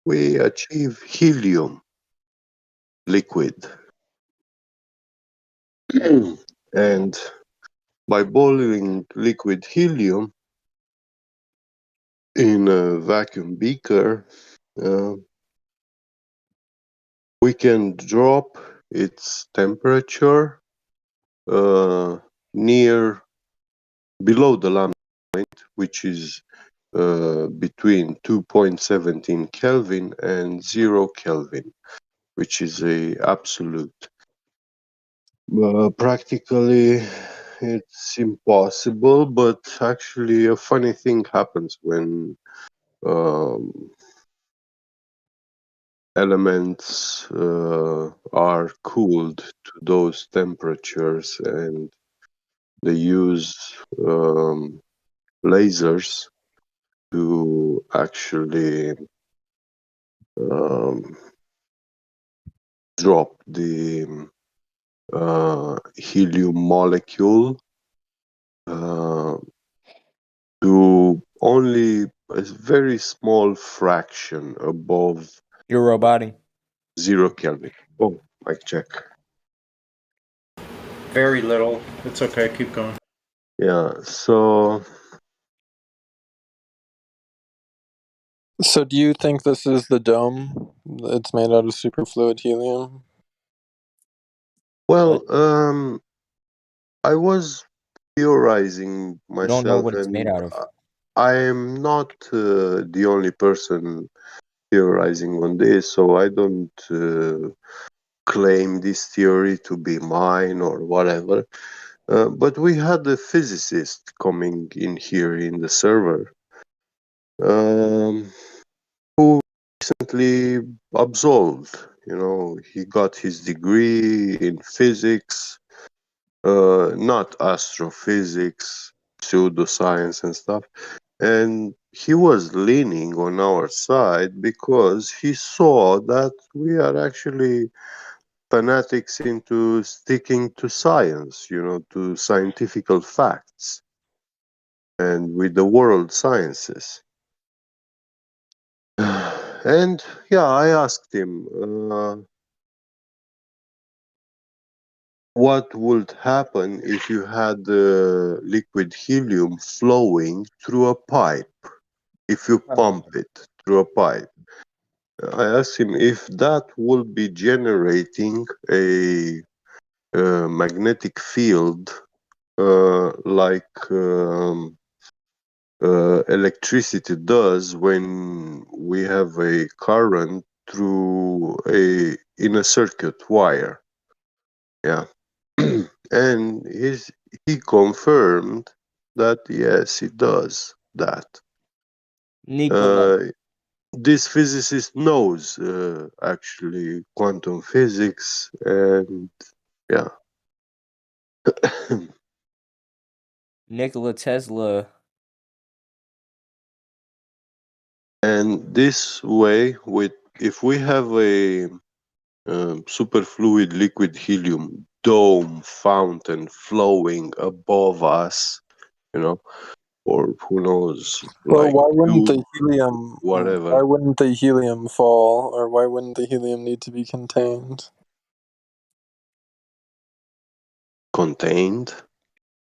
we achieve helium liquid. And by boiling liquid helium in a vacuum beaker, we can drop its temperature near below the Lambda point, which is between 2.17 Kelvin and 0 Kelvin, which is a absolute. Practically, it's impossible, but actually, a funny thing happens when elements are cooled to those temperatures, and they use lasers to actually drop the helium molecule to only a very small fraction above You're roboting. 0 Kelvin. Oh, mic check. Very little. It's okay. Keep going. Yeah, so do you think this is the dome? It's made out of superfluid helium? well, I was theorizing You don't know myself, what it's made and out of. I am not the only person theorizing on this, so I don't claim this theory to be mine or whatever. But we had a physicist coming in here in the server who recently absolved. You know, he got his degree in physics, not astrophysics, pseudoscience and stuff. And he was leaning on our side because he saw that we are actually fanatics into sticking to science, you know, to scientific facts and with the world sciences. And yeah, I asked him what would happen if you had liquid helium flowing through a pipe, if you pump it through a pipe. I asked him if that would be generating a magnetic field like electricity does when we have a current through a in a circuit wire. Yeah. And he confirmed that yes, it does that. Nikolai. This physicist knows actually quantum physics, and yeah. Nikola Tesla. And this way, if we have a superfluid liquid helium dome fountain flowing above us, or who knows, Well, like why wouldn't tube, the helium? whatever, Why wouldn't the helium fall, or why wouldn't the helium need to be contained? contained.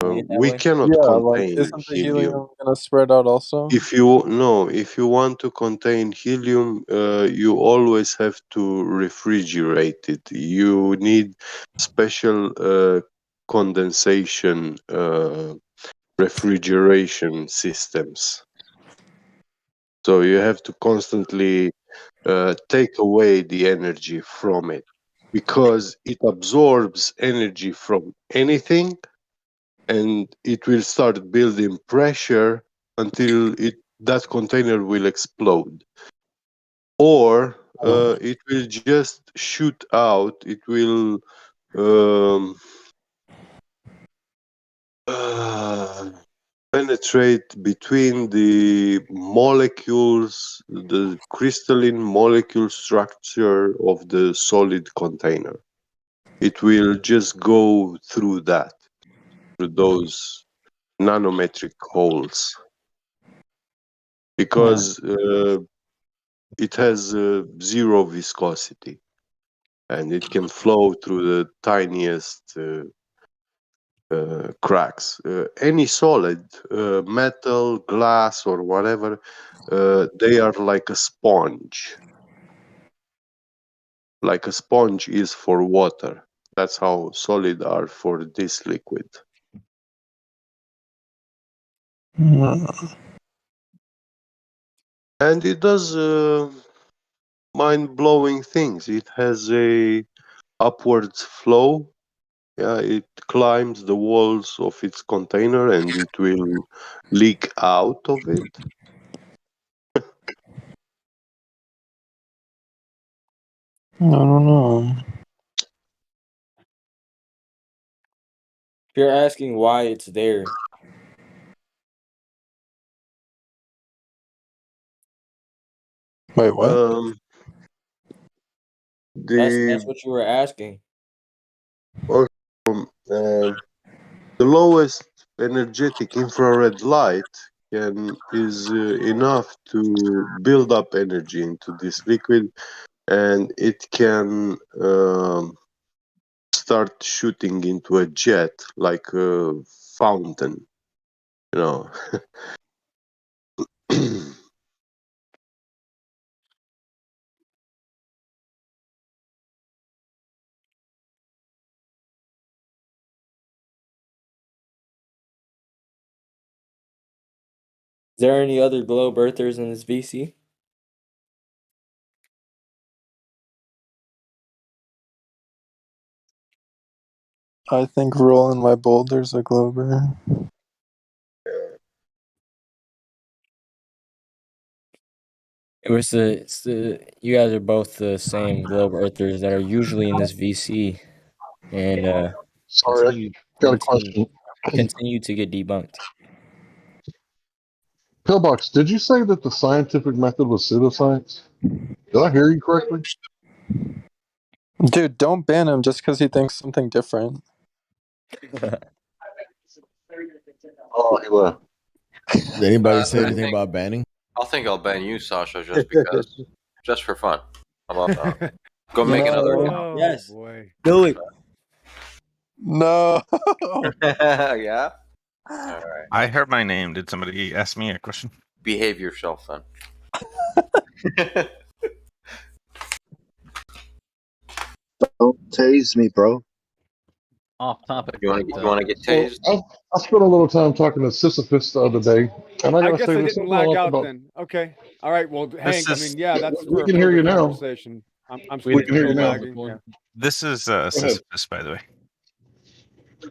Say it that We way. cannot Yeah, like contain isn't the helium. helium gonna spread out also? If you want to contain helium, you always have to refrigerate it. You need special condensation refrigeration systems. So you have to constantly take away the energy from it, because it absorbs energy from anything, and it will start building pressure until that container will explode, or it will just shoot out. It will um, uh, penetrate between the molecules, the crystalline molecule structure of the solid container. It will just go through those nanometric holes, because it has zero viscosity, and it can flow through the tiniest cracks. Any solid, metal, glass, or whatever, they are like a sponge. Like a sponge is for water. That's how solid are for this liquid. And it does mind-blowing things. It has a upwards flow. Yeah, it climbs the walls of its container and it will leak out of it. I don't know. If you're asking why it's there, Wait, what? that's what you were asking. The lowest energetic infrared light is enough to build up energy into this liquid, and it can start shooting into a jet like a fountain, you know. Is there any other globe earthers in this VC? I think rolling my boulders a glober. You guys are both the same globe earthers that are usually in this VC, and Sorry, I got a question. continue to get debunked. Pillbox, did you say that the scientific method was pseudoscience? Did I hear you correctly? Dude, don't ban him just because he thinks something different. Oh, he left. Did anybody say anything about banning? I think I'll ban you, Sasha, just because, just for fun. How about that? Go make another No. account. Yes. Boy. Do it. No. Yeah? Alright. I heard my name. Did somebody ask me a question? Behave yourself then. Don't tase me, bro. Off topic. You want to get tased? I spent a little time talking to Sisyphus the other day, and I I gotta guess say, I there's didn't something I lag like out about. then. Okay. All right. Well, Hank, I mean, yeah, that's we for a can hear further you now. conversation. I'm We can hear you now. lagging. Yeah. This is ahead. Sisyphus, by the way.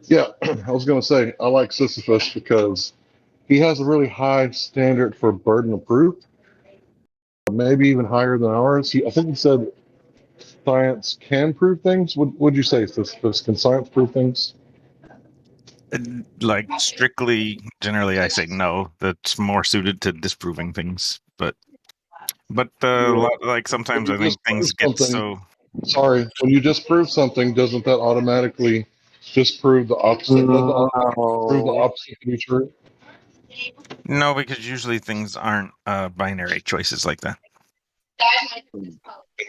Yeah, I was gonna say I like Sisyphus because he has a really high standard for burden of proof, maybe even higher than ours. I think he said science can prove things. Would you say, Sisyphus? Can science prove things? Like strictly, generally, I say no. That's more suited to disproving things. But like When sometimes you I think disprove things get something, so. sorry, when you disprove something, doesn't that automatically disprove the opposite? Doesn't it automatically prove the No. opposite to be true? No, because usually things aren't binary choices like that.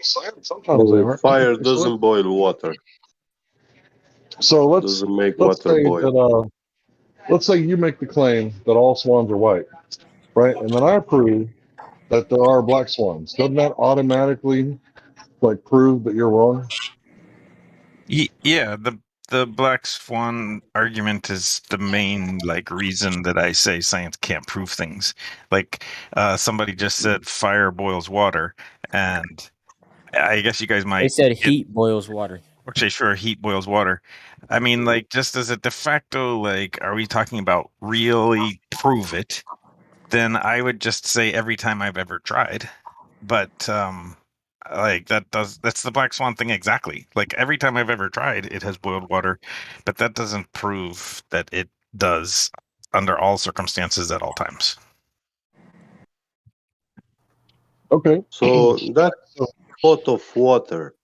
Sometimes they aren't. Fire Actually. doesn't boil water. So Doesn't make let's water say boil. that let's say you make the claim that all swans are white, right? And then I prove that there are black swans. Doesn't that automatically like prove that you're wrong? Yeah, the black swan argument is the main like reason that I say science can't prove things. Like somebody just said fire boils water, and I guess you guys They might said get heat boils water. okay, sure, heat boils water. I mean, like just as a de facto, like, are we talking about really prove it? Then I would just say every time I've ever tried. But like that's the black swan thing exactly. Like every time I've ever tried, it has boiled water, but that doesn't prove that it does under all circumstances at all times. Okay. So that pot of water,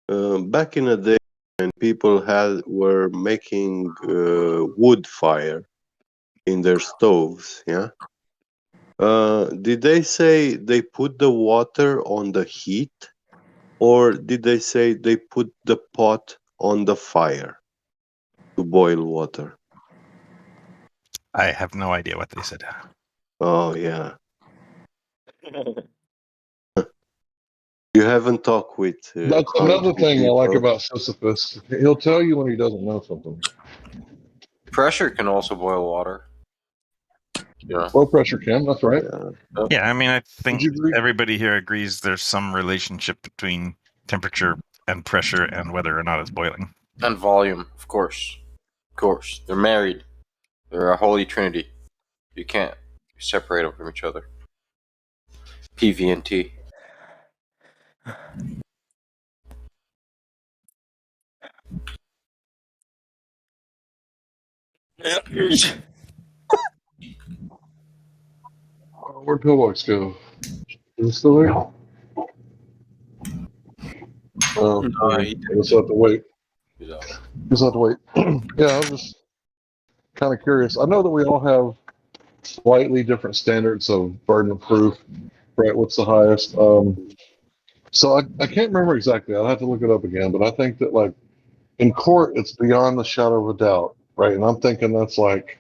back in the day when people were making wood fire in their stoves, yeah. Did they say they put the water on the heat, or did they say they put the pot on the fire to boil water? I have no idea what they said. Oh yeah. You haven't talked with That's another country thing I like people. about Sisyphus. He'll tell you when he doesn't know something. Pressure can also boil water. Yeah. Low pressure can. That's right. Yeah, I mean, I think you agree? everybody here agrees there's some relationship between temperature and pressure and whether or not it's boiling. And volume, of course. Of course. They're married. They're a holy trinity. You can't separate them from each other. PV and T. Where'd Pillbox go? Is it still there? Oh, He I guess I'll have to wait. He's out. Just have to wait. Yeah, I was just kind of curious. I know that we all have slightly different standards of burden of proof, right? What's the highest? So I can't remember exactly. I'll have to look it up again, but I think that like in court, it's beyond the shadow of a doubt, right? And I'm thinking that's like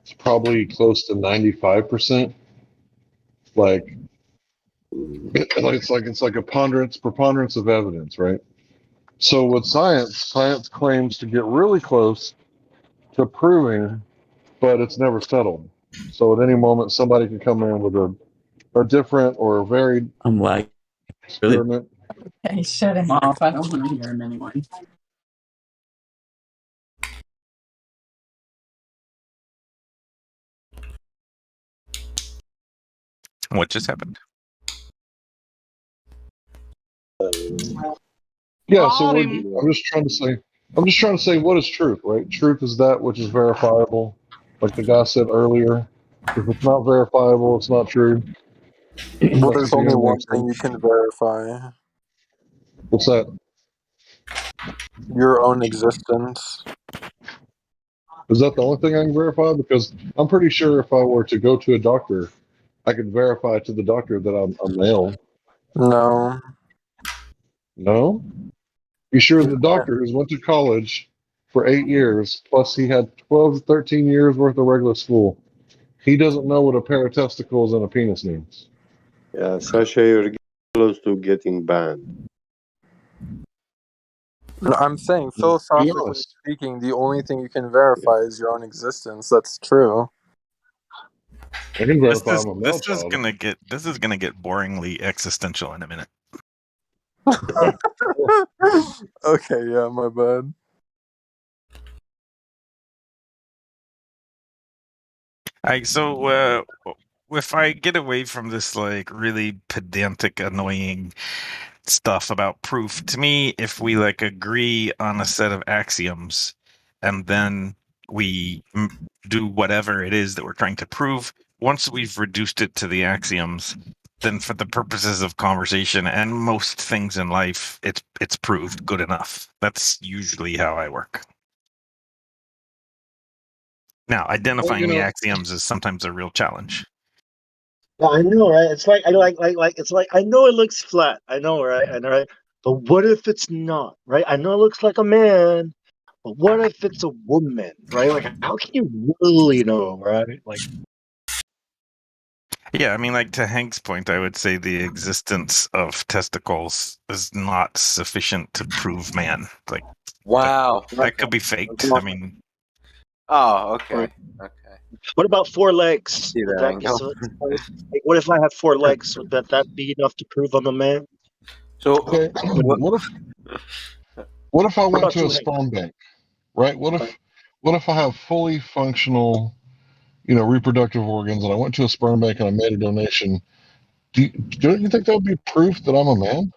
it's probably close to 95%. Like it's like a preponderance of evidence, right? So with science claims to get really close to proving, but it's never settled. So at any moment, somebody can come in with a different or a varied experiment. Okay, shut him off. I don't want to hear him anymore. What just happened? Yeah, so I'm just trying to say what is truth, right? Truth is that which is verifiable. Like the guy said earlier, if it's not verifiable, it's not true. Well, I there's think only that one makes thing you sense. can verify: What's that? your own existence. Is that the only thing I can verify? Because I'm pretty sure if I were to go to a doctor, I could verify to the doctor that I'm male. No. No? You sure the doctor who's went to college for 8 years, plus he had 12 to 13 years worth of regular school, he doesn't know what a pair of testicles and a penis means. Yeah, Sasha, you're getting close to getting banned. No, I'm saying, Be philosophically honest. speaking, the only thing you can verify is your own existence. That's true. I can This verify is I'm a male this is child. gonna get boringly existential in a minute. Okay, yeah, my bad. So if I get away from this like really pedantic, annoying stuff about proof, to me, if we like agree on a set of axioms and then we do whatever it is that we're trying to prove. Once we've reduced it to the axioms, then for the purposes of conversation and most things in life, it's proved good enough. That's usually how I work. Now, identifying the axioms is sometimes a real challenge. Yeah, I know, right? It's like it's like I know it looks flat. I know, right? I know, right? But what if it's not, right? I know it looks like a man, but what if it's a woman, right? Like, how can you really know, right? Like, Yeah, I mean, like to Hank's point, I would say the existence of testicles is not sufficient to prove man. Like, wow, that could be faked. I mean, oh, okay, okay. What about 4 legs? See Would that that be angle. so? Like, what if I have 4 legs? Would that be enough to prove I'm a man? So, Okay, what if I What went about to a you, Hank? sperm bank, right? What if I have fully functional, reproductive organs, and I went to a sperm bank and I made a donation? Don't you think that would be proof that I'm a man?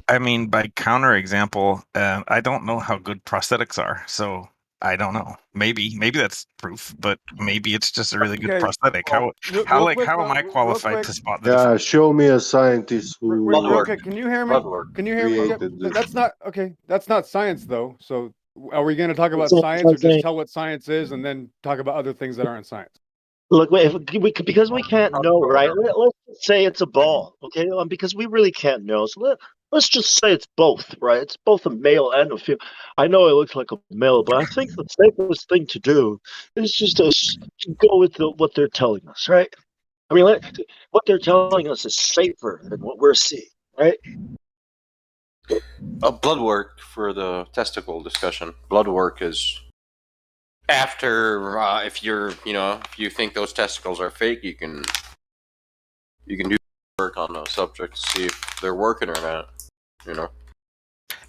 I mean, by counterexample, I don't know how good prosthetics are, so I don't know. Maybe that's proof, but maybe it's just a really good prosthetic. How real quick, how am I real qualified quick. to spot the Yeah, difference? show me a scientist who Real quick, can you hear me? Can you hear me? created this. That's not okay. That's not science, though. So, are we going to talk about So, science, or just saying, tell what science is, and then talk about other things that aren't science? look, because we can't know, right? Let's just say it's a ball, okay? Because we really can't know. So let's just say it's both, right? It's both a male and a female. I know it looks like a male, but I think the safest thing to do is just to go with what they're telling us, right? I mean, what they're telling us is safer than what we're seeing, right? Blood work for the testicle discussion. Blood work is after if you think those testicles are fake, you can do work on those subjects to see if they're working or not.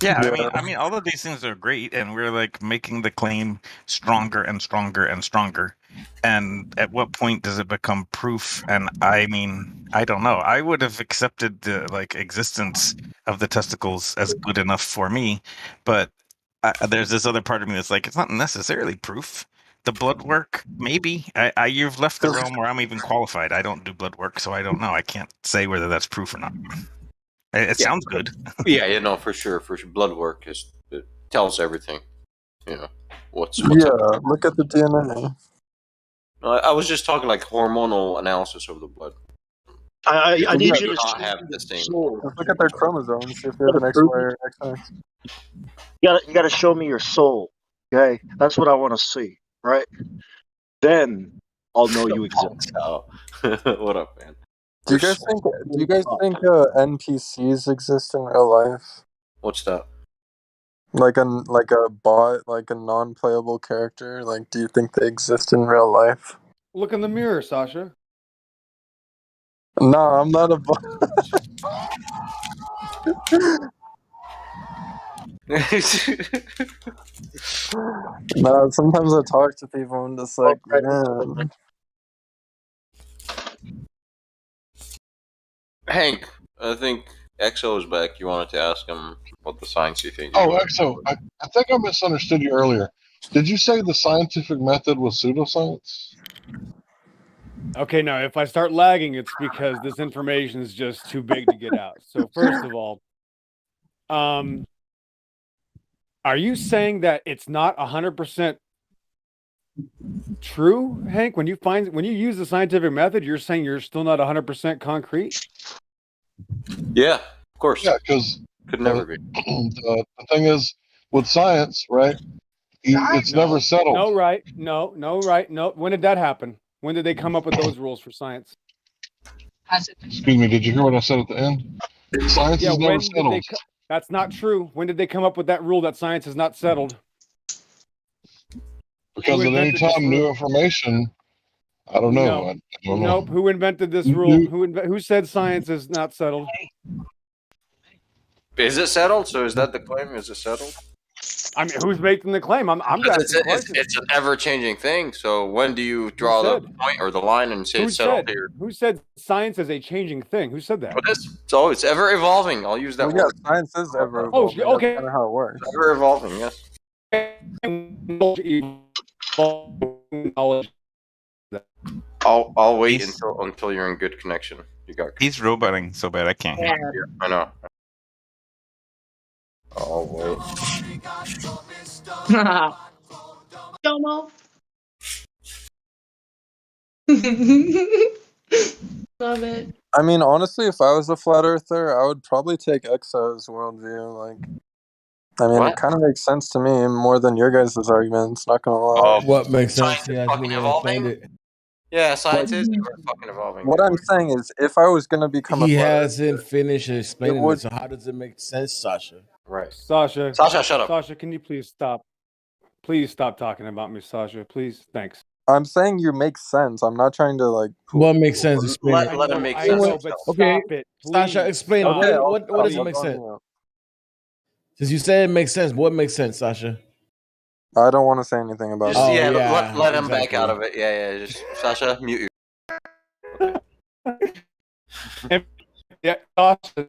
Yeah, I mean, all of these things are great, and we're like making the claim stronger and stronger and stronger. And at what point does it become proof? And I mean, I don't know. I would have accepted the existence of the testicles as good enough for me, but there's this other part of me that's like, it's not necessarily proof. The blood work, maybe. You've left the realm where I'm even qualified. I don't do blood work, so I don't know. I can't say whether that's proof or not. It sounds good. Yeah, for sure. Blood work it tells everything. What's Yeah, up. look at the DNA. I was just talking like hormonal analysis of the blood. I need you do to not have the same. Just look at their chromosomes, see if they have an X, Y, or XX. You gotta show me your soul, okay? That's what I want to see, right? Then I'll know you exist. What up, man? Do you guys think NPCs exist in real life? What's that? Like a bot, like a non-playable character? Like, do you think they exist in real life? Look in the mirror, Sasha. No, I'm not a bot. No, sometimes I talk to people and just like, man. Hank, I think EXO is back. You wanted to ask him what the science you think. Oh, EXO, I think I misunderstood you earlier. Did you say the scientific method was pseudoscience? Okay, now if I start lagging, it's because this information is just too big to get out. So first of all, are you saying that it's not 100% true, Hank? When you use the scientific method, you're saying you're still not 100% concrete? Yeah, of course. Yeah, because could never be. The thing is, with science, right? It's never settled. No, right? No, right? No. When did that happen? When did they come up with those rules for science? Excuse me, did you hear what I said at the end? Science is never settled. That's not true. When did they come up with that rule that science is not settled? Because at any time, new information, I don't know. No. I don't know. Nope. Who invented this rule? Who said science is not settled? Is it settled? So is that the claim? Is it settled? I mean, who's making the claim? I'm Because asking questions. it's an ever-changing thing. So when do you draw the point or the line and say Who it's settled said? here? Who said science is a changing thing? Who said that? But it's ever evolving. I'll use that Well, yeah, word. science is ever Oh, evolving. okay. That's kind of how it works. Ever evolving, yes. I'll wait until you're in good connection. You got. He's roboting so bad I can't hear. Yeah, I know. I'll wait. Domo. Love it. I mean, honestly, if I was a flat earther, I would probably take Exo's worldview. Like, I mean, it kind of makes sense to me more than your guys' arguments. Not gonna lie. What makes sense? Science is Yeah, fucking evolving. Yeah, science is ever fucking evolving. What I'm saying is, if I was gonna become a He flat hasn't finished explaining would- it. So how does it make sense, Sasha? Right. Sasha, shut up. Sasha, can you please stop? Please stop talking about me, Sasha. Please, thanks. I'm saying you make sense. I'm not trying to like. What makes sense? Explain it. Let him make I sense. know, but Okay, stop it. Sasha, please. explain. Stop. Okay, I'll what does it make stop sense? on you. Since you said it makes sense, what makes sense, Sasha? I don't want to say anything about Just, it. let him back out of it. Yeah. Just Sasha, mute you. Yeah, Sasha.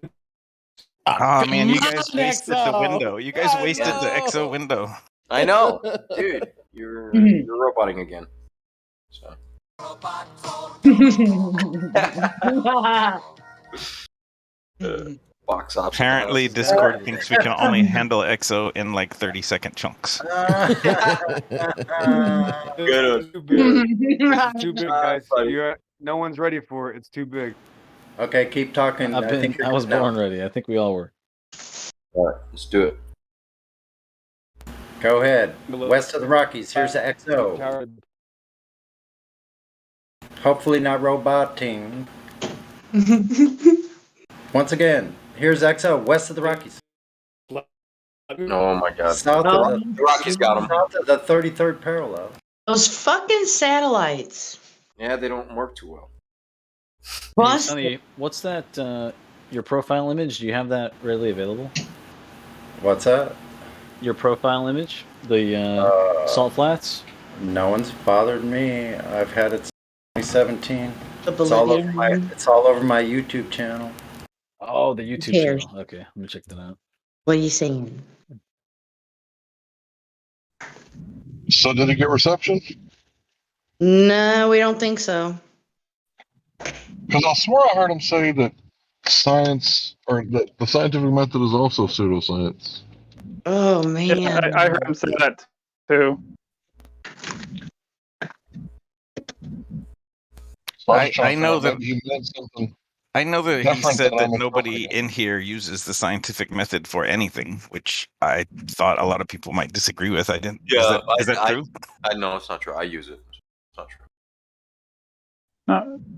Oh man, you guys Come on, wasted the XO. window. You guys I wasted the know. EXO window. I know, dude. You're roboting again. So. Box option. Apparently, Discord thinks we can only handle EXO in like 30-second chunks. It's too big. It's too big, guys. No one's ready for it. It's too big. Okay, keep talking. I was born ready. I think we all were. All right, let's do it. Go ahead. West of the Rockies. Here's the XO. Hopefully not roboting. Once again, here's XO. West of the Rockies. Oh my God. South of the Rockies got him. South of the 33rd parallel. Those fucking satellites. Yeah, they don't work too well. Hey, Sonny, what's that? Your profile image? Do you have that readily available? What's that? Your profile image, the salt flats. No one's bothered me. I've had it since 2017. The It's all over Bolivian. it's all over my YouTube channel. Oh, the YouTube cares? channel. Okay, let me check that out. What are you saying? So did it get reception? No, we don't think so. Because I swear I heard him say that science or that the scientific method is also pseudoscience. Oh man. Yeah, I heard him say that too. I know that you meant something. I know that he different said than that I'm nobody in here uses the scientific method for anything, which I thought a lot of people might disagree with. I didn't. Yeah, is that true? I know it's not true. I use it. It's not true.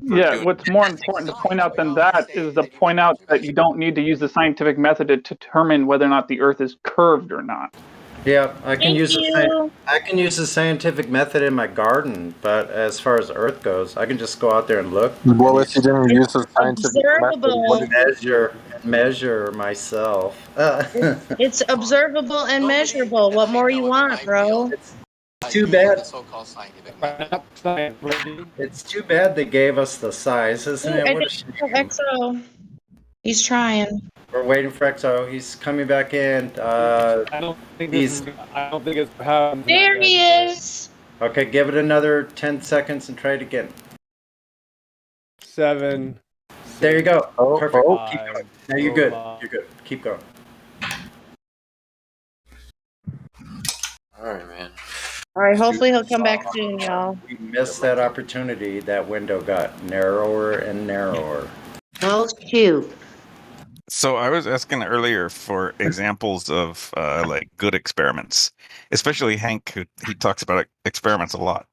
Yeah, what's more important to point out than that is to point out that you don't need to use the scientific method to determine whether or not the Earth is curved or not. Yeah, I can Thank use you. I can use the scientific method in my garden, but as far as Earth goes, I can just go out there and look. Well, if you didn't use the scientific method, what Observable. measure myself. It's observable and measurable. What more you want, bro? Too bad. So-called scientific It's too bad they gave us the size, isn't Ooh, it? I What a think shame. XO. He's trying. We're waiting for XO. He's coming back in. I don't think it's how. There he is. Okay, give it another 10 seconds and try it again. 7. There you go. Oh, Perfect. oh. Keep going. Now you're good. You're good. Keep going. All right, man. All right, hopefully he'll come back soon, y'all. We missed that opportunity. That window got narrower and narrower. Oh, shoot. So I was asking earlier for examples of like good experiments, especially Hank, who he talks about experiments a lot.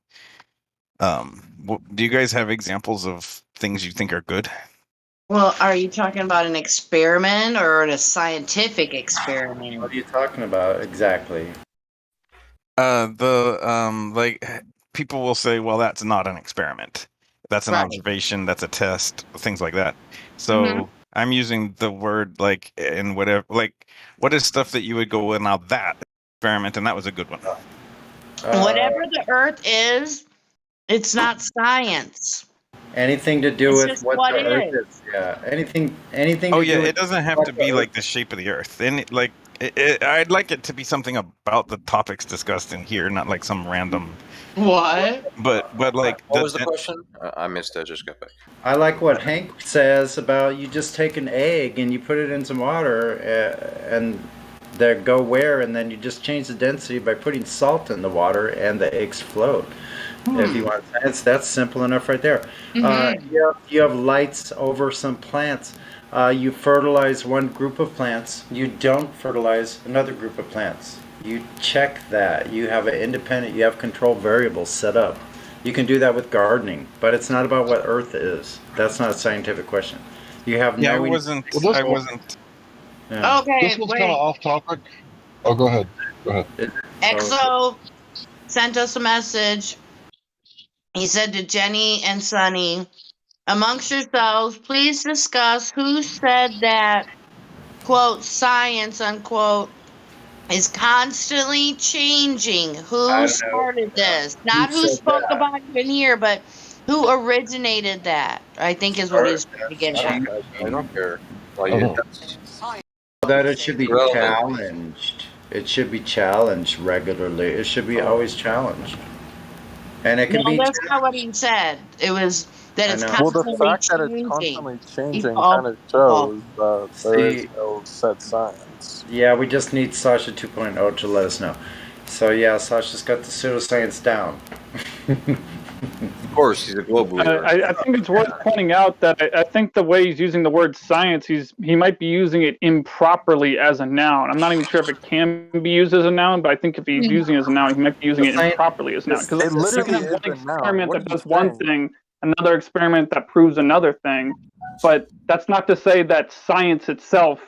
Do you guys have examples of things you think are good? Well, are you talking about an experiment or a scientific experiment? What are you talking about exactly? Like people will say, well, that's not an experiment. That's an Right. observation. That's a test. Things like that. So I'm using the word like in whatever, like what is stuff that you would go, well, now that experiment, and that was a good one. Whatever the Earth is, it's not science. Anything to do It's with just what what the Earth is. is. Yeah. Anything Oh to yeah, do with it doesn't have what to the be Earth. like the shape of the Earth. And I'd like it to be something about the topics discussed in here, not like some random. What? But like What was the question? I missed it. Just got back. I like what Hank says about you just take an egg and you put it in some water and they go where, and then you just change the density by putting salt in the water and the eggs float. If you want science, that's simple enough right there. You have lights over some plants. You fertilize one group of plants. You don't fertilize another group of plants. You check that. You have an independent, you have control variables set up. You can do that with gardening, but it's not about what Earth is. That's not a scientific question. You have yeah, no. I wasn't. Yeah. Okay, This was kind of wait. off topic. Oh, go ahead. Go ahead. EXO sent us a message. He said to Jenny and Sunny, amongst yourselves, please discuss who said that, quote, science, unquote, is constantly changing. I Who don't know. started this? Not who said spoke that? about it in here, but who originated that, I think is what he's trying to get at. I don't care. Like, Oh. That it should be Relevant. challenged. It should be challenged regularly. It should be always challenged. And it can No, be. that's not what he said. It was that I it's know. Well, the constantly fact that it's changing. constantly changing Evolve, kind of evolve. shows that there is See, no set science. yeah, we just need Sasha 2.0 to let us know. So yeah, Sasha's got the pseudoscience down. Of course, he's a globe leader. I think it's worth pointing out that I think the way he's using the word science, he might be using it improperly as a noun. I'm not even sure if it can be used as a noun, but I think if he's using it as a noun, he might be using it improperly as a noun. Because It you literally can have is one a noun. experiment What that are you does one saying? thing, another experiment that proves another thing, but that's not to say that science itself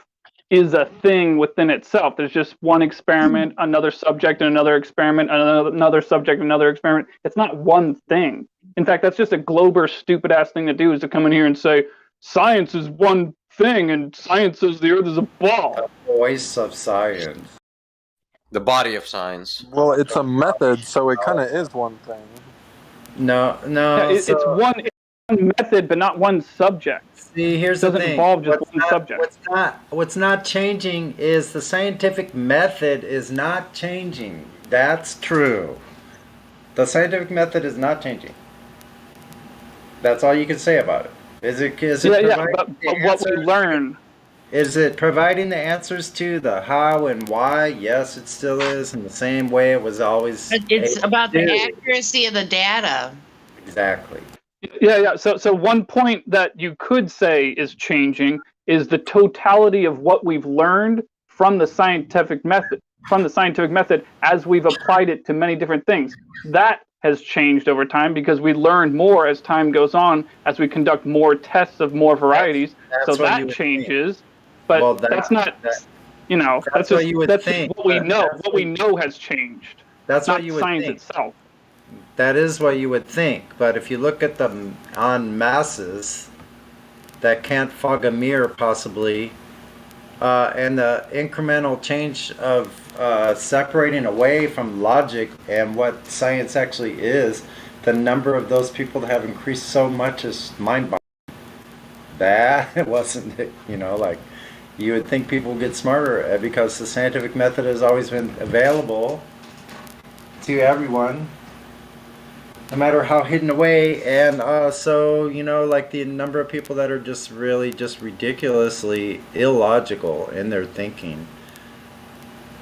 is a thing within itself. There's just one experiment, another subject, and another experiment, another subject, another experiment. It's not one thing. In fact, that's just a Glober stupid ass thing to do, is to come in here and say science is one thing and science says the earth is a ball. The voice of science. The body of science. Well, it's a method, so it kind of is one thing. No. Yeah, it's one method, but not one subject. See, here's It the doesn't thing. involve just one subject. What's not changing is the scientific method is not changing. That's true. The scientific method is not changing. That's all you can say about it. Is it But what we learn. Is it providing the answers to the how and why? Yes, it still is in the same way it was always. It's about the do. accuracy of the data. Exactly. Yeah. So one point that you could say is changing is the totality of what we've learned from the scientific method. As we've applied it to many different things. That has changed over time because we learn more as time goes on, as we conduct more tests of more varieties. That's so what you that would changes. But that's not, that's what just you would that's think, just what we but know. that's What we know has changed. That's not what you would science think. itself. That is what you would think, but if you look at the en masses that can't fog a mirror possibly, and the incremental change of separating away from logic and what science actually is, the number of those people that have increased so much is mind-boggling. That wasn't, like you would think people would get smarter because the scientific method has always been available to everyone, no matter how hidden away. And so like the number of people that are just really just ridiculously illogical in their thinking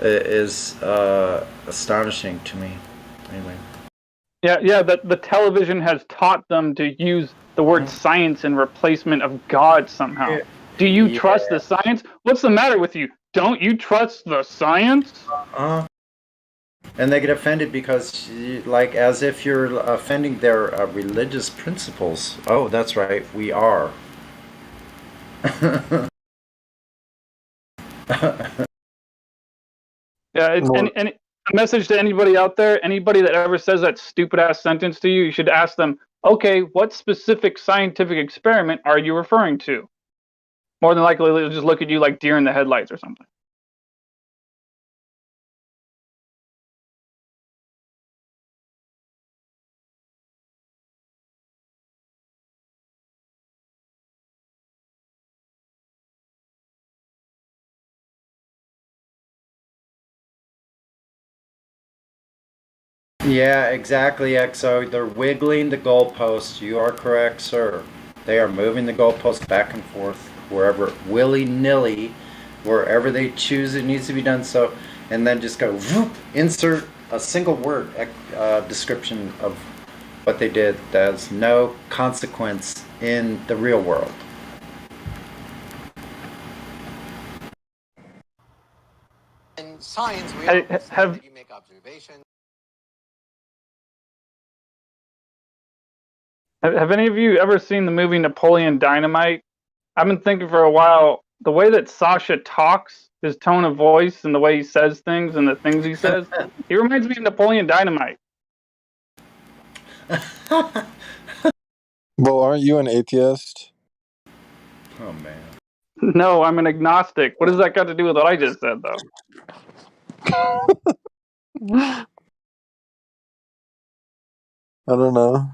is astonishing to me. Anyway. Yeah. The television has taught them to use the word science in replacement of God somehow. Do you trust the science? What's the matter with you? Don't you trust the science? And they get offended because, like, as if you're offending their religious principles. Oh, that's right, we are. Yeah, and a message to anybody out there, anybody that ever says that stupid ass sentence to you, you should ask them, okay, what specific scientific experiment are you referring to? More than likely, they'll just look at you like deer in the headlights or something. Yeah, exactly, XO. They're wiggling the goalposts. You are correct, sir. They are moving the goalposts back and forth wherever, willy-nilly, wherever they choose it needs to be done. So, and then just go, whoop, insert a single word description of what they did. There's no consequence in the real world. In science, we Hey, always say have that you make observations. have any of you ever seen the movie Napoleon Dynamite? I've been thinking for a while, the way that Sasha talks, his tone of voice and the way he says things and the things he says, he reminds me of Napoleon Dynamite. Well, aren't you an atheist? Oh, man. No, I'm an agnostic. What does that got to do with what I just said, though? I don't know.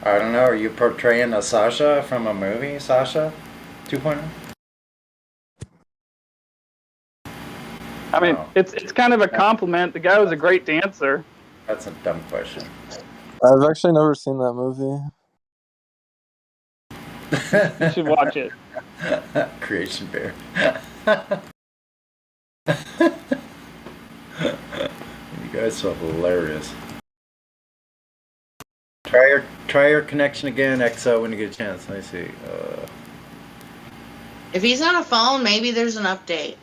I don't know. Are you portraying a Sasha from a movie, Sasha 2.0? I mean, it's kind of a compliment. The guy was a great dancer. That's a dumb question. I've actually never seen that movie. You should watch it. Creation Bear. You guys are hilarious. Try your connection again, XO, when you get a chance. Let me see. If he's on a phone, maybe there's an update.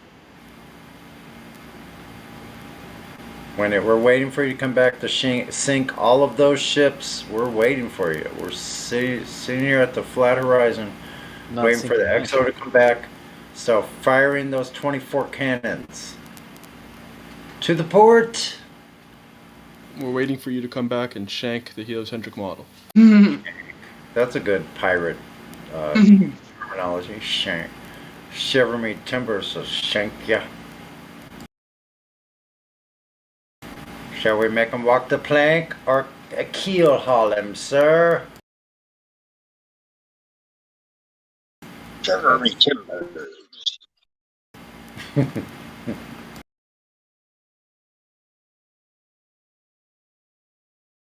We're waiting for you to come back to sink all of those ships. We're waiting for you. We're sitting here at the flat horizon, waiting for the XO to come back. So firing those 24 cannons to the port. We're waiting for you to come back and shank the heliocentric model. That's a good pirate terminology. Shank. Shiver me timbers, so shank ya. Shall we make him walk the plank or keel haul him, sir? Shiver me timbers.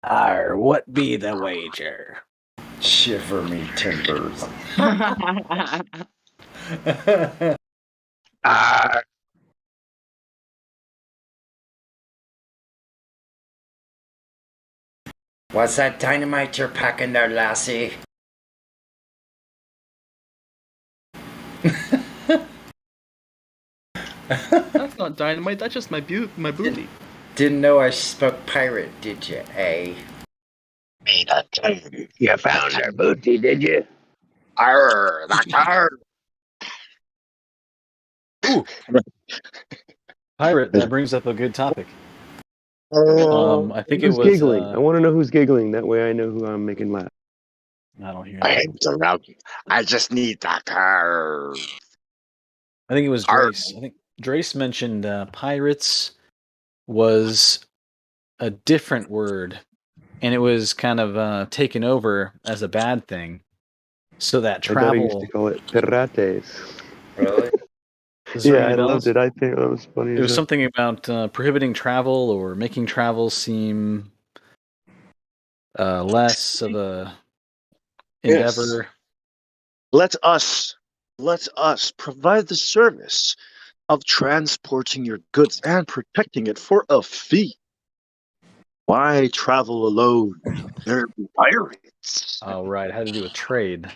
Arr, what be the wager? Shiver me timbers. What's that dynamite you're packing there, lassie? That's not dynamite, that's just my booty. Didn't know I spoke pirate, did you, eh? You found our booty, did you? Arr, that's arr. Ooh. Pirate, that brings up a good topic. I think who's it was. giggling? I want to know who's giggling. That way I know who I'm making laugh. I don't hear. I interrupt. I just need that car. I think it was Drace. I think Drace mentioned pirates was a different word, and it was kind of taken over as a bad thing. So that travel. I thought I used to call it pirates. Really? Yeah, I loved it. I think that was funny. It was something about prohibiting travel or making travel seem less of a endeavor. Let us provide the service of transporting your goods and protecting it for a fee. Why travel alone? There be pirates. Oh, right. It had to do with trade.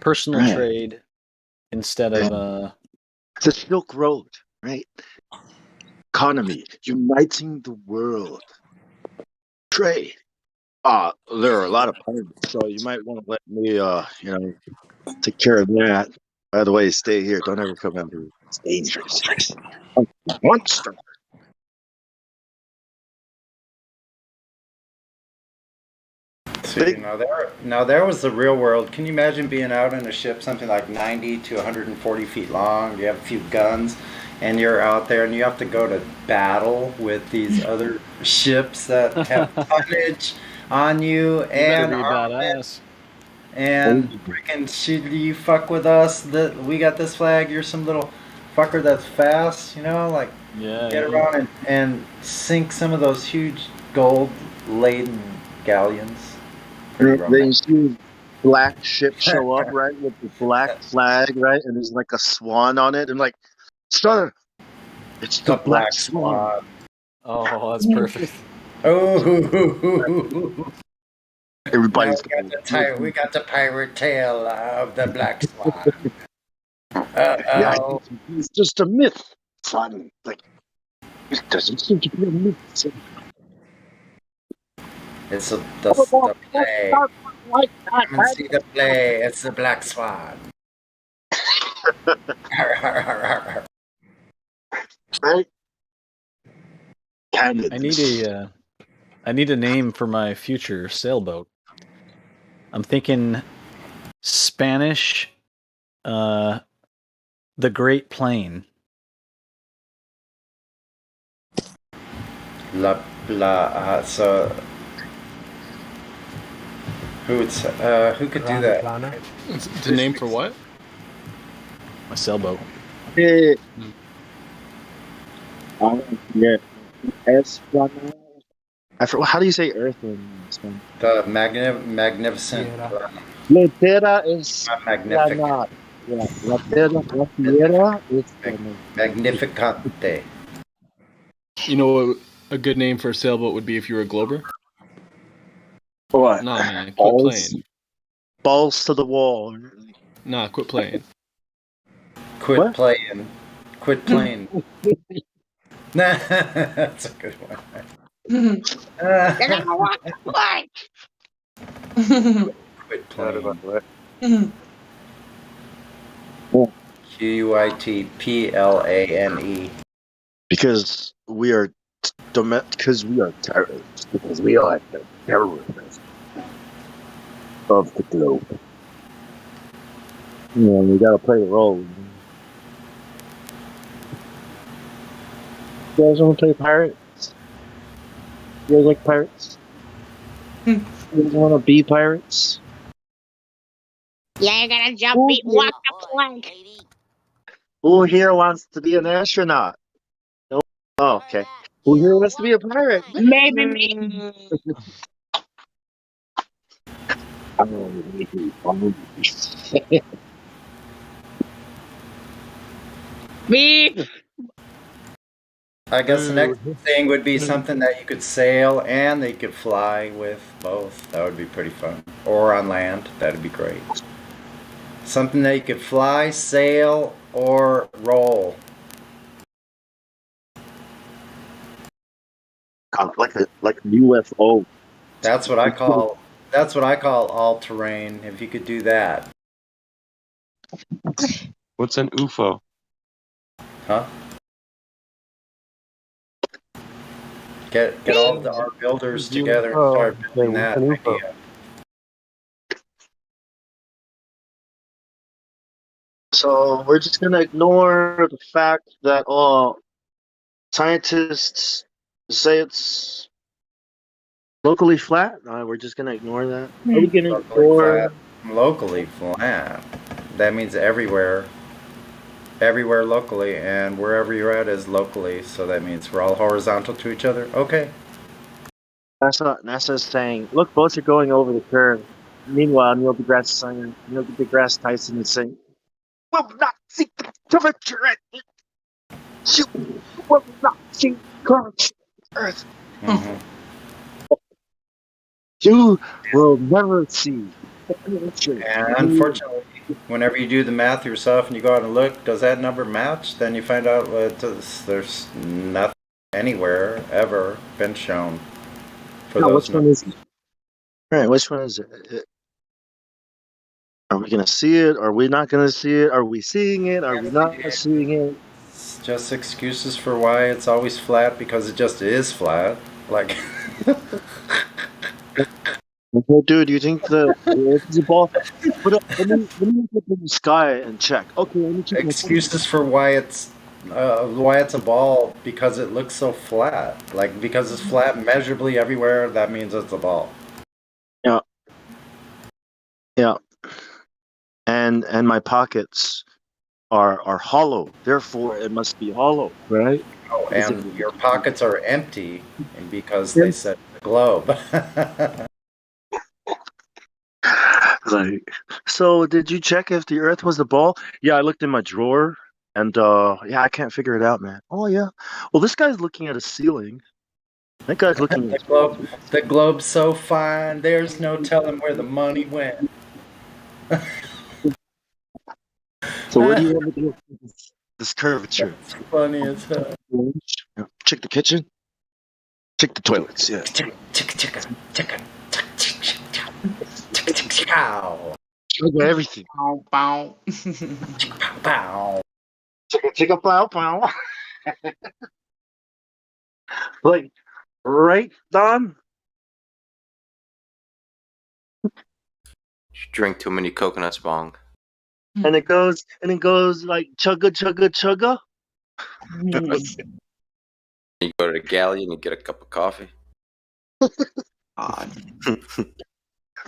Personal trade instead of... It's a Silk Road, right? Economy, uniting the world. Trade. There are a lot of pirates, so you might want to let me, take care of that. By the way, stay here. Don't ever come out here. It's dangerous. Monster. See, now there was the real world. Can you imagine being out in a ship something like 90 to 140 feet long? You have a few guns, and you're out there, and you have to go to battle with these other ships that have tonnage on you, and badass. And freaking shit, you fuck with us? That we got this flag. You're some little fucker that's fast, like get around and sink some of those huge gold-laden galleons. Pretty And then you romantic. see black ship show up, right, with the black flag, right, and there's like a swan on it. And like, sir, it's the black swan. Oh, that's perfect. Oh, Everybody's we got the pirate tale of the black swan. Yeah, it's just a myth. Fun. Like, it doesn't seem to be a myth. It's the play. Like that, Come and see the play. It's the black swan. Right? I need a name for my future sailboat. I'm thinking Spanish, the Great Plain. So who could do that? It's the name for what? My sailboat. Yeah. Yeah. I forgot, how do you say earth in Spanish? The magnificent. La tierra es Magnificent. la yeah. La tierra es Magnificante. You know what a good name for a sailboat would be if you were a Glober? What? Nah, man, quit playing. Balls to the wall. Nah, quit playing. Quit playing. Quit playing. Nah, that's a good one. Quit playing. QUITPLANE. Because we are terrorists. Because we are the terrorists of the globe. Yeah, we gotta play the role. You guys wanna play pirates? You guys like pirates? You guys wanna be pirates? Yeah, you're gonna jump, beat, walk the plank. Who here wants to be an astronaut? No. Oh, okay. Who here wants to be a pirate? Maybe me. Beep. I guess the next thing would be something that you could sail and that you could fly with both. That would be pretty fun. Or on land. That'd be great. Something that you could fly, sail, or roll. Like a UFO. That's what I call all terrain. If you could do that. What's an UFO? Huh? Get all of our builders together and start building that idea. So we're just gonna ignore the fact that scientists say it's locally flat. We're just gonna ignore that. Are we gonna ignore Locally flat? That means everywhere locally, and wherever you're at is locally. So that means we're all horizontal to each other. Okay. NASA's saying, look, boats are going over the curve. Meanwhile, Neil deGrasse Tyson is saying, will not see temperature at it. You will not see curvature of Earth. Mm-hmm. You will never see temperature. And unfortunately, whenever you do the math yourself and you go out and look, does that number match? Then you find out there's nothing anywhere ever been shown for those which one is it? Right, which one is it? Are we going to see it? Are we not going to see it? Are we seeing it? Are we not seeing it? It's just excuses for why it's always flat, because it just is flat. Like, okay, dude, do you think the ball? Let me look in the sky and check. Okay, let me check. Excuses for why it's a ball, because it looks so flat. Like, because it's flat measurably everywhere, that means it's a ball. Yeah. Yeah. And my pockets are hollow. Therefore, it must be hollow, right? Oh, Is it- and your pockets are empty, and because they said the globe. Like, so did you check if the Earth was the ball? Yeah, I looked in my drawer, and yeah, I can't figure it out, man. Oh yeah. Well, this guy's looking at a ceiling. That guy's looking at the globe's so fine, there's no telling where the money went. So where do you want me to go? This curvature. It's funny as hell. Check the kitchen. Check the toilets. Yeah. Pow. Check everything. Bow, bow. Pow. Check a pow pow. Like, right, Don? Drink too many coconuts, bong. And it goes like chugga chugga chugga. You go to the galley and you get a cup of coffee. We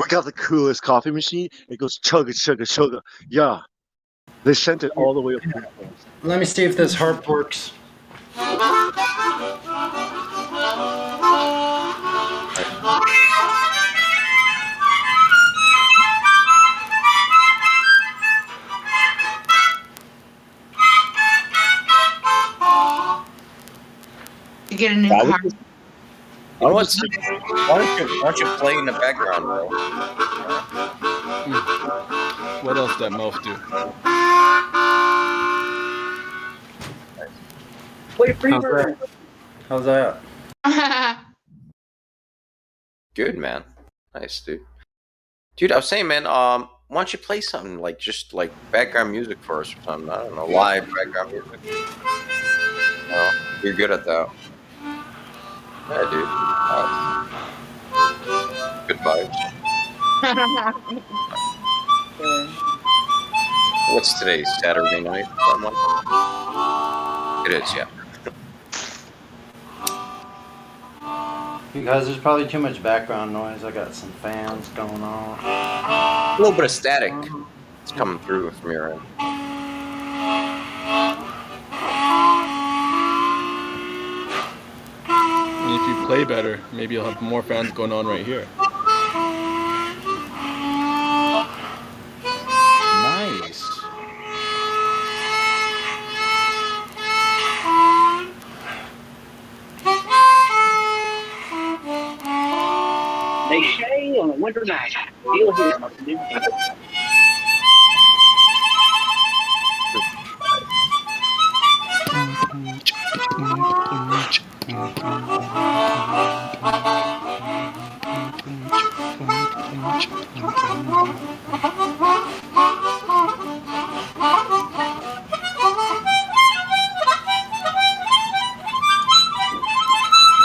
got the coolest coffee machine. It goes chugga chugga chugga. Yeah. They sent it all the way up here. Let me see if this harp works. You get a new car. Why don't you play in the background, bro? What else that mouth do? Play Freebird. How's that? Good, man. Nice, dude. Dude, I was saying, man, why don't you play something like just like background music for us or something? I don't know, live background music. No, you're good at that. Yeah, dude. Good vibes. What's today? Saturday night? It is, yeah. Because there's probably too much background noise. I got some fans going on. A little bit of static. It's coming through from your end. And if you play better, maybe you'll have more fans going on right here. Nice. They say on a winter night, you'll hear a new jingle.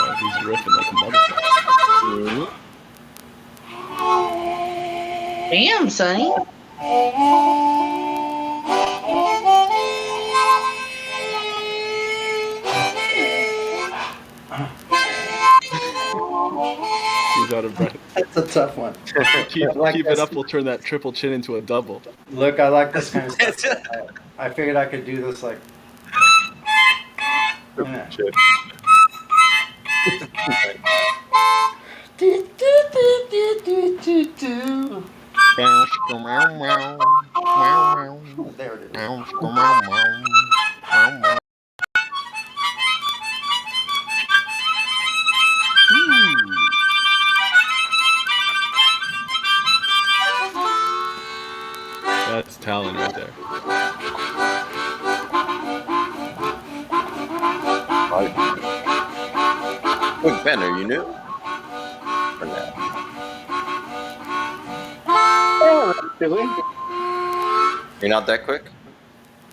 Oh, he's riffing like a motherfucker. Damn, Sonny. He's out of breath. That's a tough one. Keep Like it this. up, we'll turn that triple chin into a double. Look, I like this kind of stuff. I figured I could do this like. Yeah. There it is. That's talent right there. Wait, Ben, are you new? Or no? You're not that quick?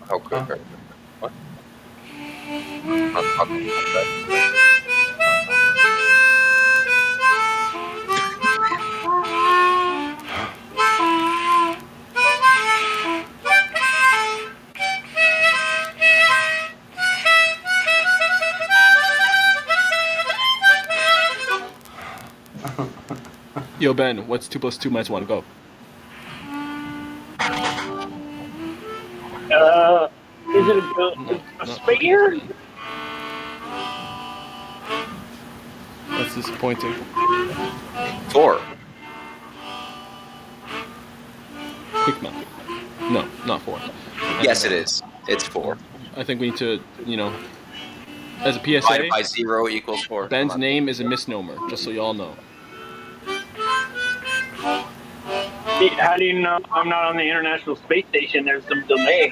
How quick are you? What? How quick is that? Yo, Ben, what's 2 + 2 - 1? Go. Is it a sphere? That's disappointing. 4. Quick math. No, not 4. Yes, it is. It's 4. I think we need to, as a PSA, Divided by 0 equals 4. Ben's name is a misnomer, just so y'all know. How do you know I'm not on the International Space Station? There's some delay.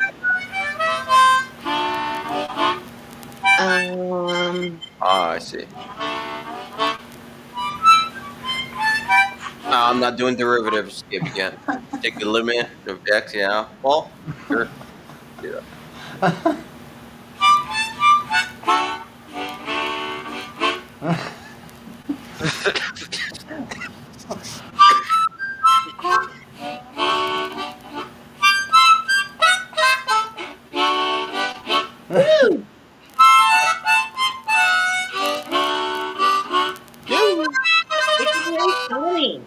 I see. No, I'm not doing derivatives again. Take the limit of x, yeah. Well, sure. Yeah. Woo! It's very funny.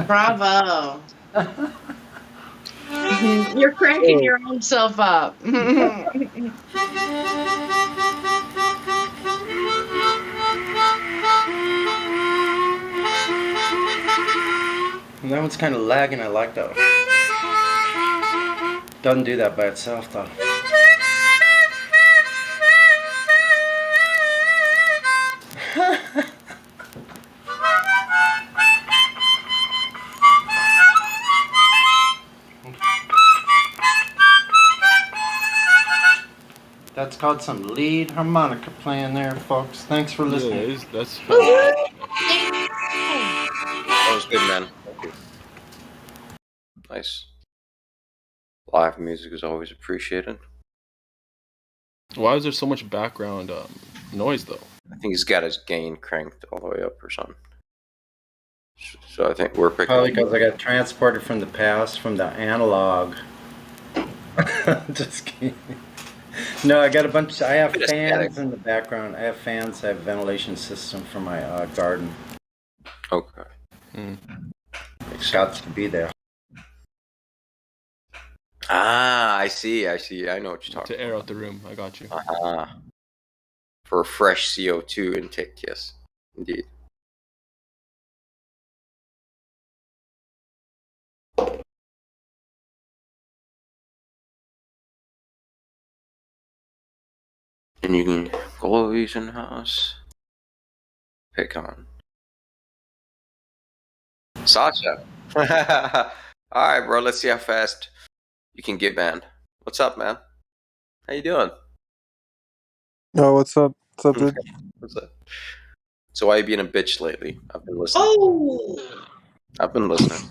Bravo. You're cracking your own self up. That one's kind of lagging. I like that one. Doesn't do that by itself, though. That's called some lead harmonica playing there, folks. Thanks for listening. Yeah, that's That was good, man. Thank you. Nice. Live music is always appreciated. Why is there so much background noise, though? I think he's got his gain cranked all the way up or something. So I think we're picking. Probably because I got transported from the past, from the analog. Just kidding. No, I got a bunch. I have fans in the background. I have fans. I have ventilation system for my garden. Okay. It's got to be there. Ah, I see. I know what you're talking To air out the room. I got you. For a fresh CO2 intake, yes. Indeed. And you can glowies in the house. Pick on. Sasha. Alright, bro, let's see how fast you can get banned. What's up, man? How you doing? Oh, what's up? What's up, dude? What's up? So why you being a bitch lately? I've been listening. Oh! I've been listening.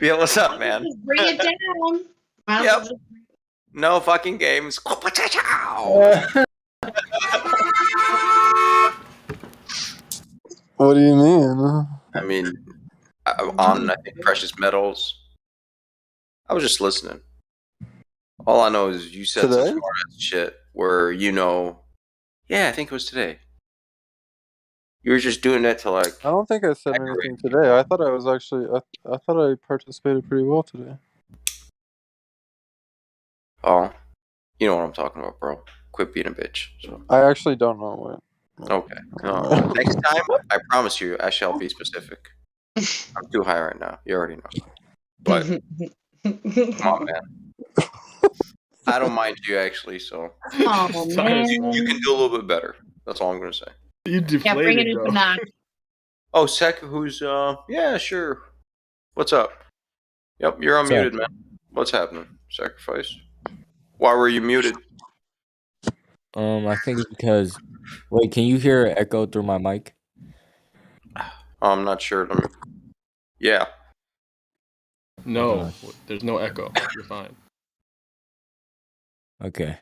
Yeah, what's up, man? Just bring it down. Yep. No fucking games. What do you mean? I mean, on I think Precious Metals. I was just listening. All I know is you said some smart ass shit where yeah, I think it was today. You were just doing that to like. I don't think I said anything today. I thought I was actually. I thought I participated pretty well today. Oh, you know what I'm talking about, bro. Quit being a bitch. So. I actually don't know what. Okay. Next time, I promise you, I shall be specific. I'm too high right now. You already know. But come on, man. I don't mind you actually. So man. you can do a little bit better. That's all I'm gonna say. You deflated, yeah, bring it up a notch. Oh, Sek, who's yeah, sure. What's up? Yep, you're unmuted, man. What's happening? Sacrifice. Why were you muted? I think it's because. Wait, can you hear echo through my mic? I'm not sure. Yeah. No, there's no echo. You're fine. Okay.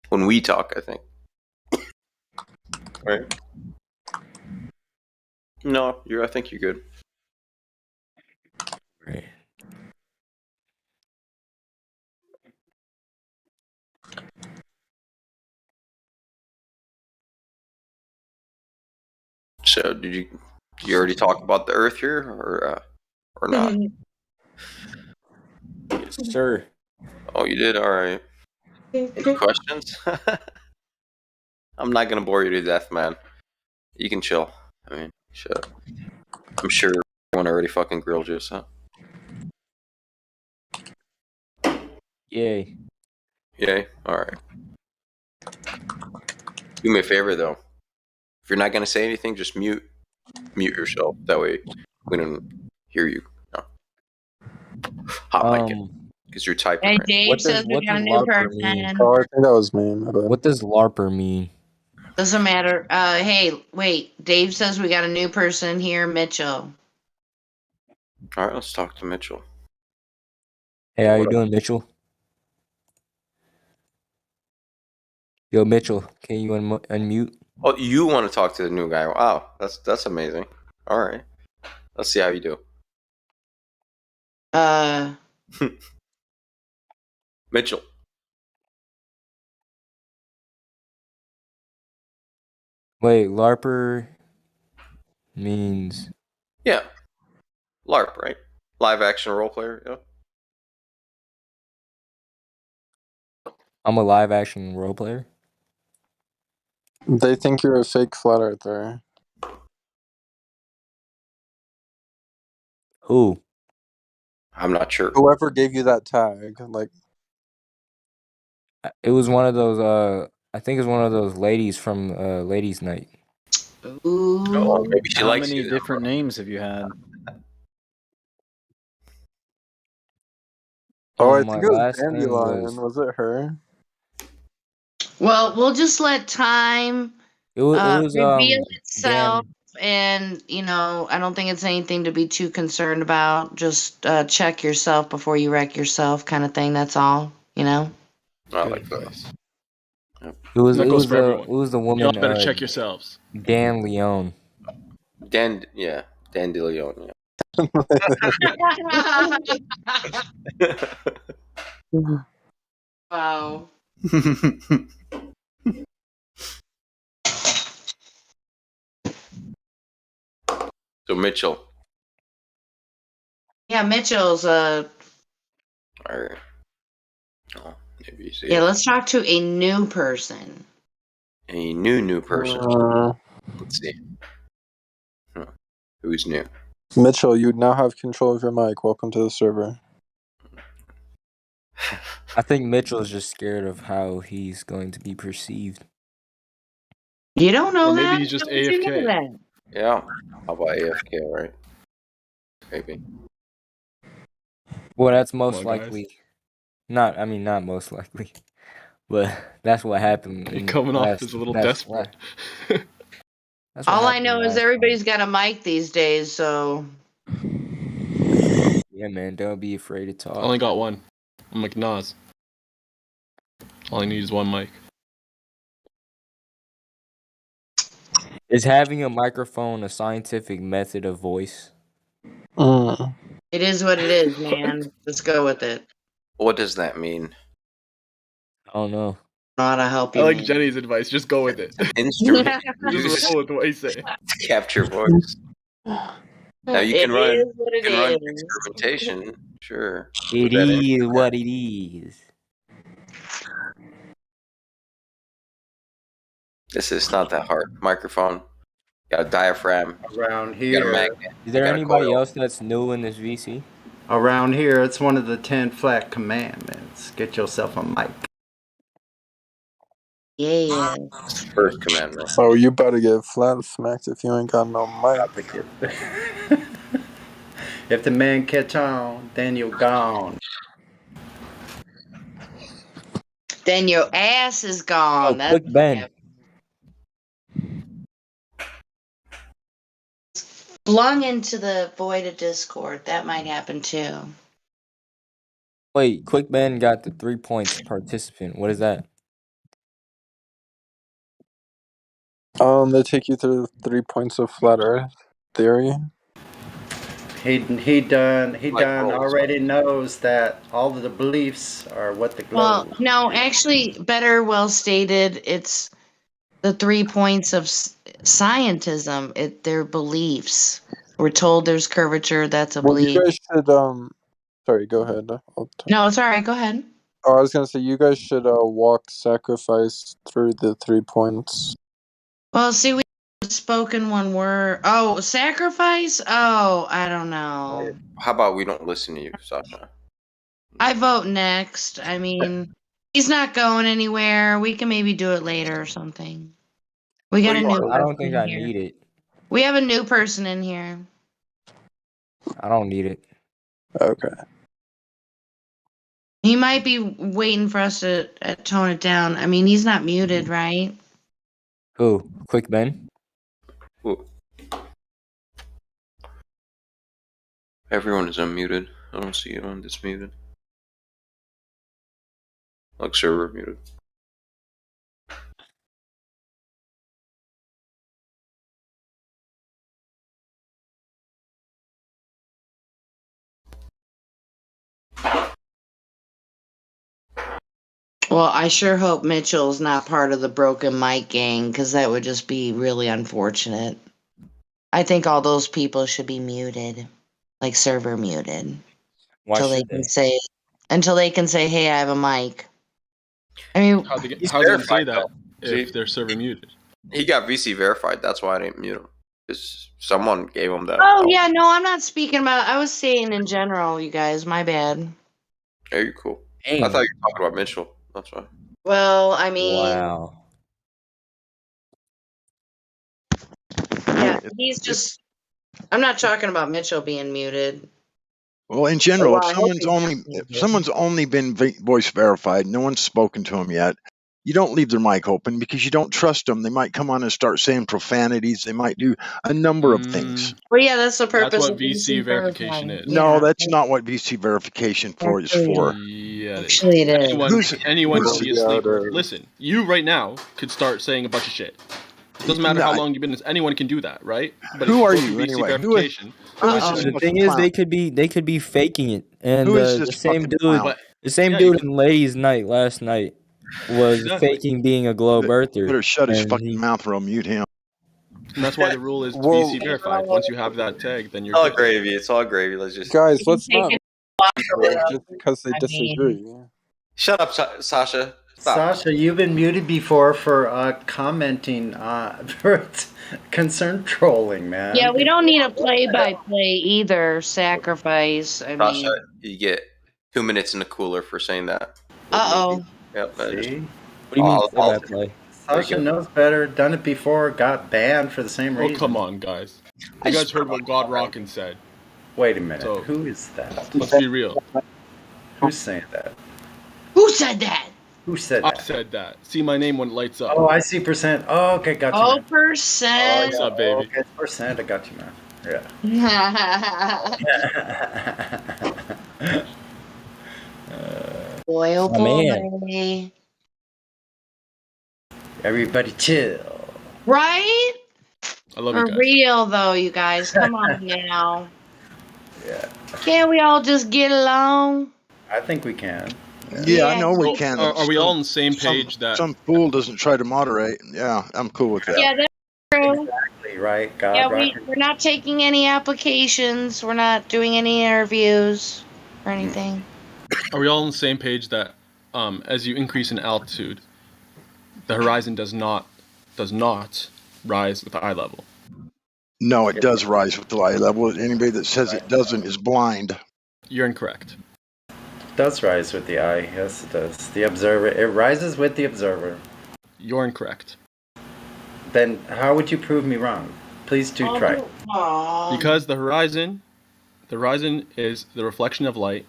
When we talk, I think. Right? No, I think you're good. Right. So, did you already talk about the Earth here, or not? Yes, sir. Oh, you did. All right. Any questions? I'm not gonna bore you to death, man. You can chill. I mean, shit. I'm sure everyone already fucking grilled you, so. Yay. Yay. All right. Do me a favor though. If you're not gonna say anything, just mute yourself. That way we don't hear you. No. Hot mic it because you're typing. Hey, Right? Dave says we got a new person. Oh, I think that was me. My bad. What does LARPer mean? Doesn't matter. Hey, wait. Dave says we got a new person here, Mitchell. All right, let's talk to Mitchell. Hey, how you doing, Mitchell? Yo, Mitchell, can you unmute? Oh, you want to talk to the new guy? Wow, that's amazing. All right, let's see how you do. Mitchell. Wait, LARPer means Yeah, LARP, right? Live action role player. Yeah. I'm a live action role player. They think you're a fake flat earther. Who? I'm not sure. Whoever gave you that tag, like. It was one of those. I think it was one of those ladies from Ladies' Night. Oh, maybe she How likes many you. different names have you had? Oh, I My think it was last name Dandelion. Was it her? Well, we'll just let time It was reveal itself, Dan. and I don't think it's anything to be too concerned about. Just check yourself before you wreck yourself, kind of thing. That's all. I Good like advice. that. It was That it goes was for the everyone. it was the You woman. all better check yourselves. Dan Leone. Dan DeLeon. Yeah. Wow. So Mitchell. Yeah, Mitchell's All right. Oh, maybe you see Yeah, let's talk to a new person. a new person. Let's see. Who's new? Mitchell, you now have control of your mic. Welcome to the server. I think Mitchell is just scared of how he's going to be perceived. You don't know Or maybe that. he's just How would you know AFK. that? Yeah. How about AFK, right? Maybe. Well, that's most Come on, guys. likely. Not most likely, but that's what happened. You're coming off as a little desperate. That's what All I happened know is last everybody's got a mic these days, so. Yeah, man, don't be afraid to talk. I only got one. I'm like Nas. All I need is one mic. Is having a microphone a scientific method of voice? It is what it is, man. Let's go with it. What does that mean? I don't know. Not to help I you. like Jenny's advice. Just go with it. Instrument. Just roll with what I say. To capture voice. Now you can It run. is what it run is. experimentation. Sure. It is what it is. This is not that hard. Microphone. Got a diaphragm. Around Got a here, magnet. Is there got a anybody coil. else that's new in this VC? around here, it's one of the 10 flat commandments. Get yourself a mic. Yeah. First commandment. Oh, you better get flat smacked if you ain't got no mic. If the man catch on, then you're gone. Then your ass is gone. Oh, That's Quick Ben. flung into the void of Discord. That might happen too. Wait, Quick Ben got the 3 points participant. What is that? They take you through the 3 points of flat Earth theory. He done rolls. already knows that all of the beliefs are what the Well, globe. no, actually, better well stated. It's the 3 points of scientism, their beliefs. We're told there's curvature. That's a Well, you belief. guys should Sorry, go ahead. No, it's all right. Go ahead. Oh, I was gonna say you guys should walk sacrifice through the 3 points. Well, see, we haven't spoken one word. Oh, sacrifice? Oh, I don't know. How about we don't listen to you, Sasha? I vote next. I mean, he's not going anywhere. We can maybe do it later or something. We got a new I don't person think in I here. need it. We have a new person in here. I don't need it. Okay. He might be waiting for us to tone it down. I mean, he's not muted, right? Who? Quick Ben? Who? Everyone is unmuted. I don't see anyone that's muted. Like server muted. Well, I sure hope Mitchell's not part of the broken mic gang, because that would just be really unfortunate. I think all those people should be muted, like server muted, Why until they should can they? say, "Hey, I have a mic." I mean, How they He's how they gonna say verified, that though. if See? they're server muted? He got VC verified. That's why I didn't mute him. Because someone gave him that. oh yeah, no, I'm not speaking about. I was saying in general, you guys. My bad. Are you cool? Dang. I thought you were talking about Mitchell. That's why. Well, I mean, Wow. yeah, he's just. I'm not talking about Mitchell being muted. Well, in general, Well, I hope he's not if muted. someone's only been voice verified, no one's spoken to them yet, you don't leave their mic open because you don't trust them. They might come on and start saying profanities. They might do a number of things. Well, yeah, that's the purpose That's what of VC verification is. No, Yeah, that's not what VC verification is for. Yeah, actually, it is. Anyone who's- can be asleep. Listen, you right now could start saying a bunch of shit. It doesn't matter how long you've been. Anyone can do that, right? But Who if are go you through VC anyway? verification, The thing is, they could be faking it, and Who is the this same fucking dude, clown? the same Yeah, dude in Ladies' Night last night was Exactly. faking being a globe earther. Better shut his and fucking mouth or I'll mute him. and that's why the rule is Whoa. VC verified. Once you have that tag, then you're It's all good. gravy. It's all gravy. Let's just Guys, let's take not it just because they I disagree. shut up, Sasha. Stop. Sasha, you've been muted before for commenting for concern trolling, man. Yeah, we don't need a play-by-play either. Sacrifice. I mean, Sasha, you get 2 minutes in the cooler for saying that. uh-oh. Yep. See? What do you mean play by play? Sasha knows better, done it before, got banned for the same Oh, reason. come on, guys. You guys heard what God Rockin' said. Wait a minute. So, who is that? Let's be real. Who's saying that? Who said that? Who said I that? said that. See my name when it lights up. Oh, I see percent. Oh, okay, got you. Oh, man. percent. What's up, baby? Okay, percent. I got you, man. Yeah. Boy, oh My man. boy. Everybody chill. Right? I love For you guys. real, though, you guys. Come on now. Yeah. Can't we all just get along? I think we can. Yeah, I know So, we can. are we all on the same page that Some fool doesn't try to moderate. Yeah, I'm cool with that. Yeah, that's true. Exactly, right? God, Yeah, right. we're not taking any applications. We're not doing any interviews or anything. are we all on the same page that as you increase in altitude, the horizon does not rise with the eye level? No, it does rise with the eye level. Anybody that says it doesn't is blind. You're incorrect. It does rise with the eye. Yes, it does. The observer. It rises with the observer. You're incorrect. Then how would you prove me wrong? Please do try. Because the horizon is the reflection of light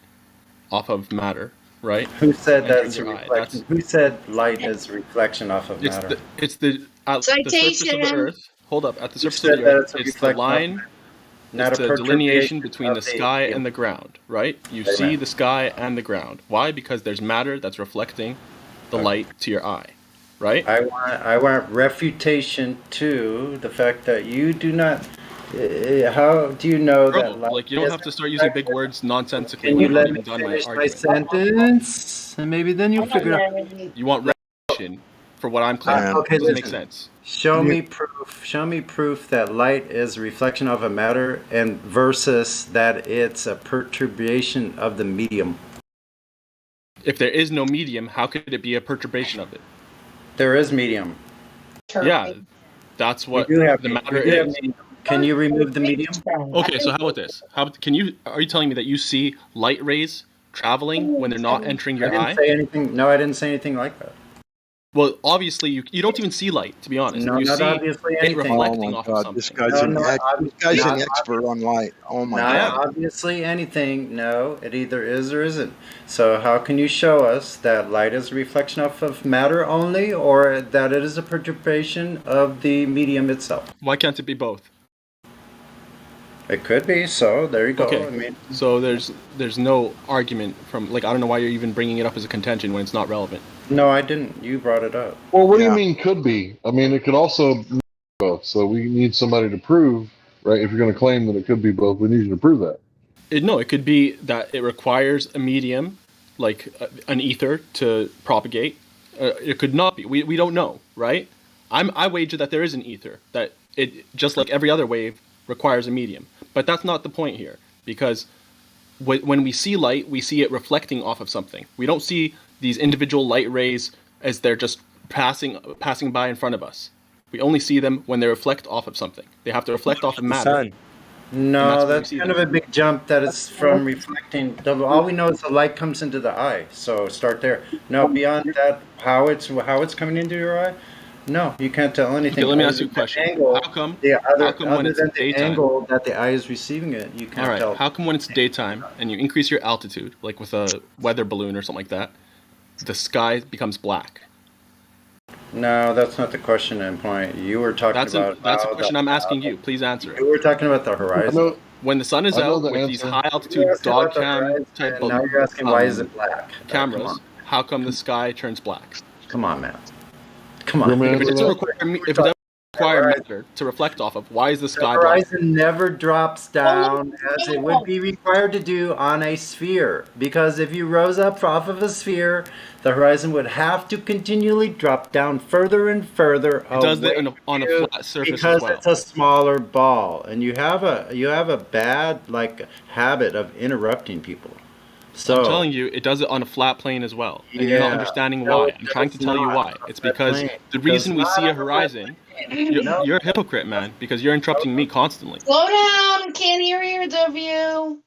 off of matter, right? Who said Entering that's a your eye. reflection? Who said light is a reflection off of matter? It's the at the surface of the Citation. Earth. Hold up, at the You surface said of the that Earth, it's a it's the reflection of line, not it's a the delineation perturbation between of the the sky field. and the ground, right? You Amen. see the sky and the ground. Why? Because there's matter that's reflecting the light to your eye, right? I want refutation to the fact that you do not. How do you know Bro, that? Light like you don't is have to start using big words nonsensically Can when you I'm let not me even done my finish my argument. sentence? And maybe then you'll figure it out. You want repetition. for what I'm claiming. Okay, It doesn't make listen. sense. Show me proof. Show me proof that light is a reflection of a matter, and versus that it's a perturbation of the medium. If there is no medium, how could it be a perturbation of it? There is medium. Yeah, that's what do have the me- matter we do have is. medium. Can you remove the medium? Okay, so how about this? Are you telling me that you see light rays traveling when they're not entering your I eye? didn't say anything. No, I didn't say anything like that. Well, obviously you don't even see light, to be honest. No, you not see obviously it anything. reflecting Oh off my of God, something. this guy's No, an not this guy's not an expert on light. Oh my Not God. obviously anything. No, it either is or isn't. So how can you show us that light is a reflection of matter only, or that it is a perturbation of the medium itself? Why can't it be both? It could be. So there you go. Okay. I mean, So there's no argument from, like, I don't know why you're even bringing it up as a contention when it's not relevant. no, I didn't. You brought it up. Well, what do Yeah. you mean could be? I mean, it could also be both. So we need somebody to prove, right? If you're going to claim that it could be both, we need you to prove that. No, it could be that it requires a medium, like an ether, to propagate. It could not be. We don't know, right? I wager that there is an ether, that it, just like every other wave, requires a medium. But that's not the point here, because when we see light, we see it reflecting off of something. We don't see these individual light rays as they're just passing by in front of us. We only see them when they reflect off of something. They have to reflect off of matter. No, that's kind of a big jump. That it's from reflecting. All we know is the light comes into the eye. So start there. No, beyond that, how it's coming into your eye. No, you can't tell anything. Okay, let me other ask you a than the question. Angle, How come when other it's than the daytime? angle that the eye is receiving it, you can't All right. tell. How come when it's daytime and you increase your altitude, like with a weather balloon or something like that, the sky becomes black? No, that's not the question and point. You were talking That's about. a how question I'm asking you. Please answer it. You were talking about the horizon. When the sun is I know out the with these answer. high altitude You're asking dog about the cam horizon, type and of now you're asking why is it black? Come cameras, on. how come the sky turns black? Come on, man. Come on. Your man If it for doesn't that? require matter to reflect off of, why is the The sky black? horizon never drops down as it would be required to do on a sphere. Because if you rose up off of a sphere, the horizon would have to continually drop down further and further. It does that away on a from you flat surface because as well. it's a smaller ball, and you have a bad habit of interrupting people. So I'm telling you, it does it on a flat plane as well, and you're not Yeah. understanding No, why. I'm trying to it's tell you not why. on a It's flat because plane. the It reason does we not see a on a flat horizon, No. you're a hypocrite, man, because you're interrupting me constantly. Slow down. Can't hear either of you.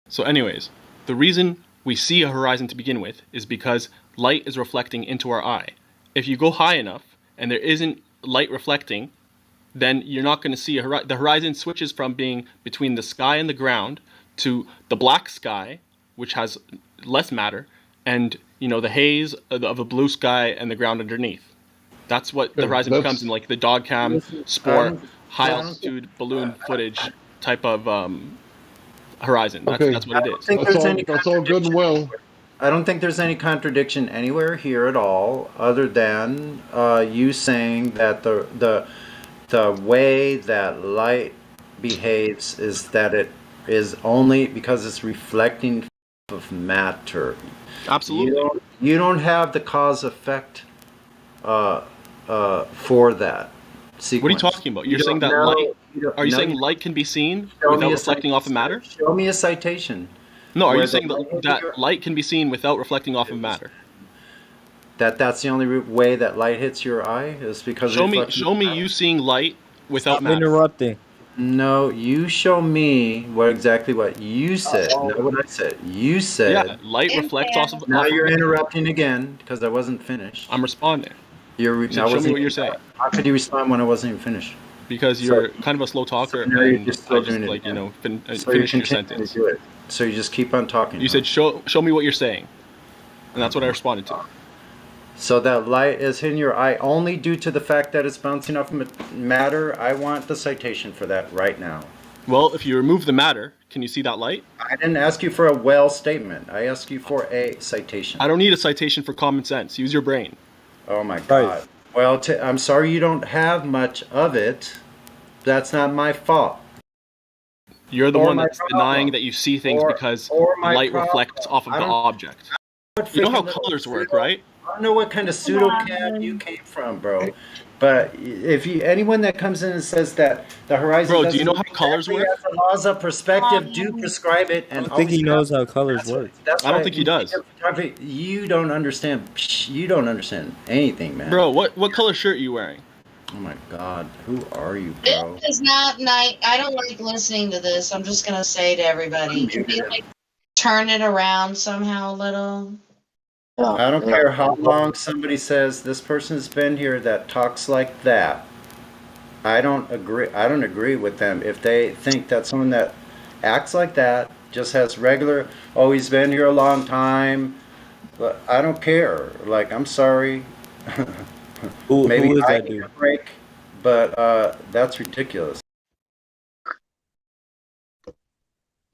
So anyways, the reason we see a horizon to begin with is because light is reflecting into our eye. If you go high enough and there isn't light reflecting, then you're not going to see a horizon. The horizon switches from being between the sky and the ground to the black sky, which has less matter, and the haze of a blue sky and the ground underneath. That's what the Yeah, horizon that's- becomes in, like the dog cam, sport, high altitude balloon footage type of horizon. That's what it is. That's all good and well. I don't think there's any contradiction anywhere here at all, other than you saying that the way that light behaves is that it is only because it's reflecting of matter. Absolutely. You don't have the cause effect for that sequence. What are you talking about? You're saying that light? Are you saying light can be seen without reflecting off of matter? Show me a citation. No, are where you the saying light that light can be seen without reflecting off of matter? That's the only way that light hits your eye is because Show reflection- me you seeing light without matter. Interrupting. No, you show me exactly what you said, not what I said. You said. Yeah, light reflects off of. Now off of you're matter. interrupting again because I wasn't finished. I'm responding. You're So show me what you're saying. How could you respond when I wasn't even finished? Because you're kind of a slow talker, now you're and just I still just doing it like again. finish So you're your continuing sentence. to do it. So you just keep on talking. You said show me what you're saying, and that's what I responded to. So that light is hitting your eye only due to the fact that it's bouncing off matter. I want the citation for that right now. Well, if you remove the matter, can you see that light? I didn't ask you for a well statement. I asked you for a citation. I don't need a citation for common sense. Use your brain. Oh my God. Well, I'm sorry you don't have much of it. That's not my fault. You're the Or one my that's denying that you see things Or- because or my light problem. reflects off of I the don't- object. You know how colors work, right? don't know what kind of pseudo cab you came from, bro. But if anyone that comes in and says that the horizon Bro, do you doesn't know look how colors exactly work? as the laws of perspective do prescribe it, I and don't think always he have. knows how colors work. That's I don't why think he when you think does. of photography, you don't understand. You don't understand anything, man. Bro, what color shirt are you wearing? Oh my God, who are you, This bro? is not nice. I don't like listening to this. I'm just gonna say to everybody, can we like turn it around somehow a little? I don't care how long somebody says this person's been here that talks like that. I don't agree. I don't agree with them if they think that someone that acts like that just has regular. Oh, he's been here a long time. But I don't care. Like, I'm sorry. Maybe Who is I that need dude? a break, but that's ridiculous.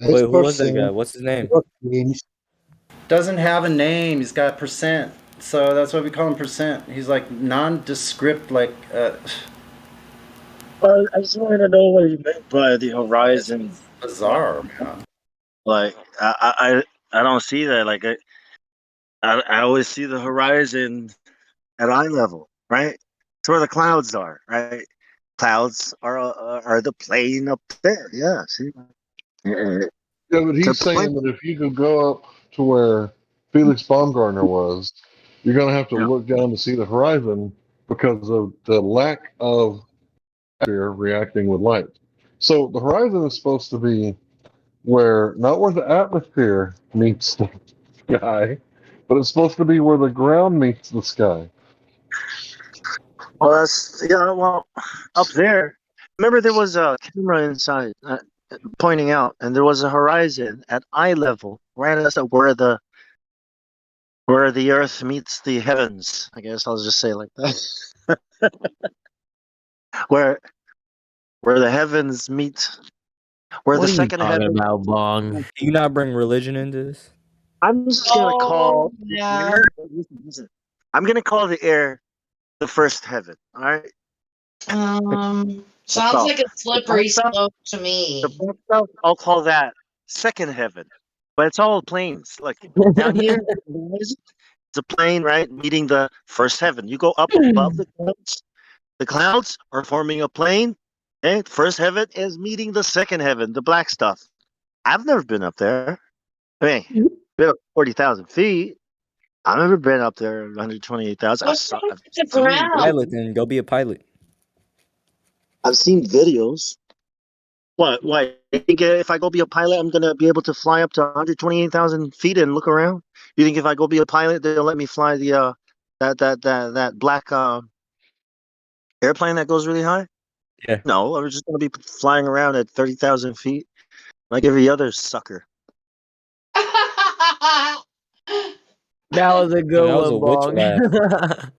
Wait, who was that guy? What's his name? Doesn't have a name. He's got percent. So that's why we call him percent. He's like nondescript, like I just wanted to know what you meant by the horizon. bizarre, man. Like I don't see that. Like I always see the horizon at eye level, right? It's where the clouds are, right? Clouds are the plane up there. Yeah, see. Yeah. Yeah, but The he's plane. saying that if you could go up to where Felix Baumgartner was, you're going to have to look down to see the horizon because of the lack of atmosphere reacting with light. So the horizon is supposed to be where, not where the atmosphere meets the sky, but it's supposed to be where the ground meets the sky. Well, that's Well, up there. Remember, there was a camera inside pointing out, and there was a horizon at eye level, right as where the earth meets the heavens. I guess I'll just say it like that. where the heavens meet, where What the are you second talking heaven. about, Bong? Do you not bring religion into this? I'm just gonna call the yeah. air. Listen. I'm gonna call the air the first heaven. All right. That's Sounds all. like a The slippery black stuff, slope to me. I'll call that second heaven. But it's all planes. Like down here, it's a plane, right? Meeting the first heaven. You go up above the clouds. The clouds are forming a plane. Okay, first heaven is meeting the second heaven, the black stuff. I've never been up there. I mean, been up 40,000 feet. I've never been up there 128,000. What's wrong I've with the seen ground? Pilot, then go be a pilot. I've seen videos. What? Why? You think if I go be a pilot, I'm gonna be able to fly up to 128,000 feet and look around? You think if I go be a pilot, they'll let me fly the that black airplane that goes really high? Yeah. No, I'm just gonna be flying around at 30,000 feet like every other sucker. That was a Man, good that was a one, witch Bong. laugh.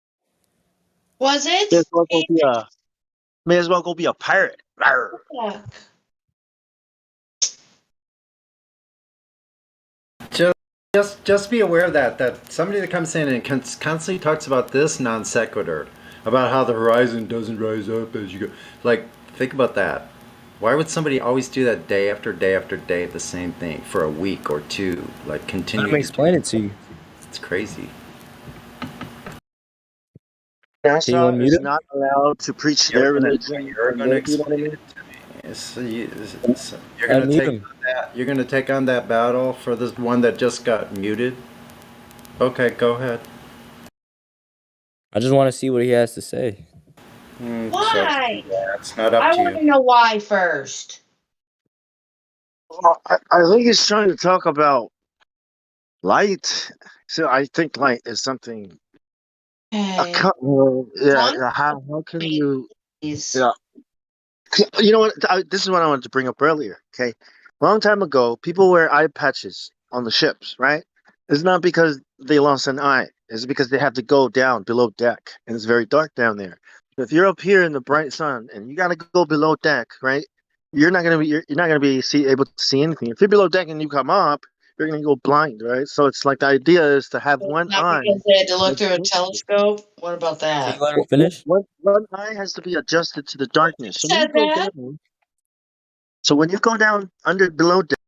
Was May it? as well go be a pirate. Rawr. Yeah. Just be aware of that somebody that comes in and constantly talks about this non sequitur about how the horizon doesn't rise up as you go. Like, think about that. Why would somebody always do that day after day after day, the same thing for a week or two? Like, Let continue. me explain it to you. It's crazy. Can you NASA unmute is it? not allowed to preach their religion. You're gonna You know what I explain mean? it to me. You're gonna Unmute take him. on that. You're gonna take on that battle for this one that just got muted. Okay, go ahead. I just want to see what he has to say. Why? It's not up I to want you. to know why first. Well, I think he's trying to talk about light. So I think light is something. Okay. How can you? Yeah. You know what? This is what I wanted to bring up earlier. Okay, a long time ago, people wear eye patches on the ships, right? It's not because they lost an eye. It's because they have to go down below deck, and it's very dark down there. So if you're up here in the bright sun and you got to go below deck, right? You're not gonna be able to see anything. If you're below deck and you come up, you're gonna go blind, right? So it's like the idea is to have one Not eye. because they had to look through a telescope. What about Can that? you let him finish? One eye has to be adjusted to the darkness. So when Said you go that. down, so when you go down below deck,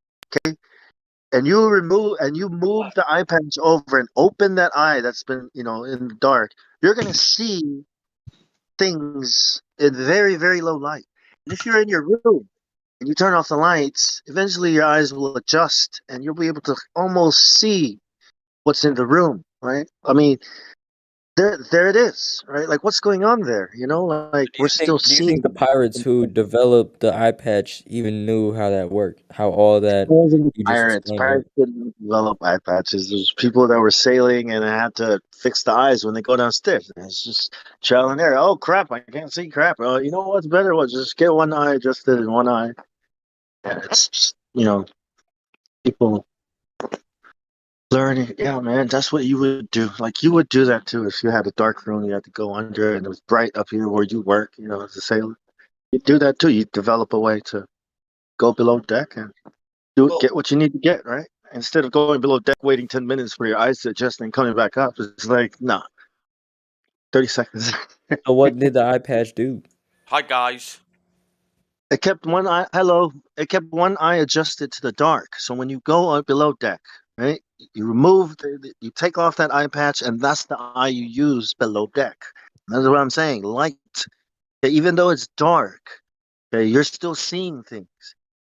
okay, and you move the eye patch over and open that eye that's been, in the dark, you're gonna see things in very, very low light. And if you're in your room and you turn off the lights, eventually your eyes will adjust and you'll be able to almost see what's in the room, right? I mean, there it is, right? Like, what's going on there? Like, we're still Do you think the seeing. pirates who developed the eye patch even knew how that worked? How all that It wasn't you just pirates. explained Pirates worked? didn't develop eye patches. There's people that were sailing and had to fix the eyes when they go downstairs. And it's just trial and error. Oh crap! I can't see crap. You know what's better? Well, just get one eye adjusted in one eye. Yeah, it's just, people learning. Yeah, man, that's what you would do. Like, you would do that too if you had a dark room. You had to go under, and it was bright up here where you work. As a sailor, you'd do that too. You'd develop a way to go below deck and get what you need to get, right? Instead of going below deck, waiting 10 minutes for your eyes to adjust and coming back up, it's like, nah, 30 seconds. So what did the eye patch do? Hi guys. It kept one eye. Hello. It kept one eye adjusted to the dark. So when you go below deck, right, you remove, you take off that eye patch, and that's the eye you use below deck. That's what I'm saying. Light. Okay, even though it's dark, okay, you're still seeing things.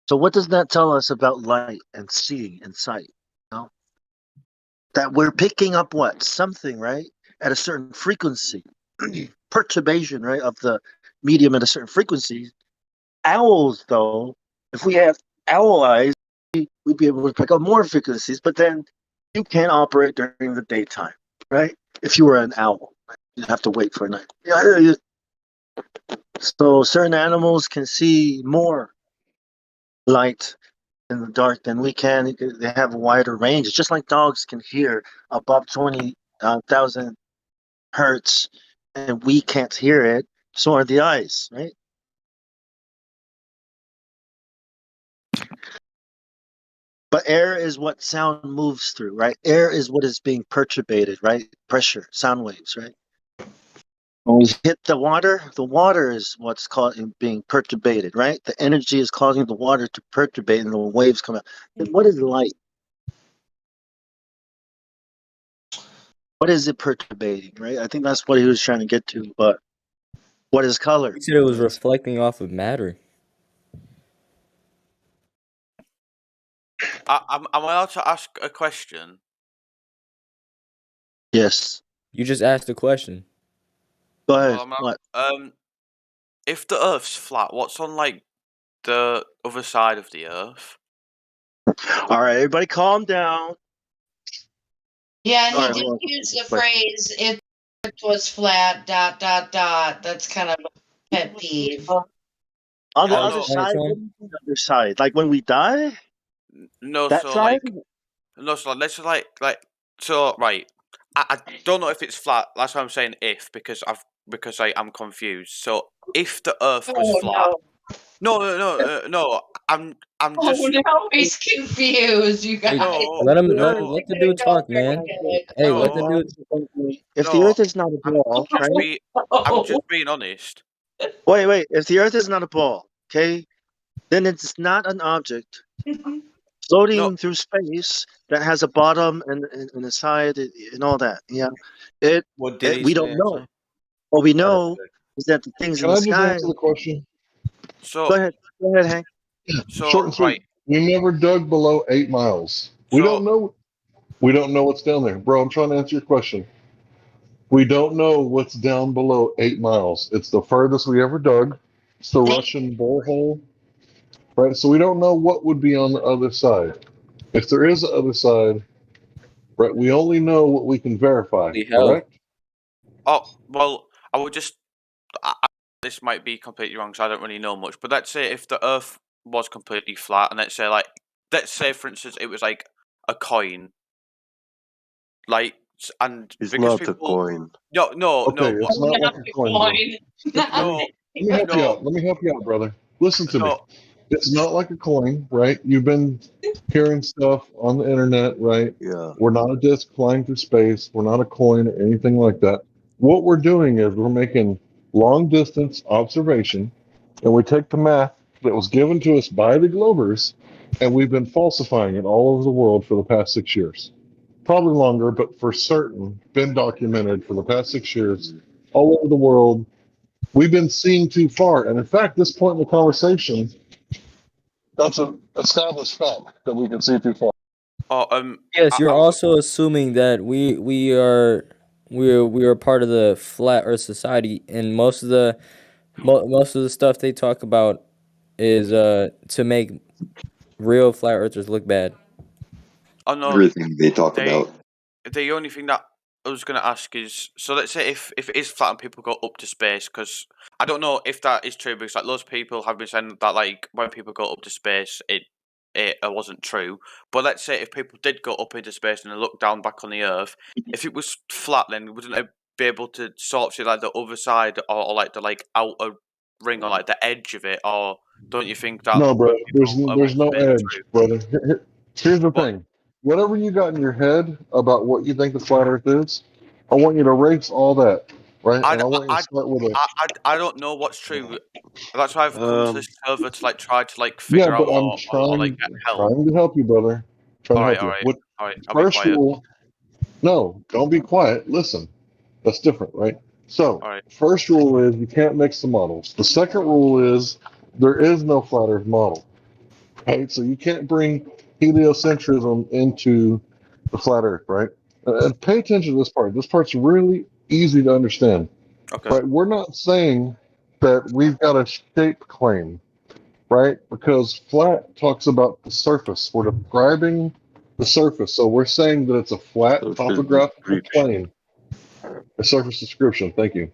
So what does that tell us about light and seeing and sight? That we're picking up what? Something, right? At a certain frequency. Perturbation, right, of the medium at a certain frequency. Owls, though, if we have owl eyes, we'd be able to pick up more frequencies, but then you can't operate during the daytime, right? If you were an owl, you'd have to wait for a night. Yeah. So certain animals can see more light in the dark than we can. They have a wider range. It's just like dogs can hear above 20,000 hertz, and we can't hear it. So are the eyes, right? But air is what sound moves through, right? Air is what is being perturbated, right? Pressure, sound waves, right? When we hit the water is what's being perturbated, right? The energy is causing the water to perturbate and the waves come out. And what is light? What is it perturbating, right? I think that's what he was trying to get to, but what is color? You said it was reflecting off of matter. Am I allowed to ask a question? Yes. You just asked a question. Go ahead. What? If the Earth's flat, what's on like the other side of the Earth? All right, everybody, calm down. Yeah, he All right, did well, use the but- phrase "if it was flat." ... That's kind of a pet peeve. On the Oh, other no. side, what do you mean other side? Like when we die? No, That so side? let's just so right. I don't know if it's flat. That's why I'm saying if because I'm confused. So if the Earth was flat, no. I'm Oh just no, he's confused, you guys. no. Let No, the dude talk, man. Hey, let the dude. If the Earth is not a ball, right? I'm just being honest. Wait. If the Earth is not a ball, okay, then it's not an object floating through space that has a bottom and a side and all that. Yeah, What did he we say? don't know. What we know is that the things Can in I the just sky. answer the question? So Go ahead, Hank. Short and sweet. We never dug below 8 miles. We don't know. We don't know what's down there, bro. I'm trying to answer your question. We don't know what's down below 8 miles. It's the furthest we ever dug. It's the Russian borehole, right? So we don't know what would be on the other side. If there is an other side, right? We only know what we can verify. Correct? Oh well, I would just. This might be completely wrong, so I don't really know much. But let's say if the Earth was completely flat, and let's say for instance it was like a coin, and It's because not a coin. No, Okay, it's not like a coin, bro. no, Let me help you out. Let me help you out, brother. Listen to me. It's not like a coin, right? You've been hearing stuff on the internet, right? Yeah. We're not a disc flying through space. We're not a coin or anything like that. What we're doing is we're making long distance observation, and we take the math that was given to us by the Globers, And we've been falsifying it all over the world for the past 6 years. Probably longer, but for certain, been documented for the past 6 years, all over the world. We've been seeing too far. And in fact, this point in the conversation, that's an established fact that we can see too far. Oh, Yes, you're also assuming that we are part of the flat Earth society, and most of the most of the stuff they talk about is to make real flat earthers look bad. Oh no, Everything they talk about. the only thing that I was going to ask is, so let's say if it is flat and people go up to space, because I don't know if that is true, because like loads of people have been saying that like when people go up to space, it wasn't true. But let's say if people did go up into space and they look down back on the Earth, if it was flat, then wouldn't it be able to sort of see like the other side or like the like outer ring or like the edge of it, or don't you think that No, bro, when people there's no space edge, true? brother. Here's the thing. Whatever you got in your head about what you think the flat Earth is, I want you to erase all that, right? And I want you to start with a I don't know what's true. That's why I've come to this server to like try to like yeah, figure out but I'm or like get help. trying to help you, brother. Trying to help you. What All right. I'll be first quiet. rule? No, don't be quiet. Listen, that's different, right? So, All right. first rule is you can't mix the models. The second rule is there is no flat Earth model, right? So you can't bring heliocentrism into the flat Earth, right? And pay attention to this part. This part's really easy to understand, Okay. right? We're not saying that we've got a shape claim, right? Because flat talks about the surface. We're describing the surface. So we're saying that it's a flat topographical plane. A surface description, thank you.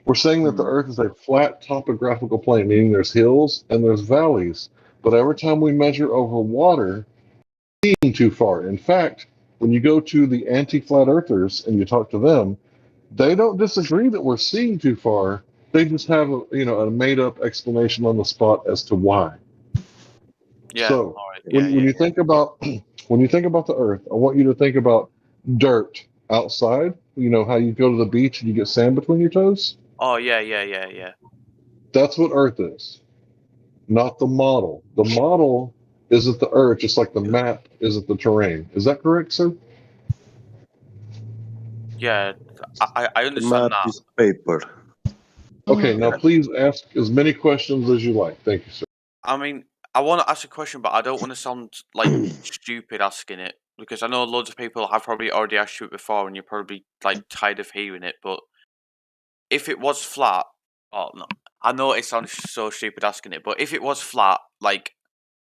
We're saying that the Earth is a flat topographical plane, meaning there's hills and there's valleys. But every time we measure over water, we're seeing too far. In fact, when you go to the anti-flat earthers and you talk to them, they don't disagree that we're seeing too far. They just have a made-up explanation on the spot as to why. Yeah. So All right. when you think about when you think about the Earth, I want you to think about dirt outside. You know how you go to the beach and you get sand between your toes? Oh yeah. That's what Earth is, not the model. The model isn't the Earth, just like the map isn't the terrain. Is that correct, sir? Yeah. I The understand map that. is paper. Okay, now please ask as many questions as you like. Thank you, sir. I mean, I want to ask a question, but I don't want to sound like stupid asking it because I know loads of people have probably already asked you it before, and you're probably like tired of hearing it. But if it was flat, oh no, I know it sounds so stupid asking it, but if it was flat, like,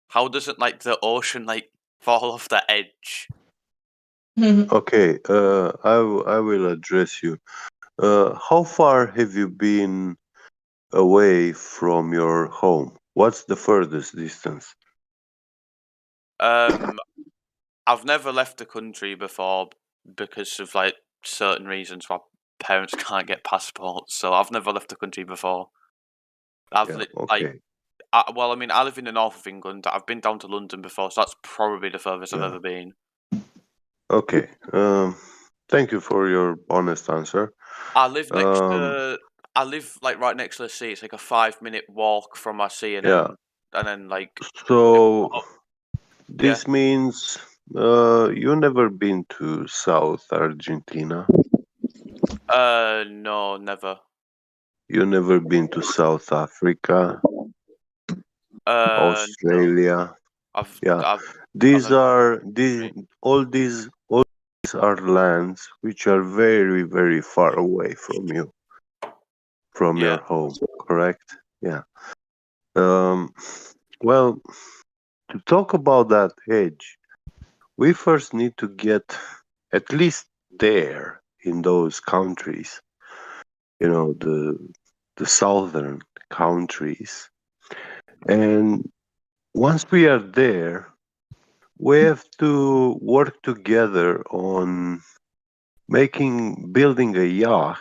how doesn't like the ocean like fall off the edge? Okay, I will address you. How far have you been away from your home? What's the furthest distance? I've never left the country before because of like certain reasons. My parents can't get passports, so I've never left the country before. Okay. Well, I mean, I live in the north of England. I've been down to London before, so that's probably the furthest I've ever been. Okay. Thank you for your honest answer. I live next to. I live like right next to the sea. It's like a 5-minute walk from my sea, and then like. So this means you never been to South Argentina. No, never. You never been to South Africa, Australia. No. These are all these are lands which are very very far away from you, from your home. Correct? Yeah. Well, to talk about that edge, we first need to get at least there in those countries. You know, the southern countries. And once we are there, we have to work together on building a yacht,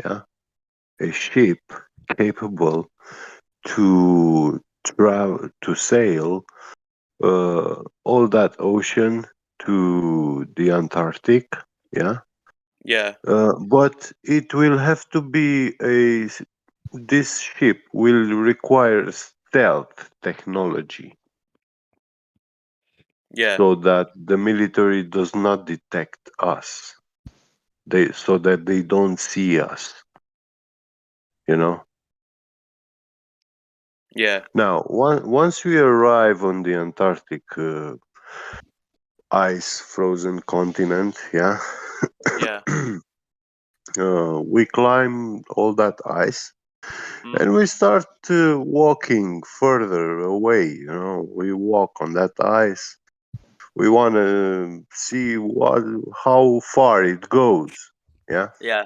a ship capable to sail all that ocean to the Antarctic, but it will have to be this ship will require stealth technology. Yeah. so that the military does not detect us. So that they don't see us. You know. Yeah. Now, once we arrive on the Antarctic ice frozen continent, yeah, Yeah. we climb all that ice Mm. and we start walking further away. You know, we walk on that ice. We want to see how far it goes. Yeah. Yeah.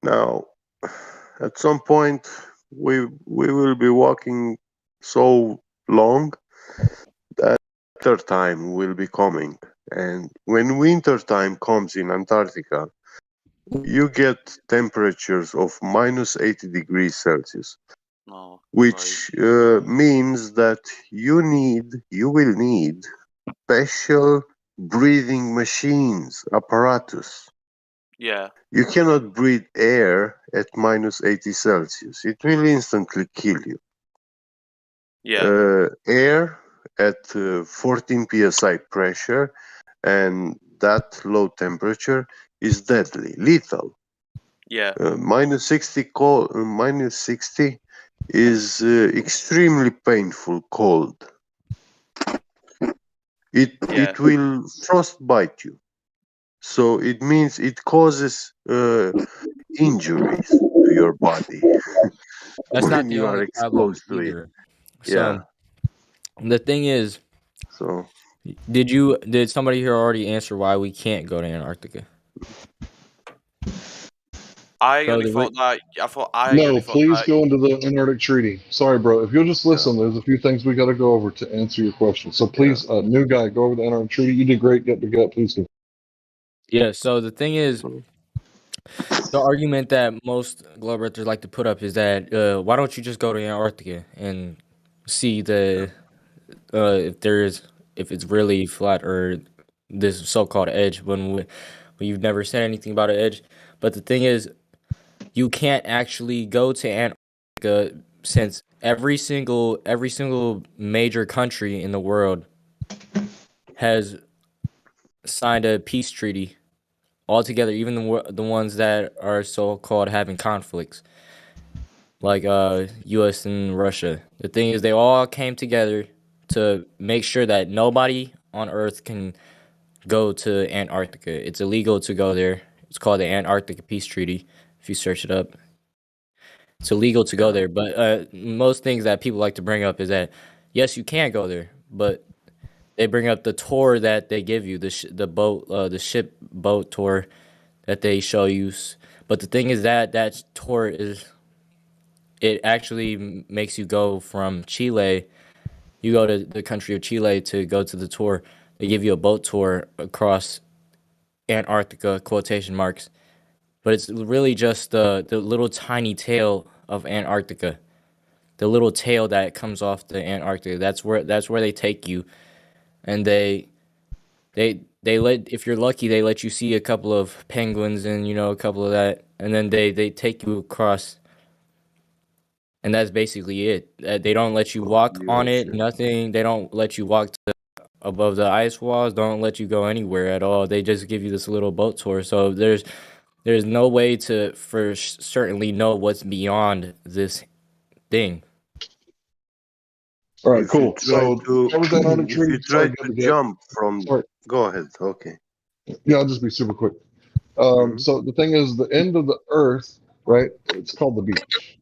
Now, at some point, we will be walking so long that winter time will be coming. And when winter time comes in Antarctica, you get temperatures of minus 80 degrees Celsius, Oh, which means that you will need special breathing machines, apparatus. yeah. You cannot breathe air at minus 80 Celsius. It will instantly kill you. Yeah. Air at 14 psi pressure and that low temperature is deadly, lethal. Yeah. Minus 60 minus 60 is extremely painful cold. It will frostbite you. So it means it causes injuries to your body That's not when the you are only problem exposed to it. either. Yeah. So the thing is, So did somebody here already answer why we can't go to Antarctica? I So only the thought that. I No, only thought please that. go into the Antarctic Treaty. Sorry, bro. If you'll just listen, there's a few things we got to go over to answer your question. So please, new guy, go over the Antarctic Treaty. You did great. Get to get. Please go. Yeah, so the thing is, the argument that most globetrotters like to put up is that why don't you just go to Antarctica and see if it's really flat or this so-called edge when you've never said anything about an edge. But the thing is, you can't actually go to Antarctica since every single major country in the world has signed a peace treaty altogether, even the ones that are so-called having conflicts, like U.S. and Russia. The thing is, they all came together to make sure that nobody on Earth can go to Antarctica. It's illegal to go there. It's called the Antarctic Peace Treaty. If you search it up, it's illegal to go there. But most things that people like to bring up is that yes, you can go there, but they bring up the tour that they give you, the ship boat tour that they show you. But the thing is that tour it actually makes you go from Chile. You go to the country of Chile to go to the tour. They give you a boat tour across Antarctica, quotation marks. But it's really just the little tiny tail of Antarctica. The little tail that comes off the Antarctica. That's where they take you, and they let, if you're lucky, they let you see a couple of penguins and a couple of that, and then they take you across, and that's basically it. They don't let you walk on it, nothing. They don't let you walk above the ice walls. Don't let you go anywhere at all. They just give you this little boat tour. So there's no way to for certainly know what's beyond this thing. All right, If you cool. try So to that was the Antarctic if you Treaty. try Sorry, good to to get. jump from Sorry. go ahead. Okay. Yeah, I'll just be super quick. So the thing is, the end of the Earth, right? It's called the beach,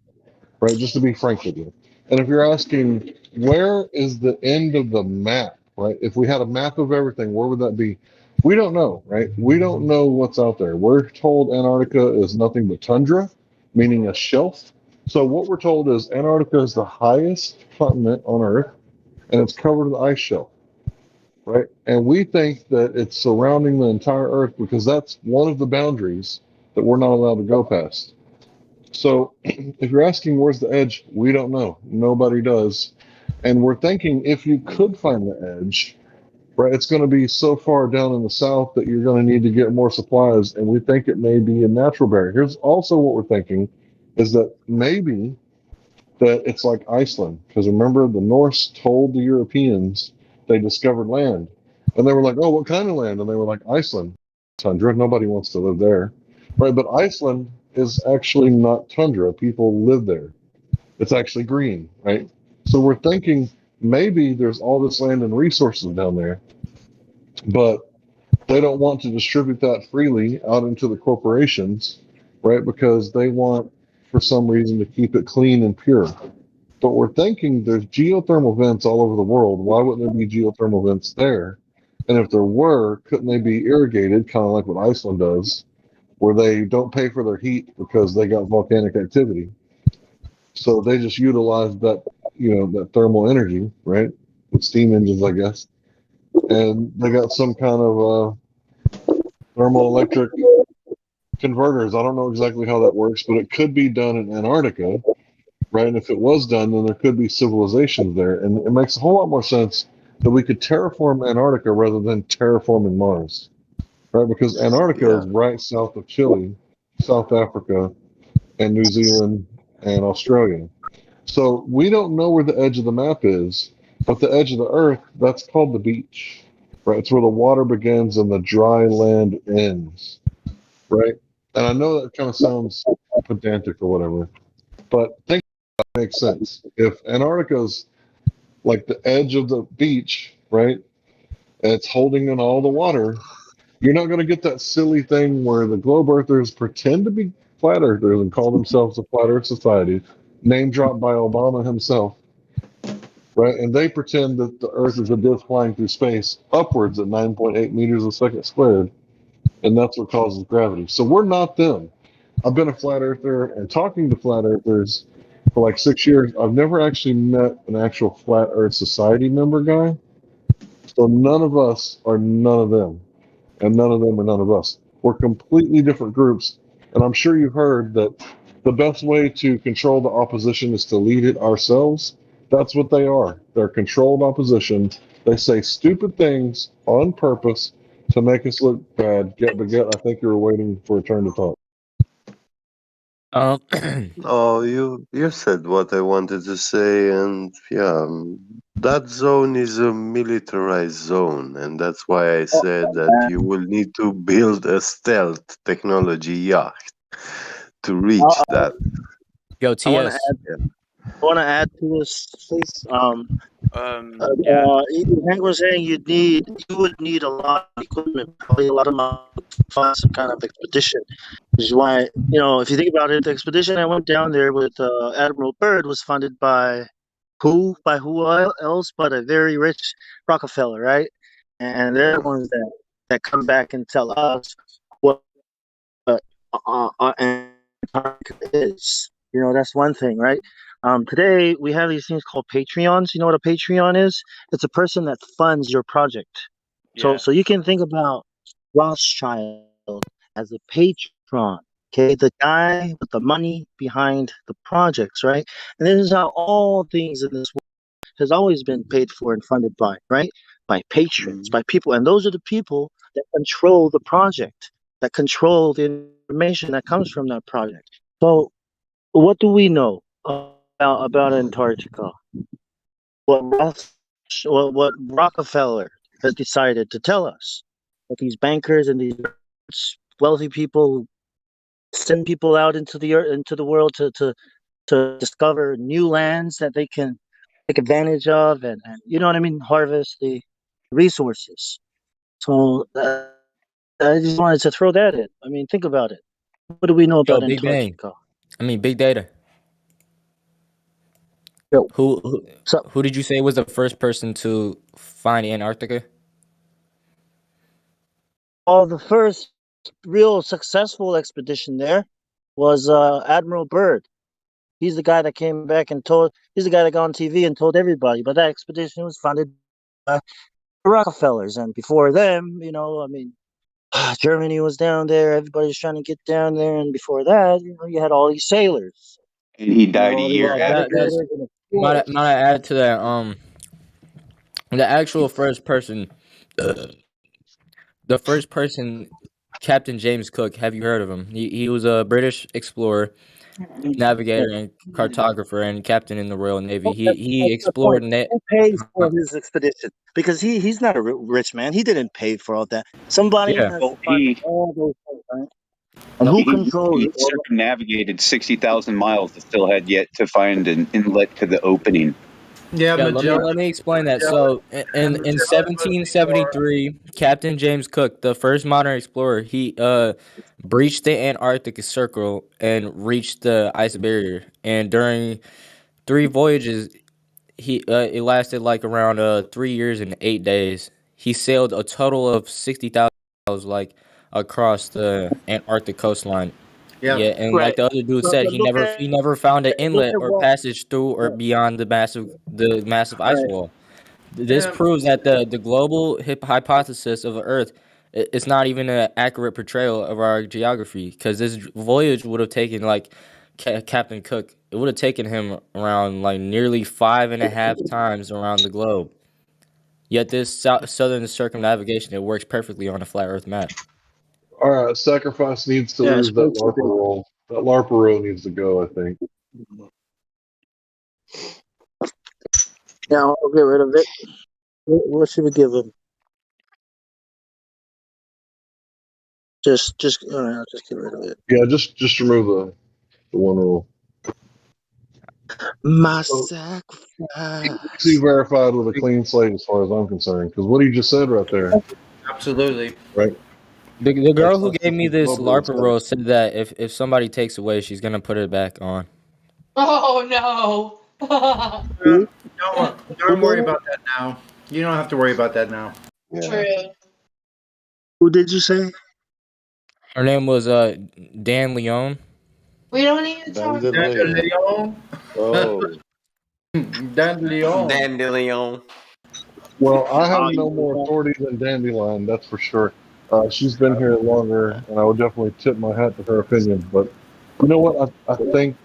right? Just to be frank with you. And if you're asking where is the end of the map, right? If we had a map of everything, where would that be? We don't know, right? We don't know what's out there. We're told Antarctica is nothing but tundra, meaning a shelf. So what we're told is Antarctica is the highest continent on Earth, and it's covered with ice shelf, right? And we think that it's surrounding the entire Earth because that's one of the boundaries that we're not allowed to go past. So if you're asking where's the edge, we don't know. Nobody does. And we're thinking if you could find the edge, right, it's going to be so far down in the south that you're going to need to get more supplies. And we think it may be a natural barrier. Here's also what we're thinking is that maybe that it's like Iceland. Because remember, the Norse told the Europeans they discovered land. And they were like, oh, what kind of land? And they were like, Iceland, tundra. Nobody wants to live there. Right? But Iceland is actually not tundra. People live there. It's actually green, right? So we're thinking maybe there's all this land and resources down there, but they don't want to distribute that freely out into the corporations, right? Because they want, for some reason, to keep it clean and pure. But we're thinking there's geothermal vents all over the world. Why wouldn't there be geothermal vents there? And if there were, couldn't they be irrigated, kind of like what Iceland does, where they don't pay for their heat because they got volcanic activity? So they just utilize that, that thermal energy, right? With steam engines, I guess. And they got some kind of thermal electric converters. I don't know exactly how that works, but it could be done in Antarctica, right? And if it was done, then there could be civilizations there. And it makes a whole lot more sense that we could terraform Antarctica rather than terraforming Mars, right? Because Antarctica is right south of Chile, South Africa, and New Zealand and Australia. So we don't know where the edge of the map is, but the edge of the Earth, that's called the beach, right? It's where the water begins and the dry land ends, right? And I know that kind of sounds pedantic or whatever, but think that makes sense. If Antarctica's like the edge of the beach, right, and it's holding in all the water, you're not going to get that silly thing where the globe earthers pretend to be flat earthers and call themselves a flat earth society, name dropped by Obama himself, right? And they pretend that the earth is a disc flying through space upwards at 9.8 meters a second squared, and that's what causes gravity. So we're not them. I've been a flat earther and talking to flat earthers for like 6 years. I've never actually met an actual flat earth society member guy. So none of us are none of them, and none of them are none of us. We're completely different groups, and I'm sure you've heard that the best way to control the opposition is to lead it ourselves. That's what they are. They're controlled opposition. They say stupid things on purpose to make us look bad. I think you were waiting for a turn to talk. Oh, you said what I wanted to say, and yeah, that zone is a militarized zone, and that's why I said that you will need to build a stealth technology yacht to reach that. Yo, I want to TS. add. I want to add to this, please. Yeah. Hank was saying you would need a lot of equipment, probably a lot of money to fund some kind of expedition. Which is why, if you think about it, the expedition I went down there with Admiral Byrd was funded by who? By who else but a very rich Rockefeller, right? And they're the ones that come back and tell us what Antarctica is. That's one thing, right? Today we have these things called Patreons. You know what a Patreon is? It's a person that funds your project. Yeah. So you can think about Rothschild as a patron. Okay, the guy with the money behind the projects, right? And this is how all things in this world has always been paid for and funded by, right? By patrons, by people. And those are the people that control the project, that control the information that comes from that project. So what do we know about Antarctica? What Rockefeller has decided to tell us? That these bankers and these wealthy people send people out into the earth, into the world to discover new lands that they can take advantage of and you know what I mean, harvest the resources. So I just wanted to throw that in. I mean, think about it. What do we know Yo, about Big Bang. Antarctica? I mean, Big Data. Yo, who did you say was the first person to find Antarctica? the first real successful expedition there was Admiral Byrd. He's the guy that came back and told. He's the guy that got on TV and told everybody. But that expedition was funded by the Rockefellers, and before them, I mean, Germany was down there. Everybody was trying to get down there, and before that, you had all these sailors. He died a All these year after. That's navigators and might explorers. I add to that the actual first person the first person, Captain James Cook. Have you heard of him? He was a British explorer. navigator and cartographer and captain in the Royal Navy. He That's the explored point. net. Who pays for his expedition? Because he's not a rich man. He didn't pay for all that. Somebody Yeah. has to Well, fund he all those things, right? And who controls he it? circumnavigated 60,000 miles and still had yet to find an inlet to the opening. Yeah, Yeah, Magellan. let me explain that. So, in Magellan was before. 1773, Captain James Cook, the first modern explorer, he breached the Antarctic Circle and reached the ice barrier. And during 3 voyages, it lasted like around 3 years and 8 days. He sailed a total of 60,000 miles, like across the Antarctic coastline. Yeah. Yeah, and like Right. the other dude said, But look he at never found an inlet or what. passage through or beyond the massive ice Right. wall. This Yeah. proves that the global hypothesis of the Earth is not even an accurate portrayal of our geography, because this voyage would have taken like Captain Cook. It would have taken him around like nearly 5.5 times around the globe. Yet this southern circumnavigation, it works perfectly on a flat Earth map. All right, Sacrifice needs to Yeah, lose that LARPA role. That LARPA role needs to go, I think. Yeah, I'll get rid of it. What should we give him? All right, I'll just get rid of it. Yeah, just remove the one rule. My So, sacrifice. see verified with a clean slate as far as I'm concerned. Because what he just said right there, Absolutely. right? The girl who That's gave me this global LARPA stuff. role said that if somebody takes away, she's gonna put it back on. Oh no. Don't worry about that now. You don't have to worry about that now. True. Who did you say? Her name was Dan Leone. We don't need to talk. Dandelion. Oh. Dandelion. Dandelion. Well, I have no more authority than Dandelion, that's for sure. She's been here longer, and I would definitely tip my hat to her opinion. But you know what? I think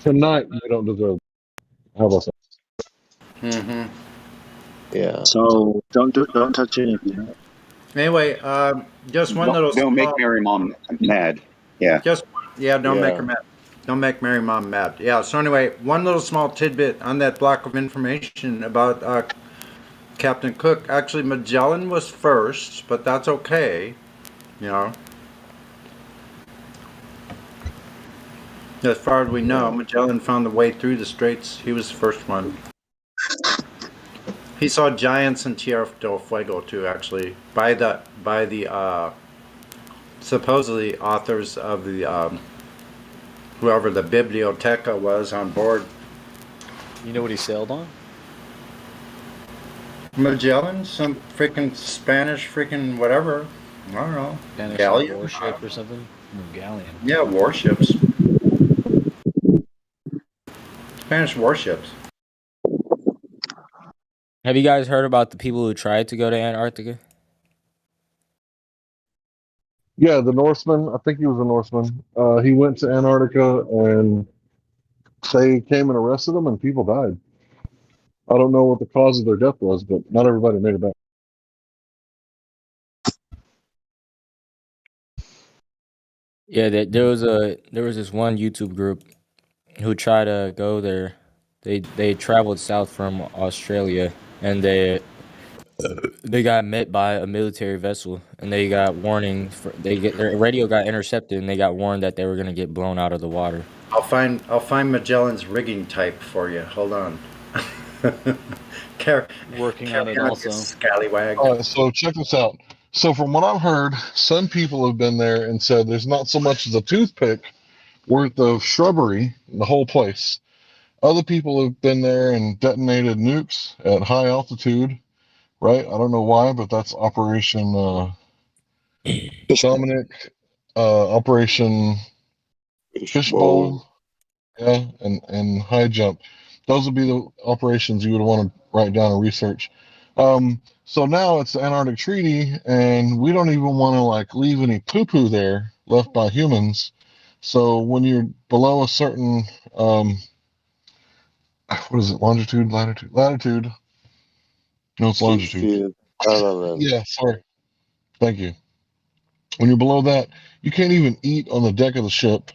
tonight you don't deserve it. How about that? Mm-hmm. Yeah. So don't touch anything. Anyway, just one little. Don't make small- Mary Mom mad. Yeah. Don't make Yeah. her mad. Don't make Mary Mom mad. Yeah. So anyway, one little small tidbit on that block of information about Captain Cook. Actually, Magellan was first, but that's okay. You know. As far as we know, Magellan found the way through the straits. He was the first one. He saw giants in Tierra del Fuego too, actually, by the supposedly authors of the whoever the biblioteca was on board. You know what he sailed on? Magellan, some freaking Spanish freaking whatever. I don't know. Spanish Galleon? warship or something? No, galleon. Yeah, warships. Spanish warships. Have you guys heard about the people who tried to go to Antarctica? Yeah, the Norseman. I think he was a Norseman. He went to Antarctica, and they came and arrested him, and people died. I don't know what the cause of their death was, but not everybody made it back. Yeah, there was this one YouTube group who tried to go there. They traveled south from Australia, and they got met by a military vessel, and they got warning. Their radio got intercepted, and they got warned that they were gonna get blown out of the water. I'll find Magellan's rigging type for you. Hold on. Working on it also. Scallywag. All right, so check this out. So from what I've heard, some people have been there and said there's not so much as a toothpick worth of shrubbery in the whole place. Other people have been there and detonated nukes at high altitude, right? I don't know why, but that's Operation Dominic, Operation Fishbowl, yeah, and high jump. Those would be the operations you would want to write down and research. So now it's the Antarctic Treaty, and we don't even want to like leave any poo-poo there left by humans. So when you're below a certain what is it? Longitude, latitude. No, it's longitude. Yeah, sorry. Thank you. When you're below that, you can't even eat on the deck of the ship.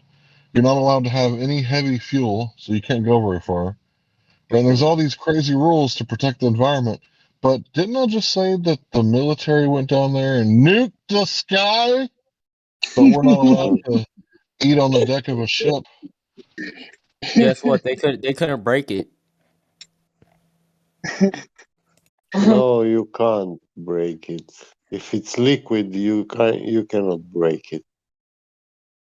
You're not allowed to have any heavy fuel, so you can't go very far. And there's all these crazy rules to protect the environment. But didn't I just say that the military went down there and nuked the sky? But we're not allowed to eat on the deck of a ship. Guess what? They couldn't break it. No, you can't break it. If it's liquid, you cannot break it.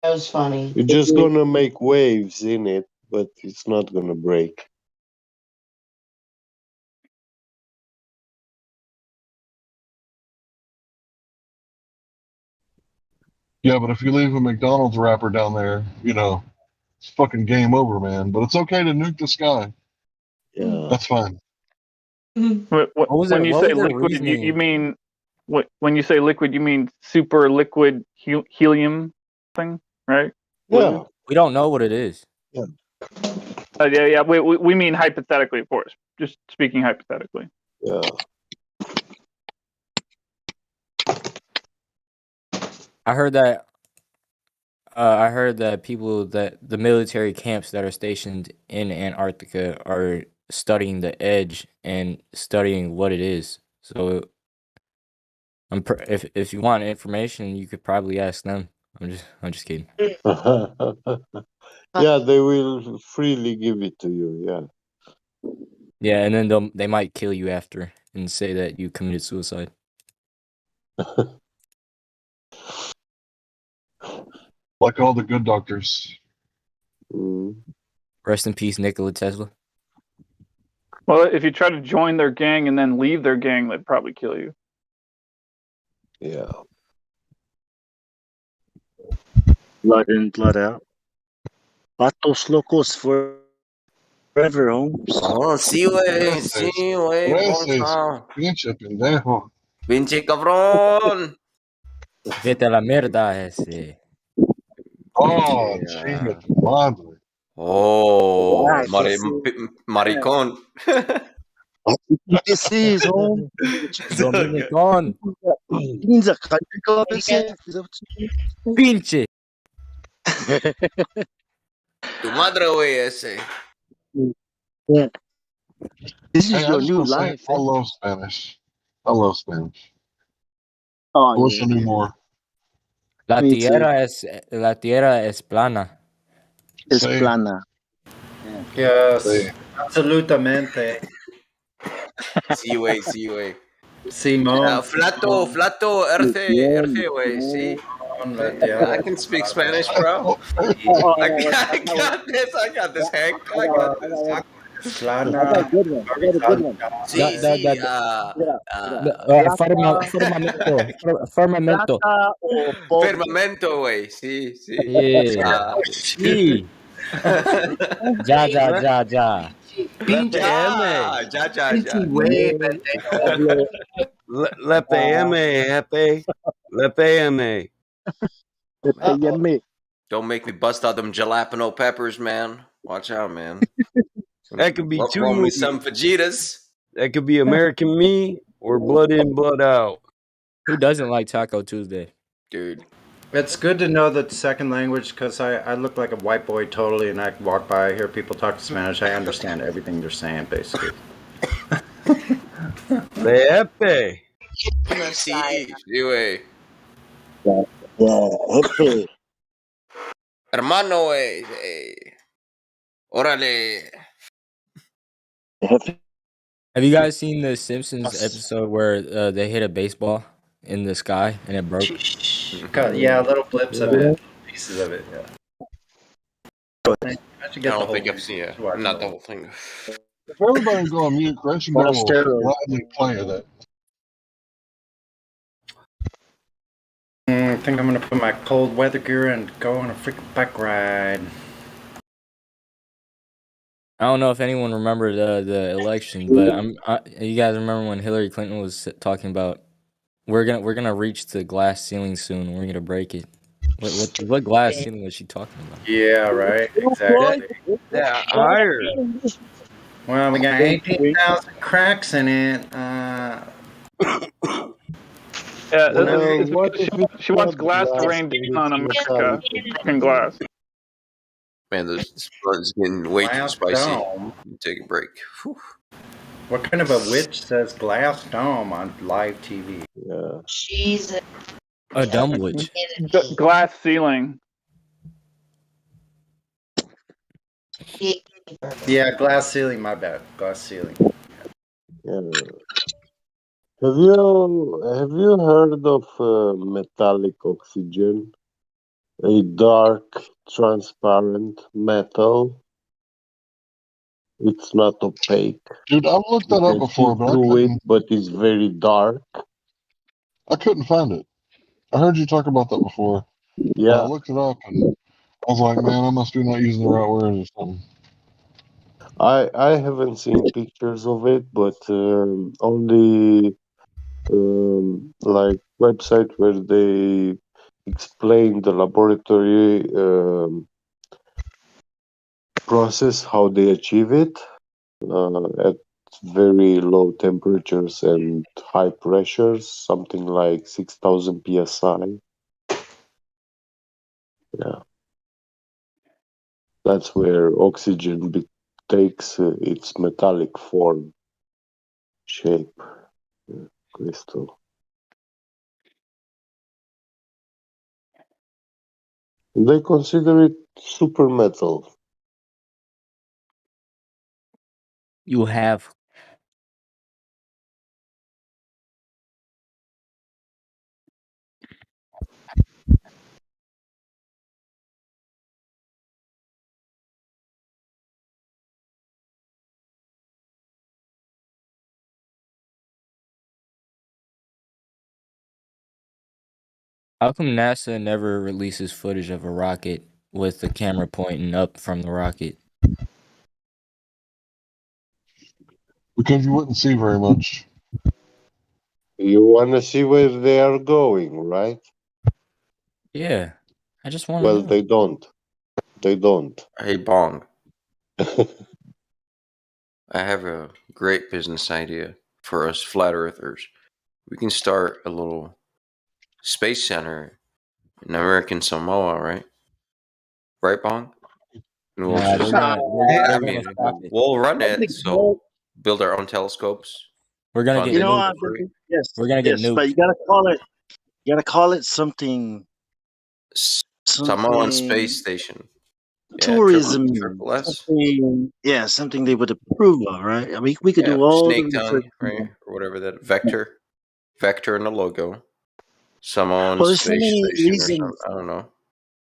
That was funny. You're just gonna make waves in it, but it's not gonna break. Yeah, but if you leave a McDonald's wrapper down there, it's fucking game over, man. But it's okay to nuke the sky. Yeah. That's fine. When you say liquid, you mean when you say liquid, you mean super liquid helium thing, right? Yeah. We don't know what it is. Yeah. Yeah. We mean hypothetically, of course. Just speaking hypothetically. Yeah. I heard that people that the military camps that are stationed in Antarctica are studying the edge and studying what it is. So if you want information, you could probably ask them. I'm just kidding. Yeah, they will freely give it to you. Yeah. Yeah, and then they might kill you after and say that you committed suicide. Like all the good doctors. Rest in peace, Nikola Tesla. Well, if you try to join their gang and then leave their gang, they'd probably kill you. Yeah. Blood in, blood out. Patos locos forever, Holmes. Oh, sí, güey, sí, güey, Bonza. Pinche pendejo. Pinche cabrón. Vete a la mierda ese. Oh, chinga tu madre. Oh, maricón. This is home. Dominicon. Means a country club, is it? Pinche. Tu madre, güey, ese. Yeah. This is Hey, your I just new want to say, life. I love Spanish. I love Spanish. Oh, I wish I knew more. La Me too. tierra es plana. Es Sí. plana. Yes, Sí. absolutamente. Sí, güey, sí, güey. Simón. Flato, RC, güey, sí. I can speak Spanish, bro. I got this, Hank. I got this. I got a good one. Sí, Firmamento. Firmamento, güey, sí. Yeah. Sí. Ya. Pinche M. Ya. Güey, Le PM, jefe. Le PM. Don't make me bust out them jalapeno peppers, man. Watch out, man. That could be Roll me some fajitas. That could be American Me or Blood In, Blood Out. Who doesn't like Taco Tuesday? Dude. It's good to know the second language because I look like a white boy totally, and I can walk by, hear people talk Spanish. I understand everything they're saying, basically. Lepe. Sí, güey. Yeah, Hermano, güey. Órale. Have you guys seen the Simpsons episode where they hit a baseball in the sky and it broke? Yeah, little blips of it, pieces of it. Yeah. I don't think I've seen it. Not the whole thing. If everybody go on mute, Crunchy Bear will gladly play that. I think I'm gonna put my cold weather gear and go on a freaking bike ride. I don't know if anyone remembered the election, but you guys remember when Hillary Clinton was talking about we're gonna reach the glass ceiling soon. We're gonna break it. What glass ceiling was she talking about? Yeah, right. Exactly. Yeah, higher. Well, we got 18,000 cracks in it. Yeah, she wants glass to rain down on America. Fucking glass. Man, this blood's getting way too Glass spicy. dome. Take a break. Whew. What kind of a witch says glass dome on live TV? Yeah. Jesus. A dumb witch. Glass ceiling. Yeah, glass ceiling. My bad. Glass ceiling. Yeah. Have you heard of metallic oxygen? A dark, transparent metal. It's not opaque. Dude, I've looked You that up can see before, but through it, but it's very dark. I couldn't find it. I heard you talk about that before. I Yeah, looked it up and I was like, man, I must be not using the right words or something. I haven't seen pictures of it, but on the like website where they explain the laboratory process, how they achieve it at very low temperatures and high pressures, something like 6,000 psi. Yeah, that's where oxygen takes its metallic form, shape, crystal. They consider it super metal. You have How come NASA never releases footage of a rocket with the camera pointing up from the rocket? Because you wouldn't see very much. You want to see where they are going, right? Yeah, I just want to Well, know. they don't. They don't. Hey, Bong. I have a great business idea for us flat earthers. We can start a little space center in American Samoa, right? Right, Bong? And we'll Nah, just, they're I gonna mean, stop it. we'll run I it. think that, So build our own telescopes. We're gonna Fund get you it know, nuked. for free. yes, We're gonna get yes, but nuked. you gotta call it something, Samoan Space something Station. Yeah, tourism, triple S. something, yeah, something they would approve of, right? I mean, we could Yeah, do all the snake research. tongue, right, or whatever that vector in the logo. Samoan Well, there's so Space many Station or something. reasons. I don't know.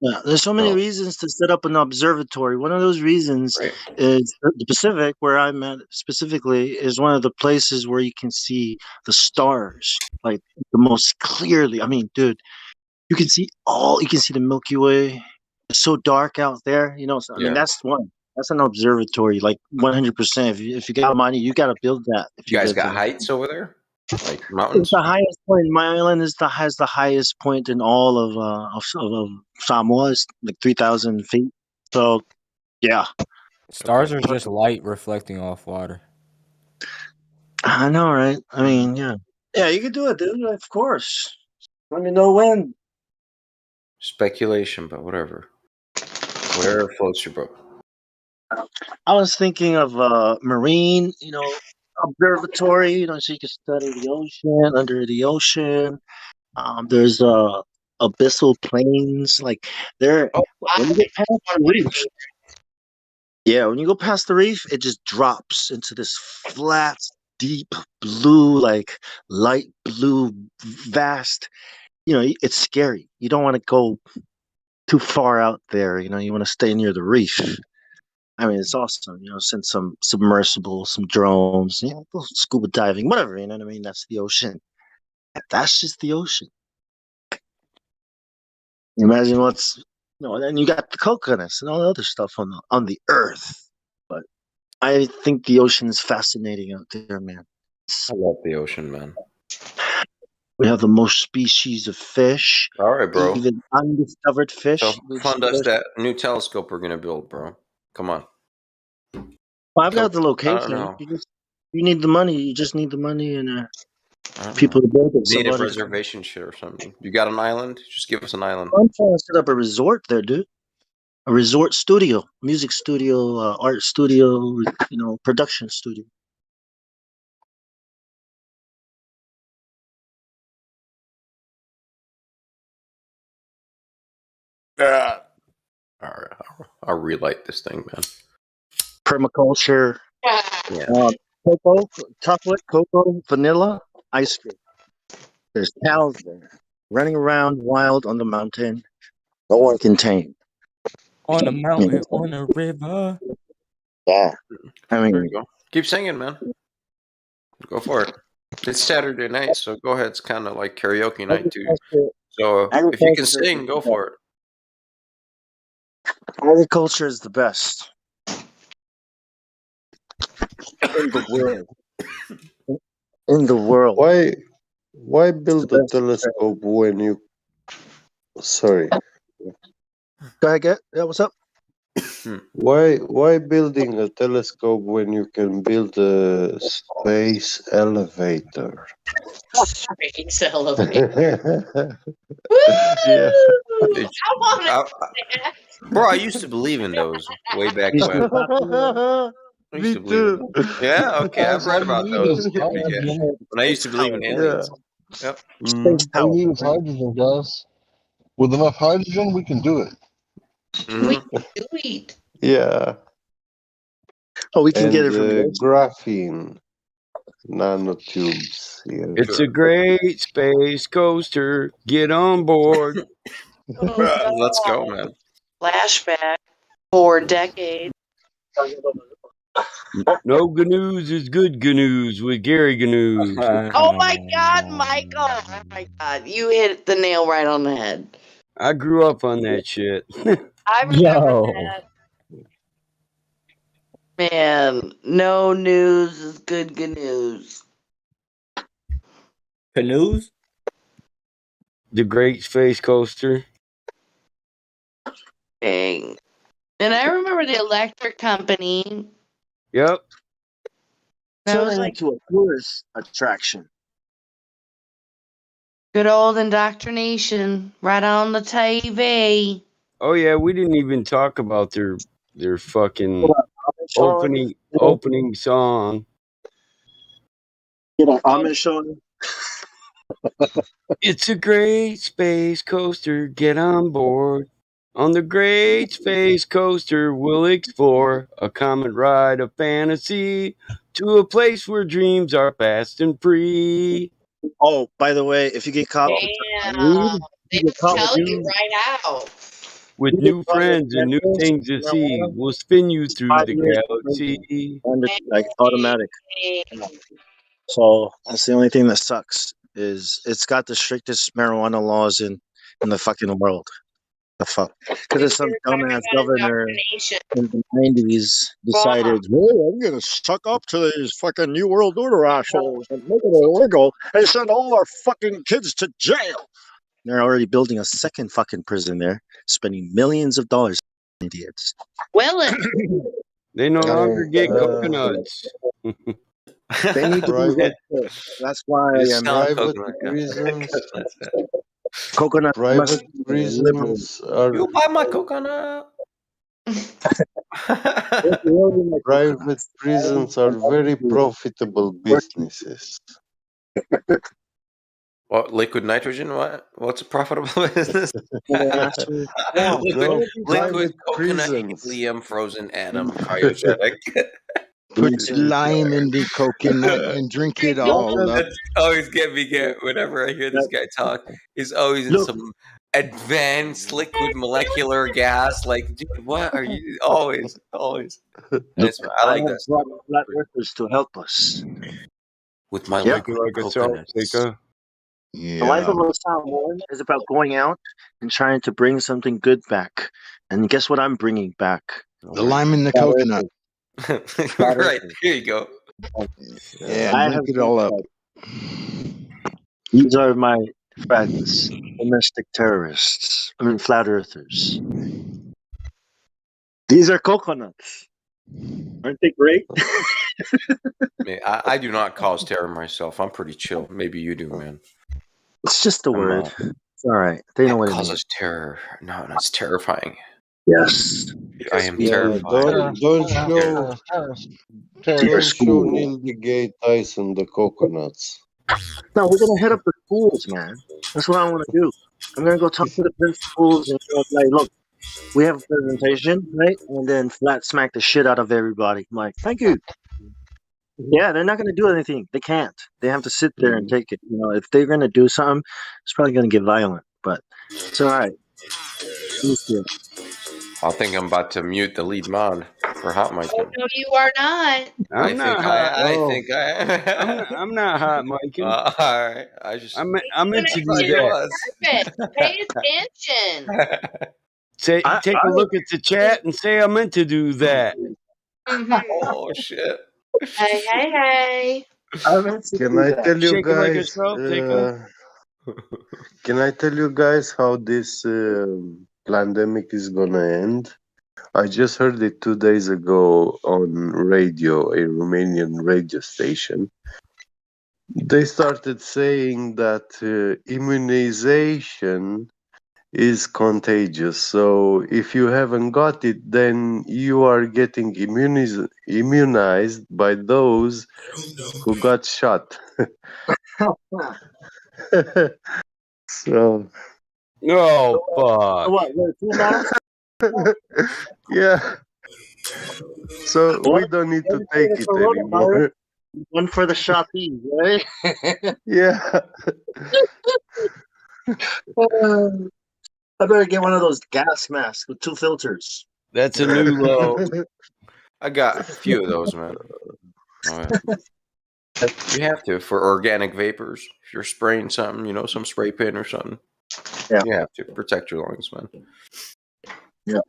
Yeah, there's so many No, reasons to set up an observatory. One of those reasons right? is the Pacific, where I'm at specifically, is one of the places where you can see the stars like the most clearly. I mean, dude, you can see the Milky Way. It's so dark out there, you know. So, I mean, Yeah. that's one. That's an observatory, like 100%. If you got money, you got to build that. If You you guys live got there, heights over there, like it's mountains. the highest point. My island has the highest point in all of Samoa. It's like 3,000 feet. So yeah, Stars are just light reflecting off water. I know, right? I mean, yeah, you can do it, dude. Of course. Let me know when. Speculation, but whatever. Whatever floats your boat. I was thinking of marine, observatory, so you can study the ocean, under the ocean. There's abyssal plains, like there. Oh, When you get past the reef, yeah, when you go past the reef, it just drops into this flat, deep blue, like light blue, vast. It's scary. You don't want to go too far out there. You want to stay near the reef. I mean, it's awesome. Send some submersibles, some drones, go scuba diving, whatever. You know what I mean? That's the ocean. That's just the ocean. Imagine and you got the coconuts and all the other stuff on the earth. But I think the ocean is fascinating out there, man. I love the ocean, man. We have the most species of fish. All right, bro. Even undiscovered fish. So fund us that new telescope we're gonna build, bro. Come on. Well, I've got the I don't location. know. You need the money. You just need the money and I don't people know. to build it. Need a Somebody. reservation shit or something. You got an island? Just give us an island. I'm trying to set up a resort there, dude. a resort studio, music studio, art studio, production studio. All right, I'll relight this thing, man. Permaculture, Yeah. cocoa, chocolate, cocoa, vanilla, ice cream. There's cows there running around wild on the mountain. No one can tame. On a mountain, on a river. Yeah. I mean, There you go. Keep singing, man. Go for it. It's Saturday night, so go ahead. It's kind of like karaoke night too. So if you can sing, go for it. Agriculture is the best in the world. In the world. Why build a telescope when you? Sorry. Go ahead, yeah. What's up? Why building a telescope when you can build a space elevator? Space elevator. Yeah. I want to. Bro, I used to believe in those way back when. I used to believe in them. Yeah, okay, I've read about those. Yeah, when I used to believe in aliens. Yep. All we need is hydrogen, guys. With enough hydrogen, we can do it. We can do it. Yeah. Oh, we can get it from graphene nanotubes. Yeah. It's a great space coaster. Get on board. Let's go, man. Flashback 4 decades. No GNUs is good GNUs with Gary GNUs. Oh my God, Michael! Oh my God, you hit the nail right on the head. I grew up on that shit. I remember that. Man, no news is good news. Canoes? The Great Space Coaster. Dang. And I remember the electric company. Yep. That was turning like into a tourist attraction. good old indoctrination right on the TV. Oh yeah, we didn't even talk about their fucking opening song. Amish on. It's a great space coaster. Get on board. On the great space coaster, we'll explore a comet ride of fantasy to a place where dreams are fast and free. Oh, by the way, if you get caught with weed, They you get caught tell with you right out. With You get new caught with friends and new cannabis, things to see, marijuana, we'll spin you through 5 the years galaxy. like automatic. So that's the only thing that sucks is it's got the strictest marijuana laws in the fucking world. The fuck? Because some dumbass governor in the 90s decided, "Hey, I'm gonna suck up to these fucking New World Order assholes and make it illegal and send all our fucking kids to jail." They're already building a second fucking prison there, spending millions of dollars. Idiots. They no longer get coconuts. They need to be Private- red. That's why I'm private prisons. coconut Private prisons are You buy my coconut. private prisons are very profitable businesses. What, liquid nitrogen? What's a profitable business? No, liquid coconut prisons. helium frozen atom cryogenic. Put lime in the coconut and drink it all up. That's always get whenever I hear this guy talk. He's always in some advanced liquid molecular gas. Like, dude, what are you? Always. And I like that stuff. Flat earthers to help us. With my Yep. liquid coconuts. The life of a Samoan is about going out and trying to bring something good back. And guess what I'm bringing back? The lime in the coconut. Right, here you go. Yeah, I drink have it all up. These are my friends, domestic terrorists. I mean, flat earthers. These are coconuts. Aren't they great? I do not cause terror myself. I'm pretty chill. Maybe you do, man. It's just a word. It's all right. They know what it causes means. terror. No, it's terrifying. Yes. I am Yeah, terrified. don't show don't show school. Neil deGrasse Tyson the coconuts. No, we're gonna head up the schools, man. That's what I want to do. I'm gonna go talk to the principals and go like, look, we have a presentation, right? And then flat smack the shit out of everybody. I'm like, thank you. Yeah, they're not gonna do anything. They can't. They have to sit there and take it. You know, if they're gonna do something, it's probably gonna get violent. But it's all right. I think I'm about to mute the lead mod for hot mic. Oh, no, you are not. I'm not hot. I think I am. I'm not hot micing. All right. I just. I meant to do thought you that. was. Perfect. Pay attention. Say, take a look at the chat and say I meant to do that. Oh shit. Hey, hey, hey. Can I tell you Shake it like a guys? trout, take a... Can I tell you guys how this pandemic is gonna end? I just heard it 2 days ago on radio, a Romanian radio station. They started saying that immunization is contagious. So if you haven't got it, then you are getting immunized by those who got shot. So. No, fuck. What? Two masks? Yeah. So we don't need to take it anymore. One for the shotties, right? Yeah. I better get one of those gas masks with 2 filters. That's a new low. I got a few of those, man. Oh, yeah. You have to for organic vapors. If you're spraying something, you know, some spray paint or something. Yeah. You have to protect your lungs, man. Yeah.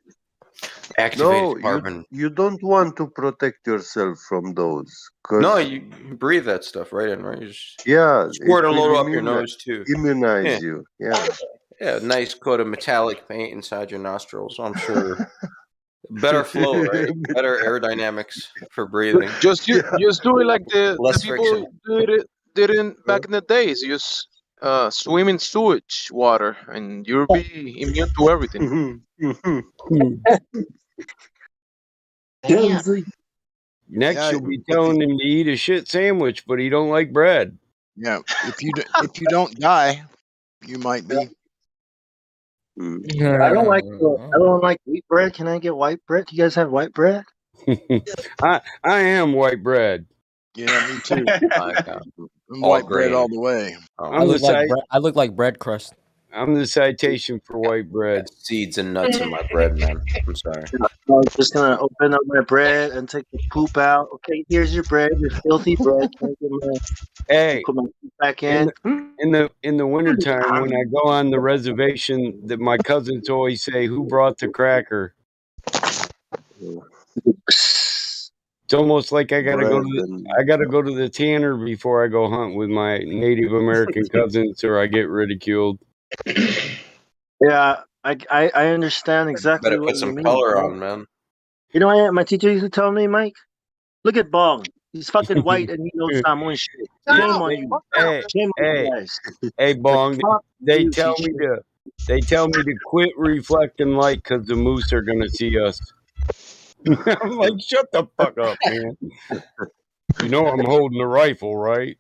Activated carbon. You don't want to protect yourself from those. No, you breathe that stuff right in, right? You just squirt a little up your nose too. Immunize you. Yeah. Yeah, nice coat of metallic paint inside your nostrils. I'm sure. Better flow, right? Better aerodynamics for breathing. Just do it like the Less people did in back in the days. Use swim in sewage water, and you'll be immune to everything. Next, you'll be telling him to eat a shit sandwich, but he don't like bread. Yeah, if you don't die, you might be. I don't like wheat bread. Can I get white bread? Do you guys have white bread? I am white bread. Yeah, me too. I'm All white bread grain. all the way. I look like bread crust. I'm the citation for white bread. Seeds and nuts in my bread, man. I'm sorry. I'm just gonna open up my bread and take the poop out. Okay, here's your bread, your filthy bread. Can I get Hey, put my poop back in. in the wintertime when I go on the reservation, that my cousins always say, "Who brought the cracker?" It's almost like I gotta go to the tanner before I go hunt with my Native American cousins, or I get ridiculed. Yeah, I understand exactly Better what put some you mean. color on, man. You know what my teacher used to tell me, Mike? Look at Bong. He's fucking white and he knows Samoan shit. Shame on you. Shame on you guys. Hey, Bong, they tell me to quit reflecting light because the moose are gonna see us. I'm like, shut the fuck up, man. You know I'm holding a rifle, right?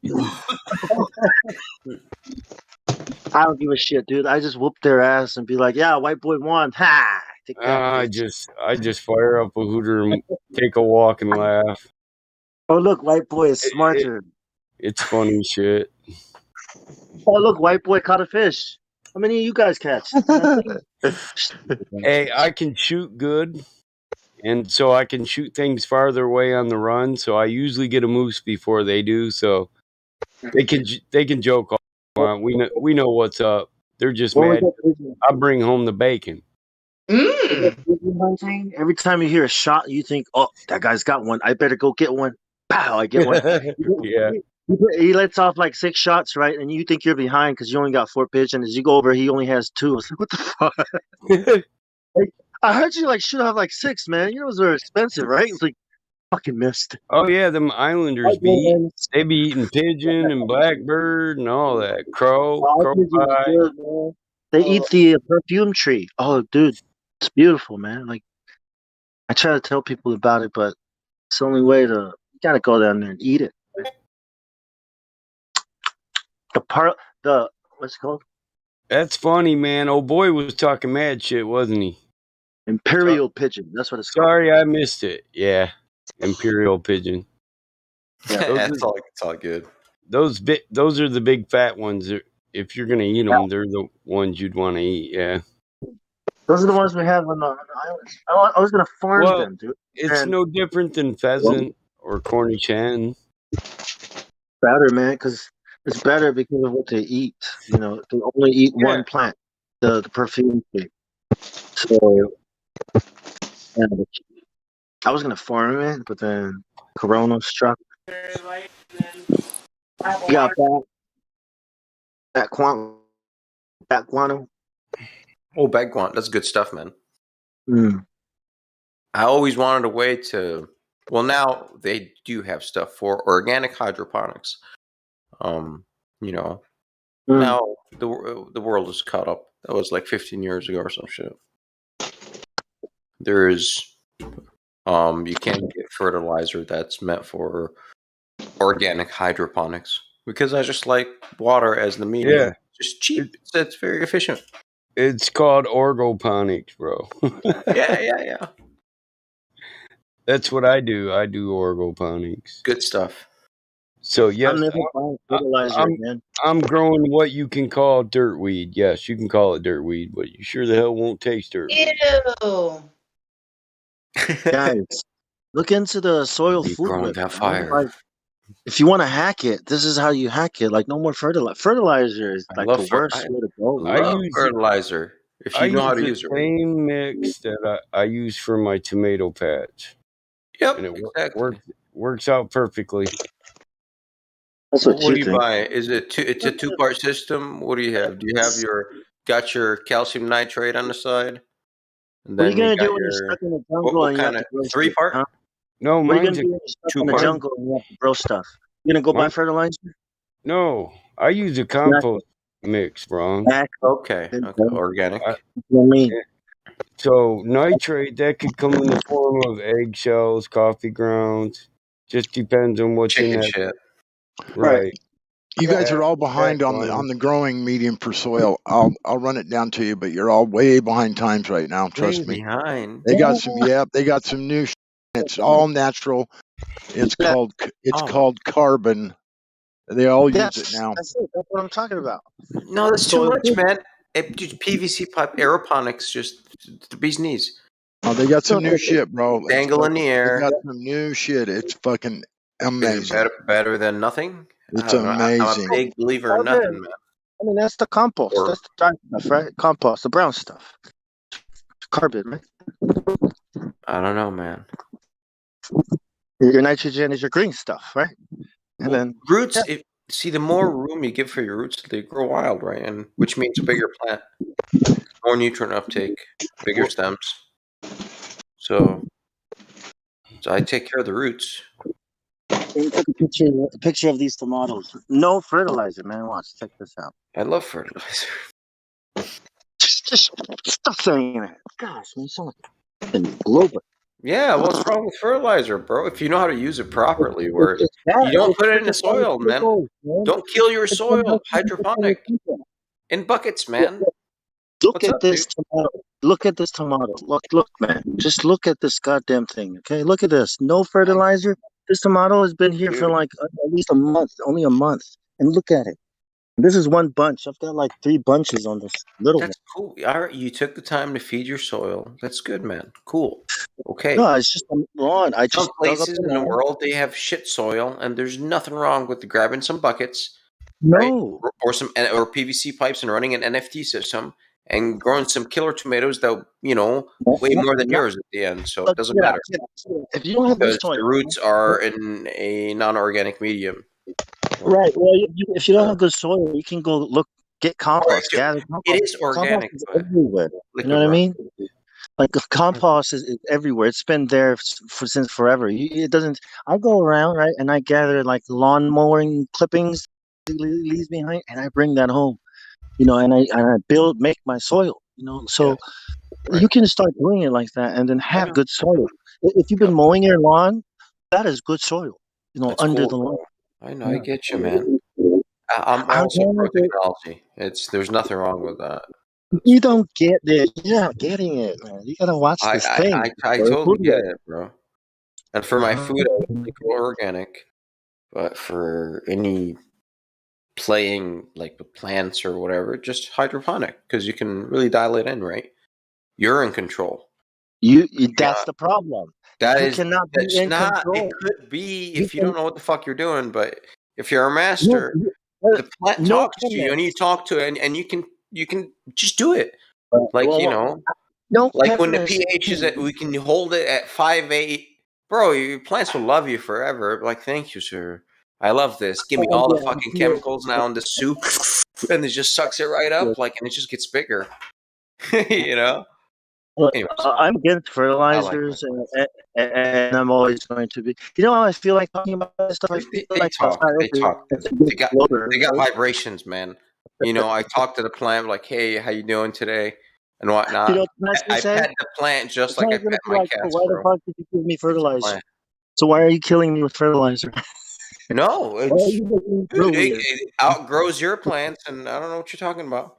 I don't give a shit, dude. I just whoop their ass and be like, yeah, white boy won. Ha! Take that, I just fire up a hooter and take a walk and laugh. Oh, look, white boy is smarter. It's funny shit. Oh, look, white boy caught a fish. How many of you guys catch? Hey, I can shoot good, and so I can shoot things farther away on the run. So I usually get a moose before they do. So they can joke on. We know what's up. They're just mad. I bring home the bacon. Every time you hear a shot, you think, "Oh, that guy's got one. I better go get one." Pow! I get one. Yeah. He lets off like 6 shots, right? And you think you're behind because you only got 4 pigeons. As you go over, he only has 2. It's like, what the fuck? Like, I heard you like should have like 6, man. You know those are expensive, right? It's like fucking missed. Oh yeah, them Islanders they be eating pigeon and blackbird and all that. Crow pie. They eat the perfume tree. Oh, dude, It's beautiful, man. Like I try to tell people about it, but it's the only way to. You gotta go down there and eat it. The what's it called? That's funny, man. Old boy was talking mad shit, wasn't he? Imperial pigeon. That's what it's called. Sorry, I missed it. Yeah, imperial pigeon. It's all good. Those are the big fat ones. If you're gonna eat them, they're the ones you'd want to eat. Yeah. Those are the ones we have on the islands. I was gonna farm Well, them, dude. it's And no different than pheasant or Cornish hen. better, man, because it's better because of what they eat. You know, they only eat one plant, the perfume tree. So, yeah, I was gonna farm it, but then Corona struck. You got bat guano. Oh, bagguan, that's good stuff, man. Mm. I always wanted a way to. Well, now they do have stuff for organic hydroponics. You know, now the world is caught up. That was like 15 years ago or some shit. There is, you can't get fertilizer that's meant for organic hydroponics because I just like water as the medium. Yeah. Just cheap. It's very efficient. It's called orgoponics, bro. Yeah. That's what I do. I do orgoponics. Good stuff. So yes, I'm never buying fertilizer again. I'm growing what you can call dirtweed. Yes, you can call it dirtweed, but you sure the hell won't taste dirt. Ew. Guys, look into the soil Be food growing web. that Man. fire. Like, if you want to hack it, this is how you hack it. Like, no more fertilizer. Fertilizer is like the worst way to go. I love fertilizer. If you know how to use it. Same mix that I use for my tomato patch. Yep, and it exactly. works out perfectly. That's what do you buy? Is it it's a 2-part system? What do you have? Do you have your calcium nitrate on the side? And What are you then gonna got do when you're stuck in the jungle what and you have kind to grow of stuff, 3-part? huh? No, What are you mine's gonna do when you're stuck in the 2-part. jungle and you have to grow stuff? You gonna go buy fertilizer? No, I use a compost mix, bro. Okay, organic. So nitrate that could come in the form of eggshells, coffee grounds. Just depends on what's in Chicken that. shit. Right. You guys are all behind on the growing medium for soil. I'll run it down to you, but you're all way behind times right now. Trust me. Behind. They got some new. It's all natural. It's called carbon. They all use it now. That's it. That's what I'm talking about. No, that's too much, man. PVC pipe aeroponics, just the bee's knees. Oh, they got some new shit, bro. Dangle in the air. They got some new shit. It's fucking amazing. Is it better than nothing? It's I'm a amazing. big believer in nothing, man. I mean, that's the compost. That's the dry stuff, right? Compost, the brown stuff. Carbon, right? I don't know, man. Your nitrogen is your green stuff, right? And then roots. See, the more room you give for your roots, they grow wild, right? And which means a bigger plant, more nutrient uptake, bigger stems. So I take care of the roots. took a picture of these tomatoes. No fertilizer, man. Watch, check this out. I love fertilizer. Just stop saying that. Gosh, man, you sound like a glober. Yeah, what's wrong with fertilizer, bro? If you know how to use it properly, where you don't put it in the soil, man. Don't kill your soil. Hydroponic. In buckets, man. Look at this tomato. Look at this tomato. Look, man. Just look at this goddamn thing, okay? Look at this. No fertilizer. This tomato has been here for like at least a month. Only a month. And look at it. This is one bunch. I've got like 3 bunches on this little That's cool. All right, you took the time to feed your soil. That's good, man. Cool. Okay. No, it's just lawn. I just some places in the world they have shit soil, and there's nothing wrong with grabbing some buckets, right? Or PVC pipes and running an NFT system and growing some killer tomatoes that weigh more than yours at the end. So it doesn't matter. If you don't have this the roots are in a non-organic medium. Right. Well, if you don't have good soil, you can go get compost. Gather compost. It is organic. Compost is everywhere. You know what I mean? Like compost is everywhere. It's been there since forever. It doesn't. I go around, right, and I gather like lawn mowing clippings it leaves behind, and I bring that home. And I make my soil. So You can start doing it like that, and then have good soil. If you've been mowing your lawn, that is good soil. That's Under cool, the lawn. bro. I know, I get you, man. I'm I'm also pro trying to. technology. There's nothing wrong with that. You don't get it. You're not getting it, man. You gotta watch I this I, thing. I Or totally food get web. it, bro. And for my food, I only go organic. But for any playing like with plants or whatever, just hydroponic because you can really dial it in, right? You're in control. That's the problem. That You is cannot be that's in not. It control. could be You if you can don't know what the fuck you're doing, but if you're a no, master, the plant no talks to you, and you chemist. talk to it, and you can just do it. Like Well, no like when the chemist. pH is at, we can hold it at 5.8. Bro, your plants will love you forever. Like, thank you, sir. I love this. Give me all the fucking chemicals now in the soup, and it just sucks it right up, like, and it just gets bigger. you know. Look, Anyways, I'm against I like my fertilizers, plants. and I'm always going to be. You know how I feel like talking about this stuff? I feel They like talk. They talk. it's a big They got bloater, they got right? vibrations, man. You know, I talk to the plant like, "Hey, how you doing today?" and You whatnot. know what the plant's gonna I say? pet the plant The just like I plant's pet gonna be my like, "So cats, why the bro. fuck did you give me It's a fertilizer? plant. So why are you killing me with fertilizer? No, Why are it's you making me dude. grow It, weird?" it outgrows your plants, and I don't know what you're talking about.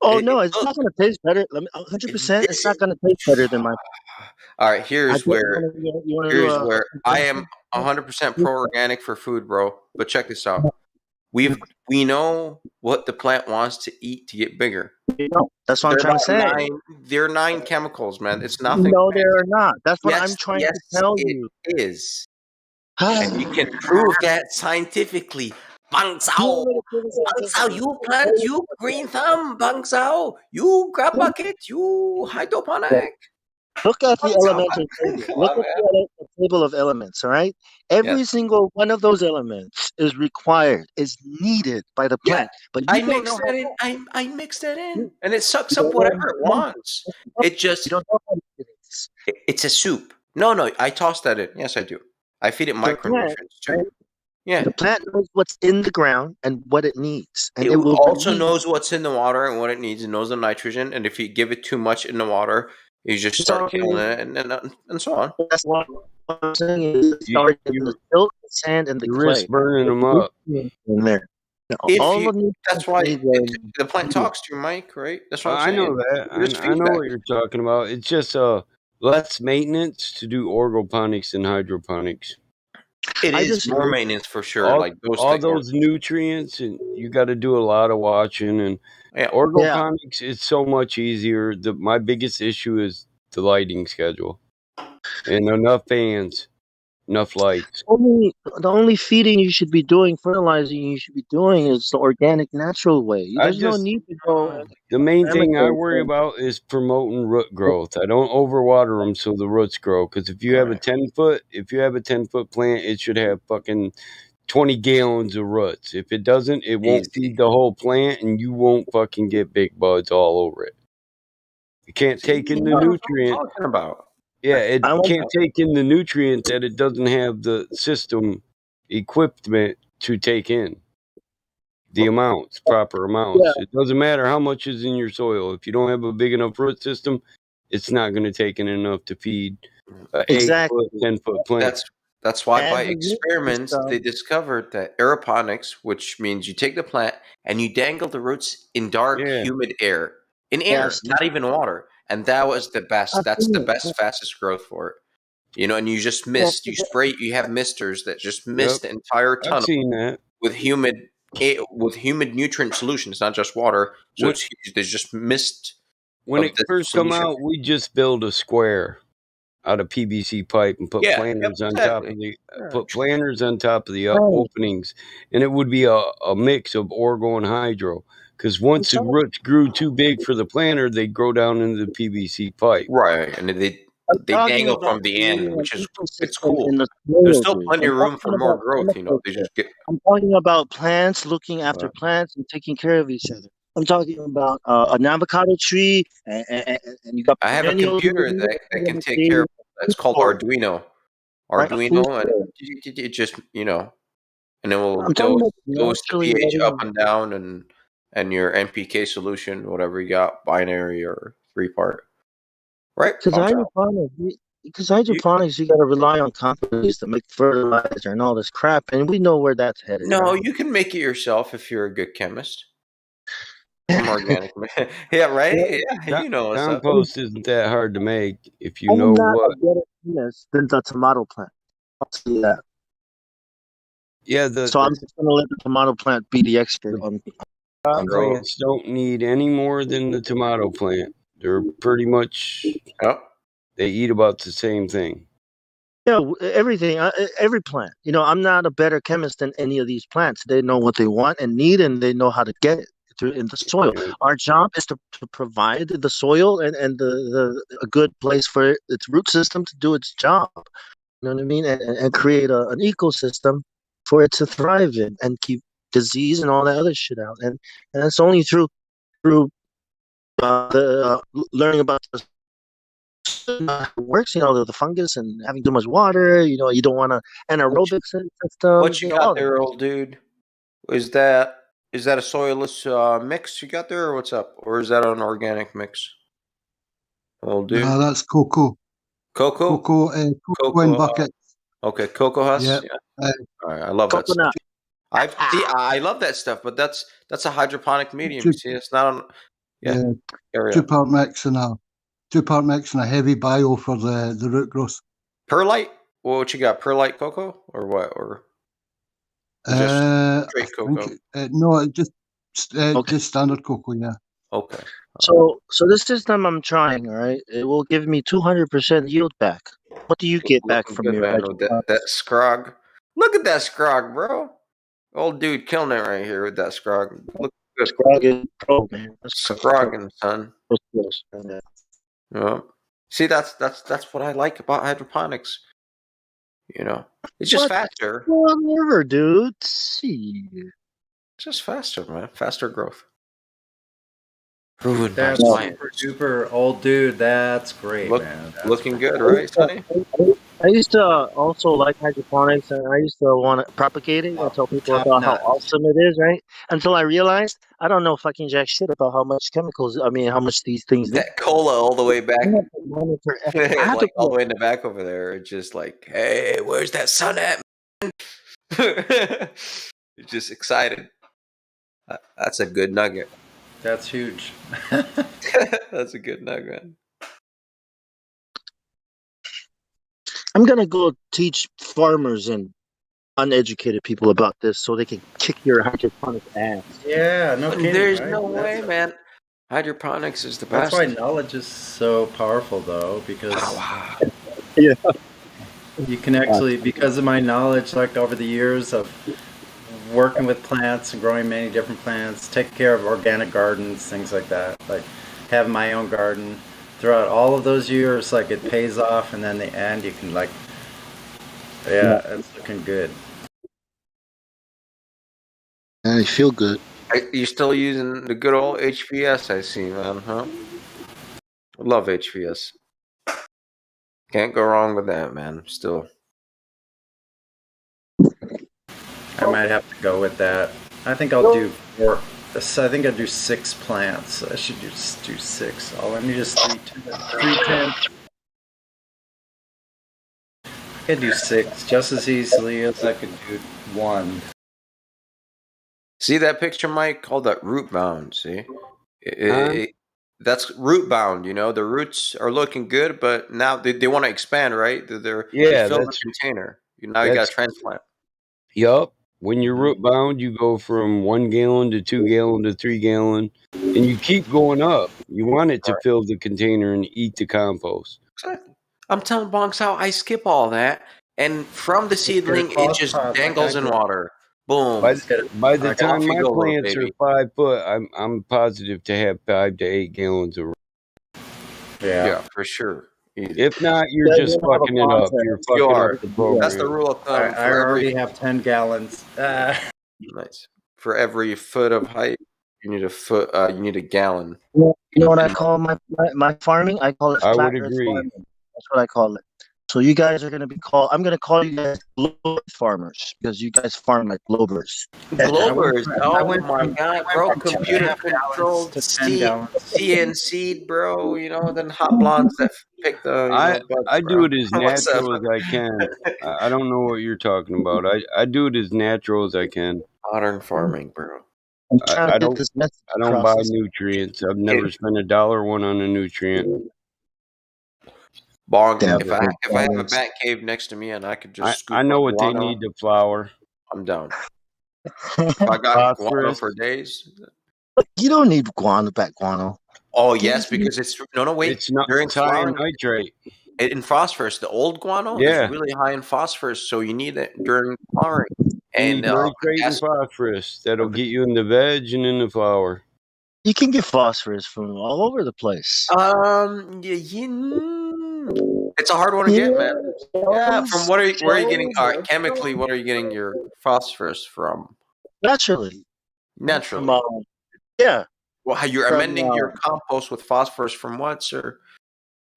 Oh It no, it's look. not gonna taste better. Let me 100%. It's not gonna taste better than my. All right, I get, you wanna do here's a where I am comparison? 100% pro organic for food, bro. But check this out. We know what the plant wants to eat to get bigger. That's what I'm They're trying about to say. they're 9 chemicals, man. It's nothing No, fancy. they're not. That's what I'm Yes, trying yes, to tell it you. is. And you can prove that scientifically. Bang Sao! Bang Sao, you plant, you green thumb, Bang Sao, you grab bucket, you hydroponic. Look at the Bang Sao, elemental man. table. Come Look on, at man. the table of elements, all right? Yes. Every single one of those elements is required, is needed by the Yeah, plant. But I you don't mix know that in. how I mix that in, and it sucks you up don't know whatever it how wants. It you just don't know how it is. it's a soup. No, I toss that in. Yes, I do. I feed it The plant, micronutrients too. right? Yeah. The plant knows what's in the ground and what it needs, and It it will also release. knows what's in the water and what it needs. It knows the nitrogen, and if you give it too much in the water, you just start killing it, and so on. That's what I'm saying is it You, starts in the you, silt, the sand, and the you risk clay. burning them up. In there. If All you, of the that's why nutrients the plant are needed. talks to you, Mike. Right? That's what I'm I saying. know that. There's I know feedback. what you're talking about. It's just less maintenance to do orgoponics and hydroponics. It I is just more maintenance for sure. all Like those all things. those nutrients, and you got to do a lot of watching. And Yeah. orgoponics is so much easier. My biggest issue is the lighting schedule and enough fans, enough lights. the only feeding you should be doing, fertilizing you should be doing is the organic, natural way. There's no need to go The main thing I chemical worry thing. about is promoting root growth. I don't overwater them so the roots grow. Because if you have a 10-foot plant, it should have fucking 20 gallons of roots. If it doesn't, it won't feed the whole plant, and you won't fucking get big buds all over it. You can't take in the What I'm nutrient. talking about. Yeah, it I want- can't take in the nutrient that it doesn't have the system equipment to take in. The amounts, proper amounts. Yeah. It doesn't matter how much is in your soil. If you don't have a big enough root system, it's not going to take in enough to feed an Exactly. 8-foot, 10-foot plant. That's why And by the root experiments system- they discovered that aeroponics, which means you take the plant and you dangle the roots in dark, humid air, Yes. not even water, and that was the best. I've That's seen the it. best, fastest growth for it. You know, and you just mist. You spray. You have misters that just mist the entire I've tunnel seen that. with humid nutrient solution. It's not just water, so there's just mist. When of it this first come solution. out, we just build a square out of PVC pipe and put Yeah, planters yep, on top of exactly. the openings, and it would be a mix of orgo and hydro. Because once the roots grew too big for the planter, they grow down into the PVC pipe. Right, and they talking dangle about from the creating end, which an is it's ecosystem cool. in the There's soil, still dude. plenty I'm of room for talking more about growth. You know, they permaculture. just get. I'm talking about plants looking after plants and taking care of each other. I'm talking about an avocado tree, and you got I have a perennials in computer the that can take care tree, of that. It's called Arduino. right? A food Arduino, and soil. it just and it will I'm talking about dose the naturally pH up letting. and down, and your NPK solution, whatever you got, binary or 3-part. Right? Because hydroponics, you got to rely on companies to make fertilizer and all this crap, and we know where that's headed. No, Right? you can make it yourself if you're a good chemist. Some organic. Yeah, right? Yeah, you know what's up. Compost isn't that hard to make if you I'm know not what. a better chemist than the tomato plant. I'll tell you that. Yeah, So I'm just going to let the tomato plant be the expert on plants don't need any more than the tomato plant. They're pretty much they eat about the same thing. Yeah, everything, every plant. You know, I'm not a better chemist than any of these plants. They know what they want and need, and they know how to get it through in the soil. Our job is to provide the soil and a good place for its root system to do its job. You know what I mean? And create an ecosystem for it to thrive in and keep disease and all that other shit out. And it's only through learning about the works, you know, the fungus and having too much water, you know, you don't want to anaerobic systems. What you got there, old dude? Is that a soilless mix you got there, or what's up? Or is that an organic mix? Old dude. No, that's cocoa. Cocoa? Cocoa in buckets. Okay, cocoa husk. Yeah. All right, I love that stuff. Coconut. I love that stuff, but that's a hydroponic medium. You see, it's not on. Yeah. Carry on. Two-part mix and a heavy bio for the root growth. Perlite? Well, what you got? Perlite cocoa or what? Or just straight cocoa? No, just standard cocoa. Yeah. Okay. So this system I'm trying, all right, it will give me 200% yield back. What do you get back from your that scrog? Look at that scrog, bro. Old dude killing it right here with that scrog. Look good. Scrogging pro, man. Scrogging, son. Yeah. See, that's what I like about hydroponics. You know, it's just faster. Whatever, dude. See. Just faster, man. Faster growth. Proven by That's science. super duper old dude. That's great, man. That's Looking good, right, Sonny? I used to also like hydroponics, and I used to want to propagate it and tell people about how awesome it is, right? Until I realized I don't know fucking jack shit about how much how much these things need. That cola all the way back. I have Like all the way in the back over there. It's just like, hey, where's that sun at, man? You're just excited. That's a good nugget. That's huge. That's a good nugget. I'm gonna go teach farmers and uneducated people about this so they can kick your hydroponic ass. Yeah, no kidding. There's right? no way, man. Hydroponics is the That's best. why knowledge is so powerful, though, because yeah, you can actually, because of my knowledge, like over the years of working with plants and growing many different plants, taking care of organic gardens, things like that, like having my own garden. Throughout all of those years, like it pays off, and then the end, you can like, it's looking good. I feel good. You're still using the good old HVS, I see, man, huh? Love HVS. Can't go wrong with that, man. Still. I might have to go with that. I think I'll do 4. I think I'll do 6 plants. I should just do 6. All I need is 310. I could do 6 just as easily as I could do 1. See that picture, Mike? Called that root bound. See, that's root bound. You know, the roots are looking good, but now they want to expand, right? They fill the container. Now you got to transplant. Yup. When you're root bound, you go from 1 gallon to 2 gallon to 3 gallon, and you keep going up. You want it to fill the container and eat the compost. Exactly. I'm telling Bonks how I skip all that, and from the seedling, it just dangles in water. Boom. By the time my plants are 5 foot, I'm positive to have 5 to 8 gallons of. Yeah, for sure. If not, you're just fucking it up. You're fucking up the program. That's the rule of thumb. I already have 10 gallons. Nice. For every foot of height, you need a foot. You need a gallon. You know what I call my farming? I call it flat earth farming. That's what I call it. So you guys are gonna be called. I'm gonna call you guys globe farmers because you guys farm like globers. Globers. I Oh went my from god, bro. 2.5 Computer gallons controlled to 10 gallons. CNC, bro. You know, then hot blondes that pick the butts, I do bro. it as What's up? natural as I can. I don't know what you're talking about. I do it as natural as I can. Modern farming, bro. I'm trying to I get don't this message I don't across. buy nutrients. I've never spent $1 on a nutrient. Bonking. If Devil I have a dogs. bat cave next to me and I could just scoop I know up what they guano, need to flower. I'm down. If I got guano Phosphorus. for days. You don't need guano. Oh yes, because it's wait. It's not. During It's high in flowering, nitrate. in phosphorus, the old guano is Yeah. really high in phosphorus, so you need it during flowering. You And need nitrate and phosphorus. That'll get you in the veg and in the flower. You can get phosphorus from all over the place. It's a hard one to get, man. Yeah, from where are you getting? All right, chemically, what are you getting your phosphorus from? Naturally. Naturally. Yeah. Well, how you're From, amending your compost with phosphorus from what, sir?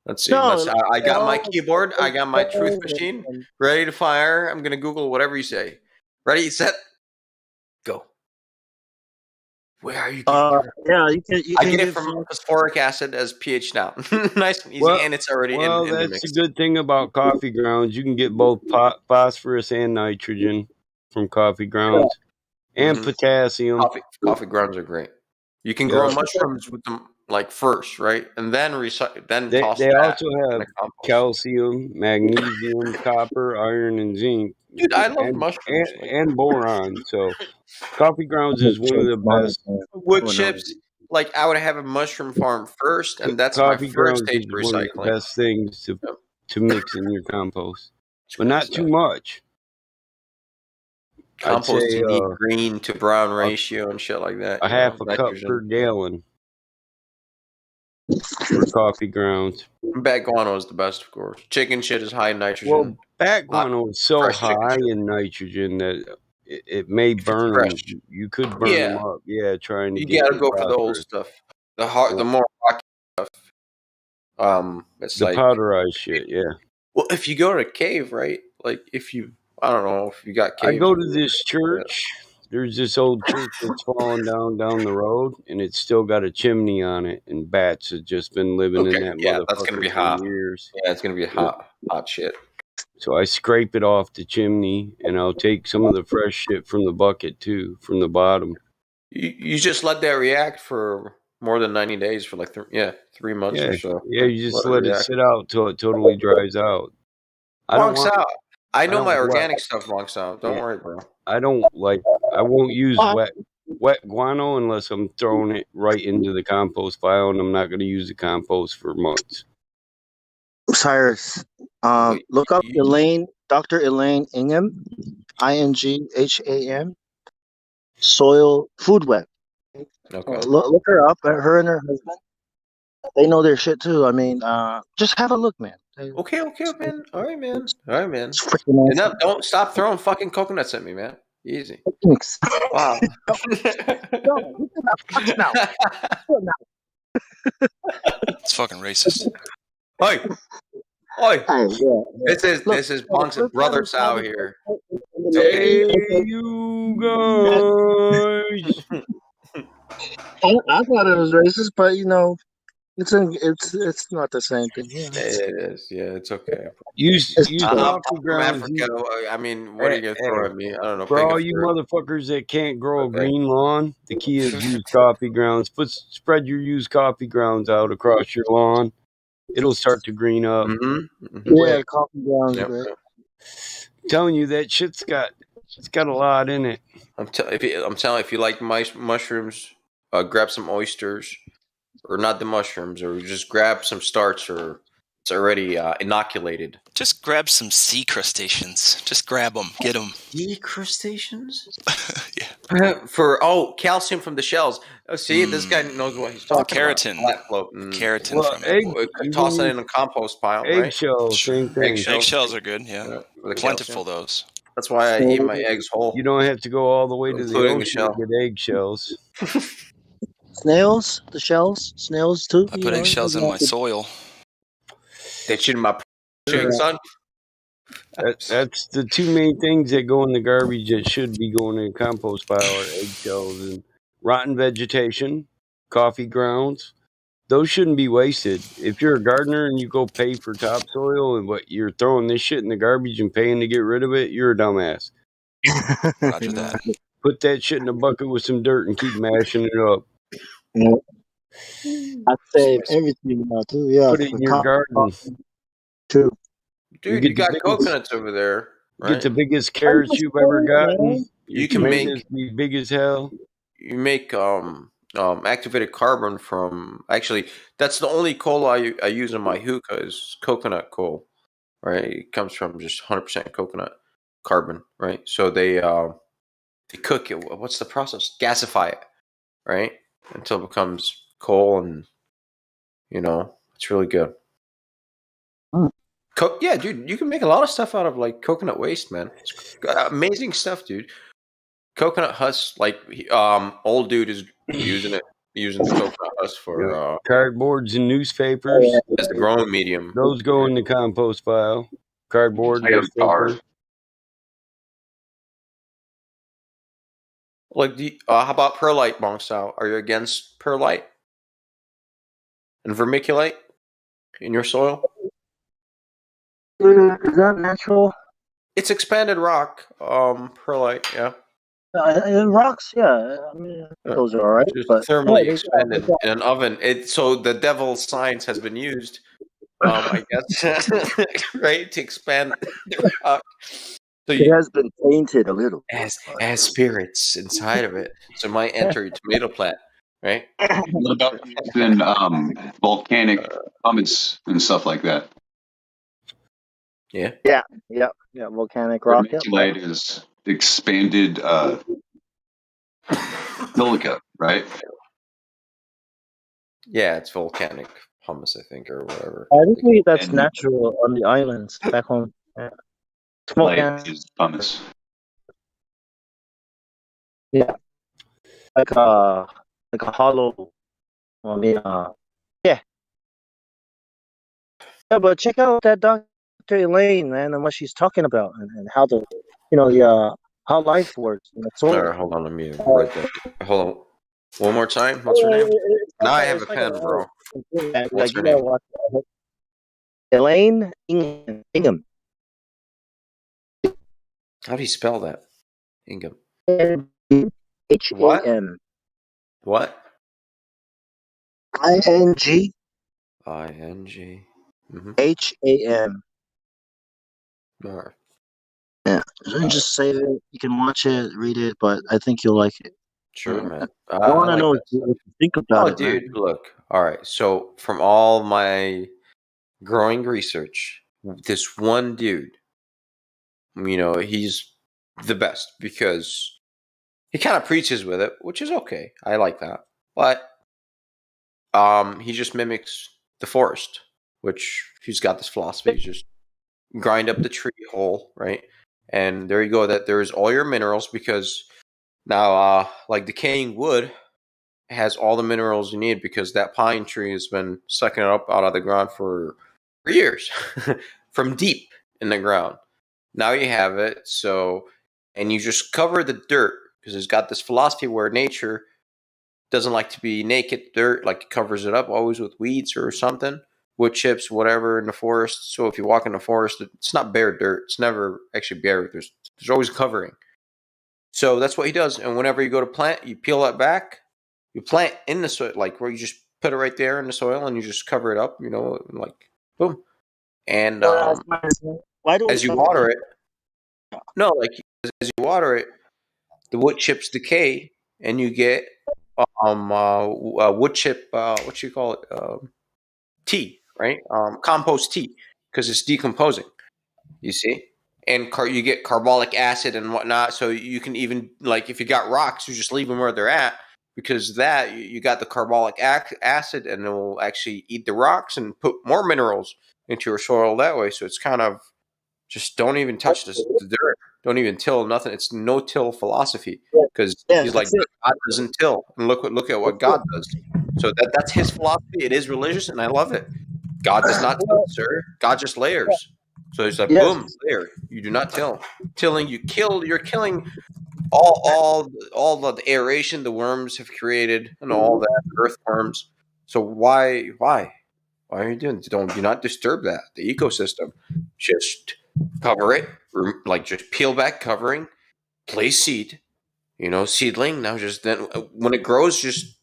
Let's see. No, I got my keyboard. I got my truth machine ready to fire. I'm gonna Google whatever you say. Ready, set, go. Where are you getting yeah, you can I get it from phosphoric acid as pH now. Nice and easy, and it's already in the that's mix. the good thing about coffee grounds. You can get both phosphorus and nitrogen from coffee grounds, and potassium. Coffee grounds are great. You can grow mushrooms with them like first, right, and then toss They that also in have the compost. calcium, magnesium, copper, iron, and zinc. Dude, I love mushrooms. And boron. So, coffee grounds is one of the best. Wood chips. Like I would have a mushroom farm first, and that's my Coffee first grounds stage is of one of the recycling. best things to mix in your compost, but not too much. Compost, I'd say, you need green to brown ratio and shit like that. a half a cup per gallon for coffee grounds. Bat guano is the best, of course. Chicken shit is high in nitrogen. Well, bat guano is so high in nitrogen that it may burn them. You could burn them up. Yeah, trying to you get gotta your go for the old phosphorus. stuff. The more rocky stuff. It's the like powderized shit. Yeah. Well, if you go to a cave, right? Like if you, I don't know if you got caves. I go to this church. There's this old church that's fallen down the road, and it's still got a chimney on it, and bats have just been living in that motherfucker that's gonna be for hot. years. Yeah, it's gonna be hot shit. So I scrape it off the chimney, and I'll take some of the fresh shit from the bucket too, from the bottom. You just let that react for more than 90 days for like 3 months or so. Yeah, you just let it sit out till it totally dries out. Wonks out. I know my don't organic stuff wonks out. Don't worry, bro. I won't use wet guano unless I'm throwing it right into the compost pile, and I'm not going to use the compost for months. Cyrus, look up Dr. Elaine Ingham, Ingham, soil food web. Okay. Look her up. Her and her husband, they know their shit too. I mean, just have a look, man. Okay, man. All right, man. And Awesome. don't stop throwing fucking coconuts at me, man. Easy. Wow. It's fucking racist. Oi. This is Punk's brother Sal here. Hey, you guys. I thought it was racist, but it's not the same thing. Yeah, it is. Yeah, it's okay. Use I'm coffee from grounds. Africa. I mean, what are you gonna throw at me? I don't know. For all you motherfuckers that can't grow a green lawn, the key is use coffee grounds. Spread your used coffee grounds out across your lawn. It'll start to green up. Yeah, coffee grounds. Yep. Telling you that shit's got a lot in it. I'm telling if you like mushrooms, grab some oysters, or not the mushrooms, or just grab some starch, or it's already inoculated. Just grab some sea crustaceans. Just grab them. Get them. Sea crustaceans? Yeah. For calcium from the shells. Oh, see, this guy knows what he's talking about. Keratin from it. Toss it in a compost pile, right? Eggshells, same thing. Eggshells are good, yeah. Plentiful those. That's why I eat my eggs whole. You don't have to go all the way to the Including ocean the to get eggshells. Snails, the shells, snails too. I put eggshells in my soil. They shoot in my chicken, son. That's the two main things that go in the garbage that should be going in the compost pile are eggshells and rotten vegetation, coffee grounds. Those shouldn't be wasted. If you're a gardener and you go pay for topsoil and what you're throwing this shit in the garbage and paying to get rid of it, you're a dumbass. Roger that. Put that shit in a bucket with some dirt and keep mashing it up. Yeah. I save everything now too. Yeah, Put it in your garden. too. Dude, you got coconuts over there, right? Get the biggest carrots you've ever gotten. You can make be big as hell. You make activated carbon from. Actually, that's the only coal I use in my hookah is coconut coal, right? It comes from just 100% coconut carbon, right? So they cook it. What's the process? Gasify it, right? Until it becomes coal, and it's really good. Yeah, dude, you can make a lot of stuff out of like coconut waste, man. It's amazing stuff, dude. Coconut husk, like old dude is using the coconut husk for cardboards and newspapers as the growing medium. Those go in the compost pile. Cardboard, newspaper. Like, how about perlite, Monk style? Are you against perlite and vermiculite in your soil? Is that natural? It's expanded rock, perlite, yeah. Rocks, yeah. I mean, those are alright. Just But thermally expanded in an oven. So the devil's science has been used, I guess, right, to expand the rock. So it has been tainted a little. Has spirits inside of it. So it might enter your tomato plant, right? What about then volcanic pumice and stuff like that? Yeah. Yeah. Volcanic rock. Vermiculite is expanded silica, right? Yeah, it's volcanic pumice, I think, or whatever. I think that's natural on the islands back home. Yeah. Light is pumice. Yeah. Like a hollow. I mean, yeah. Yeah, but check out that Dr. Elaine, man, and what she's talking about, and how the, how life works in the soil. All right, hold on, let me write that. Hold on, one more time. What's her name? Now I have a pen, bro. What's her name? Elaine Ingham. How do you spell that? Ingham. H-A-M. What? I-N-G. I-N-G. H-A-M. All right. Yeah, just say it. You can watch it, read it, but I think you'll like it. Sure, man. I want to know what you think about it, dude, man. Look. All right. So from all my growing research, this one dude, he's the best because he kind of preaches with it, which is okay. I like that. But he just mimics the forest, which he's got this philosophy. He's just grind up the tree whole, right? And there you go. That there's all your minerals because now, like decaying wood has all the minerals you need because that pine tree has been sucking it up out of the ground for years from deep in the ground. Now you have it. So, and you just cover the dirt because it's got this philosophy where nature doesn't like to be naked dirt, like it covers it up always with weeds or something. Wood chips, whatever in the forest. So if you walk in the forest, it's not bare dirt. It's never actually bare. There's always covering. So that's what he does. And whenever you go to plant, you peel that back. You plant in the soil, like where you just put it right there in the soil, and you just cover it up. Like boom. And as you water it, as you water it, the wood chips decay, and you get wood chip. What you call it? Tea. Right? Compost tea, because it's decomposing, you see? And you get carbolic acid and whatnot, so you can even, like, if you got rocks, you just leave them where they're at, because that, you got the carbolic acid, and it will actually eat the rocks and put more minerals into your soil that way, so it's kind of, just don't even touch the dirt, don't even till nothing, it's no-till philosophy, because he's like, God doesn't till, and look at what God does. So that's his philosophy, it is religious, and I love it. God does not till, sir. God just layers. So he's like, boom, layer. You do not till. Tilling, you're killing all the aeration the worms have created and all that earthworms. So why are you doing this? Do not disturb that the ecosystem. Just cover it, like just peel back covering, place seed. Seedling. Now just then when it grows, just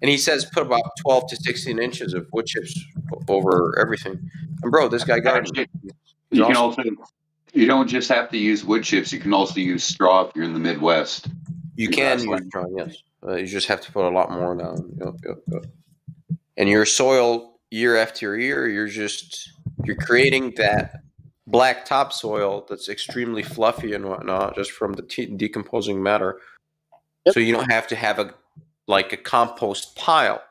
And he says put about 12 to 16 inches of wood chips over everything. And bro, this guy garden. Actually, He's you can awesome. also you don't just have to use wood chips. You can also use straw if you're in the Midwest. You And can use grassland. straw, yes. You just have to put a lot more down. Yep. And your soil year after year, you're creating that black topsoil that's extremely fluffy and whatnot, just from the decomposing matter. So you don't have to have a compost pile.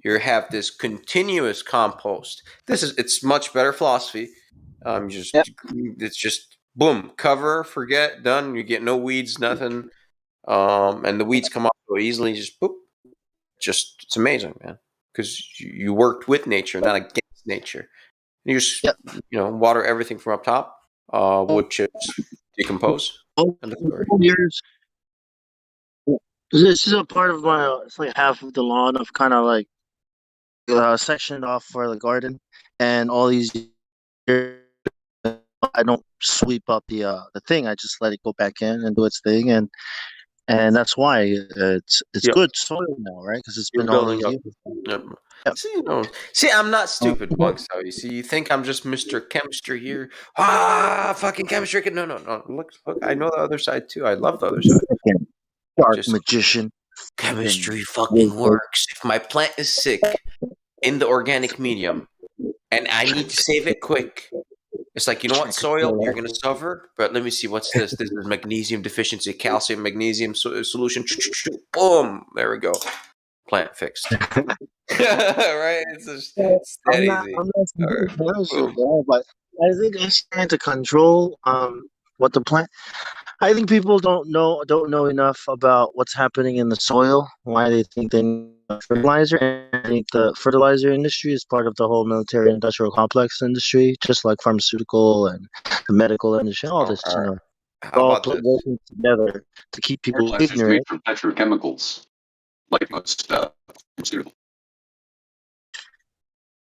You have this continuous compost. It's much better philosophy. It's just boom, cover, forget, done. You get no weeds, nothing. And the weeds come up so easily. Just boop. It's amazing, man. Because you worked with nature, not against nature. You just water everything from up top. Wood chips decompose. End of story. Years. This is a part of my. It's like half of the lawn of kind of like sectioned off for the garden, and all these years, I don't sweep up the thing. I just let it go back in and do its thing, and that's why it's Yep. good soil now, right? Because it's You're been all building these up. years. Yep. See, I'm not stupid, Monk. So you see, you think I'm just Mr. Chemistry here? Fucking chemistry. No. Look. I know the other side too. I love the other side. Dark magician. Chemistry fucking works. If my plant is sick in the organic medium and I need to save it quick, it's like, you know what, soil, you're going to suffer, but let me see, what's this? This is magnesium deficiency, calcium, magnesium solution. Boom. There we go. Plant fixed. Right? It's that easy. I'm not All right. bro, but I think it's trying to control what the plant. I think people don't know enough about what's happening in the soil. Why they think they need fertilizer. And I think the fertilizer industry is part of the whole military industrial complex industry, just like pharmaceutical and the medical industry. All this, How all about this? working together to keep people Fertilizer is made ignorant. from petrochemicals, like most pharmaceutical.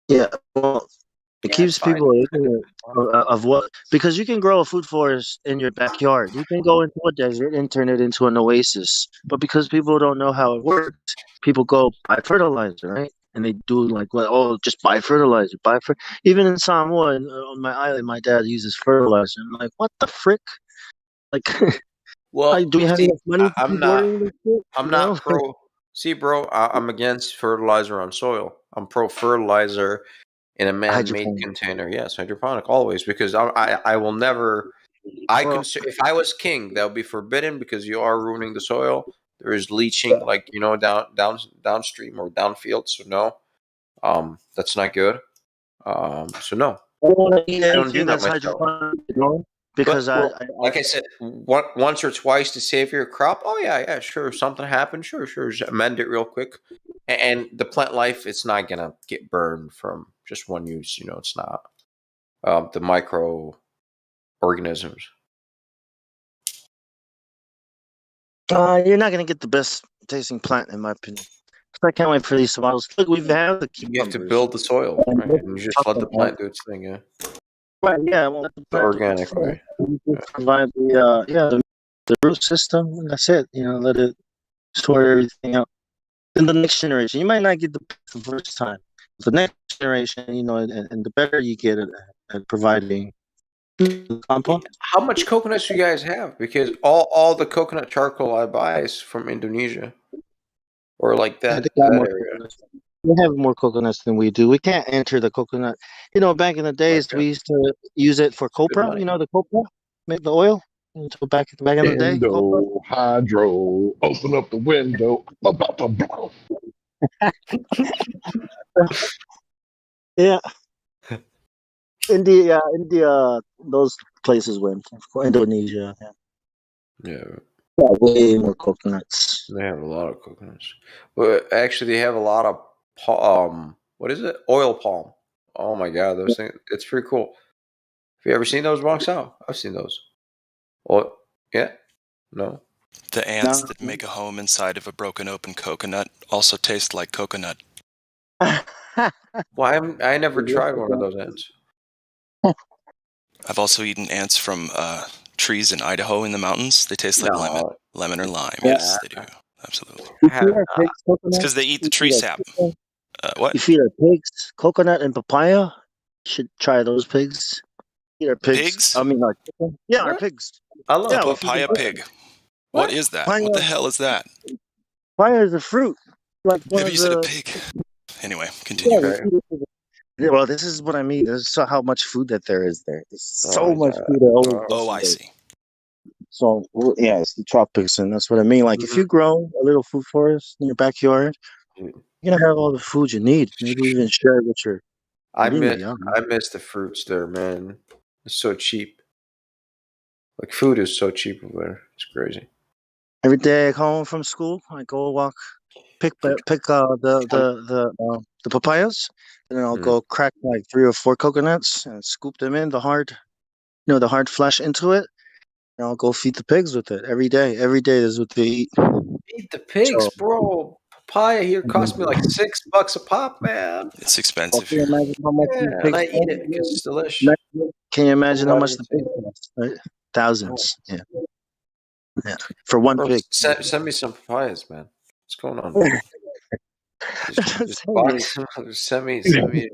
Yeah, well, it keeps people ignorant of what, because you can grow a food forest in your backyard. You can go into a desert and turn it into an oasis. But because people don't know how it works, people go buy fertilizer, right? And they do like, well, oh, just buy fertilizer, Even in Samoa, on my island, my dad uses fertilizer. I'm like, what the frick? Like, Well, do we have see, enough money to I'm keep not. ordering this shit? I'm not pro. See, bro, I'm against fertilizer on soil. I'm pro fertilizer in a man-made Hydroponic. container. Yes, hydroponic always, because I will never. If I was king, that would be forbidden because you are ruining the soil. There is leaching, downstream or downfield. So no, that's not good. So no, I don't want to eat I don't do anything that that's myself. hydroponic, because But like I said, once or twice to save your crop. Oh yeah, sure. If something happened, sure. Just amend it real quick. And the plant life, it's not gonna get burned from just one use. It's not the microorganisms. You're not gonna get the best tasting plant, in my opinion. So I can't wait for these tomatoes. Look, we've had the You have to cucumbers. build the soil, right? And you just let the plant do its thing. Yeah, Right, yeah, well, let the the plant do its organic thing. way. You just provide the root system, and that's it. Let it sort everything out. Then the next generation, you might not get the first time. The next generation, and the better you get at providing compost. How much coconuts do you guys have? Because all the coconut charcoal I buy is from Indonesia or like Yeah, that they got more area. coconuts. They have more coconuts than we do. We can't enter the coconut. Back in the days, we used to use it for copra. money. The copra, make the oil. Back in the day, copra. Endo, hydro, open up the window. I'm about to blow. Yeah. India, those places went. Indonesia. Yeah. Way more coconuts. They have a lot of coconuts. But actually, they have a lot of what is it? Oil palm. Oh my god, those things! It's pretty cool. you ever seen those, Bronx Out? I've seen those. Oh, yeah? No? The ants that make a home inside of a broken open coconut also taste like coconut. Well, I never tried one of those ants. I've also eaten ants from trees in Idaho in the mountains. They taste like lemon or lime. Yeah. Yes, they do. Absolutely. You feed our pigs It's coconut? because they eat the You tree feed our sap. pigs- What? You feed our pigs coconut and papaya? You should try those pigs. Feed our pigs. Pigs? I mean, our chicken. Yeah, our What? pigs. I love A Yeah, we feed papaya them pig. What is that? What the hell is that? Papaya is a fruit. Like one Maybe of you said a the. pig. Anyway, Yeah, continue. we feed it to the- Yeah, well, this is what I mean. This is how much food that there is there. There's so much food that always goes Oh, I there. see. So yeah, it's the tropics, and that's what I mean. Like if you grow a little food forest in your backyard, you're gonna have all the food you need. Maybe even share it with your community. I miss the fruits there, man. It's so cheap. Like food is so cheap over there. It's crazy. Every day I come home from school, I go walk, pick the papayas, and then I'll go crack like 3 or 4 coconuts and scoop them in the hard flesh into it, and I'll go feed the pigs with it every day. Every day is what they eat. Eat the pigs, bro. Papaya here cost me like $6 a pop, man. It's expensive Can you here. imagine how much Yeah, these and pigs I eat it because it's delicious. Can you imagine how Oh, much the pigs cost? Right? Thousands. Yeah. Yeah. For one Bro, pig. send me some papayas, man. What's going on? Just box them. Send me. Hey,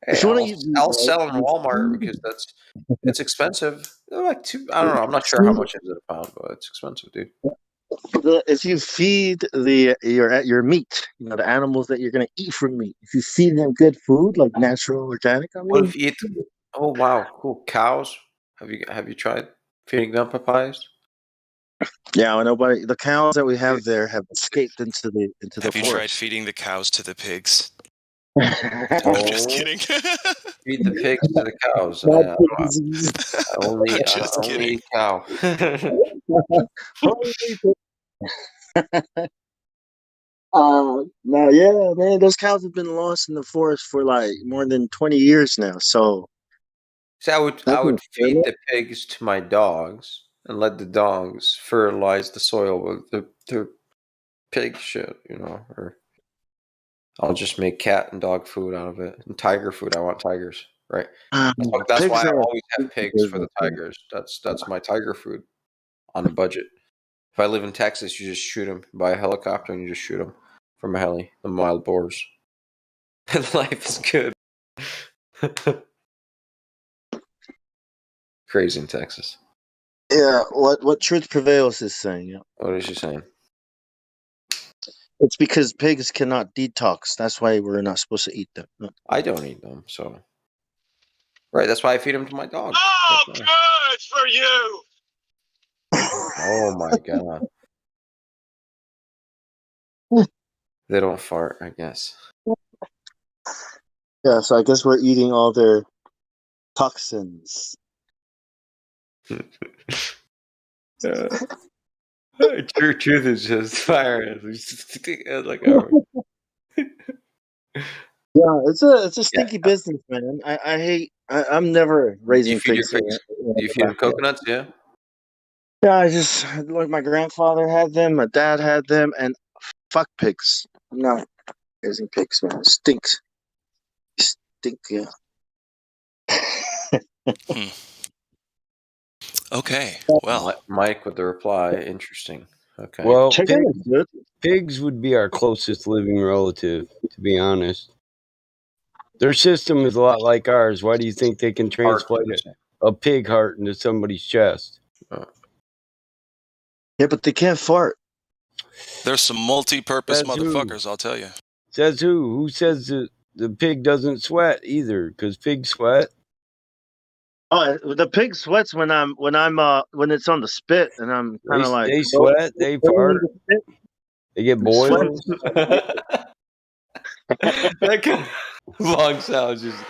If you want to eat I'll sell them in Walmart because it's expensive. They're like I don't know. I'm not sure how much is it a pound, but it's expensive, dude. If you feed your meat, the animals that you're gonna eat from meat, if you feed them good food like natural, organic, What if you eat? Oh wow, cool cows. Have you tried feeding them papayas? yeah, nobody. The cows that we have there have escaped into the Have you tried forest. feeding the cows to the pigs? I'm just kidding. Feed the pigs to the cows. I only Just kidding. eat cow. No, yeah, man, those cows have been lost in the forest for like more than 20 years now. So See, I would feed the pigs to my dogs and let the dogs fertilize the soil with the pig shit, or I'll just make cat and dog food out of it and tiger food. I want tigers, right? That's why I always have pigs for the tigers. That's my tiger food on a budget. If I live in Texas, you just shoot them, buy a helicopter, and you just shoot them from a heli, the wild boars. And life is good. Crazy in Texas. yeah, what truth prevails is saying. Yeah. What is she saying? It's because pigs cannot detox. That's why we're not supposed to eat them. No. I don't eat them, so. Right, that's why I feed them to my dog. Oh, good for you! Oh my god. They don't fart, I guess. Yeah, so I guess we're eating all their toxins. Truth is just fire. Like, Yeah, it's a stinky business, man. I hate. I'm never raising feed your pigs. pigs? Do you feed them coconuts? Yeah. Yeah, I just like my grandfather had them, my dad had them, and fuck pigs. I'm not raising pigs, man. It stinks. Stink, yeah. Okay, well. Mike with the reply. Interesting. Okay. Well, pigs would be our closest living relative, to be honest. Their system is a lot like ours. Why do you think they can transplant a pig heart into somebody's chest? Yeah, but they can't fart. There's some multi-purpose motherfuckers, I'll tell you. Says who? Who says that the pig doesn't sweat either? Because pigs sweat. Oh, the pig sweats when it's on the spit, and I'm kind of like they sweat, they fart, they get boils. That guy, Long Sal's just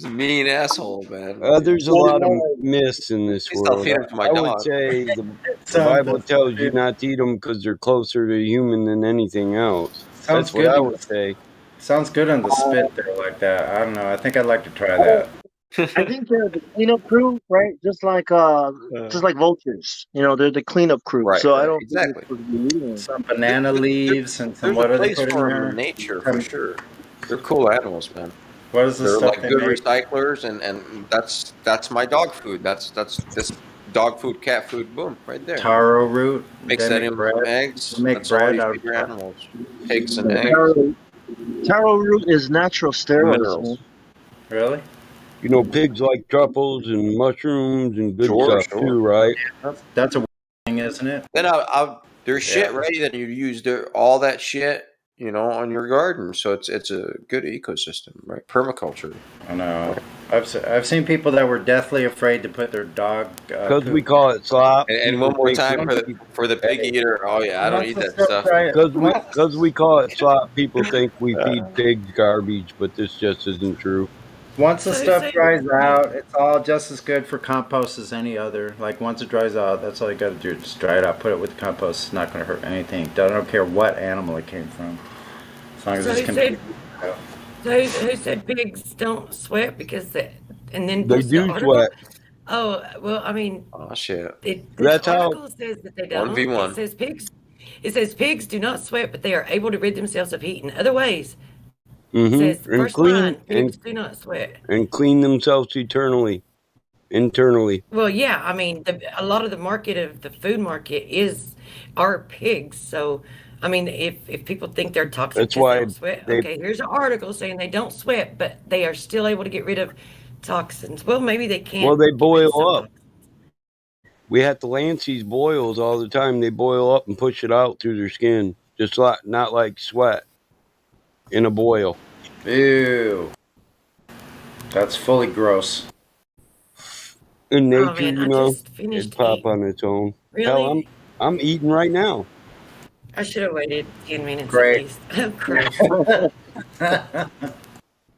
a mean asshole, man. There's a lot of myths in this world. feed 'em to my I would dog. say the Bible tells you not to eat them because they're closer to human than anything else. Sounds That's what good. I would say. Sounds good on the spit there like that. I don't know. I think I'd like to try that. I think they're the cleanup crew, right? Just like vultures. They're the cleanup crew. Right, So I right, don't think they're exactly. supposed to be eating them. Some banana leaves and some, There's a what are they place putting for them in there? nature for sure. They're cool animals, man. What is the They're stuff like they good make? recyclers, and that's my dog food. That's this dog food, cat food. Boom, right there. Taro root. Mix They that make in with bread. some They eggs. make That's all bread you out feed your of animals: pigs and Yeah, eggs, taro root is natural steroids, man. minerals. Really? You know, pigs like truffles and mushrooms and good Sure, stuff sure. too, right? That's a weird thing, isn't it? Then there's shit, right? Then you use all that shit, on your garden. So it's a good ecosystem, right? Permaculture. I know. I've seen people that were deathly afraid to put their dog Because we poop. call it slop. And People one more think time we for the pig eater. Oh yeah, I don't Once eat the that stuff stuff. dries, because we call it slop. People think we feed pigs garbage, but this just isn't true. once the So stuff say dries out, it's all just as good for compost as any other. Like once it dries out, that's all you got to do. Just dry it out, put it with the compost. It's not going to hurt anything. I don't care what animal it came from, as long as So it's he contained. said, who said pigs don't sweat and then They post the do article? sweat. Oh, well, I mean, Oh shit. this That's how. article says that they don't. 1v1. It says pigs do not sweat, but they are able to rid themselves of heat in other ways. It Mm-hmm. says And first clean line, pigs do not sweat. and clean themselves internally. Well, yeah, I mean, a lot of the market of the food market are pigs. So, I mean, if people think they're toxic That's because why they don't sweat, they. okay, here's an article saying they don't sweat, but they are still able to get rid of toxins. Well, maybe they can't. Well, they get rid of some boil up. toxins. We have to lance these boils all the time. They boil up and push it out through their skin, just like not like sweat in a boil. Ew. That's fully gross. In Oh nature, man, I you know, just finished it'd pop eating. on its own. Really? Hell, I'm eating right now. I should have waited 10 minutes Great. at least. Oh, Christ.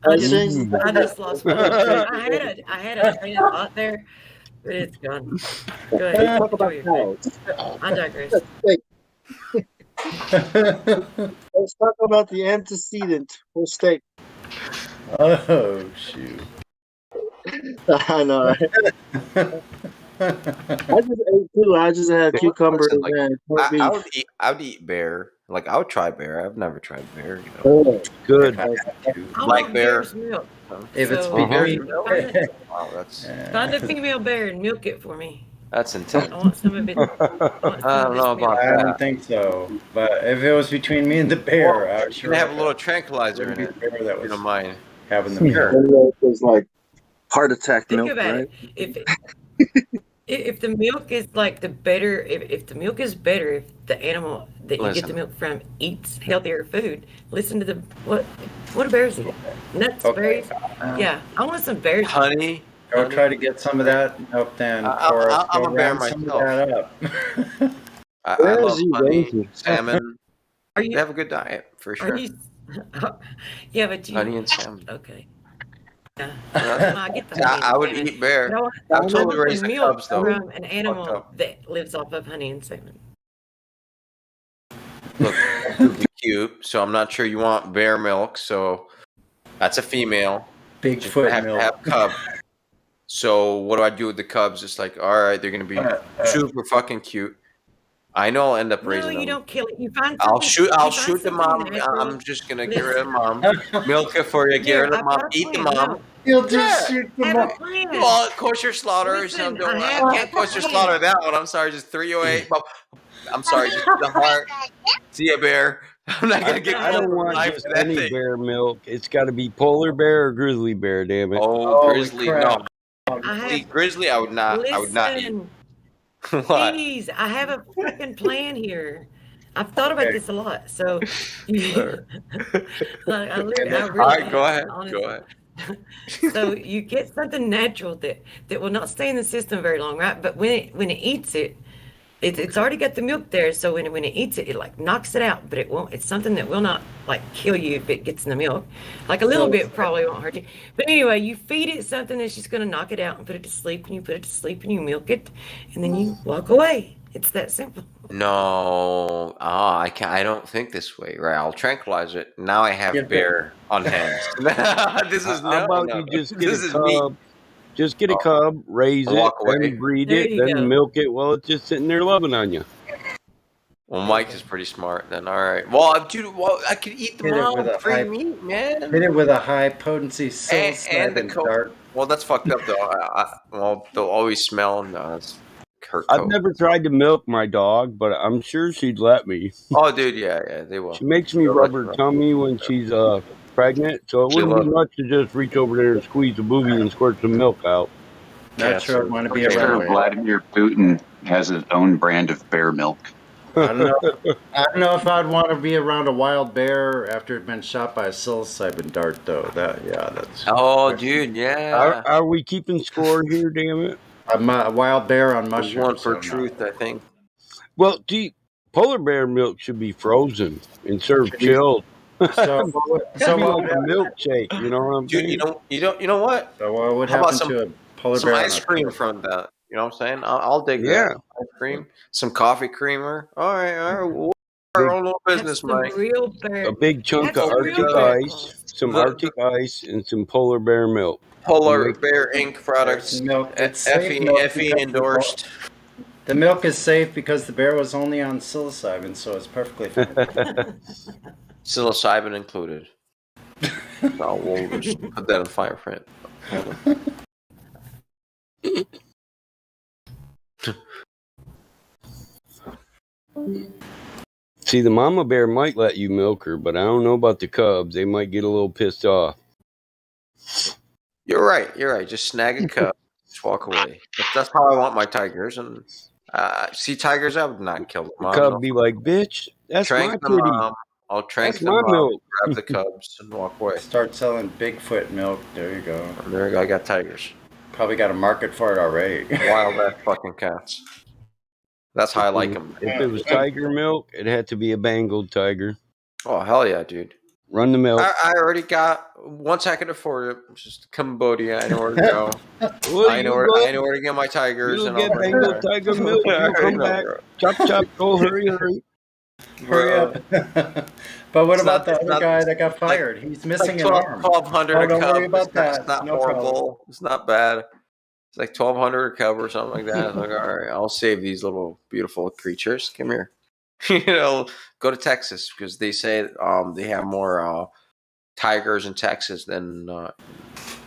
Mm. I just lost my train. I had a train of thought there, but it's gone. Go Let's ahead. talk about Enjoy your food. cows. I digress. Let's talk about the antecedent for steak. Oh shoot. I know, right? I just ate too. I just had cucumbers Listen, like, and corned beef. I would eat bear. Like I would try bear. I've never tried bear. Oh, Good. I Black want bear. bear's milk. If it's So vegan, Wow, that's find a female bear and milk it for me. that's intense. I want some of it. I don't know about I don't that. think so. But if it was between me and the bear, I would You sure can have a little tranquilizer in it. bear that If you was don't mind. having the milk. Sure. it was like heart attack Think milk, about right? it. If the milk is like if the milk is better, if the animal that you get Listen. the milk from eats healthier food, listen to what do bears eat? Nuts, Okay. berries. Yeah, I want some berries. Honey. Go try to get some of that milk then, Forrest. I'm Go a bear round some of myself. that up. I Where love is he honey, raising? salmon. Are They you? have a good diet for Are sure. you? Yeah, but you. Honey and salmon. Okay. Yeah. So Well, I get the honey I and would salmon, eat bear. but I I would totally want raise the the milk cubs though. from an Fucked animal up. that lives off of honey and salmon. Look, it's cute. So I'm not sure you want bear milk. So that's a female. Bigfoot have milk. to have cub. So what do I do with the cubs? It's like, all right, they're gonna be super fucking cute. I know I'll end up No, raising you them. don't kill it. You find I'll something. shoot. You I'll find shoot the something mom. natural. I'm just gonna get rid of Listen, mom. Milk it for you. Get here, rid of I've mom. got a Eat the plan. mom. No, You'll just Yeah. shoot the have a milk. plan. Well, kosher slaughter. Listen, So I I have can't a kosher plan. slaughter that one. I'm sorry. Just 308. I'm sorry. Just the heart. See ya, bear. I'm not gonna get I killed don't for want life just for that any thing. bear milk. It's got to be polar bear or grizzly bear. Damn it. Oh, Holy grizzly. crap. No. I See, have. grizzly. I would not eat. Listen, What? please. I have a freaking plan here. I've thought about Okay. this a lot. So, like, I really All right, go have, ahead. honestly. Go ahead. So you get something natural that will not stay in the system very long, right? But when it eats it, it's already got the milk there. So when it eats it, it like knocks it out, but it won't. It's something that will not like kill you if it gets in the milk. Like a little bit probably won't hurt you. But anyway, you feed it something that's just gonna knock it out and put it to sleep, and you put it to sleep and you milk it, and then you walk away. It's that simple. No, I can't. I don't think this way. Right? I'll tranquilize it. Now I have Get bear on hands. This is How about you just get This a is me. cub Just get a cub, raise And it, walk away. then breed There it, you then go. milk it while it's just sitting there loving on you. Well, Mike is pretty smart then. All right. Well, dude, I could eat them Hit it all. with a Free high, meat, man. hit it with a high potency And the psilocybin coat. dart. Well, that's fucked up though. Well, they'll always smell. No, that's her I've coat. never tried to milk my dog, but I'm sure she'd let me. Oh, dude, yeah, they will. She makes me They'll rub let her you tummy when she's pregnant, so it She'll wouldn't be love it. much to just reach over there and squeeze a booby and squirt some milk out. Not sure I want to be Pretty around sure it. Vladimir Putin has his own brand of bear milk. I don't know if I'd want to be around a wild bear after it'd been shot by a psilocybin dart, though. That's. Oh, dude, yeah. Are we keeping score here? Damn it! A wild bear on There's mushrooms. one for so no. truth, I think. Well, gee, polar bear milk should be frozen and served chilled. So, That'd be what like a milkshake. You know what I'm Dude, saying? you know what? So what would How about happen to a polar some bear? ice cream from that? You know what I'm saying? I'll dig Yeah. that. Ice cream, some coffee creamer. All right. We'll our own little business, Mike. A big chunk of Arctic ice, some Arctic ice, and some polar bear milk. Polar Bear Inc. products. Milk. It's safe milk FE because endorsed. The milk is safe because the bear was only on psilocybin, so it's perfectly fine. Psilocybin included. No, we'll just put that in fine print. See, the mama bear might let you milk her, but I don't know about the cubs. They might get a little pissed off. You're right. Just snag a cup, just walk away. That's how I want my tigers. And see tigers, I would not kill them. The cub be like, bitch, that's trank my the kitty. mom. I'll trank That's the my mom, milk. grab the cubs, and walk away. Start selling Bigfoot milk. There you go. And there you go. I got tigers. Probably got a market for it already. Wild ass fucking cats. That's how I like them. If it was tiger milk, it had to be a Bengal tiger. Oh, hell yeah, dude. Run the milk. I already got, once I can afford it, it's just Cambodia. I know where to go. Well, I know where to get my tigers. You'll and get I'll bring Bengal them tiger milk. I You'll already come know, back. bro. Chop, chop, go, hurry, hurry. Hurry up. But what It's about not- the it's other not- guy that got fired? He's missing an 12, arm. 1,200 Oh, a don't cub. worry about It's not- that. It's not No horrible. problem. It's not bad. It's like 1,200 a cub or something like that. It's like, all right, I'll save these little beautiful creatures. Come here. Go to Texas because they say they have more tigers in Texas than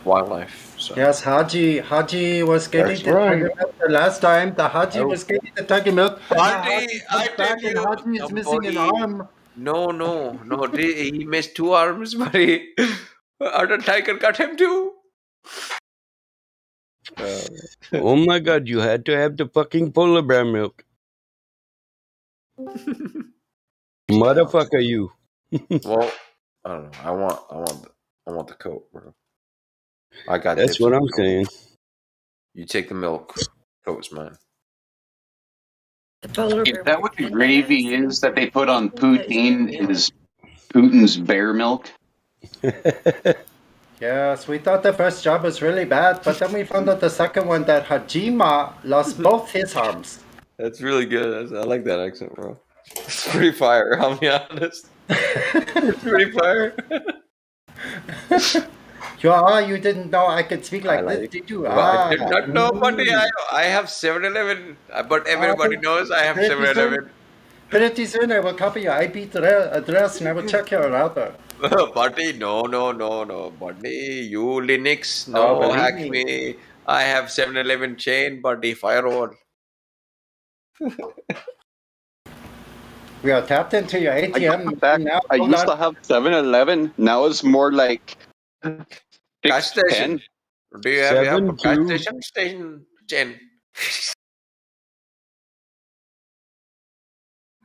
wildlife. So. Yes, Haji was getting That's the tiger milk the last time. The Haji was getting the tiger milk. Haji, I tell you, Haji is missing an arm. No. He missed 2 arms, buddy. Other tiger got him too. Oh my god, you had to have the fucking polar bear milk. Motherfucker, you. Well, I don't know. I want the coat, bro. I got. That's dibs what on I'm the coat. saying. You take the milk. Coat's mine. Is that what the gravy is that they put on poutine? Is Putin's bear milk? Yes, we thought the first job was really bad, but then we found out the second one that Hajima lost both his arms. That's really good. I like that accent, bro. It's pretty fire. I'll be honest. It's pretty fire. You didn't know I could speak like this, did you? I did not know, buddy. I have 7-Eleven, but everybody knows I have 7-Eleven. Pretty soon I will copy your IP address and I will check your router. Buddy, no, buddy. You Linux, Oh, no, believe hack me. me. I have 7-Eleven chain, buddy, firewall. We are tapped into your I ATM. back. Now, I hold used on. to have 7-Eleven. Now it's more like Gas station. 10. Do you have a 7-2. gas station? Station chain.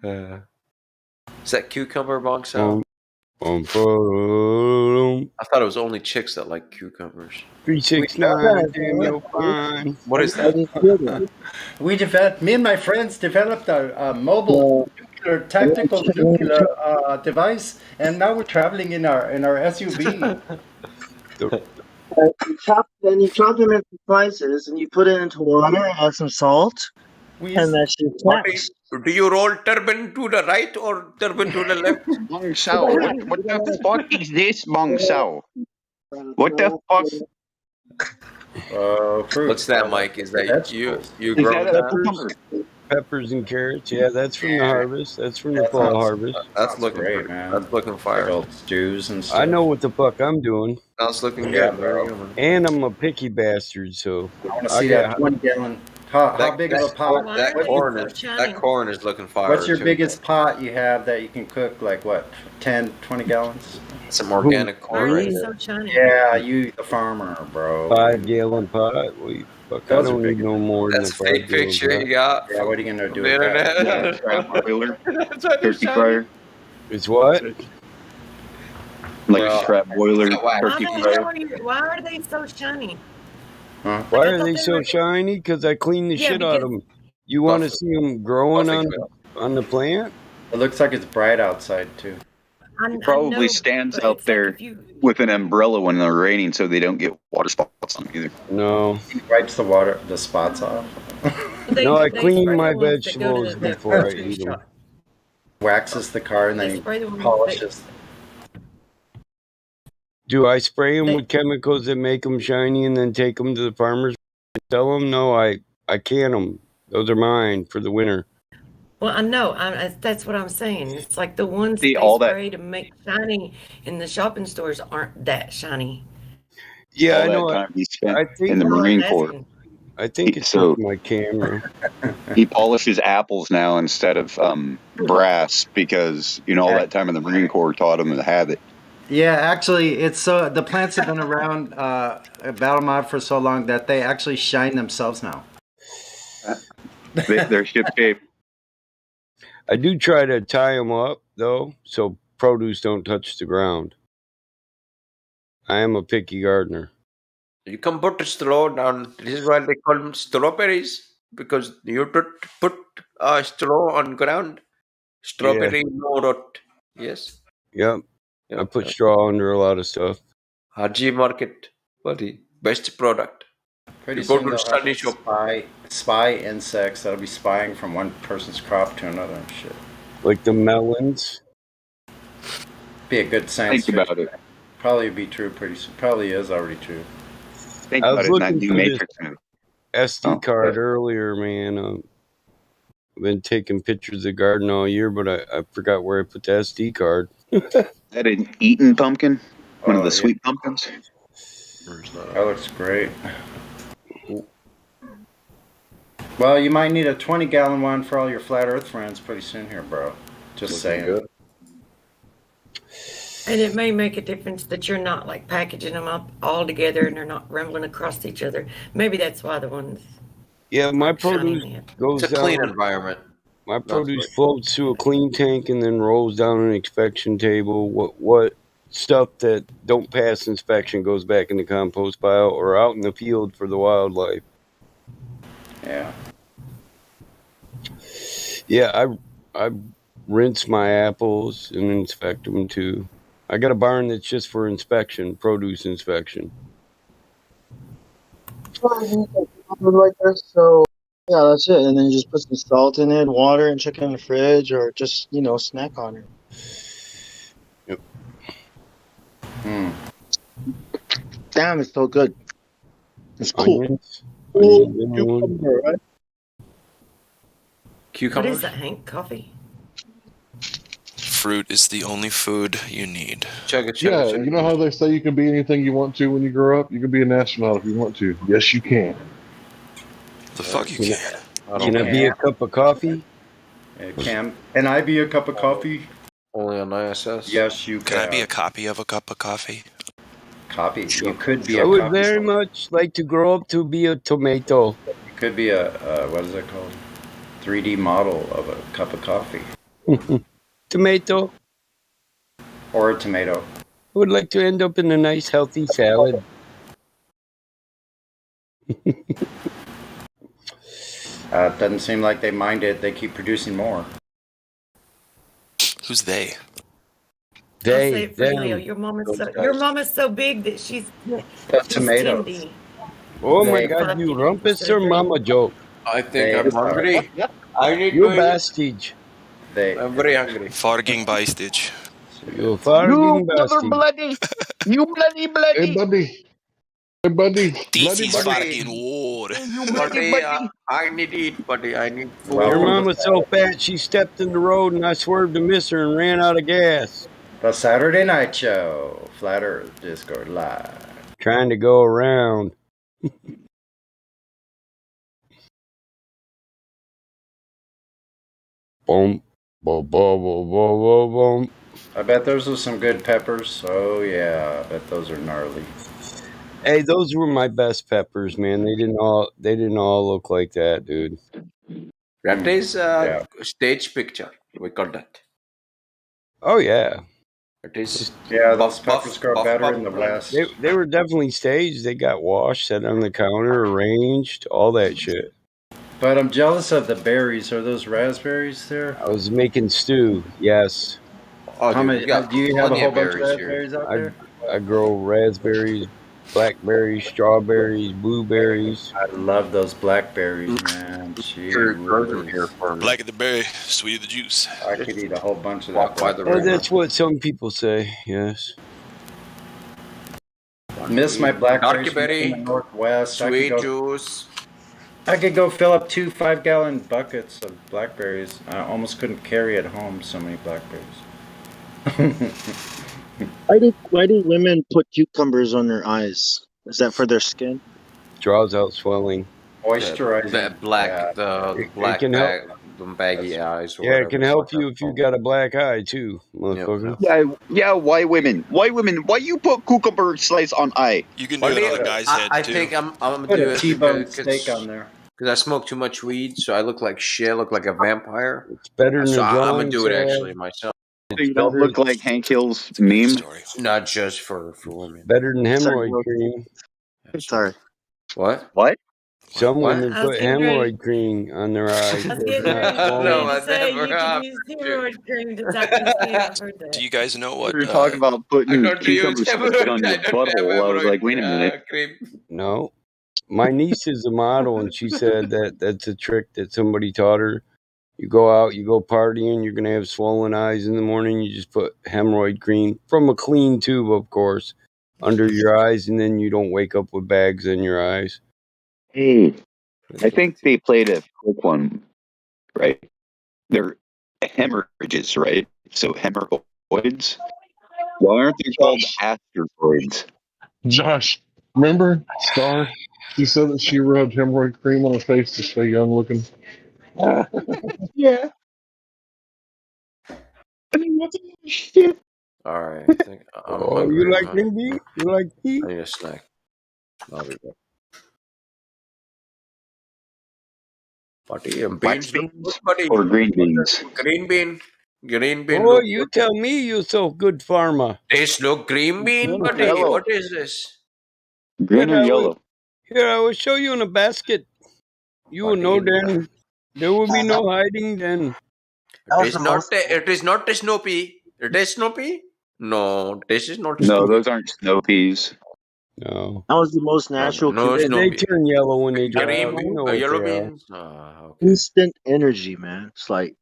Is that cucumber bong sound? I thought it was only chicks that like cucumbers. 369, damn, you're fine. What is that? Me and my friends developed a mobile tactical nuclear device, and now we're traveling in our SUV. Then you chop them into slices and you put it into water, add some salt, and that shit snaps. Do you roll turban to the right or turban to the left? Bong Sao. What the fuck is this, Bong Sao? What the fuck? Fruit. What's that, Mike? Is that you growing that? Peppers and carrots. Yeah, that's from the harvest. That's from the fall harvest. That's looking great, man. That's looking fire. Like old stews and stuff. I know what the fuck I'm doing. That's looking Yeah, good. bro. And I'm a picky bastard, so I want to see that 20 gallon. How big of a pot? That corn is looking fire. What's your too. biggest pot you have that you can cook like what, 10, 20 gallons? Some organic corn right there. Yeah, you the farmer, bro. 5-gallon pot. Well, you fuck, I don't need no more than a That's a fake 5-gallon picture pot. you got. Yeah, what are you gonna do The with internet. that? Turkey fryer. It's what? Like a trap boiler, turkey fryer. Why are they so shiny? Huh? Why are they so shiny? Because I clean the shit out of them. You want to see them growing on the plant? It looks like it's bright outside too. He probably stands out there with an umbrella when they're raining so they don't get water spots on them either. No. He wipes the spots off. No, I clean my vegetables before I eat them. Waxes the car and then he polishes. Do I spray them with chemicals that make them shiny and then take them to the farmers and sell them? No, I can them. Those are mine for the winter. Well, I know. That's what I'm saying. It's like the ones they spray to make shiny in the shopping stores aren't that shiny. Yeah, All I know. that time he spent I think in the Marine Corps. I think it's So- my camera. He polishes apples now instead of brass because all that time in the Marine Corps taught him the habit. Yeah, actually, it's so the plants have been around Battle Mod for so long that they actually shine themselves now. They're ship shape. I do try to tie them up though, so produce don't touch the ground. I am a picky gardener. You can put straw down. This is why they call them strawberries, because you put straw on ground. Strawberry no rot. Yes. Yep. I put straw under a lot of stuff. Haji Market, buddy, best product. Pretty You go soon to they'll Sunny have Shop. spy insects that'll be spying from one person's crop to another and shit. Like the melons. Be a good science Think about fiction. it. Probably be true pretty soon. Probably is already true. Think I about was it in that looking new for Matrix this movie. SD card earlier, man. I've been taking pictures of the garden all year, but I forgot where I put the SD card. That an eaten pumpkin? One of Oh, the yeah. sweet pumpkins? That looks great. Well, you might need a 20-gallon one for all your flat Earth friends pretty soon here, bro. Just saying. good. And it may make a difference that you're not like packaging them up all together and they're not rumbling across each other. Maybe that's why the ones. Yeah, my Shiny produce man. goes It's a down. clean environment. My produce floats through a clean tank and then rolls down an inspection table. What stuff that don't pass inspection goes back in the compost pile or out in the field for the wildlife. Yeah. Yeah, I rinse my apples and inspect them too. I got a barn that's just for inspection, produce inspection. Like this, so yeah, that's it. And then you just put some salt in it, water, and check it in the fridge, or just snack on it. Yep. Damn, it's so good. It's cool. Onions. Cool Onions in one. cucumber, right? What Cucumber? is that, Hank? Coffee? Fruit is the only food you need. Chug it, Yeah, you know how they say you can be anything you want to when you grow up? You can be an astronaut if you want to. Yes, you can. The fuck you can. Can I be a cup of coffee? Can I be a cup of coffee? Only on ISS. Yes, you Can I be a copy of a cup of coffee? Copy. You could be I a would copy. very much like to grow up to be a tomato. You could be a what is it called? 3D model of a cup of coffee. Tomato. Or a tomato. I would like to end up in a nice healthy salad. It doesn't seem like they mind it. They keep producing more. Who's they? I'll say They, it for you, them. Leo. Your mama's so big that she's tomatoes. Cindy. Oh my They- God, you rumpus or mama joke. I think I'm hungry. I need You to eat. bastard. I'm very hungry. Farging by Stitch. You farting bastard. You bloody Hey, buddy. Hey, buddy. This Bloody is buddy. fucking war. Buddy, I need eat, buddy. I need food. Well, Your from mama's so fat she stepped in the road and I swerved to miss her and ran out of gas. the Saturday Night Show, Flat Earth Discord Live. Trying to go around. Boom. Boom, boom, boom, boom, boom, boom. I bet those are some good peppers. Oh yeah, I bet those are gnarly. Hey, those were my best peppers, man. They didn't all look like that, dude. That is a stage picture. We call that. Oh yeah. It is. Yeah, those peppers grow better in the West. They were definitely staged. They got washed, set on the counter, arranged, all that shit. But I'm jealous of the berries. Are those raspberries there? I was making stew. Yes. Oh, How many? Do you have a whole bunch of raspberries out there? I grow raspberries, blackberries, strawberries, blueberries. I love those blackberries, man. Black of the berry, sweet of the juice. I could eat a whole bunch of that. That's what some people say. Yes. Miss my blackberries from Darky the Northwest. sweet juice. I could go fill up 2 5-gallon buckets of blackberries. I almost couldn't carry at home so many blackberries. Why do women put cucumbers on their eyes? Is that for their skin? Draws out swelling. Moisturizing. The black can help. bag, the baggy eyes. Or Yeah, it can help you if you got a black eye too, motherfucker. Yeah, white women. Why you put cucumber slice on eye? You can do it on a guy's head I too. think I'm gonna Put do a it T-bone steak on there. because I smoke too much weed, so I look like shit. I look like a vampire. It's better than So a I'm gonna drawing, do it Chad. actually myself. So you don't look like Hank Hill's meme? Not just for women. Better than hemorrhoid cream. Sorry. What? What? Some What? women I was put getting ready- hemorrhoid cream on their eyes. I was It's getting not ready swollen. No, I to say you never can have. use hemorrhoid cream to tuck your skin. I've heard that. Do you guys know what? We were talking about I putting don't use cucumber slice on your butthole. I was like, wait a minute. cream. No. My niece is a model, and she said that that's a trick that somebody taught her. You go out, you go partying, you're going to have swollen eyes in the morning. You just put hemorrhoid cream from a clean tube, of course, under your eyes, and then you don't wake up with bags in your eyes. Hey, I think they played a quick one, right? They're hemorrhages, right? So hemorrhoids. Why aren't they called asteroids? Josh, remember Star? She said that she rubbed hemorrhoid cream on her face to stay young looking. Yeah. I mean, what the shit? All right, I think I'm hungry. You like man. green bean? You like tea? I need a snack. I'll be back. Buddy, and Wax beans, beans buddy. or green beans? Green bean. Green bean. Oh, look you good. tell me you so good farmer. This look green bean, buddy. Yellow. What is this? Green or Here, yellow? Here, I will show you in a basket. You will know then. There will be no hiding then. It is not. It is not a snow pea. It is snow pea. No, this is not. No, snow those aren't snow peas. No. That was the most natural. No, They, snow they pea. turn yellow when they dry. Green, We know what yellow they are. beans. Okay. Instant energy, man. It's like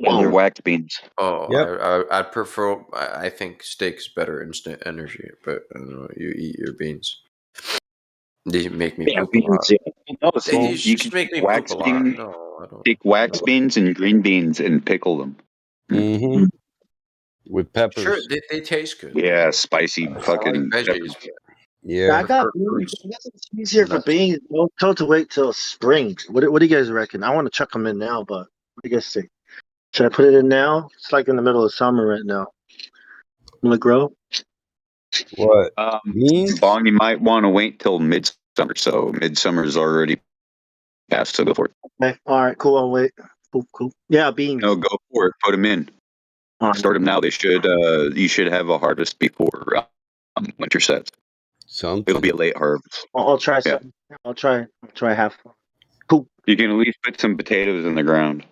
Or wax beans. Oh, Yep. I prefer. I think steak's better instant energy, but you eat your beans. They make me Yeah, poop a lot. beans. Yeah. No, so They you just can make me wax poop a lot. beans. No, I don't. Take wax beans and green beans and pickle them. Mm-hmm. With peppers. Sure, they taste good. Yeah, spicy I like fucking veggies. peppers. Yeah. I got beans. I guess it's easier for beans. Don't tell to wait till spring. What do you guys reckon? I want to chuck them in now, but what do you guys think? Should I put it in now? It's like in the middle of summer right now. Will it grow? What? Beans? Bong, you might want to wait till midsummer. So midsummer's already passed, so go for it. Okay. All right. Cool. I'll wait. Cool. Yeah, beans. No, go for it. Put them in. Start them now. They should. You should have a harvest before winter sets. It'll be a late harvest. I'll try some. I'll try half. Cool. You can at least put some potatoes in the ground.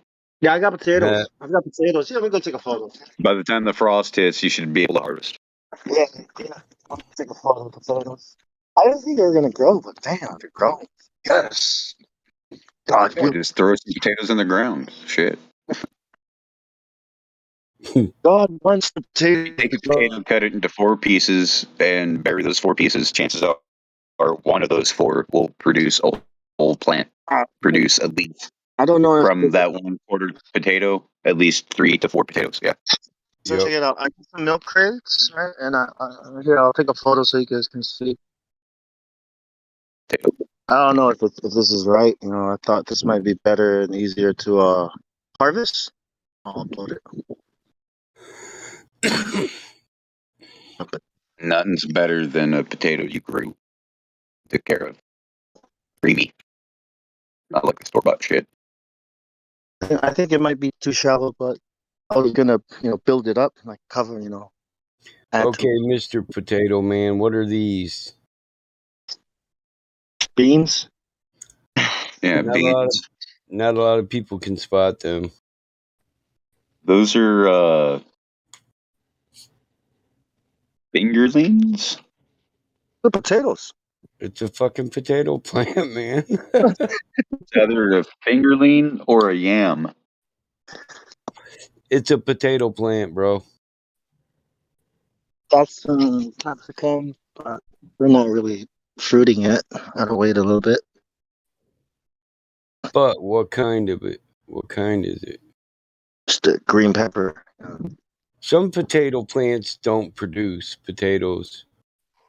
Yeah, I got potatoes. I've got potatoes. Yeah, let me go take a photo. By the time the frost hits, you should be able to harvest. Yeah. I'll take a photo of the potatoes. I didn't think they were gonna grow, but damn, they're growing. Yes. God, Or just throw some potatoes in the ground. Shit. God wants the potato. Take a potato, cut it into 4 pieces, and bury those 4 pieces. Chances are or one of those four will produce a whole plant, produce at least. I don't know from that 1/4 potato, at least 3 to 4 potatoes. Yeah. So check it out. I got some milk crates, right? And here I'll take a photo so you guys can see. I don't know if this is right. You know, I thought this might be better and easier to harvest. I'll upload it. Nothing's better than a potato you grew, took care of. Creamy. Not like the store-bought shit. I think it might be too shallow, but I was gonna, build it up, like cover, Okay, Mr. Potato Man, what are these? Beans. Yeah, beans. Not a lot of people can spot them. Those are fingerlings. The potatoes. It's a fucking potato plant, man. It's either a fingerling or a yam. It's a potato plant, bro. That's capsicum, but we're not really fruiting yet. Gotta wait a little bit. But what kind of it? What kind is it? Just a green pepper. Some potato plants don't produce potatoes.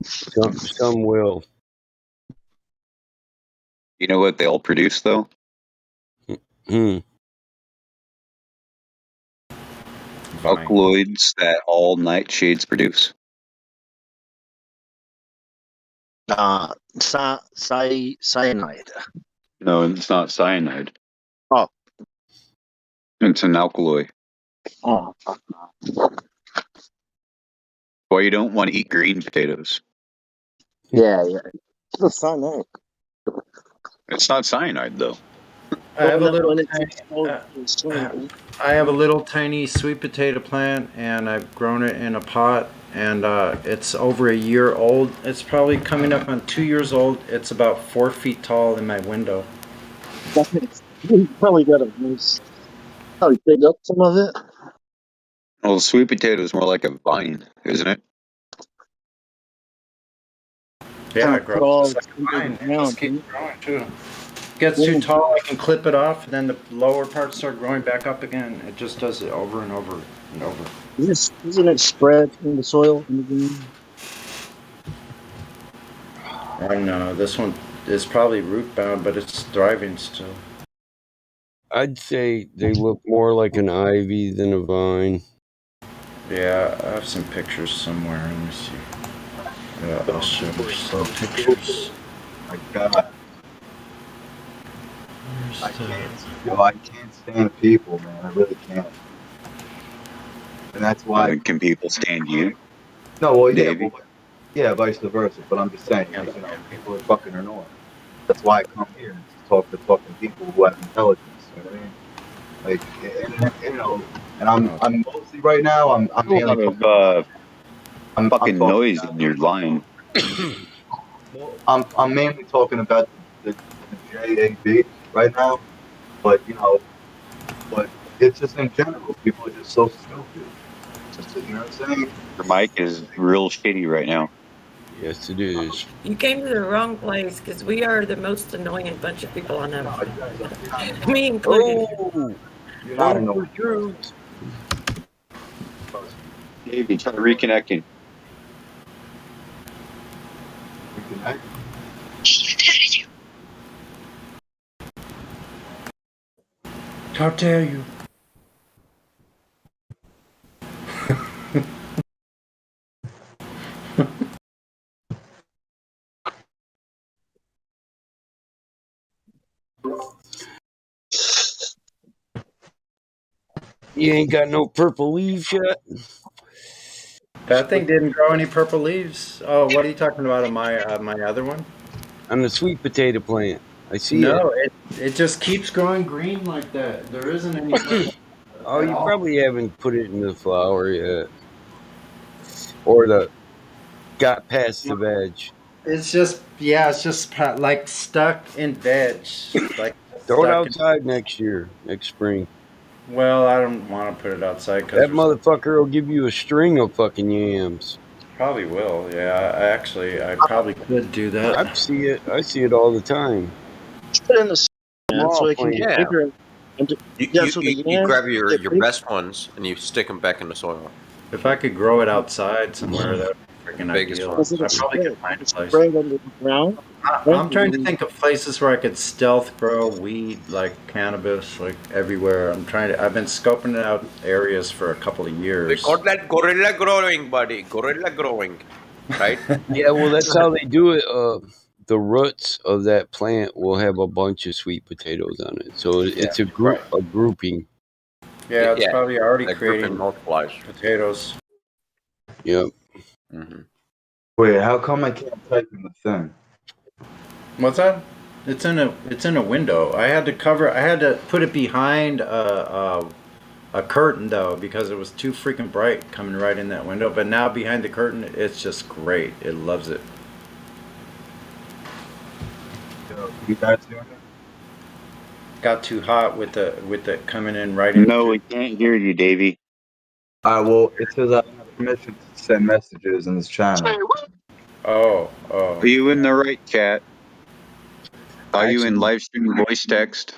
Some will. You know what they all produce, though? Alkaloids that all nightshades produce. Cyanide. No, it's not cyanide. Oh. It's an alkaloid. Oh. Why you don't want to eat green potatoes? Yeah. It's cyanide. It's not cyanide, though. I have a little tiny sweet potato plant, and I've grown it in a pot, and it's over a year old. It's probably coming up on 2 years old. It's about 4 feet tall in my window. You probably got to probably dig up some of it. Well, sweet potato is more like a vine, isn't it? Yeah, it grows just like a vine. It just keeps growing too. Gets too tall, I can clip it off, and then the lower parts start growing back up again. It just does it over and over and over. Isn't it spread in the soil in the green? I don't know. This one is probably root bound, but it's thriving still. I'd say they look more like an ivy than a vine. Yeah, I have some pictures somewhere. Let me see. Yeah, I'll show you some pictures. My God. I can't stand people, man. I really can't. And that's why. Can people stand you? No, well, yeah, Davey? vice versa. But I'm just saying, people are fucking annoying. That's why I come here to talk to fucking people who have intelligence. You know what I mean? And I'm mostly right now. I'm mainly I'm fucking noise in your line. I'm mainly talking about the JAB right now, but it's just in general, people are just so stupid. You know what I'm saying? Your mic is real shitty right now. Yes, it is. You came to the wrong place because we are the most annoying bunch of people I know. Me included. You're not annoying. Davey, try reconnecting. Reconnect? How dare you? You ain't got no purple leaves yet? That thing didn't grow any purple leaves. Oh, what are you talking about on my other one? On the sweet potato plant. I see No, it just keeps growing green like that. There isn't any purple. Oh, you probably haven't put it in the flower yet. Or got past the veg. It's just like stuck in veg. Like Throw it outside next spring. Well, I don't want to put it outside because that motherfucker will give you a string of fucking yams. Probably will. Yeah, I probably could do that. I see it. I see it all the time. Just put it in the soil, man, Small so it can get plant. Yeah. bigger. So the You yams grab your, get your big. best ones and you stick them back in the soil. If I could grow it outside somewhere, that would be freaking Biggest ideal. ones. Because I it'll probably spread. could find a It'll place. spread under the ground. I'm trying to think of places where I could stealth grow weed like cannabis, like everywhere. I've been scoping out areas for a couple of We years. call that gorilla growing, buddy. Gorilla growing. Right? Yeah, well, that's how they do it. The roots of that plant will have a bunch of sweet potatoes on it, so it's a group, a grouping. Yeah, it's probably already that creating grouping multiplies. potatoes. Yep. Mm-hmm. Wait, how come I can't type in the thing? What's that? It's in a window. I had to put it behind a curtain though because it was too freaking bright coming right in that window. But now behind the curtain, it's just great. It loves it. You guys doing it? Got too hot with the coming in right in. No, we can't hear you, Davey. Well, it says I don't have permission to send messages in this channel. Oh. Are you in the right chat? Are you in Livestream voice text?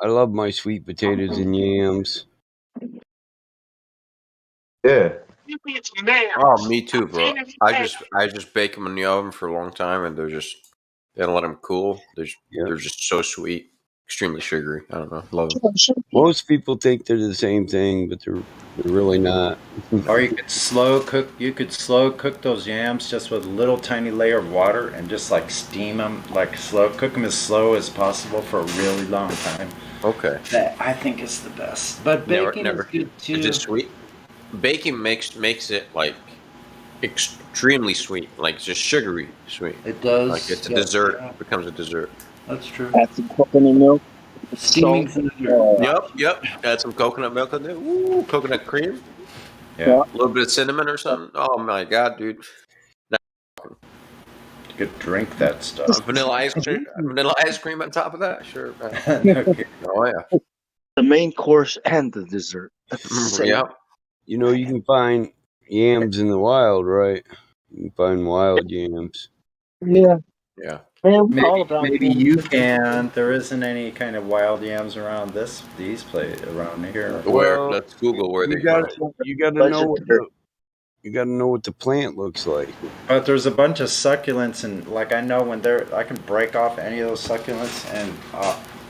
I love my sweet potatoes and yams. Yeah. Oh, me too, bro. I just bake them in the oven for a long time, and they don't let them cool. They're just so sweet, extremely sugary. I don't know, love them. Most people think they're the same thing, but they're really not. Or you could slow cook those yams just with a little tiny layer of water and just like steam them, cook them as slow as possible for a really long time. Okay. That I think is the best. But baking is good too. Is it sweet? Baking makes it like extremely sweet, like just sugary sweet. It does. Like it's a dessert. It becomes a dessert. That's true. Add some coconut milk. Steaming Yep. Add some coconut milk in there. Ooh, coconut cream. Yeah. A little bit of cinnamon or something. Oh my god, dude. You could drink that stuff. Vanilla ice cream on top of that. Sure. Okay. Oh yeah. The main course and the dessert. Yeah. You know, you can find yams in the wild, right? You can find wild yams. Yeah. Yeah. Maybe you can. There isn't any kind of wild yams around these places around here. Where? Let's Google where they You gotta know what the plant looks like. But there's a bunch of succulents, and like I know I can break off any of those succulents, and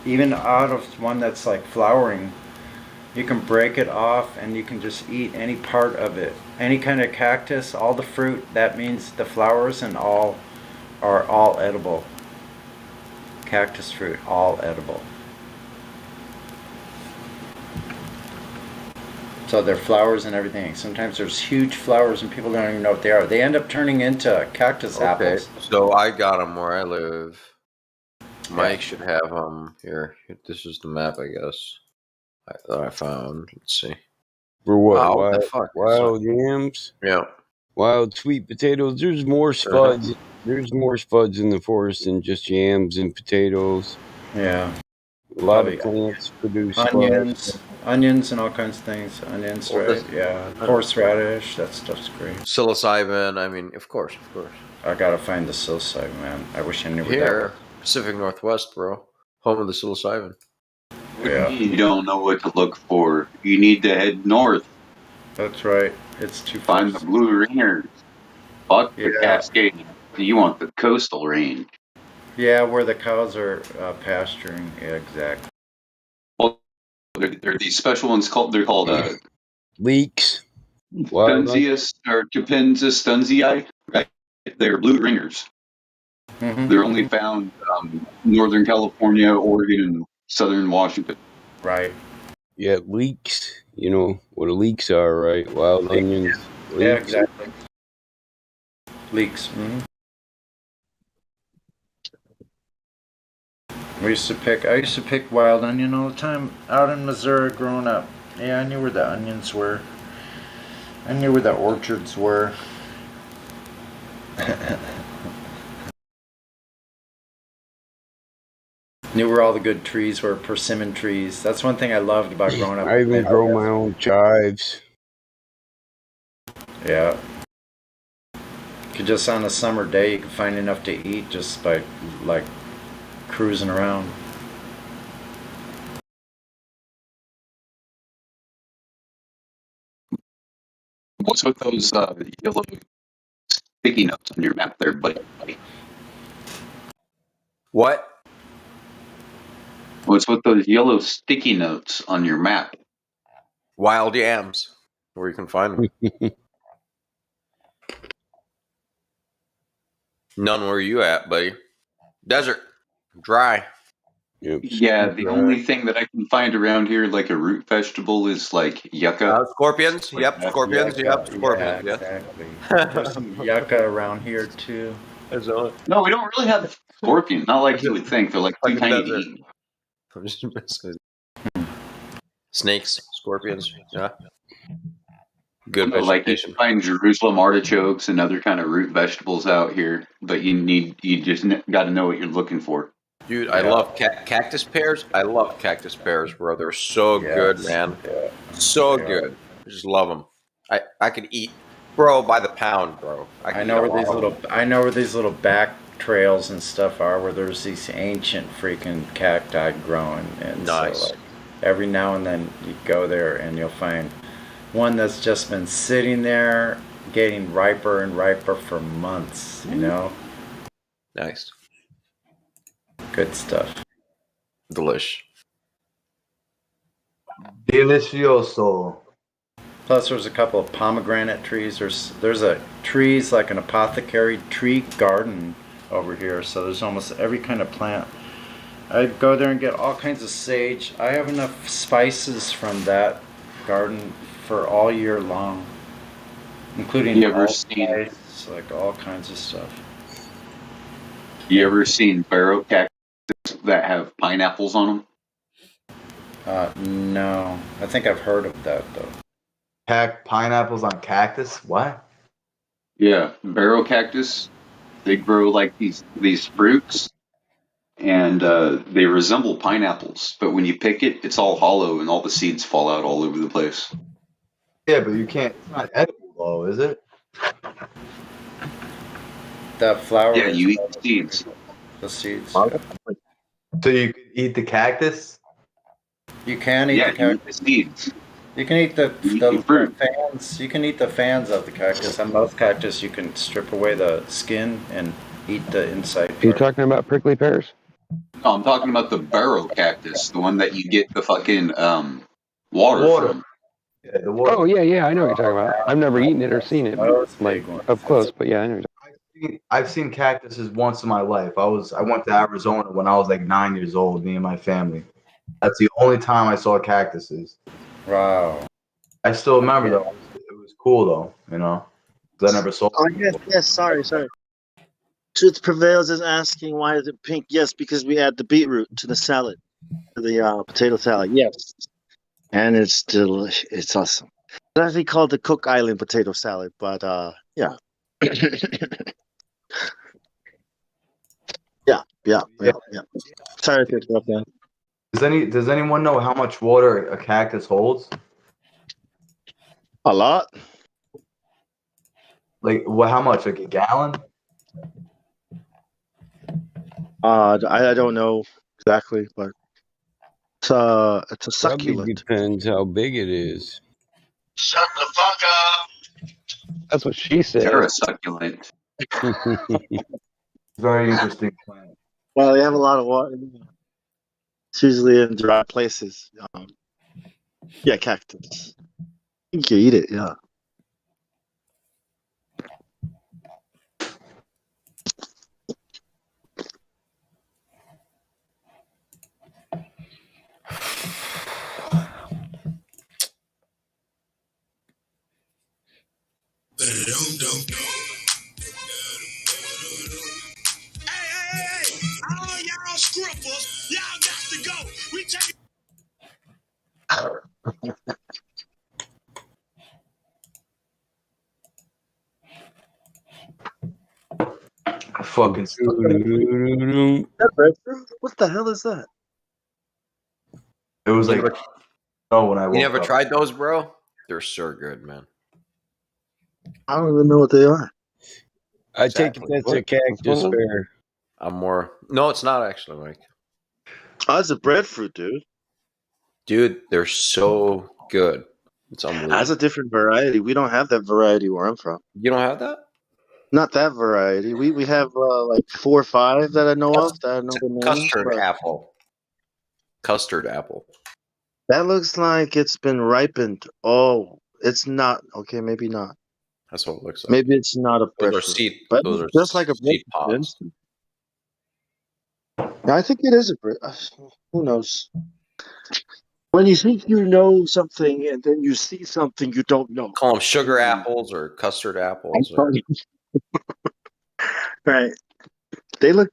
even out of one that's like flowering, you can break it off, and you can just eat any part of it. Any kind of cactus, all the fruit. That means the flowers and all are all edible. Cactus fruit, all edible. So they're flowers and everything. Sometimes there's huge flowers and people don't even know what they are. They end up turning into cactus apples. So I got them where I live. Mike should have them here. This is the map, I guess. That I found. Let's see. For what? Wow, what the fuck? Wild yams? Yeah. Wild sweet potatoes. There's more spuds. There's more spuds in the forest than just yams and potatoes. Yeah. A lot of plants produce onions and all kinds of things. Onions, right? Yeah. Horseradish, that stuff's great. Psilocybin, I mean, of course. I gotta find the psilocybin, man. I wish I knew where that Here, Pacific Northwest, bro. Home of the psilocybin. Yeah. You don't know what to look for. You need to head north. That's right. It's too Find the blue ringers. Fuck the Cascade. You want the coastal range. Yeah, where the cows are pasturing. Yeah, exactly. Well, there are these special ones they're called leeks. Stunzius or Capenza stunzii, right? They're blue ringers. Mm-hmm. They're only found Northern California, Oregon, and Southern Washington. Right. Yeah, leeks. You know what leeks are, right? Wild onions. Leeks. Yeah, exactly. Leeks. Mm-hmm. I used to pick wild onion all the time out in Missouri growing up. Yeah, I knew where the onions were. I knew where the orchards were. Knew where all the good trees were, persimmon trees. That's one thing I loved about growing up. I even grow my own chives. Yeah. could just on a summer day, you can find enough to eat just by like cruising around. What's with those yellow sticky notes on your map there, buddy? What? What's with those yellow sticky notes on your map? Wild yams, where you can find them. None where you at, buddy. Desert. Dry. Yep, yeah, the only thing that I can find around here, like a root vegetable, is like yucca. Scorpions. Like Yep, that. scorpions. Yucca, Yep, scorpions. yeah, Yeah, exactly. There's some yucca around here too. No, we don't really have scorpions. Not like you would think. They're like too Fucking tiny to desert. eat. I'm just messing. Snakes, scorpions. Yeah. Good Like you vegetation. can find Jerusalem artichokes and other kind of root vegetables out here, but you just got to know what you're looking for. Dude, I love cactus pears. I love cactus pears, bro. They're so good, man. Yeah. So good. I just love them. I could eat, bro, by the pound, bro. I know where these little back trails and stuff are, where there's these ancient freaking cacti growing, and Nice. so like every now and then you go there and you'll find one that's just been sitting there, getting riper and riper for months. You know. Nice. Good stuff. Delish. Delicioso. Plus, there's a couple of pomegranate trees. There's a trees like an apothecary tree garden over here. So there's almost every kind of plant. I go there and get all kinds of sage. I have enough spices from that garden for all year long, including allspice, like all kinds of stuff. You ever seen barrow cactus that have pineapples on them? No, I think I've heard of that though. Pineapples on cactus? What? Yeah, barrow cactus. They grow like these fruits, and they resemble pineapples. But when you pick it, it's all hollow, and all the seeds fall out all over the place. Yeah, but you can't. It's not edible though, is it? That flower. Yeah, you eat the seeds. The seeds. So you could eat the cactus? You can eat the cactus. Seeds. You can eat the fans. You can eat the fans of the cactus. On most cactus, you can strip away the skin and eat the inside part. Are you talking about prickly pears? No, I'm talking about the barrow cactus, the one that you get the fucking water from. Yeah, the water. Oh yeah, I know what you're talking about. I've never eaten it or seen it, like up close, but yeah, I know. I've seen cactuses once in my life. I went to Arizona when I was like 9 years old, me and my family. That's the only time I saw cactuses. Wow. I still remember though. It was cool though, you know. 'Cause I never saw. Oh yes. Sorry. Truth Prevails is asking why is it pink? Yes, because we add the beetroot to the salad, to the potato salad. Yes, and it's delicious. It's awesome. It's actually called the Cook Island potato salad, but yeah. Yeah. Sorry to interrupt that. Does anyone know how much water a cactus holds? A lot. Like how much? Like a gallon? I don't know exactly, but it's a succulent. Probably depends how big it is. Shut the fuck up. That's what she said. They're a succulent. Very interesting plant. Well, they have a lot of water. It's usually in dry places. Yeah, cactus. You can eat it, yeah. Hey, all y'all scrippers, y'all got to go. We take Fucking what the hell is that? It was like when I woke You never up. tried those, bro? They're so good, man. I don't even know what they are. I take it that's a cactus bear. I'm more. No, it's not actually, Mike. Oh, it's a breadfruit, dude. Dude, they're so good. It's unbelievable. That's a different variety. We don't have that variety where I'm from. You don't have that? Not that variety. We have like 4 or 5 that I know of. That I know the names. Custard apple. Custard apple. That looks like it's been ripened. Oh, it's not. Okay, maybe not. That's what it looks like. Maybe it's not a Those are breadfruit. seed. But Those are just like a seed breadfruit. pods. Yeah, I think it is a bread. Who knows? When you think you know something and then you see something you don't know. Call them sugar apples or custard apples. Or... Right. They look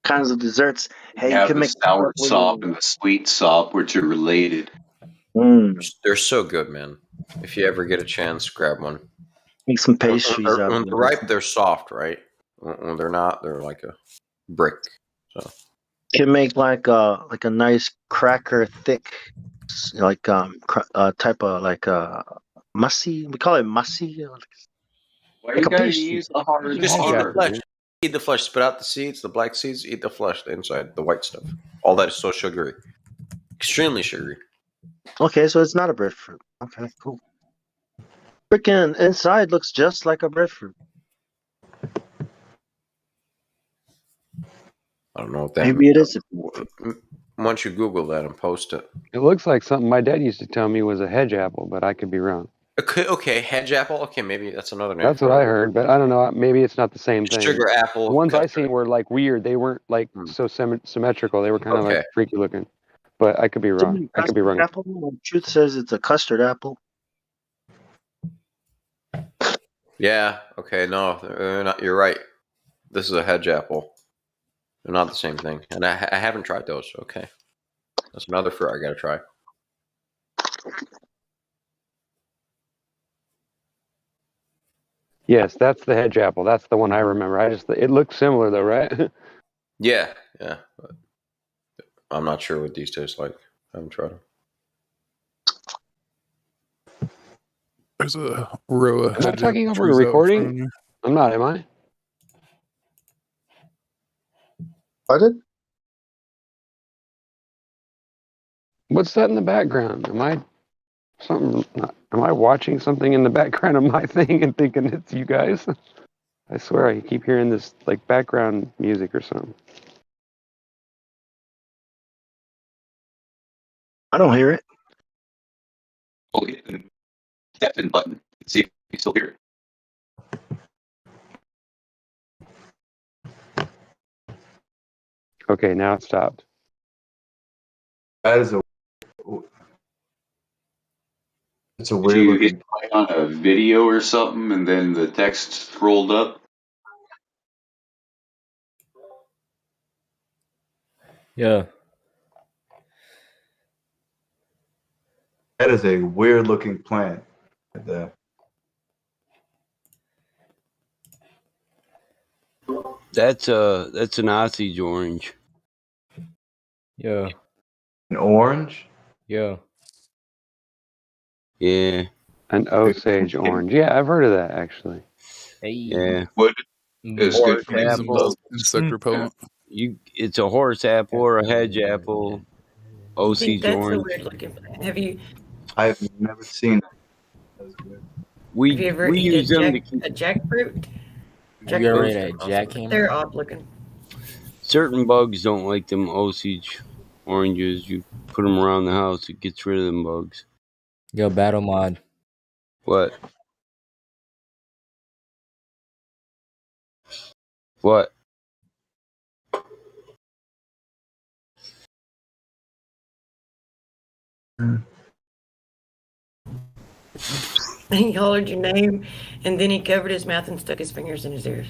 kinds of desserts. Hey, You you have can the make sour sop and the sweet sop, which are related. They're so good, man. If you ever get a chance, grab one. Make some pastries out When of they're it. ripe, they're soft, right? When they're not, they're like a brick. So Can make like a nice cracker thick, like type of like mussy. We call it mussy. Why Like you a gotta pastry. use the hard just eat the part? flesh. Eat the flesh. Spit out the seeds, the black seeds. Eat the flesh, the inside, the white stuff. All that is so sugary, extremely sugary. Okay, so it's not a breadfruit. Okay, cool. Freaking inside looks just like a breadfruit. I don't know what that Maybe it is. Once you Google that and post it. It looks like something my dad used to tell me was a hedge apple, but I could be wrong. Okay, hedge apple. Okay, maybe that's another name. That's what I heard, but I don't know. Maybe it's not the same thing. Sugar apple. The ones I seen were like weird. They weren't like so symmetrical. They were kind of like freaky looking. But I could be wrong. I could be wrong. Apple. Truth says it's a custard apple. Yeah. Okay. No, not, you're right. This is a hedge apple. They're not the same thing, and I haven't tried those. Okay, that's another fruit I gotta try. Yes, that's the hedge apple. That's the one I remember. It looks similar though, right? Yeah. But I'm not sure what these taste like. I haven't tried them. There's a row of Am I talking over the recording? I'm not, am I? Pardon? What's that in the background? Am I watching something in the background of my thing and thinking it's you guys? I swear I keep hearing this like background music or something. I don't hear it. Oh, hit the deafen button. See if you still hear it. Okay, now it stopped. That is it's a Did weird you looking. hit play on a video or something and then the text scrolled up? Yeah. That is a weird looking plant. Right there. That's an Osage orange. Yeah. An orange? Yeah. Yeah. An Osage orange. Yeah, I've heard of that actually. Hey. Yeah. Wood is good for making boats. Insect repellent. It's a horse apple or a hedge apple. I think Osage that's a orange. weird looking plant. Have you I've never seen that. That's good. We have you ever we eat use them to keep a jackfruit? You ever ate a jackhammer? They're odd looking. certain bugs don't like them Osage oranges. You put them around the house, it gets rid of them bugs. Yo, battle mod. What? What? He hollered your name, and then he covered his mouth and stuck his fingers in his ears.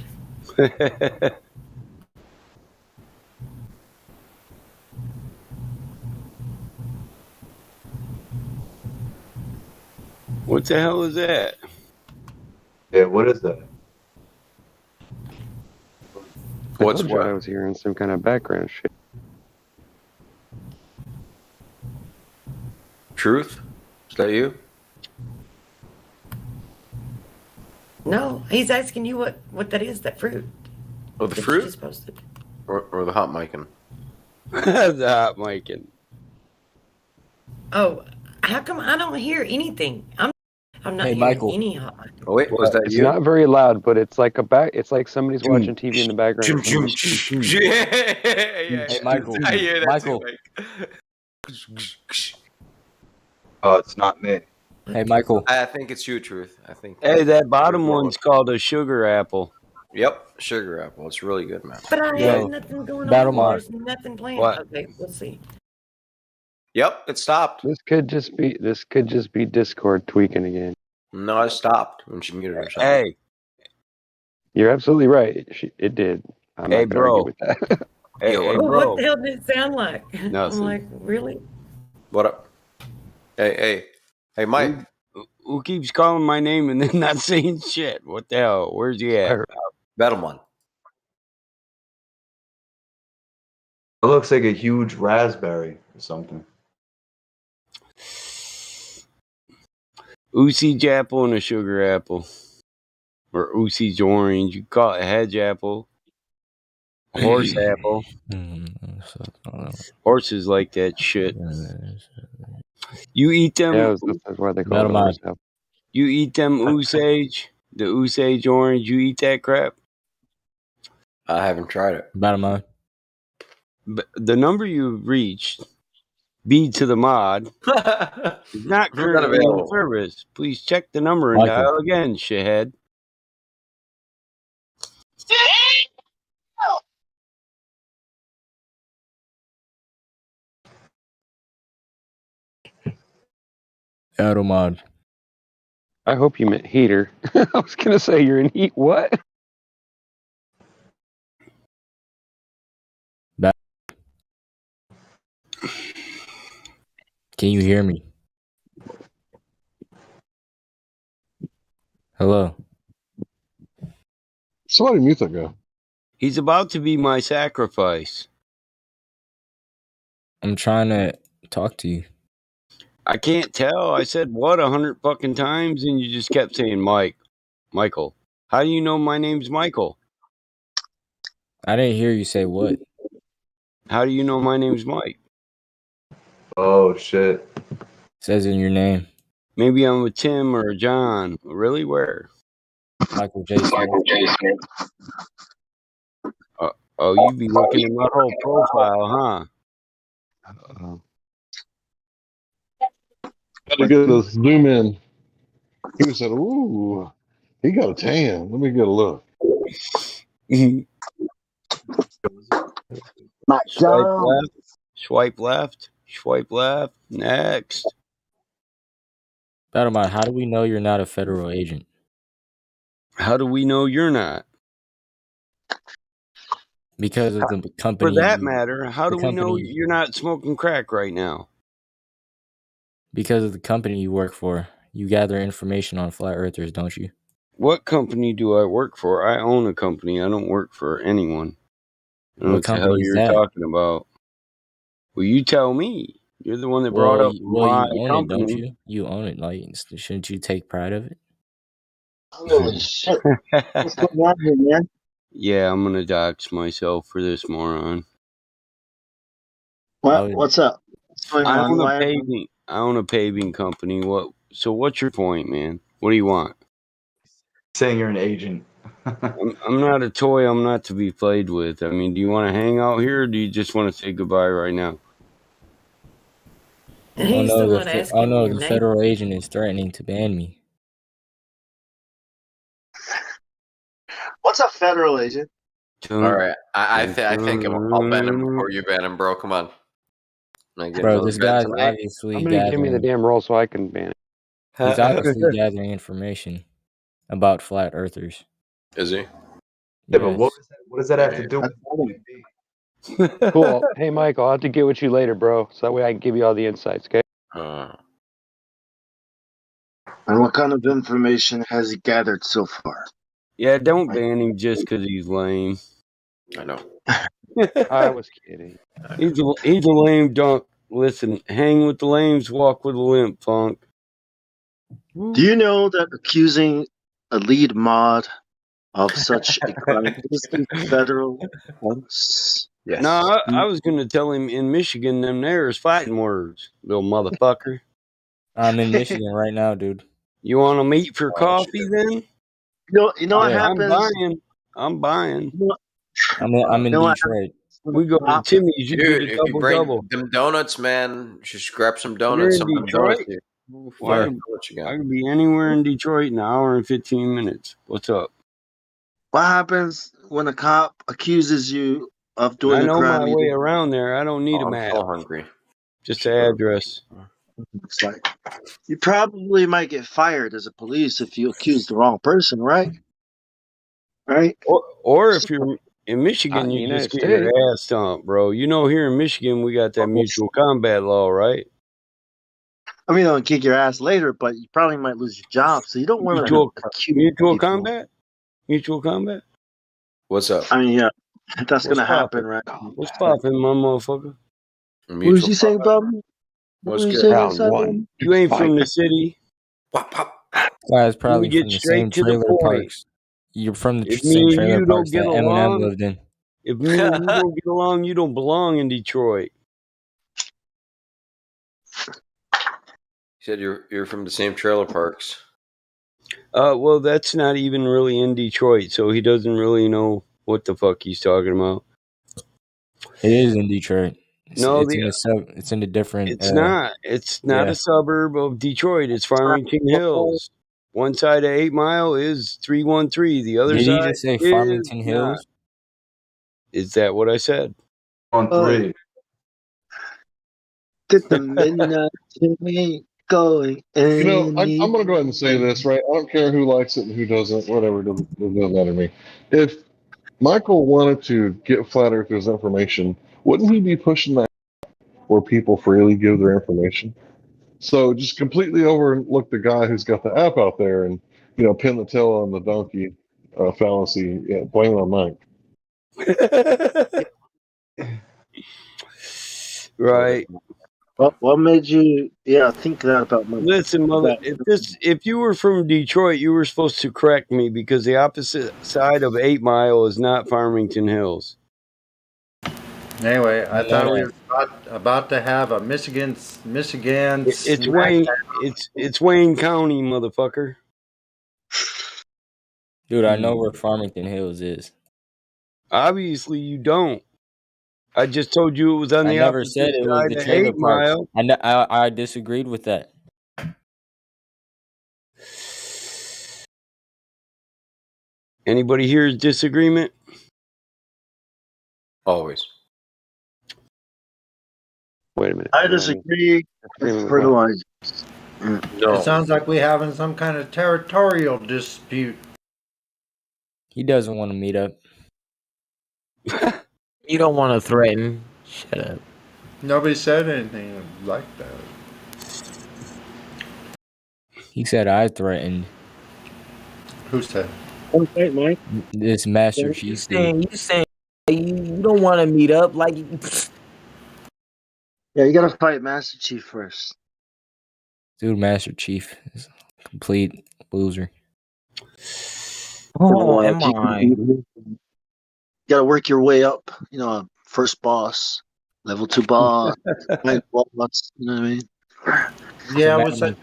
What the hell is that? Yeah, what is that? What's I told you I was hearing some kind of background shit. Truth? Is that you? No, he's asking you what that is, that fruit. Oh, the that you fruit? just posted. Or the hot micin? The hot micin. Oh, how come I don't hear anything? I'm not Hey, hearing Michael. any hot. Oh wait, was that It's you? not very loud, but it's like it's like somebody's watching TV in the background. Yeah. Hey, Michael. I hear that Michael. too, like. Oh, it's not me. Hey, Michael. I think it's you, Truth. I think. Hey, that bottom one's called a sugar apple. Yep, sugar apple. It's really good, man. But I Yo, have nothing going Battle on. Mod. There's nothing planned. What? Okay, we'll see. Yep, it stopped. This could just be Discord tweaking again. No, it stopped when she muted herself. Hey, You're absolutely right. It did. I'm hey, not going to argue bro. with that. Hey, Yo, hey, Well, bro. what the hell did it sound like? I'm Nothing. like, really? What up? Hey, Mike. Who keeps calling my name and then not saying shit? What the hell? Where's he at? Battlemon. It looks like a huge raspberry or something. Usage apple and a sugar apple. Or Usage orange. You call it a hedge apple. A horse apple. Horses like that shit. You eat them. Yeah, that's why they call it Battle a horse Mod. apple. You eat them Usage. The Usage orange. You eat that crap. I haven't tried it. Battle Mod. The number you reached, B to the mod, is not currently in service. Please check the number and Michael. dial again, shithead. Battle Mod. I hope you meant heater. I was going to say you're in heat. What? Can you hear me? Hello. Somebody mute that guy. He's about to be my sacrifice. I'm trying to talk to you. I can't tell. I said what 100 fucking times, and you just kept saying Michael. How do you know my name's Michael? I didn't hear you say what. How do you know my name's Mike? Oh shit. Says in your name. Maybe I'm a Tim or a John. Really? Where? Michael J. Smith. Oh, you be looking at my whole profile, huh? Had to get a zoom in. He said, "Ooh, he got a tan. Let me get a look." Swipe left. Next. Battle Mod, how do we know you're not a federal agent? How do we know you're not? Because of the company. For that matter, how do we know you're not smoking crack right now? Because of the company you work for. You gather information on flat earthers, don't you? What company do I work for? I own a company. I don't work for anyone. I don't know what the hell you're talking about. Well, you tell me. You're the one that brought up my you own company. it, don't you? You own it. Like, shouldn't you take pride of it? Holy shit. What's going on here, man? Yeah, I'm gonna dox myself for this moron. What's up? What's going I on? own a paving company. So what's your point, man? What do you want? Saying you're an agent. I'm not a toy. I'm not to be played with. I mean, do you want to hang out here, or do you just want to say goodbye right now? He's the one asking oh no, your the name. federal agent is threatening to ban me. What's a federal agent? All right, I think I'll ban him before you ban him, bro. Come on. Bro, this guy's obviously Somebody give me the damn roll so I can ban it. He's obviously gathering information about flat earthers. Is he? Yeah, but what does that have to do with Cool. Hey, Michael, I'll have to get with you later, bro. So that way I can give you all the insights, okay? And what kind of information has he gathered so far? Yeah, don't ban him just because he's lame. I know. I was kidding. He's a lame dunk. Listen, hang with the lames, walk with a limp, punk. Do you know that accusing a lead mod of such a crime? Is this federal offense? Yes. No, I was going to tell him in Michigan, them there is fighting words, little motherfucker. I'm in Michigan right now, dude. You want to meet for coffee then? You know what happens? I'm buying. I'm in Detroit. We go to Timmy's. You Dude, get a if you bring double. them donuts, man, just grab some You're donuts. in Some of them Detroit? donuts here. Why? Again. I could be anywhere in Detroit in an hour and 15 minutes. What's up? What happens when a cop accuses you of doing I know a crime? my way around there. I don't need a map. I'm so hungry. Just the address. It's like you probably might get fired as a police if you accuse the wrong person, right? Right? Or if you're in Michigan, Not in the you just United get your States. ass stomped, bro. You know, here in Michigan, we got that mutual combat law, right? I mean, they'll kick your ass later, but you probably might lose your job. So you don't want to accuse mutual people. combat. Mutual combat. What's up? I mean, yeah, that's gonna poppin'? happen, right? What's popping, my motherfucker? What was you saying about me? What's you good? saying Round inside one. You ain't from the city. Guys, probably get from the straight same to the trailer point. parks. You're from the If same me and trailer you parks don't that get Eminem along, lived in. if me and you don't get along, you don't belong in Detroit. You said you're from the same trailer parks. Well, that's not even really in Detroit, so he doesn't really know what the fuck he's talking about. It is in Detroit. It's in a different. It's not. It's not a suburb of Detroit. It's Farmington Hills. One side of 8 Mile is 313. The other Did side he just say is Farmington not. Hills? Is that what I said? On 3. Get the midnight train going. You know, I'm going to go ahead and say this, right? I don't care who likes it and who doesn't, whatever, it doesn't matter to me. If Michael wanted to get flat earthers information, wouldn't he be pushing that where people freely give their information? So just completely overlook the guy who's got the app out there and, pin the tail on the donkey fallacy. Yeah, blame it on Mike. Right. What made you, think that about my? Listen, mother. If you were from Detroit, you were supposed to correct me because the opposite side of 8 Mile is not Farmington Hills. Anyway, I thought we were about to have a Michigan. It's Wayne. It's Wayne County, motherfucker. Dude, I know where Farmington Hills is. Obviously, you don't. I just told you it was on the I never opposite said it was side the of trailer 8 parks. Mile. I disagreed with that. Anybody here's disagreement? Always. Wait a minute. I disagree with fertilizer. No. It sounds like we're having some kind of territorial dispute. He doesn't want to meet up. You don't want to threaten. Shut up. Nobody said anything like that. He said I threatened. Who said? Okay, Mike. This Master Chief thing. You saying you don't want to meet up? Like, Yeah, you gotta fight Master Chief first. Dude, Master Chief is a complete loser. oh, am I? You gotta work your way up. First boss, level 2 boss, right boss. You know what I mean? Yeah, we'll set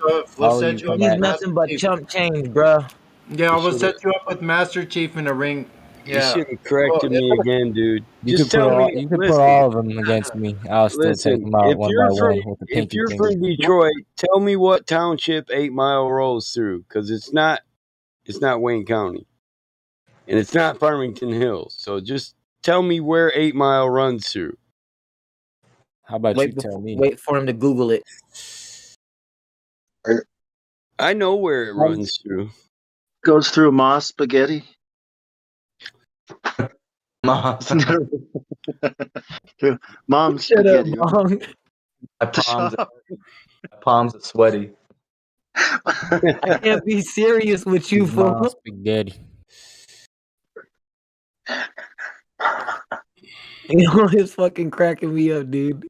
you up. He's nothing but chump change, bro. Yeah, we'll set you up with Master Chief in the ring. You Yeah. should have corrected me again, dude. You Just could tell me. you could put Listen, all of them against me. I'll still take them out one by one with the if pinky you're finger. from Detroit, tell me what township 8 Mile rolls through, because it's not Wayne County, and it's not Farmington Hills. So just tell me where 8 Mile runs through. How about you tell me? Wait for him to Google it. I know where it runs through. Goes through Moss Spaghetti. Mom's Shut up, spaghetti. Mom. My palms are sweaty. I can't be serious with you, fool. Spaghetti. It's fucking cracking me up, dude.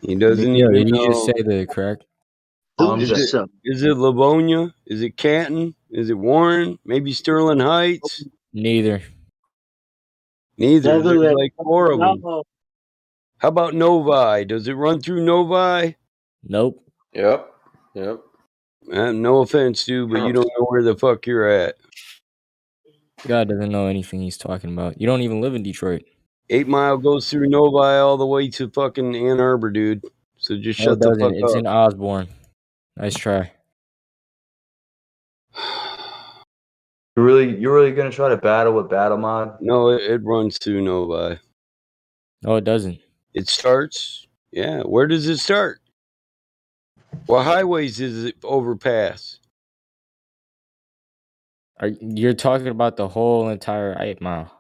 He doesn't Did even you just know. say the correct? Is it Livonia? Is it Canton? Is it Warren? Maybe Sterling Heights? Neither. Neither. There's Nevertheless, like 4 of them. How about Novi? Does it run through Novi? Nope. Yep. No offense, dude, but you don't know where the fuck you're at. God doesn't know anything he's talking about. You don't even live in Detroit. 8 Mile goes through Novi all the way to fucking Ann Arbor, dude. So just No, shut it the doesn't. fuck It's up. in Osborne. Nice try. You're really gonna try to battle with Battle Mod? No, it runs through Novi. No, it doesn't. It starts. Yeah, where does it start? What highways does it overpass? You're talking about the whole entire 8 Mile.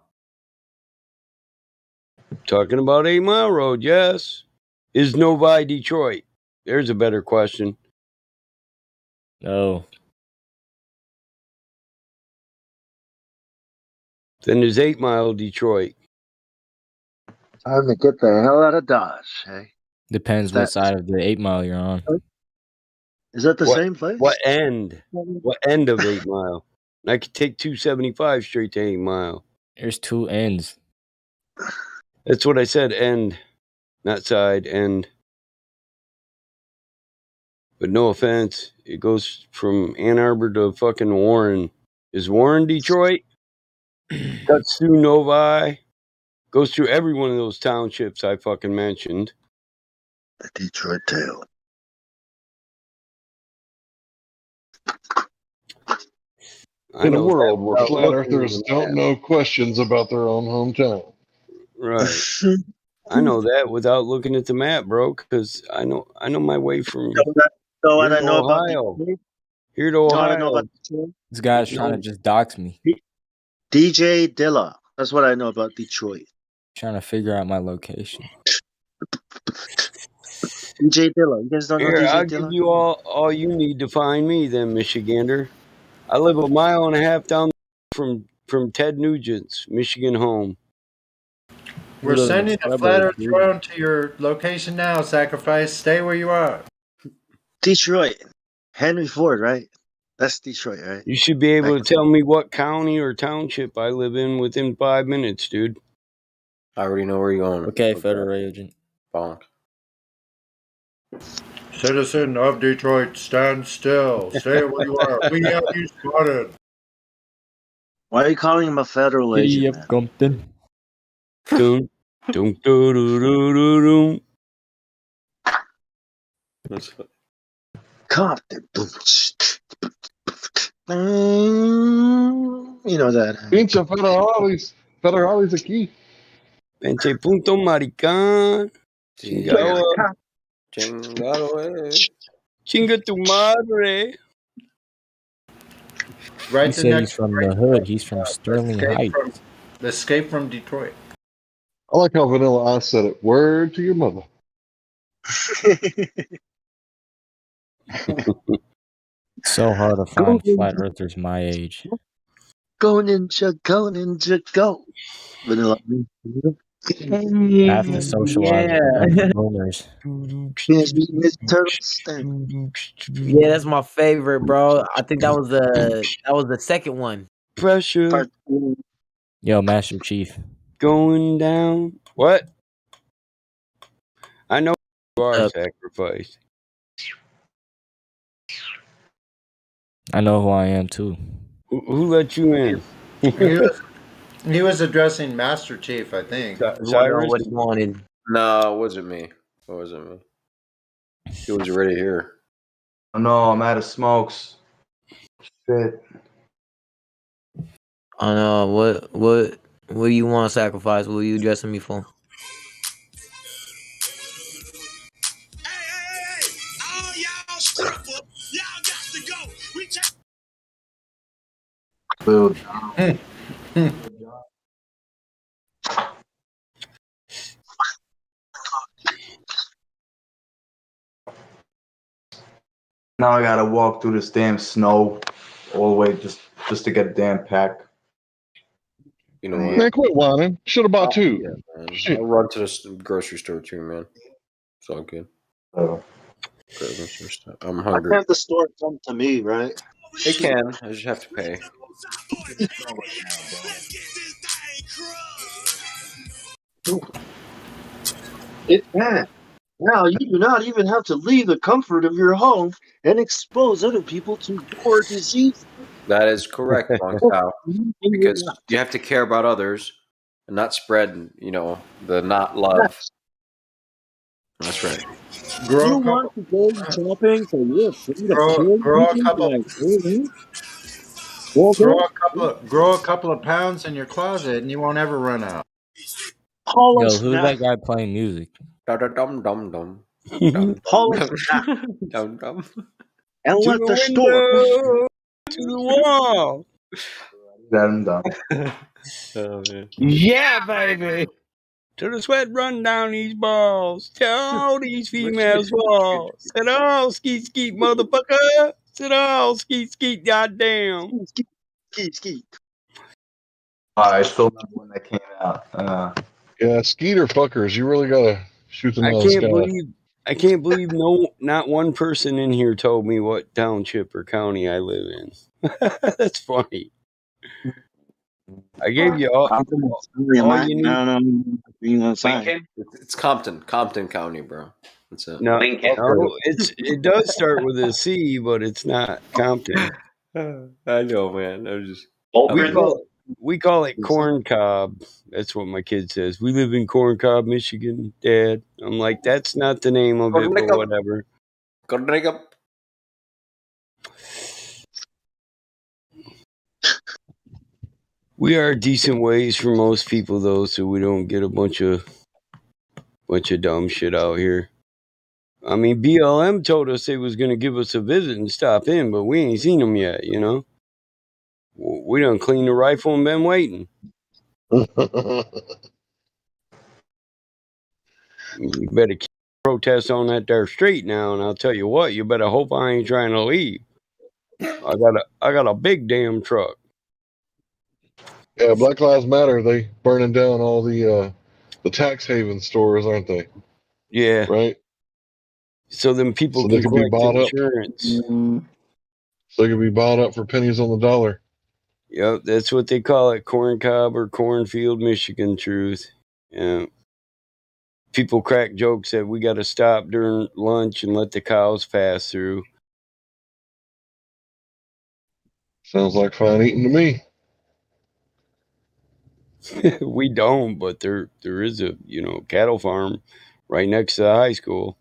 Talking about 8 Mile Road, yes. Is Novi Detroit? There's a better question. No. Then is 8 Mile Detroit? Time to get the hell out of Dodge, hey? Depends what side of the 8 Mile you're on. Is that the same place? What end? What end of 8 Mile? I could take 275 straight to 8 Mile. There's 2 ends. That's what I said, end. Not side, end. But no offense, it goes from Ann Arbor to fucking Warren. Is Warren Detroit? Cuts through Novi. Goes through every one of those townships I fucking mentioned. The Detroit Tale. I In a know world that where without flat looking at earthers the don't map. know questions about their own hometown. Right. I know that without looking at the map, bro, because I know my way from So what here I to know about Ohio. Detroit? Here to You know what I know Ohio. about Detroit? This guy's trying to just dox me. DJ Dilla. That's what I know about Detroit. Trying to figure out my location. DJ Dilla. You guys don't know Here, DJ I'll Dilla? give you all you need to find me then, Michigander. I live a mile and a half down from Ted Nugent's Michigan home. We're sending a flat earth drone to your location now, Sacrifice. Stay where you are. Detroit. Henry Ford, right? That's Detroit, right? You should be able to tell me what county or township I live in within 5 minutes, dude. I already know where you're going. Okay, federal agent. Bonk. Citizen of Detroit, stand still. Stay where you are. We have you spotted. Why are you calling him a federal agent, Yep, man? Compton. Dun, dun, dun, dun, dun, dun. Compton. You know that. Pinche federales aquí. Pinche punto maricán. Chingado. Chinga tu madre. Right He the said next he's from the hood. He's from Sterling Heights. Escape from Detroit. I like how Vanilla Ice said it. Word to your mother. So hard to find flat earthers my age. Go ninja, go. Vanilla. I have to socialize with a bunch of boomers. Yeah, that's my favorite, bro. I think that was the second one. Pressure. Yo, Master Chief. Going down. What? I know you are sacrificed. I know who I am too. Who let you in? He was addressing Master Chief, I think. Cyrus? What he wanted. No, it wasn't me. It wasn't me. He was already here. Oh, no, I'm out of smokes. Shit. I know what do you want to sacrifice? What are you addressing me for? Well, now I gotta walk through this damn snow all the way just to get a damn pack. You know what? Man, quit whining. Should have bought two. Yeah, man. I'll run to the grocery store too, man. It's all good. I'm I hungry. have the store come to me, right? It can. I just have to pay. It can. Now you do not even have to leave the comfort of your home and expose other people to more disease. That is correct, Monkow. Because you have to care about others and not spread, the not love. That's right. Grow You a want couple. to go shopping for your afraid of Grow, killing grow a people couple. like Walter? Grow a couple of pounds in your closet, and you won't ever run out. Yo, who's that guy playing music? Dum dum dum dum. Hollis Dum dum. and To let the the storm. window, to the wall. Done. Oh man. Yeah, baby. Till the sweat run down these balls. Tell all these females fall. Said all skeet skeet motherfucker. Said all skeet skeet goddamn. Skeet. I still remember when that came out. Yeah, skeeter fuckers. You really gotta shoot them out of the sky. I can't believe not one person in here told me what township or county I live in. That's funny. I gave you all you need. Lincoln? It's Compton County, bro. That's it. No, Lincoln. it does start with a C, but it's not Compton. I know, man. I'm just. We call it corn cob. That's what my kid says. We live in Corn Cob, Michigan, Dad. I'm like, that's not the name of it, but whatever. We are decent ways for most people, though, so we don't get a bunch of dumb shit out here. I mean, BLM told us they was going to give us a visit and stop in, but we ain't seen them yet, We done cleaned the rifle and been waiting. You better keep protest on that there street now, and I'll tell you what, you better hope I ain't trying to leave. I got a big damn truck. Yeah, Black Lives Matter. They burning down all the tax haven stores, aren't they? Yeah. Right. So then people they can be collect bought insurance. up. So they can be bought up for pennies on the dollar. Yep, that's what they call it, corn cob or cornfield, Michigan. Truth. Yeah. People crack jokes that we got to stop during lunch and let the cows pass through. Sounds like fine eating to me. We don't, but there is a cattle farm right next to the high school.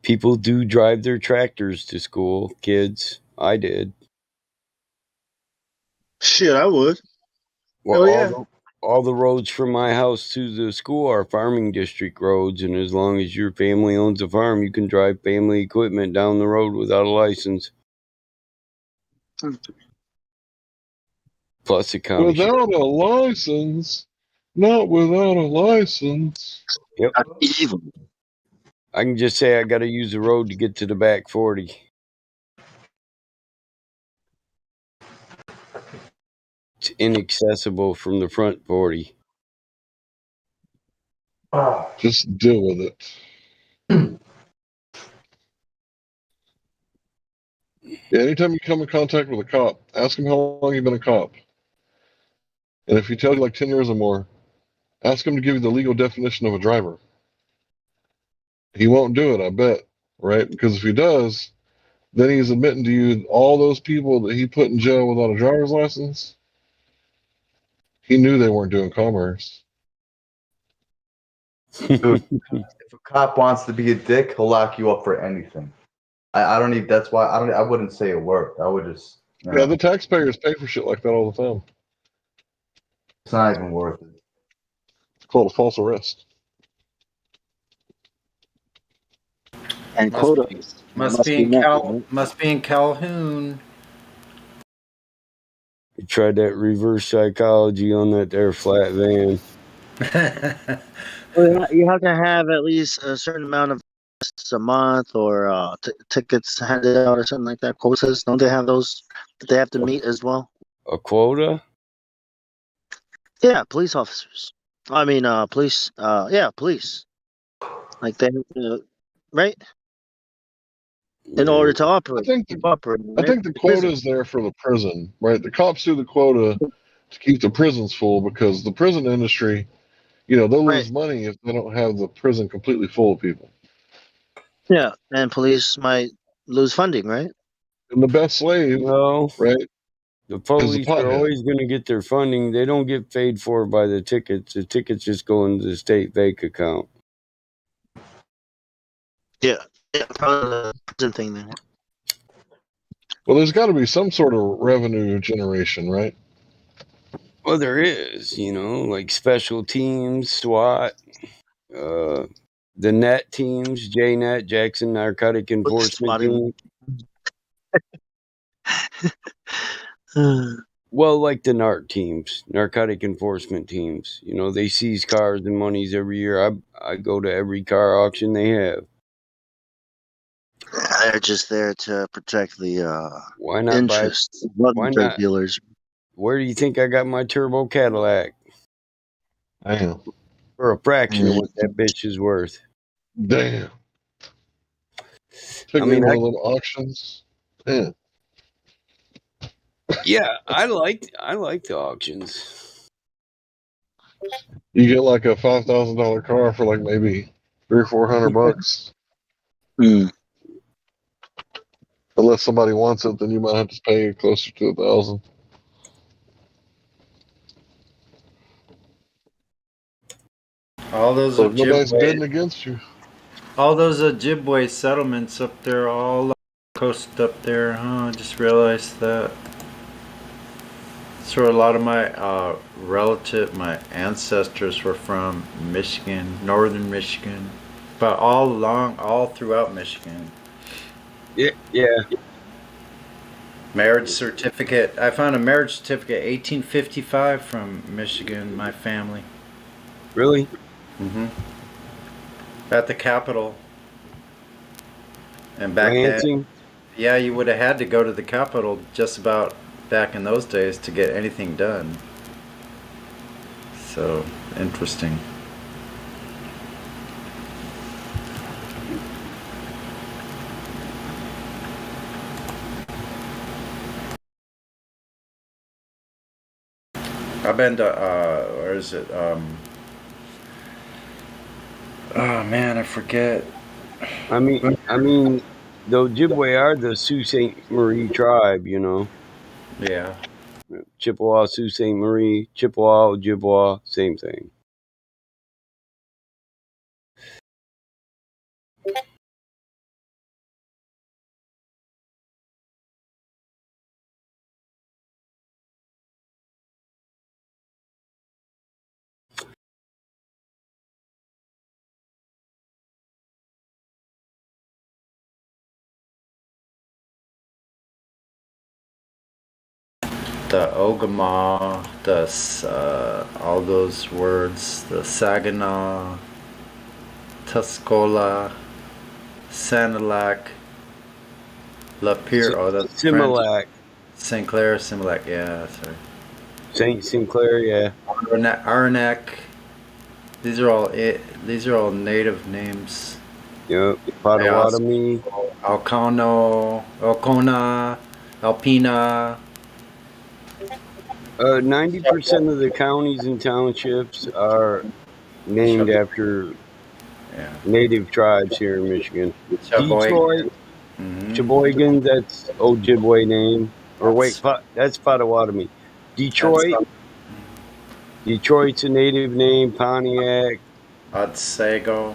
People do drive their tractors to school. Kids, I did. Shit, I would. Well, all the roads from my house to the school are farming district roads, and as long as your family owns a farm, you can drive family equipment down the road without a license. Plus the county. Without a license. Not without a license. Yep. Evil. I can just say I got to use the road to get to the back 40. It's inaccessible from the front 40. Just deal with it. Yeah, anytime you come in contact with a cop, ask him how long you've been a cop. And if he tells you like 10 years or more, ask him to give you the legal definition of a driver. He won't do it, I bet, right? Because if he does, then he's admitting to you all those people that he put in jail without a driver's license. He knew they weren't doing commerce. Dude, if a cop wants to be a dick, he'll lock you up for anything. I don't even. That's why I wouldn't say it worked. I would just. Yeah, the taxpayers pay for shit like that all the time. It's not even worth it. It's called a false arrest. And quotas Must be in Calhoun. You tried that reverse psychology on that there flat van. Well, you have to have at least a certain amount of a month or tickets handed out or something like that. Quotas, don't they have those that they have to meet as well? A quota? Yeah, police officers. I mean, police. Yeah, police. Like they, right? in order to operate. I think the quota is there for the prison, right? The cops do the quota to keep the prisons full because the prison industry, they'll lose money if they don't have the prison completely full of people. Yeah, and police might lose funding, right? And the best slave, right? The police are always going to get their funding. They don't get paid for by the tickets. The tickets just go into the state bank account. Yeah, probably the prison thing then. Well, there's got to be some sort of revenue generation, right? Well, there is, like special teams, SWAT, the NET teams, JNET, Jackson Narcotic Enforcement Team. Well, like the NARC teams, narcotic enforcement teams. They seize cars and monies every year. I go to every car auction they have. They're just there to protect the why not interests of drug dealers. Where do you think I got my turbo Cadillac? Damn. For a fraction of what that bitch is worth. Damn. Took me one of them auctions. Damn. Yeah, I like the auctions. You get like a $5,000 car for like maybe $300 or $400. Unless somebody wants it, then you might have to pay closer to $1,000. All those so nobody's bidding against you. All those Ojibwe settlements up there, all coast up there, huh? I just realized that. So a lot of my my ancestors were from Michigan, northern Michigan, but all throughout Michigan. Yeah. Marriage certificate. I found a marriage certificate, 1855, from Michigan. My family. Really? Mm-hmm. At the Capitol. And back then, yeah, you would have had to go to the Capitol just about back in those days to get anything done. So interesting. I've been to where is it? Oh man, I forget. I mean, the Ojibwe are the Sault Ste. Marie tribe, Yeah. Chippewa, Sault Ste. Marie, Chippewa, Ojibwa, same thing. The Ogama, all those words, the Saginaw, Tuscola, Sanilac, Lapeer, that's Similac. St. Clair, Similac, yeah, sorry. St. Sinclair, yeah. Arnak. These are all native names. Yep. Potawatomi. Alcona, Alpina. 90% of the counties and townships are named after native tribes here in Michigan. Detroit, Sheboygan, that's Ojibwe name. Or wait, that's Potawatomi. Detroit's a native name. Pontiac. Otsego.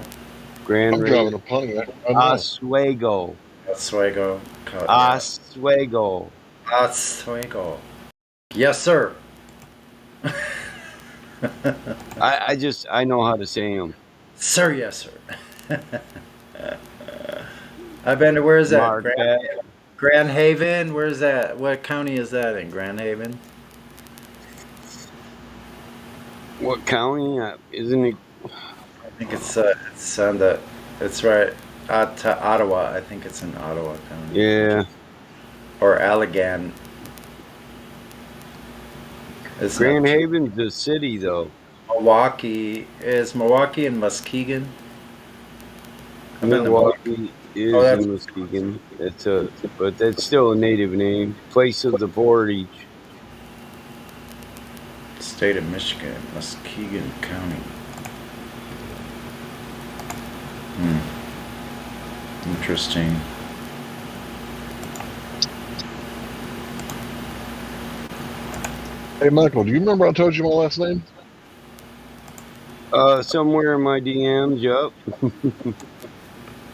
I'm driving a Pontiac. Oswego. Yes, sir. I know how to say them. Sir, yes, sir. I've been to, where is that? Grand Haven? Where is that? What county is that in? Grand Haven? What county? Isn't it? I think it's on the, it's right to Ottawa. I think it's in Ottawa County. Yeah. Or Allegan. Grand Haven's the city, though. Milwaukee and Muskegon. Oh, is that's in Muskegon. But that's still a native name. Place of the portage. State of Michigan, Muskegon County. Interesting. Hey, Michael, do you remember I told you my last name? Somewhere in my DMs, yup.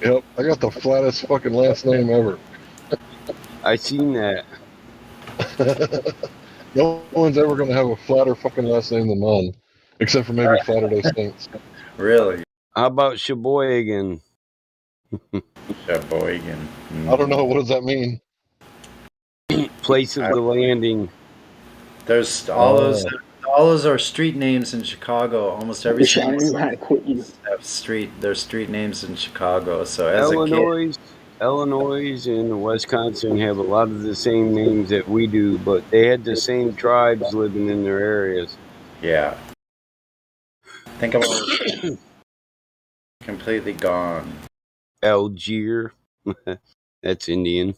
Yep, I got the flattest fucking last name ever. I seen that. No one's ever going to have a flatter fucking last name than mine, except for maybe Flatter Day Saints. Really? How about Sheboygan? Sheboygan. I don't know. What does that mean? Place of the landing. There's all those are street names in Chicago. Almost every single have there's street names in Chicago. So as a kid, Illinois and Wisconsin have a lot of the same names that we do, but they had the same tribes living in their areas. yeah. Think about it. Completely gone. Algier. That's Indian.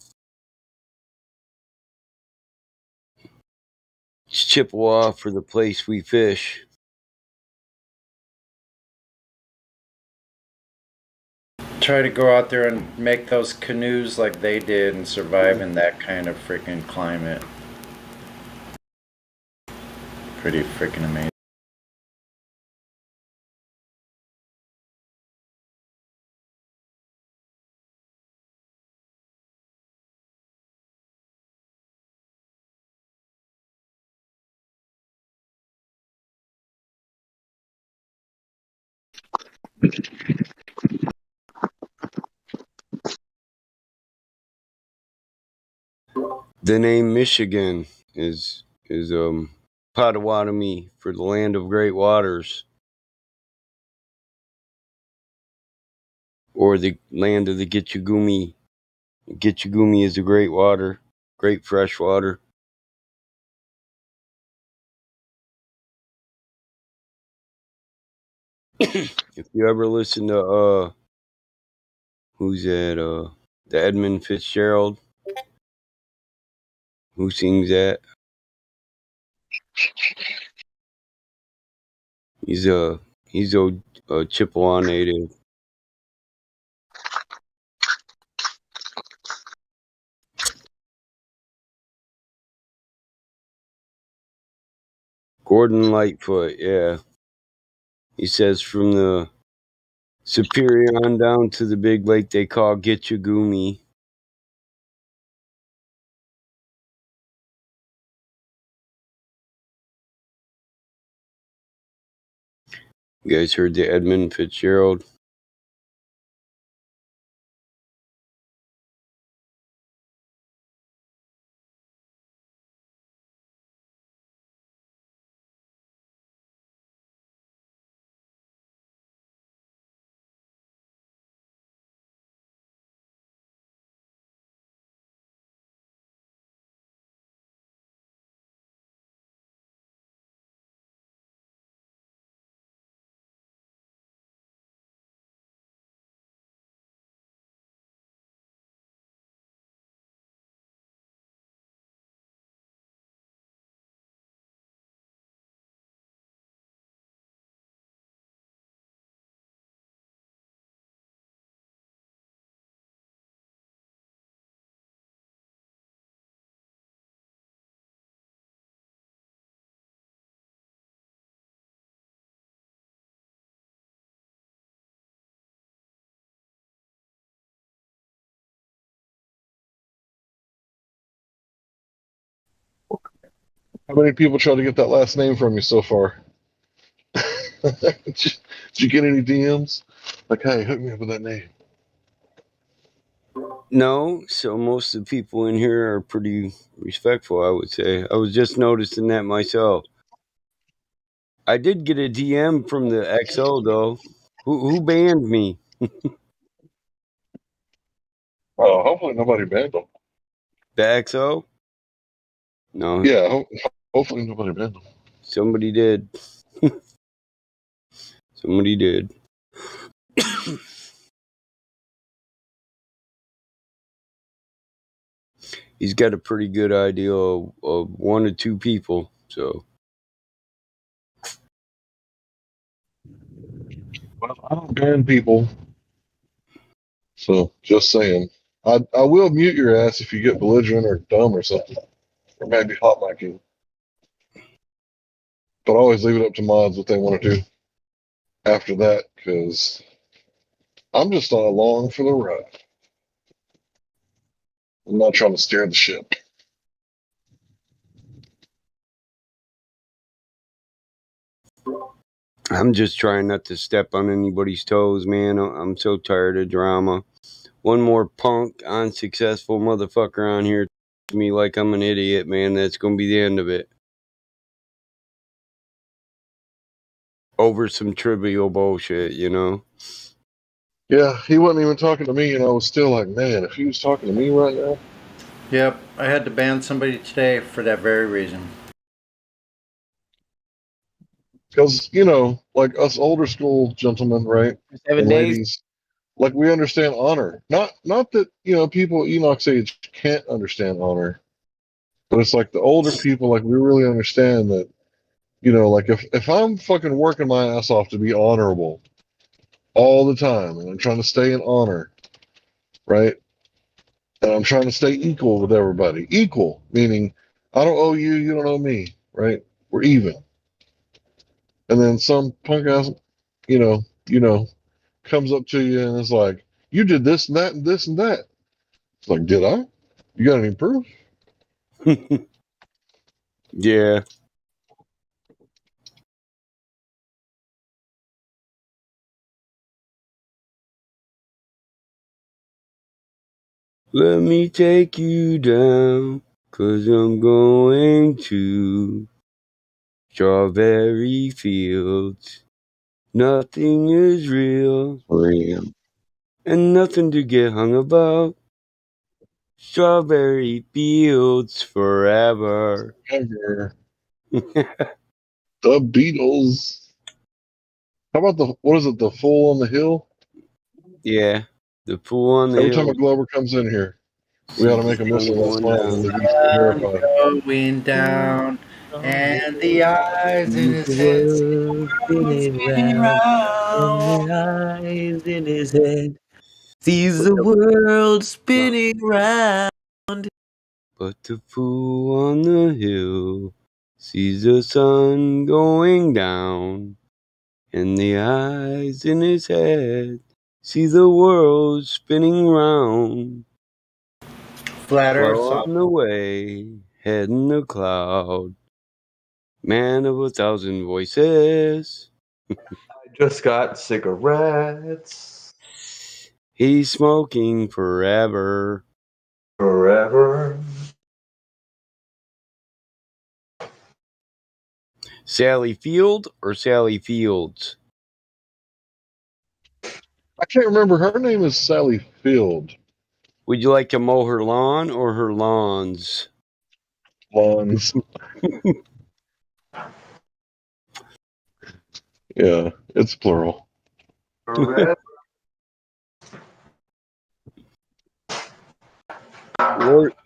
It's Chippewa for the place we fish. Try to go out there and make those canoes like they did and survive in that kind of freaking climate. Pretty freaking amazing. The name Michigan is Potawatomi for the land of great waters, or the land of the Gitchagumi. Gitchagumi is a great water, great fresh water. If you ever listen to who's that? The Edmund Fitzgerald, who sings that? He's a Chippewa native. Gordon Lightfoot, yeah. He says from the Superior on down to the big lake they call Gitchagumi. You guys heard the Edmund Fitzgerald? How many people tried to get that last name from you so far? Did you get any DMs? Like, hey, hook me up with that name. No, so most of the people in here are pretty respectful, I would say. I was just noticing that myself. I did get a DM from the XO though. Who banned me? Oh, hopefully nobody banned them. The XO? No. Yeah, hopefully nobody banned them. Somebody did. Somebody did. he's got a pretty good idea of one or two people. So Well, I don't ban people, so just saying. I will mute your ass if you get belligerent or dumb or something, or maybe hot mic you. But I always leave it up to mods what they want to do after that, because I'm just along for the ride. I'm not trying to steer the ship. I'm just trying not to step on anybody's toes, man. I'm so tired of drama. One more punk, unsuccessful motherfucker on here to me like I'm an idiot, man. That's gonna be the end of it. Over some trivial bullshit, you know? Yeah, he wasn't even talking to me, and I was still like, man, if he was talking to me right now. Yep, I had to ban somebody today for that very reason. Because, you know, like us older school gentlemen, right? 7 And days. ladies, like we understand honor. Not that, you know, people Enoch's age can't understand honor. But it's like the older people, like we really understand that, you know, like if I'm fucking working my ass off to be honorable all the time and I'm trying to stay in honor, right? And I'm trying to stay equal with everybody. Equal, meaning I don't owe you, you don't owe me, right? We're even. And then some punk ass, you know, comes up to you and is like, you did this and that and this and that. It's like, did I? You got any proof? Yeah. Let me take you down, 'cause I'm going to strawberry fields. Nothing is real, and nothing to get hung about. Strawberry fields forever. Ever. The Beatles. How about what is it, the Fool on the Hill? Yeah, the Fool on the Every time Hill. a Glover comes in here, we ought to make him listen to that song and then he's verified. Going down, and the eyes in his head, Spinning round, and the eyes in his head sees the world spinning round. But the fool on the hill sees the sun going down, and the eyes in his head see the world spinning round. Flat Earth Well, song. on the way, heading the cloud, man of 1,000 voices. I just got cigarettes. He's smoking forever. Forever. Sally Field or Sally Fields? I can't remember. Her name is Sally Field. Would you like to mow her lawn or her lawns? Lawns. Yeah, it's plural. Forever.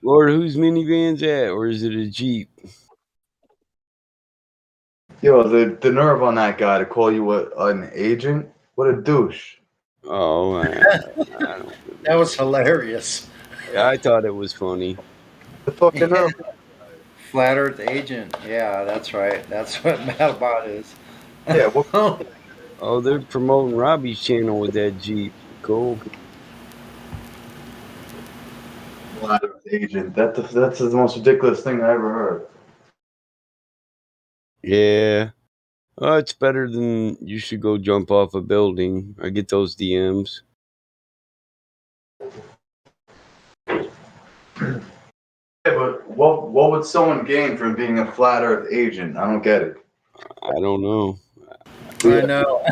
Lord, whose minivan's at, or is it a Jeep? Yo, the nerve on that guy to call you an agent? What a douche. Oh, I don't. That was hilarious. I thought it was funny. The fucking nerve. Flat Earth agent. Yeah, that's right. That's what Matabot is. Yeah, what? Oh, they're promoting Robbie's channel with that Jeep. Cool. Flat Earth agent. That's the most ridiculous thing I ever heard. Yeah. Oh, it's better than you should go jump off a building. I get those DMs. Yeah, but what would someone gain from being a flat Earth agent? I don't get it. I don't know. I know.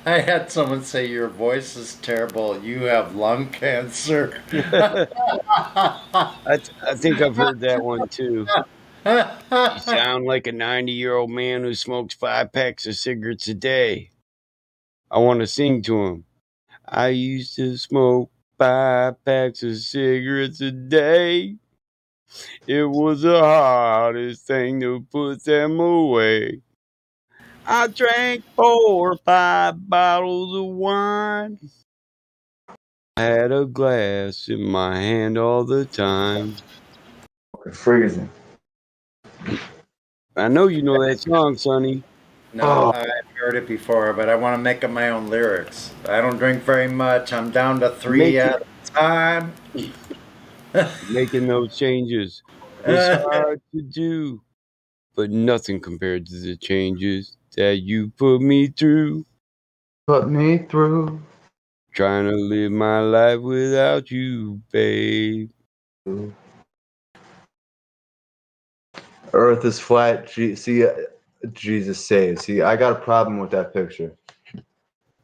I had someone say your voice is terrible. You have lung cancer. I think I've heard that one too. You sound like a 90-year-old man who smokes 5 packs of cigarettes a day. I want to sing to him. I used to smoke 5 packs of cigarettes a day. It was the hardest thing to put them away. I drank 4 or 5 bottles of wine. I had a glass in my hand all the time. Freezing. I know you know that song, Sonny. No, I've heard it before, but I want to make up my own lyrics. I don't drink very much. I'm down to 3 Make it, at a time. making those changes was hard to do, but nothing compared to the changes that you put me through. Put me through. Trying to live my life without you, babe. Earth is flat. Jesus saves. See, I got a problem with that picture.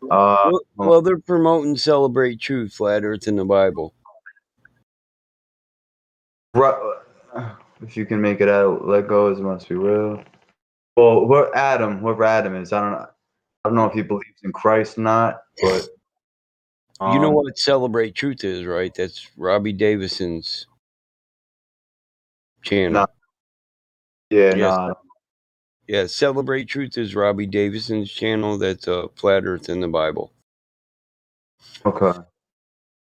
Well, they're promoting Celebrate Truth, Flat Earth in the Bible. If you can make it out, let go as must be real. Well, whoever Adam is, I don't know if he believes in Christ or not, but You know what Celebrate Truth is, right? That's Robbie Davison's channel. Yeah, Celebrate Truth is Robbie Davison's channel. That's Flat Earth in the Bible. Okay.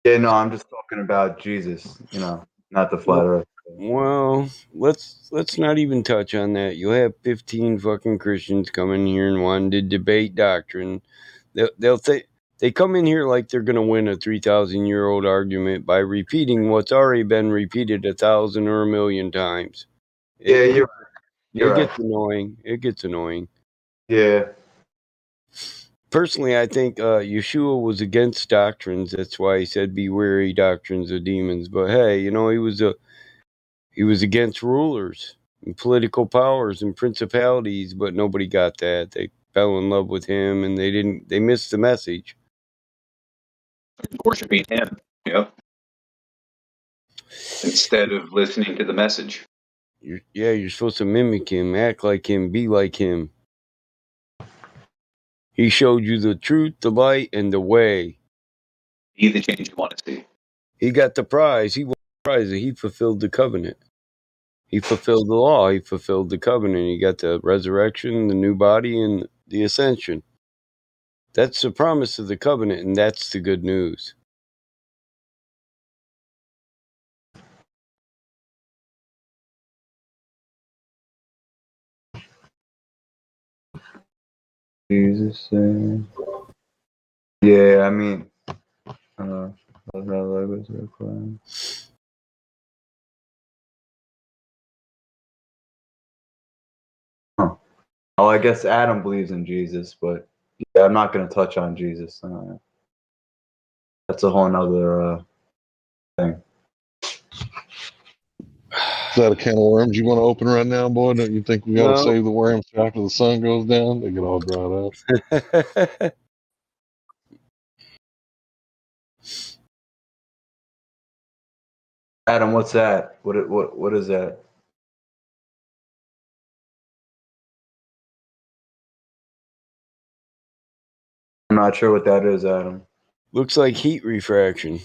Yeah, no, I'm just talking about Jesus, not the flat earth. Well, let's not even touch on that. You'll have 15 fucking Christians come in here and wanting to debate doctrine. They'll think they come in here like they're gonna win a 3,000-year-old argument by repeating what's already been repeated 1,000 or 1,000,000 times. It gets annoying. It gets annoying. Yeah. Personally, I think Yeshua was against doctrines. That's why he said, "Be wary doctrines of demons." But hey, he was against rulers and political powers and principalities, but nobody got that. They fell in love with him, and they missed the message. Worshiping him, yep. Instead of listening to the message. You're supposed to mimic him, act like him, be like him. He showed you the truth, the light, and the way. Be the change you want to see. He got the prize. He won the prize. He fulfilled the covenant. He fulfilled the law. He fulfilled the covenant. He got the resurrection, the new body, and the ascension. That's the promise of the covenant, and that's the good news. Jesus. Yeah, I mean, Oh, I guess Adam believes in Jesus, but yeah, I'm not going to touch on Jesus. That's a whole nother thing. Is that a can of worms you want to open right now, boy? Don't you think we got to No. save the worms till after the sun goes down? They get all dried up. Adam, what's that? What is that? I'm not sure what that is, Adam. Looks like heat refraction.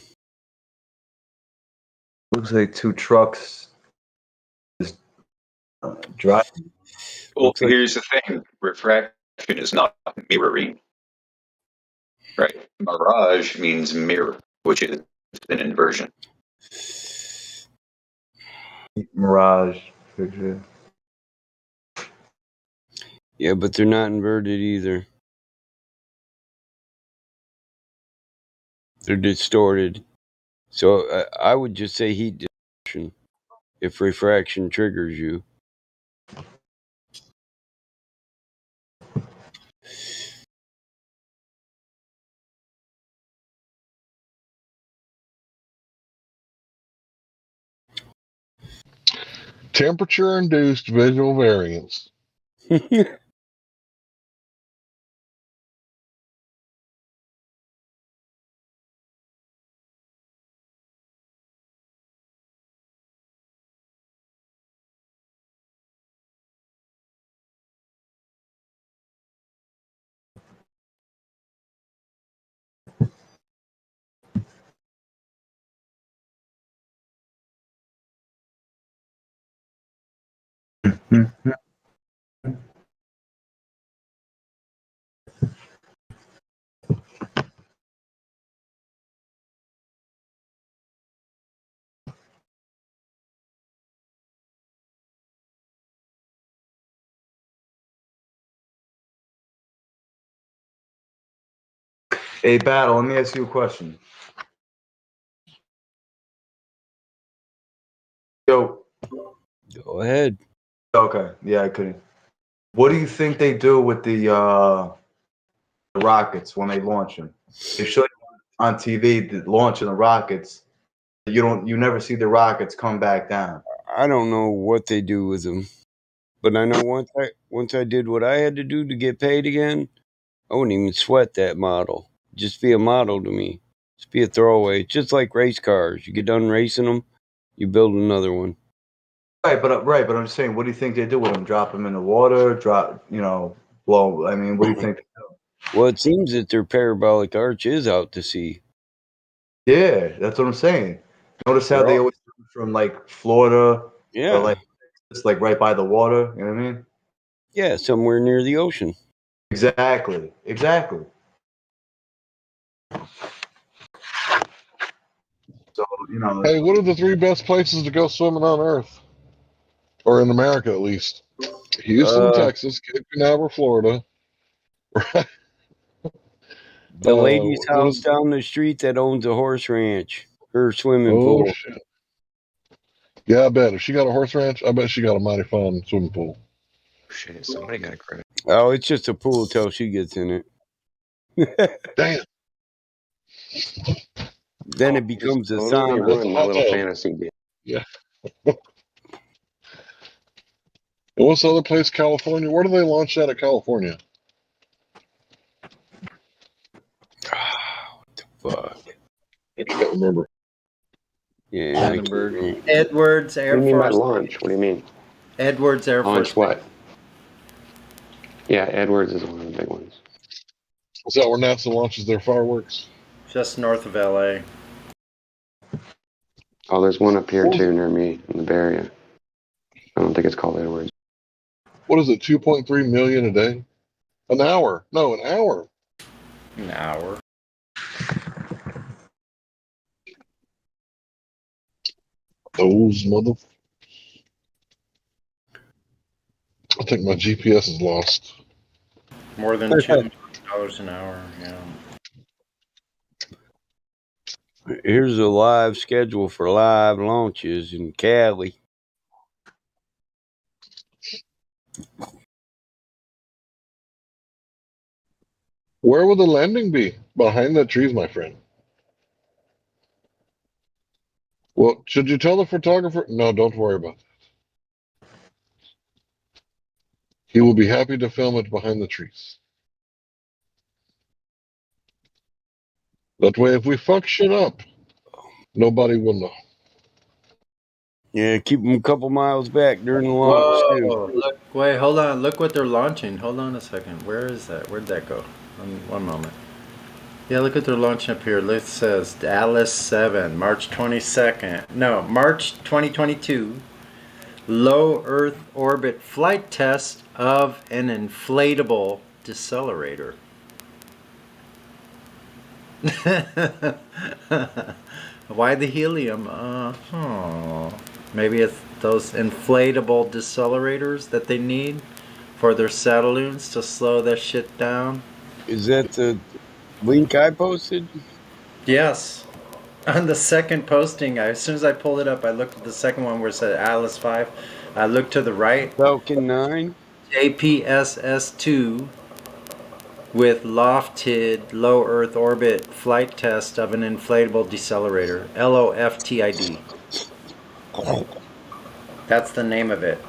Looks like two trucks just driving. Well, here's the thing. Refraction is not mirroring. Right? Mirage means mirror, which is an inversion. Mirage picture. Yeah, but they're not inverted either. They're distorted. So I would just say heat distortion if refraction triggers you. Temperature-induced visual variance. Hey, Battle, let me ask you a question. Yo. Go ahead. Okay. Yeah, I couldn't. What do you think they do with the rockets when they launch them? They show you on TV the launching the rockets. You never see the rockets come back down. I don't know what they do with them, but I know once I did what I had to do to get paid again, I wouldn't even sweat that model. Just be a model to me. Just be a throwaway. It's just like race cars. You get done racing them, you build another one. Right, but I'm just saying, what do you think they do with them? Drop them in the water? Blow? I mean, what do you think? Well, it seems that their parabolic arch is out to sea. Yeah, that's what I'm saying. Notice how They're they all- always come from like Florida or Yeah, like it's like right by the water. You know what I mean? yeah, somewhere near the ocean. Exactly. So Hey, what are the 3 best places to go swimming on Earth, or in America at least? Houston, Texas, Cape Canaveral, Florida. The lady's What house is? down the street that owns a horse ranch. Her swimming Oh pool. shit! Yeah, I bet if she got a horse ranch, I bet she got a mighty fine swimming pool. Shit, somebody got a credit. Oh, it's just a pool till she gets in it. Damn. Then it becomes a Totally sauna. ruined my little fantasy game. Yeah. And what's the other place? California. Where do they launch that at California? What the fuck? I can't remember. Yeah, Vandenberg. Edwards Air What do you mean by Force. launch? What do you mean? Edwards Air Launch Force. what? Yeah, Edwards is one of the big ones. Is that where NASA launches their fireworks? Just north of LA. Oh, there's one up here too near me in the Bay Area. I don't think it's called Edwards. What is it? 2.3 million a day? An hour? No, an hour. An hour. Those mother. I think my GPS is lost. More than $2 an hour. Yeah. Here's a live schedule for live launches in Cali. Where will the landing be? Behind the trees, my friend. Well, should you tell the photographer? No, don't worry about that. He will be happy to film it behind the trees. That way, if we fuck shit up, nobody will know. Yeah, keep them a couple miles back during the launch, too. Look, wait, hold on. Look what they're launching. Hold on a second. Where is that? Where'd that go? One moment. Yeah, look what they're launching up here. It says Dallas 7, March 22nd. No, March 2022. Low Earth orbit flight test of an inflatable decelerator. Why the helium? Maybe it's those inflatable decelerators that they need for their satelloons to slow that shit down. Is that the link I posted? Yes. On the second posting, as soon as I pulled it up, I looked at the second one where it said Atlas 5. I looked to the right. Falcon 9? JPSS-2 with lofted low Earth orbit flight test of an inflatable decelerator. LOFTID. That's the name of it.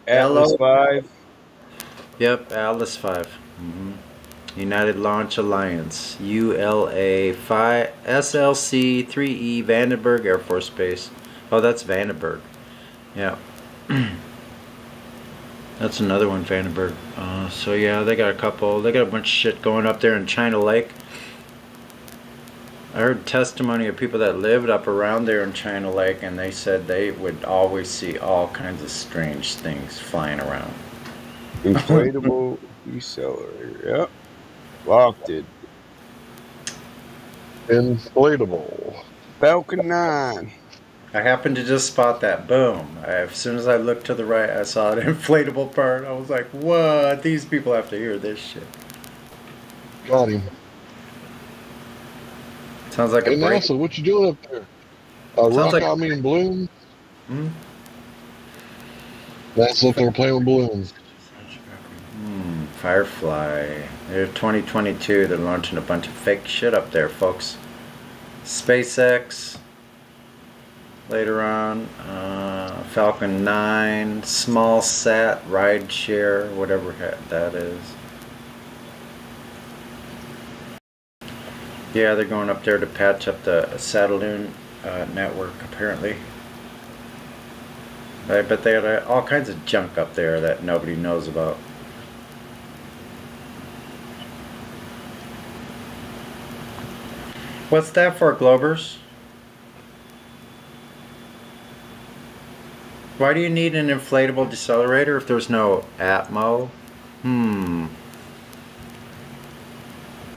Atlas 5? Yep, Atlas 5. United Launch Alliance. ULA 5 SLC 3E Vandenberg Air Force Base. Oh, that's Vandenberg. Yeah. That's another one, Vandenberg. So yeah, they got a bunch of shit going up there in China Lake. I heard testimony of people that lived up around there in China Lake, and they said they would always see all kinds of strange things flying around. Inflatable decelerator. Yep. Lofted. Inflatable. Falcon 9. I happened to just spot that. Boom. As soon as I looked to the right, I saw an inflatable part. I was like, what? These people have to hear this shit. Got him. Sounds like hey, a break. NASA, what you doing up there? Rock out me in balloons? That's up there playing with balloons. Firefly. They're 2022. They're launching a bunch of fake shit up there, folks. SpaceX. Later on, Falcon 9, small sat, ride share, whatever that is. Yeah, they're going up there to patch up the Satelloon network, apparently. But they had all kinds of junk up there that nobody knows about. What's that for, Globers? Why do you need an inflatable decelerator if there's no Atmo?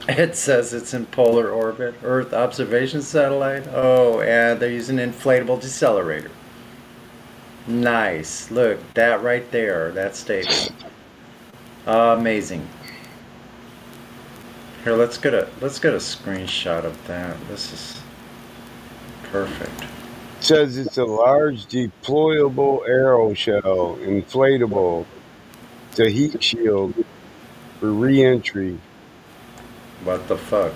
It says it's in polar orbit, Earth observation satellite. Oh, and they're using an inflatable decelerator. Nice. Look, that right there, that statement. Amazing. Here, let's get a screenshot of that. This is perfect. Says it's a large deployable aeroshell, inflatable. It's a heat shield for re-entry. What the fuck?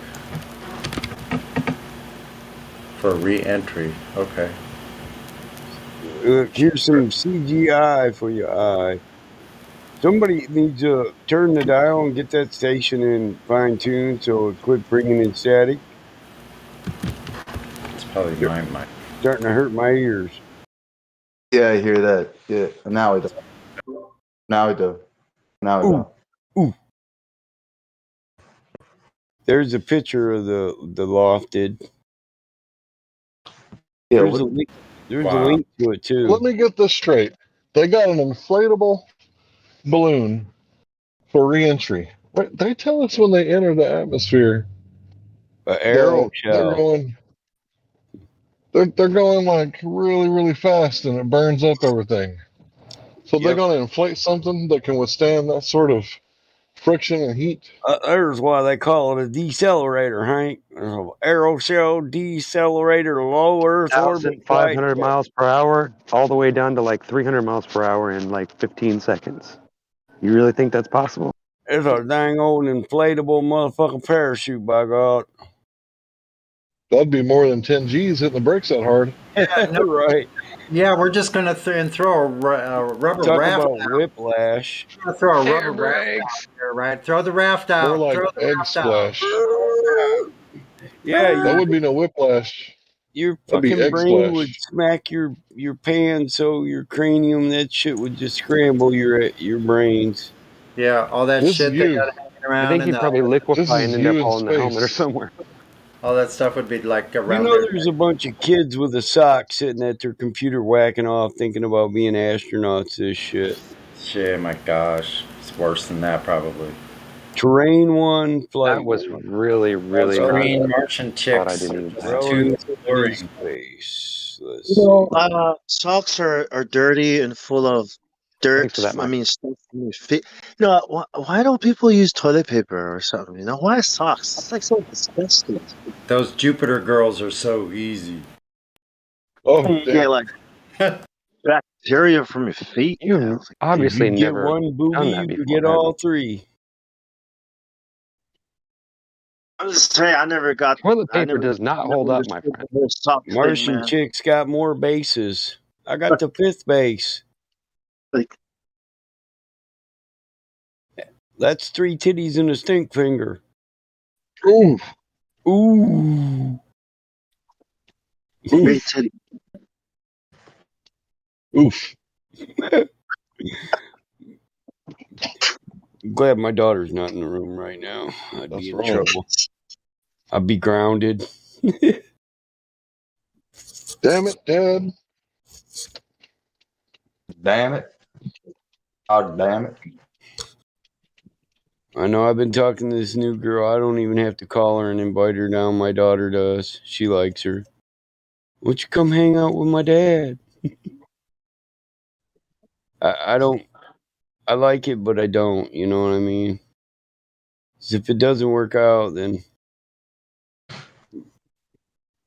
For re-entry. Okay. Look, here's some CGI for your eye. Somebody needs to turn the dial and get that station in fine-tuned so it quit bringing in static. It's probably my mic. Starting to hurt my ears. Yeah, I hear that. Yeah, now I do. Now I do. Now I do. Ooh. There's a picture of the lofted. Yeah, there's a link to it too. Let me get this straight. They got an inflatable balloon for reentry. Wait, they tell us when they enter the atmosphere. Aeroshell. They're going like really, really fast, and it burns up everything. So they're going to inflate something that can withstand that sort of friction and heat. There's why they call it a decelerator, Hank. Aeroshell decelerator, low Earth orbit, 500 miles per hour, all the way down to like 300 miles per hour in like 15 seconds. You really think that's possible? It's a dang old inflatable motherfucking parachute, by God. That'd be more than 10 G's hitting the brakes that hard. Right. Yeah, we're just gonna throw a rubber Talk raft about out. whiplash. Throw a rubber raft out there, right? Throw the raft out. More like throw the egg raft splash. Yeah, that would be no whiplash. Your That'd be fucking egg brain splash. would smack your pan, so your cranium, that shit would just scramble your brains. Yeah, all that This shit is they you. got hanging around. I think he'd probably liquefy and end up all in the space. helmet or somewhere. All that stuff would be like around. You know, there's a bunch of kids with a sock sitting at their computer whacking off, thinking about being astronauts. This shit. Shit, my gosh, it's worse than that probably. Terrain one, flight. That was really, really Green Martian chicks. I didn't even space. Socks are dirty and full of dirt. Thanks for that, Mike. I mean, stuff from your feet. You know, why don't people use toilet paper or something? You know, why socks? It's like so disgusting. Those Jupiter girls are so easy. Oh, you get like bacteria from your feet. You obviously if you never get one booby, done that you before, get have all you? three. I'm just saying, I never got toilet paper does not hold up, my friend. Martian chicks got more bases. I got the 5th base. Like, that's 3 titties and a stink finger. Ooh. Ooh. Great titty. Oof. I'm glad my daughter's not in the room right now. I'd be in trouble. I'd be grounded. Damn it, Dad. Damn it. God damn it. I know I've been talking to this new girl. I don't even have to call her and invite her down. My daughter does. She likes her. Won't you come hang out with my dad? I don't. I like it, but I don't. You know what I mean? 'Cause if it doesn't work out, then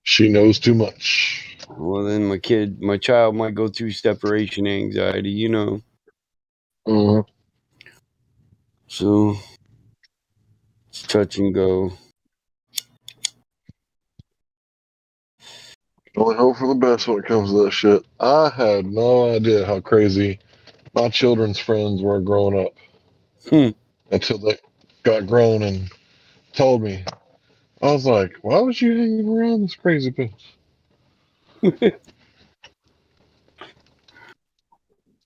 She knows too much. well, then my child might go through separation anxiety. You know. Mhm. So it's touch and go. Only hope for the best when it comes to that shit. I had no idea how crazy my children's friends were growing up until they got grown and told me. I was like, why was you hanging around this crazy bitch?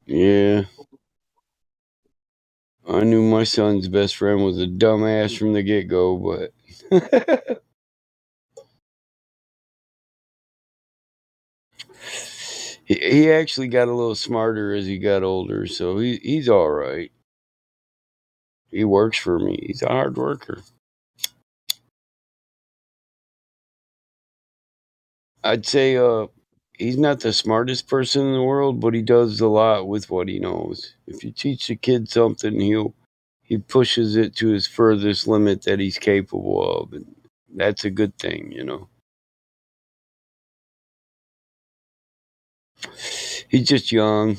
Yeah. I knew my son's best friend was a dumbass from the get go, but he actually got a little smarter as he got older, so he's all right. He works for me. He's a hard worker. I'd say he's not the smartest person in the world, but he does a lot with what he knows. If you teach a kid something, he pushes it to his furthest limit that he's capable of, and that's a good thing, you know. He's just young.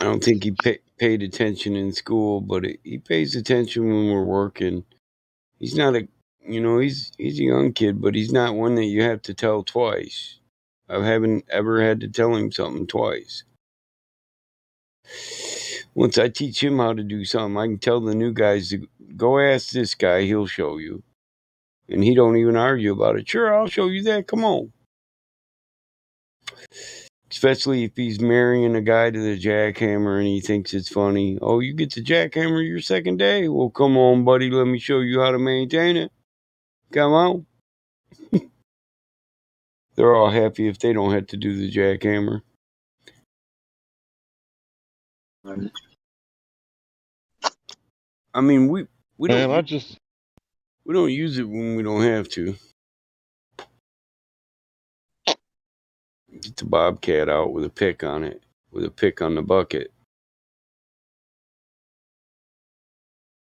I don't think he paid attention in school, but he pays attention when we're working. He's not he's a young kid, but he's not one that you have to tell twice. I haven't ever had to tell him something twice. Once I teach him how to do something, I can tell the new guys to go ask this guy, he'll show you. And he don't even argue about it. Sure, I'll show you that. Come on. Especially if he's marrying a guy to the jackhammer and he thinks it's funny. Oh, you get the jackhammer your second day? Well, come on, buddy. Let me show you how to maintain it. Come on. They're all happy if they don't have to do the jackhammer. I mean, we Man, don't we don't use it when we don't have to. Get the bobcat out with a pick on it, with a pick on the bucket.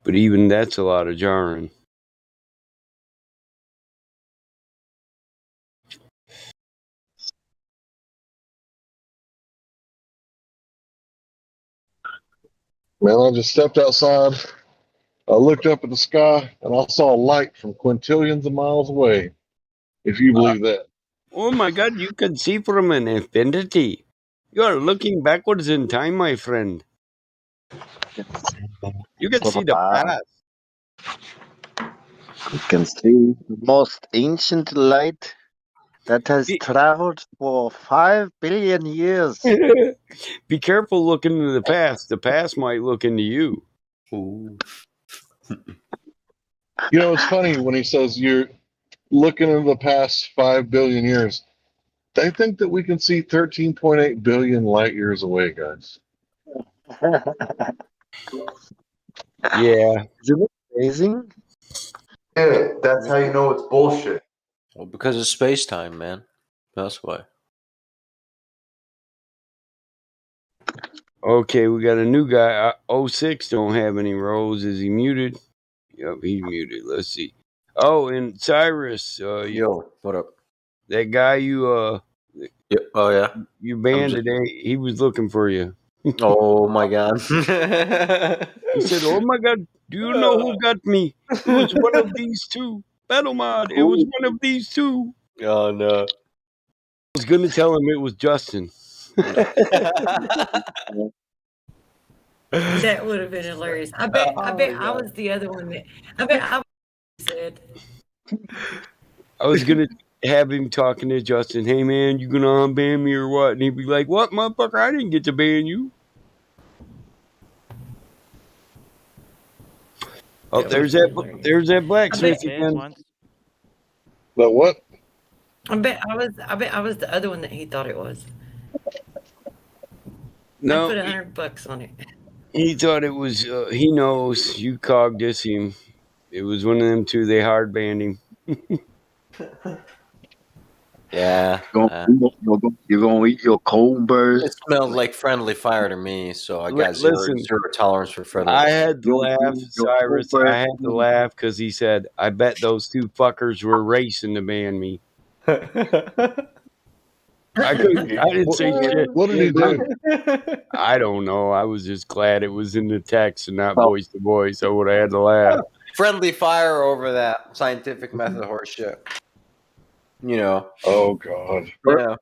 But even that's a lot of jarring. Man, I just stepped outside. I looked up at the sky and I saw light from quintillions of miles away. If you believe that. Oh my God, you can see from an infinity. You are looking backwards in time, my friend. You can see the past. You can see the most ancient light that has traveled for 5 billion years. Be careful looking into the past. The past might look into you. Ooh. You know, it's funny when he says you're looking into the past 5 billion years. They think that we can see 13.8 billion light years away, guys. Yeah. Isn't it amazing? Yeah, that's how you know it's bullshit. Well, because of space time, man. That's why. Okay, we got a new guy. 06 don't have any roles. Is he muted? Yep, he's muted. Let's see. Oh, and Cyrus. Yo, what up? That guy you Yep. Oh yeah. you banned today. He was looking for you. Oh my God. He said, "Oh my God, do you know who got me? It was one of these two. Battle Mod. It was one of these two." Oh no. I was gonna tell him it was Justin. That would have been hilarious. I bet I was the other one that I bet I said. I was gonna have him talking to Justin. Hey man, you gonna unban me or what? And he'd be like, "What, motherfucker? I didn't get to ban you." Oh, there's that blacksmith again. That what? I bet I was the other one that he thought it was. I No, put $100 on it. he thought it was. He knows you cogged him. It was one of them two. They hard banned him. Yeah. You're gonna eat your cold bird. It smelled like friendly fire to me, so I got Listen, zero tolerance for friendly I fire. had to laugh, Cyrus. I had to laugh because he said, "I bet those two fuckers were racing to ban me." I didn't say shit. What did he do? I don't know. I was just glad it was in the text and not voice to voice. I would have had to laugh. Friendly fire over that scientific method horse shit. You know. Oh God. Yeah.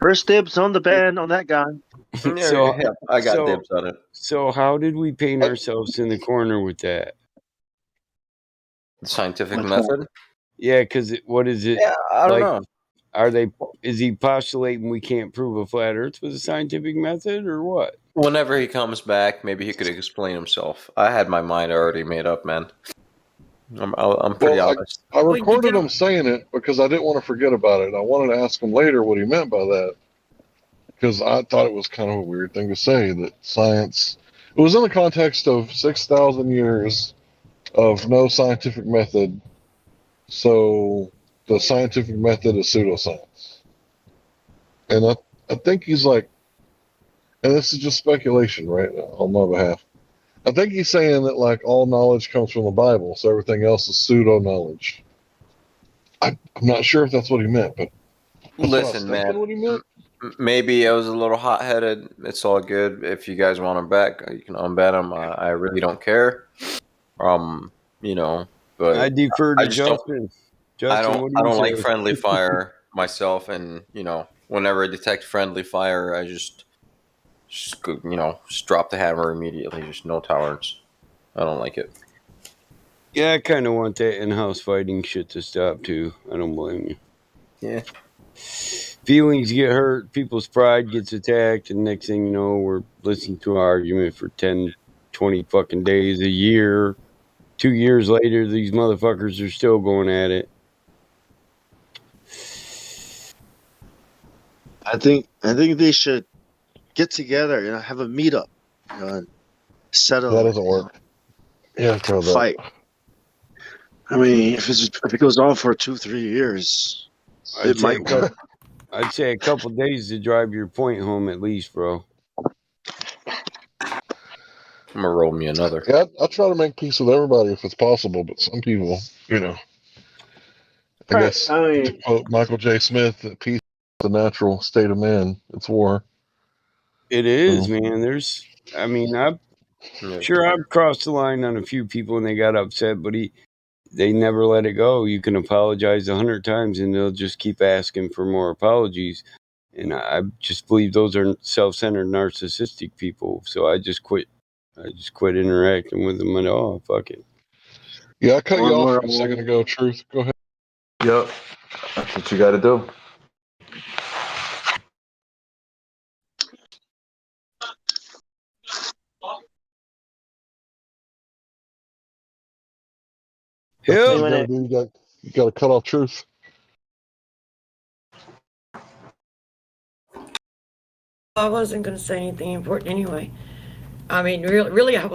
First dibs on the ban on that guy. So yeah, I got dibs on it. So how did we paint ourselves in the corner with that? The scientific method? Yeah, because what is it? Yeah, I don't know. Is he postulating we can't prove a flat Earth with a scientific method, or what? Whenever he comes back, maybe he could explain himself. I had my mind already made up, man. I'm pretty honest. I recorded him saying it because I didn't want to forget about it. I wanted to ask him later what he meant by that, because I thought it was kind of a weird thing to say, that science. It was in the context of 6,000 years of no scientific method, so the scientific method is pseudoscience. And I think he's like, and this is just speculation, right, on my behalf. I think he's saying that like all knowledge comes from the Bible, so everything else is pseudo knowledge. I'm not sure if that's what he meant, but listen, man. What he meant. Maybe I was a little hot headed. It's all good. If you guys want him back, you can unban him. I really don't care. You know, but I defer to I just Justin. I Justin, don't. what do I you don't say? like friendly fire myself, and you know, whenever I detect friendly fire, I just drop the hammer immediately. Just no tolerance. I don't like it. Yeah, I kind of want that in-house fighting shit to stop too. I don't blame you. Yeah. Feelings get hurt, people's pride gets attacked, and next thing you know, we're listening to an argument for 10, 20 fucking days, a year. 2 years later, these motherfuckers are still going at it. I think they should get together, have a meetup, and settle. That doesn't work. Yeah, fight. I mean, if it goes on for 2-3 years, it might work. I'd say a couple days to drive your point home at least, bro. I'm gonna roll me another. Yeah, I try to make peace with everybody if it's possible, but some people, I guess to quote Michael J. Smith, that peace is the natural state of man. It's war. It is, man. I've crossed the line on a few people and they got upset, but they never let it go. You can apologize 100 times and they'll just keep asking for more apologies. And I just believe those are self-centered, narcissistic people. So I just quit interacting with them at all. Fuck it. Yeah, I cut you off a second ago, Truth. Go ahead. Yep. That's what you got to do. You got to cut off Truth. I wasn't going to say anything important anyway. I mean, really, I